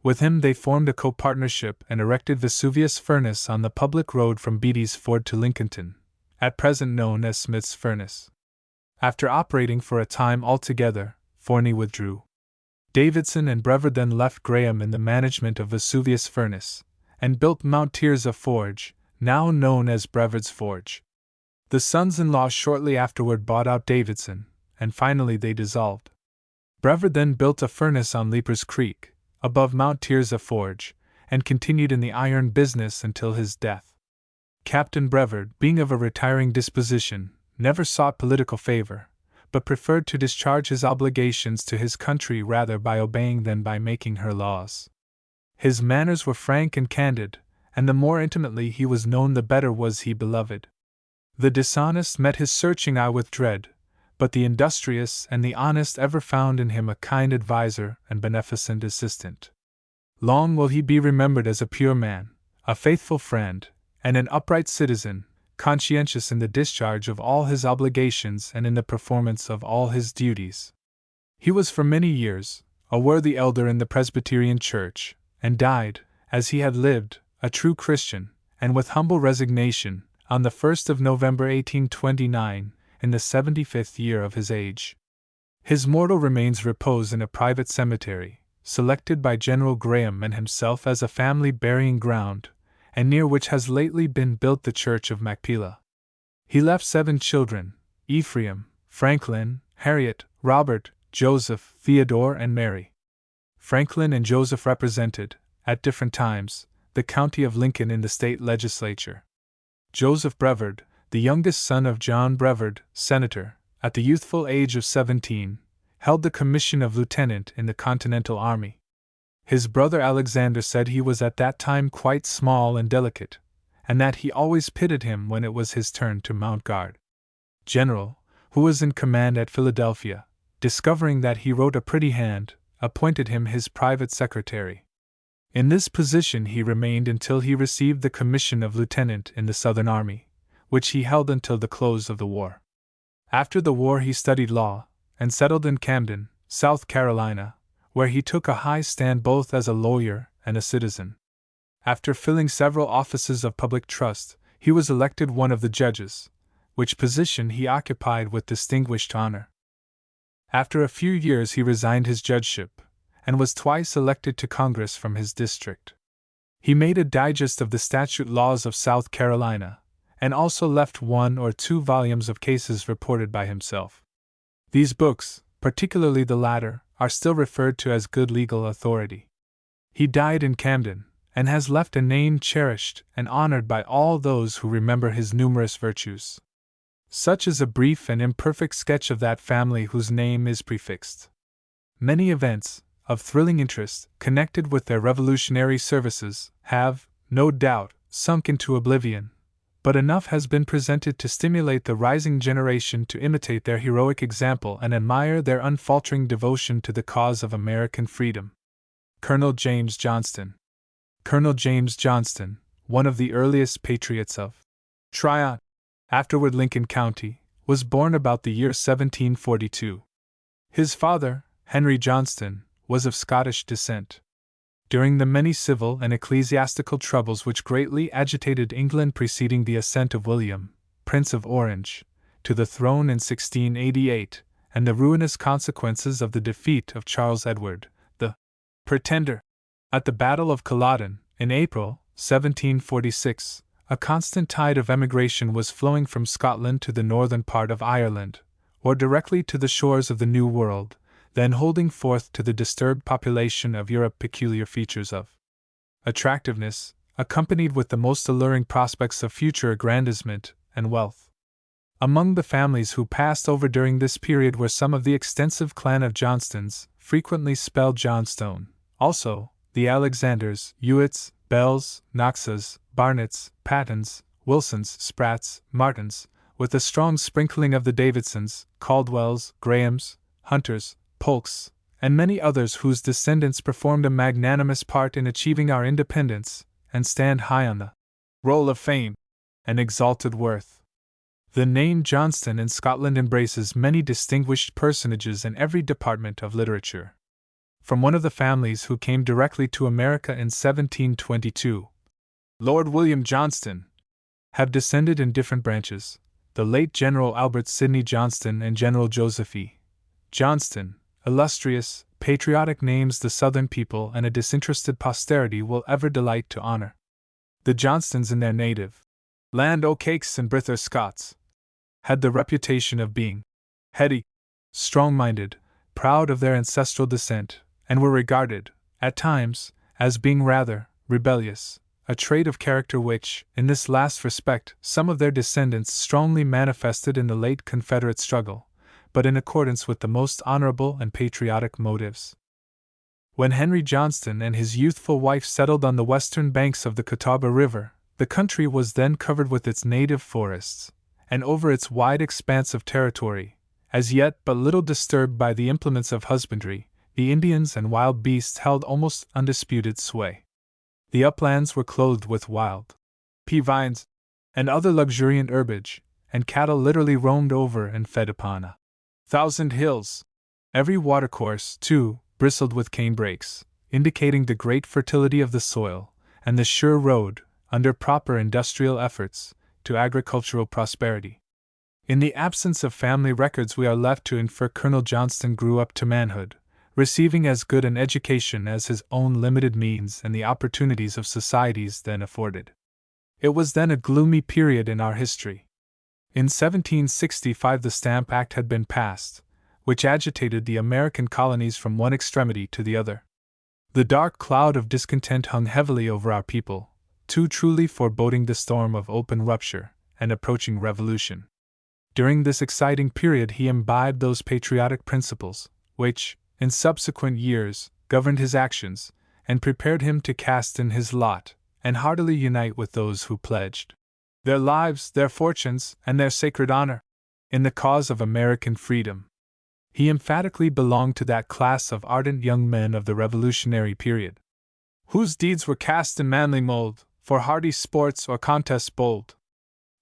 With him they formed a co-partnership and erected Vesuvius Furnace on the public road from Beatty's Ford to Lincolnton, at present known as Smith's Furnace. After operating for a time altogether, Forney withdrew. Davidson and Brevard then left Graham in the management of Vesuvius Furnace, and built Mount Tirzah Forge, now known as Brevard's Forge. The sons-in-law shortly afterward bought out Davidson, and finally they dissolved. Brevard then built a furnace on Leaper's Creek, above Mount Tirzah Forge, and continued in the iron business until his death. Captain Brevard, being of a retiring disposition, never sought political favor, but preferred to discharge his obligations to his country rather by obeying than by making her laws. His manners were frank and candid, and the more intimately he was known the better was he beloved. The dishonest met his searching eye with dread, but the industrious and the honest ever found in him a kind adviser and beneficent assistant. Long will he be remembered as a pure man, a faithful friend, and an upright citizen, conscientious in the discharge of all his obligations and in the performance of all his duties. He was for many years a worthy elder in the Presbyterian Church, and died, as he had lived, a true Christian, and with humble resignation, on the 1st of November 1829, in the 75th year of his age. His mortal remains repose in a private cemetery, selected by General Graham and himself as a family burying ground, and near which has lately been built the church of Machpelah. He left 7 children: Ephraim, Franklin, Harriet, Robert, Joseph, Theodore, and Mary. Franklin and Joseph represented, at different times, the county of Lincoln in the state legislature. Joseph Brevard, the youngest son of John Brevard, senator, at the youthful age of 17, held the commission of lieutenant in the Continental Army. His brother Alexander said he was at that time quite small and delicate, and that he always pitied him when it was his turn to mount guard. General, who was in command at Philadelphia, discovering that he wrote a pretty hand, appointed him his private secretary. In this position he remained until he received the commission of lieutenant in the Southern Army, which he held until the close of the war. After the war he studied law, and settled in Camden, South Carolina, where he took a high stand both as a lawyer and a citizen. After filling several offices of public trust, he was elected one of the judges, which position he occupied with distinguished honor. After a few years he resigned his judgeship, and was twice elected to Congress from his district. He made a digest of the statute laws of South Carolina, and also left 1 or 2 volumes of cases reported by himself. These books, particularly the latter, are still referred to as good legal authority. He died in Camden, and has left a name cherished and honored by all those who remember his numerous virtues. Such is a brief and imperfect sketch of that family whose name is prefixed. Many events, of thrilling interest, connected with their revolutionary services, have, no doubt, sunk into oblivion, but enough has been presented to stimulate the rising generation to imitate their heroic example and admire their unfaltering devotion to the cause of American freedom. Colonel James Johnston. Colonel James Johnston, one of the earliest patriots of Tryon, afterward Lincoln County, was born about the year 1742. His father, Henry Johnston, was of Scottish descent. During the many civil and ecclesiastical troubles which greatly agitated England preceding the ascent of William, Prince of Orange, to the throne in 1688, and the ruinous consequences of the defeat of Charles Edward, the Pretender, at the Battle of Culloden, in April, 1746, a constant tide of emigration was flowing from Scotland to the northern part of Ireland, or directly to the shores of the New World, then holding forth to the disturbed population of Europe peculiar features of attractiveness, accompanied with the most alluring prospects of future aggrandizement and wealth. Among the families who passed over during this period were some of the extensive clan of Johnstons, frequently spelled Johnstone, also the Alexanders, Ewitts, Bells, Knoxes, Barnetts, Pattons, Wilsons, Spratts, Martins, with a strong sprinkling of the Davidsons, Caldwells, Grahams, Hunters, Polks, and many others whose descendants performed a magnanimous part in achieving our independence, and stand high on the roll of fame and exalted worth. The name Johnston in Scotland embraces many distinguished personages in every department of literature. From one of the families who came directly to America in 1722, Lord William Johnston, have descended in different branches, the late General Albert Sidney Johnston and General Joseph E. Johnston, illustrious, patriotic names the Southern people and a disinterested posterity will ever delight to honor. The Johnstons in their native land, O'Cakes and Brither Scots, had the reputation of being heady, strong-minded, proud of their ancestral descent, and were regarded, at times, as being rather rebellious, a trait of character which, in this last respect, some of their descendants strongly manifested in the late Confederate struggle, but in accordance with the most honorable and patriotic motives. When Henry Johnston and his youthful wife settled on the western banks of the Catawba River, the country was then covered with its native forests, and over its wide expanse of territory, as yet but little disturbed by the implements of husbandry, the Indians and wild beasts held almost undisputed sway. The uplands were clothed with wild pea vines and other luxuriant herbage, and cattle literally roamed over and fed upon 1,000 hills. Every watercourse, too, bristled with cane brakes, indicating the great fertility of the soil, and the sure road, under proper industrial efforts, to agricultural prosperity. In the absence of family records, we are left to infer Colonel Johnston grew up to manhood, receiving as good an education as his own limited means and the opportunities of societies then afforded. It was then a gloomy period in our history. In 1765 the Stamp Act had been passed, which agitated the American colonies from one extremity to the other. The dark cloud of discontent hung heavily over our people, too truly foreboding the storm of open rupture and approaching revolution. During this exciting period he imbibed those patriotic principles, which, in subsequent years, governed his actions, and prepared him to cast in his lot, and heartily unite with those who pledged their lives, their fortunes, and their sacred honor in the cause of American freedom. He emphatically belonged to that class of ardent young men of the Revolutionary period, whose deeds were cast in manly mold, for hardy sports or contests bold.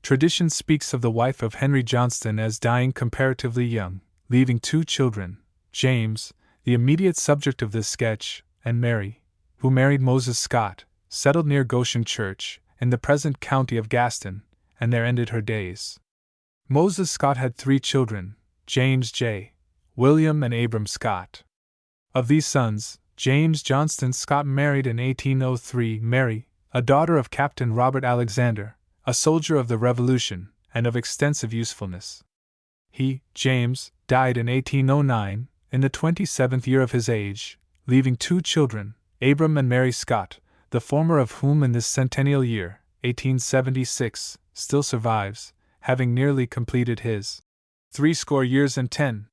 Tradition speaks of the wife of Henry Johnston as dying comparatively young, leaving 2 children, James, the immediate subject of this sketch, and Mary, who married Moses Scott, settled near Goshen Church, in the present county of Gaston, and there ended her days. Moses Scott had 3 children, James J., William and Abram Scott. Of these sons, James Johnston Scott married in 1803 Mary, a daughter of Captain Robert Alexander, a soldier of the Revolution, and of extensive usefulness. He, James, died in 1809, in the 27th year of his age, leaving 2 children, Abram and Mary Scott, the former of whom in this centennial year, 1876, still survives, having nearly completed his 80 years and 10.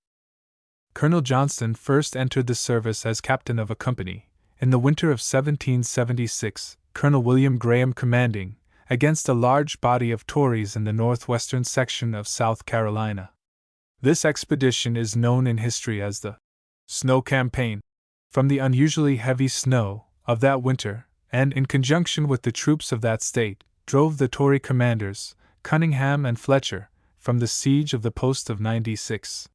Colonel Johnston first entered the service as captain of a company, in the winter of 1776, Colonel William Graham commanding, against a large body of Tories in the northwestern section of South Carolina. This expedition is known in history as the Snow Campaign, from the unusually heavy snow of that winter, and in conjunction with the troops of that state, drove the Tory commanders, Cunningham and Fletcher, from the siege of the post of 96.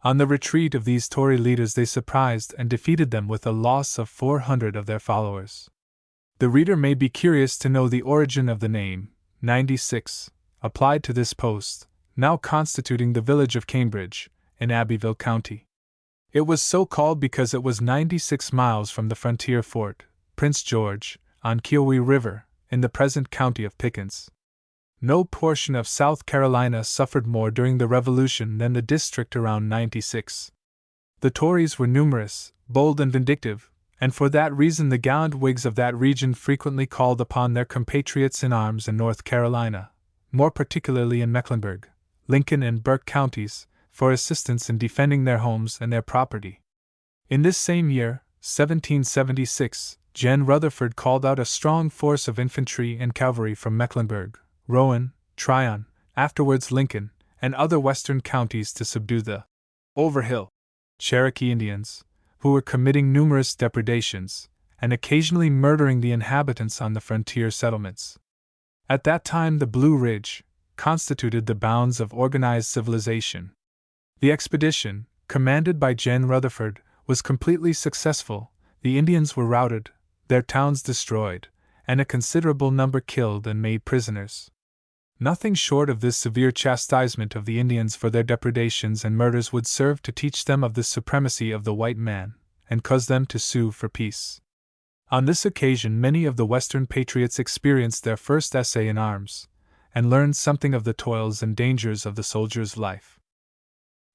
On the retreat of these Tory leaders they surprised and defeated them with a loss of 400 of their followers. The reader may be curious to know the origin of the name, 96, applied to this post, now constituting the village of Cambridge, in Abbeville County. It was so called because it was 96 miles from the frontier fort, Prince George, on Kiowa River, in the present county of Pickens. No portion of South Carolina suffered more during the Revolution than the district around 96. The Tories were numerous, bold and vindictive, and for that reason the gallant Whigs of that region frequently called upon their compatriots in arms in North Carolina, more particularly in Mecklenburg, Lincoln and Burke counties, for assistance in defending their homes and their property. In this same year, 1776, Gen. Rutherford called out a strong force of infantry and cavalry from Mecklenburg, Rowan, Tryon, afterwards Lincoln, and other western counties to subdue the Overhill Cherokee Indians, who were committing numerous depredations, and occasionally murdering the inhabitants on the frontier settlements. At that time the Blue Ridge constituted the bounds of organized civilization. The expedition, commanded by Gen. Rutherford, was completely successful. The Indians were routed, their towns destroyed, and a considerable number killed and made prisoners. Nothing short of this severe chastisement of the Indians for their depredations and murders would serve to teach them of the supremacy of the white man, and cause them to sue for peace. On this occasion many of the Western patriots experienced their first essay in arms, and learned something of the toils and dangers of the soldier's life.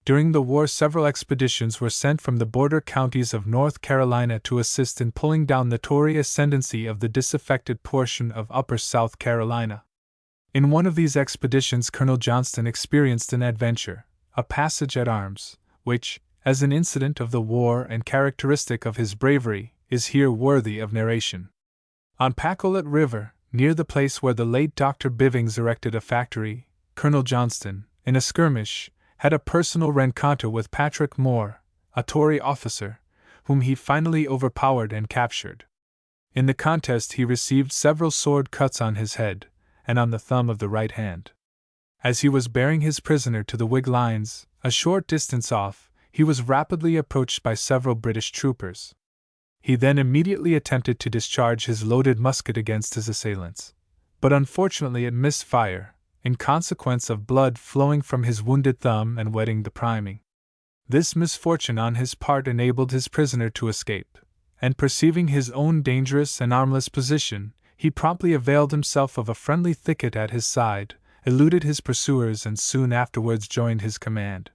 During the war several expeditions were sent from the border counties of North Carolina to assist in pulling down the Tory ascendancy of the disaffected portion of Upper South Carolina. In one of these expeditions Colonel Johnston experienced an adventure, a passage at arms, which, as an incident of the war and characteristic of his bravery, is here worthy of narration. On Pacolet River, near the place where the late Dr. Bivings erected a factory, Colonel Johnston, in a skirmish, had a personal rencontre with Patrick Moore, a Tory officer, whom he finally overpowered and captured. In the contest he received several sword cuts on his head, and on the thumb of the right hand. As he was bearing his prisoner to the Whig lines, a short distance off, he was rapidly approached by several British troopers. He then immediately attempted to discharge his loaded musket against his assailants, but unfortunately it missed fire, in consequence of blood flowing from his wounded thumb and wetting the priming. This misfortune on his part enabled his prisoner to escape, and perceiving his own dangerous and armless position, he promptly availed himself of a friendly thicket at his side, eluded his pursuers and soon afterwards joined his command.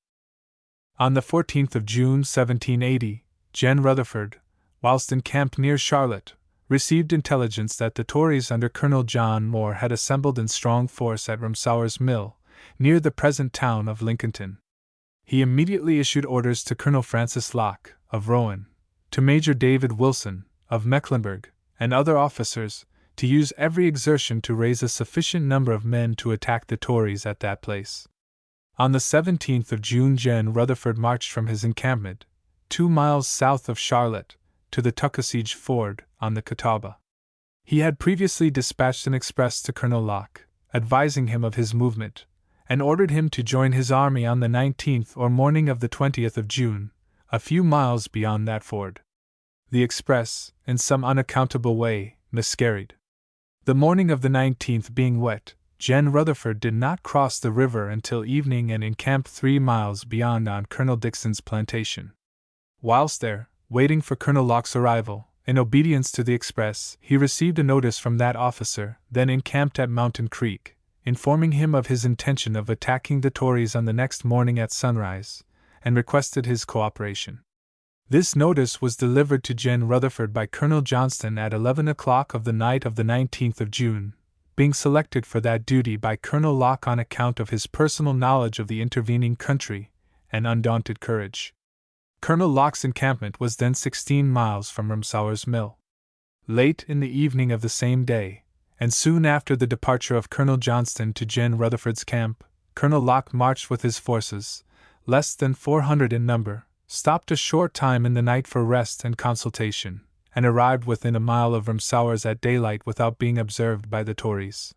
On the 14th of June 1780, Gen. Rutherford, whilst encamped near Charlotte, received intelligence that the Tories under Colonel John Moore had assembled in strong force at Rumsauer's Mill, near the present town of Lincolnton. He immediately issued orders to Colonel Francis Locke, of Rowan, to Major David Wilson, of Mecklenburg, and other officers, to use every exertion to raise a sufficient number of men to attack the Tories at that place. On the 17th of June Gen. Rutherford marched from his encampment, 2 miles south of Charlotte, to the Tuckasegee Ford, on the Catawba. He had previously dispatched an express to Colonel Locke, advising him of his movement, and ordered him to join his army on the 19th or morning of the 20th of June, a few miles beyond that ford. The express, in some unaccountable way, miscarried. The morning of the 19th being wet, Gen. Rutherford did not cross the river until evening and encamped 3 miles beyond on Colonel Dixon's plantation. Whilst there, waiting for Colonel Locke's arrival. In obedience to the express, he received a notice from that officer, then encamped at Mountain Creek, informing him of his intention of attacking the Tories on the next morning at sunrise, and requested his cooperation. This notice was delivered to Gen. Rutherford by Colonel Johnston at 11 o'clock of the night of the 19th of June, being selected for that duty by Colonel Locke on account of his personal knowledge of the intervening country and undaunted courage. Colonel Locke's encampment was then 16 miles from Rumsauer's Mill. Late in the evening of the same day, and soon after the departure of Colonel Johnston to Gen. Rutherford's camp, Colonel Locke marched with his forces, less than 400 in number, stopped a short time in the night for rest and consultation, and arrived within a mile of Rumsauer's at daylight without being observed by the Tories.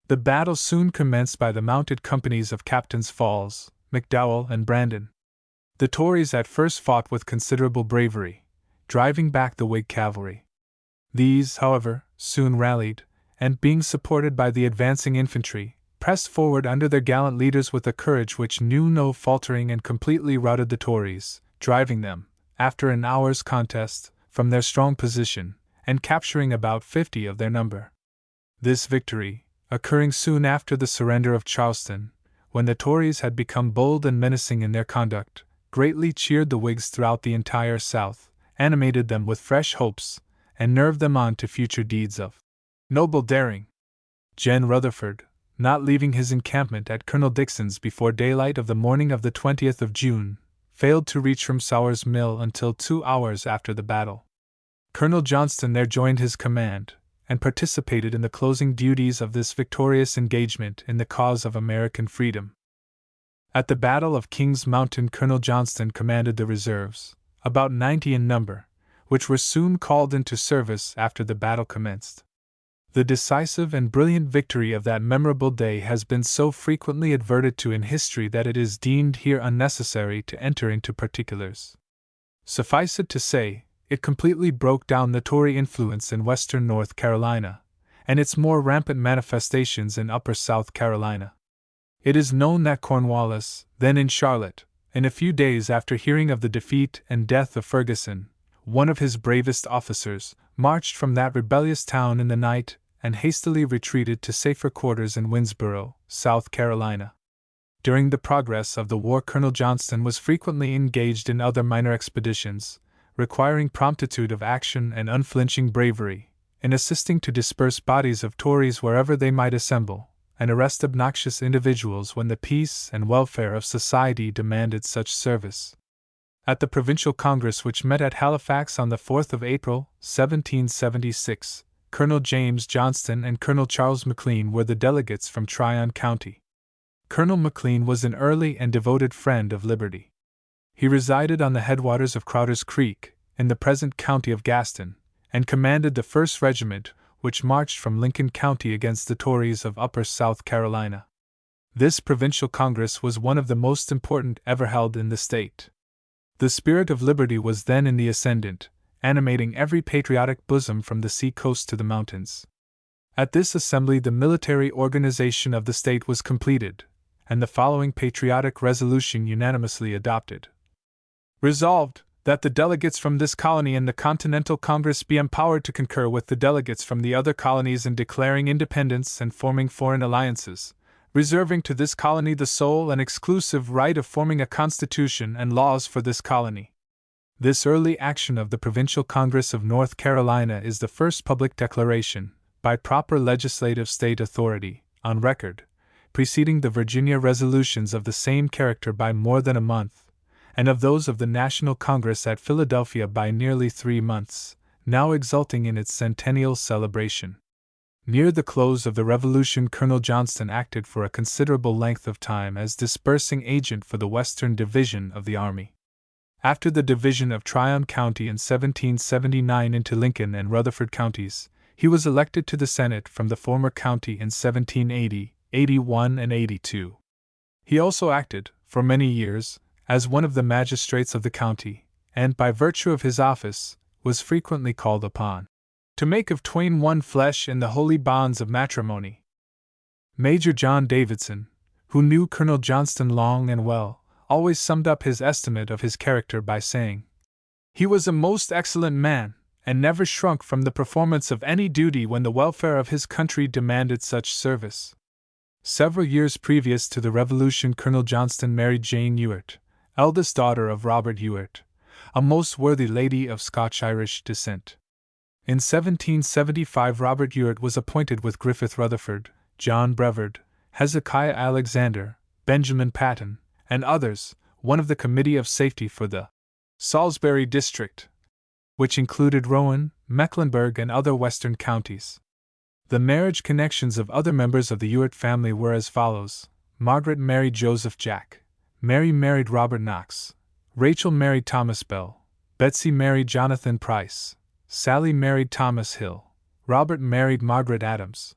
The battle soon commenced by the mounted companies of Captains Falls, McDowell, and Brandon. The Tories at first fought with considerable bravery, driving back the Whig cavalry. These, however, soon rallied, and being supported by the advancing infantry, pressed forward under their gallant leaders with a courage which knew no faltering and completely routed the Tories, driving them, after an hour's contest, from their strong position, and capturing about 50 of their number. This victory, occurring soon after the surrender of Charleston, when the Tories had become bold and menacing in their conduct, greatly cheered the Whigs throughout the entire South, animated them with fresh hopes, and nerved them on to future deeds of noble daring. Gen. Rutherford, not leaving his encampment at Colonel Dixon's before daylight of the morning of the 20th of June, failed to reach Rumsauer's Mill until 2 hours after the battle. Colonel Johnston there joined his command, and participated in the closing duties of this victorious engagement in the cause of American freedom. At the Battle of Kings Mountain, Colonel Johnston commanded the reserves, about 90 in number, which were soon called into service after the battle commenced. The decisive and brilliant victory of that memorable day has been so frequently adverted to in history that it is deemed here unnecessary to enter into particulars. Suffice it to say, it completely broke down the Tory influence in western North Carolina, and its more rampant manifestations in upper South Carolina. It is known that Cornwallis, then in Charlotte, in a few days after hearing of the defeat and death of Ferguson, one of his bravest officers, marched from that rebellious town in the night and hastily retreated to safer quarters in Winnsboro, South Carolina. During the progress of the war, Colonel Johnston was frequently engaged in other minor expeditions, requiring promptitude of action and unflinching bravery, in assisting to disperse bodies of Tories wherever they might assemble, and arrest obnoxious individuals when the peace and welfare of society demanded such service. At the Provincial Congress which met at Halifax on the 4th of April, 1776, Colonel James Johnston and Colonel Charles McLean were the delegates from Tryon County. Colonel McLean was an early and devoted friend of liberty. He resided on the headwaters of Crowder's Creek, in the present county of Gaston, and commanded the 1st Regiment, which marched from Lincoln County against the Tories of Upper South Carolina. This provincial congress was one of the most important ever held in the state. The spirit of liberty was then in the ascendant, animating every patriotic bosom from the sea coast to the mountains. At this assembly the military organization of the state was completed, and the following patriotic resolution unanimously adopted. Resolved, that the delegates from this colony in the Continental Congress be empowered to concur with the delegates from the other colonies in declaring independence and forming foreign alliances, reserving to this colony the sole and exclusive right of forming a constitution and laws for this colony. This early action of the Provincial Congress of North Carolina is the first public declaration, by proper legislative state authority, on record, preceding the Virginia resolutions of the same character by more than a month, and of those of the National Congress at Philadelphia by nearly 3 months, now exulting in its centennial celebration. Near the close of the Revolution, Colonel Johnston acted for a considerable length of time as dispersing agent for the Western Division of the Army. After the division of Tryon County in 1779 into Lincoln and Rutherford counties, he was elected to the Senate from the former county in 1780, 81, and 82. He also acted, for many years, as one of the magistrates of the county, and by virtue of his office, was frequently called upon to make of twain one flesh in the holy bonds of matrimony. Major John Davidson, who knew Colonel Johnston long and well, always summed up his estimate of his character by saying, He was a most excellent man, and never shrunk from the performance of any duty when the welfare of his country demanded such service. Several years previous to the Revolution, Colonel Johnston married Jane Ewart, eldest daughter of Robert Ewart, a most worthy lady of Scotch-Irish descent. In 1775 Robert Ewart was appointed with Griffith Rutherford, John Brevard, Hezekiah Alexander, Benjamin Patton, and others, one of the Committee of Safety for the Salisbury district, which included Rowan, Mecklenburg, and other western counties. The marriage connections of other members of the Ewart family were as follows: Margaret married Joseph Jack, Mary married Robert Knox, Rachel married Thomas Bell, Betsy married Jonathan Price, Sally married Thomas Hill, Robert married Margaret Adams.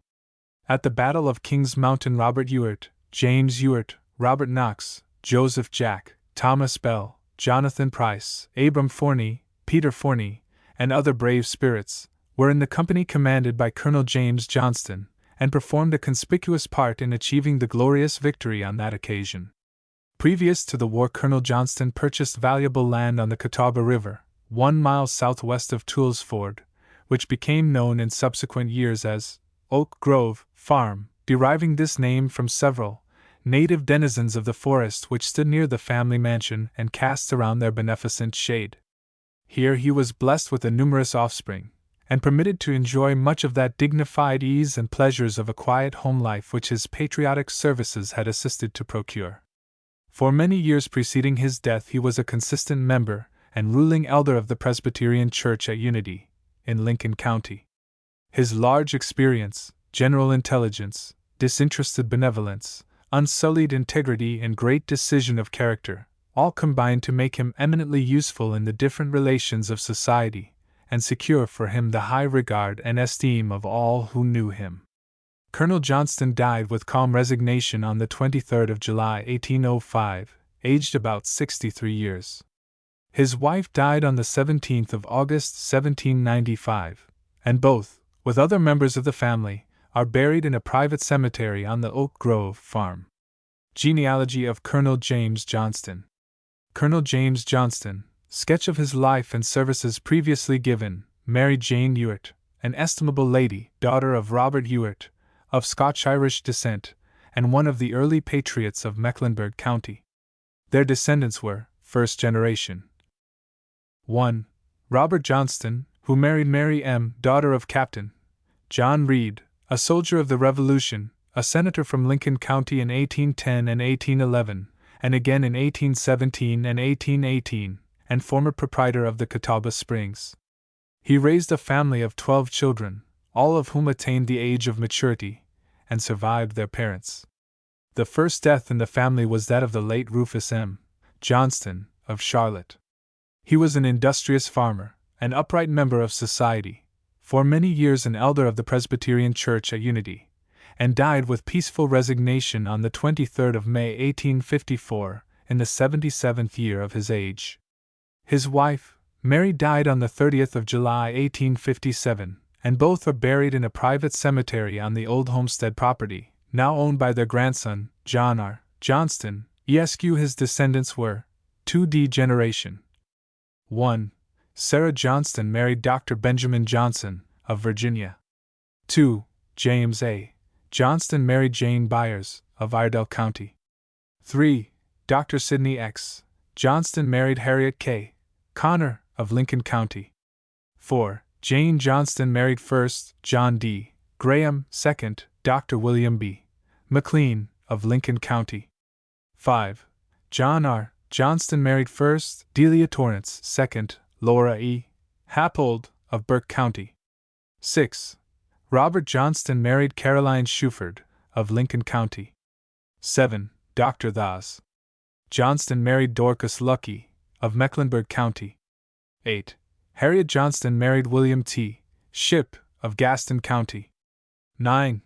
At the Battle of King's Mountain, Robert Ewart, James Ewart, Robert Knox, Joseph Jack, Thomas Bell, Jonathan Price, Abram Forney, Peter Forney, and other brave spirits, were in the company commanded by Colonel James Johnston, and performed a conspicuous part in achieving the glorious victory on that occasion. Previous to the war, Colonel Johnston purchased valuable land on the Catawba River, 1 mile southwest of Toole's Ford, which became known in subsequent years as Oak Grove Farm, deriving this name from several native denizens of the forest which stood near the family mansion and cast around their beneficent shade. Here he was blessed with a numerous offspring, and permitted to enjoy much of that dignified ease and pleasures of a quiet home life which his patriotic services had assisted to procure. For many years preceding his death he was a consistent member and ruling elder of the Presbyterian Church at Unity, in Lincoln County. His large experience, general intelligence, disinterested benevolence, unsullied integrity, and great decision of character, all combined to make him eminently useful in the different relations of society, and secure for him the high regard and esteem of all who knew him. Colonel Johnston died with calm resignation on the 23rd of July, 1805, aged about 63 years. His wife died on the 17th of August, 1795, and both, with other members of the family, are buried in a private cemetery on the Oak Grove farm. Genealogy of Colonel James Johnston. Colonel James Johnston, sketch of his life and services previously given, married Jane Ewart, an estimable lady, daughter of Robert Ewart, of Scotch-Irish descent, and one of the early patriots of Mecklenburg County. Their descendants were, first generation. 1. Robert Johnston, who married Mary M., daughter of Captain John Reed, a soldier of the Revolution, a senator from Lincoln County in 1810 and 1811, and again in 1817 and 1818, and former proprietor of the Catawba Springs. He raised a family of 12 children, all of whom attained the age of maturity, and survived their parents. The first death in the family was that of the late Rufus M. Johnston, of Charlotte. He was an industrious farmer, an upright member of society, for many years an elder of the Presbyterian Church at Unity, and died with peaceful resignation on the 23rd of May 1854, in the 77th year of his age. His wife, Mary, died on the 30th of July 1857, and both are buried in a private cemetery on the old homestead property, now owned by their grandson, John R. Johnston, Esq. His descendants were 2d generation. 1. Sarah Johnston married Dr. Benjamin Johnson, of Virginia. 2. James A. Johnston married Jane Byers, of Iredell County. 3. Dr. Sidney X. Johnston married Harriet K. Connor, of Lincoln County. 4. Jane Johnston married first John D. Graham, second Dr. William B. McLean, of Lincoln County. 5. John R. Johnston married first Delia Torrance, second Laura E. Happold, of Burke County. 6. Robert Johnston married Caroline Shuford, of Lincoln County. 7. Dr. Thos. Johnston married Dorcas Lucky, of Mecklenburg County. 8. Harriet Johnston married William T. Shipp, of Gaston County. 9.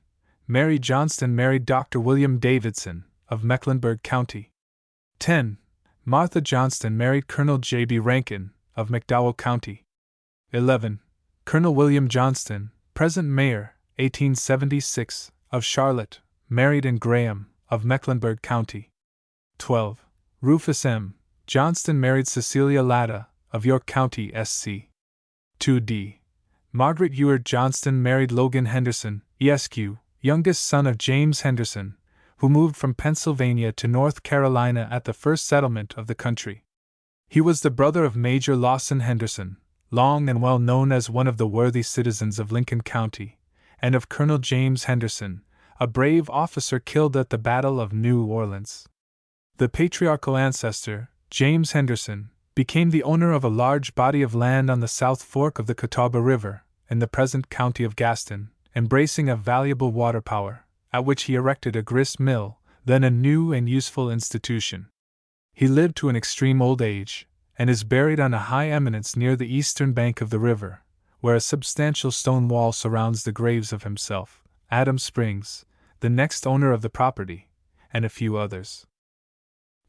Mary Johnston married Dr. William Davidson, of Mecklenburg County. 10. Martha Johnston married Colonel J. B. Rankin, of McDowell County. 11. Colonel William Johnston, present Mayor, 1876, of Charlotte, married Anne Graham, of Mecklenburg County. 12. Rufus M. Johnston married Cecilia Latta, of York County, SC. 2d. Margaret Ewart Johnston married Logan Henderson, ESQ, youngest son of James Henderson, who moved from Pennsylvania to North Carolina at the first settlement of the country. He was the brother of Major Lawson Henderson, long and well known as one of the worthy citizens of Lincoln County, and of Colonel James Henderson, a brave officer killed at the Battle of New Orleans. The patriarchal ancestor, James Henderson, became the owner of a large body of land on the South Fork of the Catawba River, in the present county of Gaston, embracing a valuable water power, at which he erected a grist mill, then a new and useful institution. He lived to an extreme old age, and is buried on a high eminence near the eastern bank of the river, where a substantial stone wall surrounds the graves of himself, Adam Springs, the next owner of the property, and a few others.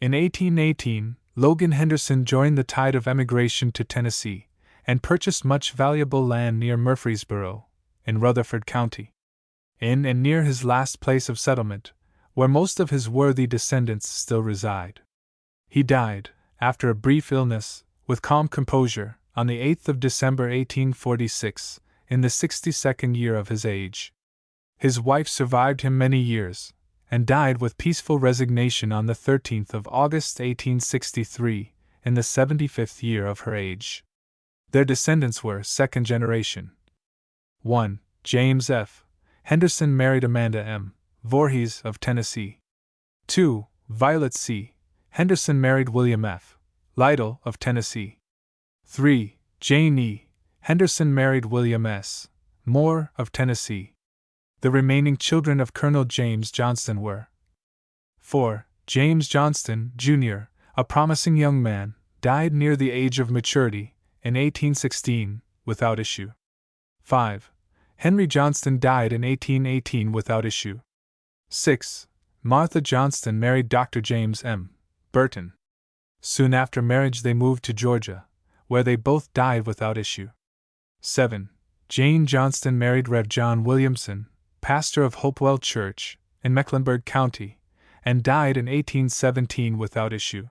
In 1818, Logan Henderson joined the tide of emigration to Tennessee, and purchased much valuable land near Murfreesboro, in Rutherford County. In and near his last place of settlement, where most of his worthy descendants still reside. He died, after a brief illness, with calm composure, on the 8th of December 1846, in the 62nd year of his age. His wife survived him many years, and died with peaceful resignation on the 13th of August 1863, in the 75th year of her age. Their descendants were second generation. 1. James F. Henderson married Amanda M. Voorhees of Tennessee. 2. Violet C. Henderson married William F. Lytle of Tennessee. 3. Jane E. Henderson married William S. Moore of Tennessee. The remaining children of Colonel James Johnston were 4. James Johnston, Jr., a promising young man, died near the age of maturity, in 1816, without issue. 5. Henry Johnston died in 1818 without issue. 6. Martha Johnston married Dr. James M. Burton. Soon after marriage they moved to Georgia, where they both died without issue. 7. Jane Johnston married Rev. John Williamson, pastor of Hopewell Church, in Mecklenburg County, and died in 1817 without issue.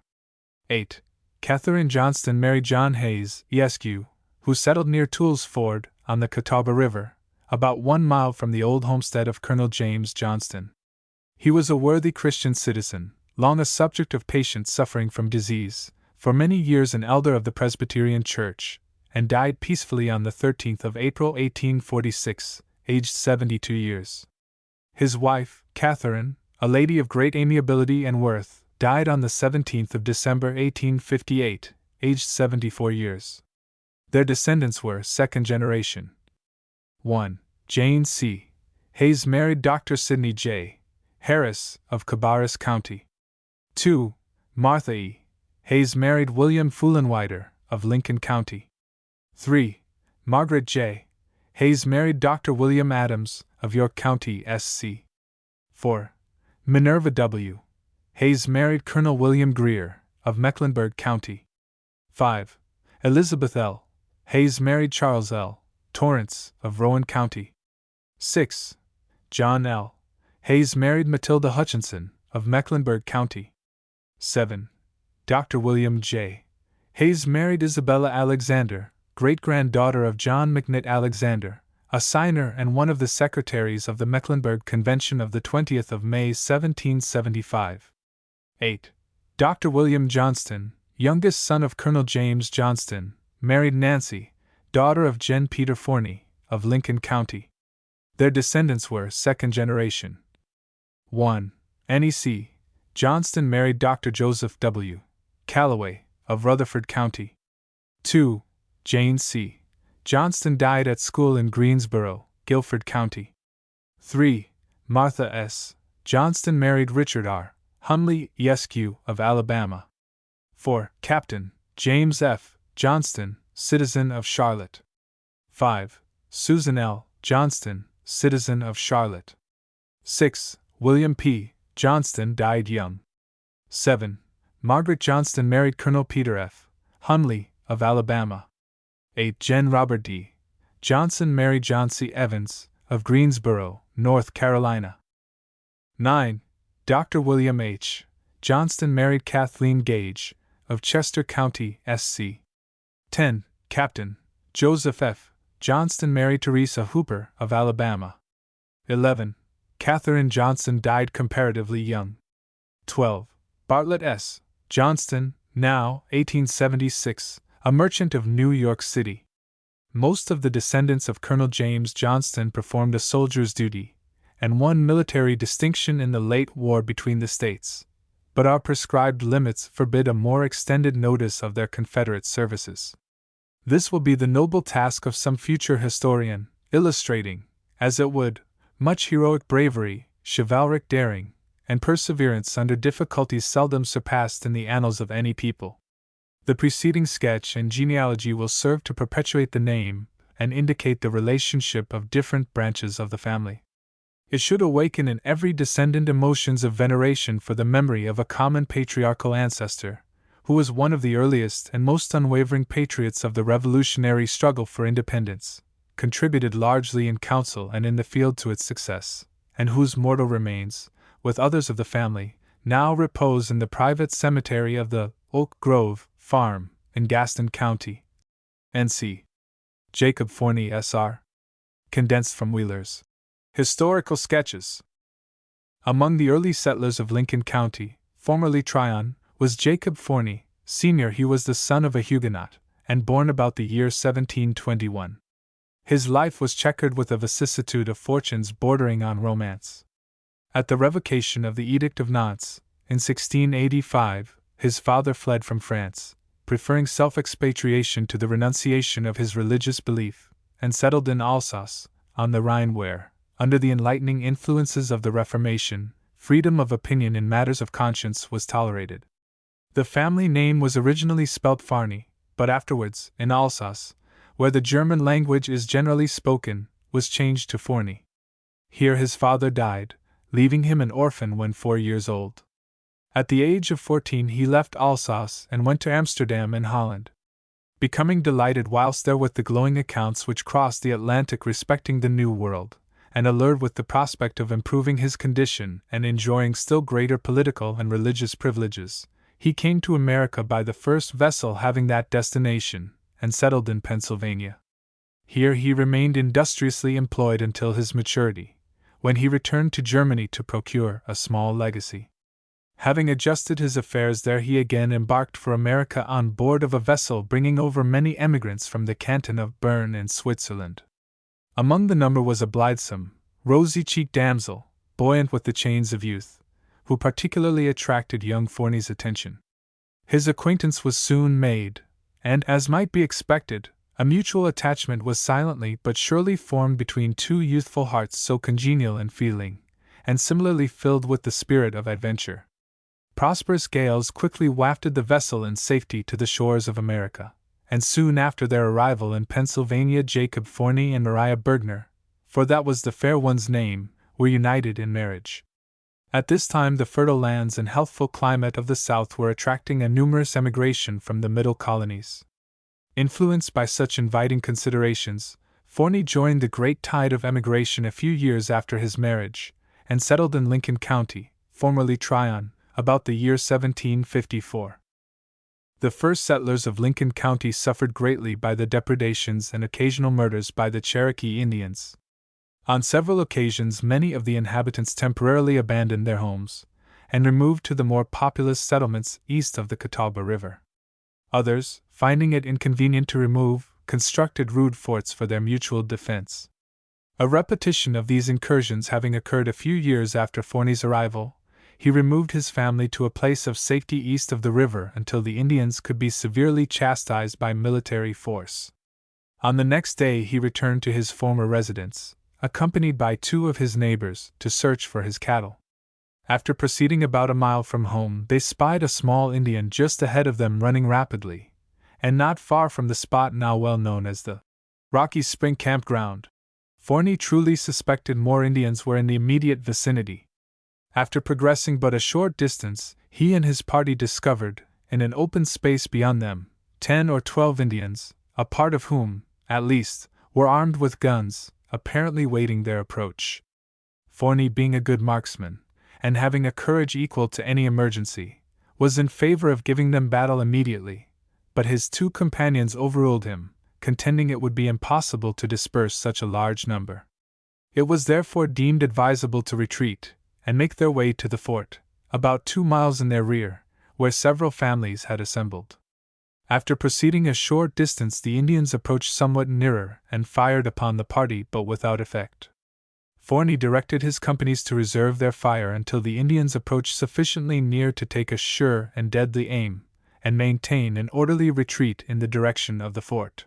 8. Catherine Johnston married John Hayes, ESQ, who settled near Toole's Ford, on the Catawba River, about 1 mile from the old homestead of Colonel James Johnston. He was a worthy Christian citizen, long a subject of patients suffering from disease, for many years an elder of the Presbyterian Church, and died peacefully on the 13th of April 1846, aged 72 years. His wife, Catherine, a lady of great amiability and worth, died on the 17th of December 1858, aged 74 years. Their descendants were second generation. 1. Jane C. Hayes married Dr. Sidney J. Harris, of Cabarrus County. 2. Martha E. Hayes married William Fullenwider, of Lincoln County. 3. Margaret J. Hayes married Dr. William Adams, of York County, SC. 4. Minerva W. Hayes married Colonel William Greer, of Mecklenburg County. 5. Elizabeth L. Hayes married Charles L. Torrance, of Rowan County. 6. John L. Hayes married Matilda Hutchinson, of Mecklenburg County. 7. Dr. William J. Hayes married Isabella Alexander, great-granddaughter of John McNitt Alexander, a signer and one of the secretaries of the Mecklenburg Convention of the 20th of May 1775. 8. Dr. William Johnston, youngest son of Colonel James Johnston, married Nancy, daughter of Gen. Peter Forney, of Lincoln County. Their descendants were second generation. 1. NEC. Johnston married Dr. Joseph W. Callaway, of Rutherford County. 2. Jane C. Johnston died at school in Greensboro, Guilford County. 3. Martha S. Johnston married Richard R. Hunley, ESQ, of Alabama. 4. Captain James F. Johnston, citizen of Charlotte. 5. Susan L. Johnston, citizen of Charlotte. 6. William P. Johnston died young. 7. Margaret Johnston married Colonel Peter F. Hunley, of Alabama. 8. Gen. Robert D. Johnson married John C. Evans, of Greensboro, North Carolina. 9. Dr. William H. Johnston married Kathleen Gage, of Chester County, SC. 10. Captain Joseph F. Johnston married Teresa Hooper of Alabama. 11. Catherine Johnson died comparatively young. 12. Bartlett S. Johnston, now 1876, a merchant of New York City. Most of the descendants of Colonel James Johnston performed a soldier's duty and won military distinction in the late war between the states, but our prescribed limits forbid a more extended notice of their Confederate services. This will be the noble task of some future historian, illustrating, as it would, much heroic bravery, chivalric daring, and perseverance under difficulties seldom surpassed in the annals of any people. The preceding sketch and genealogy will serve to perpetuate the name and indicate the relationship of different branches of the family. It should awaken in every descendant emotions of veneration for the memory of a common patriarchal ancestor, who was one of the earliest and most unwavering patriots of the revolutionary struggle for independence, contributed largely in council and in the field to its success, and whose mortal remains, with others of the family, now repose in the private cemetery of the Oak Grove Farm in Gaston County. N.C. Jacob Forney, S.R. Condensed from Wheeler's Historical Sketches. Among the early settlers of Lincoln County, formerly Tryon, was Jacob Forney, Sr. He was the son of a Huguenot, and born about the year 1721. His life was checkered with a vicissitude of fortunes bordering on romance. At the revocation of the Edict of Nantes, in 1685, his father fled from France, preferring self-expatriation to the renunciation of his religious belief, and settled in Alsace, on the Rhine where, under the enlightening influences of the Reformation, freedom of opinion in matters of conscience was tolerated. The family name was originally spelt Farney, but afterwards, in Alsace, where the German language is generally spoken, was changed to Forney. Here his father died, leaving him an orphan when 4 years old. At the age of 14 he left Alsace and went to Amsterdam in Holland. Becoming delighted whilst there with the glowing accounts which crossed the Atlantic respecting the New World, and allured with the prospect of improving his condition and enjoying still greater political and religious privileges, he came to America by the first vessel having that destination, and settled in Pennsylvania. Here he remained industriously employed until his maturity, when he returned to Germany to procure a small legacy. Having adjusted his affairs there, he again embarked for America on board of a vessel bringing over many emigrants from the canton of Bern in Switzerland. Among the number was a blithesome, rosy-cheeked damsel, buoyant with the chains of youth, who particularly attracted young Forney's attention. His acquaintance was soon made, and, as might be expected, a mutual attachment was silently but surely formed between two youthful hearts so congenial in feeling, and similarly filled with the spirit of adventure. Prosperous gales quickly wafted the vessel in safety to the shores of America, and soon after their arrival in Pennsylvania Jacob Forney and Maria Bergner, for that was the fair one's name, were united in marriage. At this time the fertile lands and healthful climate of the South were attracting a numerous emigration from the middle colonies. Influenced by such inviting considerations, Forney joined the great tide of emigration a few years after his marriage, and settled in Lincoln County, formerly Tryon, about the year 1754. The first settlers of Lincoln County suffered greatly by the depredations and occasional murders by the Cherokee Indians. On several occasions many of the inhabitants temporarily abandoned their homes, and removed to the more populous settlements east of the Catawba River. Others, finding it inconvenient to remove, constructed rude forts for their mutual defense. A repetition of these incursions having occurred a few years after Forney's arrival, he removed his family to a place of safety east of the river until the Indians could be severely chastised by military force. On the next day he returned to his former residence, accompanied by 2 of his neighbors, to search for his cattle. After proceeding about a mile from home, they spied a small Indian just ahead of them running rapidly, and not far from the spot now well known as the Rocky Spring Campground. Forney truly suspected more Indians were in the immediate vicinity. After progressing but a short distance, he and his party discovered, in an open space beyond them, 10 or 12 Indians, a part of whom, at least, were armed with guns, apparently waiting their approach. Forney, being a good marksman, and having a courage equal to any emergency, was in favor of giving them battle immediately, but his two companions overruled him, contending it would be impossible to disperse such a large number. It was therefore deemed advisable to retreat, and make their way to the fort, about 2 miles in their rear, where several families had assembled. After proceeding a short distance, the Indians approached somewhat nearer and fired upon the party, but without effect. Forney directed his companies to reserve their fire until the Indians approached sufficiently near to take a sure and deadly aim, and maintain an orderly retreat in the direction of the fort.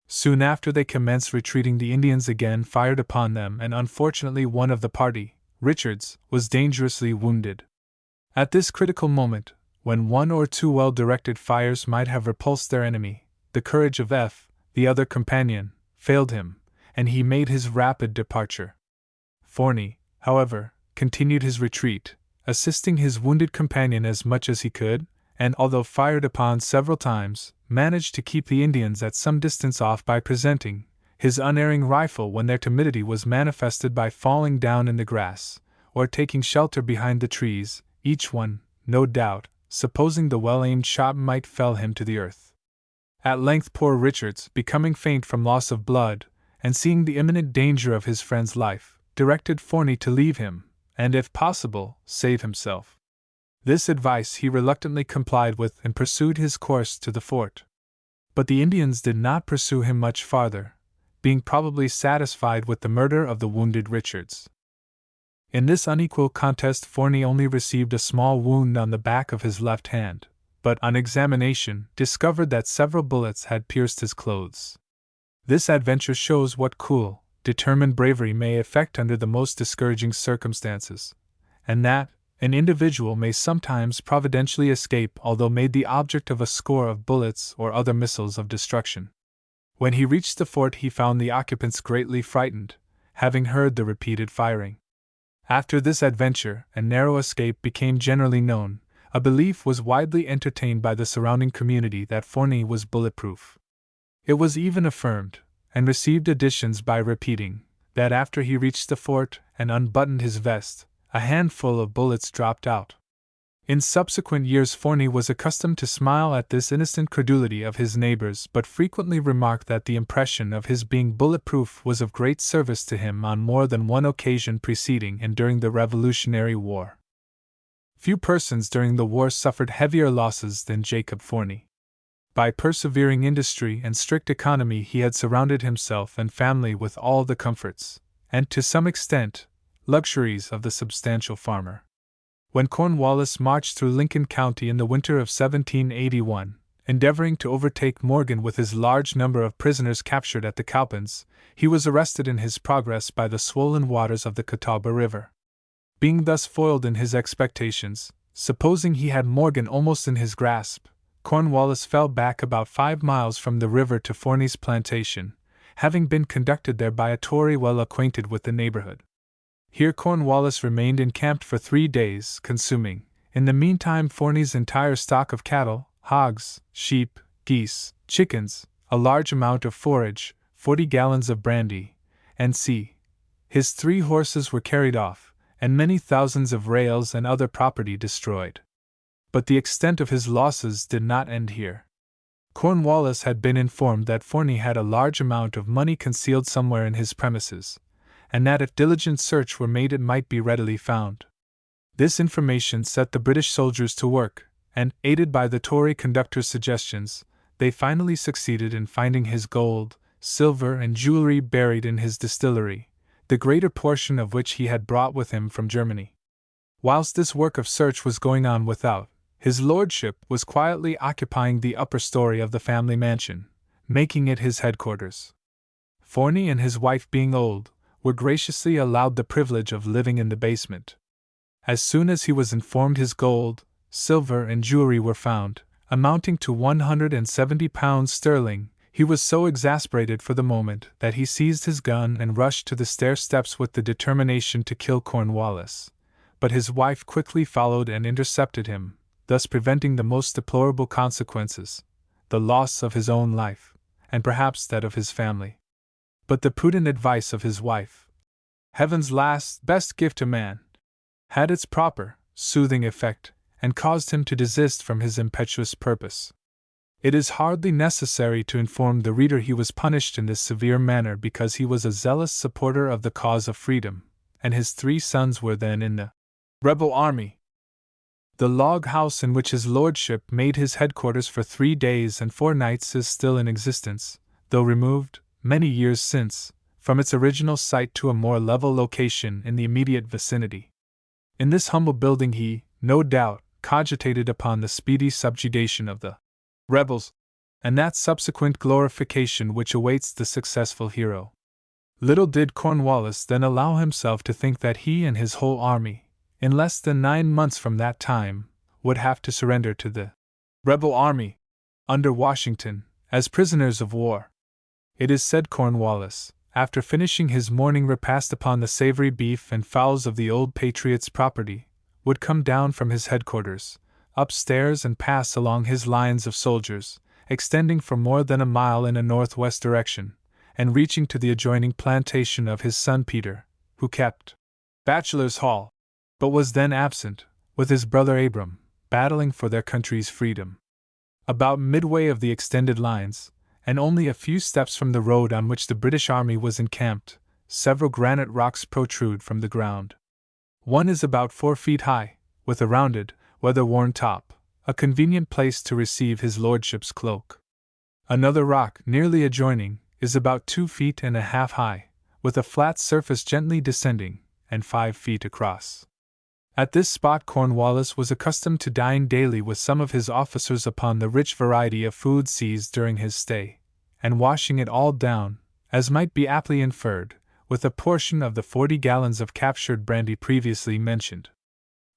Soon after they commenced retreating, the Indians again fired upon them, and unfortunately one of the party, Richards, was dangerously wounded. At this critical moment, when one or two well-directed fires might have repulsed their enemy, the courage of the other companion, failed him, and he made his rapid departure. Forney, however, continued his retreat, assisting his wounded companion as much as he could, and although fired upon several times, managed to keep the Indians at some distance off by presenting his unerring rifle when their timidity was manifested by falling down in the grass, or taking shelter behind the trees, each one, no doubt, supposing the well-aimed shot might fell him to the earth. At length poor Richards, becoming faint from loss of blood, and seeing the imminent danger of his friend's life, directed Forney to leave him, and if possible, save himself. This advice he reluctantly complied with and pursued his course to the fort. But the Indians did not pursue him much farther, being probably satisfied with the murder of the wounded Richards. In this unequal contest Forney only received a small wound on the back of his left hand, but on examination discovered that several bullets had pierced his clothes. This adventure shows what cool, determined bravery may effect under the most discouraging circumstances, and that an individual may sometimes providentially escape although made the object of a score of bullets or other missiles of destruction. When he reached the fort he found the occupants greatly frightened, having heard the repeated firing. After this adventure and narrow escape became generally known, a belief was widely entertained by the surrounding community that Forney was bulletproof. It was even affirmed, and received additions by repeating, that after he reached the fort and unbuttoned his vest, a handful of bullets dropped out. In subsequent years Forney was accustomed to smile at this innocent credulity of his neighbors, but frequently remarked that the impression of his being bulletproof was of great service to him on more than one occasion preceding and during the Revolutionary War. Few persons during the war suffered heavier losses than Jacob Forney. By persevering industry and strict economy he had surrounded himself and family with all the comforts, and to some extent, luxuries of the substantial farmer. When Cornwallis marched through Lincoln County in the winter of 1781, endeavoring to overtake Morgan with his large number of prisoners captured at the Cowpens, he was arrested in his progress by the swollen waters of the Catawba River. Being thus foiled in his expectations, supposing he had Morgan almost in his grasp, Cornwallis fell back about 5 miles from the river to Forney's plantation, having been conducted there by a Tory well acquainted with the neighborhood. Here Cornwallis remained encamped for 3 days, consuming, in the meantime, Forney's entire stock of cattle, hogs, sheep, geese, chickens, a large amount of forage, 40 gallons of brandy, and his 3 horses were carried off, and many thousands of rails and other property destroyed. But the extent of his losses did not end here. Cornwallis had been informed that Forney had a large amount of money concealed somewhere in his premises, and that if diligent search were made it might be readily found. This information set the British soldiers to work, and, aided by the Tory conductor's suggestions, they finally succeeded in finding his gold, silver, and jewelry buried in his distillery, the greater portion of which he had brought with him from Germany. Whilst this work of search was going on without, his lordship was quietly occupying the upper story of the family mansion, making it his headquarters. Forney and his wife, being old, were graciously allowed the privilege of living in the basement. As soon as he was informed his gold, silver, and jewelry were found, amounting to 170 pounds sterling, he was so exasperated for the moment that he seized his gun and rushed to the stair steps with the determination to kill Cornwallis. But his wife quickly followed and intercepted him, thus preventing the most deplorable consequences, the loss of his own life, and perhaps that of his family. But the prudent advice of his wife, heaven's last, best gift to man, had its proper, soothing effect, and caused him to desist from his impetuous purpose. It is hardly necessary to inform the reader he was punished in this severe manner because he was a zealous supporter of the cause of freedom, and his 3 sons were then in the rebel army. The log house in which his lordship made his headquarters for 3 days and 4 nights is still in existence, though removed, many years since, from its original site to a more level location in the immediate vicinity. In this humble building he, no doubt, cogitated upon the speedy subjugation of the rebels, and that subsequent glorification which awaits the successful hero. Little did Cornwallis then allow himself to think that he and his whole army, in less than 9 months from that time, would have to surrender to the rebel army, under Washington, as prisoners of war. It is said Cornwallis, after finishing his morning repast upon the savory beef and fowls of the old patriot's property, would come down from his headquarters, upstairs and pass along his lines of soldiers, extending for more than a mile in a northwest direction, and reaching to the adjoining plantation of his son Peter, who kept Bachelor's Hall, but was then absent, with his brother Abram, battling for their country's freedom. About midway of the extended lines, and only a few steps from the road on which the British army was encamped, several granite rocks protrude from the ground. One is about 4 feet high, with a rounded, weather-worn top, a convenient place to receive his lordship's cloak. Another rock, nearly adjoining, is about 2 feet and a half high, with a flat surface gently descending, and 5 feet across. At this spot Cornwallis was accustomed to dine daily with some of his officers upon the rich variety of food seized during his stay, and washing it all down, as might be aptly inferred, with a portion of the 40 gallons of captured brandy previously mentioned.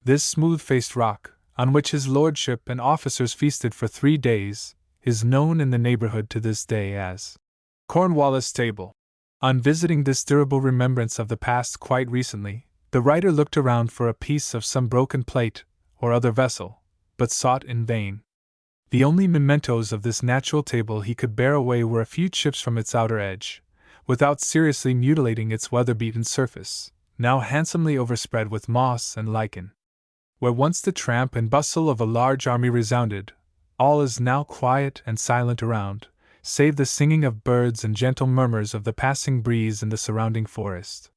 This smooth-faced rock, on which his lordship and officers feasted for 3 days, is known in the neighborhood to this day as Cornwallis Table. On visiting this durable remembrance of the past quite recently, the writer looked around for a piece of some broken plate or other vessel, but sought in vain. The only mementos of this natural table he could bear away were a few chips from its outer edge, without seriously mutilating its weather-beaten surface, now handsomely overspread with moss and lichen. Where once the tramp and bustle of a large army resounded, all is now quiet and silent around, save the singing of birds and gentle murmurs of the passing breeze in the surrounding forest.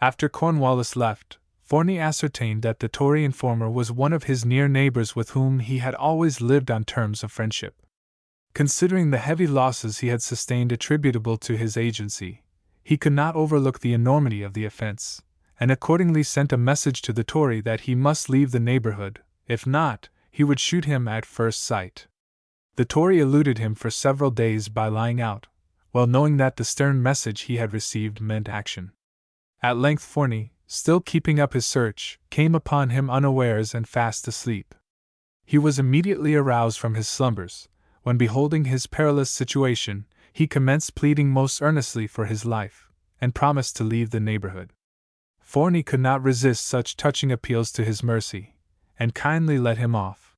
After Cornwallis left, Forney ascertained that the Tory informer was one of his near neighbors with whom he had always lived on terms of friendship. Considering the heavy losses he had sustained attributable to his agency, he could not overlook the enormity of the offense, and accordingly sent a message to the Tory that he must leave the neighborhood; if not, he would shoot him at first sight. The Tory eluded him for several days by lying out, well knowing that the stern message he had received meant action. At length Forney, still keeping up his search, came upon him unawares and fast asleep. He was immediately aroused from his slumbers, when beholding his perilous situation, he commenced pleading most earnestly for his life, and promised to leave the neighborhood. Forney could not resist such touching appeals to his mercy, and kindly let him off.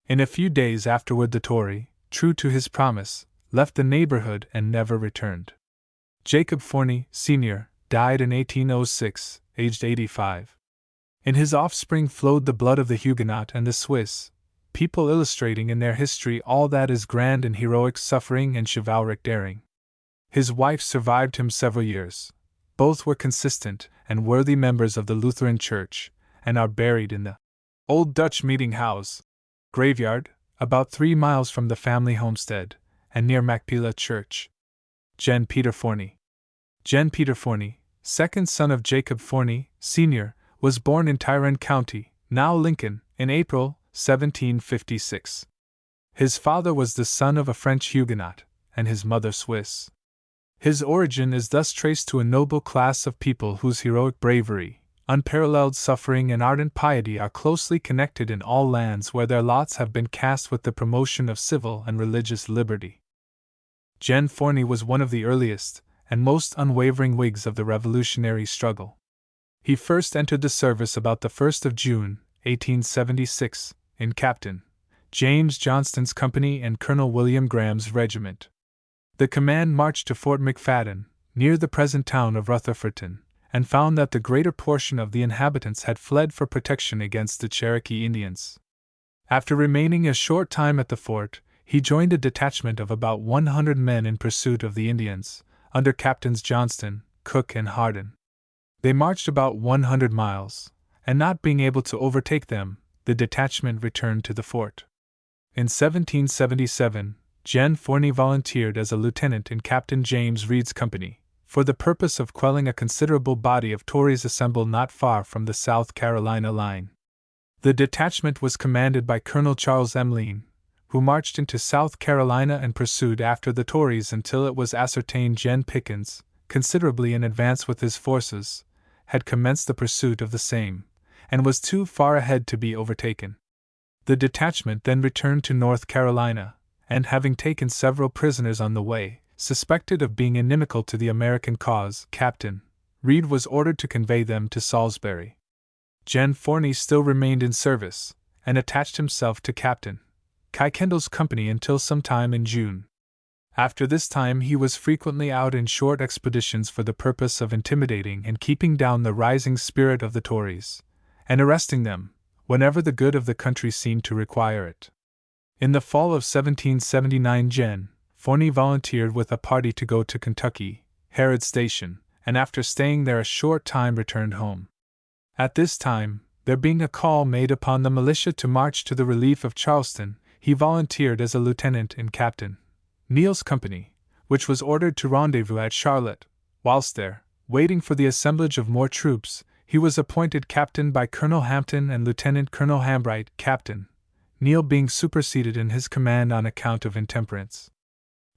In a few days afterward the Tory, true to his promise, left the neighborhood and never returned. Jacob Forney, Sr., died in 1806, aged 85. In his offspring flowed the blood of the Huguenot and the Swiss, people illustrating in their history all that is grand in heroic suffering and chivalric daring. His wife survived him several years. Both were consistent and worthy members of the Lutheran Church, and are buried in the Old Dutch Meeting House graveyard, about 3 miles from the family homestead, and near Macpila Church. Gen. Peter Forney. Gen. Peter Forney, second son of Jacob Forney, Sr., was born in Tyrone County, now Lincoln, in April, 1756. His father was the son of a French Huguenot, and his mother Swiss. His origin is thus traced to a noble class of people whose heroic bravery, unparalleled suffering, and ardent piety are closely connected in all lands where their lots have been cast with the promotion of civil and religious liberty. Gen. Forney was one of the earliest and most unwavering Whigs of the Revolutionary struggle. He first entered the service about the 1st of June, 1876, in Captain James Johnston's company and Colonel William Graham's regiment. The command marched to Fort McFadden, near the present town of Rutherfordton, and found that the greater portion of the inhabitants had fled for protection against the Cherokee Indians. After remaining a short time at the fort, he joined a detachment of about 100 men in pursuit of the Indians, under Captains Johnston, Cook, and Hardin. They marched about 100 miles, and not being able to overtake them, the detachment returned to the fort. In 1777, Gen Forney volunteered as a lieutenant in Captain James Reed's company, for the purpose of quelling a considerable body of Tories assembled not far from the South Carolina line. The detachment was commanded by Colonel Charles M. Lean, who marched into South Carolina and pursued after the Tories until it was ascertained Gen Pickens, considerably in advance with his forces, had commenced the pursuit of the same, and was too far ahead to be overtaken. The detachment then returned to North Carolina, and having taken several prisoners on the way, suspected of being inimical to the American cause, Captain Reed was ordered to convey them to Salisbury. Gen Forney still remained in service, and attached himself to Captain Kendall's company until some time in June. After this time he was frequently out in short expeditions for the purpose of intimidating and keeping down the rising spirit of the Tories, and arresting them, whenever the good of the country seemed to require it. In the fall of 1779 Gen Forney volunteered with a party to go to Kentucky, Harrod's Station, and after staying there a short time returned home. At this time, there being a call made upon the militia to march to the relief of Charleston, he volunteered as a lieutenant in Captain Neal's company, which was ordered to rendezvous at Charlotte. Whilst there, waiting for the assemblage of more troops, he was appointed captain by Colonel Hampton and Lieutenant Colonel Hambright, Captain Neal being superseded in his command on account of intemperance.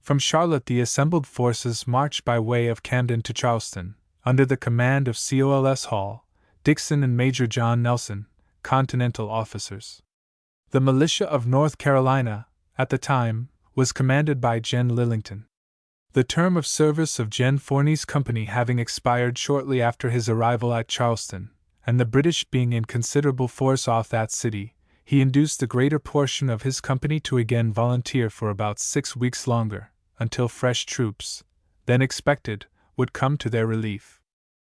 From Charlotte the assembled forces marched by way of Camden to Charleston, under the command of Cols Hall, Dixon and Major John Nelson, Continental officers. The militia of North Carolina, at the time, was commanded by Gen Lillington. The term of service of Gen Forney's company having expired shortly after his arrival at Charleston, and the British being in considerable force off that city, he induced the greater portion of his company to again volunteer for about 6 weeks longer, until fresh troops, then expected, would come to their relief.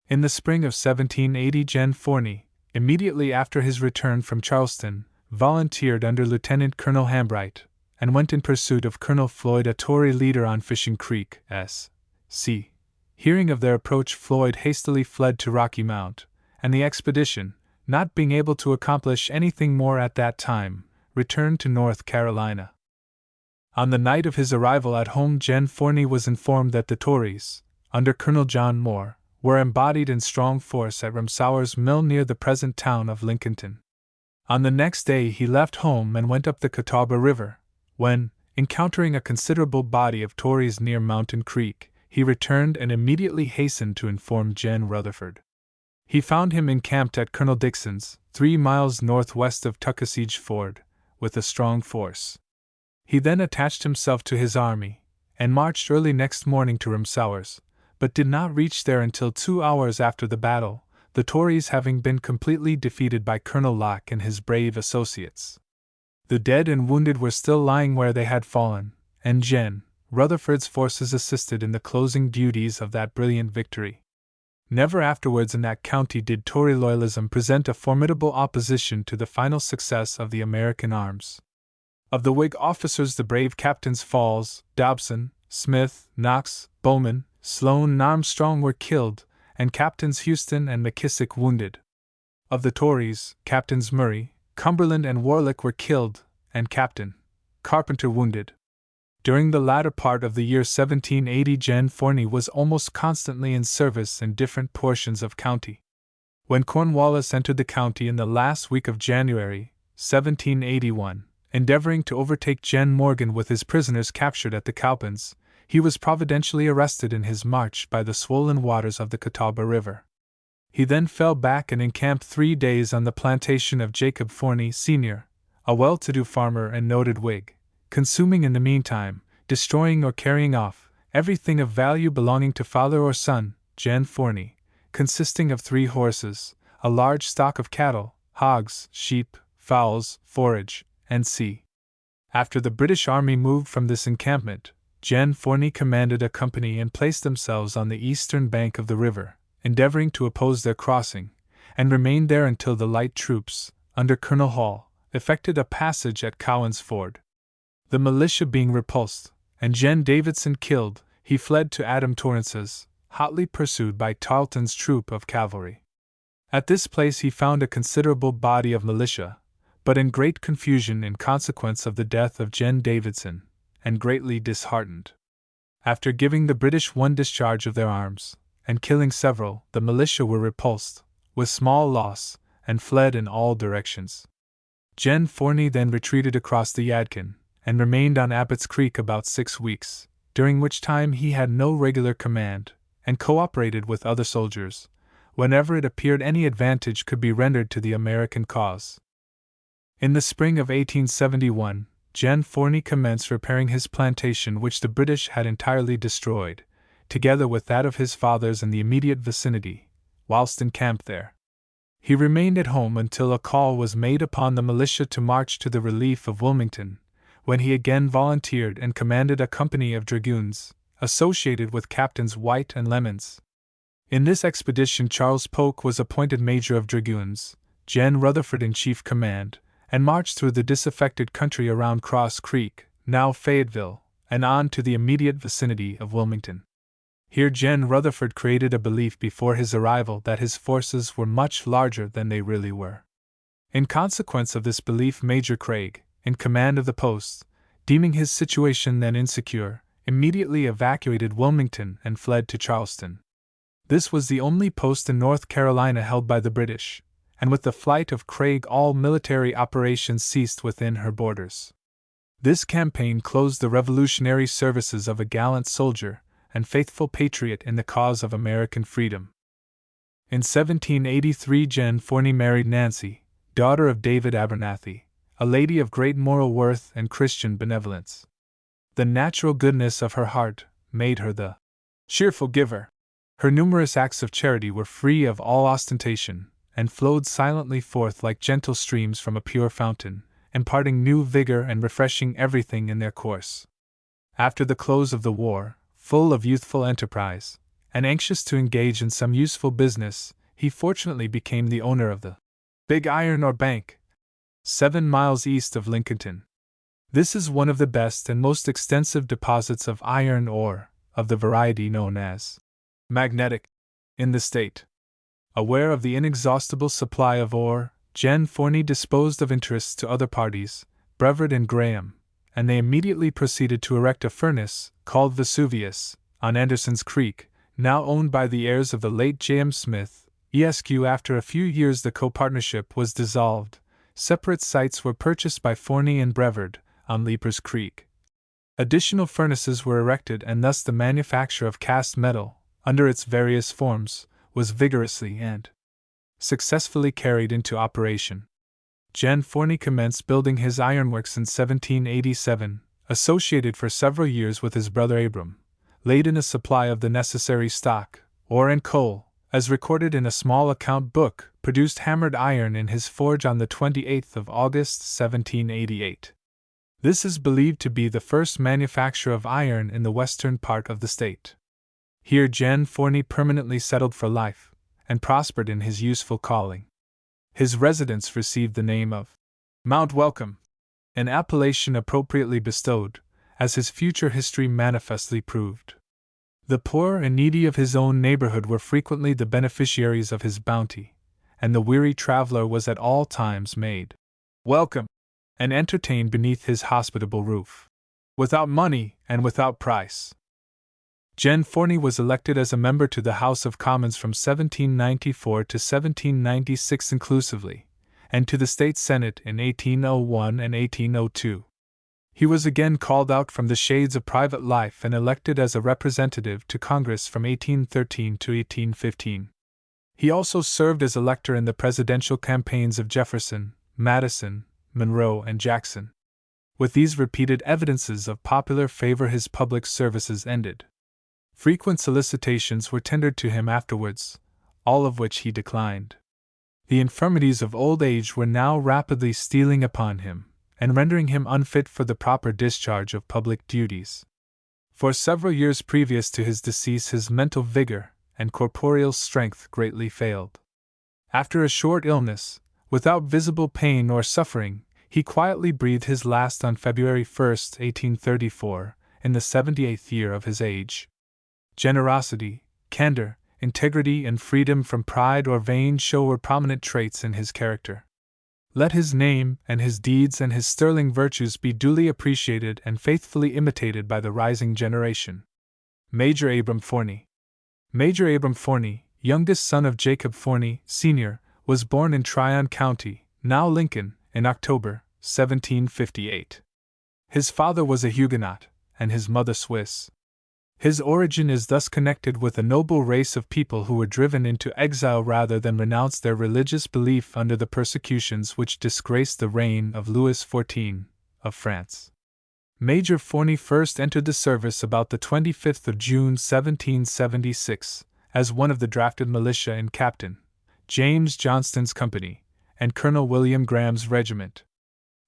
In the spring of 1780 Gen Forney, immediately after his return from Charleston, volunteered under Lieutenant Colonel Hambright, and went in pursuit of Colonel Floyd, a Tory leader on Fishing Creek, S.C. Hearing of their approach, Floyd hastily fled to Rocky Mount, and the expedition, not being able to accomplish anything more at that time, returned to North Carolina. On the night of his arrival at home, Gen Forney was informed that the Tories, under Colonel John Moore, were embodied in strong force at Ramsauer's Mill near the present town of Lincolnton. On the next day he left home and went up the Catawba River, when, encountering a considerable body of Tories near Mountain Creek, he returned and immediately hastened to inform Gen Rutherford. He found him encamped at Colonel Dixon's, 3 miles northwest of Tuckasegee Ford, with a strong force. He then attached himself to his army, and marched early next morning to Ramsauer's, but did not reach there until 2 hours after the battle, the Tories having been completely defeated by Colonel Locke and his brave associates. The dead and wounded were still lying where they had fallen, and Gen Rutherford's forces assisted in the closing duties of that brilliant victory. Never afterwards in that county did Tory loyalism present a formidable opposition to the final success of the American arms. Of the Whig officers, the brave Captains Falls, Dobson, Smith, Knox, Bowman, Sloan, and Armstrong were killed, and Captains Houston and McKissick wounded. Of the Tories, Captains Murray, Cumberland, and Warlick were killed, and Captain Carpenter wounded. During the latter part of the year 1780, Gen Forney was almost constantly in service in different portions of county. When Cornwallis entered the county in the last week of January, 1781, endeavoring to overtake Gen Morgan with his prisoners captured at the Cowpens, he was providentially arrested in his march by the swollen waters of the Catawba River. He then fell back and encamped 3 days on the plantation of Jacob Forney, Sr., a well-to-do farmer and noted Whig, consuming in the meantime, destroying or carrying off, everything of value belonging to father or son, Gen Forney, consisting of 3 horses, a large stock of cattle, hogs, sheep, fowls, forage, and After the British army moved from this encampment, Gen Forney commanded a company and placed themselves on the eastern bank of the river, endeavoring to oppose their crossing, and remained there until the light troops, under Colonel Hall, effected a passage at Cowan's Ford. The militia being repulsed, and Jen Davidson killed, he fled to Adam Torrance's, hotly pursued by Tarleton's troop of cavalry. At this place he found a considerable body of militia, but in great confusion in consequence of the death of Jen Davidson, and greatly disheartened. After giving the British one discharge of their arms, and killing several, the militia were repulsed, with small loss, and fled in all directions. Jen Forney then retreated across the Yadkin, and remained on Abbott's Creek about 6 weeks, during which time he had no regular command, and cooperated with other soldiers, whenever it appeared any advantage could be rendered to the American cause. In the spring of 1871, Jen Forney commenced repairing his plantation which the British had entirely destroyed, together with that of his father's in the immediate vicinity, whilst in camp there. He remained at home until a call was made upon the militia to march to the relief of Wilmington, when he again volunteered and commanded a company of dragoons, associated with Captains White and Lemons. In this expedition Charles Polk was appointed Major of Dragoons, Jen Rutherford in chief command, and marched through the disaffected country around Cross Creek, now Fayetteville, and on to the immediate vicinity of Wilmington. Here Jen Rutherford created a belief before his arrival that his forces were much larger than they really were. In consequence of this belief Major Craig, in command of the post, deeming his situation then insecure, immediately evacuated Wilmington and fled to Charleston. This was the only post in North Carolina held by the British, and with the flight of Craig all military operations ceased within her borders. This campaign closed the revolutionary services of a gallant soldier and faithful patriot in the cause of American freedom. In 1783 Jen Forney married Nancy, daughter of David Abernathy, a lady of great moral worth and Christian benevolence. The natural goodness of her heart made her the cheerful giver. Her numerous acts of charity were free of all ostentation, and flowed silently forth like gentle streams from a pure fountain, imparting new vigor and refreshing everything in their course. After the close of the war, full of youthful enterprise, and anxious to engage in some useful business, he fortunately became the owner of the Big Iron Ore Bank, 7 miles east of Lincolnton. This is one of the best and most extensive deposits of iron ore, of the variety known as magnetic, in the state. Aware of the inexhaustible supply of ore, Jen Forney disposed of interests to other parties, Brevard and Graham, and they immediately proceeded to erect a furnace, called Vesuvius, on Anderson's Creek, now owned by the heirs of the late J.M. Smith, Esq. After a few years the co-partnership was dissolved. Separate sites were purchased by Forney and Brevard, on Leaper's Creek. Additional furnaces were erected and thus the manufacture of cast metal, under its various forms, was vigorously and successfully carried into operation. Jen Forney commenced building his ironworks in 1787, associated for several years with his brother Abram, laid in a supply of the necessary stock, ore and coal, as recorded in a small account book, produced hammered iron in his forge on the 28th of August 1788. This is believed to be the first manufacture of iron in the western part of the state. Here Jen Forney permanently settled for life, and prospered in his useful calling. His residence received the name of Mount Welcome, an appellation appropriately bestowed, as his future history manifestly proved. The poor and needy of his own neighborhood were frequently the beneficiaries of his bounty, and the weary traveler was at all times made welcome and entertained beneath his hospitable roof, without money and without price. Jen Forney was elected as a member to the House of Commons from 1794 to 1796 inclusively, and to the State Senate in 1801 and 1802. He was again called out from the shades of private life and elected as a representative to Congress from 1813 to 1815. He also served as elector in the presidential campaigns of Jefferson, Madison, Monroe, and Jackson. With these repeated evidences of popular favor his public services ended. Frequent solicitations were tendered to him afterwards, all of which he declined. The infirmities of old age were now rapidly stealing upon him, and rendering him unfit for the proper discharge of public duties. For several years previous to his decease his mental vigor and corporeal strength greatly failed. After a short illness, without visible pain or suffering, he quietly breathed his last on February 1, 1834, in the 78th year of his age. Generosity, candor, integrity, and freedom from pride or vain show were prominent traits in his character. Let his name and his deeds and his sterling virtues be duly appreciated and faithfully imitated by the rising generation. Major Abram Forney. Major Abram Forney, youngest son of Jacob Forney, Sr., was born in Tryon County, now Lincoln, in October, 1758. His father was a Huguenot, and his mother Swiss. His origin is thus connected with a noble race of people who were driven into exile rather than renounce their religious belief under the persecutions which disgraced the reign of Louis XIV of France. Major Forney first entered the service about the 25th of June 1776, as one of the drafted militia in Captain James Johnston's company, and Colonel William Graham's regiment.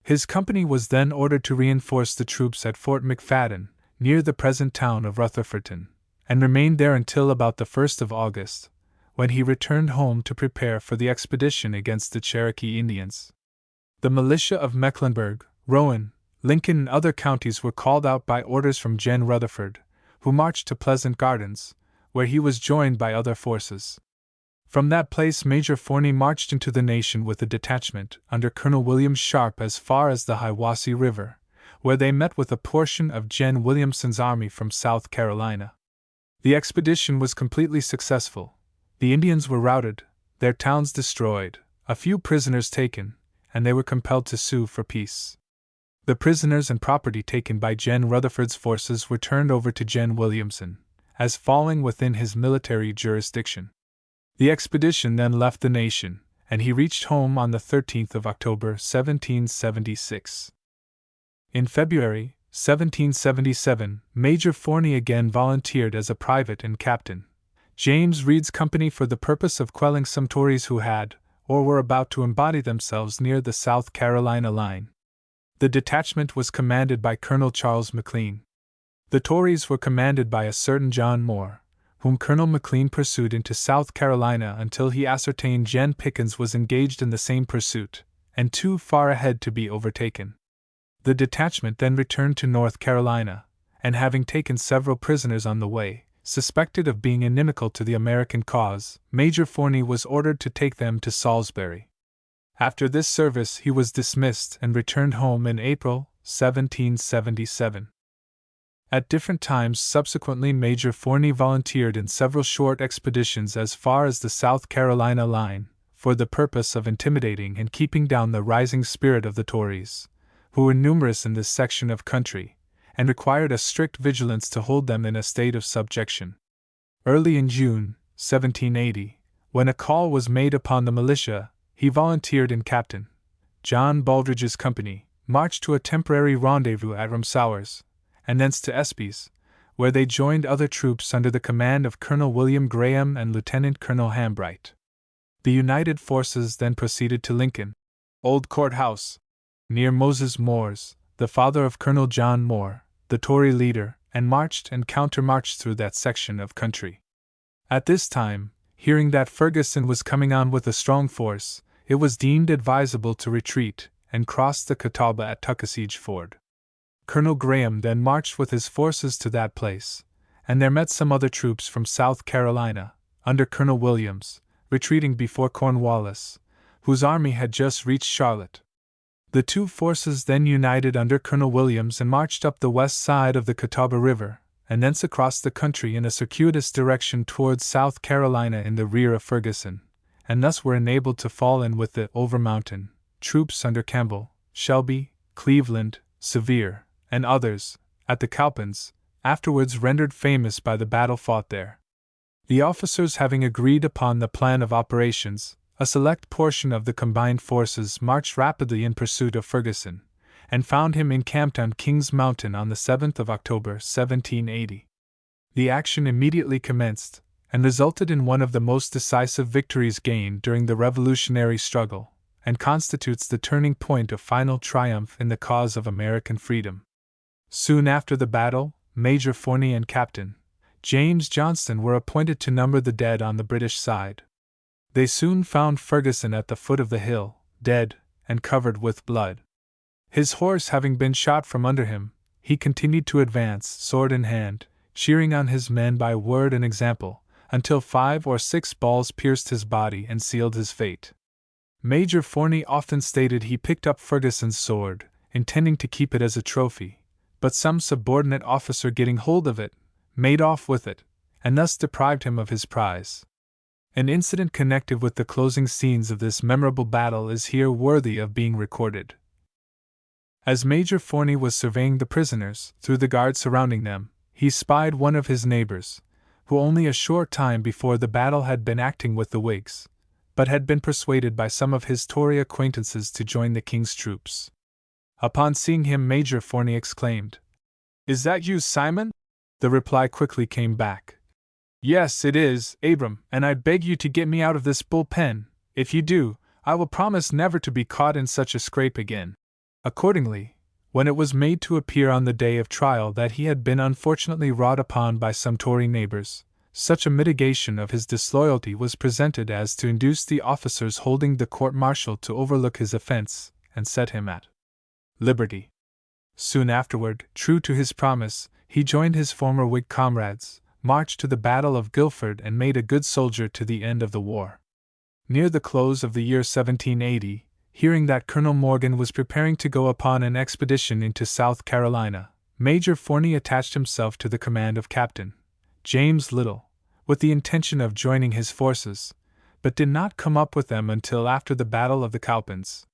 His company was then ordered to reinforce the troops at Fort McFadden, near the present town of Rutherfordton, and remained there until about the 1st of August, when he returned home to prepare for the expedition against the Cherokee Indians. The militia of Mecklenburg, Rowan, Lincoln, and other counties were called out by orders from Gen. Rutherford, who marched to Pleasant Gardens, where he was joined by other forces. From that place Major Forney marched into the nation with a detachment under Colonel William Sharp as far as the Hiwassee River, where they met with a portion of Gen. Williamson's army from South Carolina. The expedition was completely successful. The Indians were routed, their towns destroyed, a few prisoners taken, and they were compelled to sue for peace. The prisoners and property taken by Gen. Rutherford's forces were turned over to Gen. Williamson, as falling within his military jurisdiction. The expedition then left the nation, and he reached home on the 13th of October, 1776. In February, 1777, Major Forney again volunteered as a private in Captain James Reed's company for the purpose of quelling some Tories who had, or were about to embody themselves near the South Carolina line. The detachment was commanded by Colonel Charles McLean. The Tories were commanded by a certain John Moore, whom Colonel McLean pursued into South Carolina until he ascertained Gen. Pickens was engaged in the same pursuit, and too far ahead to be overtaken. The detachment then returned to North Carolina, and having taken several prisoners on the way, suspected of being inimical to the American cause, Major Forney was ordered to take them to Salisbury. After this service he was dismissed and returned home in April, 1777. At different times subsequently Major Forney volunteered in several short expeditions as far as the South Carolina line, for the purpose of intimidating and keeping down the rising spirit of the Tories, who were numerous in this section of country, and required a strict vigilance to hold them in a state of subjection. Early in June, 1780, when a call was made upon the militia, he volunteered in Captain John Baldridge's company, marched to a temporary rendezvous at Rumsowers, and thence to Espy's, where they joined other troops under the command of Colonel William Graham and Lieutenant Colonel Hambright. The united forces then proceeded to Lincoln, Old Courthouse, near Moses Moore's, the father of Colonel John Moore, the Tory leader, and marched and countermarched through that section of country. At this time, hearing that Ferguson was coming on with a strong force, it was deemed advisable to retreat and cross the Catawba at Tuckasegee Ford. Colonel Graham then marched with his forces to that place, and there met some other troops from South Carolina, under Colonel Williams, retreating before Cornwallis, whose army had just reached Charlotte. The two forces then united under Colonel Williams and marched up the west side of the Catawba River, and thence across the country in a circuitous direction towards South Carolina in the rear of Ferguson, and thus were enabled to fall in with the Over Mountain troops under Campbell, Shelby, Cleveland, Sevier, and others, at the Cowpens, afterwards rendered famous by the battle fought there. The officers having agreed upon the plan of operations, a select portion of the combined forces marched rapidly in pursuit of Ferguson, and found him encamped on King's Mountain on the 7th of October, 1780. The action immediately commenced, and resulted in one of the most decisive victories gained during the Revolutionary struggle, and constitutes the turning point of final triumph in the cause of American freedom. Soon after the battle, Major Forney and Captain James Johnston were appointed to number the dead on the British side. They soon found Ferguson at the foot of the hill, dead, and covered with blood. His horse having been shot from under him, he continued to advance, sword in hand, cheering on his men by word and example, until 5 or 6 balls pierced his body and sealed his fate. Major Forney often stated he picked up Ferguson's sword, intending to keep it as a trophy, but some subordinate officer getting hold of it, made off with it, and thus deprived him of his prize. An incident connected with the closing scenes of this memorable battle is here worthy of being recorded. As Major Forney was surveying the prisoners, through the guard surrounding them, he spied one of his neighbors, who only a short time before the battle had been acting with the Whigs, but had been persuaded by some of his Tory acquaintances to join the king's troops. Upon seeing him, Major Forney exclaimed, "Is that you, Simon?" The reply quickly came back, "Yes, it is, Abram, and I beg you to get me out of this bull pen. If you do, I will promise never to be caught in such a scrape again." Accordingly, when it was made to appear on the day of trial that he had been unfortunately wrought upon by some Tory neighbors, such a mitigation of his disloyalty was presented as to induce the officers holding the court-martial to overlook his offense and set him at liberty. Soon afterward, true to his promise, he joined his former Whig comrades, marched to the Battle of Guilford, and made a good soldier to the end of the war. Near the close of the year 1780, hearing that Colonel Morgan was preparing to go upon an expedition into South Carolina, Major Forney attached himself to the command of Captain James Little, with the intention of joining his forces, but did not come up with them until after the Battle of the Cowpens.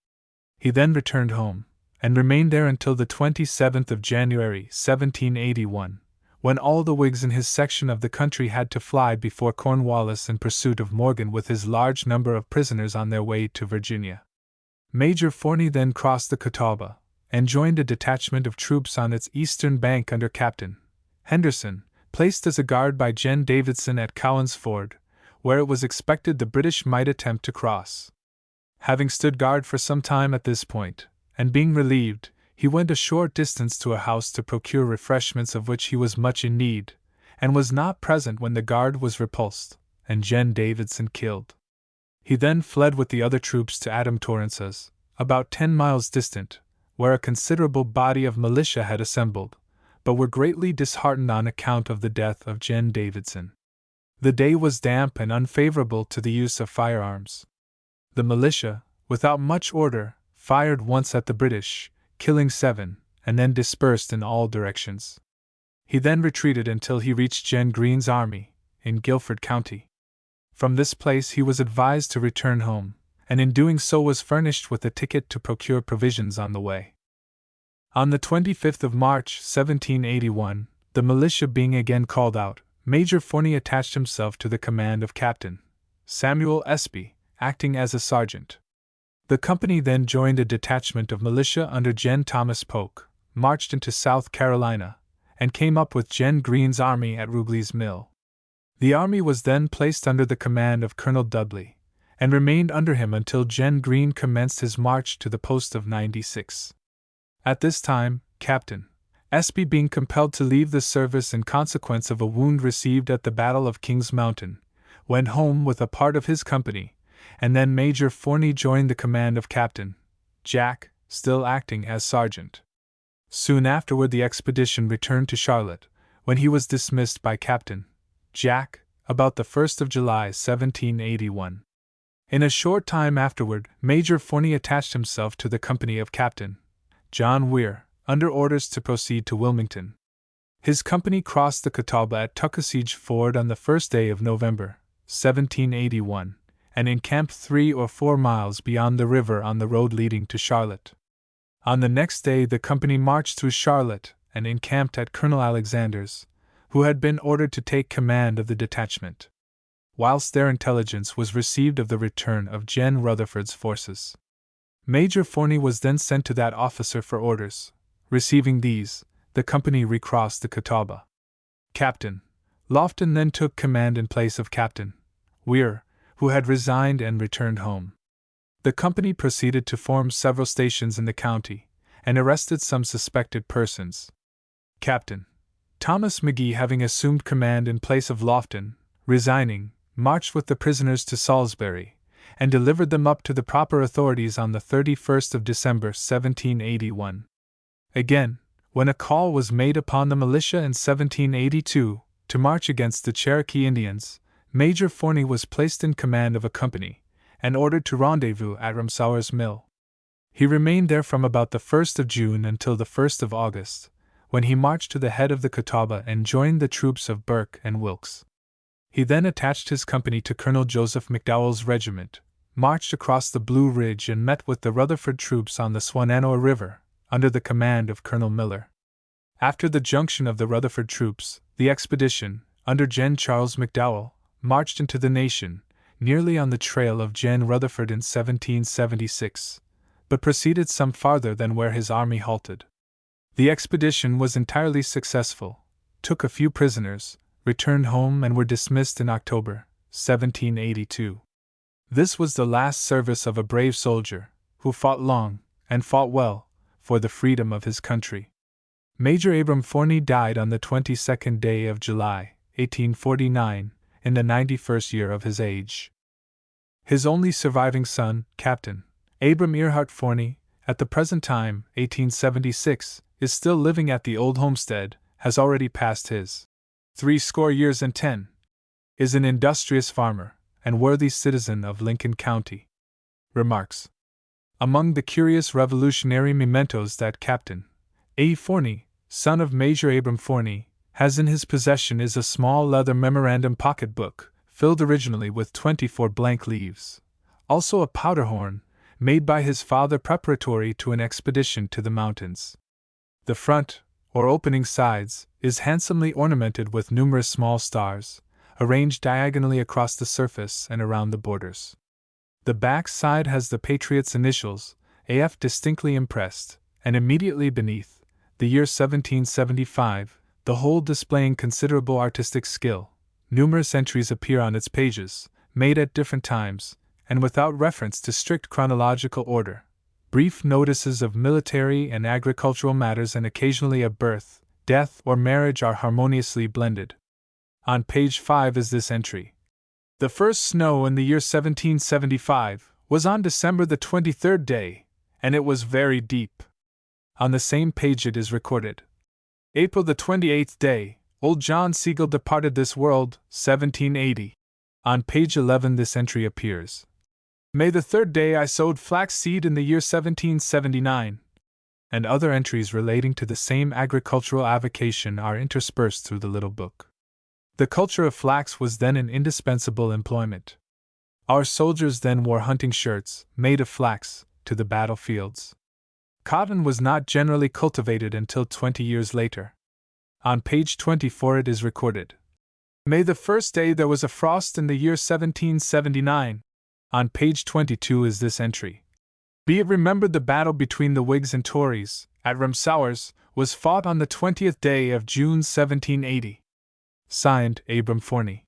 He then returned home, and remained there until the 27th of January, 1781, when all the Whigs in his section of the country had to fly before Cornwallis in pursuit of Morgan with his large number of prisoners on their way to Virginia. Major Forney then crossed the Catawba, and joined a detachment of troops on its eastern bank under Captain Henderson, placed as a guard by Gen. Davidson at Cowan's Ford, where it was expected the British might attempt to cross. Having stood guard for some time at this point, and being relieved, he went a short distance to a house to procure refreshments of which he was much in need, and was not present when the guard was repulsed, and Gen. Davidson killed. He then fled with the other troops to Adam Torrance's, about 10 miles distant, where a considerable body of militia had assembled, but were greatly disheartened on account of the death of Gen. Davidson. The day was damp and unfavorable to the use of firearms. The militia, without much order, fired once at the British, killing 7, and then dispersed in all directions. He then retreated until he reached Gen. Greene's army, in Guilford County. From this place he was advised to return home, and in doing so was furnished with a ticket to procure provisions on the way. On the 25th of March, 1781, the militia being again called out, Major Forney attached himself to the command of Captain Samuel Espy, acting as a sergeant. The company then joined a detachment of militia under Gen. Thomas Polk, marched into South Carolina, and came up with Gen. Greene's army at Rugeley's Mill. The army was then placed under the command of Colonel Dudley, and remained under him until Gen. Greene commenced his march to the post of 96. At this time, Captain Espy, being compelled to leave the service in consequence of a wound received at the Battle of King's Mountain, went home with a part of his company, and then Major Forney joined the command of Captain Jack, still acting as sergeant. Soon afterward the expedition returned to Charlotte, when he was dismissed by Captain Jack, about the 1st of July, 1781. In a short time afterward, Major Forney attached himself to the company of Captain John Weir, under orders to proceed to Wilmington. His company crossed the Catawba at Tuckasegee Ford on the 1st day of November, 1781, and encamped 3 or 4 miles beyond the river on the road leading to Charlotte. On the next day the company marched through Charlotte and encamped at Colonel Alexander's, who had been ordered to take command of the detachment, whilst their intelligence was received of the return of Gen. Rutherford's forces. Major Forney was then sent to that officer for orders. Receiving these, the company recrossed the Catawba. Captain Lofton then took command in place of Captain Weir, who had resigned and returned home. The company proceeded to form several stations in the county, and arrested some suspected persons. Captain Thomas McGee, having assumed command in place of Lofton, resigning, marched with the prisoners to Salisbury, and delivered them up to the proper authorities on the 31st of December 1781. Again, when a call was made upon the militia in 1782 to march against the Cherokee Indians, Major Forney was placed in command of a company and ordered to rendezvous at Ramsauer's Mill. He remained there from about the 1st of June until the 1st of August, when he marched to the head of the Catawba and joined the troops of Burke and Wilkes. He then attached his company to Colonel Joseph McDowell's regiment, marched across the Blue Ridge and met with the Rutherford troops on the Swannanoa River, under the command of Colonel Miller. After the junction of the Rutherford troops, the expedition, under Gen. Charles McDowell, marched into the Nation, nearly on the trail of Gen. Rutherford in 1776, but proceeded some farther than where his army halted. The expedition was entirely successful, took a few prisoners, returned home and were dismissed in October 1782. This was the last service of a brave soldier, who fought long, and fought well, for the freedom of his country. Major Abram Forney died on the 22nd day of July, 1849, in the 91st year of his age. His only surviving son, Captain Abram Earhart Forney, at the present time, 1876, is still living at the old homestead, has already passed his 80 years and 10, is an industrious farmer, and worthy citizen of Lincoln County. Remarks. Among the curious Revolutionary mementos that Captain A. Forney, son of Major Abram Forney, has in his possession is a small leather memorandum pocketbook, filled originally with 24 blank leaves, also a powder horn, made by his father preparatory to an expedition to the mountains. The front, or opening sides, is handsomely ornamented with numerous small stars, arranged diagonally across the surface and around the borders. The back side has the Patriot's initials, AF, distinctly impressed, and immediately beneath, the year 1775, the whole displaying considerable artistic skill. Numerous entries appear on its pages, made at different times, and without reference to strict chronological order. Brief notices of military and agricultural matters and occasionally of birth, death, or marriage are harmoniously blended. On page 5 is this entry. The first snow in the year 1775 was on December the 23rd day, and it was very deep. On the same page it is recorded. April the 28th day, old John Sigel departed this world, 1780. On page 11 this entry appears. May the 3rd day I sowed flax seed in the year 1779. And other entries relating to the same agricultural avocation are interspersed through the little book. The culture of flax was then an indispensable employment. Our soldiers then wore hunting shirts, made of flax, to the battlefields. Cotton was not generally cultivated until 20 years later. On page 24 it is recorded. May the 1st day there was a frost in the year 1779. On page 22 is this entry. Be it remembered the battle between the Whigs and Tories, at Ramsauer's, was fought on the 20th day of June 1780. Signed, Abram Forney.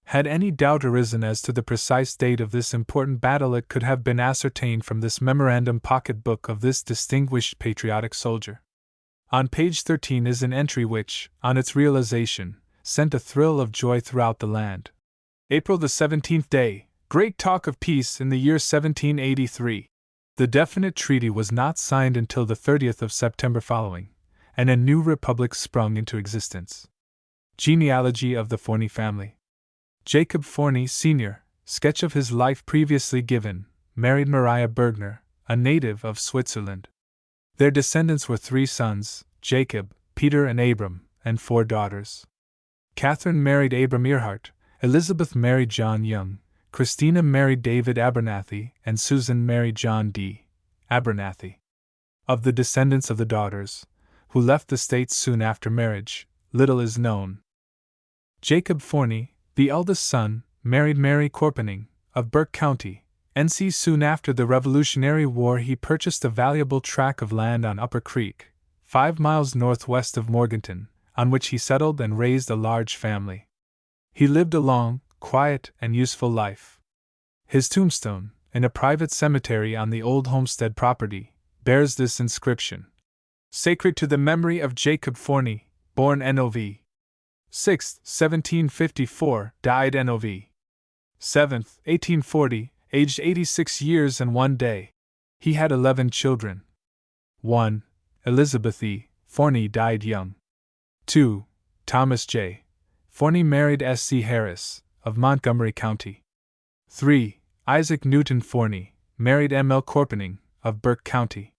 Had any doubt arisen as to the precise date of this important battle, it could have been ascertained from this memorandum pocketbook of this distinguished patriotic soldier. On page 13 is an entry which, on its realization, sent a thrill of joy throughout the land. April the 17th day, great talk of peace in the year 1783. The definite treaty was not signed until the 30th of September following, and a new republic sprung into existence. Genealogy of the Forney family. Jacob Forney, Sr., sketch of his life previously given, married Maria Bergner, a native of Switzerland. Their descendants were 3 sons, Jacob, Peter, and Abram, and 4 daughters. Catherine married Abram Earhart, Elizabeth married John Young, Christina married David Abernathy, and Susan married John D. Abernathy. Of the descendants of the daughters, who left the States soon after marriage, little is known. Jacob Forney, the eldest son, married Mary Corpening, of Burke County, NC. Soon after the Revolutionary War he purchased a valuable tract of land on Upper Creek, 5 miles northwest of Morganton, on which he settled and raised a large family. He lived a long, quiet, and useful life. His tombstone, in a private cemetery on the old homestead property, bears this inscription. Sacred to the memory of Jacob Forney, born Nov. 6th, 1754, died Nov. 7th, 1840, aged 86 years and 1 day. He had 11 children. 1. Elizabeth E. Forney died young. 2. Thomas J. Forney married S. C. Harris, of Montgomery County. 3. Isaac Newton Forney married M. L. Corpening, of Burke County.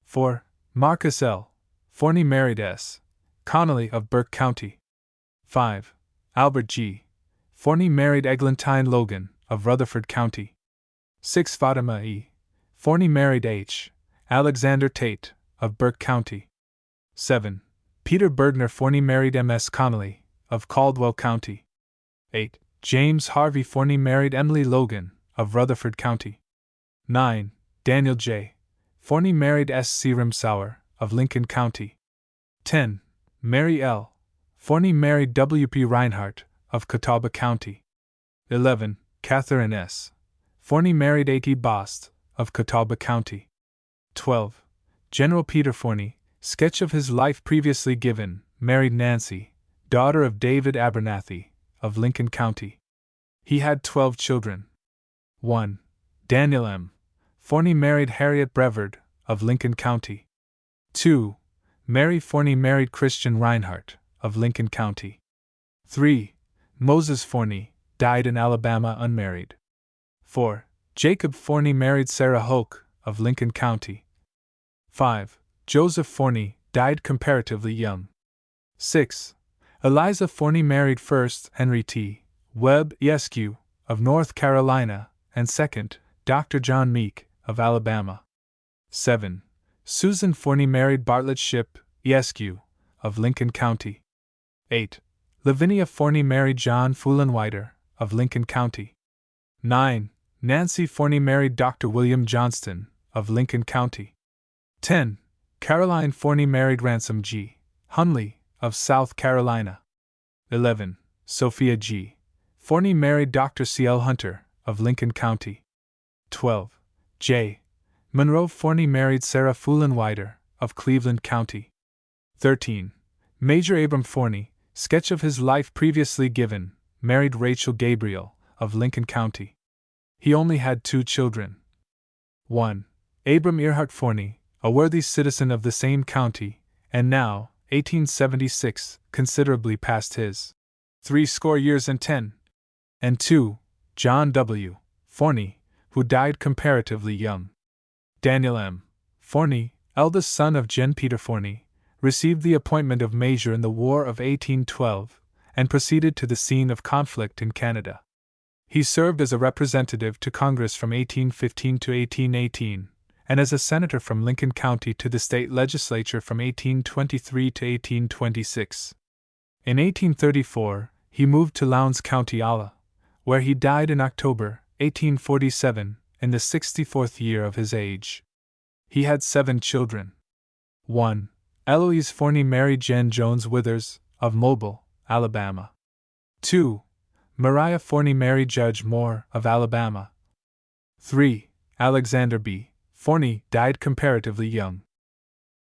4. Marcus L. Forney married S. Connolly of Burke County. 5. Albert G. Forney married Eglantine Logan, of Rutherford County. 6. Fatima E. Forney married H. Alexander Tate, of Burke County. 7. Peter Bergner Forney married M. S. Connolly, of Caldwell County. 8. James Harvey Forney married Emily Logan, of Rutherford County. 9. Daniel J. Forney married S. C. Rimsauer, of Lincoln County. 10. Mary L. Forney married W. P. Reinhardt, of Catawba County. 11. Catherine S. Forney married A. T. Bost, of Catawba County. 12. General Peter Forney, sketch of his life previously given, married Nancy, daughter of David Abernathy, of Lincoln County. He had 12 children. 1. Daniel M. Forney married Harriet Brevard, of Lincoln County. 2. Mary Forney married Christian Reinhardt, of Lincoln County. 3. Moses Forney died in Alabama unmarried. 4. Jacob Forney married Sarah Hoke, of Lincoln County. 5. Joseph Forney died comparatively young. 6. Eliza Forney married 1st Henry T. Webb, Esq., of North Carolina, and 2nd, Dr. John Meek, of Alabama. 7. Susan Forney married Bartlett Shipp, Esq., of Lincoln County. 8. Lavinia Forney married John Fullenwider, of Lincoln County. 9. Nancy Forney married Dr. William Johnston, of Lincoln County. 10. Caroline Forney married Ransom G. Hunley, of South Carolina. 11. Sophia G. Forney married Dr. C. L. Hunter, of Lincoln County. 12. J. Monroe Forney married Sarah Fullenwider, of Cleveland County. 13. Major Abram Forney, sketch of his life previously given, married Rachel Gabriel, of Lincoln County. He only had 2 children. 1. Abram Earhart Forney, a worthy citizen of the same county, and now, 1876, considerably past his 80 years and 10. And 2. John W. Forney, who died comparatively young. Daniel M. Forney, eldest son of Gen. Peter Forney, received the appointment of Major in the War of 1812, and proceeded to the scene of conflict in Canada. He served as a representative to Congress from 1815 to 1818, and as a senator from Lincoln County to the state legislature from 1823 to 1826. In 1834, he moved to Lowndes County, Iowa, where he died in October 1847, in the 64th year of his age. He had 7 children. 1. Eloise Forney married Jen Jones Withers, of Mobile, Alabama. 2. Mariah Forney married Judge Moore, of Alabama. 3. Alexander B. Forney died comparatively young.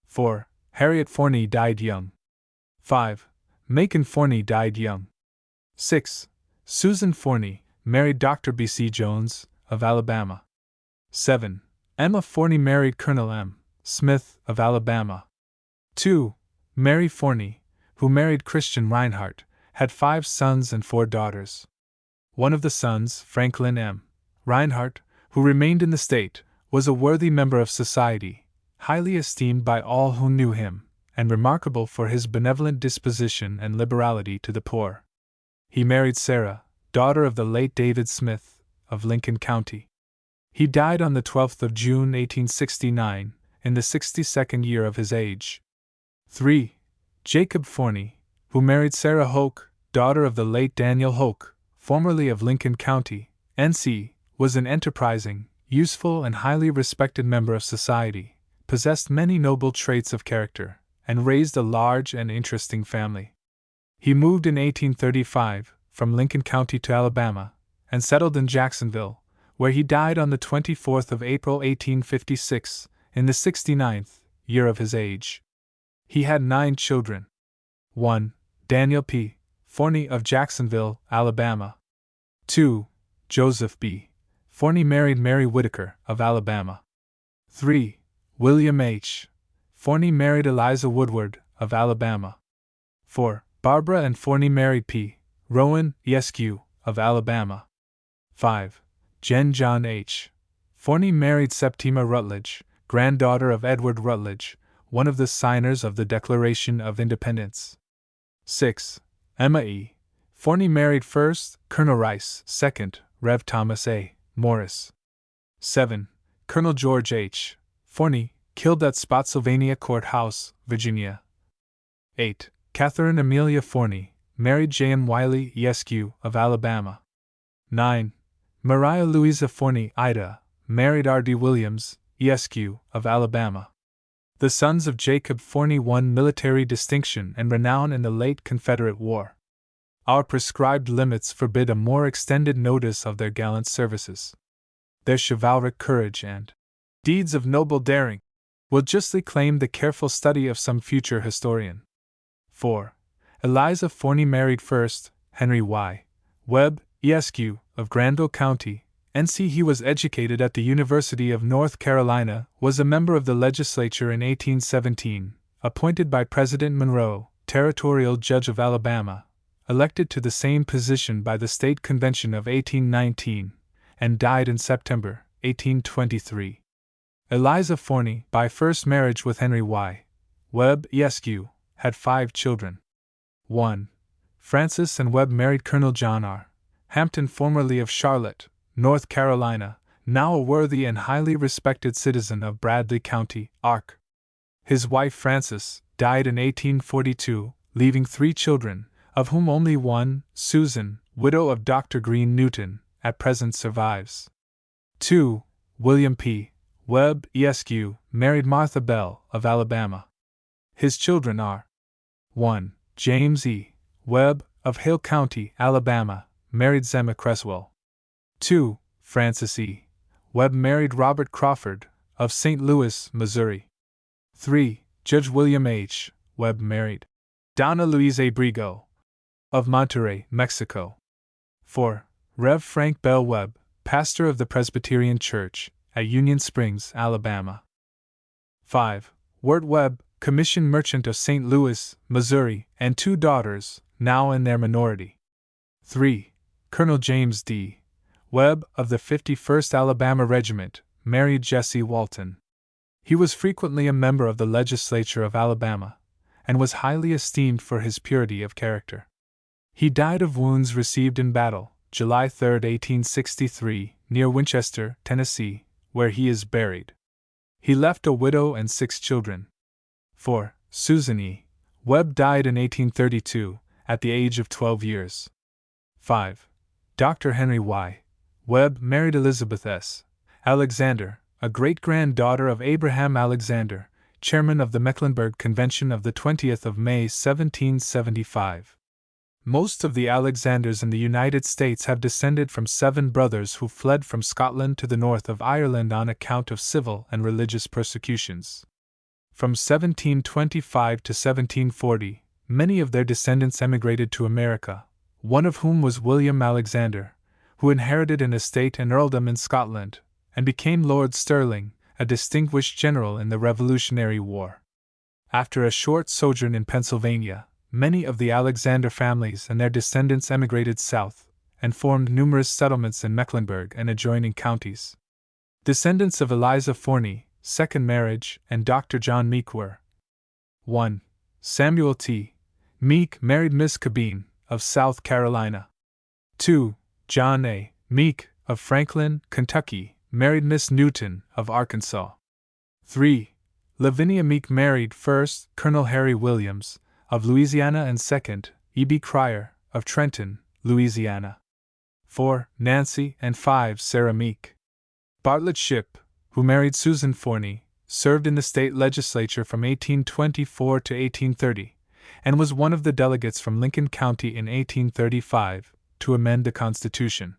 4. Harriet Forney died young. 5. Macon Forney died young. 6. Susan Forney married Dr. B. C. Jones, of Alabama. 7. Emma Forney married Colonel M. Smith, of Alabama. 2. Mary Forney, who married Christian Reinhardt, had 5 sons and 4 daughters. One of the sons, Franklin M. Reinhardt, who remained in the state, was a worthy member of society, highly esteemed by all who knew him, and remarkable for his benevolent disposition and liberality to the poor. He married Sarah, daughter of the late David Smith, of Lincoln County. He died on the 12th of June 1869, in the 62nd year of his age. 3. Jacob Forney, who married Sarah Hoke, daughter of the late Daniel Hoke, formerly of Lincoln County, N.C., was an enterprising, useful and highly respected member of society, possessed many noble traits of character, and raised a large and interesting family. He moved in 1835 from Lincoln County to Alabama, and settled in Jacksonville, where he died on the 24th of April 1856, in the 69th year of his age. He had 9 children. 1. Daniel P. Forney of Jacksonville, Alabama. 2. Joseph B. Forney married Mary Whitaker, of Alabama. 3. William H. Forney married Eliza Woodward, of Alabama. 4. Barbara and Forney married P. Rowan, Esq., of Alabama. 5. Jen John H. Forney married Septima Rutledge, granddaughter of Edward Rutledge, one of the signers of the Declaration of Independence. 6. Emma E. Forney married 1st Colonel Rice, 2nd Rev. Thomas A. Morris. 7. Colonel George H. Forney, killed at Spotsylvania Court House, Virginia. 8. Catherine Amelia Forney, married J.M. Wiley, Esq., of Alabama. 9. Maria Louisa Forney, Ida, married R.D. Williams, Esq., of Alabama. The sons of Jacob Forney won military distinction and renown in the late Confederate War. Our prescribed limits forbid a more extended notice of their gallant services. Their chivalric courage and deeds of noble daring will justly claim the careful study of some future historian. 4. Eliza Forney married 1st Henry Y. Webb, Esq., of Granville County, NC. He was educated at the University of North Carolina, was a member of the legislature in 1817, appointed by President Monroe, territorial judge of Alabama, elected to the same position by the State Convention of 1819, and died in September 1823. Eliza Forney, by first marriage with Henry Y. Webb, Esq., had 5 children. 1. Francis and Webb married Colonel John R. Hampton, formerly of Charlotte, North Carolina, now a worthy and highly respected citizen of Bradley County, Ark. His wife Frances died in 1842, leaving 3 children, of whom only one, Susan, widow of Dr. Green Newton, at present survives. 2. William P. Webb, Esq., married Martha Bell, of Alabama. His children are 1. James E. Webb, of Hale County, Alabama, married Zemma Creswell. 2. Francis E. Webb married Robert Crawford, of St. Louis, Missouri. 3. Judge William H. Webb married Donna Louise Abrigo, of Monterrey, Mexico. 4. Rev. Frank Bell Webb, pastor of the Presbyterian Church, at Union Springs, Alabama. 5. Wirt Webb, commission merchant of St. Louis, Missouri, and 2 daughters, now in their minority. 3. Colonel James D. Webb, of the 51st Alabama Regiment, married Jessie Walton. He was frequently a member of the legislature of Alabama, and was highly esteemed for his purity of character. He died of wounds received in battle, July 3, 1863, near Winchester, Tennessee, where he is buried. He left a widow and 6 children. 4. Susan E. Webb died in 1832, at the age of 12 years. 5. Dr. Henry Y. Webb married Elizabeth S. Alexander, a great-granddaughter of Abraham Alexander, chairman of the Mecklenburg Convention of the 20th of May, 1775. Most of the Alexanders in the United States have descended from 7 brothers who fled from Scotland to the north of Ireland on account of civil and religious persecutions. From 1725 to 1740, many of their descendants emigrated to America, one of whom was William Alexander, who inherited an estate and earldom in Scotland, and became Lord Stirling, a distinguished general in the Revolutionary War. After a short sojourn in Pennsylvania, many of the Alexander families and their descendants emigrated south, and formed numerous settlements in Mecklenburg and adjoining counties. Descendants of Eliza Forney, second marriage, and Dr. John Meek were 1. Samuel T. Meek married Miss Cabine, of South Carolina. 2. John A. Meek, of Franklin, Kentucky, married Miss Newton, of Arkansas. 3. Lavinia Meek married 1st Colonel Harry Williams, of Louisiana, and 2nd E.B. Cryer, of Trenton, Louisiana. 4. Nancy, and 5. Sarah Meek. Bartlett Shipp, who married Susan Forney, served in the state legislature from 1824 to 1830, and was one of the delegates from Lincoln County in 1835 to amend the Constitution.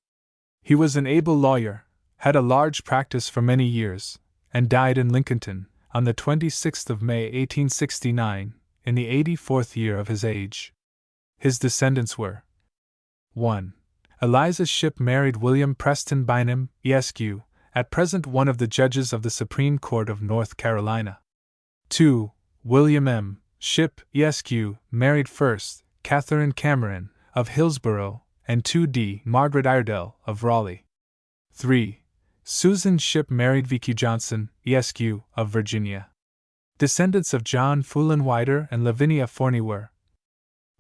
He was an able lawyer, had a large practice for many years, and died in Lincolnton on the 26th of May, 1869, in the 84th year of his age. His descendants were 1. Eliza's ship married William Preston Bynum, Esq., at present one of the judges of the Supreme Court of North Carolina. 2. William M. ship, Esq., married first Catherine Cameron, of Hillsborough, and 2d. Margaret Iredell, of Raleigh. 3. Susan Ship married V.Q. Johnson, Esq., of Virginia. Descendants of John Fullenwider and Lavinia Forney were: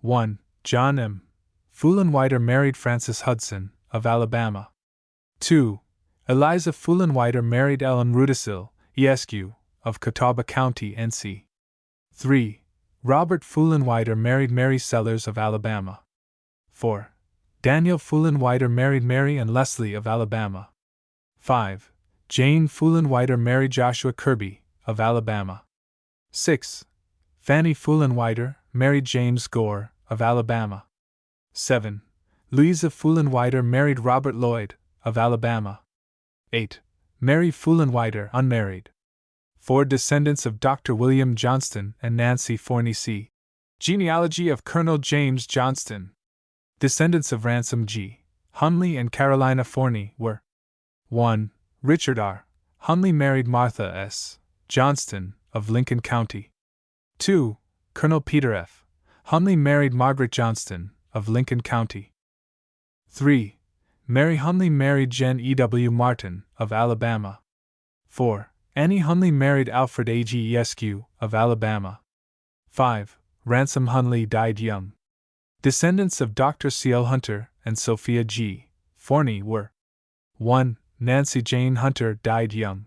1. John M. Fullenwider married Frances Hudson, of Alabama. 2. Eliza Fullenwider married Ellen Rudisill, Esq., of Catawba County, NC. 3. Robert Fullenwider married Mary Sellers of Alabama. 4. Daniel Fullenwider married Mary and Leslie of Alabama. 5. Jane Fullenwider married Joshua Kirby, of Alabama. 6. Fanny Fullenwider married James Gore, of Alabama. 7. Louisa Fullenwider married Robert Lloyd, of Alabama. 8. Mary Fullenwider unmarried. 4. Descendants of Dr. William Johnston and Nancy Forney C. Genealogy of Colonel James Johnston. Descendants of Ransom G. Hunley and Carolina Forney were: 1. Richard R. Hunley married Martha S. Johnston, of Lincoln County. 2. Colonel Peter F. Hunley married Margaret Johnston, of Lincoln County. 3. Mary Hunley married Jen E. W. Martin, of Alabama. 4. Annie Hunley married Alfred A. G. Esq., of Alabama. 5. Ransom Hunley died young. Descendants of Dr. C. L. Hunter and Sophia G. Forney were: 1. Nancy Jane Hunter died young.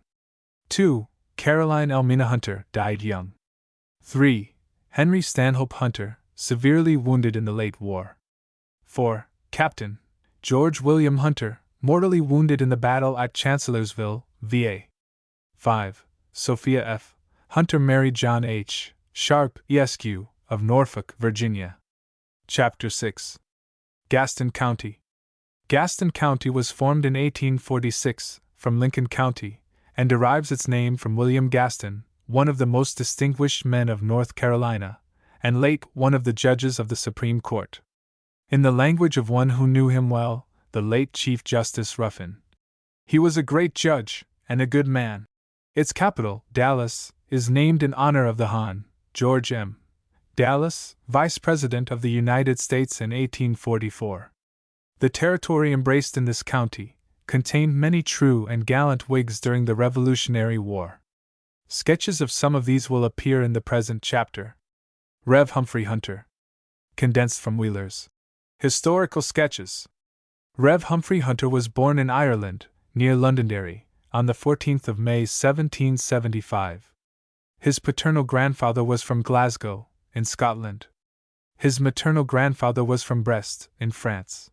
2. Caroline Elmina Hunter died young. 3. Henry Stanhope Hunter, severely wounded in the late war. 4. Captain George William Hunter, mortally wounded in the battle at Chancellorsville, VA. 5. Sophia F. Hunter married John H. Sharp, Esq., of Norfolk, Virginia. Chapter 6. Gaston County. Gaston County was formed in 1846 from Lincoln County, and derives its name from William Gaston, one of the most distinguished men of North Carolina, and late one of the judges of the Supreme Court. In the language of one who knew him well, the late Chief Justice Ruffin, he was a great judge and a good man. Its capital, Dallas, is named in honor of the Hon. George M. Dallas, Vice President of the United States in 1844. The territory embraced in this county contained many true and gallant Whigs during the Revolutionary War. Sketches of some of these will appear in the present chapter. Rev. Humphrey Hunter. Condensed from Wheeler's Historical Sketches. Rev. Humphrey Hunter was born in Ireland, near Londonderry, on the 14th of May 1775. His paternal grandfather was from Glasgow, in Scotland. His maternal grandfather was from Brest, in France.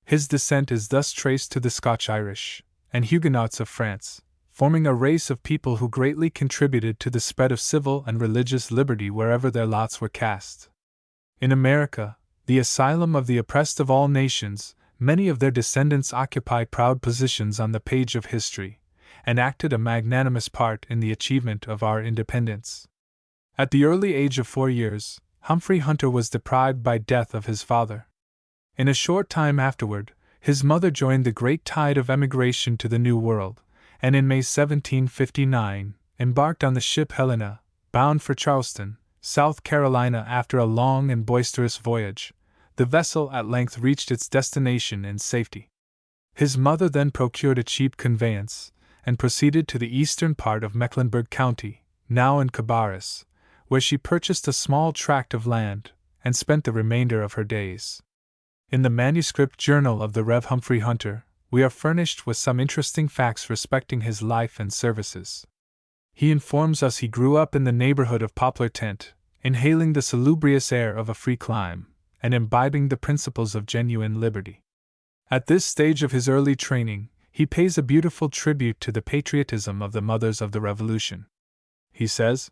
His descent is thus traced to the Scotch-Irish and Huguenots of France, forming a race of people who greatly contributed to the spread of civil and religious liberty wherever their lots were cast. In America, the asylum of the oppressed of all nations, many of their descendants occupy proud positions on the page of history, and acted a magnanimous part in the achievement of our independence. At the early age of 4 years, Humphrey Hunter was deprived by death of his father. In a short time afterward, his mother joined the great tide of emigration to the New World, and in May 1759, embarked on the ship Helena, bound for Charleston, South Carolina. After a long and boisterous voyage, the vessel at length reached its destination in safety. His mother then procured a cheap conveyance, and proceeded to the eastern part of Mecklenburg County, now in Cabarrus, where she purchased a small tract of land, and spent the remainder of her days. In the manuscript journal of the Rev. Humphrey Hunter, we are furnished with some interesting facts respecting his life and services. He informs us he grew up in the neighborhood of Poplar Tent, inhaling the salubrious air of a free clime, and imbibing the principles of genuine liberty. At this stage of his early training, he pays a beautiful tribute to the patriotism of the mothers of the Revolution. He says,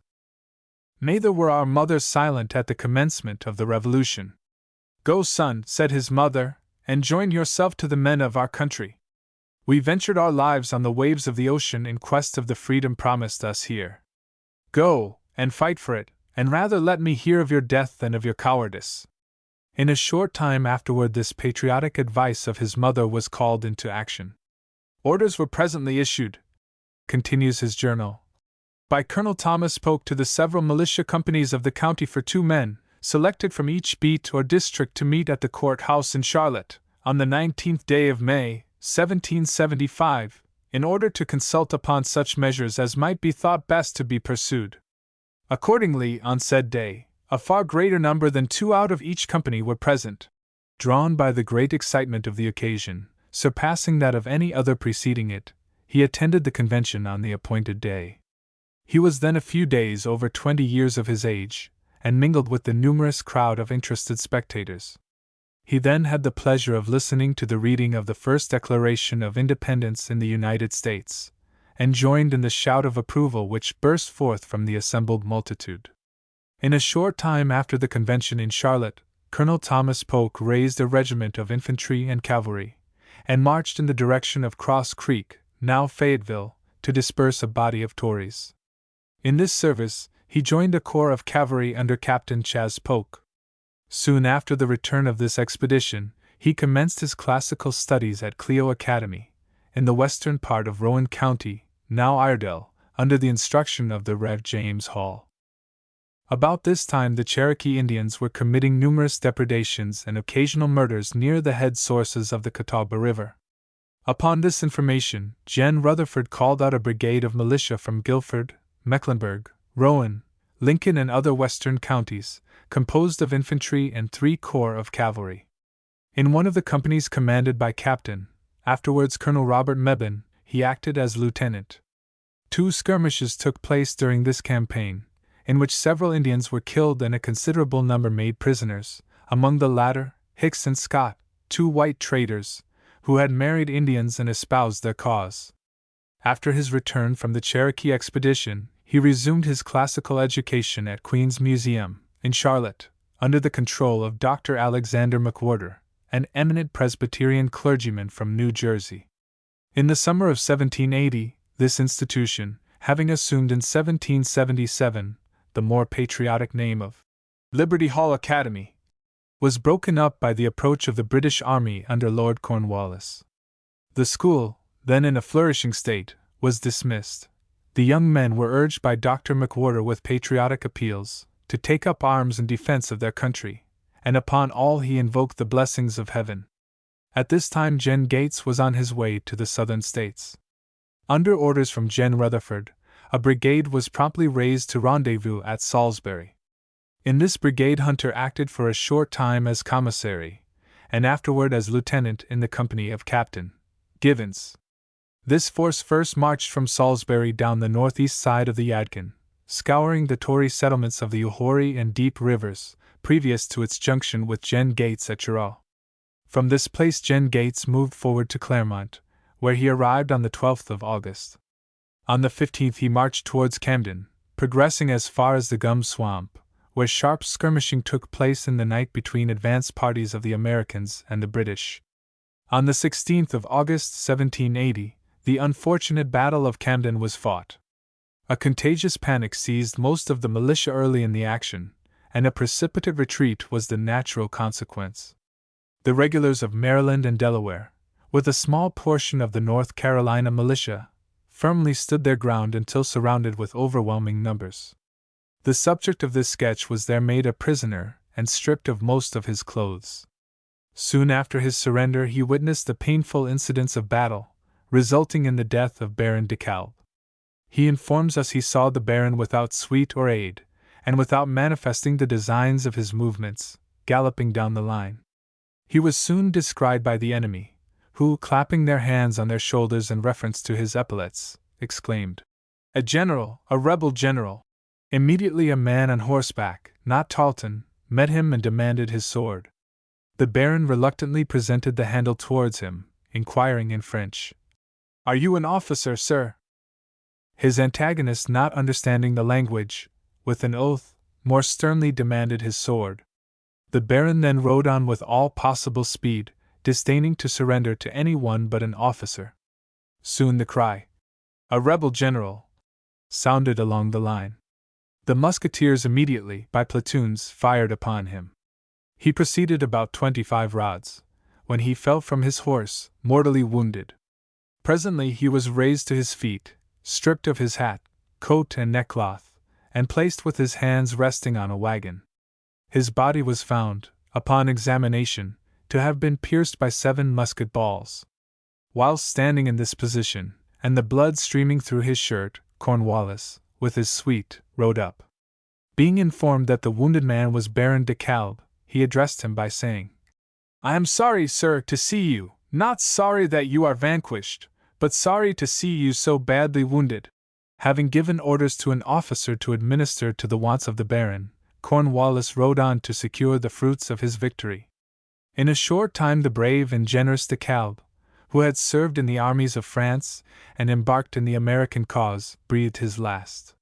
"Neither were our mothers silent at the commencement of the Revolution. Go, son, said his mother, and join yourself to the men of our country. We ventured our lives on the waves of the ocean in quest of the freedom promised us here. Go, and fight for it, and rather let me hear of your death than of your cowardice." In a short time afterward, this patriotic advice of his mother was called into action. Orders were presently issued, continues his journal, by Colonel Thomas Polk to the several militia companies of the county for 2 men, selected from each beat or district, to meet at the court-house in Charlotte, on the 19th day of May, 1775, in order to consult upon such measures as might be thought best to be pursued. Accordingly, on said day, a far greater number than 2 out of each company were present. Drawn by the great excitement of the occasion, surpassing that of any other preceding it, he attended the convention on the appointed day. He was then a few days over 20 years of his age, and mingled with the numerous crowd of interested spectators. He then had the pleasure of listening to the reading of the first Declaration of Independence in the United States, and joined in the shout of approval which burst forth from the assembled multitude. In a short time after the convention in Charlotte, Colonel Thomas Polk raised a regiment of infantry and cavalry, and marched in the direction of Cross Creek, now Fayetteville, to disperse a body of Tories. In this service, he joined a corps of cavalry under Captain Chas. Polk. Soon after the return of this expedition, he commenced his classical studies at Clio Academy, in the western part of Rowan County, now Iredell, under the instruction of the Rev. James Hall. About this time the Cherokee Indians were committing numerous depredations and occasional murders near the head sources of the Catawba River. Upon this information, Gen. Rutherford called out a brigade of militia from Guilford, Mecklenburg, Rowan, Lincoln, and other western counties, composed of infantry and 3 corps of cavalry. In one of the companies commanded by Captain, afterwards Colonel Robert Mebane, he acted as lieutenant. 2 skirmishes took place during this campaign, in which several Indians were killed and a considerable number made prisoners, among the latter, Hicks and Scott, 2 white traders, who had married Indians and espoused their cause. After his return from the Cherokee expedition, he resumed his classical education at Queen's Museum, in Charlotte, under the control of Dr. Alexander McWhorter, an eminent Presbyterian clergyman from New Jersey. In the summer of 1780, this institution, having assumed in 1777 the more patriotic name of Liberty Hall Academy, was broken up by the approach of the British Army under Lord Cornwallis. The school, then in a flourishing state, was dismissed. The young men were urged by Dr. McWhorter with patriotic appeals to take up arms in defense of their country, and upon all he invoked the blessings of heaven. At this time Gen. Gates was on his way to the southern states. Under orders from Gen. Rutherford, a brigade was promptly raised to rendezvous at Salisbury. In this brigade Hunter acted for a short time as commissary, and afterward as lieutenant in the company of Captain Givens. This force first marched from Salisbury down the northeast side of the Yadkin, scouring the Tory settlements of the Uhuri and Deep Rivers, previous to its junction with Gen. Gates at Cheraw. From this place Gen. Gates moved forward to Claremont, where he arrived on the 12th of August. On the 15th he marched towards Camden, progressing as far as the Gum Swamp, where sharp skirmishing took place in the night between advance parties of the Americans and the British. On the 16th of August 1780, the unfortunate Battle of Camden was fought. A contagious panic seized most of the militia early in the action, and a precipitate retreat was the natural consequence. The regulars of Maryland and Delaware, with a small portion of the North Carolina militia, firmly stood their ground until surrounded with overwhelming numbers. The subject of this sketch was there made a prisoner and stripped of most of his clothes. Soon after his surrender he witnessed the painful incidents of battle, resulting in the death of Baron de Kalb. He informs us he saw the Baron without suite or aid, and without manifesting the designs of his movements, galloping down the line. He was soon descried by the enemy, who, clapping their hands on their shoulders in reference to his epaulets, exclaimed, "A general, a rebel general!" Immediately a man on horseback, not Tarleton, met him and demanded his sword. The Baron reluctantly presented the handle towards him, inquiring in French, "Are you an officer, sir?" His antagonist, not understanding the language, with an oath, more sternly demanded his sword. The Baron then rode on with all possible speed, disdaining to surrender to any one but an officer. Soon the cry, "A rebel general!" sounded along the line. The musketeers immediately, by platoons, fired upon him. He proceeded about 25 rods, when he fell from his horse, mortally wounded. Presently he was raised to his feet, stripped of his hat, coat and neckcloth, and placed with his hands resting on a wagon. His body was found, upon examination, to have been pierced by 7 musket balls. Whilst standing in this position, and the blood streaming through his shirt, Cornwallis, with his suite, rode up. Being informed that the wounded man was Baron de Kalb, he addressed him by saying, "I am sorry, sir, to see you, not sorry that you are vanquished, but sorry to see you so badly wounded." Having given orders to an officer to administer to the wants of the Baron, Cornwallis rode on to secure the fruits of his victory. In a short time the brave and generous de Kalb, who had served in the armies of France and embarked in the American cause, breathed his last.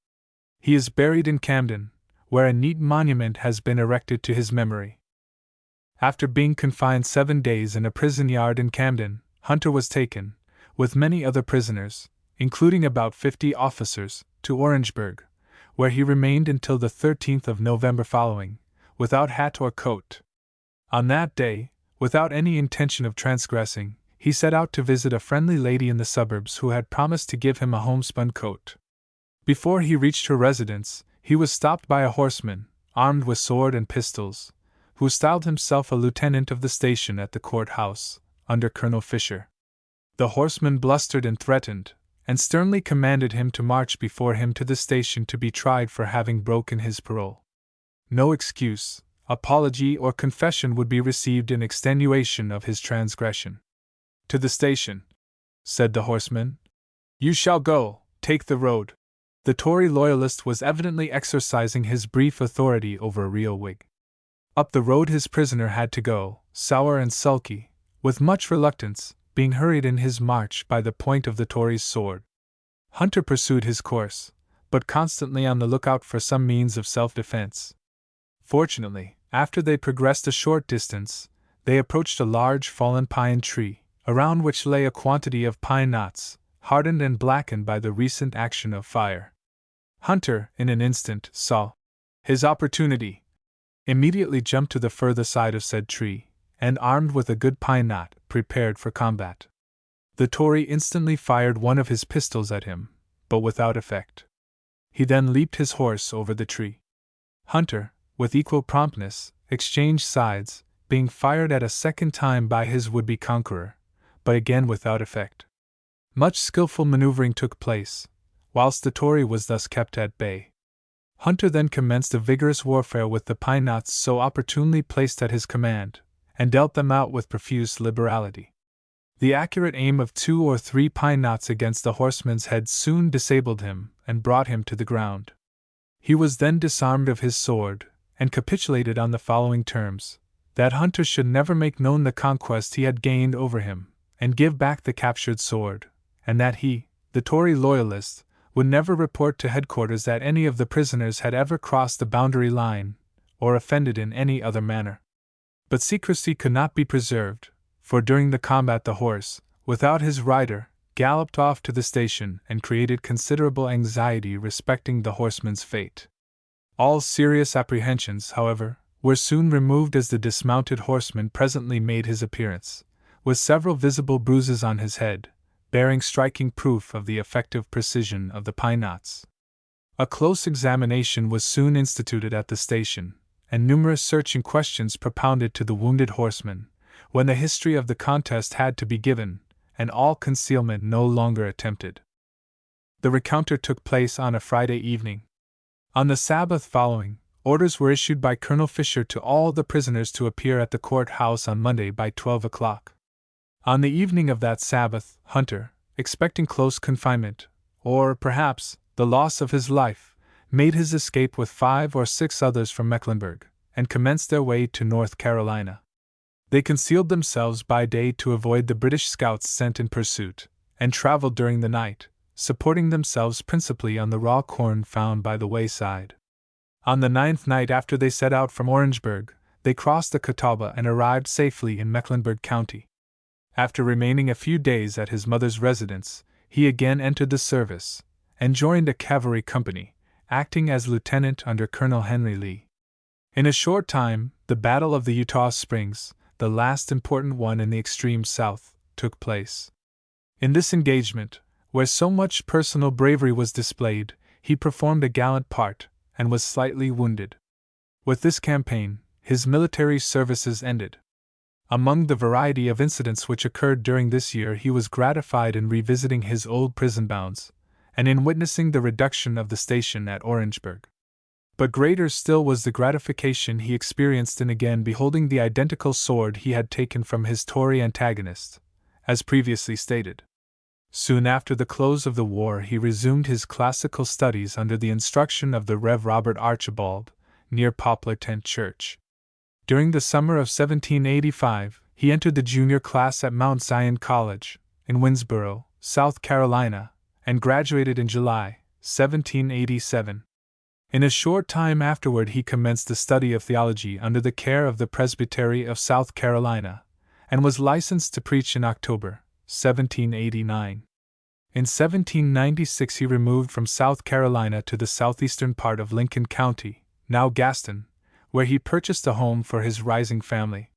He is buried in Camden, where a neat monument has been erected to his memory. After being confined 7 days in a prison yard in Camden, Hunter was taken, with many other prisoners, including about 50 officers, to Orangeburg, where he remained until the 13th of November following, without hat or coat. On that day, without any intention of transgressing, he set out to visit a friendly lady in the suburbs who had promised to give him a homespun coat. Before he reached her residence, he was stopped by a horseman, armed with sword and pistols, who styled himself a lieutenant of the station at the court-house, under Colonel Fisher. The horseman blustered and threatened, and sternly commanded him to march before him to the station to be tried for having broken his parole. No excuse, apology, or confession would be received in extenuation of his transgression. "To the station," said the horseman. "You shall go, take the road." The Tory loyalist was evidently exercising his brief authority over a real Whig. Up the road his prisoner had to go, sour and sulky, with much reluctance, being hurried in his march by the point of the Tory's sword. Hunter pursued his course, but constantly on the lookout for some means of self-defense. Fortunately, after they progressed a short distance, they approached a large fallen pine tree, around which lay a quantity of pine knots, hardened and blackened by the recent action of fire. Hunter, in an instant, saw his opportunity, immediately jumped to the further side of said tree, and armed with a good pine knot, prepared for combat. The Tory instantly fired one of his pistols at him, but without effect. He then leaped his horse over the tree. Hunter, with equal promptness, exchanged sides, being fired at a second time by his would-be conqueror, but again without effect. Much skillful maneuvering took place, whilst the Tory was thus kept at bay. Hunter then commenced a vigorous warfare with the pine knots so opportunely placed at his command, and dealt them out with profuse liberality. The accurate aim of 2 or 3 pine knots against the horseman's head soon disabled him and brought him to the ground. He was then disarmed of his sword, and capitulated on the following terms: that Hunter should never make known the conquest he had gained over him, and give back the captured sword, and that he, the Tory loyalist, would never report to headquarters that any of the prisoners had ever crossed the boundary line, or offended in any other manner. But secrecy could not be preserved, for during the combat the horse, without his rider, galloped off to the station and created considerable anxiety respecting the horseman's fate. All serious apprehensions, however, were soon removed as the dismounted horseman presently made his appearance, with several visible bruises on his head, bearing striking proof of the effective precision of the pine knots. A close examination was soon instituted at the station, and numerous searching questions propounded to the wounded horseman, when the history of the contest had to be given, and all concealment no longer attempted. The rencounter took place on a Friday evening. On the Sabbath following, orders were issued by Colonel Fisher to all the prisoners to appear at the court-house on Monday by 12 o'clock. On the evening of that Sabbath, Hunter, expecting close confinement, or, perhaps, the loss of his life, made his escape with 5 or 6 others from Mecklenburg, and commenced their way to North Carolina. They concealed themselves by day to avoid the British scouts sent in pursuit, and traveled during the night, supporting themselves principally on the raw corn found by the wayside. On the 9th night after they set out from Orangeburg, they crossed the Catawba and arrived safely in Mecklenburg County. After remaining a few days at his mother's residence, he again entered the service, and joined a cavalry company, acting as lieutenant under Colonel Henry Lee. In a short time, the Battle of the Utah Springs, the last important one in the extreme South, took place. In this engagement, where so much personal bravery was displayed, he performed a gallant part, and was slightly wounded. With this campaign, his military services ended. Among the variety of incidents which occurred during this year, he was gratified in revisiting his old prison bounds, and in witnessing the reduction of the station at Orangeburg. But greater still was the gratification he experienced in again beholding the identical sword he had taken from his Tory antagonist, as previously stated. Soon after the close of the war he resumed his classical studies under the instruction of the Rev. Robert Archibald, near Poplar Tent Church. During the summer of 1785, he entered the junior class at Mount Zion College, in Winnsboro, South Carolina, and graduated in July, 1787. In a short time afterward he commenced the study of theology under the care of the Presbytery of South Carolina, and was licensed to preach in October, 1789. In 1796 he removed from South Carolina to the southeastern part of Lincoln County, now Gaston, where he purchased a home for his rising family.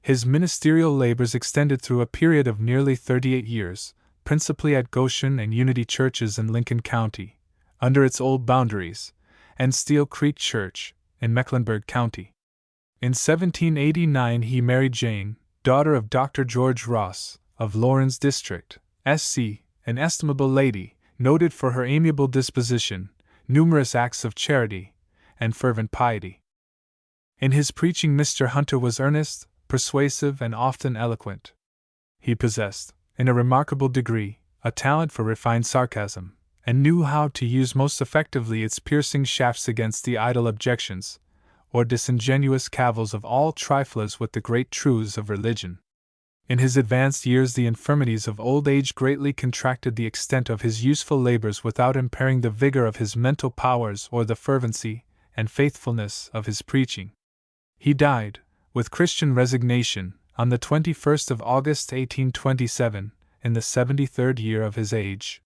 His ministerial labors extended through a period of nearly 38 years, principally at Goshen and Unity churches in Lincoln County, under its old boundaries, and Steel Creek Church, in Mecklenburg County. In 1789 he married Jane, daughter of Dr. George Ross, of Lawrence District, S.C., an estimable lady, noted for her amiable disposition, numerous acts of charity, and fervent piety. In his preaching Mr. Hunter was earnest, persuasive, and often eloquent. He possessed, in a remarkable degree, a talent for refined sarcasm, and knew how to use most effectively its piercing shafts against the idle objections, or disingenuous cavils of all triflers with the great truths of religion. In his advanced years the infirmities of old age greatly contracted the extent of his useful labors without impairing the vigor of his mental powers or the fervency and faithfulness of his preaching. He died, with Christian resignation, on the 21st of August 1827, in the 73rd year of his age.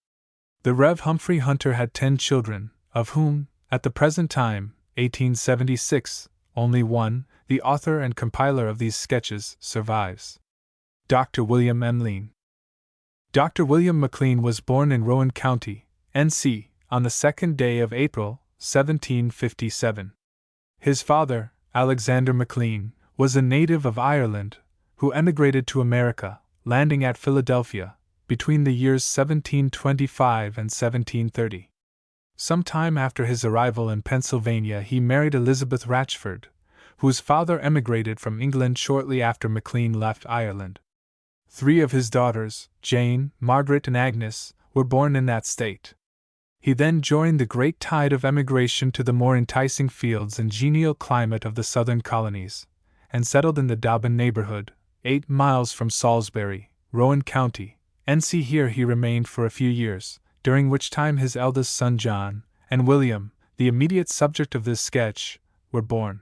The Rev. Humphrey Hunter had 10 children, of whom, at the present time, 1876, only one, the author and compiler of these sketches, survives. Dr. William M. Lean. Dr. William McLean was born in Rowan County, N.C., on the 2nd day of April, 1757. His father, Alexander McLean, was a native of Ireland, who emigrated to America, landing at Philadelphia, between the years 1725 and 1730. Some time after his arrival in Pennsylvania he married Elizabeth Ratchford, whose father emigrated from England shortly after McLean left Ireland. 3 of his daughters, Jane, Margaret, and Agnes, were born in that state. He then joined the great tide of emigration to the more enticing fields and genial climate of the southern colonies, and settled in the Dobbin neighborhood, 8 miles from Salisbury, Rowan County, N.C. Here he remained for a few years, during which time his eldest son John, and William, the immediate subject of this sketch, were born.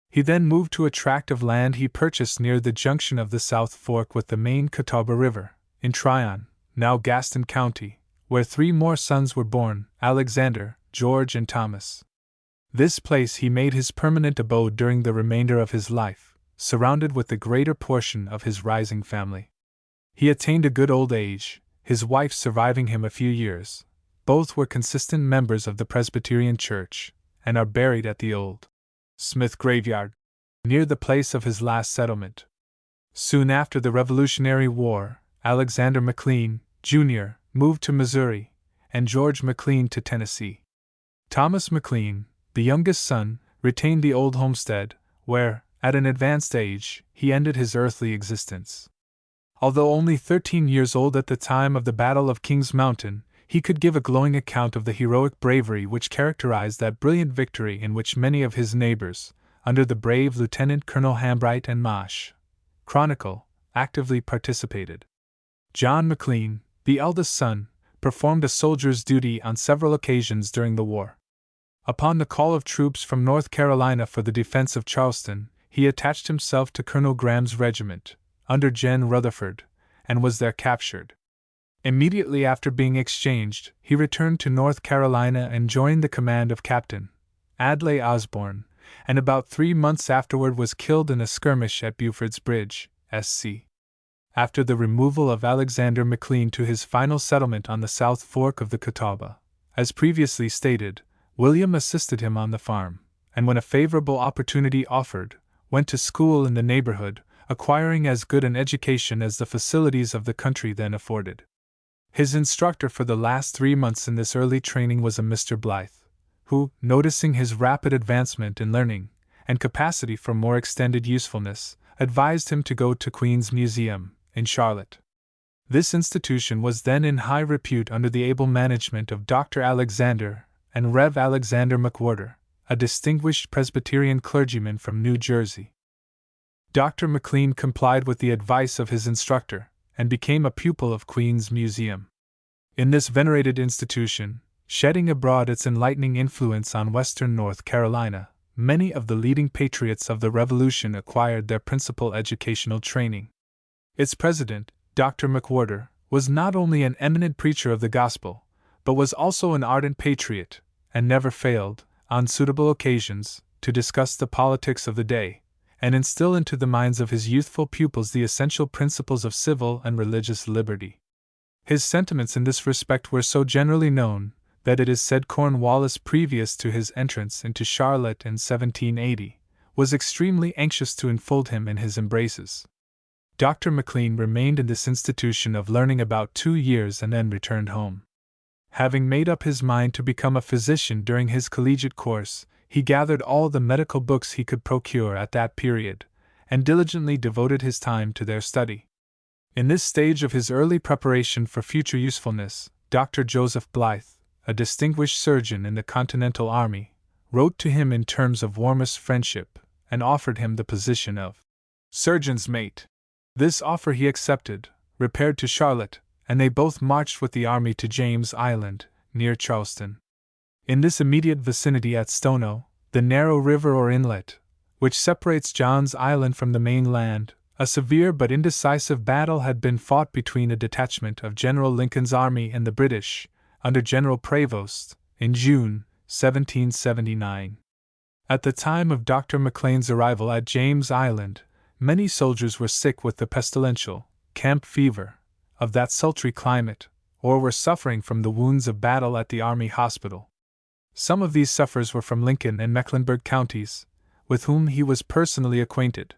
He then moved to a tract of land he purchased near the junction of the South Fork with the main Catawba River, in Tryon, now Gaston County, where 3 more sons were born, Alexander, George, and Thomas. This place he made his permanent abode during the remainder of his life, surrounded with the greater portion of his rising family. He attained a good old age, his wife surviving him a few years. Both were consistent members of the Presbyterian Church, and are buried at the Old Smith Graveyard, near the place of his last settlement. Soon after the Revolutionary War, Alexander McLean, Jr., moved to Missouri, and George McLean to Tennessee. Thomas McLean, the youngest son, retained the old homestead, where, at an advanced age, he ended his earthly existence. Although only 13 years old at the time of the Battle of Kings Mountain, he could give a glowing account of the heroic bravery which characterized that brilliant victory in which many of his neighbors, under the brave Lieutenant Colonel Hambright and Mosh, Chronicle, actively participated. John McLean, the eldest son, performed a soldier's duty on several occasions during the war. Upon the call of troops from North Carolina for the defense of Charleston, he attached himself to Colonel Graham's regiment, under Gen. Rutherford, and was there captured. Immediately after being exchanged, he returned to North Carolina and joined the command of Captain Adlai Osborne, and about 3 months afterward was killed in a skirmish at Buford's Bridge, SC. After the removal of Alexander McLean to his final settlement on the South Fork of the Catawba, as previously stated, William assisted him on the farm, and when a favorable opportunity offered, went to school in the neighborhood, acquiring as good an education as the facilities of the country then afforded. His instructor for the last 3 months in this early training was a Mr. Blythe, who, noticing his rapid advancement in learning, and capacity for more extended usefulness, advised him to go to Queen's Museum, in Charlotte. This institution was then in high repute under the able management of Dr. Alexander and Rev. Alexander McWhorter, a distinguished Presbyterian clergyman from New Jersey. Dr. McLean complied with the advice of his instructor, and became a pupil of Queen's Museum. In this venerated institution, shedding abroad its enlightening influence on Western North Carolina, many of the leading patriots of the Revolution acquired their principal educational training. Its president, Dr. McWhorter, was not only an eminent preacher of the gospel, but was also an ardent patriot, and never failed, on suitable occasions, to discuss the politics of the day, and instill into the minds of his youthful pupils the essential principles of civil and religious liberty. His sentiments in this respect were so generally known, that it is said Cornwallis, previous to his entrance into Charlotte in 1780, was extremely anxious to enfold him in his embraces. Dr. McLean remained in this institution of learning about 2 years and then returned home. Having made up his mind to become a physician during his collegiate course, he gathered all the medical books he could procure at that period, and diligently devoted his time to their study. In this stage of his early preparation for future usefulness, Dr. Joseph Blythe, a distinguished surgeon in the Continental Army, wrote to him in terms of warmest friendship, and offered him the position of surgeon's mate. This offer he accepted, repaired to Charlotte, and they both marched with the army to James Island, near Charleston. In this immediate vicinity at Stono, the narrow river or inlet, which separates John's Island from the mainland, a severe but indecisive battle had been fought between a detachment of General Lincoln's army and the British, under General Prevost, in June, 1779. At the time of Dr. McLean's arrival at James Island, many soldiers were sick with the pestilential camp fever of that sultry climate, or were suffering from the wounds of battle at the army hospital. Some of these sufferers were from Lincoln and Mecklenburg counties, with whom he was personally acquainted.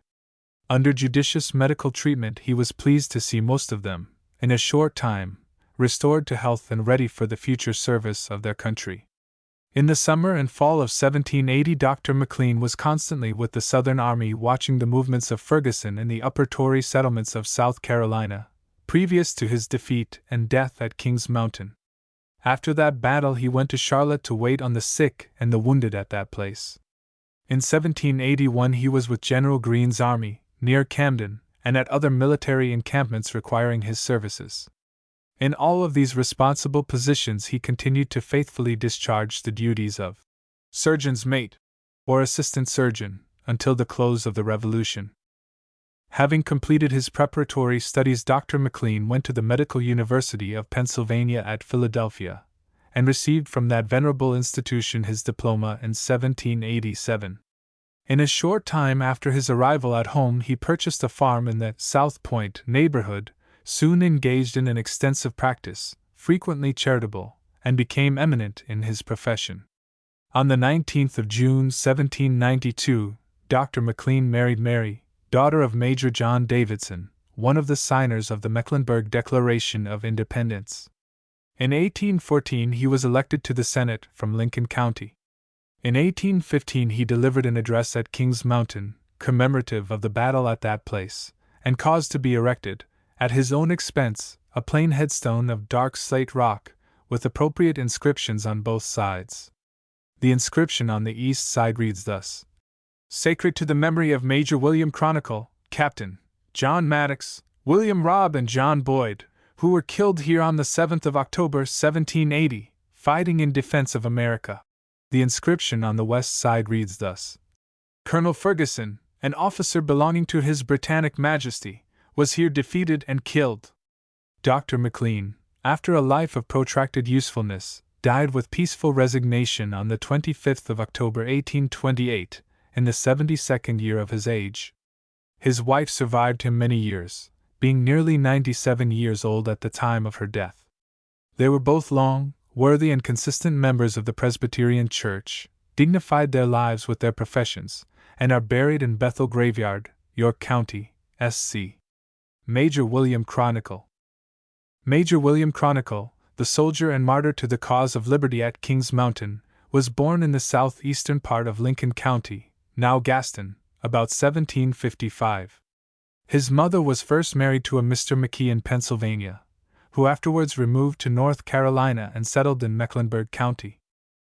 Under judicious medical treatment he was pleased to see most of them, in a short time, restored to health and ready for the future service of their country. In the summer and fall of 1780 Dr. McLean was constantly with the Southern Army watching the movements of Ferguson in the upper Tory settlements of South Carolina, previous to his defeat and death at King's Mountain. After that battle he went to Charlotte to wait on the sick and the wounded at that place. In 1781 he was with General Greene's army, near Camden, and at other military encampments requiring his services. In all of these responsible positions he continued to faithfully discharge the duties of surgeon's mate, or assistant surgeon, until the close of the Revolution. Having completed his preparatory studies, Dr. McLean went to the Medical University of Pennsylvania at Philadelphia, and received from that venerable institution his diploma in 1787. In a short time after his arrival at home he purchased a farm in the South Point neighborhood, soon engaged in an extensive practice, frequently charitable, and became eminent in his profession. On the 19th of June 1792, Dr. McLean married Mary, daughter of Major John Davidson, one of the signers of the Mecklenburg Declaration of Independence. In 1814 he was elected to the Senate from Lincoln County. In 1815 he delivered an address at King's Mountain, commemorative of the battle at that place, and caused to be erected, at his own expense, a plain headstone of dark slate rock, with appropriate inscriptions on both sides. The inscription on the east side reads thus: Sacred to the memory of Major William Chronicle, Captain John Maddox, William Robb and John Boyd, who were killed here on the 7th of October 1780, fighting in defense of America. The inscription on the west side reads thus: Colonel Ferguson, an officer belonging to His Britannic Majesty, was here defeated and killed. Dr. McLean, after a life of protracted usefulness, died with peaceful resignation on the 25th of October 1828, in the 72nd year of his age. His wife survived him many years, being nearly 97 years old at the time of her death. They were both long, worthy, and consistent members of the Presbyterian Church, dignified their lives with their professions, and are buried in Bethel Graveyard, York County, SC. Major William Chronicle. Major William Chronicle, the soldier and martyr to the cause of liberty at Kings Mountain, was born in the southeastern part of Lincoln County, now Gaston, about 1755. His mother was first married to a Mr. McKee in Pennsylvania, who afterwards removed to North Carolina and settled in Mecklenburg County.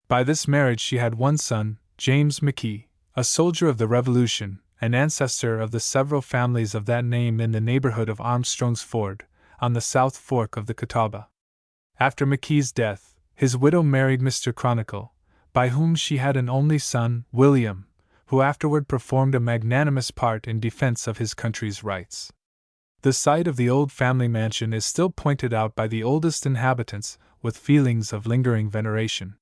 By this marriage she had one son, James McKee, a soldier of the Revolution, an ancestor of the several families of that name in the neighborhood of Armstrong's Ford, on the South Fork of the Catawba. After McKee's death, his widow married Mr. Chronicle, by whom she had an only son, William, who afterward performed a magnanimous part in defense of his country's rights. The site of the old family mansion is still pointed out by the oldest inhabitants with feelings of lingering veneration.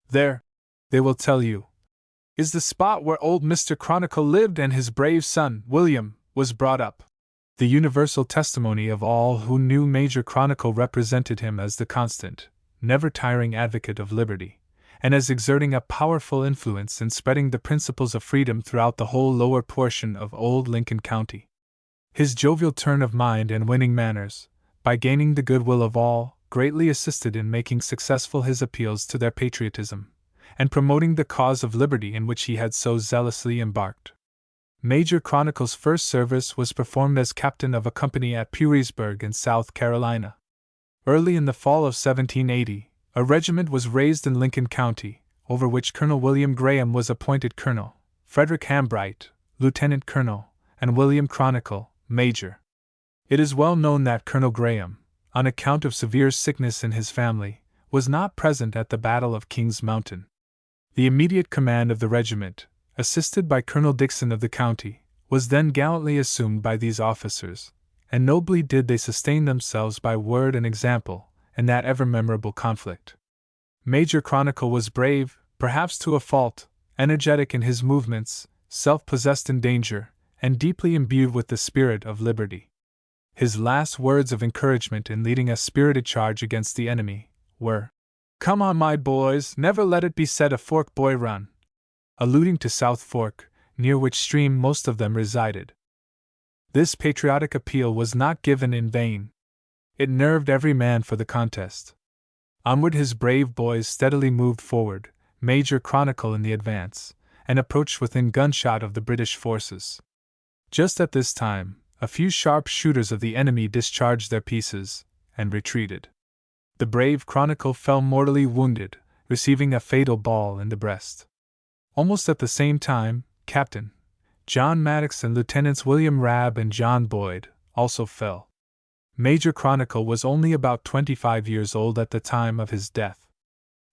There, they will tell you, is the spot where old Mr. Chronicle lived and his brave son, William, was brought up. The universal testimony of all who knew Major Chronicle represented him as the constant, never-tiring advocate of liberty, and as exerting a powerful influence in spreading the principles of freedom throughout the whole lower portion of old Lincoln County. His jovial turn of mind and winning manners, by gaining the goodwill of all, greatly assisted in making successful his appeals to their patriotism, and promoting the cause of liberty in which he had so zealously embarked. Major Chronicle's first service was performed as captain of a company at Pewersburg in South Carolina. Early in the fall of 1780, a regiment was raised in Lincoln County, over which Colonel William Graham was appointed colonel, Frederick Hambright, lieutenant colonel, and William Chronicle, major. It is well known that Colonel Graham, on account of severe sickness in his family, was not present at the Battle of Kings Mountain. The immediate command of the regiment, assisted by Colonel Dixon of the county, was then gallantly assumed by these officers, and nobly did they sustain themselves by word and example in that ever-memorable conflict. Major Chronicle was brave, perhaps to a fault, energetic in his movements, self-possessed in danger, and deeply imbued with the spirit of liberty. His last words of encouragement in leading a spirited charge against the enemy were, "Come on, my boys, never let it be said a Fork boy run," alluding to South Fork, near which stream most of them resided. This patriotic appeal was not given in vain. It nerved every man for the contest. Onward his brave boys steadily moved forward, Major Chronicle in the advance, and approached within gunshot of the British forces. Just at this time, a few sharp shooters of the enemy discharged their pieces, and retreated. The brave Chronicle fell mortally wounded, receiving a fatal ball in the breast. Almost at the same time, Captain John Maddox and Lieutenants William Rabb and John Boyd also fell. Major Chronicle was only about 25 years old at the time of his death.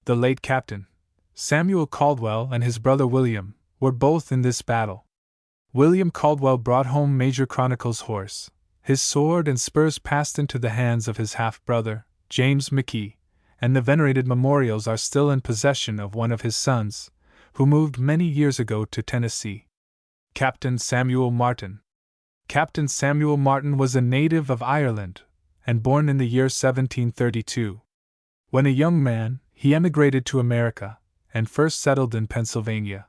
The late Captain Samuel Caldwell and his brother William were both in this battle. William Caldwell brought home Major Chronicle's horse. His sword and spurs passed into the hands of his half-brother, James McKee, and the venerated memorials are still in possession of one of his sons, who moved many years ago to Tennessee. Captain Samuel Martin. Captain Samuel Martin was a native of Ireland, and born in the year 1732. When a young man, he emigrated to America, and first settled in Pennsylvania.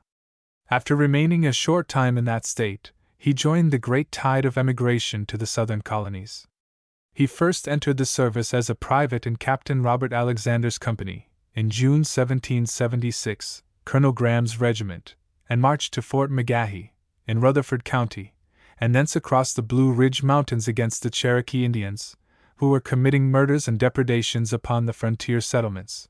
After remaining a short time in that state, he joined the great tide of emigration to the southern colonies. He first entered the service as a private in Captain Robert Alexander's company, in June 1776, Colonel Graham's regiment, and marched to Fort McGahee, in Rutherford County, and thence across the Blue Ridge Mountains against the Cherokee Indians, who were committing murders and depredations upon the frontier settlements.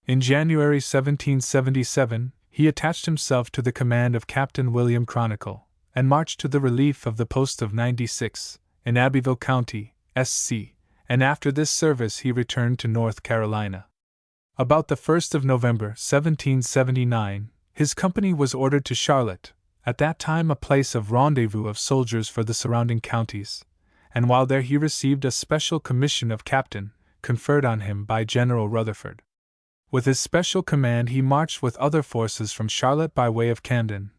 In January 1777, he attached himself to the command of Captain William Chronicle, and marched to the relief of the post of 96, in Abbeville County, SC, and after this service he returned to North Carolina. About the 1st of November, 1779, his company was ordered to Charlotte, at that time a place of rendezvous of soldiers for the surrounding counties, and while there he received a special commission of captain, conferred on him by General Rutherford. With his special command he marched with other forces from Charlotte by way of Camden,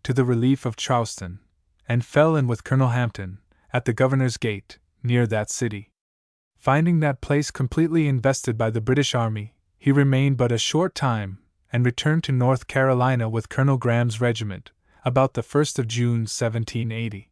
to the relief of Charleston, and fell in with Colonel Hampton, at the Governor's Gate, near that city. Finding that place completely invested by the British Army, he remained but a short time, and returned to North Carolina with Colonel Graham's regiment, about the 1st of June 1780.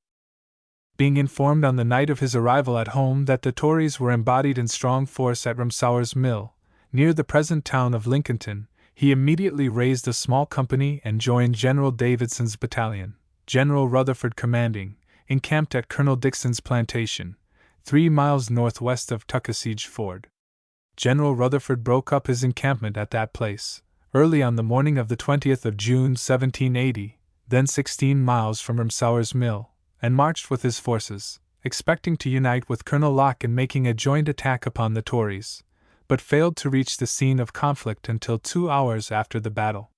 Being informed on the night of his arrival at home that the Tories were embodied in strong force at Rumsauer's Mill, near the present town of Lincolnton, he immediately raised a small company and joined General Davidson's battalion, General Rutherford commanding, encamped at Colonel Dixon's plantation, 3 miles northwest of Tuckasegee Ford. General Rutherford broke up his encampment at that place, early on the morning of the 20th of June 1780, then 16 miles from Rumsauer's Mill, and marched with his forces, expecting to unite with Colonel Locke in making a joint attack upon the Tories, but failed to reach the scene of conflict until 2 hours after the battle.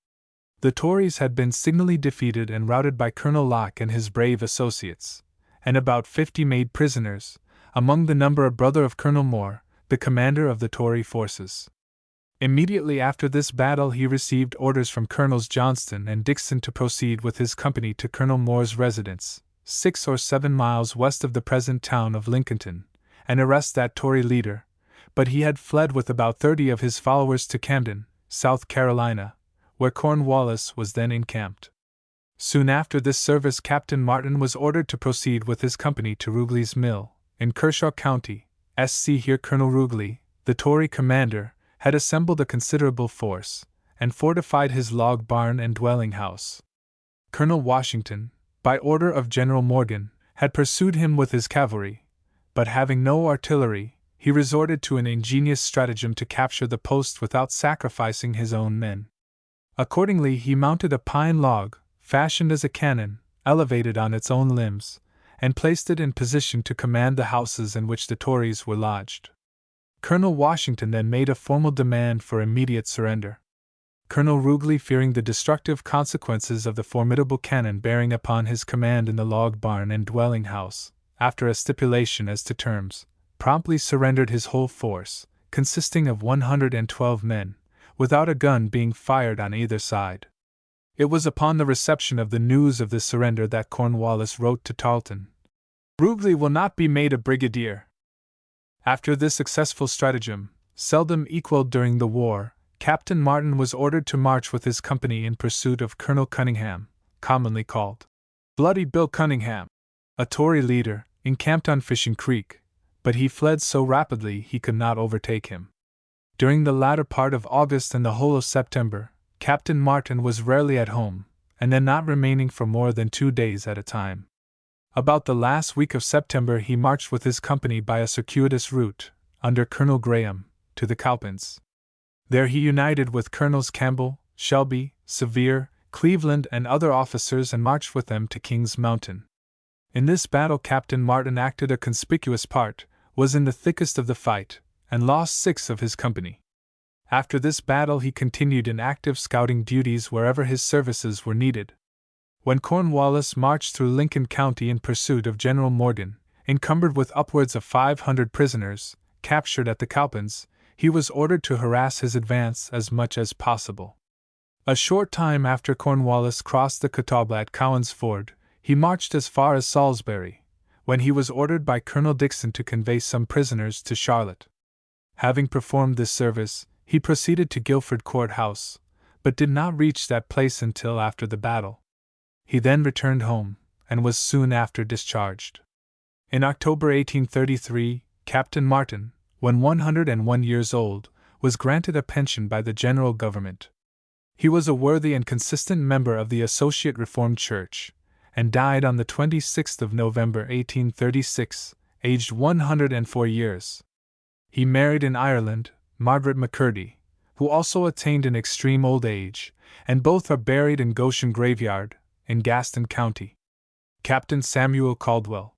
The Tories had been signally defeated and routed by Colonel Locke and his brave associates, and about 50 made prisoners, among the number a brother of Colonel Moore, the commander of the Tory forces. Immediately after this battle he received orders from Colonels Johnston and Dixon to proceed with his company to Colonel Moore's residence, 6 or 7 miles west of the present town of Lincolnton, and arrest that Tory leader, but he had fled with about 30 of his followers to Camden, South Carolina, where Cornwallis was then encamped. Soon after this service Captain Martin was ordered to proceed with his company to Rugeley's Mill, in Kershaw County. See here Colonel Rugeley, the Tory commander, had assembled a considerable force, and fortified his log barn and dwelling house. Colonel Washington, by order of General Morgan, had pursued him with his cavalry, but having no artillery, he resorted to an ingenious stratagem to capture the post without sacrificing his own men. Accordingly he mounted a pine log, fashioned as a cannon, elevated on its own limbs, and placed it in position to command the houses in which the Tories were lodged. Colonel Washington then made a formal demand for immediate surrender. Colonel Rugeley, fearing the destructive consequences of the formidable cannon bearing upon his command in the log barn and dwelling house, after a stipulation as to terms, promptly surrendered his whole force, consisting of 112 men, without a gun being fired on either side. It was upon the reception of the news of this surrender that Cornwallis wrote to Tarleton, "Rugeley will not be made a brigadier." After this successful stratagem, seldom equaled during the war, Captain Martin was ordered to march with his company in pursuit of Colonel Cunningham, commonly called Bloody Bill Cunningham, a Tory leader, encamped on Fishing Creek, but he fled so rapidly he could not overtake him. During the latter part of August and the whole of September, Captain Martin was rarely at home, and then not remaining for more than 2 days at a time. About the last week of September he marched with his company by a circuitous route, under Colonel Graham, to the Cowpens. There he united with Colonels Campbell, Shelby, Sevier, Cleveland and other officers and marched with them to King's Mountain. In this battle Captain Martin acted a conspicuous part, was in the thickest of the fight, and lost 6 of his company. After this battle he continued in active scouting duties wherever his services were needed. When Cornwallis marched through Lincoln County in pursuit of General Morgan, encumbered with upwards of 500 prisoners, captured at the Cowpens, he was ordered to harass his advance as much as possible. A short time after Cornwallis crossed the Catawba at Cowan's Ford, he marched as far as Salisbury, when he was ordered by Colonel Dixon to convey some prisoners to Charlotte. Having performed this service, he proceeded to Guilford Court House, but did not reach that place until after the battle. He then returned home, and was soon after discharged. In October 1833, Captain Martin, when 101 years old, was granted a pension by the general government. He was a worthy and consistent member of the Associate Reformed Church, and died on the 26th of November 1836, aged 104 years. He married in Ireland, Margaret McCurdy, who also attained an extreme old age, and both are buried in Goshen Graveyard, in Gaston County. Captain Samuel Caldwell.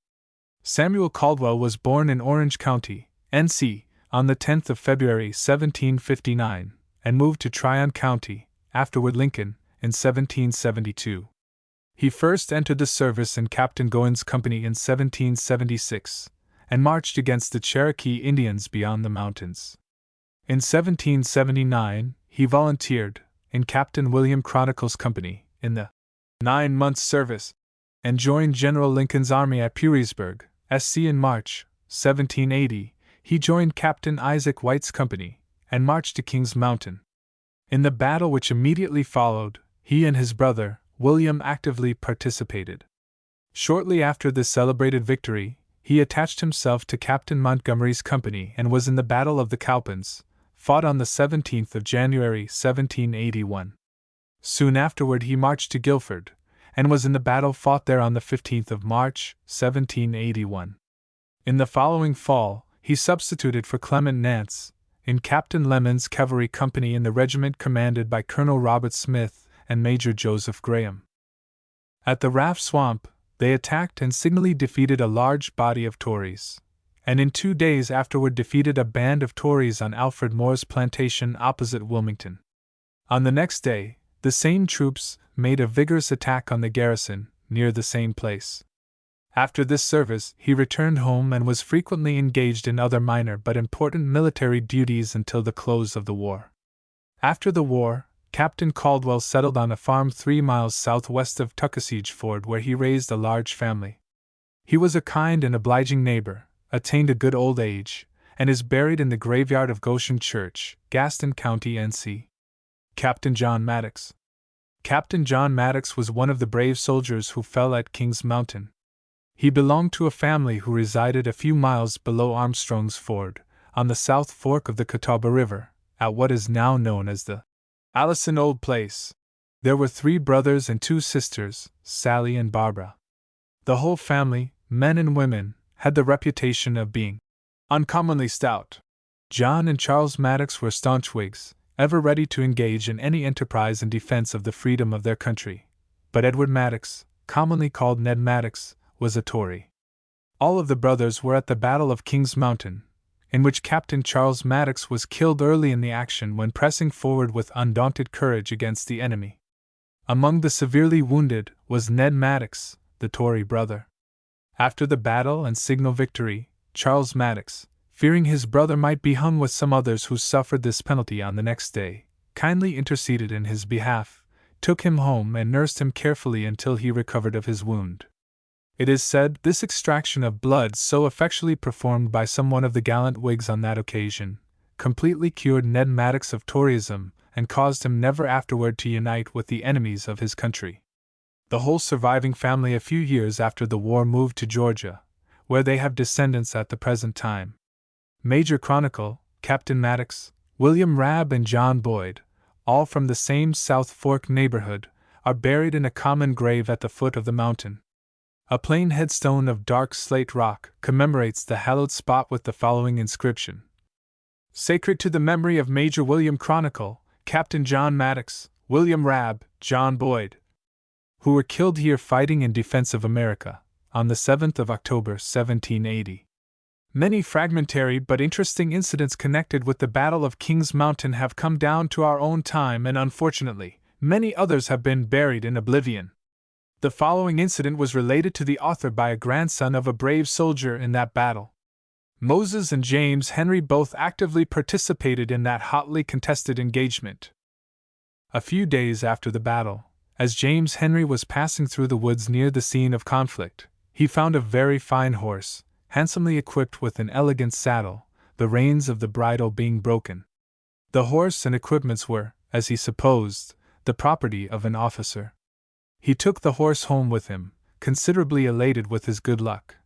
Samuel Caldwell was born in Orange County, NC, on the 10th of February 1759, and moved to Tryon County, afterward Lincoln, in 1772. He first entered the service in Captain Goins' company in 1776, and marched against the Cherokee Indians beyond the mountains. In 1779, he volunteered, in Captain William Chronicle's company, in the 9 months' service, and joined General Lincoln's army at Petersburg, SC in March, 1780. He joined Captain Isaac White's company, and marched to Kings Mountain. In the battle which immediately followed, he and his brother, William, actively participated. Shortly after this celebrated victory, he attached himself to Captain Montgomery's company and was in the Battle of the Cowpens, fought on the 17th of January, 1781. Soon afterward he marched to Guilford, and was in the battle fought there on the 15th of March, 1781. In the following fall, he substituted for Clement Nance, in Captain Lemon's cavalry company in the regiment commanded by Colonel Robert Smith and Major Joseph Graham. At the Raff Swamp, they attacked and signally defeated a large body of Tories, and in 2 days afterward defeated a band of Tories on Alfred Moore's plantation opposite Wilmington. On the next day, the same troops made a vigorous attack on the garrison, near the same place. After this service, he returned home and was frequently engaged in other minor but important military duties until the close of the war. After the war, Captain Caldwell settled on a farm 3 miles southwest of Tuckasegee Ford, where he raised a large family. He was a kind and obliging neighbor, attained a good old age, and is buried in the graveyard of Goshen Church, Gaston County, NC. Captain John Maddox. Captain John Maddox was one of the brave soldiers who fell at Kings Mountain. He belonged to a family who resided a few miles below Armstrong's Ford, on the South Fork of the Catawba River, at what is now known as the Allison Old Place. There were 3 brothers and 2 sisters, Sally and Barbara. The whole family, men and women, had the reputation of being uncommonly stout. John and Charles Maddox were staunch Whigs, ever ready to engage in any enterprise in defense of the freedom of their country. But Edward Maddox, commonly called Ned Maddox, was a Tory. All of the brothers were at the Battle of Kings Mountain, in which Captain Charles Maddox was killed early in the action when pressing forward with undaunted courage against the enemy. Among the severely wounded was Ned Maddox, the Tory brother. After the battle and signal victory, Charles Maddox, fearing his brother might be hung with some others who suffered this penalty on the next day, kindly interceded in his behalf, took him home and nursed him carefully until he recovered of his wound. It is said this extraction of blood, so effectually performed by some one of the gallant Whigs on that occasion, completely cured Ned Maddox of Toryism and caused him never afterward to unite with the enemies of his country. The whole surviving family a few years after the war moved to Georgia, where they have descendants at the present time. Major Chronicle, Captain Maddox, William Rabb and John Boyd, all from the same South Fork neighborhood, are buried in a common grave at the foot of the mountain. A plain headstone of dark slate rock commemorates the hallowed spot with the following inscription: Sacred to the memory of Major William Chronicle, Captain John Maddox, William Rabb, John Boyd, who were killed here fighting in defense of America, on the 7th of October, 1780. Many fragmentary but interesting incidents connected with the Battle of Kings Mountain have come down to our own time, and unfortunately, many others have been buried in oblivion. The following incident was related to the author by a grandson of a brave soldier in that battle. Moses and James Henry both actively participated in that hotly contested engagement. A few days after the battle, as James Henry was passing through the woods near the scene of conflict, he found a very fine horse, handsomely equipped with an elegant saddle, the reins of the bridle being broken. The horse and equipments were, as he supposed, the property of an officer. He took the horse home with him, considerably elated with his good luck.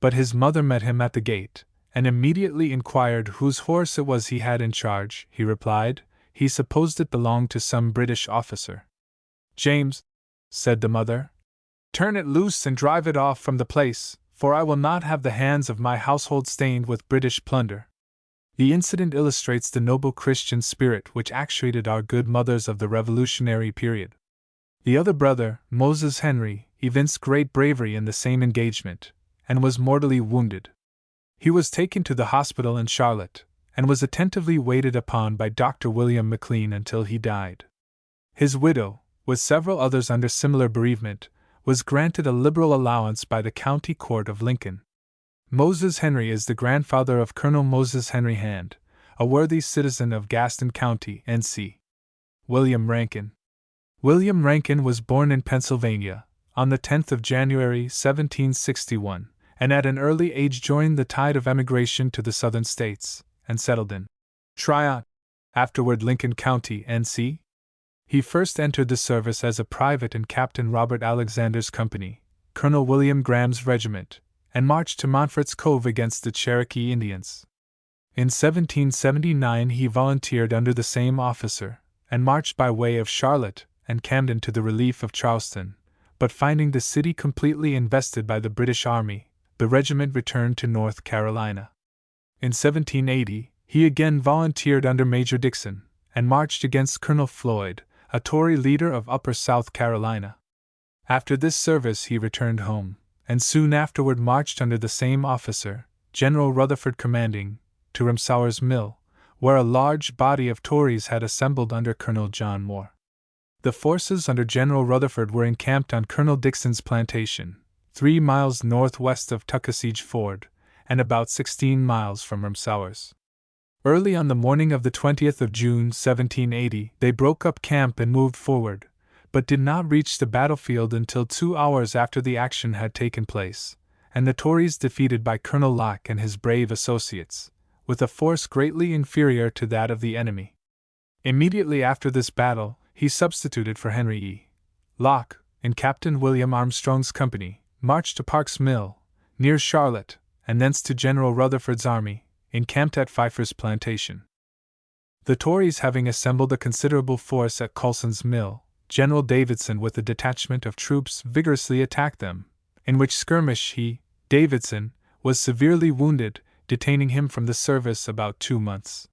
But his mother met him at the gate, and immediately inquired whose horse it was he had in charge. He replied, he supposed it belonged to some British officer. James, said the mother, turn it loose and drive it off from the place, for I will not have the hands of my household stained with British plunder. The incident illustrates the noble Christian spirit which actuated our good mothers of the Revolutionary period. The other brother, Moses Henry, evinced great bravery in the same engagement, and was mortally wounded. He was taken to the hospital in Charlotte, and was attentively waited upon by Dr. William McLean until he died. His widow, with several others under similar bereavement, was granted a liberal allowance by the County Court of Lincoln. Moses Henry is the grandfather of Colonel Moses Henry Hand, a worthy citizen of Gaston County, N.C. William Rankin. William Rankin was born in Pennsylvania on the 10th of January 1761, and at an early age joined the tide of emigration to the southern states, and settled in Tryon, afterward Lincoln County, NC. He first entered the service as a private in Captain Robert Alexander's company, Colonel William Graham's regiment, and marched to Montford's Cove against the Cherokee Indians. In 1779 he volunteered under the same officer, and marched by way of Charlotte and Camden to the relief of Charleston, but finding the city completely invested by the British Army, the regiment returned to North Carolina. In 1780, he again volunteered under Major Dixon, and marched against Colonel Floyd, a Tory leader of Upper South Carolina. After this service he returned home, and soon afterward marched under the same officer, General Rutherford commanding, to Ramsauer's Mill, where a large body of Tories had assembled under Colonel John Moore. The forces under General Rutherford were encamped on Colonel Dixon's plantation, 3 miles northwest of Tuckasegee Ford, and about 16 miles from Ramsauer's. Early on the morning of the 20th of June 1780 they broke up camp and moved forward, but did not reach the battlefield until 2 hours after the action had taken place, and the Tories defeated by Colonel Locke and his brave associates, with a force greatly inferior to that of the enemy. Immediately after this battle, he substituted for Henry E. Locke, in Captain William Armstrong's company, marched to Park's Mill, near Charlotte, and thence to General Rutherford's army, encamped at Pfeiffer's plantation. The Tories having assembled a considerable force at Coulson's Mill, General Davidson with a detachment of troops vigorously attacked them, in which skirmish he, Davidson, was severely wounded, detaining him from the service about 2 months.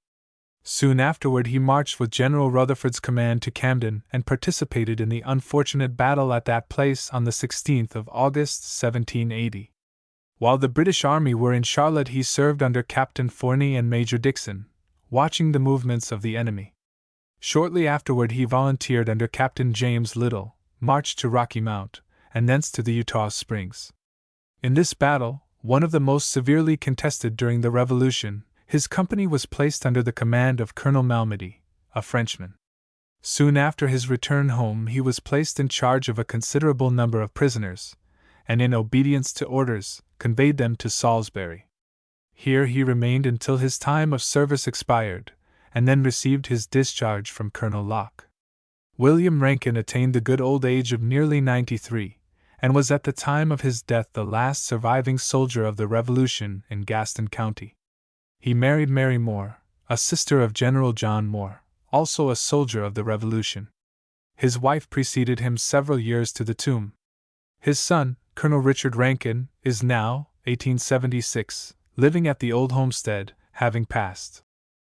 Soon afterward he marched with General Rutherford's command to Camden and participated in the unfortunate battle at that place on the 16th of August 1780. While the British army were in Charlotte he served under Captain Forney and Major Dixon, watching the movements of the enemy. Shortly afterward he volunteered under Captain James Little, marched to Rocky Mount, and thence to the Eutaw Springs. In this battle, one of the most severely contested during the Revolution, his company was placed under the command of Colonel Malmedy, a Frenchman. Soon after his return home he was placed in charge of a considerable number of prisoners, and in obedience to orders, conveyed them to Salisbury. Here he remained until his time of service expired, and then received his discharge from Colonel Locke. William Rankin attained the good old age of nearly 93, and was at the time of his death the last surviving soldier of the Revolution in Gaston County. He married Mary Moore, a sister of General John Moore, also a soldier of the Revolution. His wife preceded him several years to the tomb. His son, Colonel Richard Rankin, is now, 1876, living at the old homestead, having passed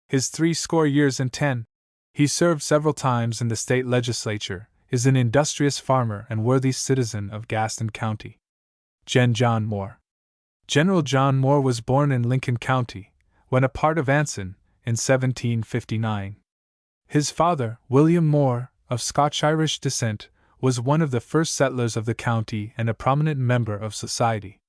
his 70 years and 10. He served several times in the state legislature, is an industrious farmer and worthy citizen of Gaston County. Gen. John Moore. General John Moore was born in Lincoln County, when a part of Anson, in 1759. His father, William Moore, of Scotch-Irish descent, was one of the first settlers of the county and a prominent member of society.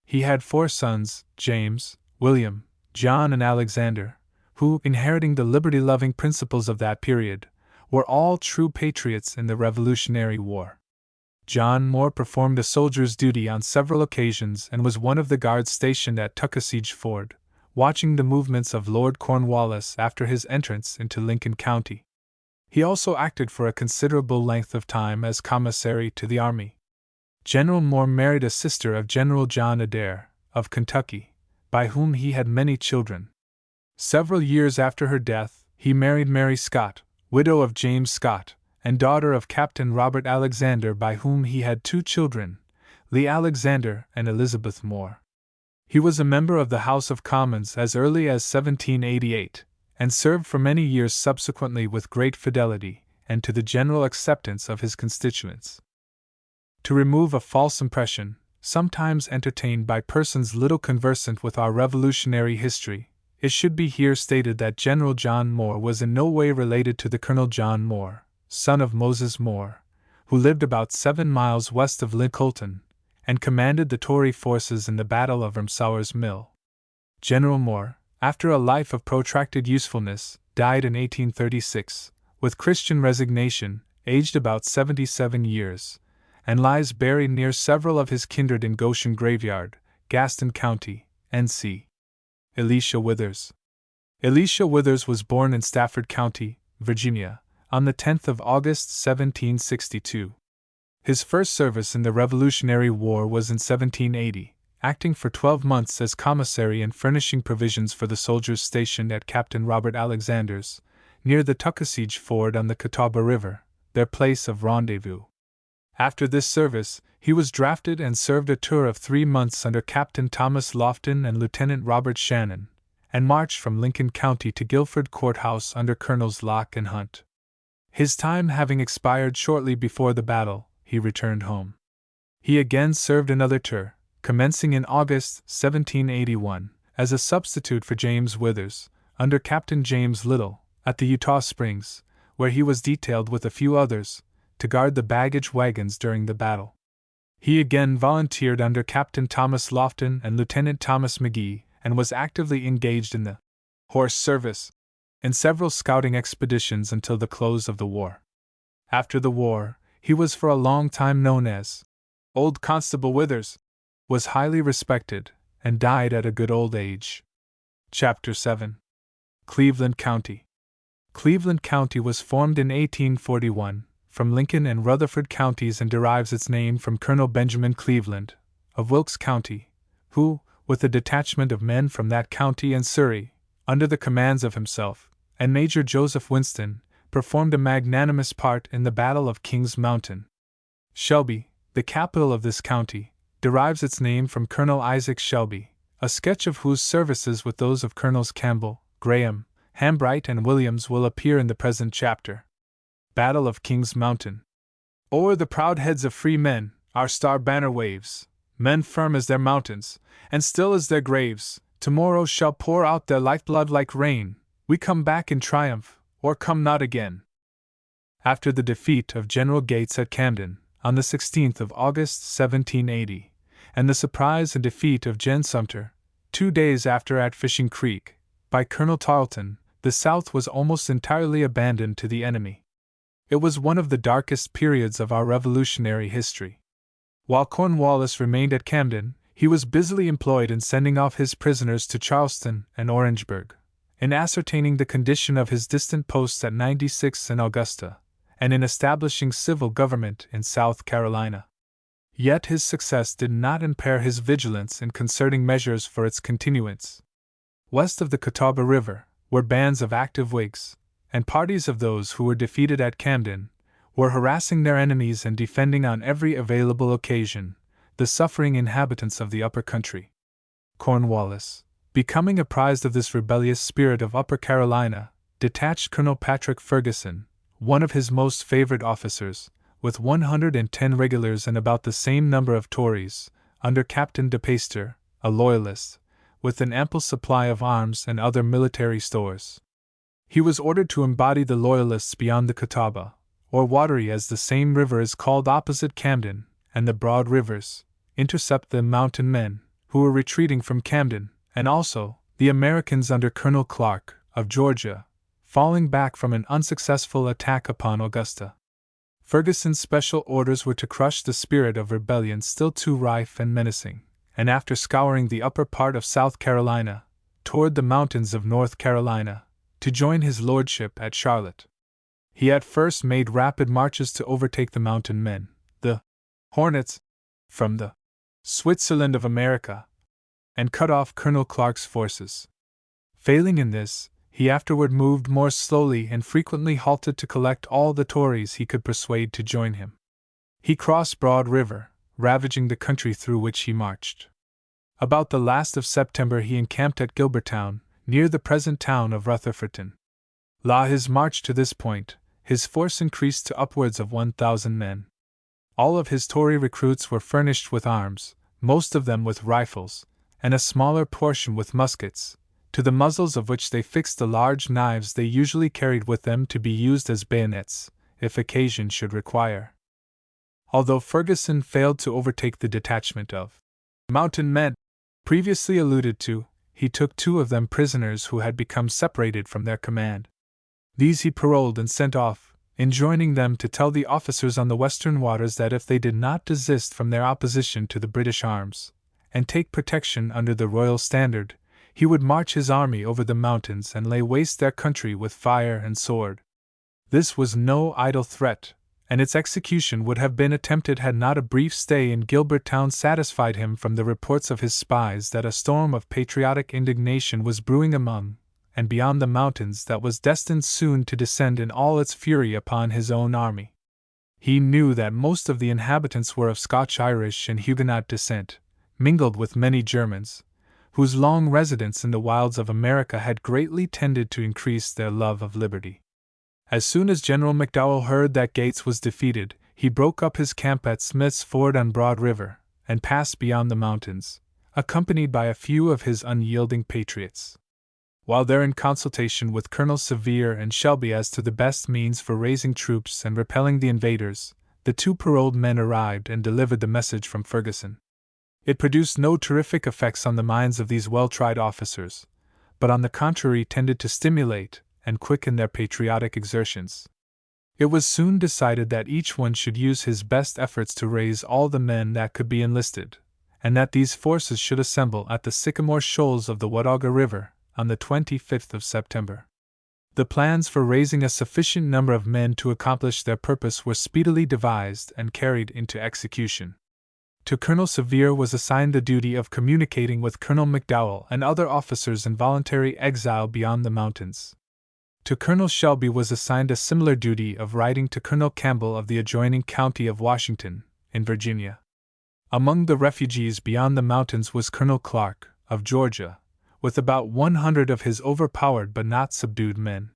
He had 4 sons, James, William, John and Alexander, who, inheriting the liberty-loving principles of that period, were all true patriots in the Revolutionary War. John Moore performed a soldier's duty on several occasions and was one of the guards stationed at Tuckasegee Ford, watching the movements of Lord Cornwallis after his entrance into Lincoln County. He also acted for a considerable length of time as commissary to the army. General Moore married a sister of General John Adair, of Kentucky, by whom he had many children. Several years after her death, he married Mary Scott, widow of James Scott, and daughter of Captain Robert Alexander, by whom he had 2 children, Lee Alexander and Elizabeth Moore. He was a member of the House of Commons as early as 1788, and served for many years subsequently with great fidelity and to the general acceptance of his constituents. To remove a false impression, sometimes entertained by persons little conversant with our Revolutionary history, it should be here stated that General John Moore was in no way related to the Colonel John Moore, son of Moses Moore, who lived about 7 miles west of Lincoln, and commanded the Tory forces in the Battle of Ramsauer's Mill. General Moore, after a life of protracted usefulness, died in 1836, with Christian resignation, aged about 77 years, and lies buried near several of his kindred in Goshen Graveyard, Gaston County, N.C. Elisha Withers. Elisha Withers was born in Stafford County, Virginia, on the 10th of August 1762. His first service in the Revolutionary War was in 1780, acting for 12 months as commissary and furnishing provisions for the soldiers stationed at Captain Robert Alexander's, near the Tuckasegee Ford on the Catawba River, their place of rendezvous. After this service, he was drafted and served a tour of 3 months under Captain Thomas Lofton and Lieutenant Robert Shannon, and marched from Lincoln County to Guilford Courthouse under Colonels Locke and Hunt. His time having expired shortly before the battle, he returned home. He again served another tour, commencing in August 1781, as a substitute for James Withers, under Captain James Little, at the Utah Springs, where he was detailed with a few others, to guard the baggage wagons during the battle. He again volunteered under Captain Thomas Lofton and Lieutenant Thomas McGee, and was actively engaged in the horse service in several scouting expeditions until the close of the war. After the war, he was for a long time known as Old Constable Withers, was highly respected, and died at a good old age. Chapter 7. Cleveland County. Cleveland County was formed in 1841, from Lincoln and Rutherford counties, and derives its name from Colonel Benjamin Cleveland, of Wilkes County, who, with a detachment of men from that county and Surrey, under the commands of himself, and Major Joseph Winston, performed a magnanimous part in the Battle of Kings Mountain. Shelby, the capital of this county, derives its name from Colonel Isaac Shelby, a sketch of whose services with those of Colonels Campbell, Graham, Hambright, and Williams will appear in the present chapter. Battle of Kings Mountain. O'er the proud heads of free men, our star banner waves, men firm as their mountains, and still as their graves, tomorrow shall pour out their lifeblood like rain, we come back in triumph, or come not again. After the defeat of General Gates at Camden, on the 16th of August 1780, and the surprise and defeat of Jen Sumter, 2 days after at Fishing Creek, by Colonel Tarleton, the South was almost entirely abandoned to the enemy. It was one of the darkest periods of our Revolutionary history. While Cornwallis remained at Camden, he was busily employed in sending off his prisoners to Charleston and Orangeburg, in ascertaining the condition of his distant posts at 96 and Augusta, and in establishing civil government in South Carolina. Yet his success did not impair his vigilance in concerting measures for its continuance. West of the Catawba River were bands of active Whigs, and parties of those who were defeated at Camden were harassing their enemies and defending on every available occasion the suffering inhabitants of the upper country. Cornwallis, becoming apprised of this rebellious spirit of Upper Carolina, detached Colonel Patrick Ferguson, one of his most favored officers, with 110 regulars and about the same number of Tories, under Captain De Peyster, a Loyalist, with an ample supply of arms and other military stores. He was ordered to embody the Loyalists beyond the Catawba, or Wateree as the same river is called opposite Camden, and the Broad Rivers, intercept the mountain men, who were retreating from Camden, and also the Americans under Colonel Clark, of Georgia, falling back from an unsuccessful attack upon Augusta. Ferguson's special orders were to crush the spirit of rebellion still too rife and menacing, and after scouring the upper part of South Carolina, toward the mountains of North Carolina, to join his lordship at Charlotte. He at first made rapid marches to overtake the mountain men, the Hornets, from the Switzerland of America, and cut off Colonel Clark's forces. Failing in this, he afterward moved more slowly and frequently halted to collect all the Tories he could persuade to join him. He crossed Broad River, ravaging the country through which he marched. About the last of September he encamped at Gilbertown, near the present town of Rutherfordton. His march to this point, his force increased to upwards of 1,000 men. All of his Tory recruits were furnished with arms, most of them with rifles, and a smaller portion with muskets, to the muzzles of which they fixed the large knives they usually carried with them to be used as bayonets, if occasion should require. Although Ferguson failed to overtake the detachment of mountain men previously alluded to, he took 2 of them prisoners who had become separated from their command. These he paroled and sent off, enjoining them to tell the officers on the western waters that if they did not desist from their opposition to the British arms, and take protection under the royal standard, he would march his army over the mountains and lay waste their country with fire and sword. This was no idle threat, and its execution would have been attempted had not a brief stay in Gilbert Town satisfied him from the reports of his spies that a storm of patriotic indignation was brewing among and beyond the mountains that was destined soon to descend in all its fury upon his own army. He knew that most of the inhabitants were of Scotch-Irish and Huguenot descent, mingled with many Germans, whose long residence in the wilds of America had greatly tended to increase their love of liberty. As soon as General McDowell heard that Gates was defeated, he broke up his camp at Smith's Ford on Broad River, and passed beyond the mountains, accompanied by a few of his unyielding patriots. While there in consultation with Colonels Sevier and Shelby as to the best means for raising troops and repelling the invaders, the two paroled men arrived and delivered the message from Ferguson. It produced no terrific effects on the minds of these well-tried officers, but on the contrary tended to stimulate and quicken their patriotic exertions. It was soon decided that each one should use his best efforts to raise all the men that could be enlisted, and that these forces should assemble at the Sycamore Shoals of the Watauga River on the 25th of September. The plans for raising a sufficient number of men to accomplish their purpose were speedily devised and carried into execution. To Colonel Sevier was assigned the duty of communicating with Colonel McDowell and other officers in voluntary exile beyond the mountains. To Colonel Shelby was assigned a similar duty of writing to Colonel Campbell of the adjoining county of Washington, in Virginia. Among the refugees beyond the mountains was Colonel Clark, of Georgia, with about 100 of his overpowered but not subdued men.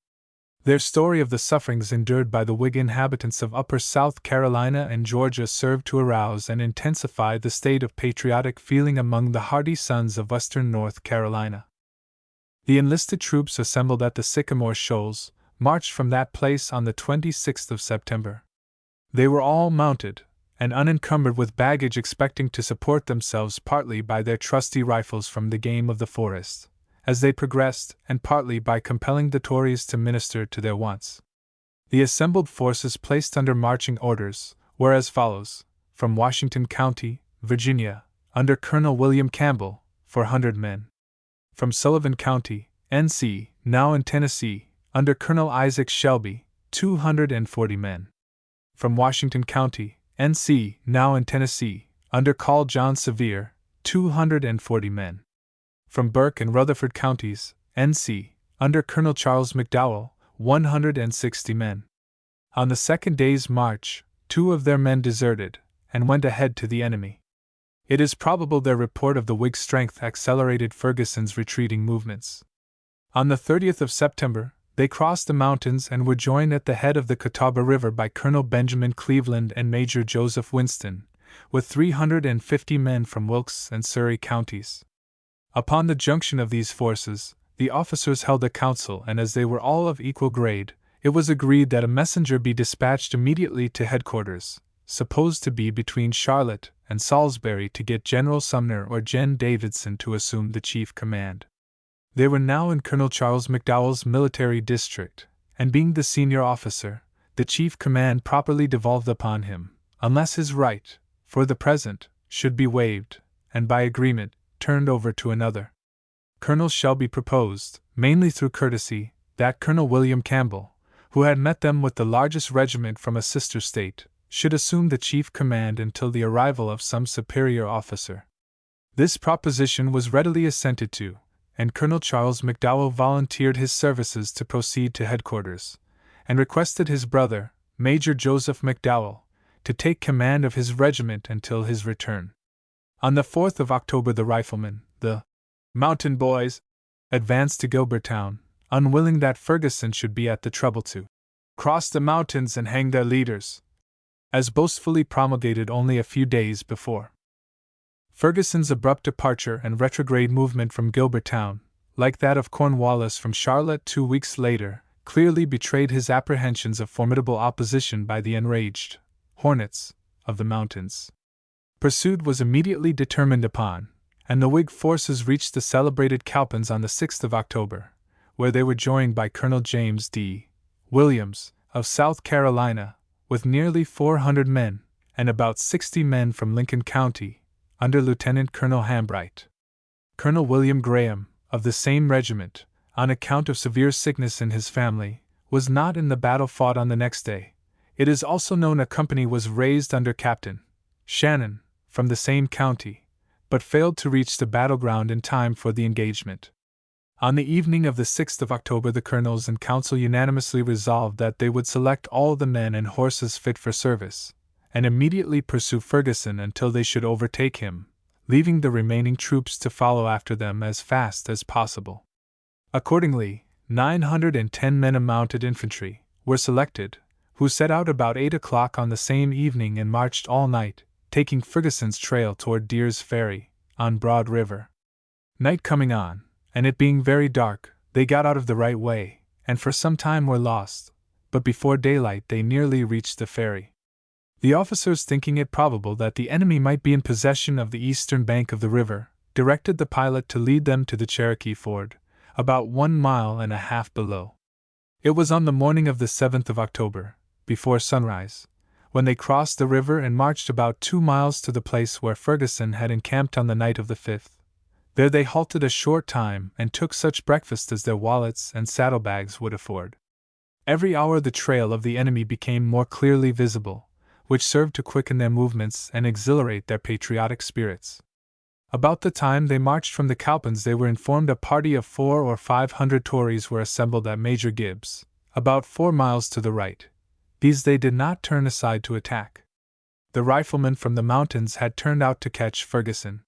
Their story of the sufferings endured by the Whig inhabitants of Upper South Carolina and Georgia served to arouse and intensify the state of patriotic feeling among the hardy sons of Western North Carolina. The enlisted troops assembled at the Sycamore Shoals marched from that place on the 26th of September. They were all mounted and unencumbered with baggage, expecting to support themselves partly by their trusty rifles from the game of the forest, as they progressed, and partly by compelling the Tories to minister to their wants. The assembled forces placed under marching orders were as follows: from Washington County, Virginia, under Colonel William Campbell, 400 men. From Sullivan County, N.C., now in Tennessee, under Colonel Isaac Shelby, 240 men. From Washington County, N.C., now in Tennessee, under Col. John Sevier, 240 men. From Burke and Rutherford counties, N.C., under Colonel Charles McDowell, 160 men. On the second day's march, 2 of their men deserted, and went ahead to the enemy. It is probable their report of the Whig strength accelerated Ferguson's retreating movements. On the 30th of September, they crossed the mountains and were joined at the head of the Catawba River by Colonel Benjamin Cleveland and Major Joseph Winston, with 350 men from Wilkes and Surrey counties. Upon the junction of these forces, the officers held a council, and as they were all of equal grade, it was agreed that a messenger be dispatched immediately to headquarters, supposed to be between Charlotte and Salisbury, to get General Sumner or Gen. Davidson to assume the chief command. They were now in Colonel Charles McDowell's military district, and being the senior officer, the chief command properly devolved upon him, unless his right, for the present, should be waived, and by agreement, turned over to another. Colonel Shelby proposed, mainly through courtesy, that Colonel William Campbell, who had met them with the largest regiment from a sister state, should assume the chief command until the arrival of some superior officer. This proposition was readily assented to, and Colonel Charles McDowell volunteered his services to proceed to headquarters, and requested his brother, Major Joseph McDowell, to take command of his regiment until his return. On the 4th of October the riflemen, the Mountain Boys, advanced to Gilbert Town, unwilling that Ferguson should be at the trouble to cross the mountains and hang their leaders, as boastfully promulgated only a few days before. Ferguson's abrupt departure and retrograde movement from Gilbert Town, like that of Cornwallis from Charlotte 2 weeks later, clearly betrayed his apprehensions of formidable opposition by the enraged hornets of the mountains. Pursuit was immediately determined upon, and the Whig forces reached the celebrated Cowpens on the 6th of October, where they were joined by Colonel James D. Williams, of South Carolina, with nearly 400 men, and about 60 men from Lincoln County, under Lieutenant Colonel Hambright. Colonel William Graham, of the same regiment, on account of severe sickness in his family, was not in the battle fought on the next day. It is also known a company was raised under Captain Shannon, from the same county, but failed to reach the battleground in time for the engagement. On the evening of the 6th of October, the colonels and council unanimously resolved that they would select all the men and horses fit for service, and immediately pursue Ferguson until they should overtake him, leaving the remaining troops to follow after them as fast as possible. Accordingly, 910 men of mounted infantry were selected, who set out about 8 o'clock on the same evening and marched all night, taking Ferguson's trail toward Deer's Ferry, on Broad River. Night coming on, and it being very dark, they got out of the right way, and for some time were lost, but before daylight they nearly reached the ferry. The officers, thinking it probable that the enemy might be in possession of the eastern bank of the river, directed the pilot to lead them to the Cherokee Ford, about 1.5 miles below. It was on the morning of the 7th of October, before sunrise, when they crossed the river and marched about 2 miles to the place where Ferguson had encamped on the night of the 5th. There they halted a short time and took such breakfast as their wallets and saddlebags would afford. Every hour the trail of the enemy became more clearly visible, which served to quicken their movements and exhilarate their patriotic spirits. About the time they marched from the Cowpens, they were informed a party of 400 or 500 Tories were assembled at Major Gibbs, about 4 miles to the right. These they did not turn aside to attack. The riflemen from the mountains had turned out to catch Ferguson.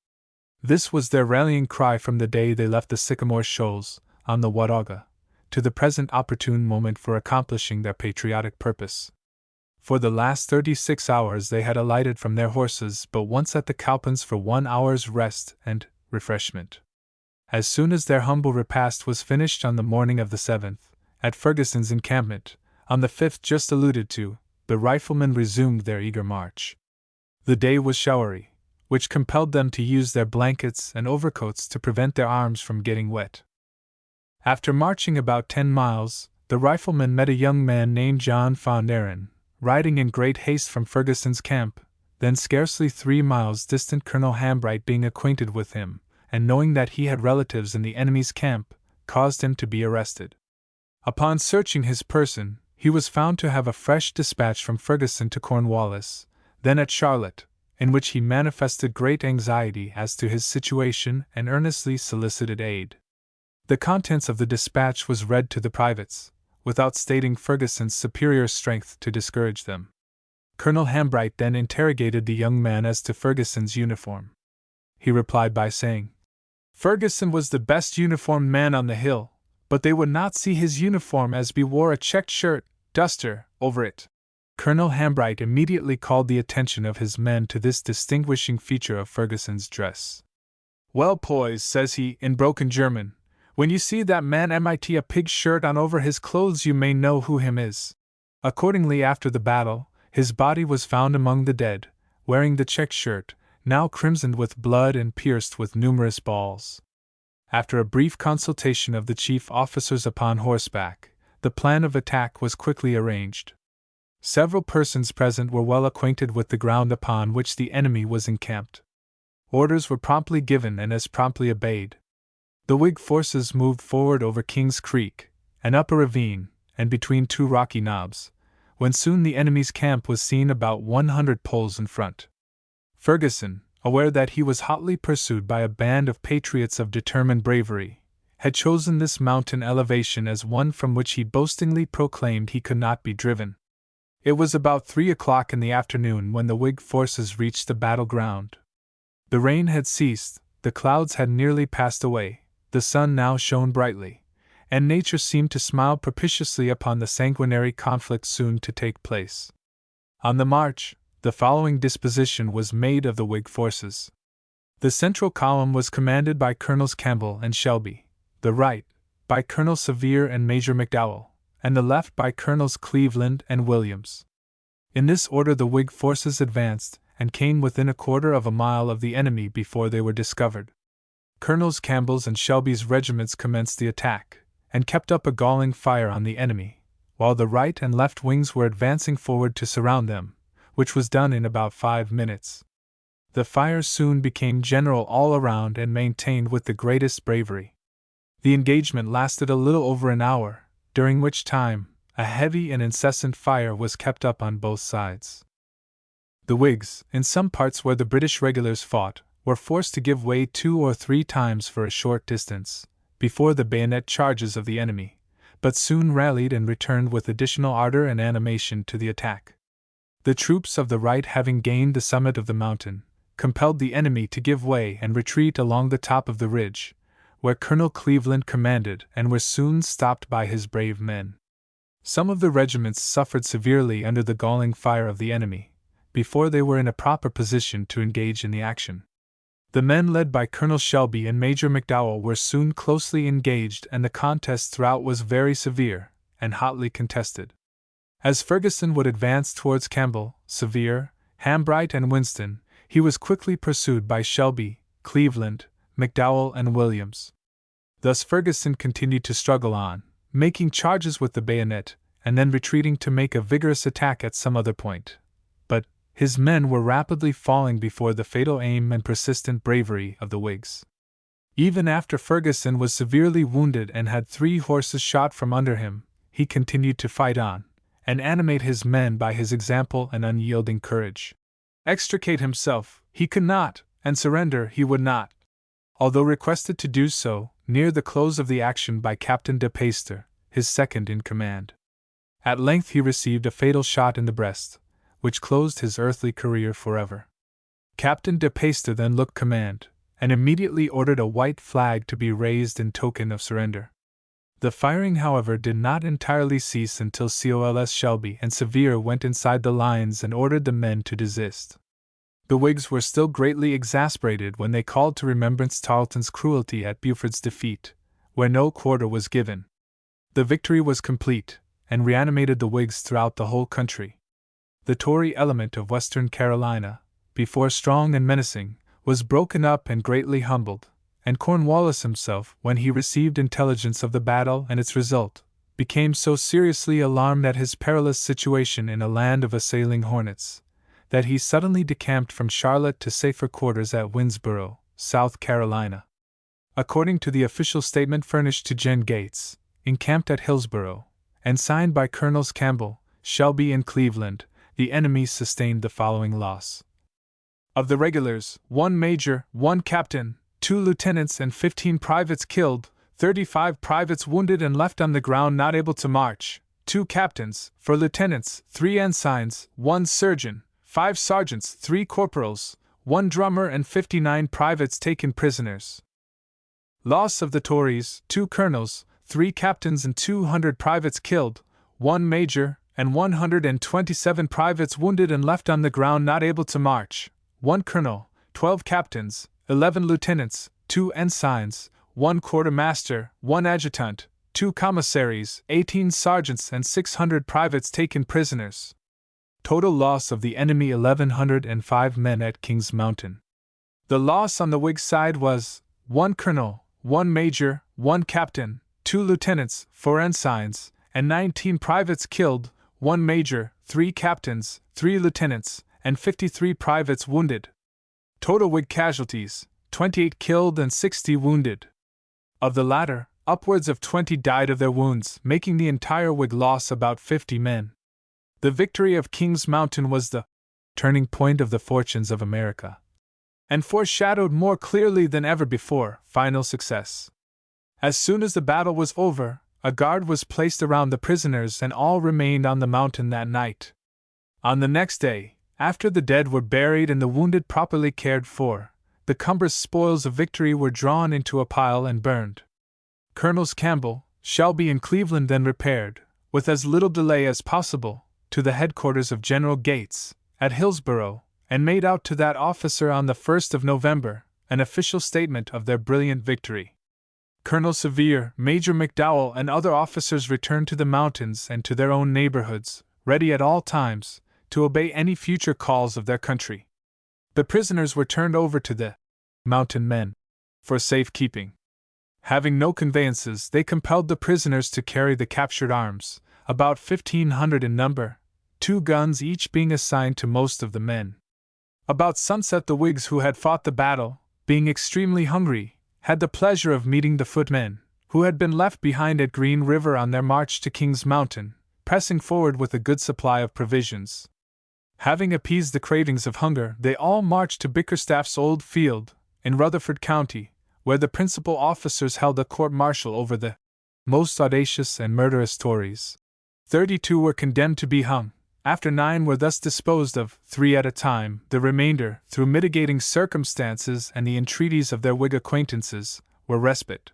This was their rallying cry from the day they left the Sycamore Shoals, on the Watauga, to the present opportune moment for accomplishing their patriotic purpose. For the last 36 hours they had alighted from their horses but once at the Cowpens for 1 hour's rest and refreshment. As soon as their humble repast was finished on the morning of the 7th, at Ferguson's encampment, on the 5th just alluded to, the riflemen resumed their eager march. The day was showery, which compelled them to use their blankets and overcoats to prevent their arms from getting wet. After marching about 10 miles, the riflemen met a young man named John Faunerin, riding in great haste from Ferguson's camp. Then scarcely 3 miles distant, Colonel Hambright, being acquainted with him, and knowing that he had relatives in the enemy's camp, caused him to be arrested. Upon searching his person, he was found to have a fresh dispatch from Ferguson to Cornwallis, then at Charlotte, in which he manifested great anxiety as to his situation and earnestly solicited aid. The contents of the dispatch was read to the privates, without stating Ferguson's superior strength to discourage them. Colonel Hambright then interrogated the young man as to Ferguson's uniform. He replied by saying, "Ferguson was the best uniformed man on the hill, but they would not see his uniform as he wore a checked shirt, duster, over it." Colonel Hambright immediately called the attention of his men to this distinguishing feature of Ferguson's dress. "Well, poys," says he, in broken German, "when you see that man mit a pig shirt on over his clothes, you may know who him is." Accordingly, after the battle, his body was found among the dead, wearing the checked shirt, now crimsoned with blood and pierced with numerous balls. After a brief consultation of the chief officers upon horseback, the plan of attack was quickly arranged. Several persons present were well acquainted with the ground upon which the enemy was encamped. Orders were promptly given and as promptly obeyed. The Whig forces moved forward over King's Creek, and up a ravine, and between 2 rocky knobs, when soon the enemy's camp was seen about 100 poles in front. Ferguson, aware that he was hotly pursued by a band of patriots of determined bravery, had chosen this mountain elevation as one from which he boastingly proclaimed he could not be driven. It was about 3 o'clock in the afternoon when the Whig forces reached the battleground. The rain had ceased, the clouds had nearly passed away, the sun now shone brightly, and nature seemed to smile propitiously upon the sanguinary conflict soon to take place. On the march, the following disposition was made of the Whig forces. The central column was commanded by Colonels Campbell and Shelby, the right, by Colonel Sevier and Major McDowell, and the left by Colonels Cleveland and Williams. In this order the Whig forces advanced, and came within 1/4 mile of the enemy before they were discovered. Colonels Campbell's and Shelby's regiments commenced the attack, and kept up a galling fire on the enemy, while the right and left wings were advancing forward to surround them, which was done in about 5 minutes. The fire soon became general all around and maintained with the greatest bravery. The engagement lasted a little over an hour, during which time a heavy and incessant fire was kept up on both sides. The Whigs, in some parts where the British regulars fought, were forced to give way 2 or 3 times for a short distance, before the bayonet charges of the enemy, but soon rallied and returned with additional ardor and animation to the attack. The troops of the right, having gained the summit of the mountain, compelled the enemy to give way and retreat along the top of the ridge, where Colonel Cleveland commanded, and were soon stopped by his brave men. Some of the regiments suffered severely under the galling fire of the enemy, before they were in a proper position to engage in the action. The men led by Colonel Shelby and Major McDowell were soon closely engaged, and the contest throughout was very severe and hotly contested. As Ferguson would advance towards Campbell, Sevier, Hambright, and Winston, he was quickly pursued by Shelby, Cleveland, McDowell, and Williams. Thus Ferguson continued to struggle on, making charges with the bayonet, and then retreating to make a vigorous attack at some other point. But his men were rapidly falling before the fatal aim and persistent bravery of the Whigs. Even after Ferguson was severely wounded and had 3 horses shot from under him, he continued to fight on, and animate his men by his example and unyielding courage. Extricate himself he could not, and surrender he would not. Although requested to do so, near the close of the action by Captain de Peyster, his second in command. At length he received a fatal shot in the breast, which closed his earthly career forever. Captain de Peyster then looked command, and immediately ordered a white flag to be raised in token of surrender. The firing, however, did not entirely cease until Cols Shelby and Sevier went inside the lines and ordered the men to desist. The Whigs were still greatly exasperated when they called to remembrance Tarleton's cruelty at Buford's defeat, where no quarter was given. The victory was complete, and reanimated the Whigs throughout the whole country. The Tory element of Western Carolina, before strong and menacing, was broken up and greatly humbled, and Cornwallis himself, when he received intelligence of the battle and its result, became so seriously alarmed at his perilous situation in a land of assailing hornets, that he suddenly decamped from Charlotte to safer quarters at Winnsboro, South Carolina. According to the official statement furnished to Jen Gates, encamped at Hillsborough, and signed by Colonels Campbell, Shelby, and Cleveland, the enemy sustained the following loss. Of the regulars, 1 major, 1 captain, 2 lieutenants, and 15 privates killed, 35 privates wounded and left on the ground not able to march, 2 captains, 4 lieutenants, 3 ensigns, 1 surgeon, 5 sergeants, 3 corporals, 1 drummer, and 59 privates taken prisoners. Loss of the Tories: 2 colonels, 3 captains, and 200 privates killed, 1 major, and 127 privates wounded and left on the ground not able to march, 1 colonel, 12 captains, 11 lieutenants, 2 ensigns, 1 quartermaster, 1 adjutant, 2 commissaries, 18 sergeants, and 600 privates taken prisoners. Total loss of the enemy: 1,105 men at Kings Mountain. The loss on the Whig side was 1 colonel, 1 major, 1 captain, 2 lieutenants, 4 ensigns, and 19 privates killed, 1 major, 3 captains, 3 lieutenants, and 53 privates wounded. Total Whig casualties: 28 killed and 60 wounded. Of the latter, upwards of 20 died of their wounds, making the entire Whig loss about 50 men. The victory of Kings Mountain was the turning point of the fortunes of America, and foreshadowed more clearly than ever before final success. As soon as the battle was over, a guard was placed around the prisoners, and all remained on the mountain that night. On the next day, after the dead were buried and the wounded properly cared for, the cumbrous spoils of victory were drawn into a pile and burned. Colonels Campbell, Shelby, and Cleveland then repaired, with as little delay as possible, to the headquarters of General Gates, at Hillsborough, and made out to that officer on the 1st of November an official statement of their brilliant victory. Colonel Sevier, Major McDowell, and other officers returned to the mountains and to their own neighborhoods, ready at all times to obey any future calls of their country. The prisoners were turned over to the mountain men for safekeeping. Having no conveyances, they compelled the prisoners to carry the captured arms, about 1,500 in number, 2 guns each being assigned to most of the men. About sunset, the Whigs who had fought the battle, being extremely hungry, had the pleasure of meeting the footmen, who had been left behind at Green River on their march to King's Mountain, pressing forward with a good supply of provisions. Having appeased the cravings of hunger, they all marched to Bickerstaff's old field, in Rutherford County, where the principal officers held a court-martial over the most audacious and murderous Tories. 32 were condemned to be hung. After 9 were thus disposed of, 3 at a time, the remainder, through mitigating circumstances and the entreaties of their Whig acquaintances, were respite.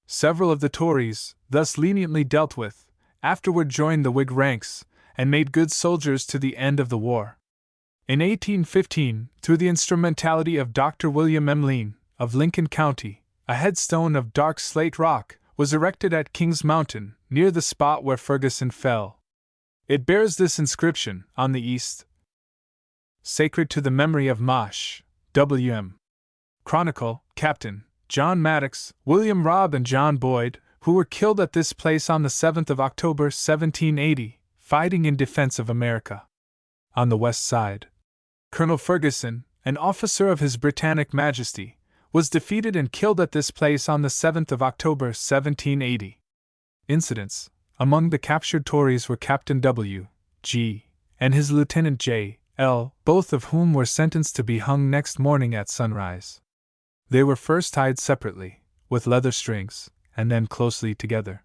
Several of the Tories, thus leniently dealt with, afterward joined the Whig ranks, and made good soldiers to the end of the war. In 1815, through the instrumentality of Dr. William Emmeline, of Lincoln County, a headstone of dark slate rock was erected at King's Mountain, near the spot where Ferguson fell. It bears this inscription, on the east: Sacred to the memory of Mosh, W.M. Chronicle, Captain John Maddox, William Robb and John Boyd, who were killed at this place on the 7th of October 1780, fighting in defense of America. On the west side, Colonel Ferguson, an officer of His Britannic Majesty, was defeated and killed at this place on the 7th of October 1780. Incidents: among the captured Tories were Captain W. G. and his Lieutenant J. L., both of whom were sentenced to be hung next morning at sunrise. They were first tied separately, with leather strings, and then closely together.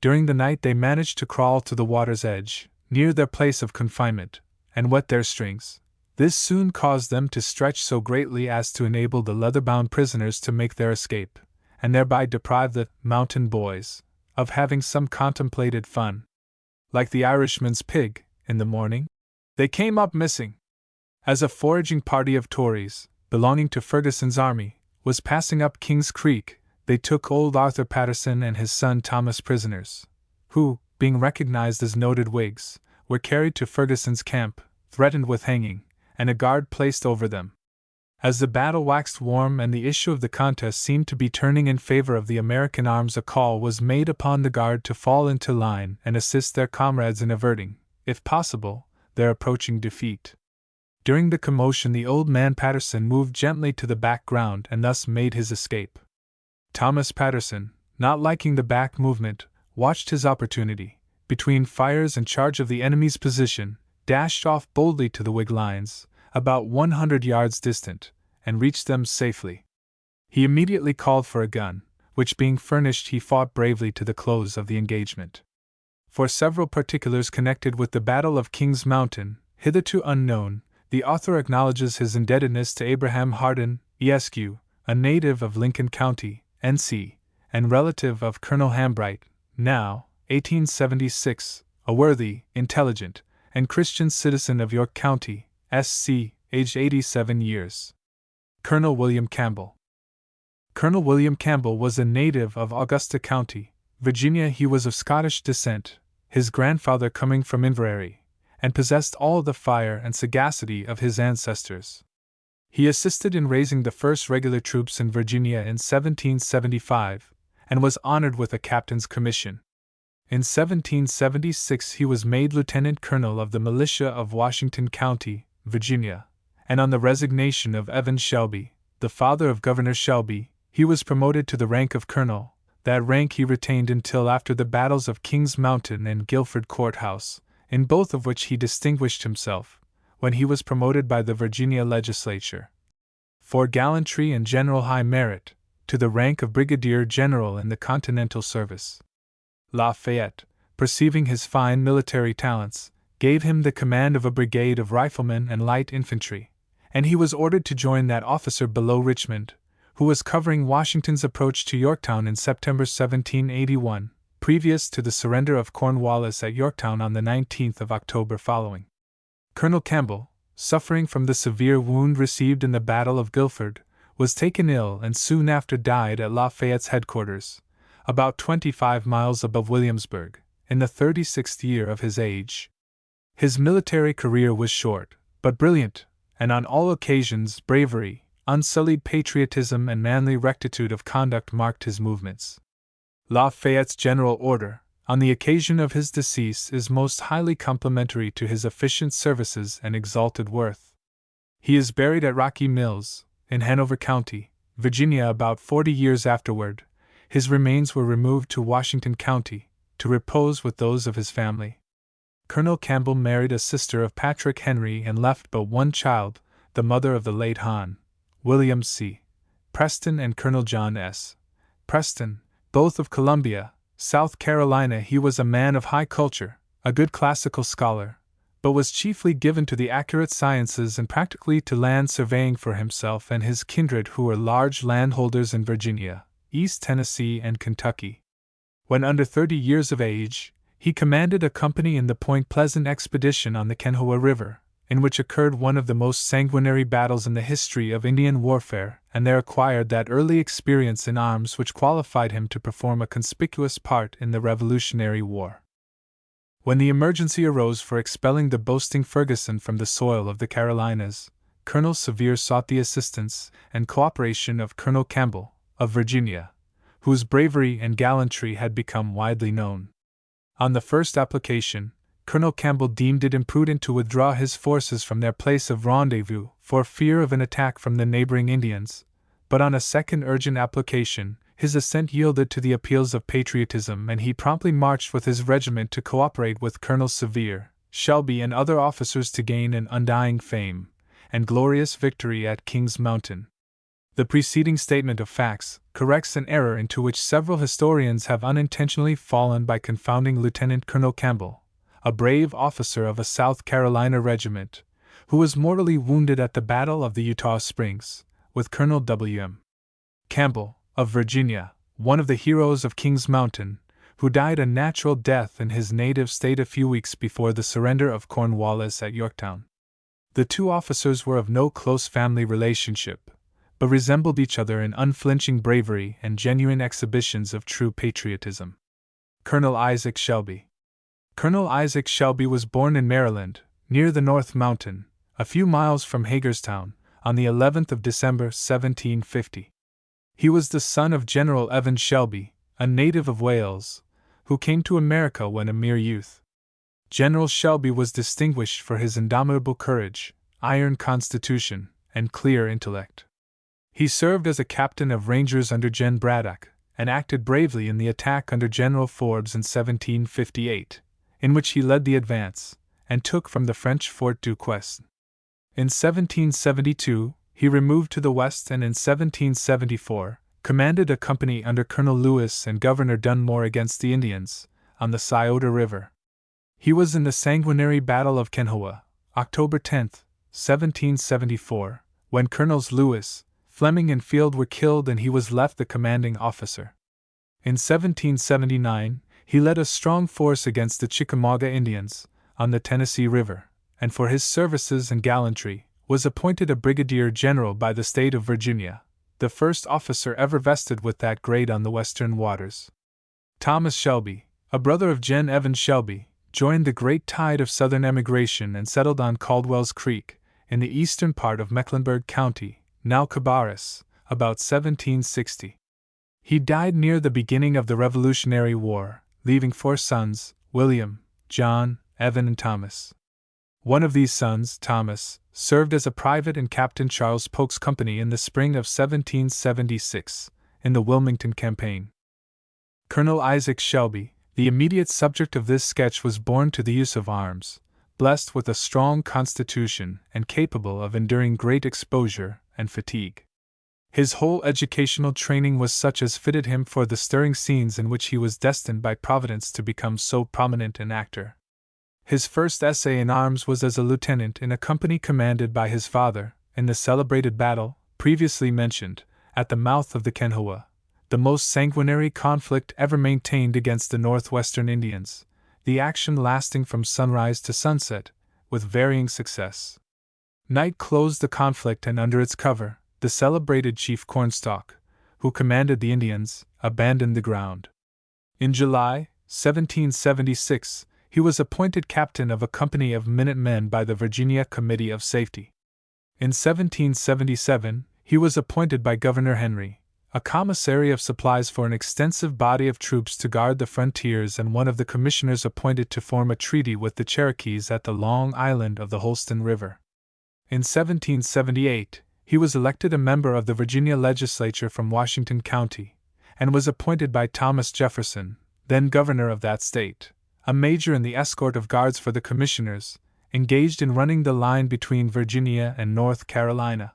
During the night they managed to crawl to the water's edge, near their place of confinement, and wet their strings. This soon caused them to stretch so greatly as to enable the leather-bound prisoners to make their escape, and thereby deprive the mountain boys of having some contemplated fun. Like the Irishman's pig, in the morning, they came up missing. As a foraging party of Tories, belonging to Ferguson's army, was passing up King's Creek, they took old Arthur Patterson and his son Thomas prisoners, who, being recognized as noted Whigs, were carried to Ferguson's camp, threatened with hanging, and a guard placed over them. As the battle waxed warm and the issue of the contest seemed to be turning in favor of the American arms, a call was made upon the guard to fall into line and assist their comrades in averting, if possible, their approaching defeat. During the commotion, the old man Patterson moved gently to the background and thus made his escape. Thomas Patterson, not liking the back movement, watched his opportunity, between fires in charge of the enemy's position, dashed off boldly to the Whig lines, about 100 yards distant, and reached them safely. He immediately called for a gun, which being furnished he fought bravely to the close of the engagement. For several particulars connected with the Battle of King's Mountain, hitherto unknown, the author acknowledges his indebtedness to Abraham Hardin, Esq., a native of Lincoln County, N.C., and relative of Colonel Hambright, now, 1876, a worthy, intelligent, and Christian citizen of York County, S.C., aged 87 years. Colonel William Campbell. Colonel William Campbell was a native of Augusta County, Virginia. He was of Scottish descent, his grandfather coming from Inverary, and possessed all the fire and sagacity of his ancestors. He assisted in raising the first regular troops in Virginia in 1775, and was honored with a captain's commission. In 1776 he was made lieutenant colonel of the militia of Washington County, Virginia, and on the resignation of Evan Shelby, the father of Governor Shelby, he was promoted to the rank of colonel. That rank he retained until after the battles of King's Mountain and Guilford Courthouse, in both of which he distinguished himself, when he was promoted by the Virginia legislature, for gallantry and general high merit, to the rank of brigadier general in the Continental service. Lafayette, perceiving his fine military talents, gave him the command of a brigade of riflemen and light infantry, and he was ordered to join that officer below Richmond, who was covering Washington's approach to Yorktown in September 1781, previous to the surrender of Cornwallis at Yorktown on the 19th of October following. Colonel Campbell, suffering from the severe wound received in the Battle of Guilford, was taken ill and soon after died at Lafayette's headquarters, about 25 miles above Williamsburg, in the 36th year of his age. His military career was short, but brilliant, and on all occasions bravery, unsullied patriotism, and manly rectitude of conduct marked his movements. Lafayette's general order, on the occasion of his decease is most highly complimentary to his efficient services and exalted worth. He is buried at Rocky Mills, in Hanover County, Virginia. About 40 years afterward, his remains were removed to Washington County, to repose with those of his family. Colonel Campbell married a sister of Patrick Henry and left but one child, the mother of the late Hon. William C. Preston and Colonel John S. Preston, both of Columbia, South Carolina. He was a man of high culture, a good classical scholar, but was chiefly given to the accurate sciences and practically to land surveying for himself and his kindred, who were large landholders in Virginia, East Tennessee, and Kentucky. When under 30 years of age, he commanded a company in the Point Pleasant expedition on the Kanawha River, in which occurred one of the most sanguinary battles in the history of Indian warfare, and there acquired that early experience in arms which qualified him to perform a conspicuous part in the Revolutionary War. When the emergency arose for expelling the boasting Ferguson from the soil of the Carolinas, Colonel Sevier sought the assistance and cooperation of Colonel Campbell, of Virginia, whose bravery and gallantry had become widely known. On the first application, Colonel Campbell deemed it imprudent to withdraw his forces from their place of rendezvous for fear of an attack from the neighboring Indians, but on a second urgent application, his assent yielded to the appeals of patriotism, and he promptly marched with his regiment to cooperate with Colonel Sevier, Shelby, and other officers to gain an undying fame and glorious victory at King's Mountain. The preceding statement of facts corrects an error into which several historians have unintentionally fallen by confounding Lieutenant Colonel Campbell, a brave officer of a South Carolina regiment, who was mortally wounded at the Battle of the Eutaw Springs, with Colonel W.M. Campbell, of Virginia, one of the heroes of King's Mountain, who died a natural death in his native state a few weeks before the surrender of Cornwallis at Yorktown. The two officers were of no close family relationship, but resembled each other in unflinching bravery and genuine exhibitions of true patriotism. Colonel Isaac Shelby. Colonel Isaac Shelby was born in Maryland, near the North Mountain, a few miles from Hagerstown, on the 11th of December 1750. He was the son of General Evan Shelby, a native of Wales, who came to America when a mere youth. General Shelby was distinguished for his indomitable courage, iron constitution, and clear intellect. He served as a captain of Rangers under Gen. Braddock, and acted bravely in the attack under General Forbes in 1758, in which he led the advance, and took from the French Fort Duquesne. In 1772, he removed to the west, and in 1774, commanded a company under Colonel Lewis and Governor Dunmore against the Indians, on the Scioto River. He was in the sanguinary Battle of Kanawha, October 10, 1774, when Colonels Lewis, Fleming, and Field were killed, and he was left the commanding officer. In 1779, he led a strong force against the Chickamauga Indians, on the Tennessee River, and for his services and gallantry, was appointed a brigadier general by the state of Virginia, the first officer ever vested with that grade on the western waters. Thomas Shelby, a brother of Gen. Evan Shelby, joined the great tide of southern emigration and settled on Caldwell's Creek, in the eastern part of Mecklenburg County, now Cabarrus, about 1760. He died near the beginning of the Revolutionary War, leaving 4 sons, William, John, Evan, and Thomas. One of these sons, Thomas, served as a private in Captain Charles Polk's company in the spring of 1776, in the Wilmington campaign. Colonel Isaac Shelby, the immediate subject of this sketch, was born to the use of arms, blessed with a strong constitution and capable of enduring great exposure and fatigue. His whole educational training was such as fitted him for the stirring scenes in which he was destined by Providence to become so prominent an actor. His first essay in arms was as a lieutenant in a company commanded by his father, in the celebrated battle, previously mentioned, at the mouth of the Kanawha, the most sanguinary conflict ever maintained against the northwestern Indians, the action lasting from sunrise to sunset, with varying success. Night closed the conflict, and under its cover, the celebrated Chief Cornstalk, who commanded the Indians, abandoned the ground. In July, 1776, he was appointed captain of a company of Minutemen by the Virginia Committee of Safety. In 1777, he was appointed by Governor Henry, a commissary of supplies for an extensive body of troops to guard the frontiers, and one of the commissioners appointed to form a treaty with the Cherokees at the Long Island of the Holston River. In 1778, he was elected a member of the Virginia legislature from Washington County, and was appointed by Thomas Jefferson, then governor of that state, a major in the escort of guards for the commissioners, engaged in running the line between Virginia and North Carolina.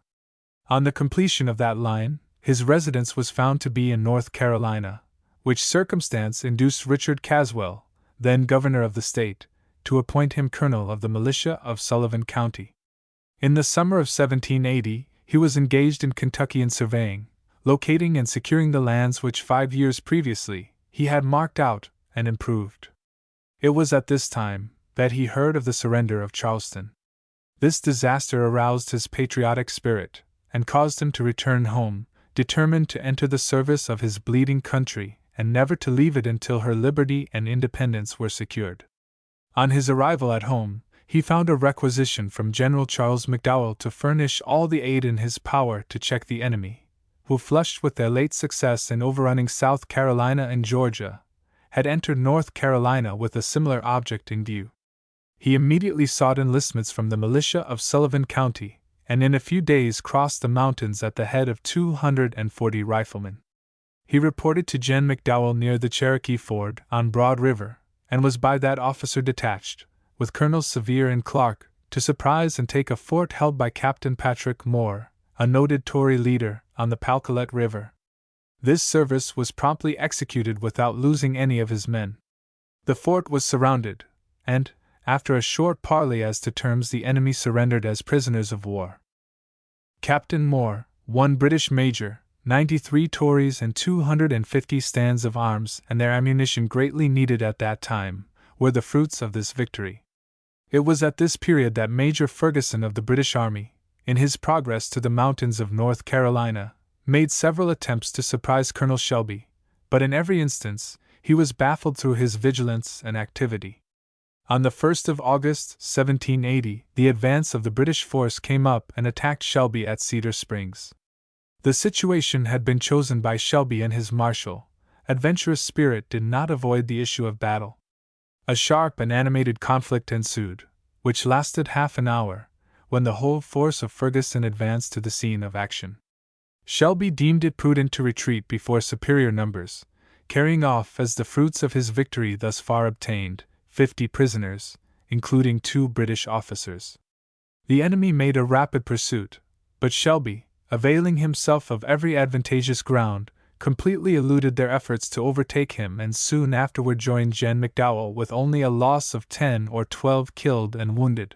On the completion of that line, his residence was found to be in North Carolina, which circumstance induced Richard Caswell, then governor of the state, to appoint him colonel of the militia of Sullivan County. In the summer of 1780, he was engaged in Kentuckian surveying, locating and securing the lands which 5 years previously he had marked out and improved. It was at this time that he heard of the surrender of Charleston. This disaster aroused his patriotic spirit and caused him to return home, determined to enter the service of his bleeding country and never to leave it until her liberty and independence were secured. On his arrival at home, he found a requisition from General Charles McDowell to furnish all the aid in his power to check the enemy, who, flushed with their late success in overrunning South Carolina and Georgia, had entered North Carolina with a similar object in view. He immediately sought enlistments from the militia of Sullivan County, and in a few days crossed the mountains at the head of 240 riflemen. He reported to Gen. McDowell near the Cherokee Ford on Broad River, and was by that officer detached, with Colonels Sevier and Clark, to surprise and take a fort held by Captain Patrick Moore, a noted Tory leader, on the Palcolette River. This service was promptly executed without losing any of his men. The fort was surrounded, and, after a short parley as to terms, the enemy surrendered as prisoners of war. Captain Moore, one British major, 93 Tories, and 250 stands of arms and their ammunition greatly needed at that time, were the fruits of this victory. It was at this period that Major Ferguson of the British Army, in his progress to the mountains of North Carolina, made several attempts to surprise Colonel Shelby, but in every instance he was baffled through his vigilance and activity. On the 1st of August, 1780, the advance of the British force came up and attacked Shelby at Cedar Springs. The situation had been chosen by Shelby, and his martial, adventurous spirit did not avoid the issue of battle. A sharp and animated conflict ensued, which lasted half an hour, when the whole force of Ferguson advanced to the scene of action. Shelby deemed it prudent to retreat before superior numbers, carrying off as the fruits of his victory thus far obtained 50 prisoners, including 2 British officers. The enemy made a rapid pursuit, but Shelby, availing himself of every advantageous ground, completely eluded their efforts to overtake him, and soon afterward joined Gen. McDowell with only a loss of 10 or 12 killed and wounded.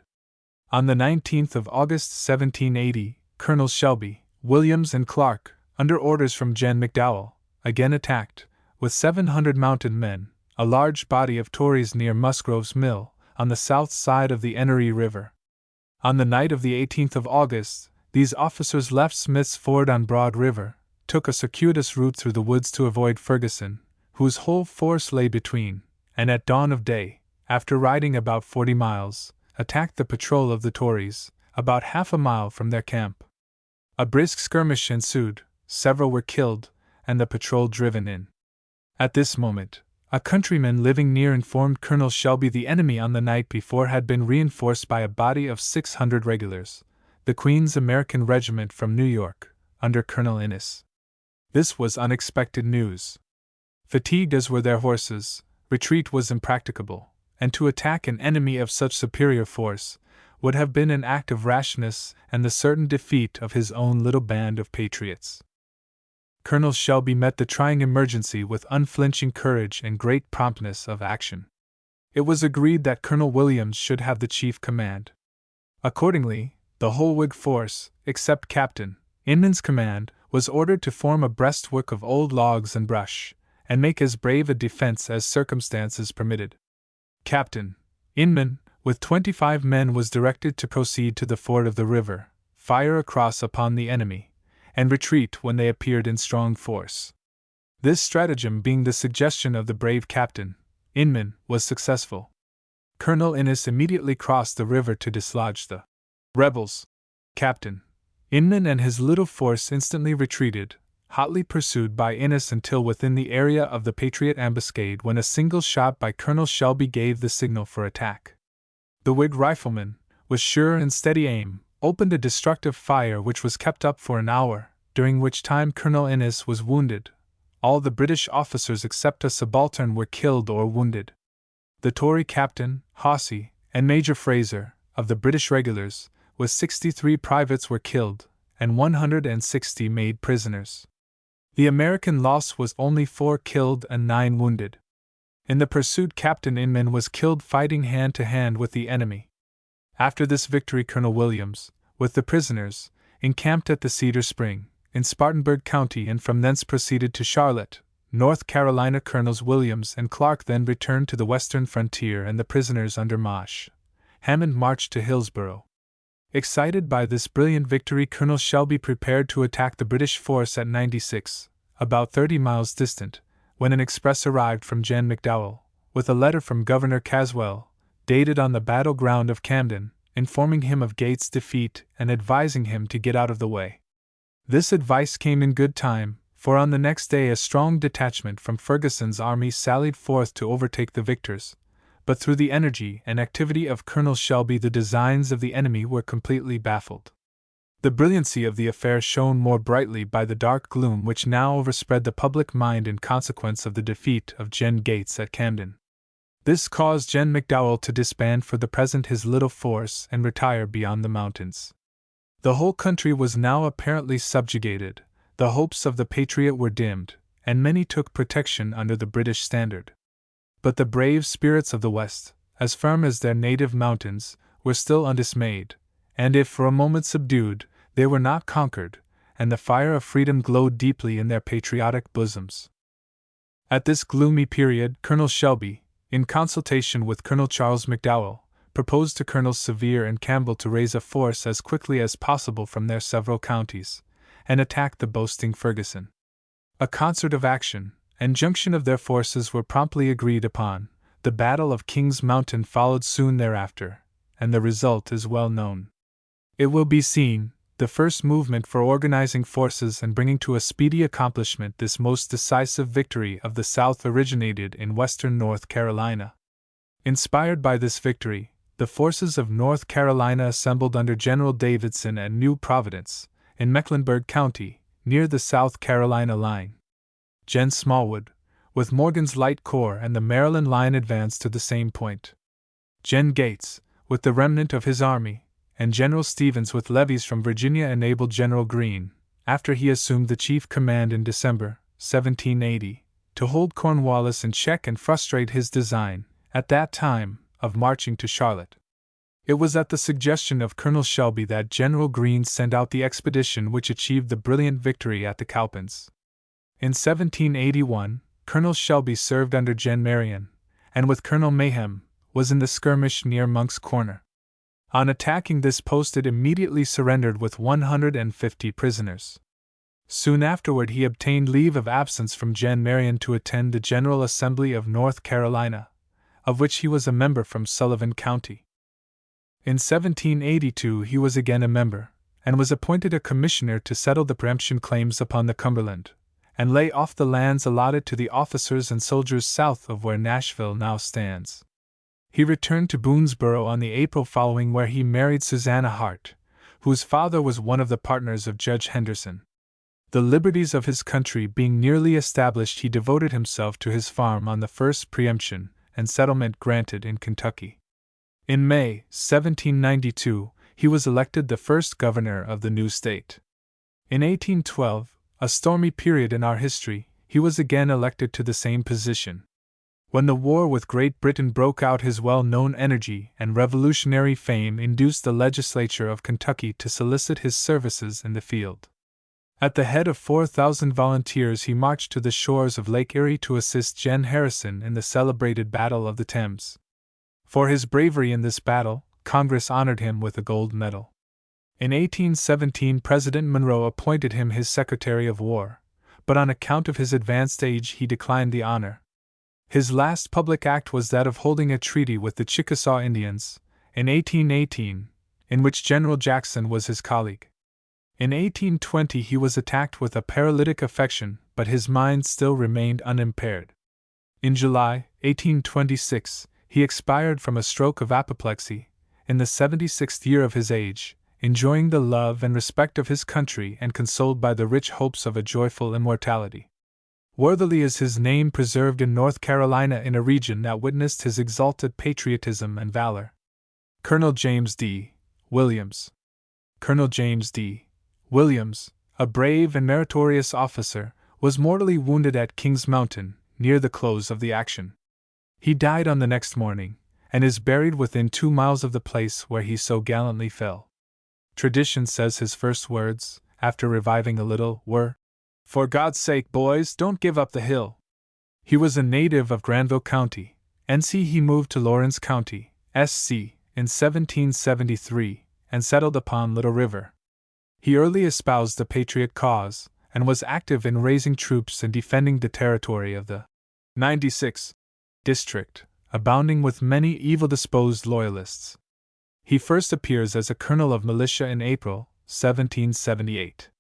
On the 19th of August 1780, Colonels Shelby, Williams, and Clark, under orders from Gen. McDowell, again attacked, with 700 mounted men, a large body of Tories near Musgrove's Mill, on the south side of the Enoree River. On the night of the 18th of August, these officers left Smith's Ford on Broad River, took a circuitous route through the woods to avoid Ferguson, whose whole force lay between, and at dawn of day, after riding about 40 miles, attacked the patrol of the Tories, about half a mile from their camp. A brisk skirmish ensued, several were killed, and the patrol driven in. At this moment, a countryman living near informed Colonel Shelby the enemy on the night before had been reinforced by a body of 600 regulars, the Queen's American Regiment from New York, under Colonel Innes. This was unexpected news. Fatigued as were their horses, retreat was impracticable, and to attack an enemy of such superior force would have been an act of rashness and the certain defeat of his own little band of patriots. Colonel Shelby met the trying emergency with unflinching courage and great promptness of action. It was agreed that Colonel Williams should have the chief command. Accordingly, the whole Whig force, except Captain Inman's command, was ordered to form a breastwork of old logs and brush, and make as brave a defense as circumstances permitted. Captain Inman, with 25 men, was directed to proceed to the ford of the river, fire across upon the enemy, and retreat when they appeared in strong force. This stratagem, being the suggestion of the brave Captain Inman, was successful. Colonel Innes immediately crossed the river to dislodge the rebels. Captain Inman and his little force instantly retreated, hotly pursued by Innes until within the area of the Patriot ambuscade, when a single shot by Colonel Shelby gave the signal for attack. The Whig rifleman, with sure and steady aim, opened a destructive fire which was kept up for an hour, during which time Colonel Innes was wounded. All the British officers except a subaltern were killed or wounded. The Tory captain, Hossey, and Major Fraser, of the British regulars, with 63 privates were killed, and 160 made prisoners. The American loss was only 4 killed and 9 wounded. In the pursuit, Captain Inman was killed fighting hand to hand with the enemy. After this victory, Colonel Williams, with the prisoners, encamped at the Cedar Spring, in Spartanburg County, and from thence proceeded to Charlotte, North Carolina. Colonels Williams and Clark then returned to the western frontier, and the prisoners under Marsh Hammond marched to Hillsborough. Excited by this brilliant victory, Colonel Shelby prepared to attack the British force at 96, about 30 miles distant, when an express arrived from Jan McDowell, with a letter from Governor Caswell, dated on the battleground of Camden, informing him of Gates's defeat and advising him to get out of the way. This advice came in good time, for on the next day a strong detachment from Ferguson's army sallied forth to overtake the victors, but through the energy and activity of Colonel Shelby the designs of the enemy were completely baffled. The brilliancy of the affair shone more brightly by the dark gloom which now overspread the public mind in consequence of the defeat of Gen. Gates at Camden. This caused Gen. McDowell to disband for the present his little force and retire beyond the mountains. The whole country was now apparently subjugated, the hopes of the Patriot were dimmed, and many took protection under the British standard. But the brave spirits of the West, as firm as their native mountains, were still undismayed, and if for a moment subdued, they were not conquered, and the fire of freedom glowed deeply in their patriotic bosoms. At this gloomy period, Colonel Shelby, in consultation with Colonel Charles McDowell, proposed to Colonels Sevier and Campbell to raise a force as quickly as possible from their several counties, and attack the boasting Ferguson. A concert of action and junction of their forces were promptly agreed upon. The Battle of King's Mountain followed soon thereafter, and the result is well known. It will be seen, the first movement for organizing forces and bringing to a speedy accomplishment this most decisive victory of the South originated in western North Carolina. Inspired by this victory, the forces of North Carolina assembled under General Davidson at New Providence, in Mecklenburg County, near the South Carolina line. Gen. Smallwood, with Morgan's Light Corps and the Maryland line, advanced to the same point. Gen. Gates, with the remnant of his army, and General Stevens with levies from Virginia enabled General Greene, after he assumed the chief command in December, 1780, to hold Cornwallis in check and frustrate his design, at that time, of marching to Charlotte. It was at the suggestion of Colonel Shelby that General Greene sent out the expedition which achieved the brilliant victory at the Cowpens. In 1781, Colonel Shelby served under Gen. Marion, and with Colonel Mayhem, was in the skirmish near Monk's Corner. On attacking this post it immediately surrendered with 150 prisoners. Soon afterward he obtained leave of absence from Gen. Marion to attend the General Assembly of North Carolina, of which he was a member from Sullivan County. In 1782 he was again a member, and was appointed a commissioner to settle the preemption claims upon the Cumberland, and lay off the lands allotted to the officers and soldiers south of where Nashville now stands. He returned to Boonesboro on the April following, where he married Susanna Hart, whose father was one of the partners of Judge Henderson. The liberties of his country being nearly established, he devoted himself to his farm on the first preemption and settlement granted in Kentucky. In May, 1792, he was elected the first governor of the new state. In 1812, a stormy period in our history, he was again elected to the same position. When the war with Great Britain broke out, his well-known energy and revolutionary fame induced the legislature of Kentucky to solicit his services in the field. At the head of 4,000 volunteers he marched to the shores of Lake Erie to assist Gen. Harrison in the celebrated Battle of the Thames. For his bravery in this battle, Congress honored him with a gold medal. In 1817 President Monroe appointed him his Secretary of War, but on account of his advanced age he declined the honor. His last public act was that of holding a treaty with the Chickasaw Indians, in 1818, in which General Jackson was his colleague. In 1820 he was attacked with a paralytic affection, but his mind still remained unimpaired. In July 1826, he expired from a stroke of apoplexy, in the 76th year of his age, enjoying the love and respect of his country and consoled by the rich hopes of a joyful immortality. Worthily is his name preserved in North Carolina, in a region that witnessed his exalted patriotism and valor. Colonel James D. Williams. Colonel James D. Williams, a brave and meritorious officer, was mortally wounded at Kings Mountain, near the close of the action. He died on the next morning, and is buried within 2 miles of the place where he so gallantly fell. Tradition says his first words, after reviving a little, were, "For God's sake, boys, don't give up the hill." He was a native of Granville County, NC. He moved to Lawrence County, SC, in 1773, and settled upon Little River. He early espoused the patriot cause, and was active in raising troops and defending the territory of the 96th District, abounding with many evil-disposed loyalists. He first appears as a colonel of militia in April 1778.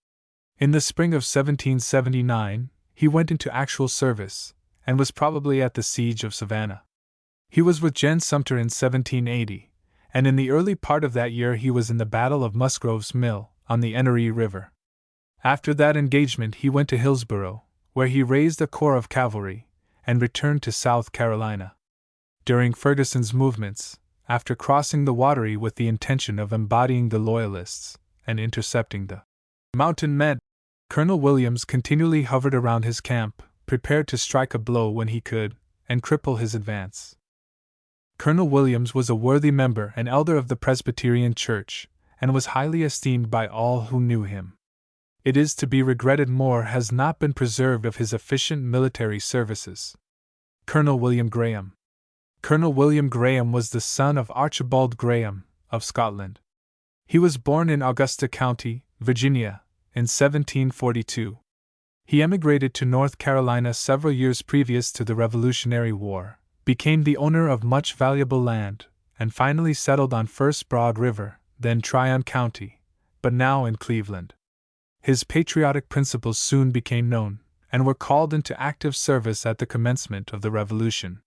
In the spring of 1779, he went into actual service, and was probably at the siege of Savannah. He was with Gen. Sumter in 1780, and in the early part of that year he was in the Battle of Musgrove's Mill, on the Enoree River. After that engagement he went to Hillsborough, where he raised a corps of cavalry, and returned to South Carolina. During Ferguson's movements, after crossing the Wateree with the intention of embodying the Loyalists, and intercepting the mountain men, Colonel Williams continually hovered around his camp, prepared to strike a blow when he could, and cripple his advance. Colonel Williams was a worthy member and elder of the Presbyterian Church, and was highly esteemed by all who knew him. It is to be regretted more has not been preserved of his efficient military services. Colonel William Graham. Colonel William Graham was the son of Archibald Graham, of Scotland. He was born in Augusta County, Virginia, in 1742. He emigrated to North Carolina several years previous to the Revolutionary War, became the owner of much valuable land, and finally settled on First Broad River, then Tryon County, but now in Cleveland. His patriotic principles soon became known, and were called into active service at the commencement of the Revolution.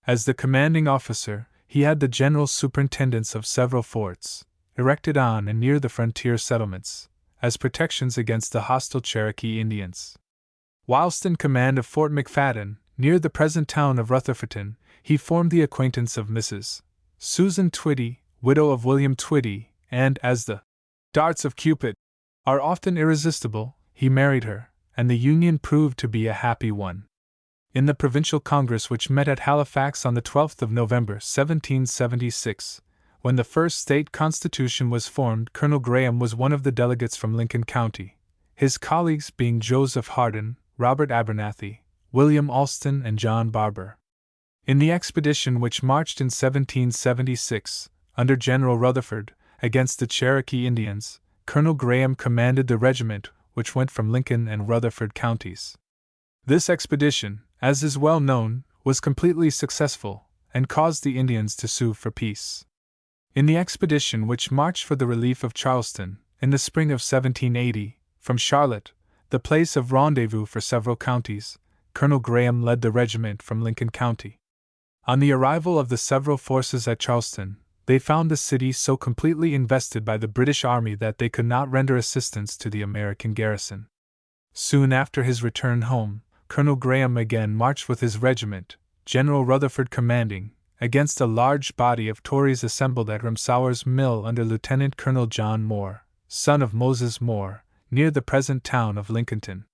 As the commanding officer, he had the general superintendence of several forts, erected on and near the frontier settlements, as protections against the hostile Cherokee Indians. Whilst in command of Fort McFadden, near the present town of Rutherfordton, he formed the acquaintance of Mrs. Susan Twitty, widow of William Twitty, and, as the darts of Cupid are often irresistible, he married her, and the union proved to be a happy one. In the Provincial Congress which met at Halifax on the 12th of November 1776, when the first state constitution was formed, Colonel Graham was one of the delegates from Lincoln County, his colleagues being Joseph Hardin, Robert Abernathy, William Alston, and John Barber. In the expedition which marched in 1776, under General Rutherford, against the Cherokee Indians, Colonel Graham commanded the regiment which went from Lincoln and Rutherford counties. This expedition, as is well known, was completely successful, and caused the Indians to sue for peace. In the expedition which marched for the relief of Charleston, in the spring of 1780, from Charlotte, the place of rendezvous for several counties, Colonel Graham led the regiment from Lincoln County. On the arrival of the several forces at Charleston, they found the city so completely invested by the British Army that they could not render assistance to the American garrison. Soon after his return home, Colonel Graham again marched with his regiment, General Rutherford commanding, against a large body of Tories assembled at Ramsauer's Mill under Lieutenant Colonel John Moore, son of Moses Moore, near the present town of Lincolnton.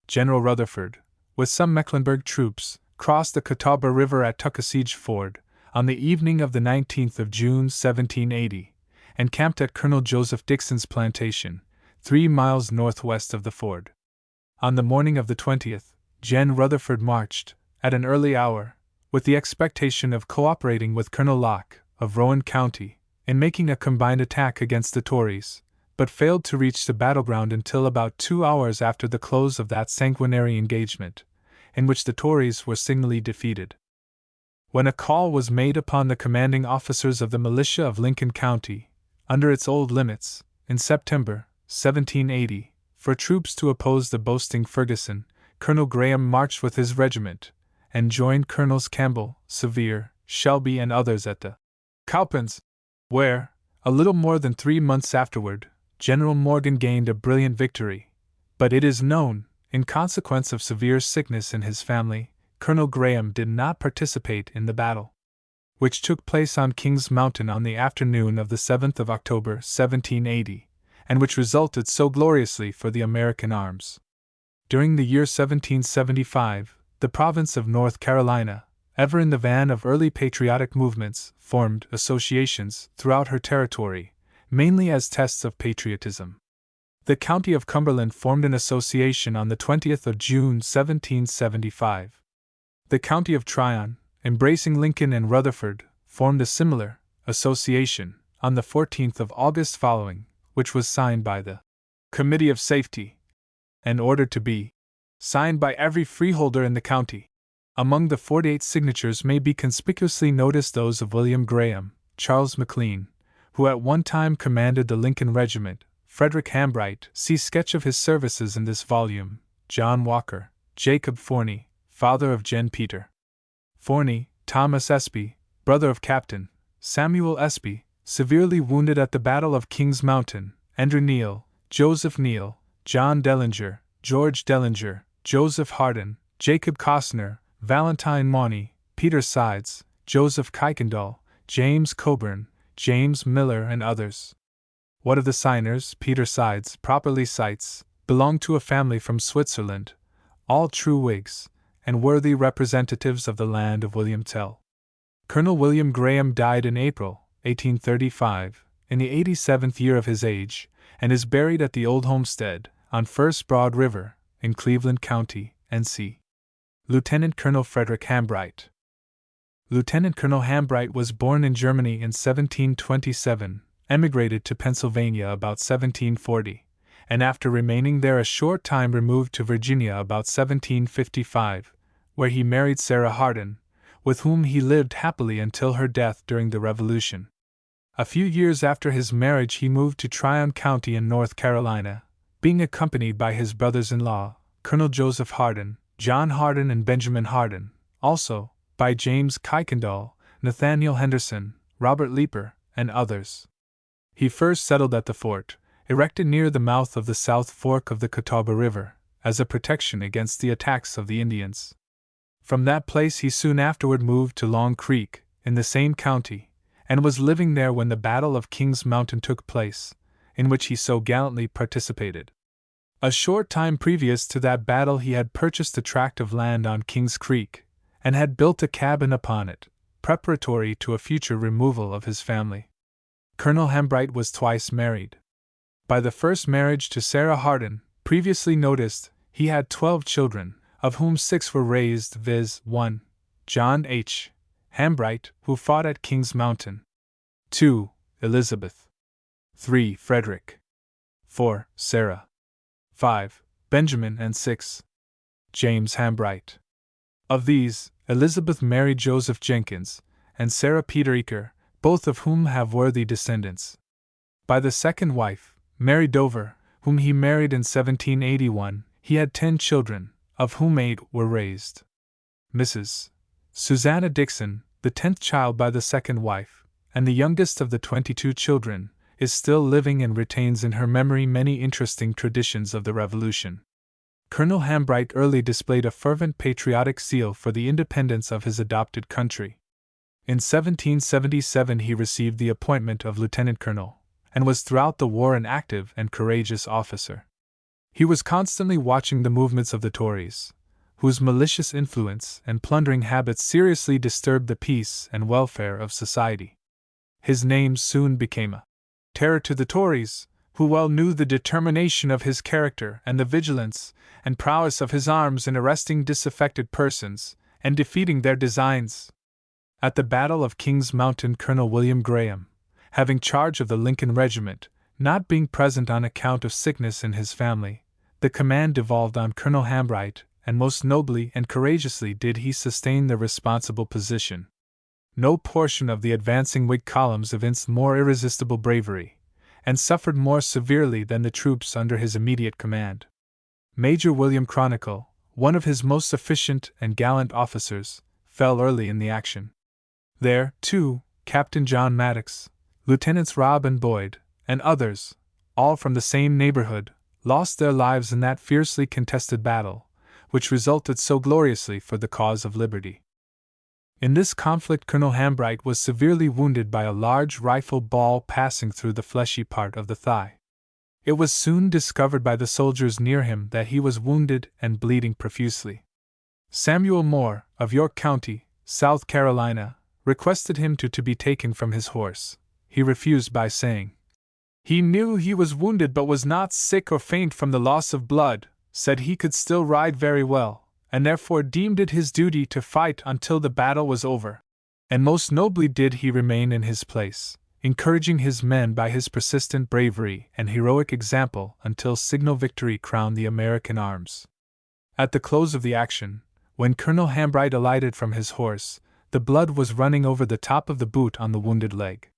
General Rutherford, with some Mecklenburg troops, crossed the Catawba River at Tuckasegee Ford, on the evening of the 19th of June 1780, and camped at Colonel Joseph Dixon's plantation, 3 miles northwest of the ford. On the morning of the 20th, Gen. Rutherford marched, at an early hour, with the expectation of cooperating with Colonel Locke, of Rowan County, in making a combined attack against the Tories, but failed to reach the battleground until about 2 hours after the close of that sanguinary engagement, in which the Tories were signally defeated. When a call was made upon the commanding officers of the militia of Lincoln County, under its old limits, in September 1780, for troops to oppose the boasting Ferguson, Colonel Graham marched with his regiment, and joined Colonels Campbell, Sevier, Shelby, and others at the Cowpens, where, a little more than 3 months afterward, General Morgan gained a brilliant victory. But it is known, in consequence of severe sickness in his family, Colonel Graham did not participate in the battle, which took place on King's Mountain on the afternoon of the 7th of October, 1780, and which resulted so gloriously for the American arms. During the year 1775, the province of North Carolina, ever in the van of early patriotic movements, formed associations throughout her territory, mainly as tests of patriotism. The county of Cumberland formed an association on the 20th of June, 1775. The county of Tryon, embracing Lincoln and Rutherford, formed a similar association on the 14th of August following, which was signed by the Committee of Safety, and ordered to be signed by every freeholder in the county. Among the 48 signatures may be conspicuously noticed those of William Graham, Charles McLean, who at one time commanded the Lincoln Regiment, Frederick Hambright, see sketch of his services in this volume, John Walker, Jacob Forney, father of Gen. Peter Forney, Thomas Espy, brother of Captain Samuel Espy, severely wounded at the Battle of King's Mountain, Andrew Neal, Joseph Neal, John Dellinger, George Dellinger, Joseph Hardin, Jacob Costner, Valentine Mauney, Peter Sides, Joseph Kuykendall, James Coburn, James Miller, and others. One of the signers, Peter Sides, properly cites, belonged to a family from Switzerland, all true Whigs, and worthy representatives of the land of William Tell. Colonel William Graham died in April, 1835, in the 87th year of his age, and is buried at the old homestead, on First Broad River, in Cleveland County, N.C. Lieutenant Colonel Frederick Hambright. Lieutenant Colonel Hambright was born in Germany in 1727, emigrated to Pennsylvania about 1740, and after remaining there a short time removed to Virginia about 1755, where he married Sarah Hardin, with whom he lived happily until her death during the Revolution. A few years after his marriage he moved to Tryon County in North Carolina, being accompanied by his brothers-in-law, Colonel Joseph Hardin, John Hardin, and Benjamin Hardin, also by James Kuykendall, Nathaniel Henderson, Robert Leeper, and others. He first settled at the fort, erected near the mouth of the South Fork of the Catawba River, as a protection against the attacks of the Indians. From that place he soon afterward moved to Long Creek, in the same county, and was living there when the Battle of King's Mountain took place, in which he so gallantly participated. A short time previous to that battle he had purchased a tract of land on King's Creek, and had built a cabin upon it, preparatory to a future removal of his family. Colonel Hambright was twice married. By the first marriage to Sarah Hardin, previously noticed, he had 12 children, of whom 6 were raised, viz. 1. John H. Hambright, who fought at King's Mountain. 2. Elizabeth. 3. Frederick. 4. Sarah. 5. Benjamin, and 6. James Hambright. Of these, Elizabeth married Joseph Jenkins, and Sarah Peter Eaker, both of whom have worthy descendants. By the second wife, Mary Dover, whom he married in 1781, he had 10 children, of whom 8 were raised. Mrs. Susanna Dixon, the 10th child by the second wife, and the youngest of the 22 children, is still living and retains in her memory many interesting traditions of the Revolution. Colonel Hambright early displayed a fervent patriotic zeal for the independence of his adopted country. In 1777 he received the appointment of lieutenant colonel, and was throughout the war an active and courageous officer. He was constantly watching the movements of the Tories, whose malicious influence and plundering habits seriously disturbed the peace and welfare of society. His name soon became a terror to the Tories, who well knew the determination of his character and the vigilance and prowess of his arms in arresting disaffected persons and defeating their designs. At the Battle of King's Mountain, Colonel William Graham, having charge of the Lincoln Regiment, not being present on account of sickness in his family, the command devolved on Colonel Hambright, and most nobly and courageously did he sustain the responsible position. No portion of the advancing Whig columns evinced more irresistible bravery, and suffered more severely than the troops under his immediate command. Major William Chronicle, one of his most efficient and gallant officers, fell early in the action. There, too, Captain John Maddox, Lieutenants Robb and Boyd, and others, all from the same neighborhood, lost their lives in that fiercely contested battle, which resulted so gloriously for the cause of liberty. In this conflict Colonel Hambright was severely wounded by a large rifle ball passing through the fleshy part of the thigh. It was soon discovered by the soldiers near him that he was wounded and bleeding profusely. Samuel Moore, of York County, South Carolina, requested him to be taken from his horse. He refused by saying, "He knew he was wounded but was not sick or faint from the loss of blood, said he could still ride very well, and therefore deemed it his duty to fight until the battle was over." And most nobly did he remain in his place, encouraging his men by his persistent bravery and heroic example until signal victory crowned the American arms. At the close of the action, when Colonel Hambright alighted from his horse, the blood was running over the top of the boot on the wounded leg.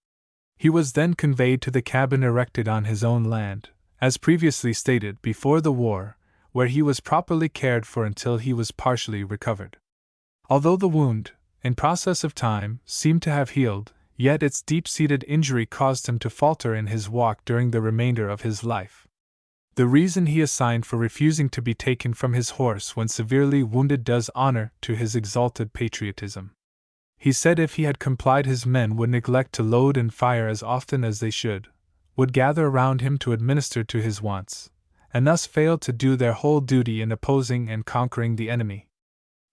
He was then conveyed to the cabin erected on his own land, as previously stated, before the war, where he was properly cared for until he was partially recovered. Although the wound, in process of time, seemed to have healed, yet its deep-seated injury caused him to falter in his walk during the remainder of his life. The reason he assigned for refusing to be taken from his horse when severely wounded does honor to his exalted patriotism. He said if he had complied his men would neglect to load and fire as often as they should, would gather around him to administer to his wants, and thus fail to do their whole duty in opposing and conquering the enemy.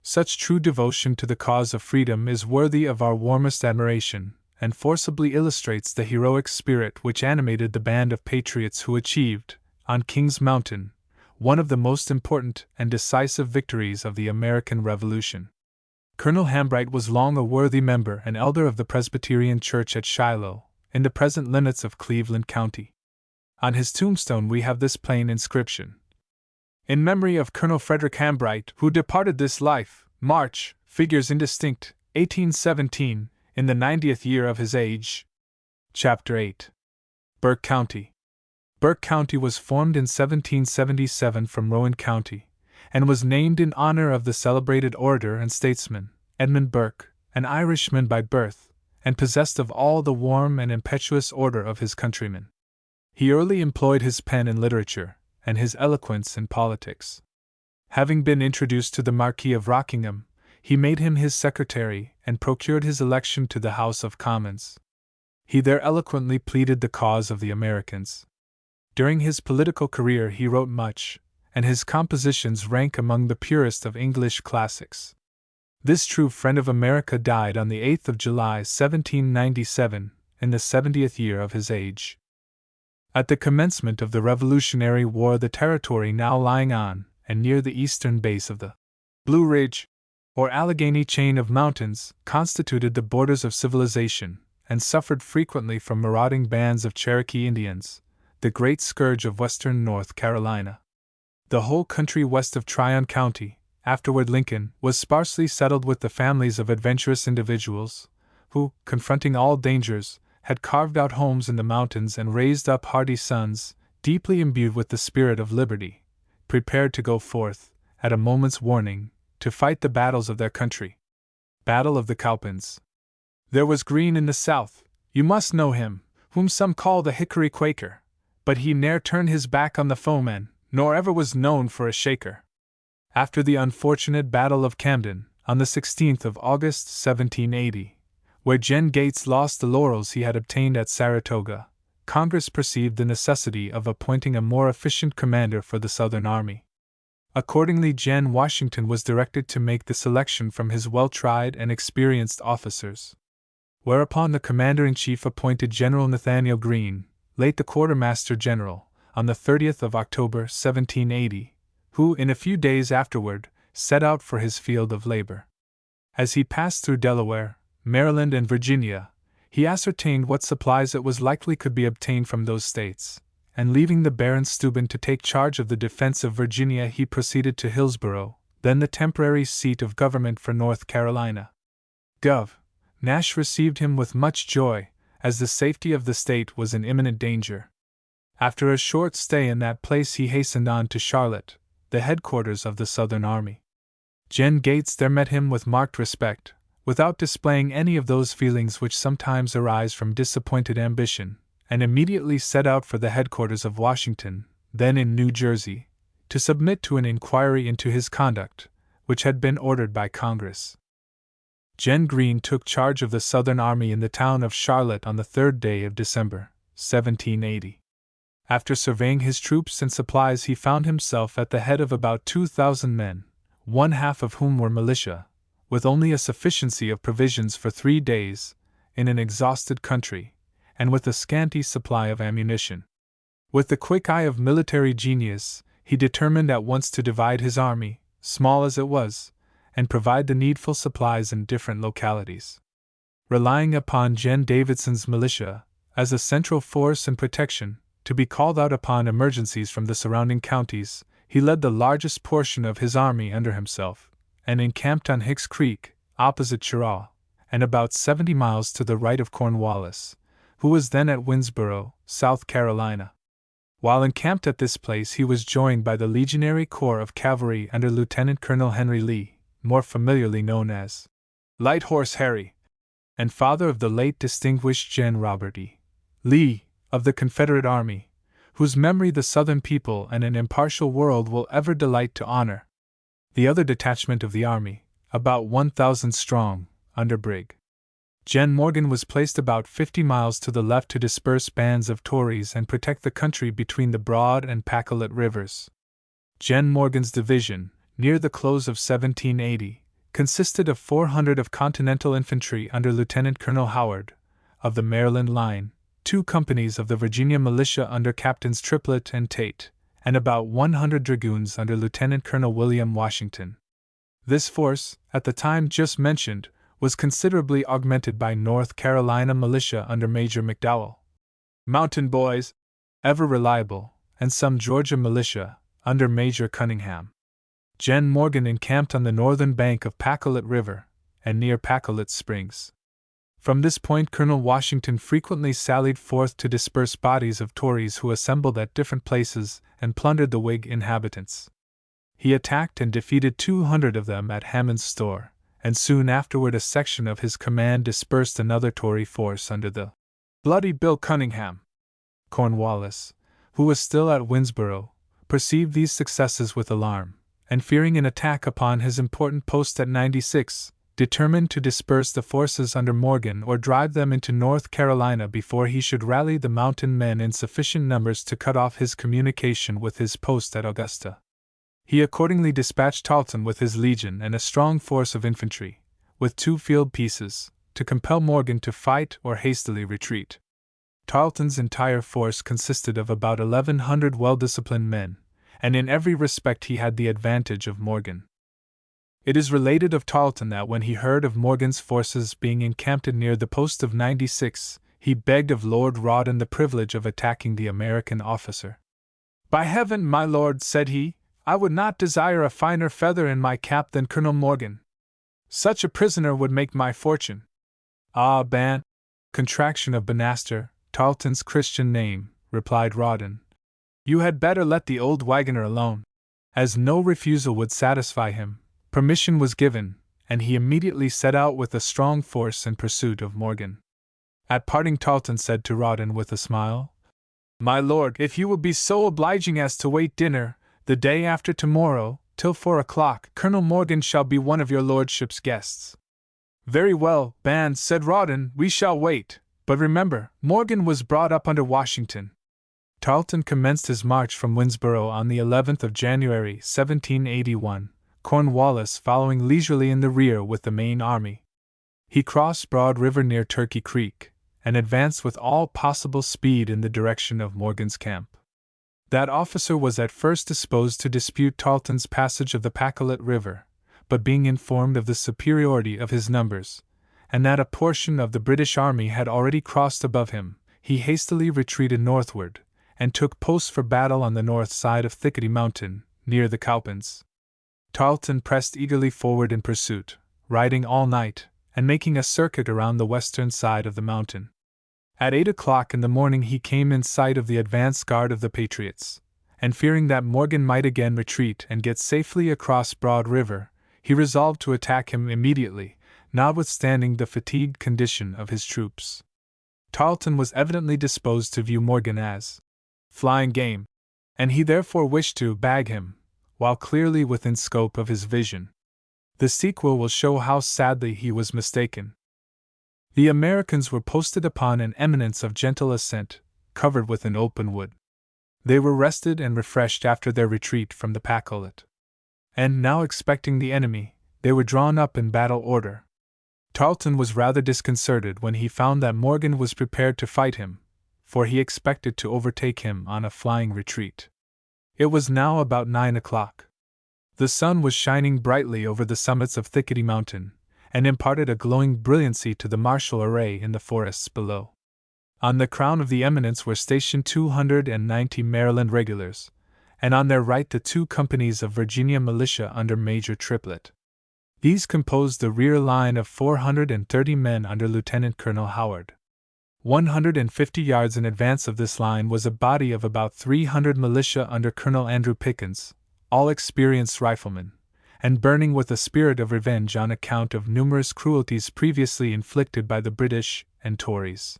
Such true devotion to the cause of freedom is worthy of our warmest admiration, and forcibly illustrates the heroic spirit which animated the band of patriots who achieved, on King's Mountain, one of the most important and decisive victories of the American Revolution. Colonel Hambright was long a worthy member and elder of the Presbyterian Church at Shiloh, in the present limits of Cleveland County. On his tombstone we have this plain inscription: "In memory of Colonel Frederick Hambright, who departed this life, March, figures indistinct, 1817, in the 90th year of his age." Chapter 8. Burke County. Burke County was formed in 1777 from Rowan County, and was named in honor of the celebrated orator and statesman, Edmund Burke, an Irishman by birth, and possessed of all the warm and impetuous order of his countrymen. He early employed his pen in literature, and his eloquence in politics. Having been introduced to the Marquis of Rockingham, he made him his secretary and procured his election to the House of Commons. He there eloquently pleaded the cause of the Americans. During his political career he wrote much, and his compositions rank among the purest of English classics. This true friend of America died on the 8th of July 1797, in the 70th year of his age. At the commencement of the Revolutionary War the territory now lying on and near the eastern base of the Blue Ridge, or Allegheny chain of mountains, constituted the borders of civilization, and suffered frequently from marauding bands of Cherokee Indians, the great scourge of western North Carolina. The whole country west of Tryon County, afterward Lincoln, was sparsely settled with the families of adventurous individuals, who, confronting all dangers, had carved out homes in the mountains and raised up hardy sons, deeply imbued with the spirit of liberty, prepared to go forth, at a moment's warning, to fight the battles of their country. Battle of the Cowpens. There was Greene in the south, you must know him, whom some call the Hickory Quaker, but he ne'er turned his back on the foeman, nor ever was known for a shaker. After the unfortunate Battle of Camden, on the 16th of August 1780, where Jen Gates lost the laurels he had obtained at Saratoga, Congress perceived the necessity of appointing a more efficient commander for the Southern Army. Accordingly, Jen Washington was directed to make the selection from his well-tried and experienced officers. Whereupon the commander-in-chief appointed General Nathaniel Greene, late the Quartermaster General, on the 30th of October 1780, who, in a few days afterward, set out for his field of labor. As he passed through Delaware, Maryland, and Virginia, he ascertained what supplies it was likely could be obtained from those states, and leaving the Baron Steuben to take charge of the defense of Virginia, he proceeded to Hillsborough, then the temporary seat of government for North Carolina. Gov. Nash received him with much joy, as the safety of the state was in imminent danger. After a short stay in that place he hastened on to Charlotte, the headquarters of the Southern Army. Jen Gates there met him with marked respect, without displaying any of those feelings which sometimes arise from disappointed ambition, and immediately set out for the headquarters of Washington, then in New Jersey, to submit to an inquiry into his conduct, which had been ordered by Congress. Jen Green took charge of the Southern Army in the town of Charlotte on the 3rd day of December, 1780. After surveying his troops and supplies, he found himself at the head of about 2,000 men, one half of whom were militia, with only a sufficiency of provisions for 3 days, in an exhausted country, and with a scanty supply of ammunition. With the quick eye of military genius, he determined at once to divide his army, small as it was, and provide the needful supplies in different localities. Relying upon Jen Davidson's militia, as a central force and protection, to be called out upon emergencies from the surrounding counties, he led the largest portion of his army under himself, and encamped on Hicks Creek, opposite Cheraw, and about 70 miles to the right of Cornwallis, who was then at Winnsboro, South Carolina. While encamped at this place, he was joined by the Legionary Corps of Cavalry under Lieutenant Colonel Henry Lee, more familiarly known as Light Horse Harry, and father of the late distinguished Gen. Robert E. Lee, of the Confederate Army, whose memory the Southern people and an impartial world will ever delight to honor. The other detachment of the army, about 1,000 strong, under Brig. Gen. Morgan, was placed about 50 miles to the left to disperse bands of Tories and protect the country between the Broad and Pacolet rivers. Gen. Morgan's division, near the close of 1780, consisted of 400 of Continental Infantry under Lieutenant Colonel Howard, of the Maryland Line, 2 companies of the Virginia Militia under Captains Triplett and Tate, and about 100 dragoons under Lieutenant Colonel William Washington. This force, at the time just mentioned, was considerably augmented by North Carolina militia under Major McDowell, mountain boys, ever reliable, and some Georgia militia under Major Cunningham. Gen. Morgan encamped on the northern bank of Pacolet River, and near Pacolet Springs. From this point Colonel Washington frequently sallied forth to disperse bodies of Tories who assembled at different places and plundered the Whig inhabitants. He attacked and defeated 200 of them at Hammond's Store, and soon afterward a section of his command dispersed another Tory force under the Bloody Bill Cunningham. Cornwallis, who was still at Winnsboro, perceived these successes with alarm, and fearing an attack upon his important post at 96, determined to disperse the forces under Morgan or drive them into North Carolina before he should rally the mountain men in sufficient numbers to cut off his communication with his post at Augusta. He accordingly dispatched Tarleton with his legion and a strong force of infantry, with 2 field pieces, to compel Morgan to fight or hastily retreat. Tarleton's entire force consisted of about 1,100 well-disciplined men, and in every respect he had the advantage of Morgan. It is related of Tarleton that when he heard of Morgan's forces being encamped near the post of 96, he begged of Lord Rawdon the privilege of attacking the American officer. "By heaven, my lord," said he, "I would not desire a finer feather in my cap than Colonel Morgan. Such a prisoner would make my fortune." "Ah, Ban," contraction of Banaster, Tarleton's Christian name, replied Rawdon, "you had better let the old wagoner alone." As no refusal would satisfy him, permission was given, and he immediately set out with a strong force in pursuit of Morgan. At parting Tarleton said to Rawdon with a smile, "My lord, if you will be so obliging as to wait dinner, the day after tomorrow, till 4 o'clock, Colonel Morgan shall be one of your lordship's guests." "Very well, Ban," said Rawdon, "we shall wait, but remember, Morgan was brought up under Washington." Tarleton commenced his march from Winnsboro on the 11th of January, 1781, Cornwallis following leisurely in the rear with the main army. He crossed Broad River near Turkey Creek, and advanced with all possible speed in the direction of Morgan's camp. That officer was at first disposed to dispute Tarleton's passage of the Pacolet River, but being informed of the superiority of his numbers, and that a portion of the British army had already crossed above him, he hastily retreated northward, and took post for battle on the north side of Thickety Mountain, near the Cowpens. Tarleton pressed eagerly forward in pursuit, riding all night, and making a circuit around the western side of the mountain. At 8 o'clock in the morning he came in sight of the advance guard of the Patriots, and fearing that Morgan might again retreat and get safely across Broad River, he resolved to attack him immediately, notwithstanding the fatigued condition of his troops. Tarleton was evidently disposed to view Morgan as flying game, and he therefore wished to bag him, while clearly within scope of his vision. The sequel will show how sadly he was mistaken. The Americans were posted upon an eminence of gentle ascent, covered with an open wood. They were rested and refreshed after their retreat from the Pacolet. And now expecting the enemy, they were drawn up in battle order. Tarleton was rather disconcerted when he found that Morgan was prepared to fight him, for he expected to overtake him on a flying retreat. It was now about 9 o'clock. The sun was shining brightly over the summits of Thickety Mountain, and imparted a glowing brilliancy to the martial array in the forests below. On the crown of the eminence were stationed 290 Maryland regulars, and on their right the 2 companies of Virginia militia under Major Triplett. These composed the rear line of 430 men under Lieutenant Colonel Howard. 150 yards in advance of this line was a body of about 300 militia under Colonel Andrew Pickens, all experienced riflemen, and burning with a spirit of revenge on account of numerous cruelties previously inflicted by the British and Tories.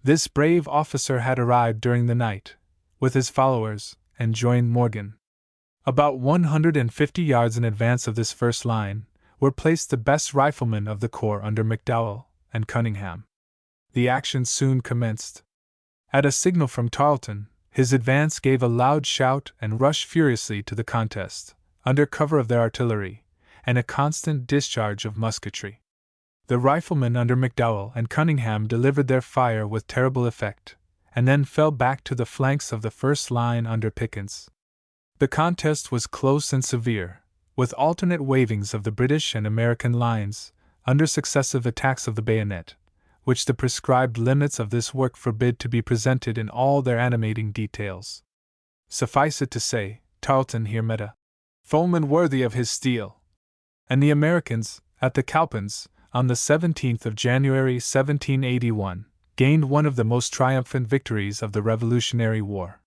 This brave officer had arrived during the night, with his followers, and joined Morgan. About 150 yards in advance of this first line were placed the best riflemen of the corps under McDowell and Cunningham. The action soon commenced. At a signal from Tarleton, his advance gave a loud shout and rushed furiously to the contest, under cover of their artillery, and a constant discharge of musketry. The riflemen under McDowell and Cunningham delivered their fire with terrible effect, and then fell back to the flanks of the first line under Pickens. The contest was close and severe, with alternate wavings of the British and American lines, under successive attacks of the bayonet, which the prescribed limits of this work forbid to be presented in all their animating details. Suffice it to say, Tarleton here met a foeman worthy of his steel, and the Americans, at the Cowpens, on the 17th of January 1781, gained one of the most triumphant victories of the Revolutionary War.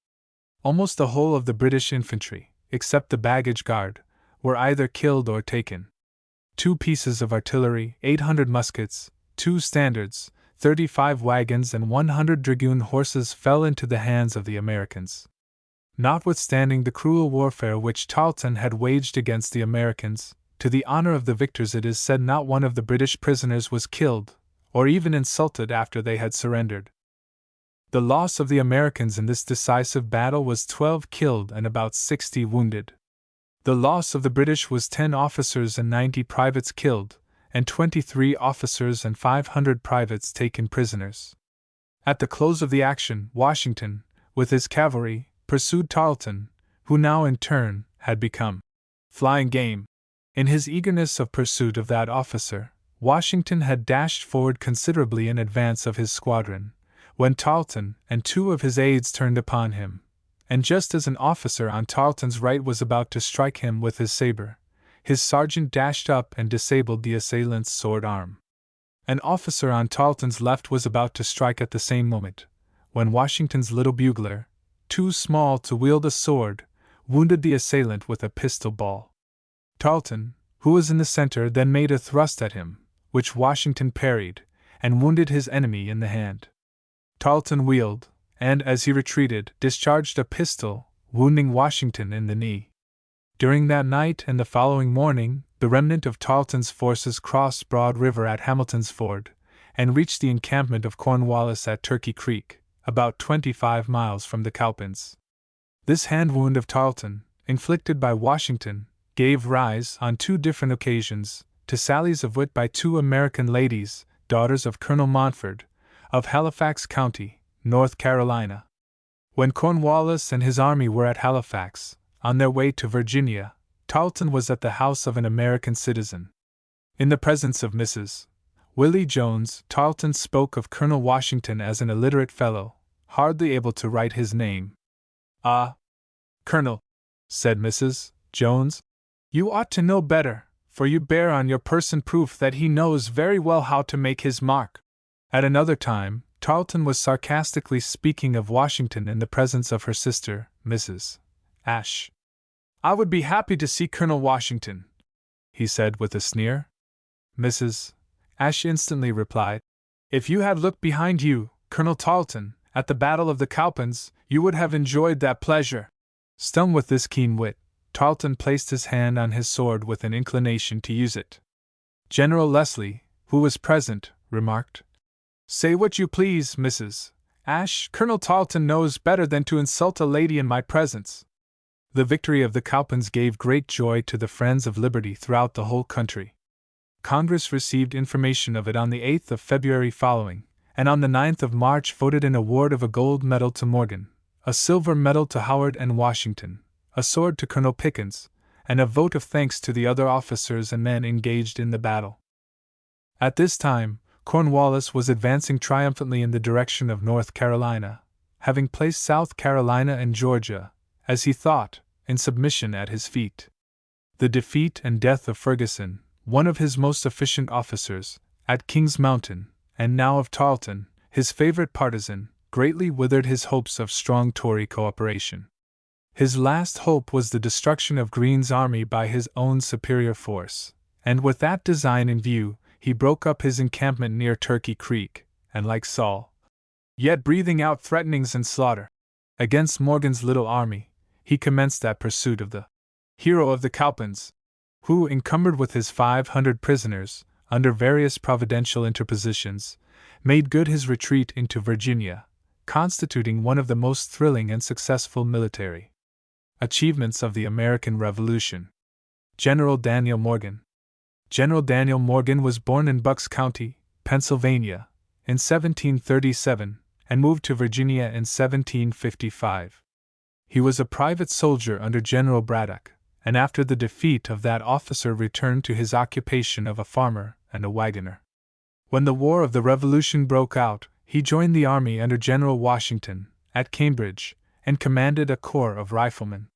Almost the whole of the British infantry, except the baggage guard, were either killed or taken. 2 pieces of artillery, 800 muskets, 2 standards, 35 wagons, and 100 dragoon horses fell into the hands of the Americans. Notwithstanding the cruel warfare which Tarleton had waged against the Americans, to the honor of the victors it is said not one of the British prisoners was killed, or even insulted after they had surrendered. The loss of the Americans in this decisive battle was 12 killed and about 60 wounded. The loss of the British was 10 officers and 90 privates killed, and 23 officers and 500 privates taken prisoners. At the close of the action, Washington, with his cavalry, pursued Tarleton, who now in turn had become flying game. In his eagerness of pursuit of that officer, Washington had dashed forward considerably in advance of his squadron, when Tarleton and 2 of his aides turned upon him, and just as an officer on Tarleton's right was about to strike him with his saber, his sergeant dashed up and disabled the assailant's sword arm. An officer on Tarleton's left was about to strike at the same moment, when Washington's little bugler, too small to wield a sword, wounded the assailant with a pistol ball. Tarleton, who was in the center, then made a thrust at him, which Washington parried, and wounded his enemy in the hand. Tarleton wheeled, and as he retreated, discharged a pistol, wounding Washington in the knee. During that night and the following morning, the remnant of Tarleton's forces crossed Broad River at Hamilton's Ford, and reached the encampment of Cornwallis at Turkey Creek, about 25 miles from the Cowpens. This hand wound of Tarleton, inflicted by Washington, gave rise, on 2 different occasions, to sallies of wit by 2 American ladies, daughters of Colonel Montford, of Halifax County, North Carolina. When Cornwallis and his army were at Halifax, on their way to Virginia, Tarleton was at the house of an American citizen. In the presence of Mrs. Willie Jones, Tarleton spoke of Colonel Washington as an illiterate fellow, hardly able to write his name. "Ah, Colonel," said Mrs. Jones, "you ought to know better, for you bear on your person proof that he knows very well how to make his mark." At another time, Tarleton was sarcastically speaking of Washington in the presence of her sister, Mrs. Ashe. "I would be happy to see Colonel Washington," he said with a sneer. Mrs. Ashe instantly replied, "If you had looked behind you, Colonel Tarleton, at the Battle of the Cowpens, you would have enjoyed that pleasure." Stung with this keen wit, Tarleton placed his hand on his sword with an inclination to use it. General Leslie, who was present, remarked, "Say what you please, Mrs. Ashe, Colonel Tarleton knows better than to insult a lady in my presence." The victory of the Cowpens gave great joy to the friends of liberty throughout the whole country. Congress received information of it on the 8th of February following, and on the 9th of March voted an award of a gold medal to Morgan, a silver medal to Howard and Washington, a sword to Colonel Pickens, and a vote of thanks to the other officers and men engaged in the battle. At this time, Cornwallis was advancing triumphantly in the direction of North Carolina, having placed South Carolina and Georgia, as he thought, in submission at his feet. The defeat and death of Ferguson, one of his most efficient officers, at King's Mountain, and now of Tarleton, his favorite partisan, greatly withered his hopes of strong Tory cooperation. His last hope was the destruction of Greene's army by his own superior force, and with that design in view, he broke up his encampment near Turkey Creek, and like Saul, yet breathing out threatenings and slaughter against Morgan's little army, he commenced that pursuit of the hero of the Cowpens, who, encumbered with his 500 prisoners, under various providential interpositions, made good his retreat into Virginia, constituting one of the most thrilling and successful military achievements of the American Revolution. General Daniel Morgan. General Daniel Morgan was born in Bucks County, Pennsylvania, in 1737, and moved to Virginia in 1755. He was a private soldier under General Braddock, and after the defeat of that officer returned to his occupation of a farmer and a wagoner. When the War of the Revolution broke out, he joined the army under General Washington, at Cambridge, and commanded a corps of riflemen.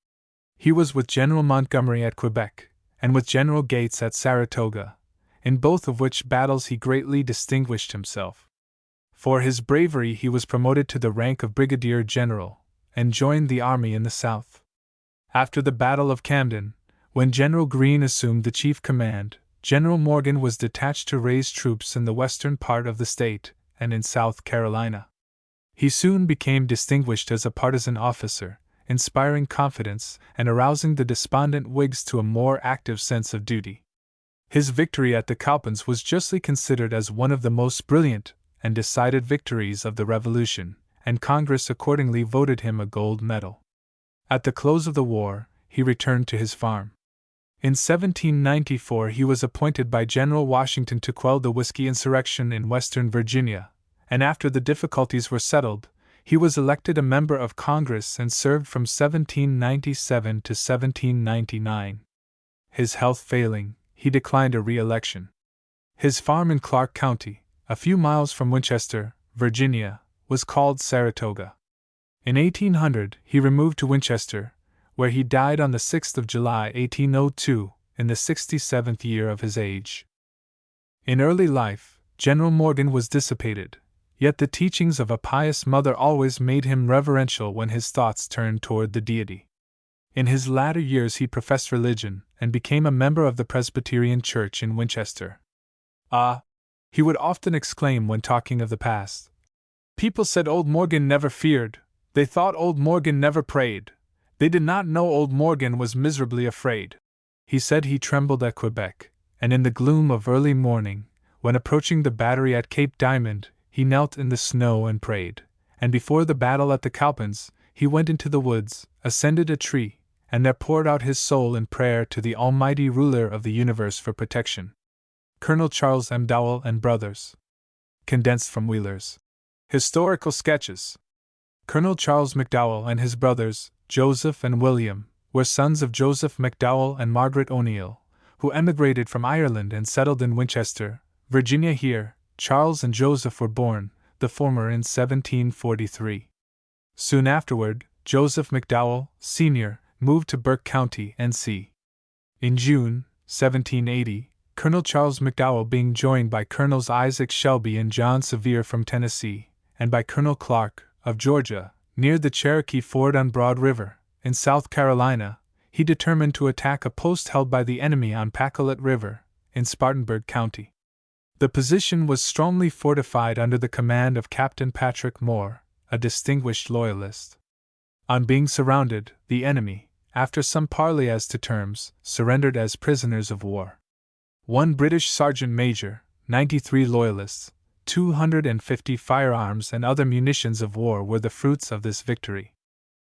He was with General Montgomery at Quebec, and with General Gates at Saratoga, in both of which battles he greatly distinguished himself. For his bravery he was promoted to the rank of brigadier general, and joined the army in the South. After the Battle of Camden, when General Greene assumed the chief command, General Morgan was detached to raise troops in the western part of the state and in South Carolina. He soon became distinguished as a partisan officer, inspiring confidence and arousing the despondent Whigs to a more active sense of duty. His victory at the Cowpens was justly considered as one of the most brilliant and decided victories of the Revolution, and Congress accordingly voted him a gold medal. At the close of the war, he returned to his farm. In 1794 he was appointed by General Washington to quell the whiskey insurrection in western Virginia, and after the difficulties were settled, he was elected a member of Congress and served from 1797 to 1799. His health failing, he declined a re-election. His farm in Clark County, a few miles from Winchester, Virginia, was called Saratoga. In 1800 he removed to Winchester, where he died on the 6th of July 1802, in the 67th year of his age. In early life, General Morgan was dissipated, yet the teachings of a pious mother always made him reverential when his thoughts turned toward the Deity. In his latter years he professed religion, and became a member of the Presbyterian Church in Winchester. "Ah," he would often exclaim when talking of the past, "people said old Morgan never feared, they thought old Morgan never prayed, they did not know old Morgan was miserably afraid." He said he trembled at Quebec, and in the gloom of early morning, when approaching the battery at Cape Diamond, he knelt in the snow and prayed, and before the battle at the Cowpens, he went into the woods, ascended a tree, and there poured out his soul in prayer to the Almighty Ruler of the universe for protection. Colonel Charles M. Dowell and Brothers. Condensed from Wheeler's Historical Sketches. Colonel Charles McDowell and his brothers, Joseph and William, were sons of Joseph McDowell and Margaret O'Neill, who emigrated from Ireland and settled in Winchester, Virginia. Here, Charles and Joseph were born, the former in 1743. Soon afterward, Joseph McDowell, Sr., moved to Burke County, N.C. In June, 1780, Colonel Charles McDowell being joined by Colonels Isaac Shelby and John Sevier from Tennessee, and by Colonel Clark, of Georgia, near the Cherokee Ford on Broad River, in South Carolina, he determined to attack a post held by the enemy on Pacolet River, in Spartanburg County. The position was strongly fortified under the command of Captain Patrick Moore, a distinguished Loyalist. On being surrounded, the enemy, after some parley as to terms, surrendered as prisoners of war. 1 British Sergeant Major, 93 Loyalists, 250 firearms and other munitions of war were the fruits of this victory.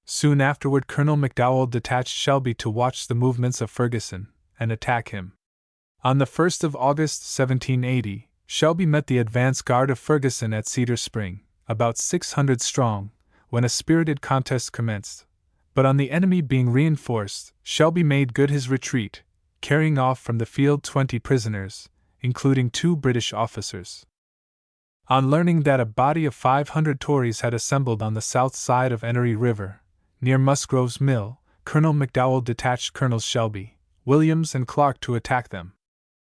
Soon afterward, Colonel McDowell detached Shelby to watch the movements of Ferguson and attack him. On the 1st of August 1780, Shelby met the advance guard of Ferguson at Cedar Spring, about 600 strong, when a spirited contest commenced. But on the enemy being reinforced, Shelby made good his retreat, carrying off from the field 20 prisoners, including 2 British officers. On learning that a body of 500 Tories had assembled on the south side of Enoree River, near Musgrove's Mill, Colonel McDowell detached Colonels Shelby, Williams, and Clark to attack them.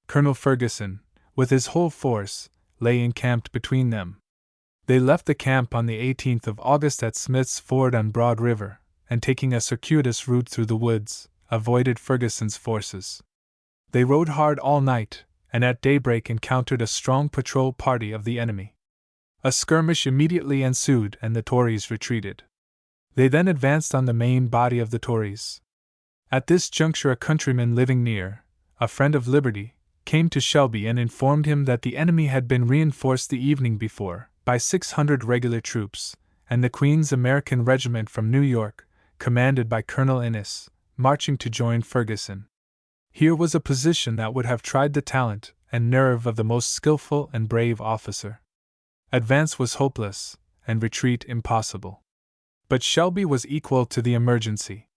Colonel Ferguson, with his whole force, lay encamped between them. They left the camp on the 18th of August at Smith's Ford on Broad River, and taking a circuitous route through the woods, avoided Ferguson's forces. They rode hard all night, and at daybreak encountered a strong patrol party of the enemy. A skirmish immediately ensued and the Tories retreated. They then advanced on the main body of the Tories. At this juncture a countryman living near, a friend of liberty, came to Shelby and informed him that the enemy had been reinforced the evening before by 600 regular troops, and the Queen's American Regiment from New York, commanded by Colonel Innes, marching to join Ferguson. Here was a position that would have tried the talent and nerve of the most skillful and brave officer. Advance was hopeless, and retreat impossible. But Shelby was equal to the emergency.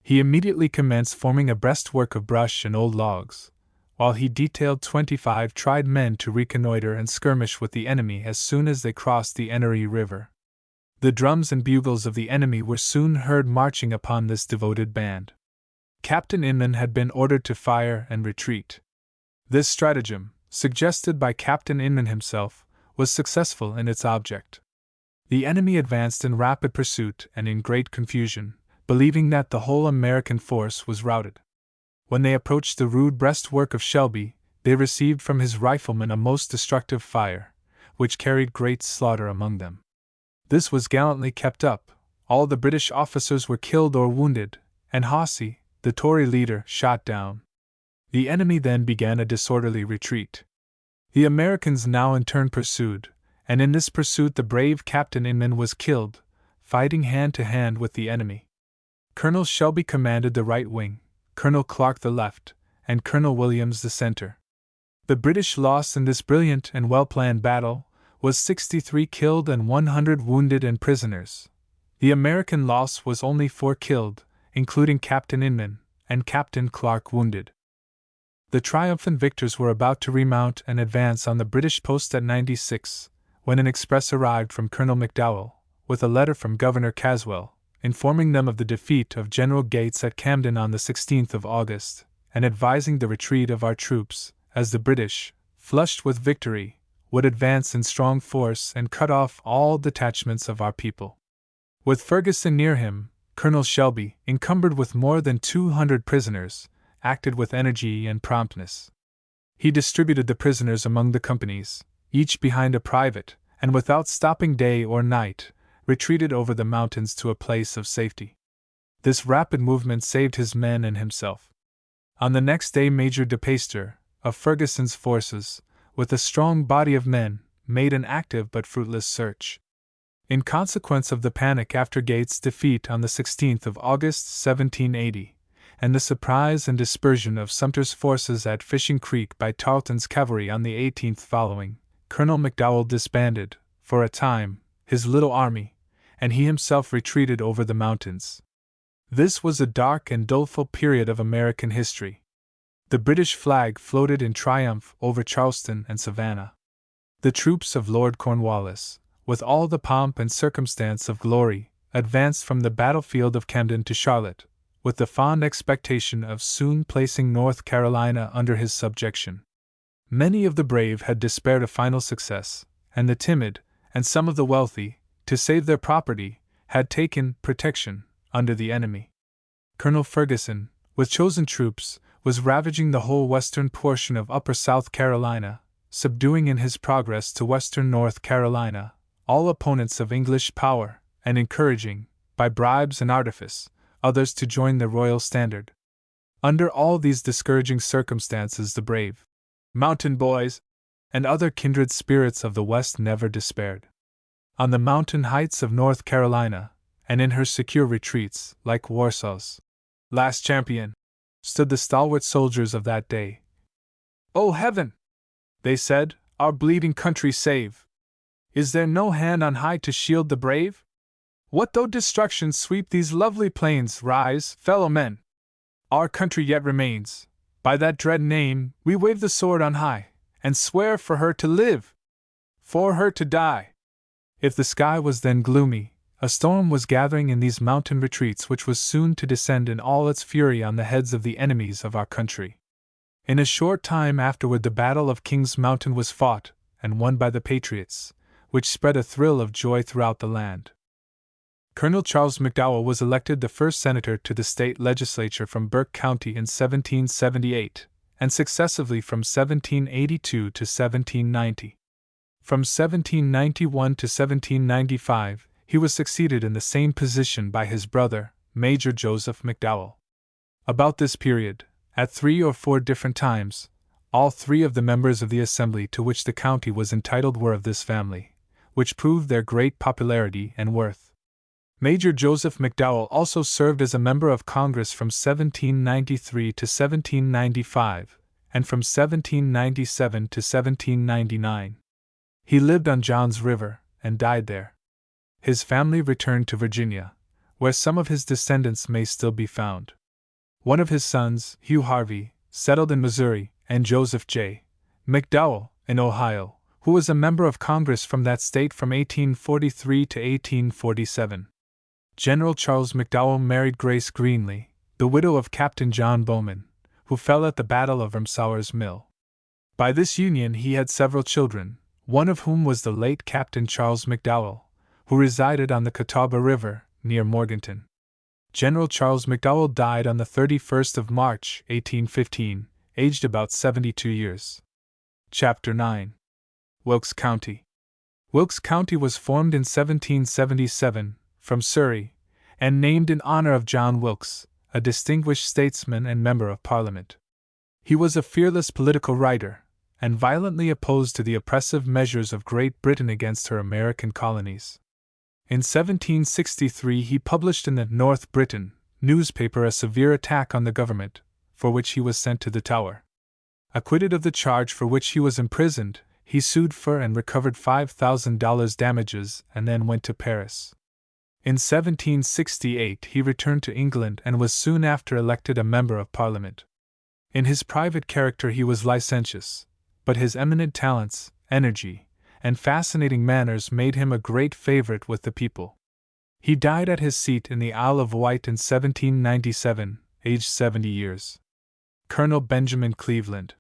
He immediately commenced forming a breastwork of brush and old logs, while he detailed 25 tried men to reconnoiter and skirmish with the enemy as soon as they crossed the Enoree River. The drums and bugles of the enemy were soon heard marching upon this devoted band. Captain Inman had been ordered to fire and retreat. This stratagem, suggested by Captain Inman himself, was successful in its object. The enemy advanced in rapid pursuit and in great confusion, believing that the whole American force was routed. When they approached the rude breastwork of Shelby, they received from his riflemen a most destructive fire, which carried great slaughter among them. This was gallantly kept up, all the British officers were killed or wounded, and Hossey, the Tory leader, shot down. The enemy then began a disorderly retreat. The Americans now in turn pursued, and in this pursuit the brave Captain Inman was killed, fighting hand to hand with the enemy. Colonel Shelby commanded the right wing, Colonel Clark the left, and Colonel Williams the center. The British loss in this brilliant and well-planned battle was 63 killed and 100 wounded and prisoners. The American loss was only 4 killed, including Captain Inman, and Captain Clark wounded. The triumphant victors were about to remount and advance on the British post at 96, when an express arrived from Colonel McDowell, with a letter from Governor Caswell, informing them of the defeat of General Gates at Camden on the 16th of August, and advising the retreat of our troops, as the British, flushed with victory, would advance in strong force and cut off all detachments of our people. With Ferguson near him, Colonel Shelby, encumbered with more than 200 prisoners, acted with energy and promptness. He distributed the prisoners among the companies, each behind a private, and without stopping day or night, retreated over the mountains to a place of safety. This rapid movement saved his men and himself. On the next day Major de Peyster, of Ferguson's forces, with a strong body of men, made an active but fruitless search. In consequence of the panic after Gates' defeat on the 16th of August 1780, and the surprise and dispersion of Sumter's forces at Fishing Creek by Tarleton's cavalry on the 18th following, Colonel McDowell disbanded, for a time, his little army, and he himself retreated over the mountains. This was a dark and doleful period of American history. The British flag floated in triumph over Charleston and Savannah. The troops of Lord Cornwallis, with all the pomp and circumstance of glory, advanced from the battlefield of Camden to Charlotte, with the fond expectation of soon placing North Carolina under his subjection. Many of the brave had despaired of final success, and the timid, and some of the wealthy, to save their property, had taken protection under the enemy. Colonel Ferguson, with chosen troops, was ravaging the whole western portion of Upper South Carolina, subduing in his progress to western North Carolina all opponents of English power, and encouraging, by bribes and artifice, others to join the royal standard. Under all these discouraging circumstances, the brave mountain boys and other kindred spirits of the West never despaired. On the mountain heights of North Carolina, and in her secure retreats, like Warsaw's last champion, stood the stalwart soldiers of that day. "O heaven!" they said, "our bleeding country save! Is there no hand on high to shield the brave? What though destruction sweep these lovely plains? Rise, fellow men! Our country yet remains. By that dread name, we wave the sword on high, and swear for her to live, for her to die." If the sky was then gloomy, a storm was gathering in these mountain retreats which was soon to descend in all its fury on the heads of the enemies of our country. In a short time afterward the Battle of King's Mountain was fought, and won by the Patriots, which spread a thrill of joy throughout the land. Colonel Charles McDowell was elected the first senator to the state legislature from Burke County in 1778, and successively from 1782 to 1790. From 1791 to 1795, he was succeeded in the same position by his brother, Major Joseph McDowell. About this period, at 3 or 4 different times, all 3 of the members of the assembly to which the county was entitled were of this family, which proved their great popularity and worth. Major Joseph McDowell also served as a member of Congress from 1793 to 1795, and from 1797 to 1799. He lived on Johns River, and died there. His family returned to Virginia, where some of his descendants may still be found. One of his sons, Hugh Harvey, settled in Missouri, and Joseph J. McDowell, in Ohio, who was a member of Congress from that state from 1843 to 1847. General Charles McDowell married Grace Greenlee, the widow of Captain John Bowman, who fell at the Battle of Ramsauer's Mill. By this union he had several children, one of whom was the late Captain Charles McDowell, who resided on the Catawba River, near Morganton. General Charles McDowell died on the 31st of March, 1815, aged about 72 years. Chapter 9. Wilkes County. Wilkes County was formed in 1777, from Surrey, and named in honor of John Wilkes, a distinguished statesman and member of Parliament. He was a fearless political writer, and violently opposed to the oppressive measures of Great Britain against her American colonies. In 1763 he published in the North Briton newspaper a severe attack on the government, for which he was sent to the Tower. Acquitted of the charge for which he was imprisoned, he sued for and recovered $5,000 damages and then went to Paris. In 1768 he returned to England and was soon after elected a member of Parliament. In his private character he was licentious, but his eminent talents, energy, and fascinating manners made him a great favorite with the people. He died at his seat in the Isle of Wight in 1797, aged 70 years. Colonel Benjamin Cleveland.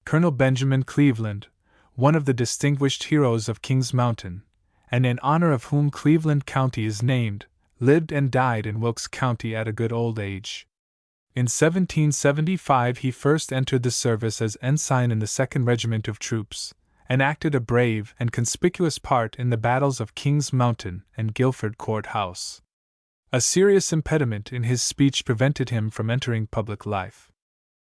Colonel Benjamin Cleveland, one of the distinguished heroes of King's Mountain, and in honor of whom Cleveland County is named, lived and died in Wilkes County at a good old age. In 1775 he first entered the service as ensign in the 2nd Regiment of Troops, and acted a brave and conspicuous part in the battles of King's Mountain and Guilford Court House. A serious impediment in his speech prevented him from entering public life.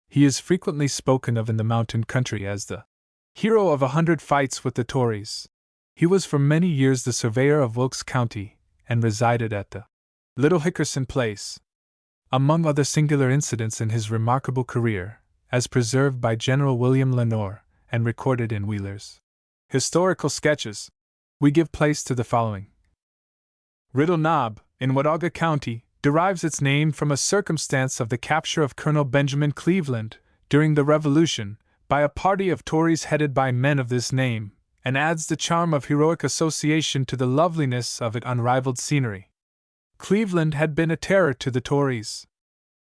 He is frequently spoken of in the mountain country as the hero of 100 fights with the Tories. He was for many years the surveyor of Wilkes County, and resided at the Little Hickerson Place. Among other singular incidents in his remarkable career, as preserved by General William Lenore, and recorded in Wheeler's Historical Sketches, we give place to the following. Riddle Knob, in Watauga County, derives its name from a circumstance of the capture of Colonel Benjamin Cleveland, during the Revolution, by a party of Tories headed by men of this name, and adds the charm of heroic association to the loveliness of its unrivaled scenery. Cleveland had been a terror to the Tories.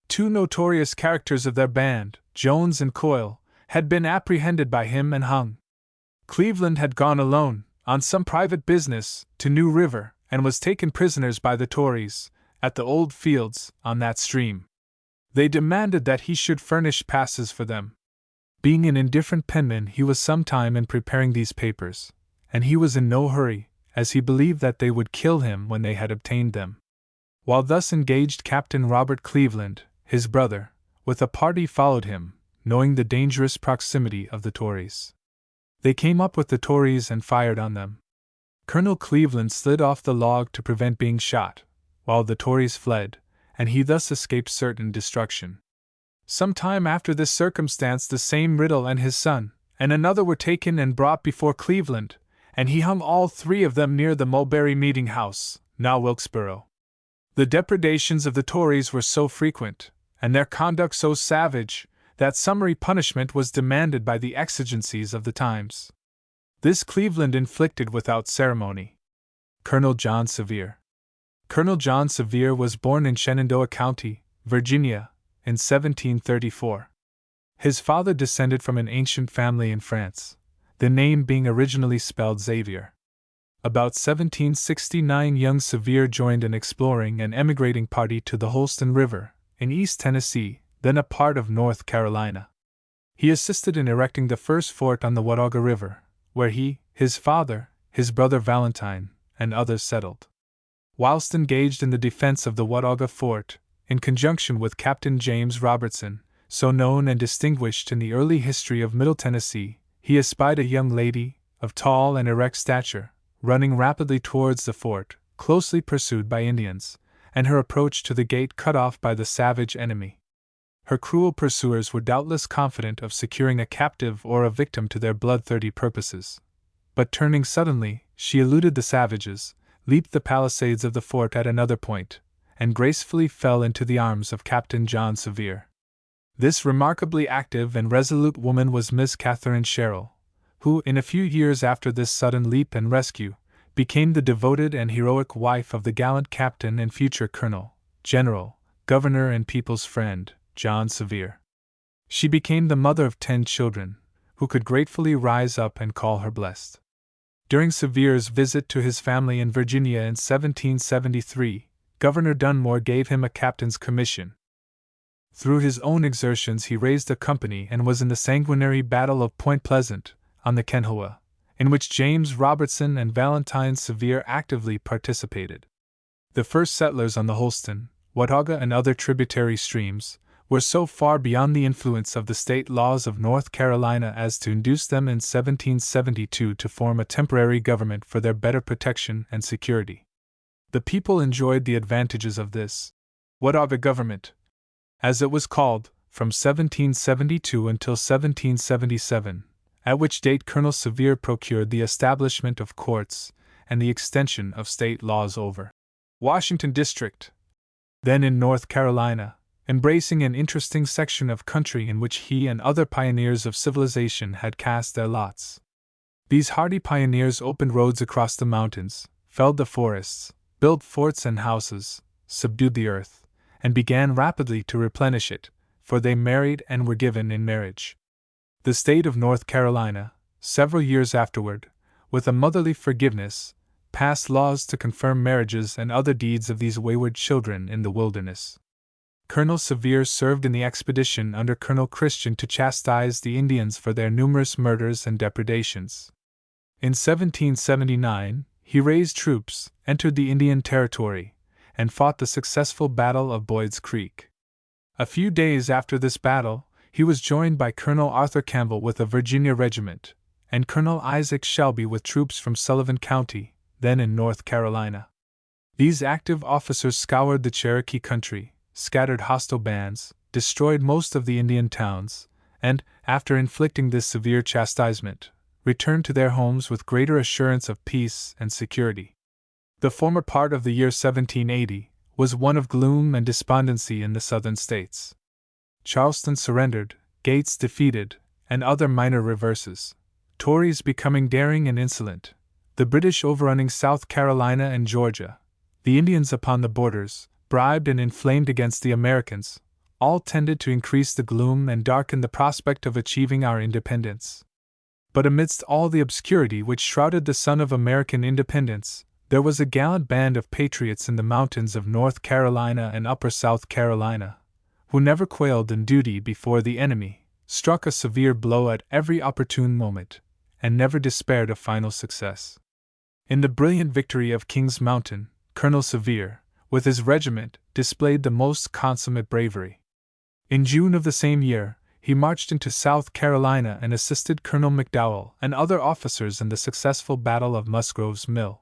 2 notorious characters of their band, Jones and Coyle, had been apprehended by him and hung. Cleveland had gone alone, on some private business, to New River, and was taken prisoners by the Tories, at the old fields, on that stream. They demanded that he should furnish passes for them. Being an indifferent penman, he was some time in preparing these papers, and he was in no hurry, as he believed that they would kill him when they had obtained them. While thus engaged, Captain Robert Cleveland, his brother, with a party followed him, knowing the dangerous proximity of the Tories. They came up with the Tories and fired on them. Colonel Cleveland slid off the log to prevent being shot, while the Tories fled, and he thus escaped certain destruction. Some time after this circumstance, the same Riddle and his son, and another were taken and brought before Cleveland, and he hung all three of them near the Mulberry Meeting House, now Wilkesboro. The depredations of the Tories were so frequent, and their conduct so savage, that summary punishment was demanded by the exigencies of the times. This Cleveland inflicted without ceremony. Colonel John Sevier. Colonel John Sevier was born in Shenandoah County, Virginia, in 1734. His father descended from an ancient family in France, the name being originally spelled Xavier. About 1769, young Sevier joined an exploring and emigrating party to the Holston River, in East Tennessee, then a part of North Carolina. He assisted in erecting the first fort on the Watauga River, where he, his father, his brother Valentine, and others settled. Whilst engaged in the defense of the Watauga Fort, in conjunction with Captain James Robertson, so known and distinguished in the early history of Middle Tennessee, he espied a young lady, of tall and erect stature, running rapidly towards the fort, closely pursued by Indians, and her approach to the gate cut off by the savage enemy. Her cruel pursuers were doubtless confident of securing a captive or a victim to their bloodthirsty purposes. But turning suddenly, she eluded the savages, leaped the palisades of the fort at another point, and gracefully fell into the arms of Captain John Sevier. This remarkably active and resolute woman was Miss Catherine Sherrill, who, in a few years after this sudden leap and rescue, became the devoted and heroic wife of the gallant captain and future colonel, general, governor and people's friend, John Sevier. She became the mother of 10 children, who could gratefully rise up and call her blessed. During Sevier's visit to his family in Virginia in 1773, Governor Dunmore gave him a captain's commission. Through his own exertions he raised a company and was in the sanguinary Battle of Point Pleasant, on the Kanawha, in which James Robertson and Valentine Sevier actively participated. The first settlers on the Holston, Watauga and other tributary streams, were so far beyond the influence of the state laws of North Carolina as to induce them in 1772 to form a temporary government for their better protection and security. The people enjoyed the advantages of this Watauga government, as it was called, from 1772 until 1777, at which date Colonel Sevier procured the establishment of courts and the extension of state laws over Washington District, then in North Carolina, embracing an interesting section of country in which he and other pioneers of civilization had cast their lots. These hardy pioneers opened roads across the mountains, felled the forests, built forts and houses, subdued the earth, and began rapidly to replenish it, for they married and were given in marriage. The state of North Carolina, several years afterward, with a motherly forgiveness, passed laws to confirm marriages and other deeds of these wayward children in the wilderness. Colonel Sevier served in the expedition under Colonel Christian to chastise the Indians for their numerous murders and depredations. In 1779, he raised troops, entered the Indian Territory, and fought the successful Battle of Boyd's Creek. A few days after this battle, he was joined by Colonel Arthur Campbell with a Virginia regiment, and Colonel Isaac Shelby with troops from Sullivan County, then in North Carolina. These active officers scoured the Cherokee country, scattered hostile bands, destroyed most of the Indian towns, and, after inflicting this severe chastisement, returned to their homes with greater assurance of peace and security. The former part of the year 1780 was one of gloom and despondency in the Southern states. Charleston surrendered, Gates defeated, and other minor reverses, Tories becoming daring and insolent, the British overrunning South Carolina and Georgia, the Indians upon the borders, bribed and inflamed against the Americans, all tended to increase the gloom and darken the prospect of achieving our independence. But amidst all the obscurity which shrouded the sun of American independence, there was a gallant band of patriots in the mountains of North Carolina and Upper South Carolina, who never quailed in duty before the enemy, struck a severe blow at every opportune moment, and never despaired of final success. In the brilliant victory of Kings Mountain, Colonel Sevier, with his regiment, displayed the most consummate bravery. In June of the same year, he marched into South Carolina and assisted Colonel McDowell and other officers in the successful Battle of Musgrove's Mill.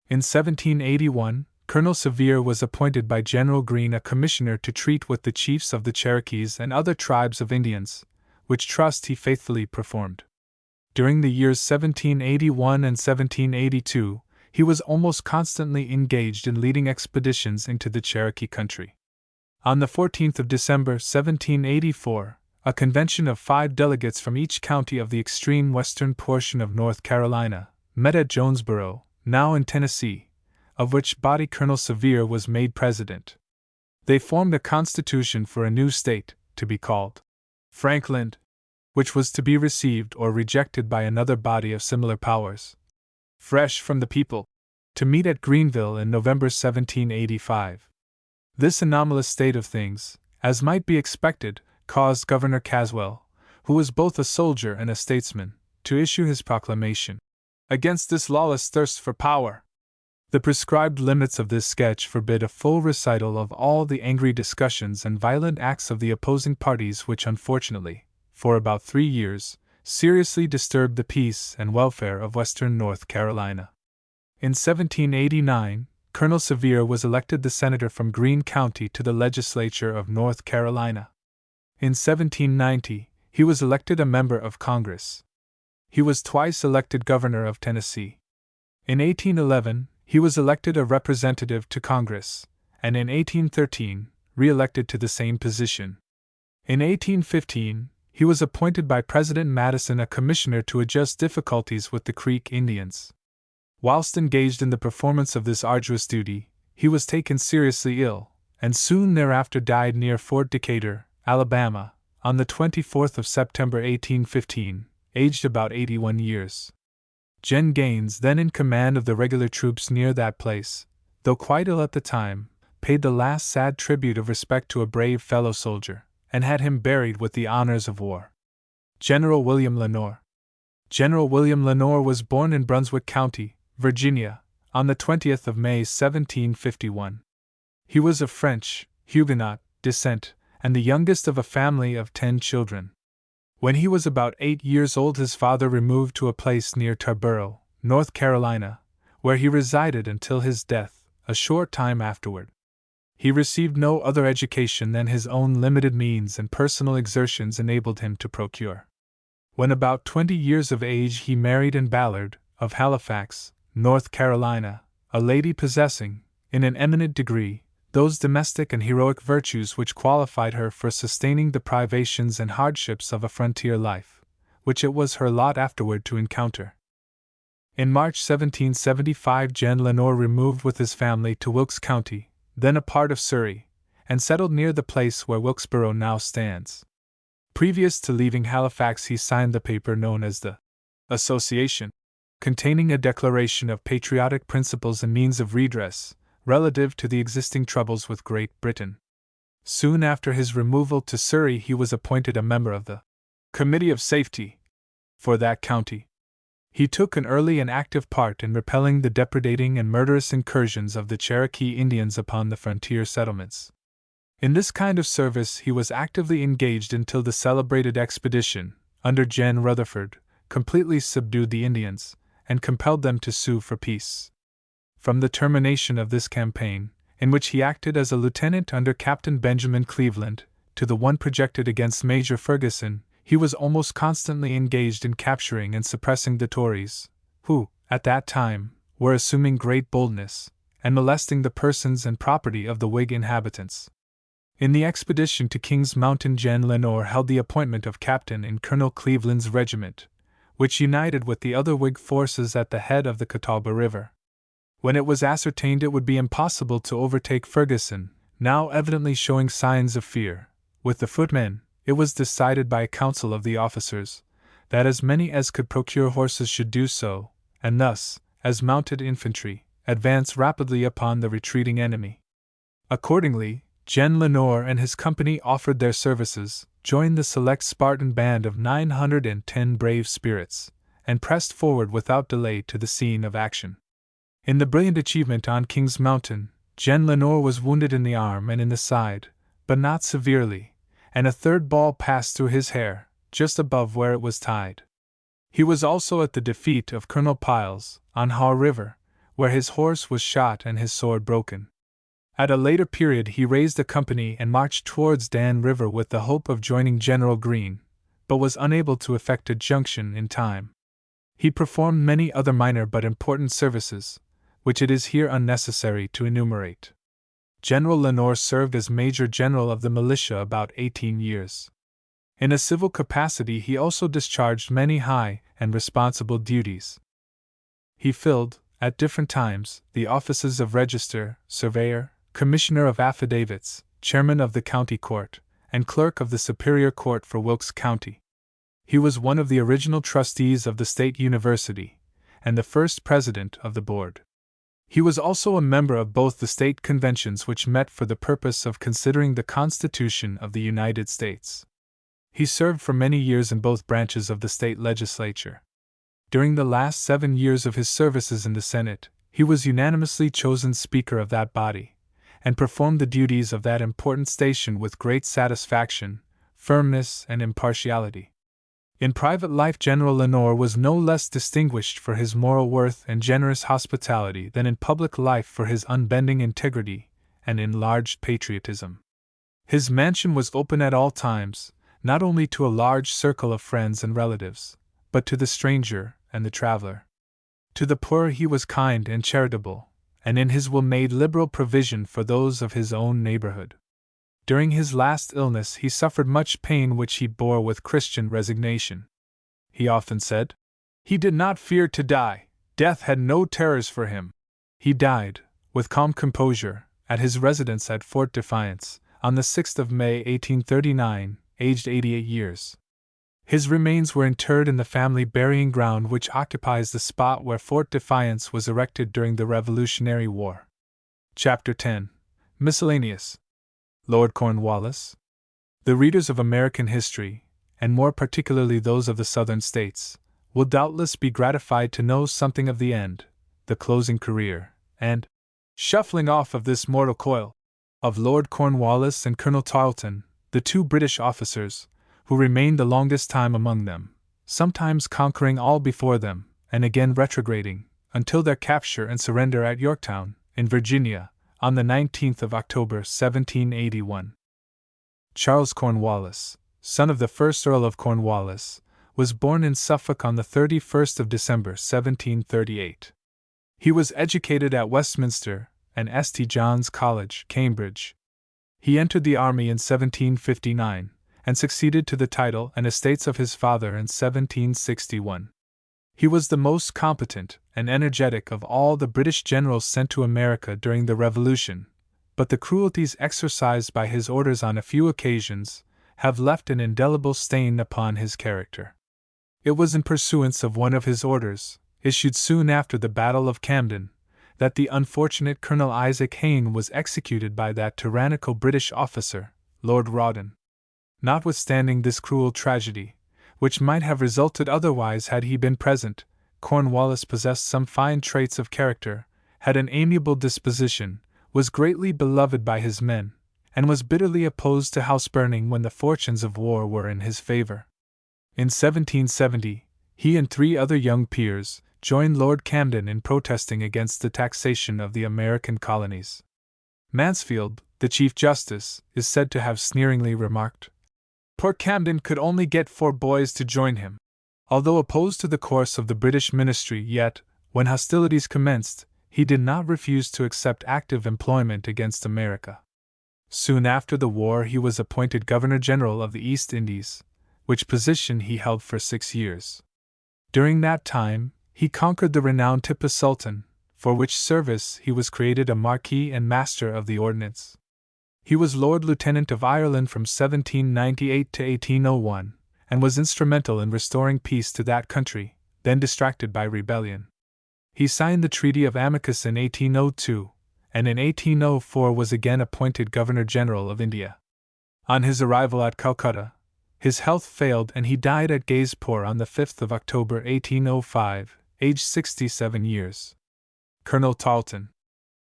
In 1781, Colonel Sevier was appointed by General Greene a commissioner to treat with the chiefs of the Cherokees and other tribes of Indians, which trust he faithfully performed. During the years 1781 and 1782, he was almost constantly engaged in leading expeditions into the Cherokee country. On the 14th of December 1784, a convention of 5 delegates from each county of the extreme western portion of North Carolina met at Jonesboro, now in Tennessee, of which body Colonel Sevier was made president. They formed a constitution for a new state, to be called Franklin, which was to be received or rejected by another body of similar powers, fresh from the people, to meet at Greenville in November 1785. This anomalous state of things, as might be expected, caused Governor Caswell, who was both a soldier and a statesman, to issue his proclamation against this lawless thirst for power. The prescribed limits of this sketch forbid a full recital of all the angry discussions and violent acts of the opposing parties which unfortunately, for about 3 years, seriously disturbed the peace and welfare of western North Carolina. In 1789, Colonel Sevier was elected the senator from Greene County to the legislature of North Carolina. In 1790, he was elected a member of Congress. He was twice elected governor of Tennessee. In 1811, he was elected a representative to Congress, and in 1813, re-elected to the same position. In 1815, he was appointed by President Madison a commissioner to adjust difficulties with the Creek Indians. Whilst engaged in the performance of this arduous duty, he was taken seriously ill, and soon thereafter died near Fort Decatur, Alabama, on the 24th of September 1815, aged about 81 years. Gen. Gaines, then in command of the regular troops near that place, though quite ill at the time, paid the last sad tribute of respect to a brave fellow soldier, and had him buried with the honors of war. General William Lenore. General William Lenore was born in Brunswick County, Virginia, on the 20th of May 1751. He was of French, Huguenot, descent, and the youngest of a family of 10 children. When he was about 8 years old, his father removed to a place near Tarboro, North Carolina, where he resided until his death, a short time afterward. He received no other education than his own limited means and personal exertions enabled him to procure. When about 20 years of age, he married Anne Ballard, of Halifax, North Carolina, a lady possessing, in an eminent degree, those domestic and heroic virtues which qualified her for sustaining the privations and hardships of a frontier life, which it was her lot afterward to encounter. In March 1775, Gen. Lenore removed with his family to Wilkes County, then a part of Surrey, and settled near the place where Wilkesboro now stands. Previous to leaving Halifax, he signed the paper known as the Association, containing a declaration of patriotic principles and means of redress, relative to the existing troubles with Great Britain. Soon after his removal to Surrey, he was appointed a member of the Committee of Safety for that county. He took an early and active part in repelling the depredating and murderous incursions of the Cherokee Indians upon the frontier settlements. In this kind of service he was actively engaged until the celebrated expedition, under Gen. Rutherford, completely subdued the Indians, and compelled them to sue for peace. From the termination of this campaign, in which he acted as a lieutenant under Captain Benjamin Cleveland, to the one projected against Major Ferguson, he was almost constantly engaged in capturing and suppressing the Tories, who, at that time, were assuming great boldness, and molesting the persons and property of the Whig inhabitants. In the expedition to Kings Mountain, Gen. Lenore held the appointment of captain in Colonel Cleveland's regiment, which united with the other Whig forces at the head of the Catawba River. When it was ascertained it would be impossible to overtake Ferguson, now evidently showing signs of fear, with the footmen, it was decided by a council of the officers that as many as could procure horses should do so, and thus, as mounted infantry, advance rapidly upon the retreating enemy. Accordingly, Gen Lenore and his company offered their services, joined the select Spartan band of 910 brave spirits, and pressed forward without delay to the scene of action. In the brilliant achievement on King's Mountain, Gen Lenore was wounded in the arm and in the side, but not severely, and a third ball passed through his hair, just above where it was tied. He was also at the defeat of Colonel Piles, on Haw River, where his horse was shot and his sword broken. At a later period he raised a company and marched towards Dan River with the hope of joining General Greene, but was unable to effect a junction in time. He performed many other minor but important services, which it is here unnecessary to enumerate. General Lenore served as Major General of the militia about 18 years. In a civil capacity he also discharged many high and responsible duties. He filled, at different times, the offices of Register, Surveyor, Commissioner of Affidavits, Chairman of the County Court, and Clerk of the Superior Court for Wilkes County. He was one of the original trustees of the State University, and the first president of the board. He was also a member of both the state conventions which met for the purpose of considering the Constitution of the United States. He served for many years in both branches of the state legislature. During the last 7 years of his services in the Senate, he was unanimously chosen Speaker of that body, and performed the duties of that important station with great satisfaction, firmness, and impartiality. In private life General Lenore was no less distinguished for his moral worth and generous hospitality than in public life for his unbending integrity and enlarged patriotism. His mansion was open at all times, not only to a large circle of friends and relatives, but to the stranger and the traveler. To the poor he was kind and charitable, and in his will made liberal provision for those of his own neighborhood. During his last illness he suffered much pain which he bore with Christian resignation. He often said, "He did not fear to die, death had no terrors for him." He died, with calm composure, at his residence at Fort Defiance, on the 6th of May 1839, aged 88 years. His remains were interred in the family burying ground which occupies the spot where Fort Defiance was erected during the Revolutionary War. Chapter 10. Miscellaneous. Lord Cornwallis. The readers of American history, and more particularly those of the Southern States, will doubtless be gratified to know something of the end, the closing career, and shuffling off of this mortal coil, of Lord Cornwallis and Colonel Tarleton, the 2 British officers, who remained the longest time among them, sometimes conquering all before them, and again retrograding, until their capture and surrender at Yorktown, in Virginia, on the 19th of October 1781. Charles Cornwallis, son of the 1st Earl of Cornwallis, was born in Suffolk on the 31st of December 1738. He was educated at Westminster and St. John's College, Cambridge. He entered the army in 1759, and succeeded to the title and estates of his father in 1761. He was the most competent and energetic of all the British generals sent to America during the Revolution, but the cruelties exercised by his orders on a few occasions have left an indelible stain upon his character. It was in pursuance of one of his orders, issued soon after the Battle of Camden, that the unfortunate Colonel Isaac Hayne was executed by that tyrannical British officer, Lord Rawdon. Notwithstanding this cruel tragedy, which might have resulted otherwise had he been present, Cornwallis possessed some fine traits of character, had an amiable disposition, was greatly beloved by his men, and was bitterly opposed to house burning when the fortunes of war were in his favor. In 1770, he and 3 other young peers joined Lord Camden in protesting against the taxation of the American colonies. Mansfield, the Chief Justice, is said to have sneeringly remarked, "Poor Camden could only get 4 boys to join him." Although opposed to the course of the British ministry, yet, when hostilities commenced, he did not refuse to accept active employment against America. Soon after the war he was appointed Governor-General of the East Indies, which position he held for 6 years. During that time, he conquered the renowned Tipu Sultan, for which service he was created a Marquis and Master of the Ordnance. He was Lord Lieutenant of Ireland from 1798 to 1801, and was instrumental in restoring peace to that country, then distracted by rebellion. He signed the Treaty of Amicus in 1802, and in 1804 was again appointed Governor-General of India. On his arrival at Calcutta, his health failed and he died at Gazepur on the 5th of October 1805, aged 67 years. Colonel Tarleton.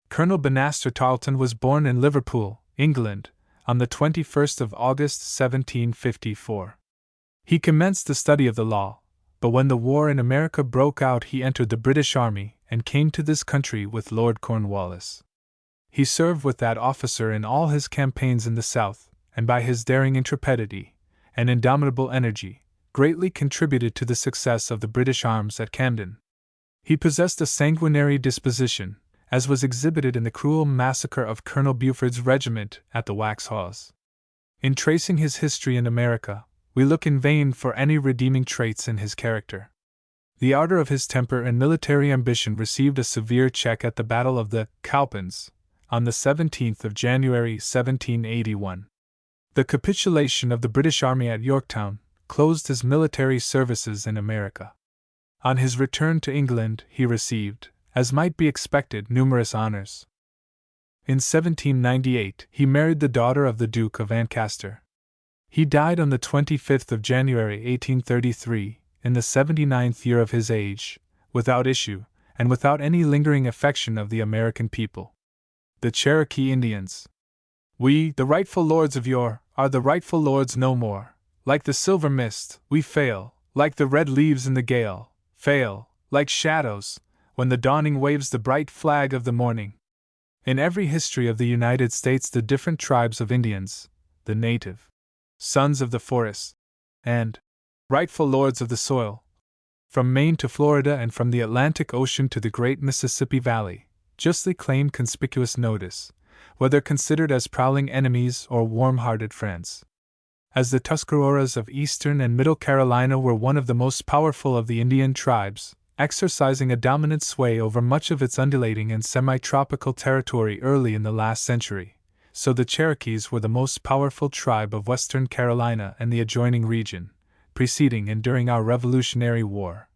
Colonel Banastre Tarleton was born in Liverpool, England, on the 21st of August 1754. He commenced the study of the law, but when the war in America broke out he entered the British Army and came to this country with Lord Cornwallis. He served with that officer in all his campaigns in the South, and by his daring intrepidity and indomitable energy, greatly contributed to the success of the British arms at Camden. He possessed a sanguinary disposition, as was exhibited in the cruel massacre of Colonel Buford's regiment at the Waxhaws. In tracing his history in America, we look in vain for any redeeming traits in his character. The ardor of his temper and military ambition received a severe check at the Battle of the Cowpens, on the 17th of January 1781. The capitulation of the British Army at Yorktown closed his military services in America. On his return to England, he received, as might be expected, numerous honors. In 1798, he married the daughter of the Duke of Ancaster. He died on the 25th of January 1833, in the 79th year of his age, without issue, and without any lingering affection of the American people. The Cherokee Indians. We, the rightful lords of yore, are the rightful lords no more. Like the silver mist, we fail, like the red leaves in the gale, fail, like shadows, when the dawning waves the bright flag of the morning. In every history of the United States the different tribes of Indians, the native sons of the forest, and rightful lords of the soil, from Maine to Florida and from the Atlantic Ocean to the great Mississippi Valley, justly claim conspicuous notice, whether considered as prowling enemies or warm-hearted friends. As the Tuscaroras of eastern and middle Carolina were one of the most powerful of the Indian tribes, exercising a dominant sway over much of its undulating and semi-tropical territory early in the last century, so the Cherokees were the most powerful tribe of western Carolina and the adjoining region, preceding and during our Revolutionary War,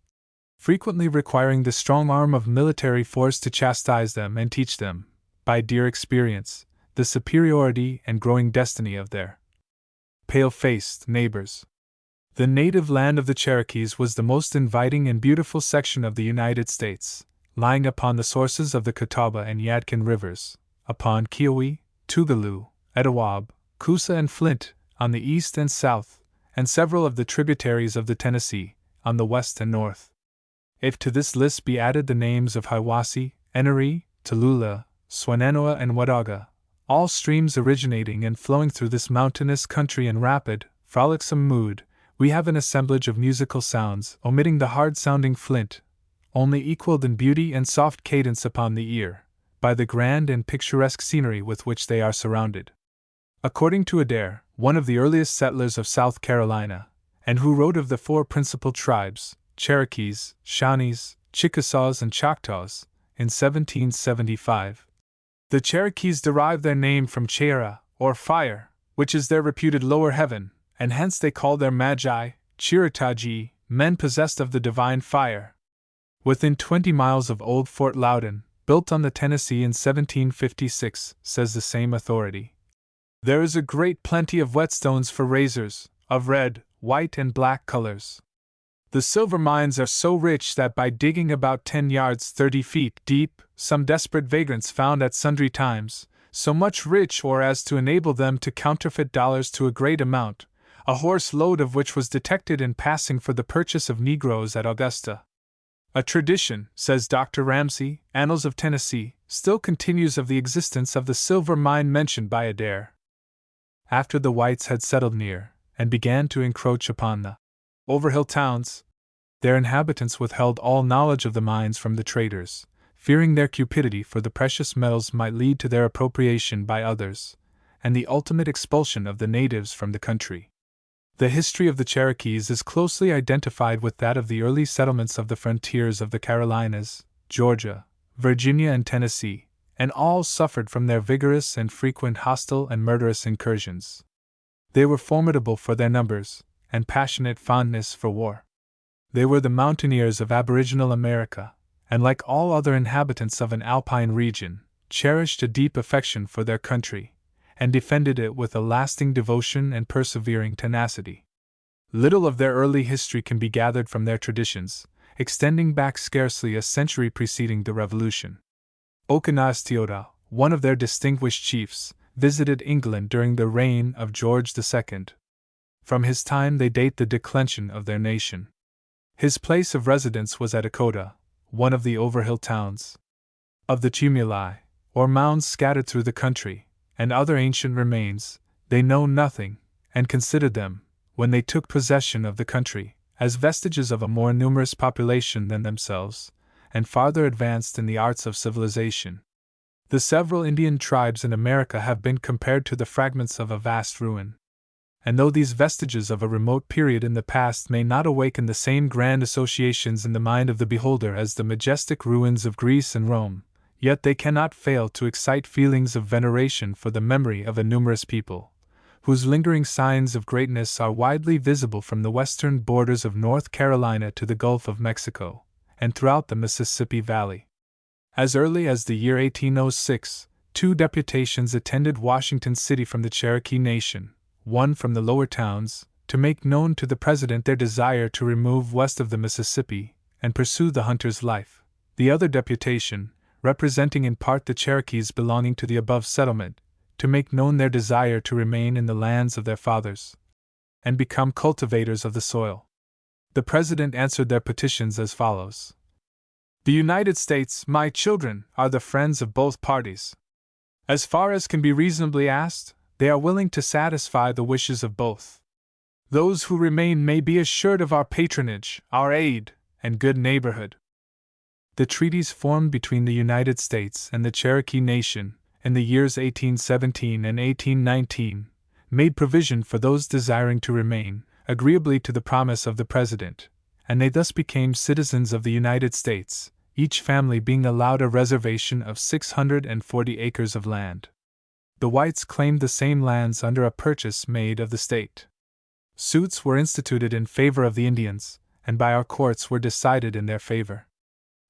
frequently requiring the strong arm of military force to chastise them and teach them, by dear experience, the superiority and growing destiny of their pale-faced neighbors. The native land of the Cherokees was the most inviting and beautiful section of the United States, lying upon the sources of the Catawba and Yadkin rivers, upon Kiowa, Tougaloo, Etowah, Coosa and Flint, on the east and south, and several of the tributaries of the Tennessee, on the west and north. If to this list be added the names of Hiwassee, Enoree, Tallulah, Swannanoa and Watauga, all streams originating and flowing through this mountainous country in rapid, frolicsome mood, we have an assemblage of musical sounds, omitting the hard-sounding Flint, only equaled in beauty and soft cadence upon the ear, by the grand and picturesque scenery with which they are surrounded. According to Adair, one of the earliest settlers of South Carolina, and who wrote of the four principal tribes, Cherokees, Shawnees, Chickasaws and Choctaws, in 1775, the Cherokees derive their name from Cheera, or fire, which is their reputed lower heaven, and hence they call their Magi, Chiritaji, men possessed of the divine fire. Within 20 miles of old Fort Loudon, built on the Tennessee in 1756, says the same authority, there is a great plenty of whetstones for razors, of red, white, and black colors. The silver mines are so rich that by digging about 10 yards 30 feet deep, some desperate vagrants found at sundry times, so much rich or as to enable them to counterfeit dollars to a great amount, a horse load of which was detected in passing for the purchase of Negroes at Augusta. A tradition, says Dr. Ramsay, Annals of Tennessee, still continues of the existence of the silver mine mentioned by Adair. After the whites had settled near, and began to encroach upon the overhill towns, their inhabitants withheld all knowledge of the mines from the traders, fearing their cupidity for the precious metals might lead to their appropriation by others, and the ultimate expulsion of the natives from the country. The history of the Cherokees is closely identified with that of the early settlements of the frontiers of the Carolinas, Georgia, Virginia, and Tennessee, and all suffered from their vigorous and frequent hostile and murderous incursions. They were formidable for their numbers, and passionate fondness for war. They were the mountaineers of Aboriginal America, and like all other inhabitants of an alpine region, cherished a deep affection for their country, and defended it with a lasting devotion and persevering tenacity. Little of their early history can be gathered from their traditions, extending back scarcely a century preceding the Revolution. Okanastioda, one of their distinguished chiefs, visited England during the reign of George II. From his time they date the declension of their nation. His place of residence was at Akota, one of the overhill towns. Of the tumuli, or mounds scattered through the country, and other ancient remains, they know nothing, and considered them, when they took possession of the country, as vestiges of a more numerous population than themselves, and farther advanced in the arts of civilization. The several Indian tribes in America have been compared to the fragments of a vast ruin. And though these vestiges of a remote period in the past may not awaken the same grand associations in the mind of the beholder as the majestic ruins of Greece and Rome, yet they cannot fail to excite feelings of veneration for the memory of a numerous people, whose lingering signs of greatness are widely visible from the western borders of North Carolina to the Gulf of Mexico, and throughout the Mississippi Valley. As early as the year 1806, 2 deputations attended Washington City from the Cherokee Nation, one from the lower towns, to make known to the President their desire to remove west of the Mississippi and pursue the hunter's life. The other deputation, representing in part the Cherokees belonging to the above settlement, to make known their desire to remain in the lands of their fathers and become cultivators of the soil. The President answered their petitions as follows: The United States, my children, are the friends of both parties. As far as can be reasonably asked, they are willing to satisfy the wishes of both. Those who remain may be assured of our patronage, our aid, and good neighborhood. The treaties formed between the United States and the Cherokee Nation in the years 1817 and 1819 made provision for those desiring to remain, agreeably to the promise of the President, and they thus became citizens of the United States, each family being allowed a reservation of 640 acres of land. The whites claimed the same lands under a purchase made of the state. Suits were instituted in favor of the Indians, and by our courts were decided in their favor.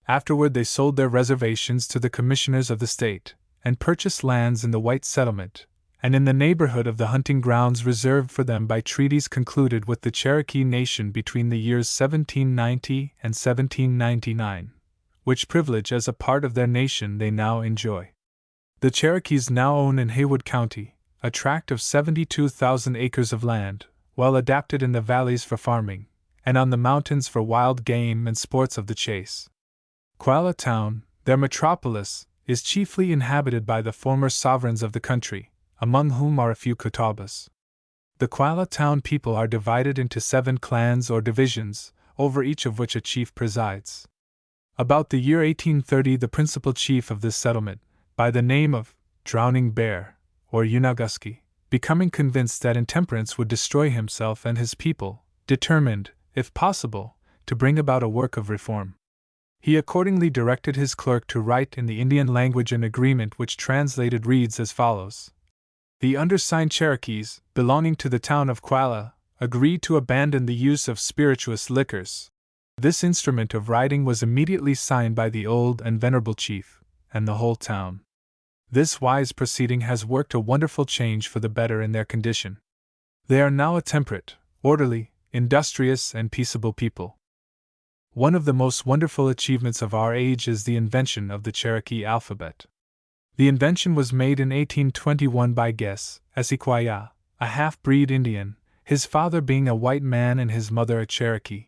Afterward they sold their reservations to the commissioners of the state, and purchased lands in the white settlement, and in the neighborhood of the hunting grounds reserved for them by treaties concluded with the Cherokee Nation between the years 1790 and 1799, which privilege as a part of their nation they now enjoy. The Cherokees now own in Haywood County a tract of 72,000 acres of land, well adapted in the valleys for farming, and on the mountains for wild game and sports of the chase. Qualla Town, their metropolis, is chiefly inhabited by the former sovereigns of the country, among whom are a few Catawbas. The Qualla Town people are divided into 7 clans or divisions, over each of which a chief presides. About the year 1830 the principal chief of this settlement, by the name of Drowning Bear, or Unaguski, becoming convinced that intemperance would destroy himself and his people, determined, if possible, to bring about a work of reform. He accordingly directed his clerk to write in the Indian language an agreement which translated reads as follows: The undersigned Cherokees, belonging to the town of Qualla, agree to abandon the use of spirituous liquors. This instrument of writing was immediately signed by the old and venerable chief, and the whole town. This wise proceeding has worked a wonderful change for the better in their condition. They are now a temperate, orderly, industrious, and peaceable people. One of the most wonderful achievements of our age is the invention of the Cherokee alphabet. The invention was made in 1821 by Guess, Esquire, a half-breed Indian, his father being a white man and his mother a Cherokee.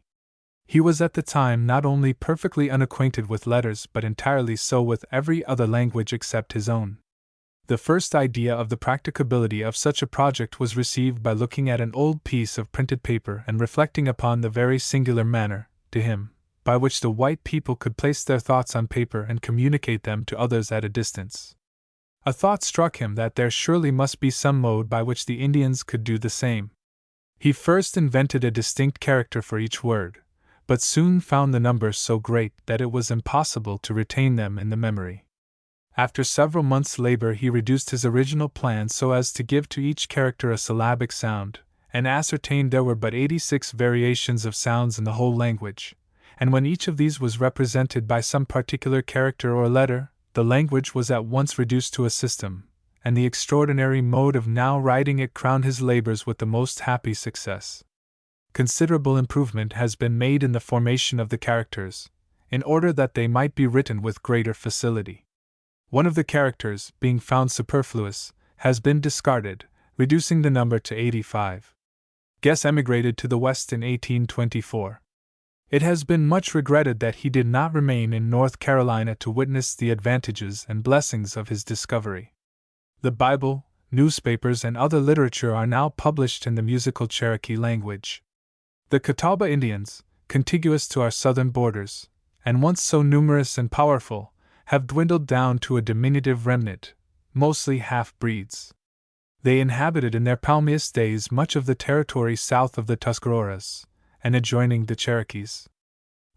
He was at the time not only perfectly unacquainted with letters but entirely so with every other language except his own. The first idea of the practicability of such a project was received by looking at an old piece of printed paper and reflecting upon the very singular manner, to him, by which the white people could place their thoughts on paper and communicate them to others at a distance. A thought struck him that there surely must be some mode by which the Indians could do the same. He first invented a distinct character for each word, but soon found the numbers so great that it was impossible to retain them in the memory. After several months' labor he reduced his original plan so as to give to each character a syllabic sound, and ascertained there were but 86 variations of sounds in the whole language, and when each of these was represented by some particular character or letter, the language was at once reduced to a system, and the extraordinary mode of now writing it crowned his labors with the most happy success. Considerable improvement has been made in the formation of the characters, in order that they might be written with greater facility. One of the characters, being found superfluous, has been discarded, reducing the number to 85. Guess emigrated to the West in 1824. It has been much regretted that he did not remain in North Carolina to witness the advantages and blessings of his discovery. The Bible, newspapers, and other literature are now published in the musical Cherokee language. The Catawba Indians, contiguous to our southern borders, and once so numerous and powerful, have dwindled down to a diminutive remnant, mostly half-breeds. They inhabited in their palmiest days much of the territory south of the Tuscaroras, and adjoining the Cherokees.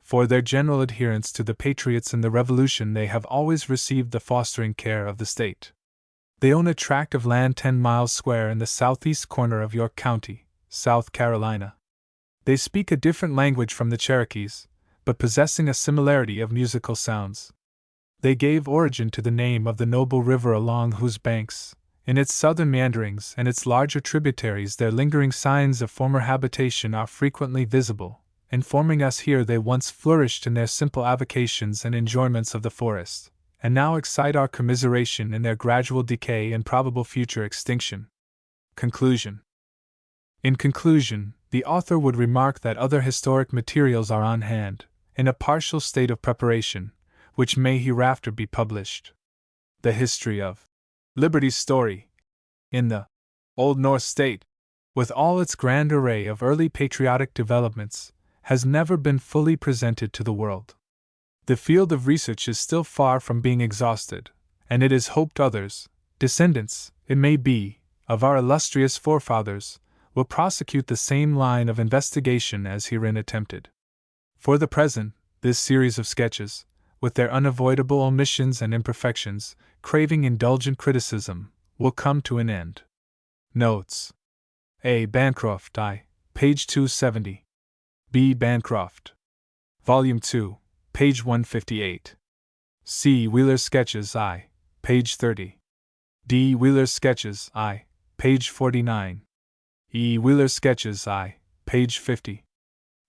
For their general adherence to the Patriots in the Revolution, they have always received the fostering care of the state. They own a tract of land 10 miles square in the southeast corner of York County, South Carolina. They speak a different language from the Cherokees, but possessing a similarity of musical sounds. They gave origin to the name of the noble river along whose banks, in its southern meanderings and its larger tributaries, their lingering signs of former habitation are frequently visible, informing us here they once flourished in their simple avocations and enjoyments of the forest, and now excite our commiseration in their gradual decay and probable future extinction. Conclusion. In conclusion, the author would remark that other historic materials are on hand, in a partial state of preparation, which may hereafter be published. The history of Liberty's story, in the Old North State, with all its grand array of early patriotic developments, has never been fully presented to the world. The field of research is still far from being exhausted, and it is hoped others, descendants, it may be, of our illustrious forefathers, will prosecute the same line of investigation as herein attempted. For the present, this series of sketches, with their unavoidable omissions and imperfections, craving indulgent criticism, will come to an end. Notes. A. Bancroft, I. Page 270. B. Bancroft. Volume 2, page 158. C. Wheeler's Sketches, I. Page 30. D. Wheeler's Sketches, I. Page 49. E. Wheeler's Sketches, I. Page 50.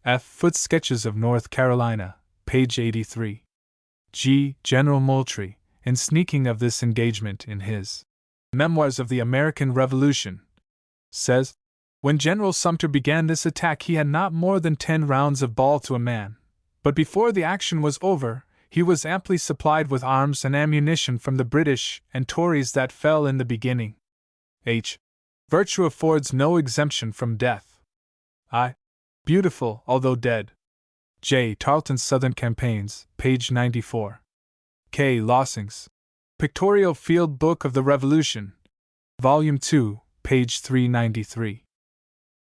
F. Foote's Sketches of North Carolina, page 83. G. General Moultrie, in sneaking of this engagement in his Memoirs of the American Revolution, says, "When General Sumter began this attack he had not more than 10 rounds of ball to a man, but before the action was over, he was amply supplied with arms and ammunition from the British and Tories that fell in the beginning. H. Virtue affords no exemption from death. I. Beautiful, although dead." J. Tarleton's Southern Campaigns, page 94. K. Lossing's Pictorial Field Book of the Revolution, Volume 2, page 393.